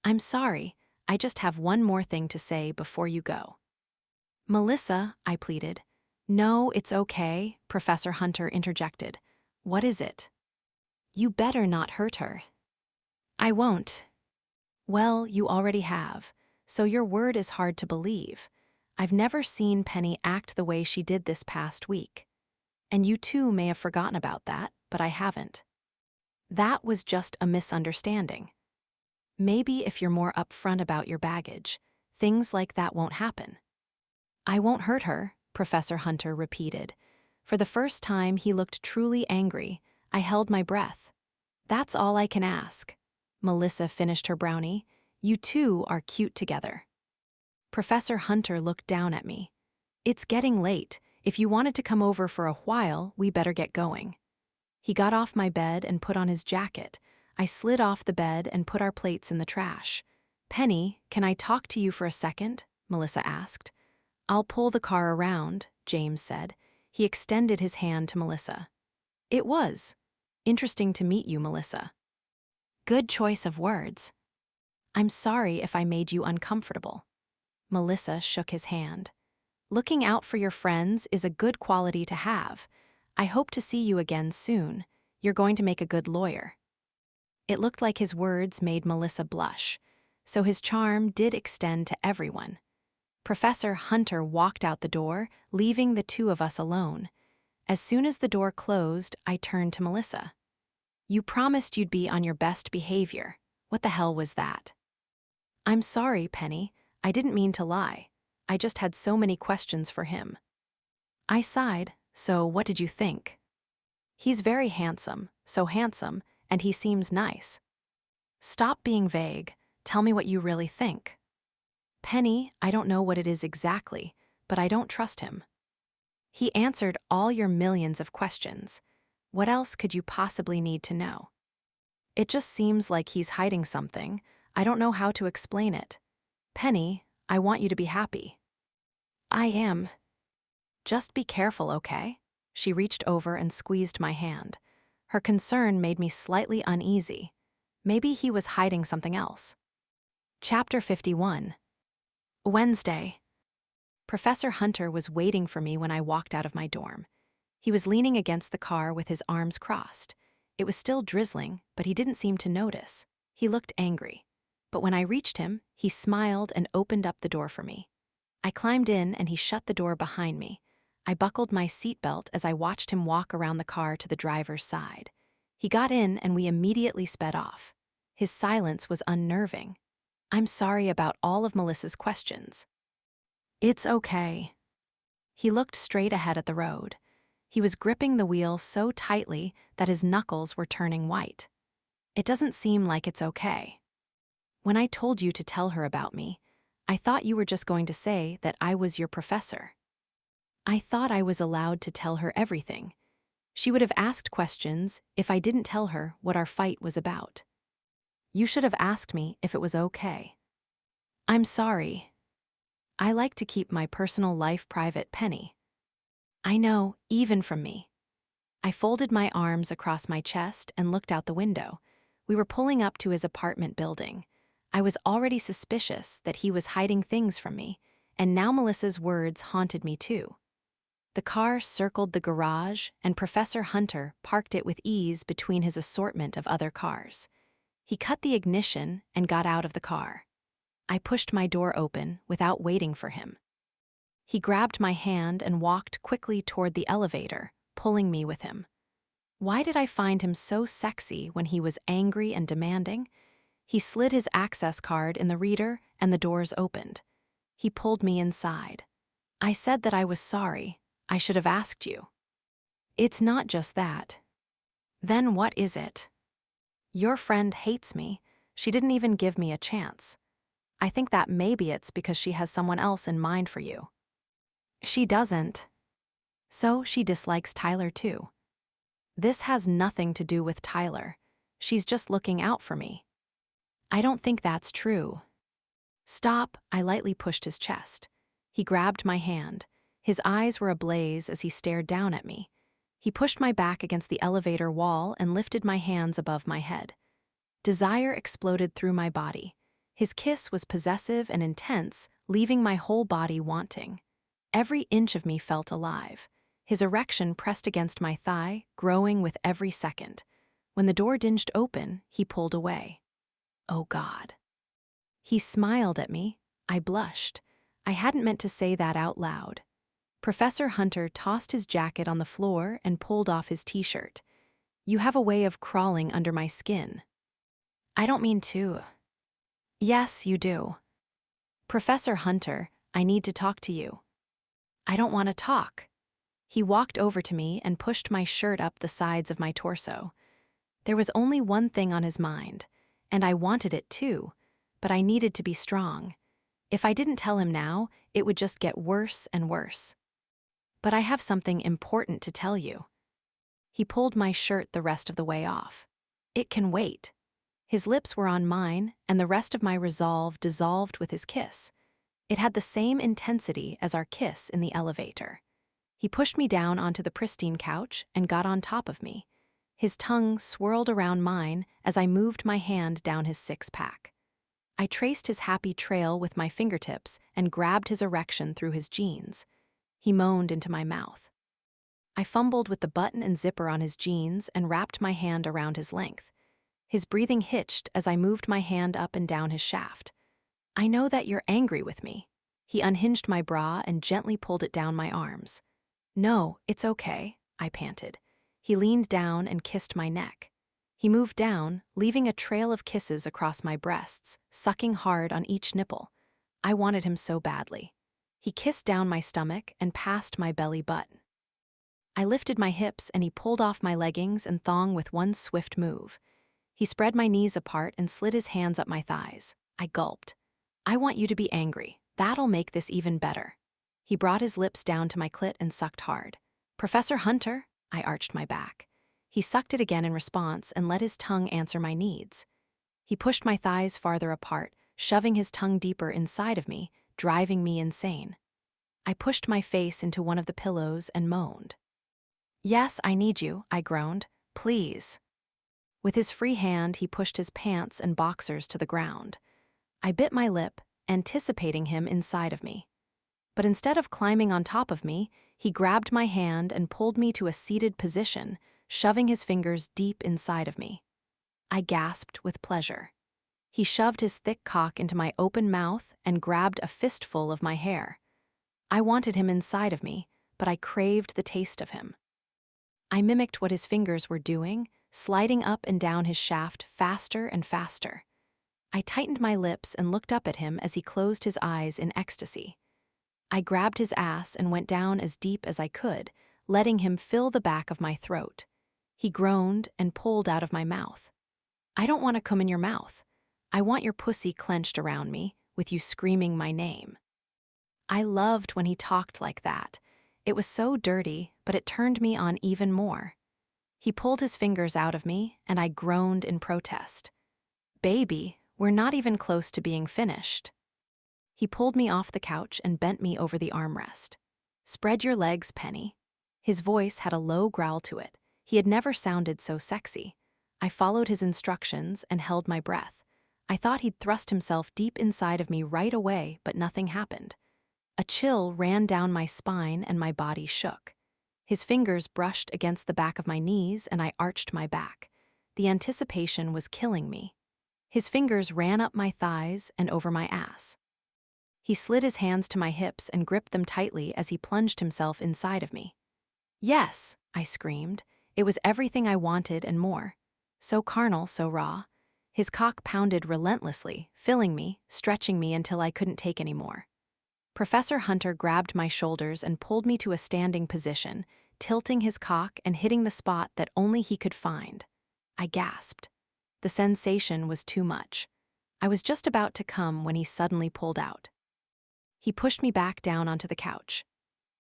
I'm sorry, I just have one more thing to say before you go. Melissa, I pleaded. No, it's okay, Professor Hunter interjected. What is it? You better not hurt her. I won't. Well, you already have, so your word is hard to believe. I've never seen Penny act the way she did this past week. And you too may have forgotten about that, but I haven't. That was just a misunderstanding. Maybe if you're more upfront about your baggage, things like that won't happen. I won't hurt her, Professor Hunter repeated. For the first time, he looked truly angry. I held my breath. That's all I can ask. Melissa finished her brownie. You two are cute together. Professor Hunter looked down at me. It's getting late. If you wanted to come over for a while, we better get going. He got off my bed and put on his jacket. I slid off the bed and put our plates in the trash. Penny, can I talk to you for a second? Melissa asked. I'll pull the car around, James said. He extended his hand to Melissa. It was. Interesting to meet you, Melissa. Good choice of words. I'm sorry if I made you uncomfortable. Melissa shook his hand. Looking out for your friends is a good quality to have. I hope to see you again soon. You're going to make a good lawyer. It looked like his words made Melissa blush, so his charm did extend to everyone. Professor Hunter walked out the door, leaving the two of us alone. As soon as the door closed, I turned to Melissa. "You promised you'd be on your best behavior. What the hell was that?" "I'm sorry, Penny. I didn't mean to lie. I just had so many questions for him." I sighed. "So what did you think?" "He's very handsome, so handsome, and he seems nice." "Stop being vague. Tell me what you really think." "Penny, I don't know what it is exactly, but I don't trust him." "He answered all your millions of questions. What else could you possibly need to know?" "It just seems like he's hiding something. I don't know how to explain it. Penny, I want you to be happy." "I am." "Just be careful, okay?" She reached over and squeezed my hand. Her concern made me slightly uneasy. Maybe he was hiding something else. Chapter 51. Wednesday. Professor Hunter was waiting for me when I walked out of my dorm. He was leaning against the car with his arms crossed. It was still drizzling, but he didn't seem to notice. He looked angry. But when I reached him, he smiled and opened up the door for me. I climbed in and he shut the door behind me. I buckled my seatbelt as I watched him walk around the car to the driver's side. He got in and we immediately sped off. His silence was unnerving. "I'm sorry about all of Melissa's questions." "It's okay." He looked straight ahead at the road. He was gripping the wheel so tightly that his knuckles were turning white. "It doesn't seem like it's okay. When I told you to tell her about me, I thought you were just going to say that I was your professor. I thought I was allowed to tell her everything. She would have asked questions if I didn't tell her what our fight was about. You should have asked me if it was okay." "I'm sorry. I like to keep my personal life private, Penny." "I know, even from me." I folded my arms across my chest and looked out the window. We were pulling up to his apartment building. I was already suspicious that he was hiding things from me, and now Melissa's words haunted me too. The car circled the garage, and Professor Hunter parked it with ease between his assortment of other cars. He cut the ignition and got out of the car. I pushed my door open without waiting for him. He grabbed my hand and walked quickly toward the elevator, pulling me with him. Why did I find him so sexy when he was angry and demanding? He slid his access card in the reader and the doors opened. He pulled me inside. "I said that I was sorry. I should have asked you." "It's not just that." "Then what is it?" "Your friend hates me. She didn't even give me a chance. I think that maybe it's because she has someone else in mind for you." "She doesn't." "So she dislikes Tyler too." "This has nothing to do with Tyler. She's just looking out for me." "I don't think that's true." "Stop." I lightly pushed his chest. He grabbed my hand. His eyes were ablaze as he stared down at me. He pushed my back against the elevator wall and lifted my hands above my head. Desire exploded through my body. His kiss was possessive and intense, leaving my whole body wanting. Every inch of me felt alive. His erection pressed against my thigh, growing with every second. When the door dinged open, he pulled away. Oh God. He smiled at me. I blushed. I hadn't meant to say that out loud. Professor Hunter tossed his jacket on the floor and pulled off his t-shirt. "You have a way of crawling under my skin." "I don't mean to." "Yes, you do." "Professor Hunter, I need to talk to you." "I don't want to talk." He walked over to me and pushed my shirt up the sides of my torso. There was only one thing on his mind, and I wanted it too, but I needed to be strong. If I didn't tell him now, it would just get worse and worse. "But I have something important to tell you." He pulled my shirt the rest of the way off. "It can wait." His lips were on mine, and the rest of my resolve dissolved with his kiss. It had the same intensity as our kiss in the elevator. He pushed me down onto the pristine couch and got on top of me. His tongue swirled around mine as I moved my hand down his six-pack. I traced his happy trail with my fingertips and grabbed his erection through his jeans. He moaned into my mouth. I fumbled with the button and zipper on his jeans and wrapped my hand around his length. His breathing hitched as I moved my hand up and down his shaft. "I know that you're angry with me." He unhinged my bra and gently pulled it down my arms. "No, it's okay," I panted. He leaned down and kissed my neck. He moved down, leaving a trail of kisses across my breasts, sucking hard on each nipple. I wanted him so badly. He kissed down my stomach and past my belly button. I lifted my hips and he pulled off my leggings and thong with one swift move. He spread my knees apart and slid his hands up my thighs. I gulped. "I want you to be angry. That'll make this even better." He brought his lips down to my clit and sucked hard. "Professor Hunter?" I arched my back. He sucked it again in response and let his tongue answer my needs. He pushed my thighs farther apart, shoving his tongue deeper inside of me, driving me insane. I pushed my face into one of the pillows and moaned. "Yes, I need you," I groaned. "Please." With his free hand, he pushed his pants and boxers to the ground. I bit my lip, anticipating him inside of me. But instead of climbing on top of me, he grabbed my hand and pulled me to a seated position, shoving his fingers deep inside of me. I gasped with pleasure. He shoved his thick cock into my open mouth and grabbed a fistful of my hair. I wanted him inside of me, but I craved the taste of him. I mimicked what his fingers were doing, sliding up and down his shaft faster and faster. I tightened my lips and looked up at him as he closed his eyes in ecstasy. I grabbed his ass and went down as deep as I could, letting him fill the back of my throat. He groaned and pulled out of my mouth. "I don't want to come in your mouth. I want your pussy clenched around me, with you screaming my name." I loved when he talked like that. It was so dirty, but it turned me on even more. He pulled his fingers out of me, and I groaned in protest. "Baby, we're not even close to being finished." He pulled me off the couch and bent me over the armrest. "Spread your legs, Penny." His voice had a low growl to it. He had never sounded so sexy. I followed his instructions and held my breath. I thought he'd thrust himself deep inside of me right away, but nothing happened. A chill ran down my spine and my body shook. His fingers brushed against the back of my knees and I arched my back. The anticipation was killing me. His fingers ran up my thighs and over my ass. He slid his hands to my hips and gripped them tightly as he plunged himself inside of me. "Yes," I screamed. It was everything I wanted and more. So carnal, so raw. His cock pounded relentlessly, filling me, stretching me until I couldn't take any more. Professor Hunter grabbed my shoulders and pulled me to a standing position, tilting his cock and hitting the spot that only he could find. I gasped. The sensation was too much. I was just about to come when he suddenly pulled out. He pushed me back down onto the couch.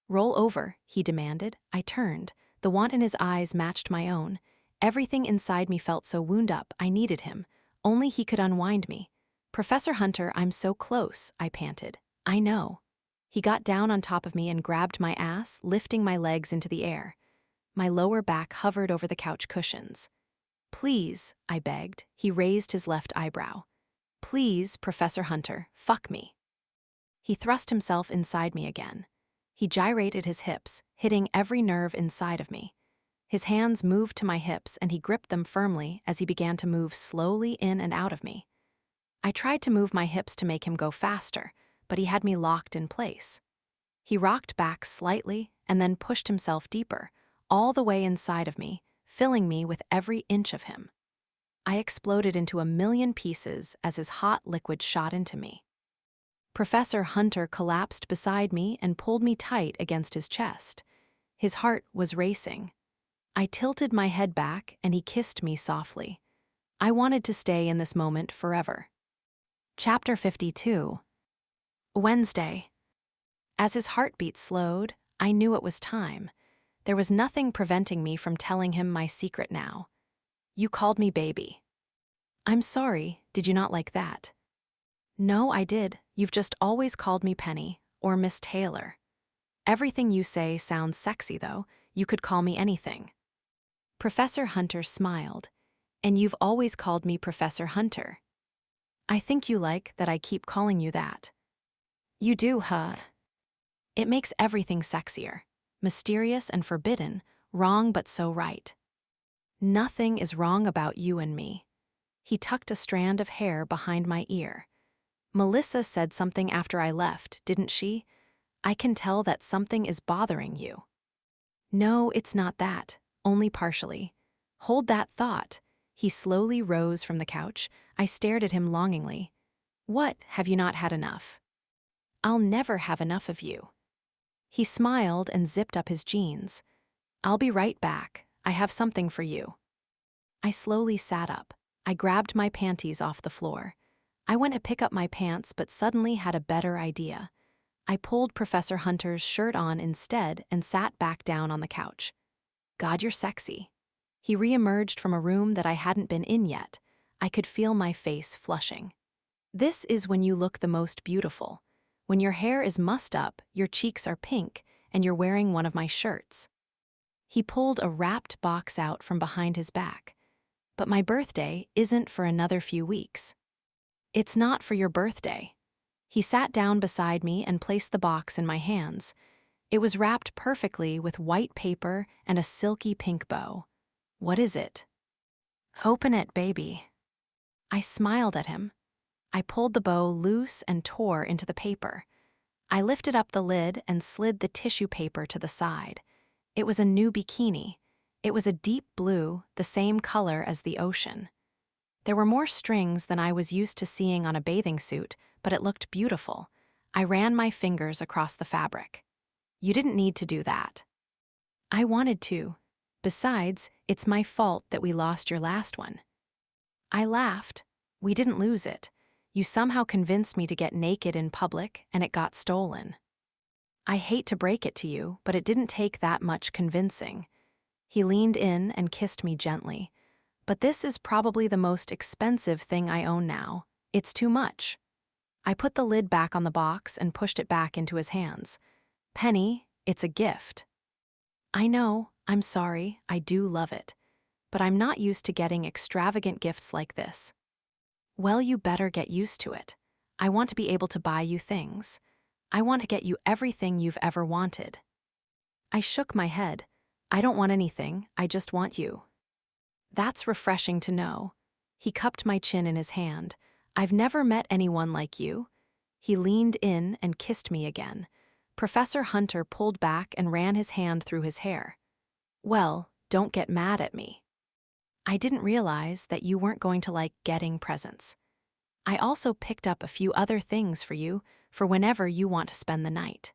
"Roll over," he demanded. I turned. The want in his eyes matched my own. Everything inside me felt so wound up, I needed him. Only he could unwind me. "Professor Hunter, I'm so close," I panted. "I know." He got down on top of me and grabbed my ass, lifting my legs into the air. My lower back hovered over the couch cushions. "Please," I begged. He raised his left eyebrow. "Please, Professor Hunter, fuck me." He thrust himself inside me again. He gyrated his hips, hitting every nerve inside of me. His hands moved to my hips and he gripped them firmly as he began to move slowly in and out of me. I tried to move my hips to make him go faster, but he had me locked in place. He rocked back slightly and then pushed himself deeper, all the way inside of me, filling me with every inch of him. I exploded into a million pieces as his hot liquid shot into me. Professor Hunter collapsed beside me and pulled me tight against his chest. His heart was racing. I tilted my head back and he kissed me softly. I wanted to stay in this moment forever. Chapter 52. Wednesday. As his heartbeat slowed, I knew it was time. There was nothing preventing me from telling him my secret now. "You called me baby." "I'm sorry, did you not like that?" "No, I did. You've just always called me Penny, or Miss Taylor. Everything you say sounds sexy, though. You could call me anything." Professor Hunter smiled. "And you've always called me Professor Hunter. I think you like that I keep calling you that." "You do, huh?" "It makes everything sexier. Mysterious and forbidden, wrong but so right." "Nothing is wrong about you and me." He tucked a strand of hair behind my ear. Melissa said something after I left, didn't she? I can tell that something is bothering you. No, it's not that. Only partially. Hold that thought. He slowly rose from the couch. I stared at him longingly. What, have you not had enough? I'll never have enough of you. He smiled and zipped up his jeans. I'll be right back. I have something for you. I slowly sat up. I grabbed my panties off the floor. I went to pick up my pants but suddenly had a better idea. I pulled Professor Hunter's shirt on instead and sat back down on the couch. God, you're sexy. He reemerged from a room that I hadn't been in yet. I could feel my face flushing. This is when you look the most beautiful. When your hair is mussed up, your cheeks are pink, and you're wearing one of my shirts. He pulled a wrapped box out from behind his back. But my birthday isn't for another few weeks. It's not for your birthday. He sat down beside me and placed the box in my hands. It was wrapped perfectly with white paper and a silky pink bow. What is it? Open it, baby. I smiled at him. I pulled the bow loose and tore into the paper. I lifted up the lid and slid the tissue paper to the side. It was a new bikini. It was a deep blue, the same color as the ocean. There were more strings than I was used to seeing on a bathing suit, but it looked beautiful. I ran my fingers across the fabric. You didn't need to do that. I wanted to. Besides, it's my fault that we lost your last one. I laughed. We didn't lose it. You somehow convinced me to get naked in public, and it got stolen. I hate to break it to you, but it didn't take that much convincing. He leaned in and kissed me gently. But this is probably the most expensive thing I own now. It's too much. I put the lid back on the box and pushed it back into his hands. Penny, it's a gift. I know, I'm sorry, I do love it. But I'm not used to getting extravagant gifts like this. Well, you better get used to it. I want to be able to buy you things. I want to get you everything you've ever wanted. I shook my head. I don't want anything, I just want you. That's refreshing to know. He cupped my chin in his hand. I've never met anyone like you. He leaned in and kissed me again. Professor Hunter pulled back and ran his hand through his hair. Well, don't get mad at me. I didn't realize that you weren't going to like getting presents. I also picked up a few other things for you for whenever you want to spend the night.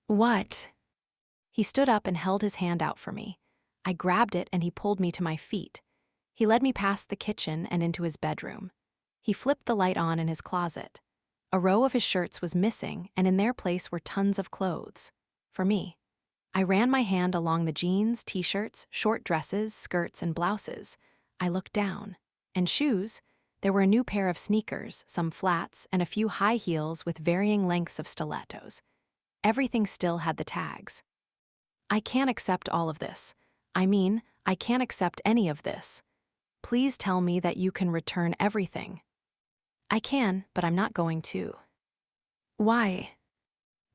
What? He stood up and held his hand out for me. I grabbed it and he pulled me to my feet. He led me past the kitchen and into his bedroom. He flipped the light on in his closet. A row of his shirts was missing, and in their place were tons of clothes. For me. I ran my hand along the jeans, t-shirts, short dresses, skirts, and blouses. I looked down. And shoes? There were a new pair of sneakers, some flats, and a few high heels with varying lengths of stilettos. Everything still had the tags. I can't accept all of this. I can't accept any of this. Please tell me that you can return everything. I can, but I'm not going to. Why?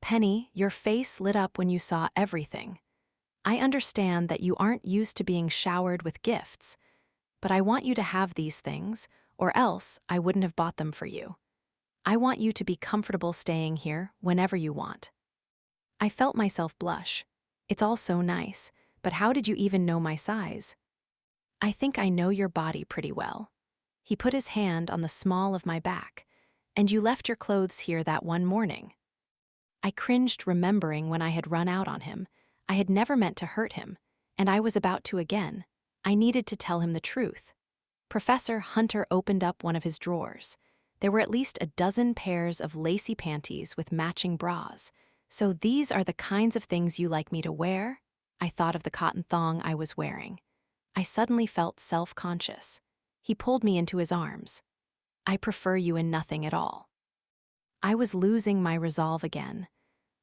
Penny, your face lit up when you saw everything. I understand that you aren't used to being showered with gifts, but I want you to have these things, or else I wouldn't have bought them for you. I want you to be comfortable staying here whenever you want. I felt myself blush. It's all so nice, but how did you even know my size? I think I know your body pretty well. He put his hand on the small of my back. And you left your clothes here that one morning. I cringed, remembering when I had run out on him. I had never meant to hurt him, and I was about to again. I needed to tell him the truth. Professor Hunter opened up one of his drawers. There were at least a dozen pairs of lacy panties with matching bras. So these are the kinds of things you like me to wear? I thought of the cotton thong I was wearing. I suddenly felt self-conscious. He pulled me into his arms. I prefer you in nothing at all. I was losing my resolve again.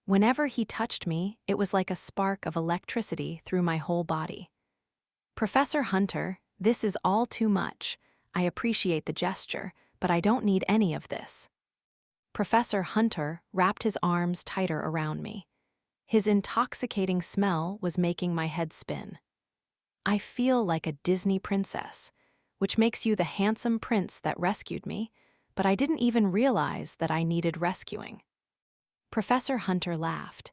Whenever he touched me, it was like a spark of electricity through my whole body. Professor Hunter, this is all too much. I appreciate the gesture, but I don't need any of this. Professor Hunter wrapped his arms tighter around me. His intoxicating smell was making my head spin. I feel like a Disney princess, which makes you the handsome prince that rescued me, but I didn't even realize that I needed rescuing. Professor Hunter laughed.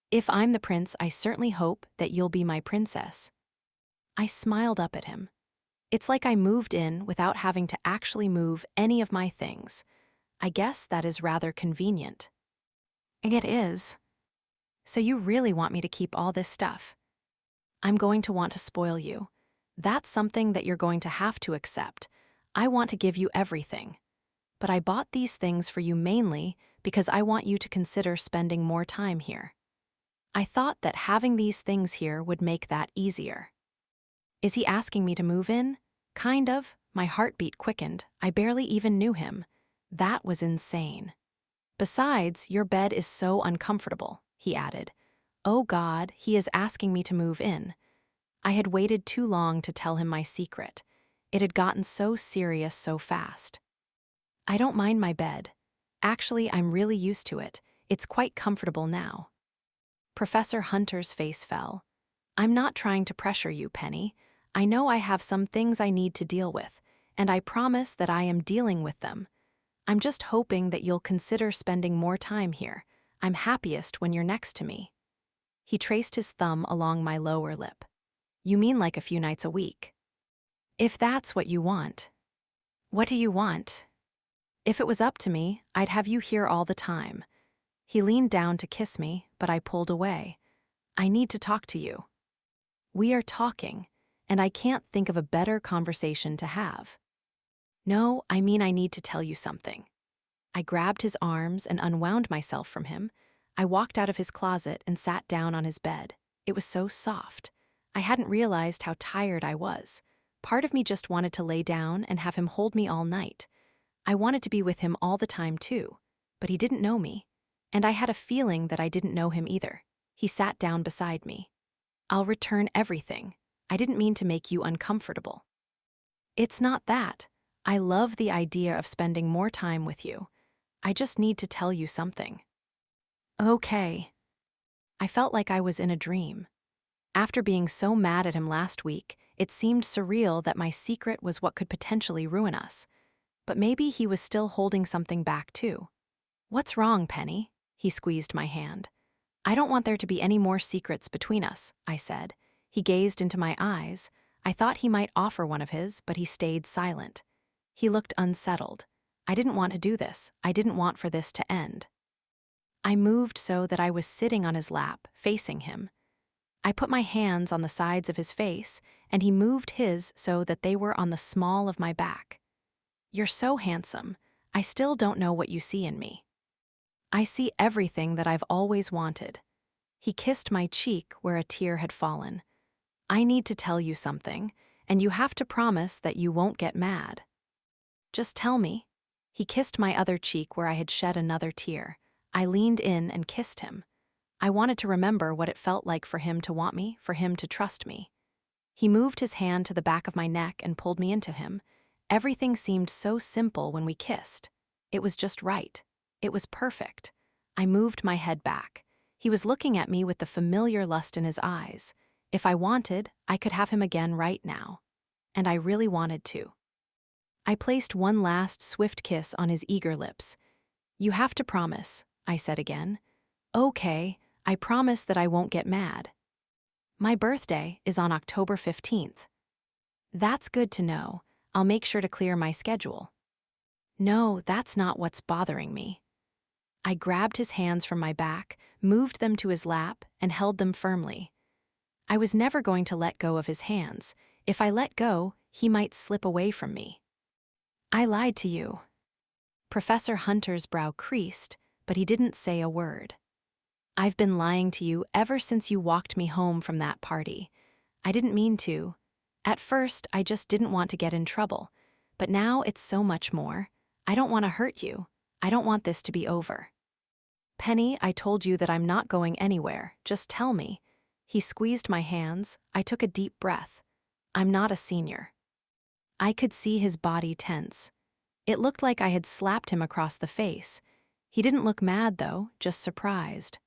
If I'm the prince, I certainly hope that you'll be my princess. I smiled up at him. It's like I moved in without having to actually move any of my things. I guess that is rather convenient. It is. So you really want me to keep all this stuff? I'm going to want to spoil you. That's something that you're going to have to accept. I want to give you everything. But I bought these things for you mainly because I want you to consider spending more time here. I thought that having these things here would make that easier. Is he asking me to move in? Kind of. My heartbeat quickened. I barely even knew him. That was insane. Besides, your bed is so uncomfortable, he added. Oh God, he is asking me to move in. I had waited too long to tell him my secret. It had gotten so serious so fast. I don't mind my bed. Actually, I'm really used to it. It's quite comfortable now. Professor Hunter's face fell. I'm not trying to pressure you, Penny. I know I have some things I need to deal with, and I promise that I am dealing with them. I'm just hoping that you'll consider spending more time here. I'm happiest when you're next to me. He traced his thumb along my lower lip. You mean like a few nights a week? If that's what you want. What do you want? If it was up to me, I'd have you here all the time. He leaned down to kiss me, but I pulled away. I need to talk to you. We are talking, and I can't think of a better conversation to have. No, I mean I need to tell you something. I grabbed his arms and unwound myself from him. I walked out of his closet and sat down on his bed. It was so soft. I hadn't realized how tired I was. Part of me just wanted to lay down and have him hold me all night. I wanted to be with him all the time too, but he didn't know me. And I had a feeling that I didn't know him either. He sat down beside me. I'll return everything. I didn't mean to make you uncomfortable. It's not that. I love the idea of spending more time with you. I just need to tell you something. Okay. I felt like I was in a dream. After being so mad at him last week, it seemed surreal that my secret was what could potentially ruin us. But maybe he was still holding something back too. What's wrong, Penny? He squeezed my hand. I don't want there to be any more secrets between us, I said. He gazed into my eyes. I thought he might offer one of his, but he stayed silent. He looked unsettled. I didn't want to do this. I didn't want for this to end. I moved so that I was sitting on his lap, facing him. I put my hands on the sides of his face, and he moved his so that they were on the small of my back. You're so handsome. I still don't know what you see in me. I see everything that I've always wanted. He kissed my cheek where a tear had fallen. I need to tell you something, and you have to promise that you won't get mad. Just tell me. He kissed my other cheek where I had shed another tear. I leaned in and kissed him. I wanted to remember what it felt like for him to want me, for him to trust me. He moved his hand to the back of my neck and pulled me into him. Everything seemed so simple when we kissed. It was just right. It was perfect. I moved my head back. He was looking at me with the familiar lust in his eyes. If I wanted, I could have him again right now. And I really wanted to. I placed one last swift kiss on his eager lips. You have to promise, I said again. Okay, I promise that I won't get mad. My birthday is on October 15th. That's good to know. I'll make sure to clear my schedule. No, that's not what's bothering me. I grabbed his hands from my back, moved them to his lap, and held them firmly. I was never going to let go of his hands. If I let go, he might slip away from me. I lied to you. Professor Hunter's brow creased, but he didn't say a word. I've been lying to you ever since you walked me home from that party. I didn't mean to. At first, I just didn't want to get in trouble. But now it's so much more. I don't want to hurt you. I don't want this to be over. Penny, I told you that I'm not going anywhere. Just tell me. He squeezed my hands. I took a deep breath. I'm not a senior. I could see his body tense. It looked like I had slapped him across the face. He didn't look mad, though, just surprised.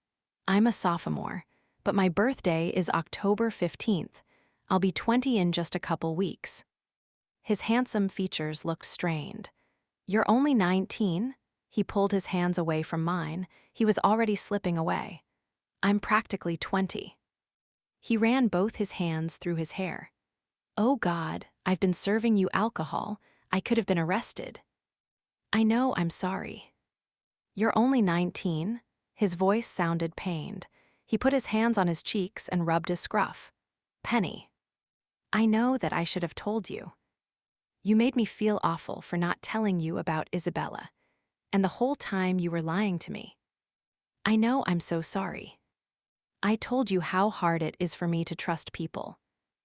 I'm a sophomore, but my birthday is October 15th. I'll be 20 in just a couple weeks. His handsome features looked strained. You're only 19? He pulled his hands away from mine. He was already slipping away. I'm practically 20. He ran both his hands through his hair. Oh God, I've been serving you alcohol. I could have been arrested. I know, I'm sorry. You're only 19? His voice sounded pained. He put his hands on his cheeks and rubbed his scruff. Penny. I know that I should have told you. You made me feel awful for not telling you about Isabella, and the whole time you were lying to me. I know, I'm so sorry. I told you how hard it is for me to trust people.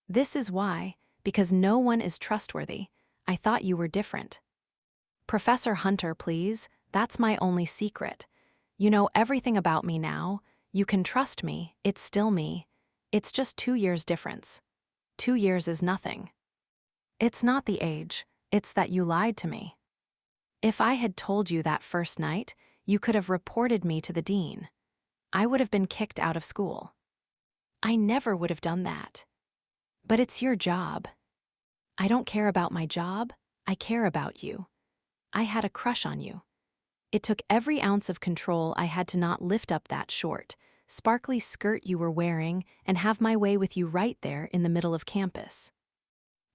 This is why, because no one is trustworthy, I thought you were different. Professor Hunter, please, that's my only secret. You know everything about me now. You can trust me, it's still me. It's just 2 years difference. 2 years is nothing. It's not the age, it's that you lied to me. If I had told you that first night, you could have reported me to the dean. I would have been kicked out of school. I never would have done that. But it's your job. I don't care about my job, I care about you. I had a crush on you. It took every ounce of control I had to not lift up that short, sparkly skirt you were wearing and have my way with you right there in the middle of campus.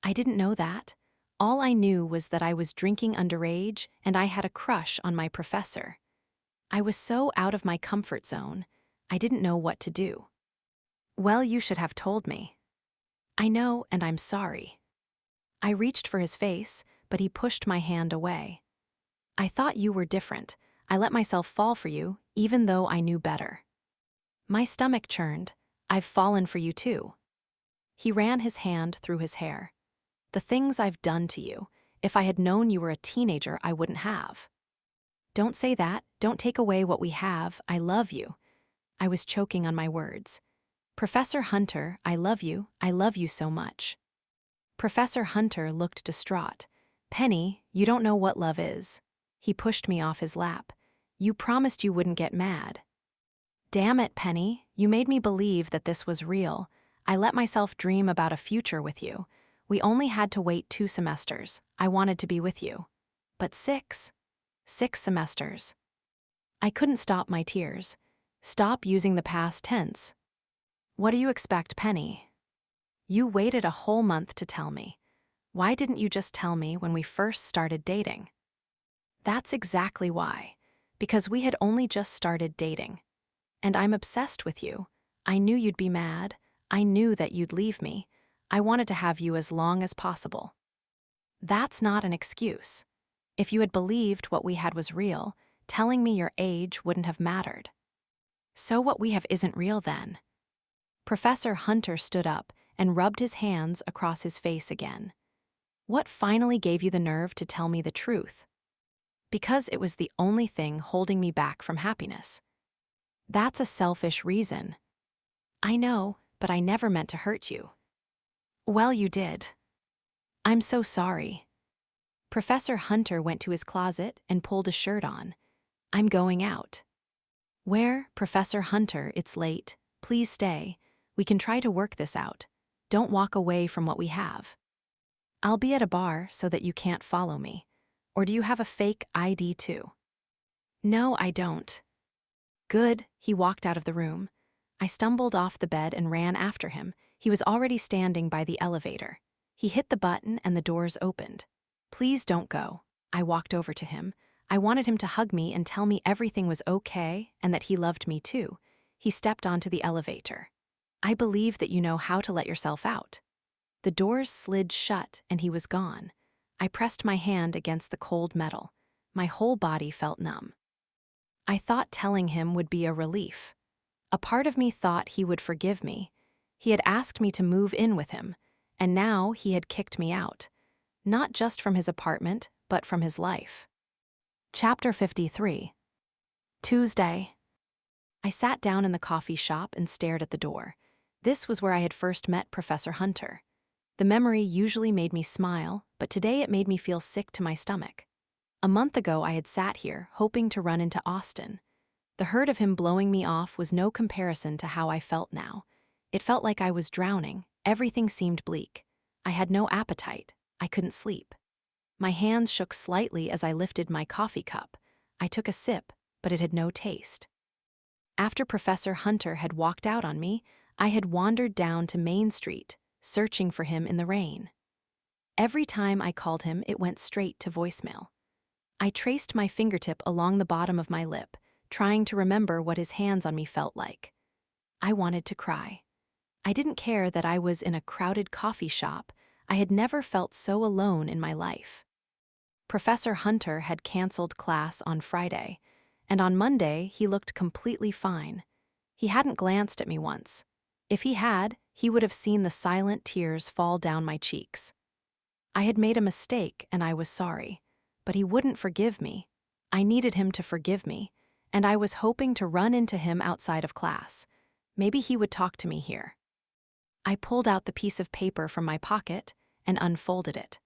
I didn't know that. All I knew was that I was drinking underage and I had a crush on my professor. I was so out of my comfort zone, I didn't know what to do. Well, you should have told me. I know, and I'm sorry. I reached for his face, but he pushed my hand away. I thought you were different. I let myself fall for you, even though I knew better. My stomach churned. I've fallen for you too. He ran his hand through his hair. The things I've done to you, if I had known you were a teenager, I wouldn't have. Don't say that, don't take away what we have, I love you. I was choking on my words. Professor Hunter, I love you so much. Professor Hunter looked distraught. Penny, you don't know what love is. He pushed me off his lap. You promised you wouldn't get mad. Damn it, Penny, you made me believe that this was real. I let myself dream about a future with you. We only had to wait 2 semesters. I wanted to be with you. But 6 semesters. I couldn't stop my tears. Stop using the past tense. What do you expect, Penny? You waited a whole month to tell me. Why didn't you just tell me when we first started dating? That's exactly why. Because we had only just started dating. And I'm obsessed with you. I knew you'd be mad. I knew that you'd leave me. I wanted to have you as long as possible. That's not an excuse. If you had believed what we had was real, telling me your age wouldn't have mattered. So what we have isn't real then. Professor Hunter stood up and rubbed his hands across his face again. What finally gave you the nerve to tell me the truth? Because it was the only thing holding me back from happiness. That's a selfish reason. I know, but I never meant to hurt you. Well, you did. I'm so sorry. Professor Hunter went to his closet and pulled a shirt on. I'm going out. Where, Professor Hunter, it's late. Please stay. We can try to work this out. Don't walk away from what we have. I'll be at a bar so that you can't follow me. Or do you have a fake ID too? No, I don't. Good, he walked out of the room. I stumbled off the bed and ran after him. He was already standing by the elevator. He hit the button and the doors opened. Please don't go. I walked over to him. I wanted him to hug me and tell me everything was okay and that he loved me too. He stepped onto the elevator. I believe that you know how to let yourself out. The doors slid shut and he was gone. I pressed my hand against the cold metal. My whole body felt numb. I thought telling him would be a relief. A part of me thought he would forgive me. He had asked me to move in with him, and now he had kicked me out. Not just from his apartment, but from his life. Chapter 53. Tuesday. I sat down in the coffee shop and stared at the door. This was where I had first met Professor Hunter. The memory usually made me smile, but today it made me feel sick to my stomach. A month ago I had sat here, hoping to run into Austin. The hurt of him blowing me off was no comparison to how I felt now. It felt like I was drowning. Everything seemed bleak. I had no appetite. I couldn't sleep. My hands shook slightly as I lifted my coffee cup. I took a sip, but it had no taste. After Professor Hunter had walked out on me, I had wandered down to Main Street, searching for him in the rain. Every time I called him, it went straight to voicemail. I traced my fingertip along the bottom of my lip, trying to remember what his hands on me felt like. I wanted to cry. I didn't care that I was in a crowded coffee shop. I had never felt so alone in my life. Professor Hunter had canceled class on Friday, and on Monday he looked completely fine. He hadn't glanced at me once. If he had, he would have seen the silent tears fall down my cheeks. I had made a mistake and I was sorry, but he wouldn't forgive me. I needed him to forgive me, and I was hoping to run into him outside of class. Maybe he would talk to me here. I pulled out the piece of paper from my pocket and unfolded it.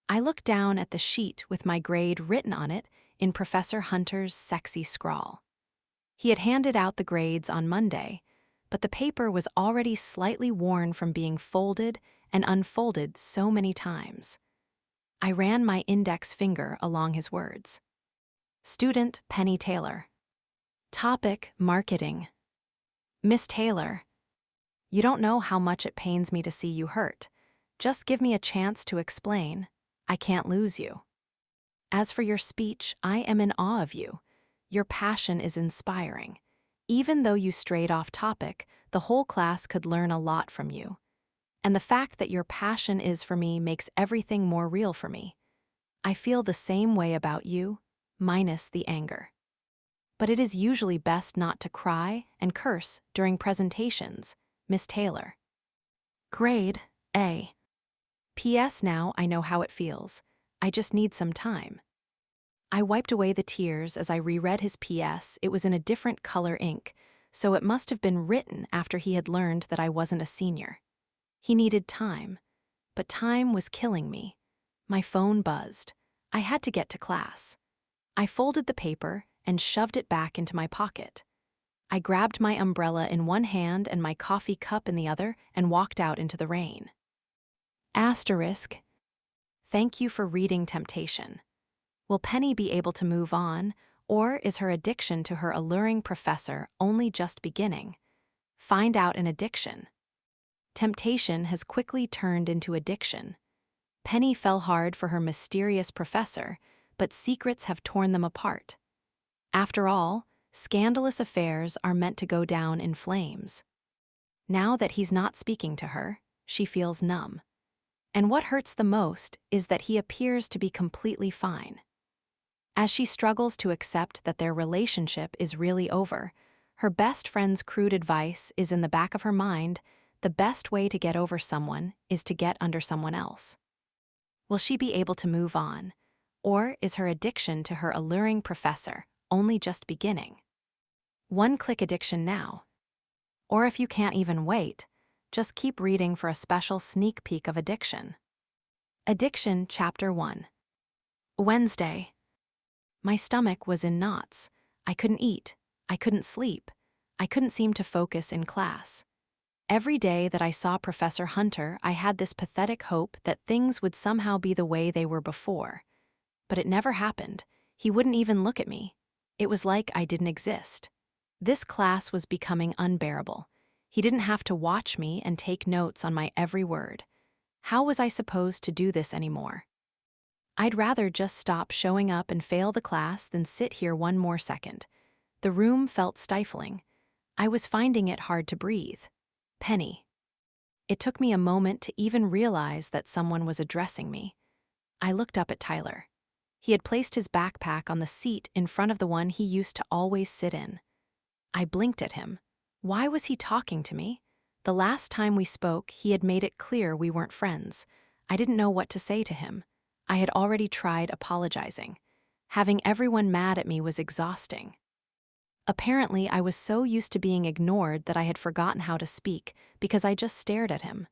I looked down at the sheet with my grade written on it in Professor Hunter's sexy scrawl. He had handed out the grades on Monday, but the paper was already slightly worn from being folded and unfolded so many times. I ran my index finger along his words. Student Penny Taylor. Topic: marketing. Miss Taylor, you don't know how much it pains me to see you hurt. Just give me a chance to explain. I can't lose you. As for your speech, I am in awe of you. Your passion is inspiring. Even though you strayed off topic, the whole class could learn a lot from you. And the fact that your passion is for me makes everything more real for me. I feel the same way about you, minus the anger. But it is usually best not to cry and curse during presentations, Miss Taylor. Grade A. P.S. Now I know how it feels. I just need some time. I wiped away the tears as I reread his P.S. It was in a different color ink, so it must have been written after he had learned that I wasn't a senior. He needed time, but time was killing me. My phone buzzed. I had to get to class. I folded the paper and shoved it back into my pocket. I grabbed my umbrella in one hand and my coffee cup in the other and walked out into the rain. Asterisk. Thank you for reading Temptation. Will Penny be able to move on, or is her addiction to her alluring professor only just beginning? Find out an addiction. Temptation has quickly turned into addiction. Penny fell hard for her mysterious professor, but secrets have torn them apart. After all, scandalous affairs are meant to go down in flames. Now that he's not speaking to her, she feels numb. And what hurts the most is that he appears to be completely fine. As she struggles to accept that their relationship is really over, her best friend's crude advice is in the back of her mind: the best way to get over someone is to get under someone else. Will she be able to move on, or is her addiction to her alluring professor only just beginning? One-click addiction now. Or if you can't even wait, just keep reading for a special sneak peek of addiction. Addiction, Chapter 1. Wednesday. My stomach was in knots. I couldn't eat. I couldn't sleep. I couldn't seem to focus in class. Every day that I saw Professor Hunter, I had this pathetic hope that things would somehow be the way they were before. But it never happened. He wouldn't even look at me. It was like I didn't exist. This class was becoming unbearable. He didn't have to watch me and take notes on my every word. How was I supposed to do this anymore? I'd rather just stop showing up and fail the class than sit here one more second. The room felt stifling. I was finding it hard to breathe. Penny. It took me a moment to even realize that someone was addressing me. I looked up at Tyler. He had placed his backpack on the seat in front of the one he used to always sit in. I blinked at him. Why was he talking to me? The last time we spoke, he had made it clear we weren't friends. I didn't know what to say to him. I had already tried apologizing. Having everyone mad at me was exhausting. Apparently, I was so used to being ignored that I had forgotten how to speak because I just stared at him.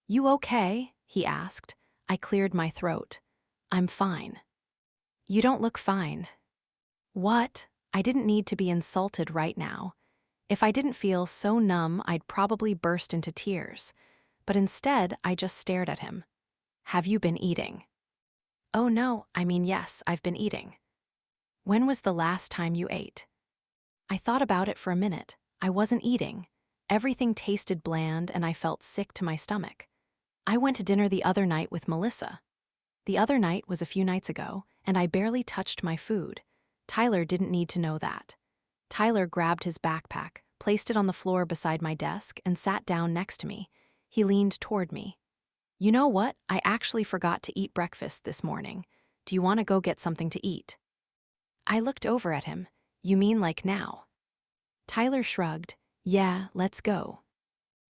"You okay?" he asked. I cleared my throat. "I'm fine." "You don't look fine." What? I didn't need to be insulted right now. If I didn't feel so numb, I'd probably burst into tears. But instead, I just stared at him. "Have you been eating?" Oh no, yes, I've been eating. When was the last time you ate? I thought about it for a minute. I wasn't eating. Everything tasted bland and I felt sick to my stomach. I went to dinner the other night with Melissa. The other night was a few nights ago, and I barely touched my food. Tyler didn't need to know that. Tyler grabbed his backpack, placed it on the floor beside my desk, and sat down next to me. He leaned toward me. You know what? I actually forgot to eat breakfast this morning. Do you want to go get something to eat? I looked over at him. You mean like now? Tyler shrugged. Yeah, let's go.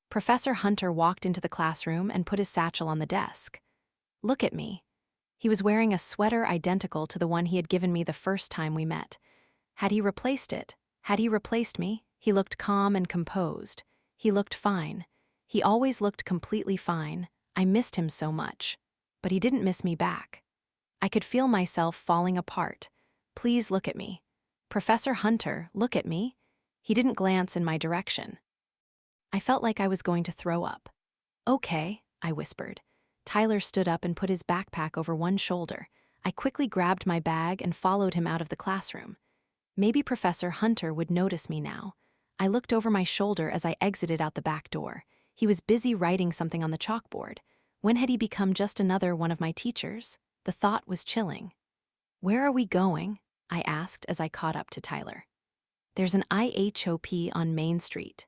Professor Hunter walked into the classroom and put his satchel on the desk. Look at me. He was wearing a sweater identical to the one he had given me the first time we met. Had he replaced it? Had he replaced me? He looked calm and composed. He looked fine. He always looked completely fine. I missed him so much. But he didn't miss me back. I could feel myself falling apart. Please look at me. Professor Hunter, look at me. He didn't glance in my direction. I felt like I was going to throw up. Okay, I whispered. Tyler stood up and put his backpack over one shoulder. I quickly grabbed my bag and followed him out of the classroom. Maybe Professor Hunter would notice me now. I looked over my shoulder as I exited out the back door. He was busy writing something on the chalkboard. When had he become just another one of my teachers? The thought was chilling. Where are we going? I asked as I caught up to Tyler. There's an IHOP on Main Street.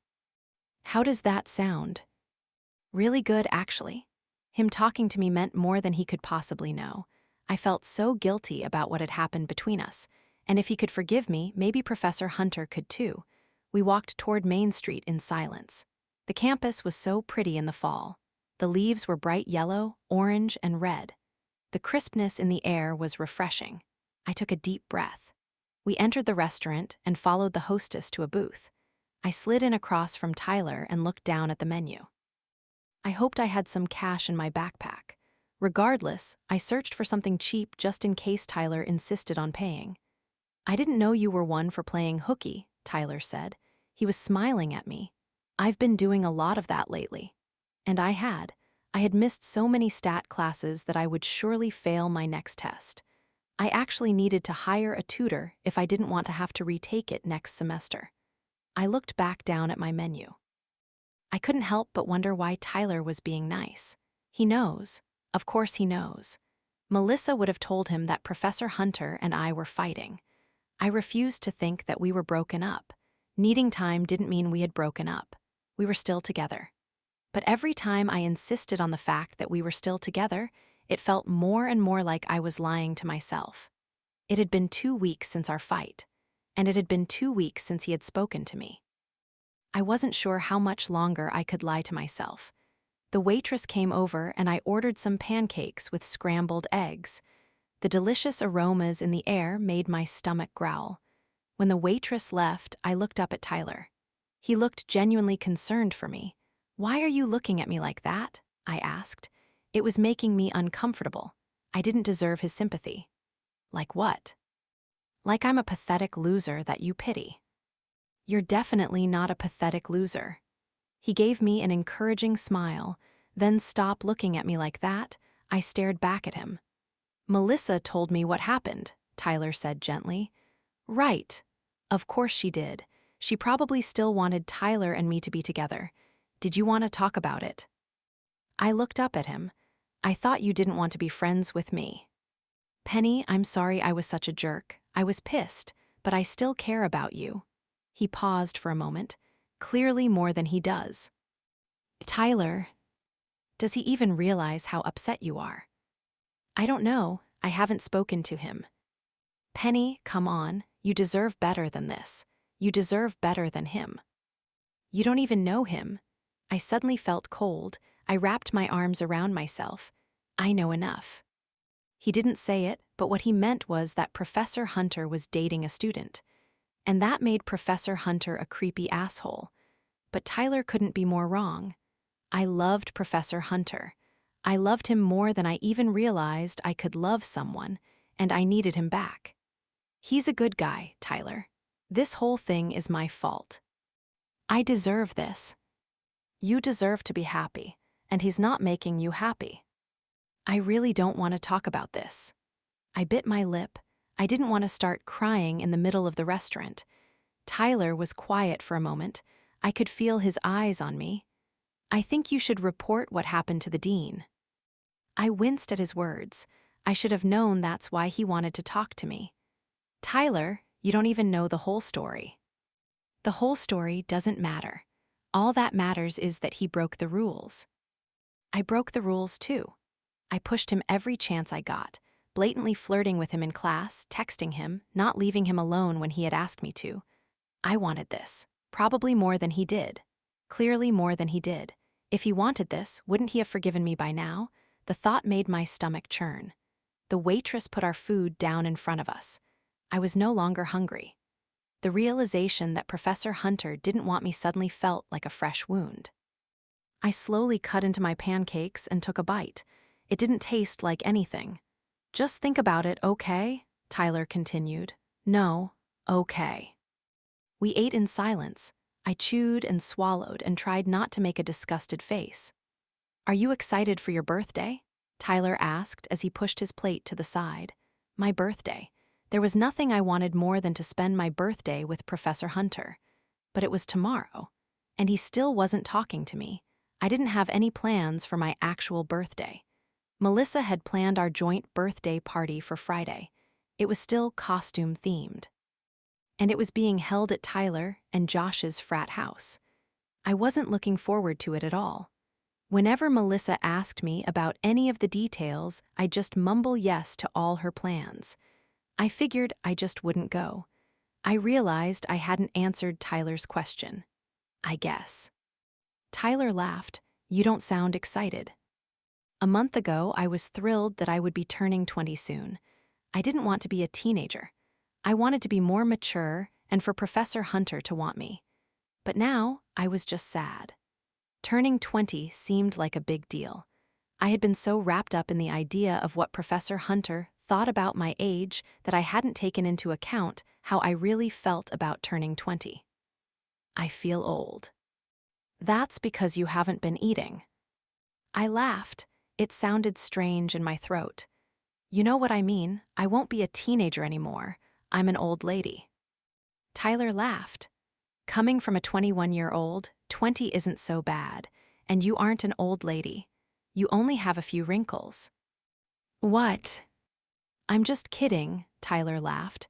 How does that sound? Really good, actually. Him talking to me meant more than he could possibly know. I felt so guilty about what had happened between us, and if he could forgive me, maybe Professor Hunter could too. We walked toward Main Street in silence. The campus was so pretty in the fall. The leaves were bright yellow, orange, and red. The crispness in the air was refreshing. I took a deep breath. We entered the restaurant and followed the hostess to a booth. I slid in across from Tyler and looked down at the menu. I hoped I had some cash in my backpack. Regardless, I searched for something cheap just in case Tyler insisted on paying. I didn't know you were one for playing hooky, Tyler said. He was smiling at me. I've been doing a lot of that lately. And I had. I had missed so many stat classes that I would surely fail my next test. I actually needed to hire a tutor if I didn't want to have to retake it next semester. I looked back down at my menu. I couldn't help but wonder why Tyler was being nice. He knows. Of course he knows. Melissa would have told him that Professor Hunter and I were fighting. I refused to think that we were broken up. Needing time didn't mean we had broken up. We were still together. But every time I insisted on the fact that we were still together, it felt more and more like I was lying to myself. It had been 2 weeks since our fight, and it had been 2 weeks since he had spoken to me. I wasn't sure how much longer I could lie to myself. The waitress came over and I ordered some pancakes with scrambled eggs. The delicious aromas in the air made my stomach growl. When the waitress left, I looked up at Tyler. He looked genuinely concerned for me. Why are you looking at me like that? I asked. It was making me uncomfortable. I didn't deserve his sympathy. Like what? Like I'm a pathetic loser that you pity. You're definitely not a pathetic loser. He gave me an encouraging smile, then stopped looking at me like that. I stared back at him. Melissa told me what happened, Tyler said gently. Right. Of course she did. She probably still wanted Tyler and me to be together. Did you want to talk about it? I looked up at him. I thought you didn't want to be friends with me. Penny, I'm sorry I was such a jerk. I was pissed, but I still care about you. He paused for a moment, clearly more than he does. Tyler, does he even realize how upset you are? I don't know. I haven't spoken to him. Penny, come on. You deserve better than this. You deserve better than him. You don't even know him. I suddenly felt cold. I wrapped my arms around myself. I know enough. He didn't say it, but what he meant was that Professor Hunter was dating a student. And that made Professor Hunter a creepy asshole. But Tyler couldn't be more wrong. I loved Professor Hunter. I loved him more than I even realized I could love someone, and I needed him back. He's a good guy, Tyler. This whole thing is my fault. I deserve this. You deserve to be happy, and he's not making you happy. I really don't want to talk about this. I bit my lip. I didn't want to start crying in the middle of the restaurant. Tyler was quiet for a moment. I could feel his eyes on me. "I think you should report what happened to the dean." I winced at his words. I should have known that's why he wanted to talk to me. "Tyler, you don't even know the whole story." "The whole story doesn't matter. All that matters is that he broke the rules." I broke the rules too. I pushed him every chance I got, blatantly flirting with him in class, texting him, not leaving him alone when he had asked me to. I wanted this, probably more than he did. Clearly more than he did. If he wanted this, wouldn't he have forgiven me by now? The thought made my stomach churn. The waitress put our food down in front of us. I was no longer hungry. The realization that Professor Hunter didn't want me suddenly felt like a fresh wound. I slowly cut into my pancakes and took a bite. It didn't taste like anything. "Just think about it, okay?" Tyler continued. "No, okay." We ate in silence. I chewed and swallowed and tried not to make a disgusted face. "Are you excited for your birthday?" Tyler asked as he pushed his plate to the side. My birthday. There was nothing I wanted more than to spend my birthday with Professor Hunter. But it was tomorrow, and he still wasn't talking to me. I didn't have any plans for my actual birthday. Melissa had planned our joint birthday party for Friday. It was still costume-themed. And it was being held at Tyler and Josh's frat house. I wasn't looking forward to it at all. Whenever Melissa asked me about any of the details, I'd just mumble yes to all her plans. I figured I just wouldn't go. I realized I hadn't answered Tyler's question. "I guess." Tyler laughed. "You don't sound excited." A month ago, I was thrilled that I would be turning 20 soon. I didn't want to be a teenager. I wanted to be more mature and for Professor Hunter to want me. But now, I was just sad. Turning 20 seemed like a big deal. I had been so wrapped up in the idea of what Professor Hunter thought about my age that I hadn't taken into account how I really felt about turning 20. "I feel old." "That's because you haven't been eating." I laughed. It sounded strange in my throat. "You know what I mean. I won't be a teenager anymore. I'm an old lady." Tyler laughed. "Coming from a 21-year-old, 20 isn't so bad, and you aren't an old lady. You only have a few wrinkles." "What?" "I'm just kidding," Tyler laughed.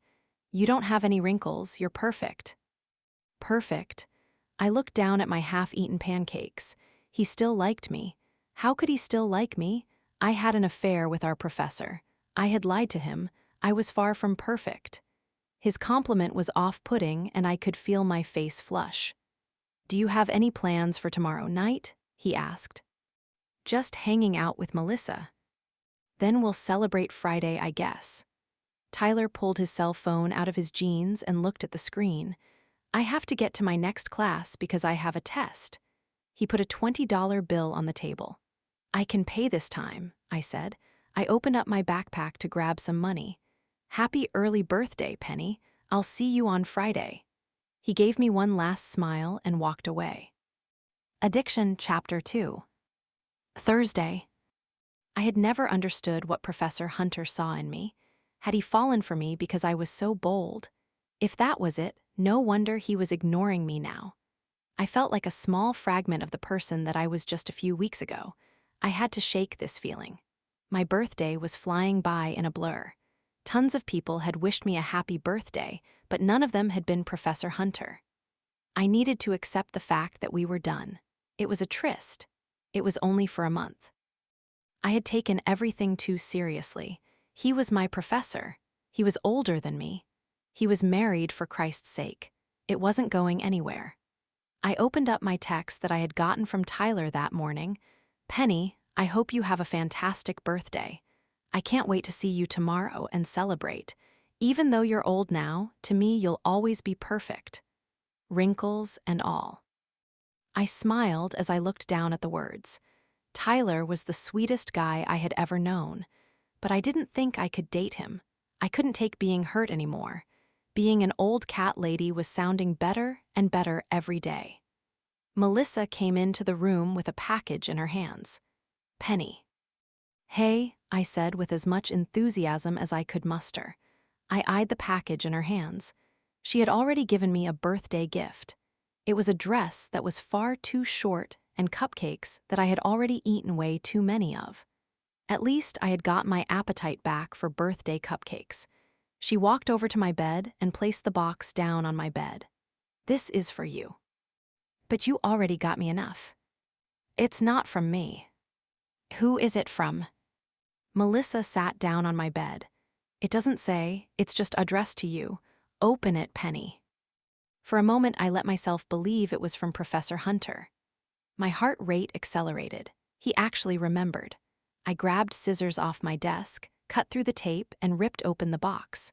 "You don't have any wrinkles, you're perfect." Perfect? I looked down at my half-eaten pancakes. He still liked me. How could he still like me? I had an affair with our professor. I had lied to him. I was far from perfect. His compliment was off-putting, and I could feel my face flush. "Do you have any plans for tomorrow night?" he asked. "Just hanging out with Melissa." "Then we'll celebrate Friday, I guess." Tyler pulled his cell phone out of his jeans and looked at the screen. "I have to get to my next class because I have a test." He put a $20 bill on the table. "I can pay this time," I said. I opened up my backpack to grab some money. "Happy early birthday, Penny. I'll see you on Friday." He gave me one last smile and walked away. Addiction Chapter 2. Thursday. I had never understood what Professor Hunter saw in me. Had he fallen for me because I was so bold? If that was it, no wonder he was ignoring me now. I felt like a small fragment of the person that I was just a few weeks ago. I had to shake this feeling. My birthday was flying by in a blur. Tons of people had wished me a happy birthday, but none of them had been Professor Hunter. I needed to accept the fact that we were done. It was a tryst. It was only for a month. I had taken everything too seriously. He was my professor. He was older than me. He was married for Christ's sake. It wasn't going anywhere. I opened up my text that I had gotten from Tyler that morning. "Penny, I hope you have a fantastic birthday. I can't wait to see you tomorrow and celebrate. Even though you're old now, to me you'll always be perfect. Wrinkles and all." I smiled as I looked down at the words. Tyler was the sweetest guy I had ever known, but I didn't think I could date him. I couldn't take being hurt anymore. Being an old cat lady was sounding better and better every day. Melissa came into the room with a package in her hands. "Penny." Hey, I said with as much enthusiasm as I could muster. I eyed the package in her hands. She had already given me a birthday gift. It was a dress that was far too short and cupcakes that I had already eaten way too many of. At least I had got my appetite back for birthday cupcakes. She walked over to my bed and placed the box down on my bed. This is for you. But you already got me enough. It's not from me. Who is it from? Melissa sat down on my bed. It doesn't say, it's just addressed to you. Open it, Penny. For a moment, I let myself believe it was from Professor Hunter. My heart rate accelerated. He actually remembered. I grabbed scissors off my desk, cut through the tape, and ripped open the box.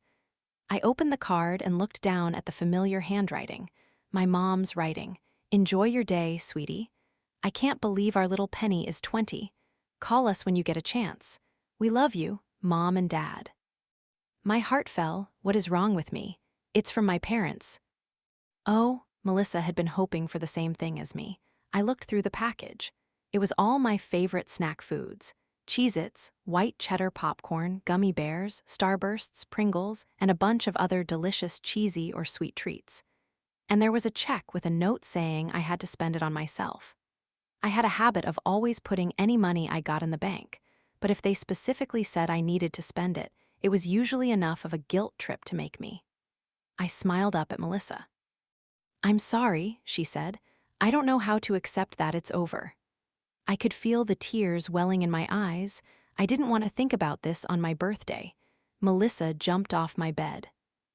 I opened the card and looked down at the familiar handwriting. My mom's writing. Enjoy your day, sweetie. I can't believe our little Penny is 20. Call us when you get a chance. We love you, Mom and Dad. My heart fell. What is wrong with me? It's from my parents. Oh, Melissa had been hoping for the same thing as me. I looked through the package. It was all my favorite snack foods. Cheez-Its, white cheddar popcorn, gummy bears, Starbursts, Pringles, and a bunch of other delicious cheesy or sweet treats. And there was a check with a note saying I had to spend it on myself. I had a habit of always putting any money I got in the bank, but if they specifically said I needed to spend it, it was usually enough of a guilt trip to make me. I smiled up at Melissa. I'm sorry, she said. I don't know how to accept that it's over. I could feel the tears welling in my eyes. I didn't want to think about this on my birthday. Melissa jumped off my bed.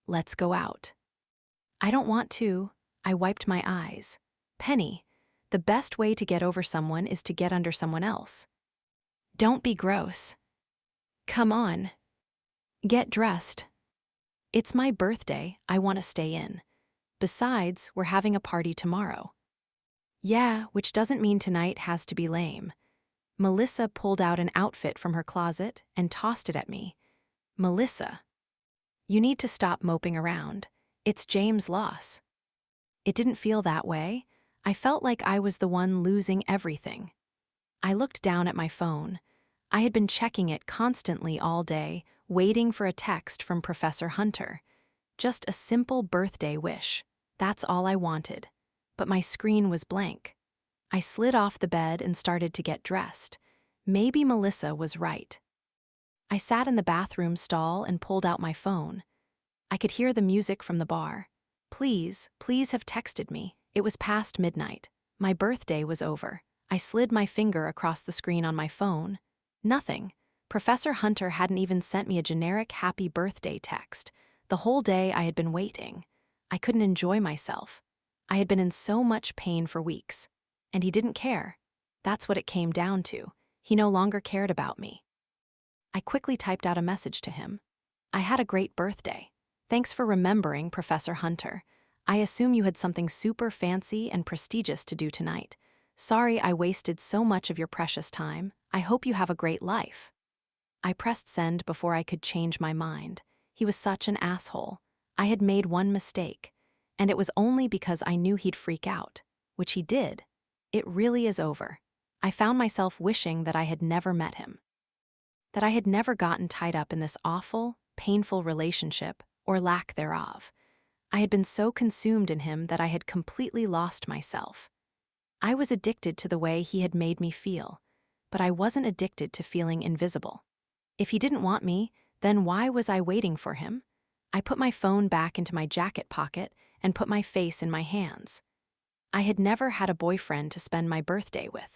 Let's go out. I don't want to. I wiped my eyes. Penny, the best way to get over someone is to get under someone else. Don't be gross. Come on. Get dressed. It's my birthday. I want to stay in. Besides, we're having a party tomorrow. Yeah, which doesn't mean tonight has to be lame. Melissa pulled out an outfit from her closet and tossed it at me. Melissa, you need to stop moping around. It's James' loss. It didn't feel that way. I felt like I was the one losing everything. I looked down at my phone. I had been checking it constantly all day, waiting for a text from Professor Hunter. Just a simple birthday wish. That's all I wanted. But my screen was blank. I slid off the bed and started to get dressed. Maybe Melissa was right. I sat in the bathroom stall and pulled out my phone. I could hear the music from the bar. Please have texted me. It was past midnight. My birthday was over. I slid my finger across the screen on my phone. Nothing. Professor Hunter hadn't even sent me a generic happy birthday text. The whole day I had been waiting. I couldn't enjoy myself. I had been in so much pain for weeks. And he didn't care. That's what it came down to. He no longer cared about me. I quickly typed out a message to him. I had a great birthday. Thanks for remembering, Professor Hunter. I assume you had something super fancy and prestigious to do tonight. Sorry I wasted so much of your precious time. I hope you have a great life. I pressed send before I could change my mind. He was such an asshole. I had made one mistake, and it was only because I knew he'd freak out, which he did. It really is over. I found myself wishing that I had never met him, that I had never gotten tied up in this awful, painful relationship, or lack thereof. I had been so consumed in him that I had completely lost myself. I was addicted to the way he had made me feel, but I wasn't addicted to feeling invisible. If he didn't want me, then why was I waiting for him? I put my phone back into my jacket pocket and put my face in my hands. I had never had a boyfriend to spend my birthday with.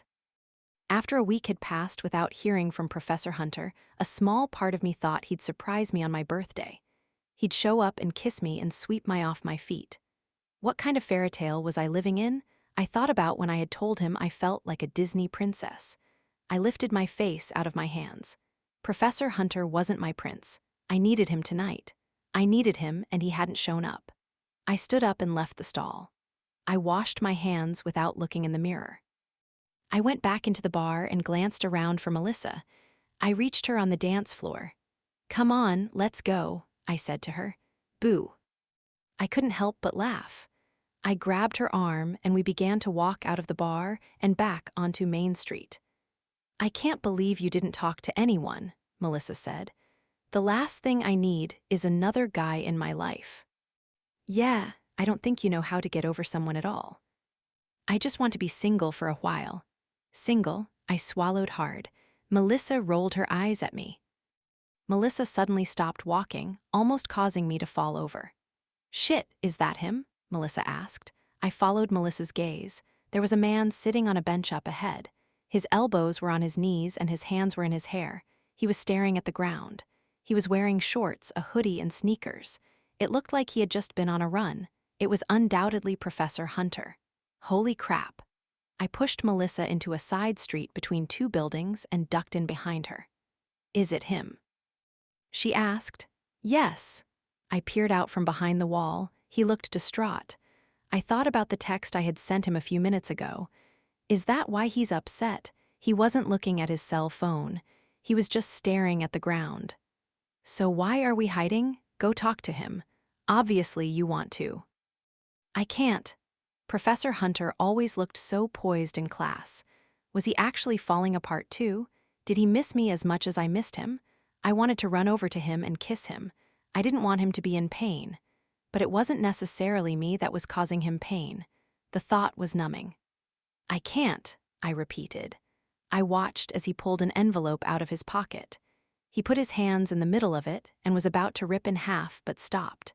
After a week had passed without hearing from Professor Hunter, a small part of me thought he'd surprise me on my birthday. He'd show up and kiss me and sweep me off my feet. What kind of fairy tale was I living in? I thought about when I had told him I felt like a Disney princess. I lifted my face out of my hands. Professor Hunter wasn't my prince. I needed him tonight. I needed him, and he hadn't shown up. I stood up and left the stall. I washed my hands without looking in the mirror. I went back into the bar and glanced around for Melissa. I reached her on the dance floor. Come on, let's go, I said to her. Boo. I couldn't help but laugh. I grabbed her arm and we began to walk out of the bar and back onto Main Street. I can't believe you didn't talk to anyone, Melissa said. The last thing I need is another guy in my life. Yeah, I don't think you know how to get over someone at all. I just want to be single for a while. Single, I swallowed hard. Melissa rolled her eyes at me. Melissa suddenly stopped walking, almost causing me to fall over. Shit, is that him? Melissa asked. I followed Melissa's gaze. There was a man sitting on a bench up ahead. His elbows were on his knees and his hands were in his hair. He was staring at the ground. He was wearing shorts, a hoodie, and sneakers. It looked like he had just been on a run. It was undoubtedly Professor Hunter. Holy crap. I pushed Melissa into a side street between two buildings and ducked in behind her. Is it him? She asked. Yes. I peered out from behind the wall. He looked distraught. I thought about the text I had sent him a few minutes ago. Is that why he's upset? He wasn't looking at his cell phone. He was just staring at the ground. So why are we hiding? Go talk to him. Obviously you want to. I can't. Professor Hunter always looked so poised in class. Was he actually falling apart too? Did he miss me as much as I missed him? I wanted to run over to him and kiss him. I didn't want him to be in pain. But it wasn't necessarily me that was causing him pain. The thought was numbing. I can't, I repeated. I watched as he pulled an envelope out of his pocket. He put his hands in the middle of it and was about to rip in half but stopped.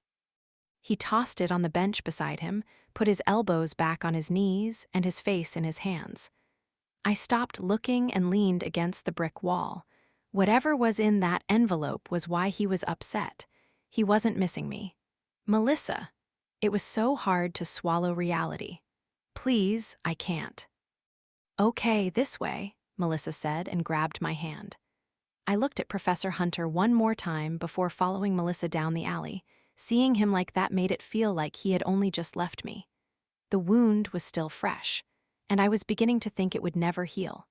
He tossed it on the bench beside him, put his elbows back on his knees and his face in his hands. I stopped looking and leaned against the brick wall. Whatever was in that envelope was why he was upset. He wasn't missing me. Melissa. It was so hard to swallow reality. Please, I can't. Okay, this way, Melissa said and grabbed my hand. I looked at Professor Hunter one more time before following Melissa down the alley. Seeing him like that made it feel like he had only just left me. The wound was still fresh, and I was beginning to think it would never heal.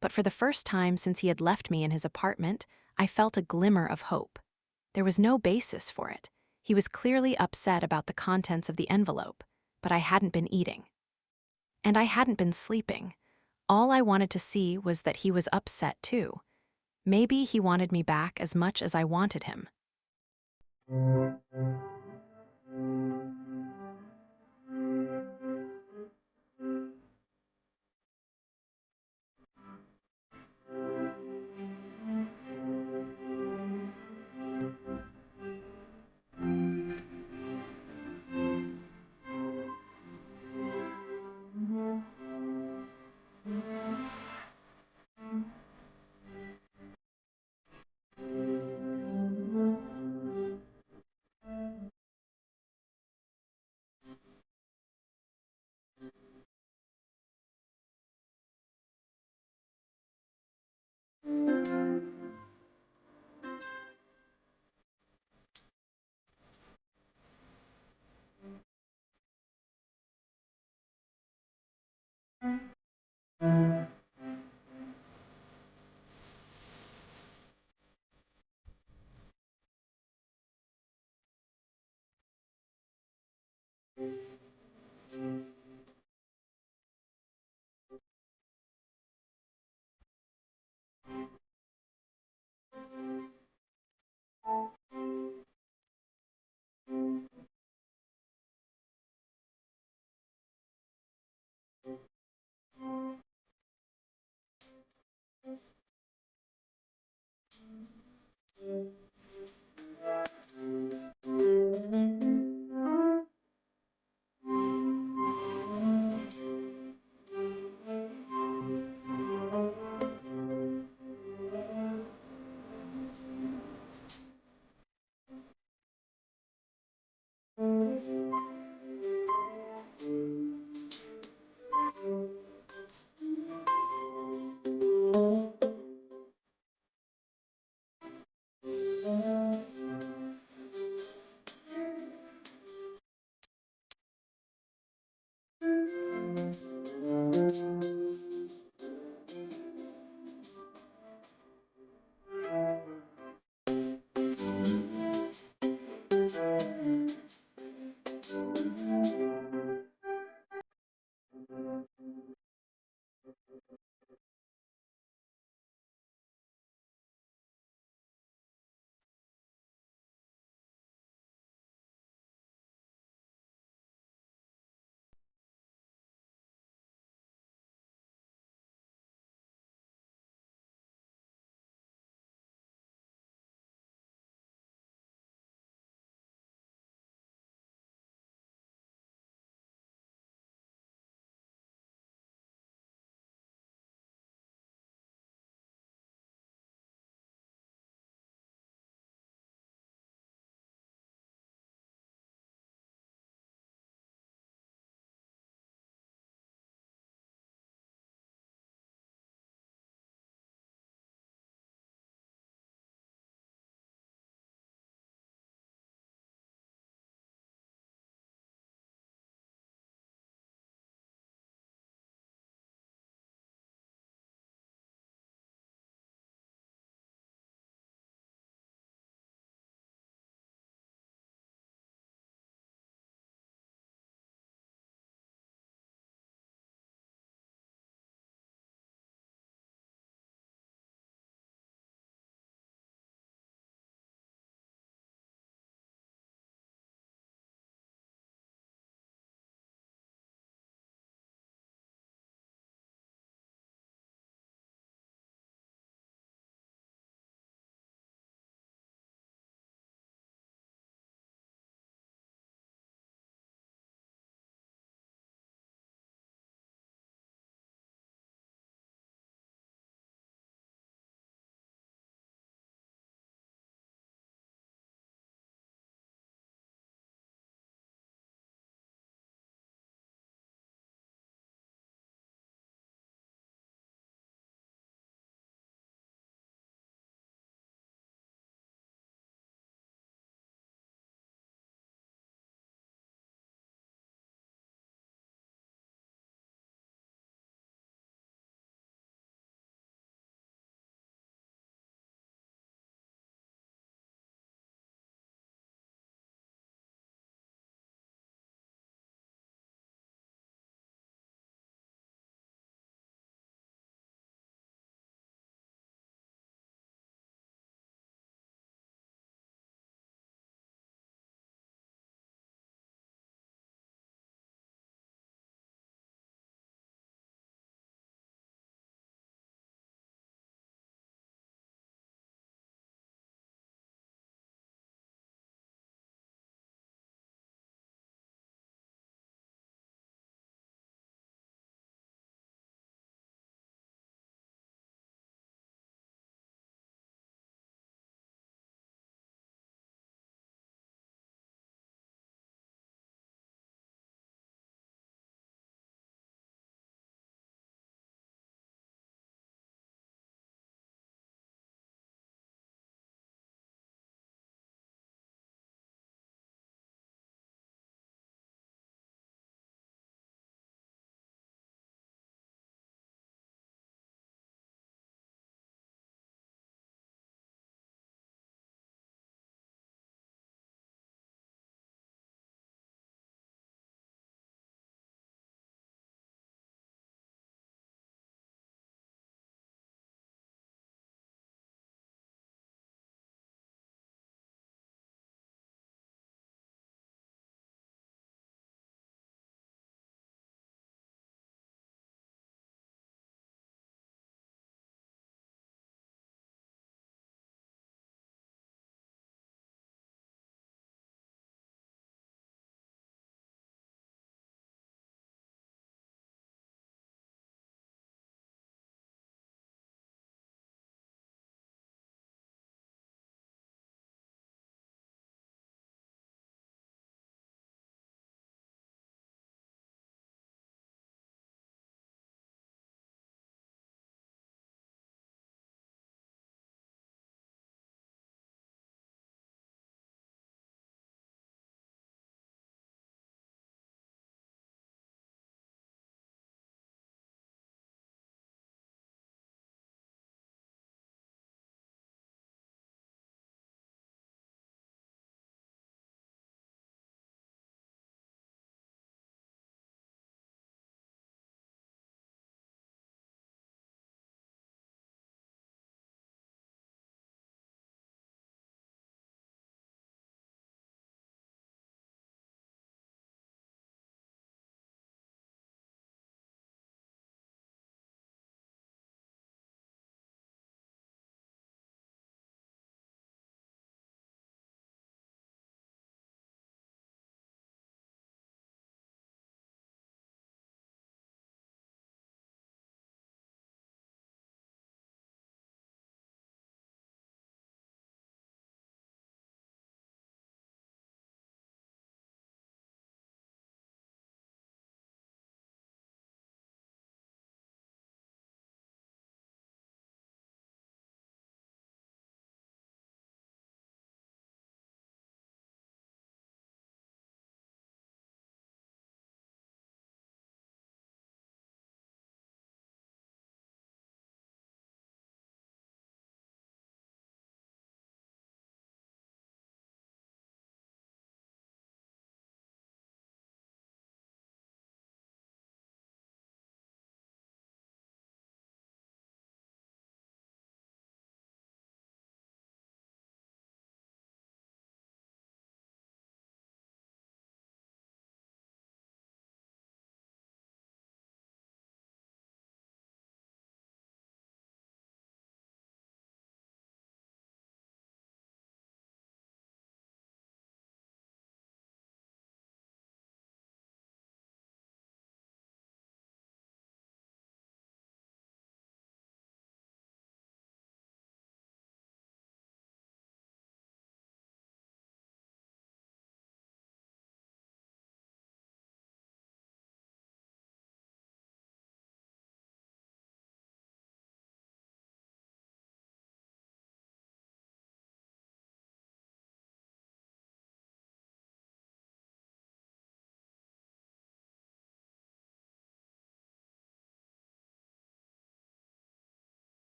But for the first time since he had left me in his apartment, I felt a glimmer of hope. There was no basis for it. He was clearly upset about the contents of the envelope, but I hadn't been eating. And I hadn't been sleeping. All I wanted to see was that he was upset too. Maybe he wanted me back as much as I wanted him.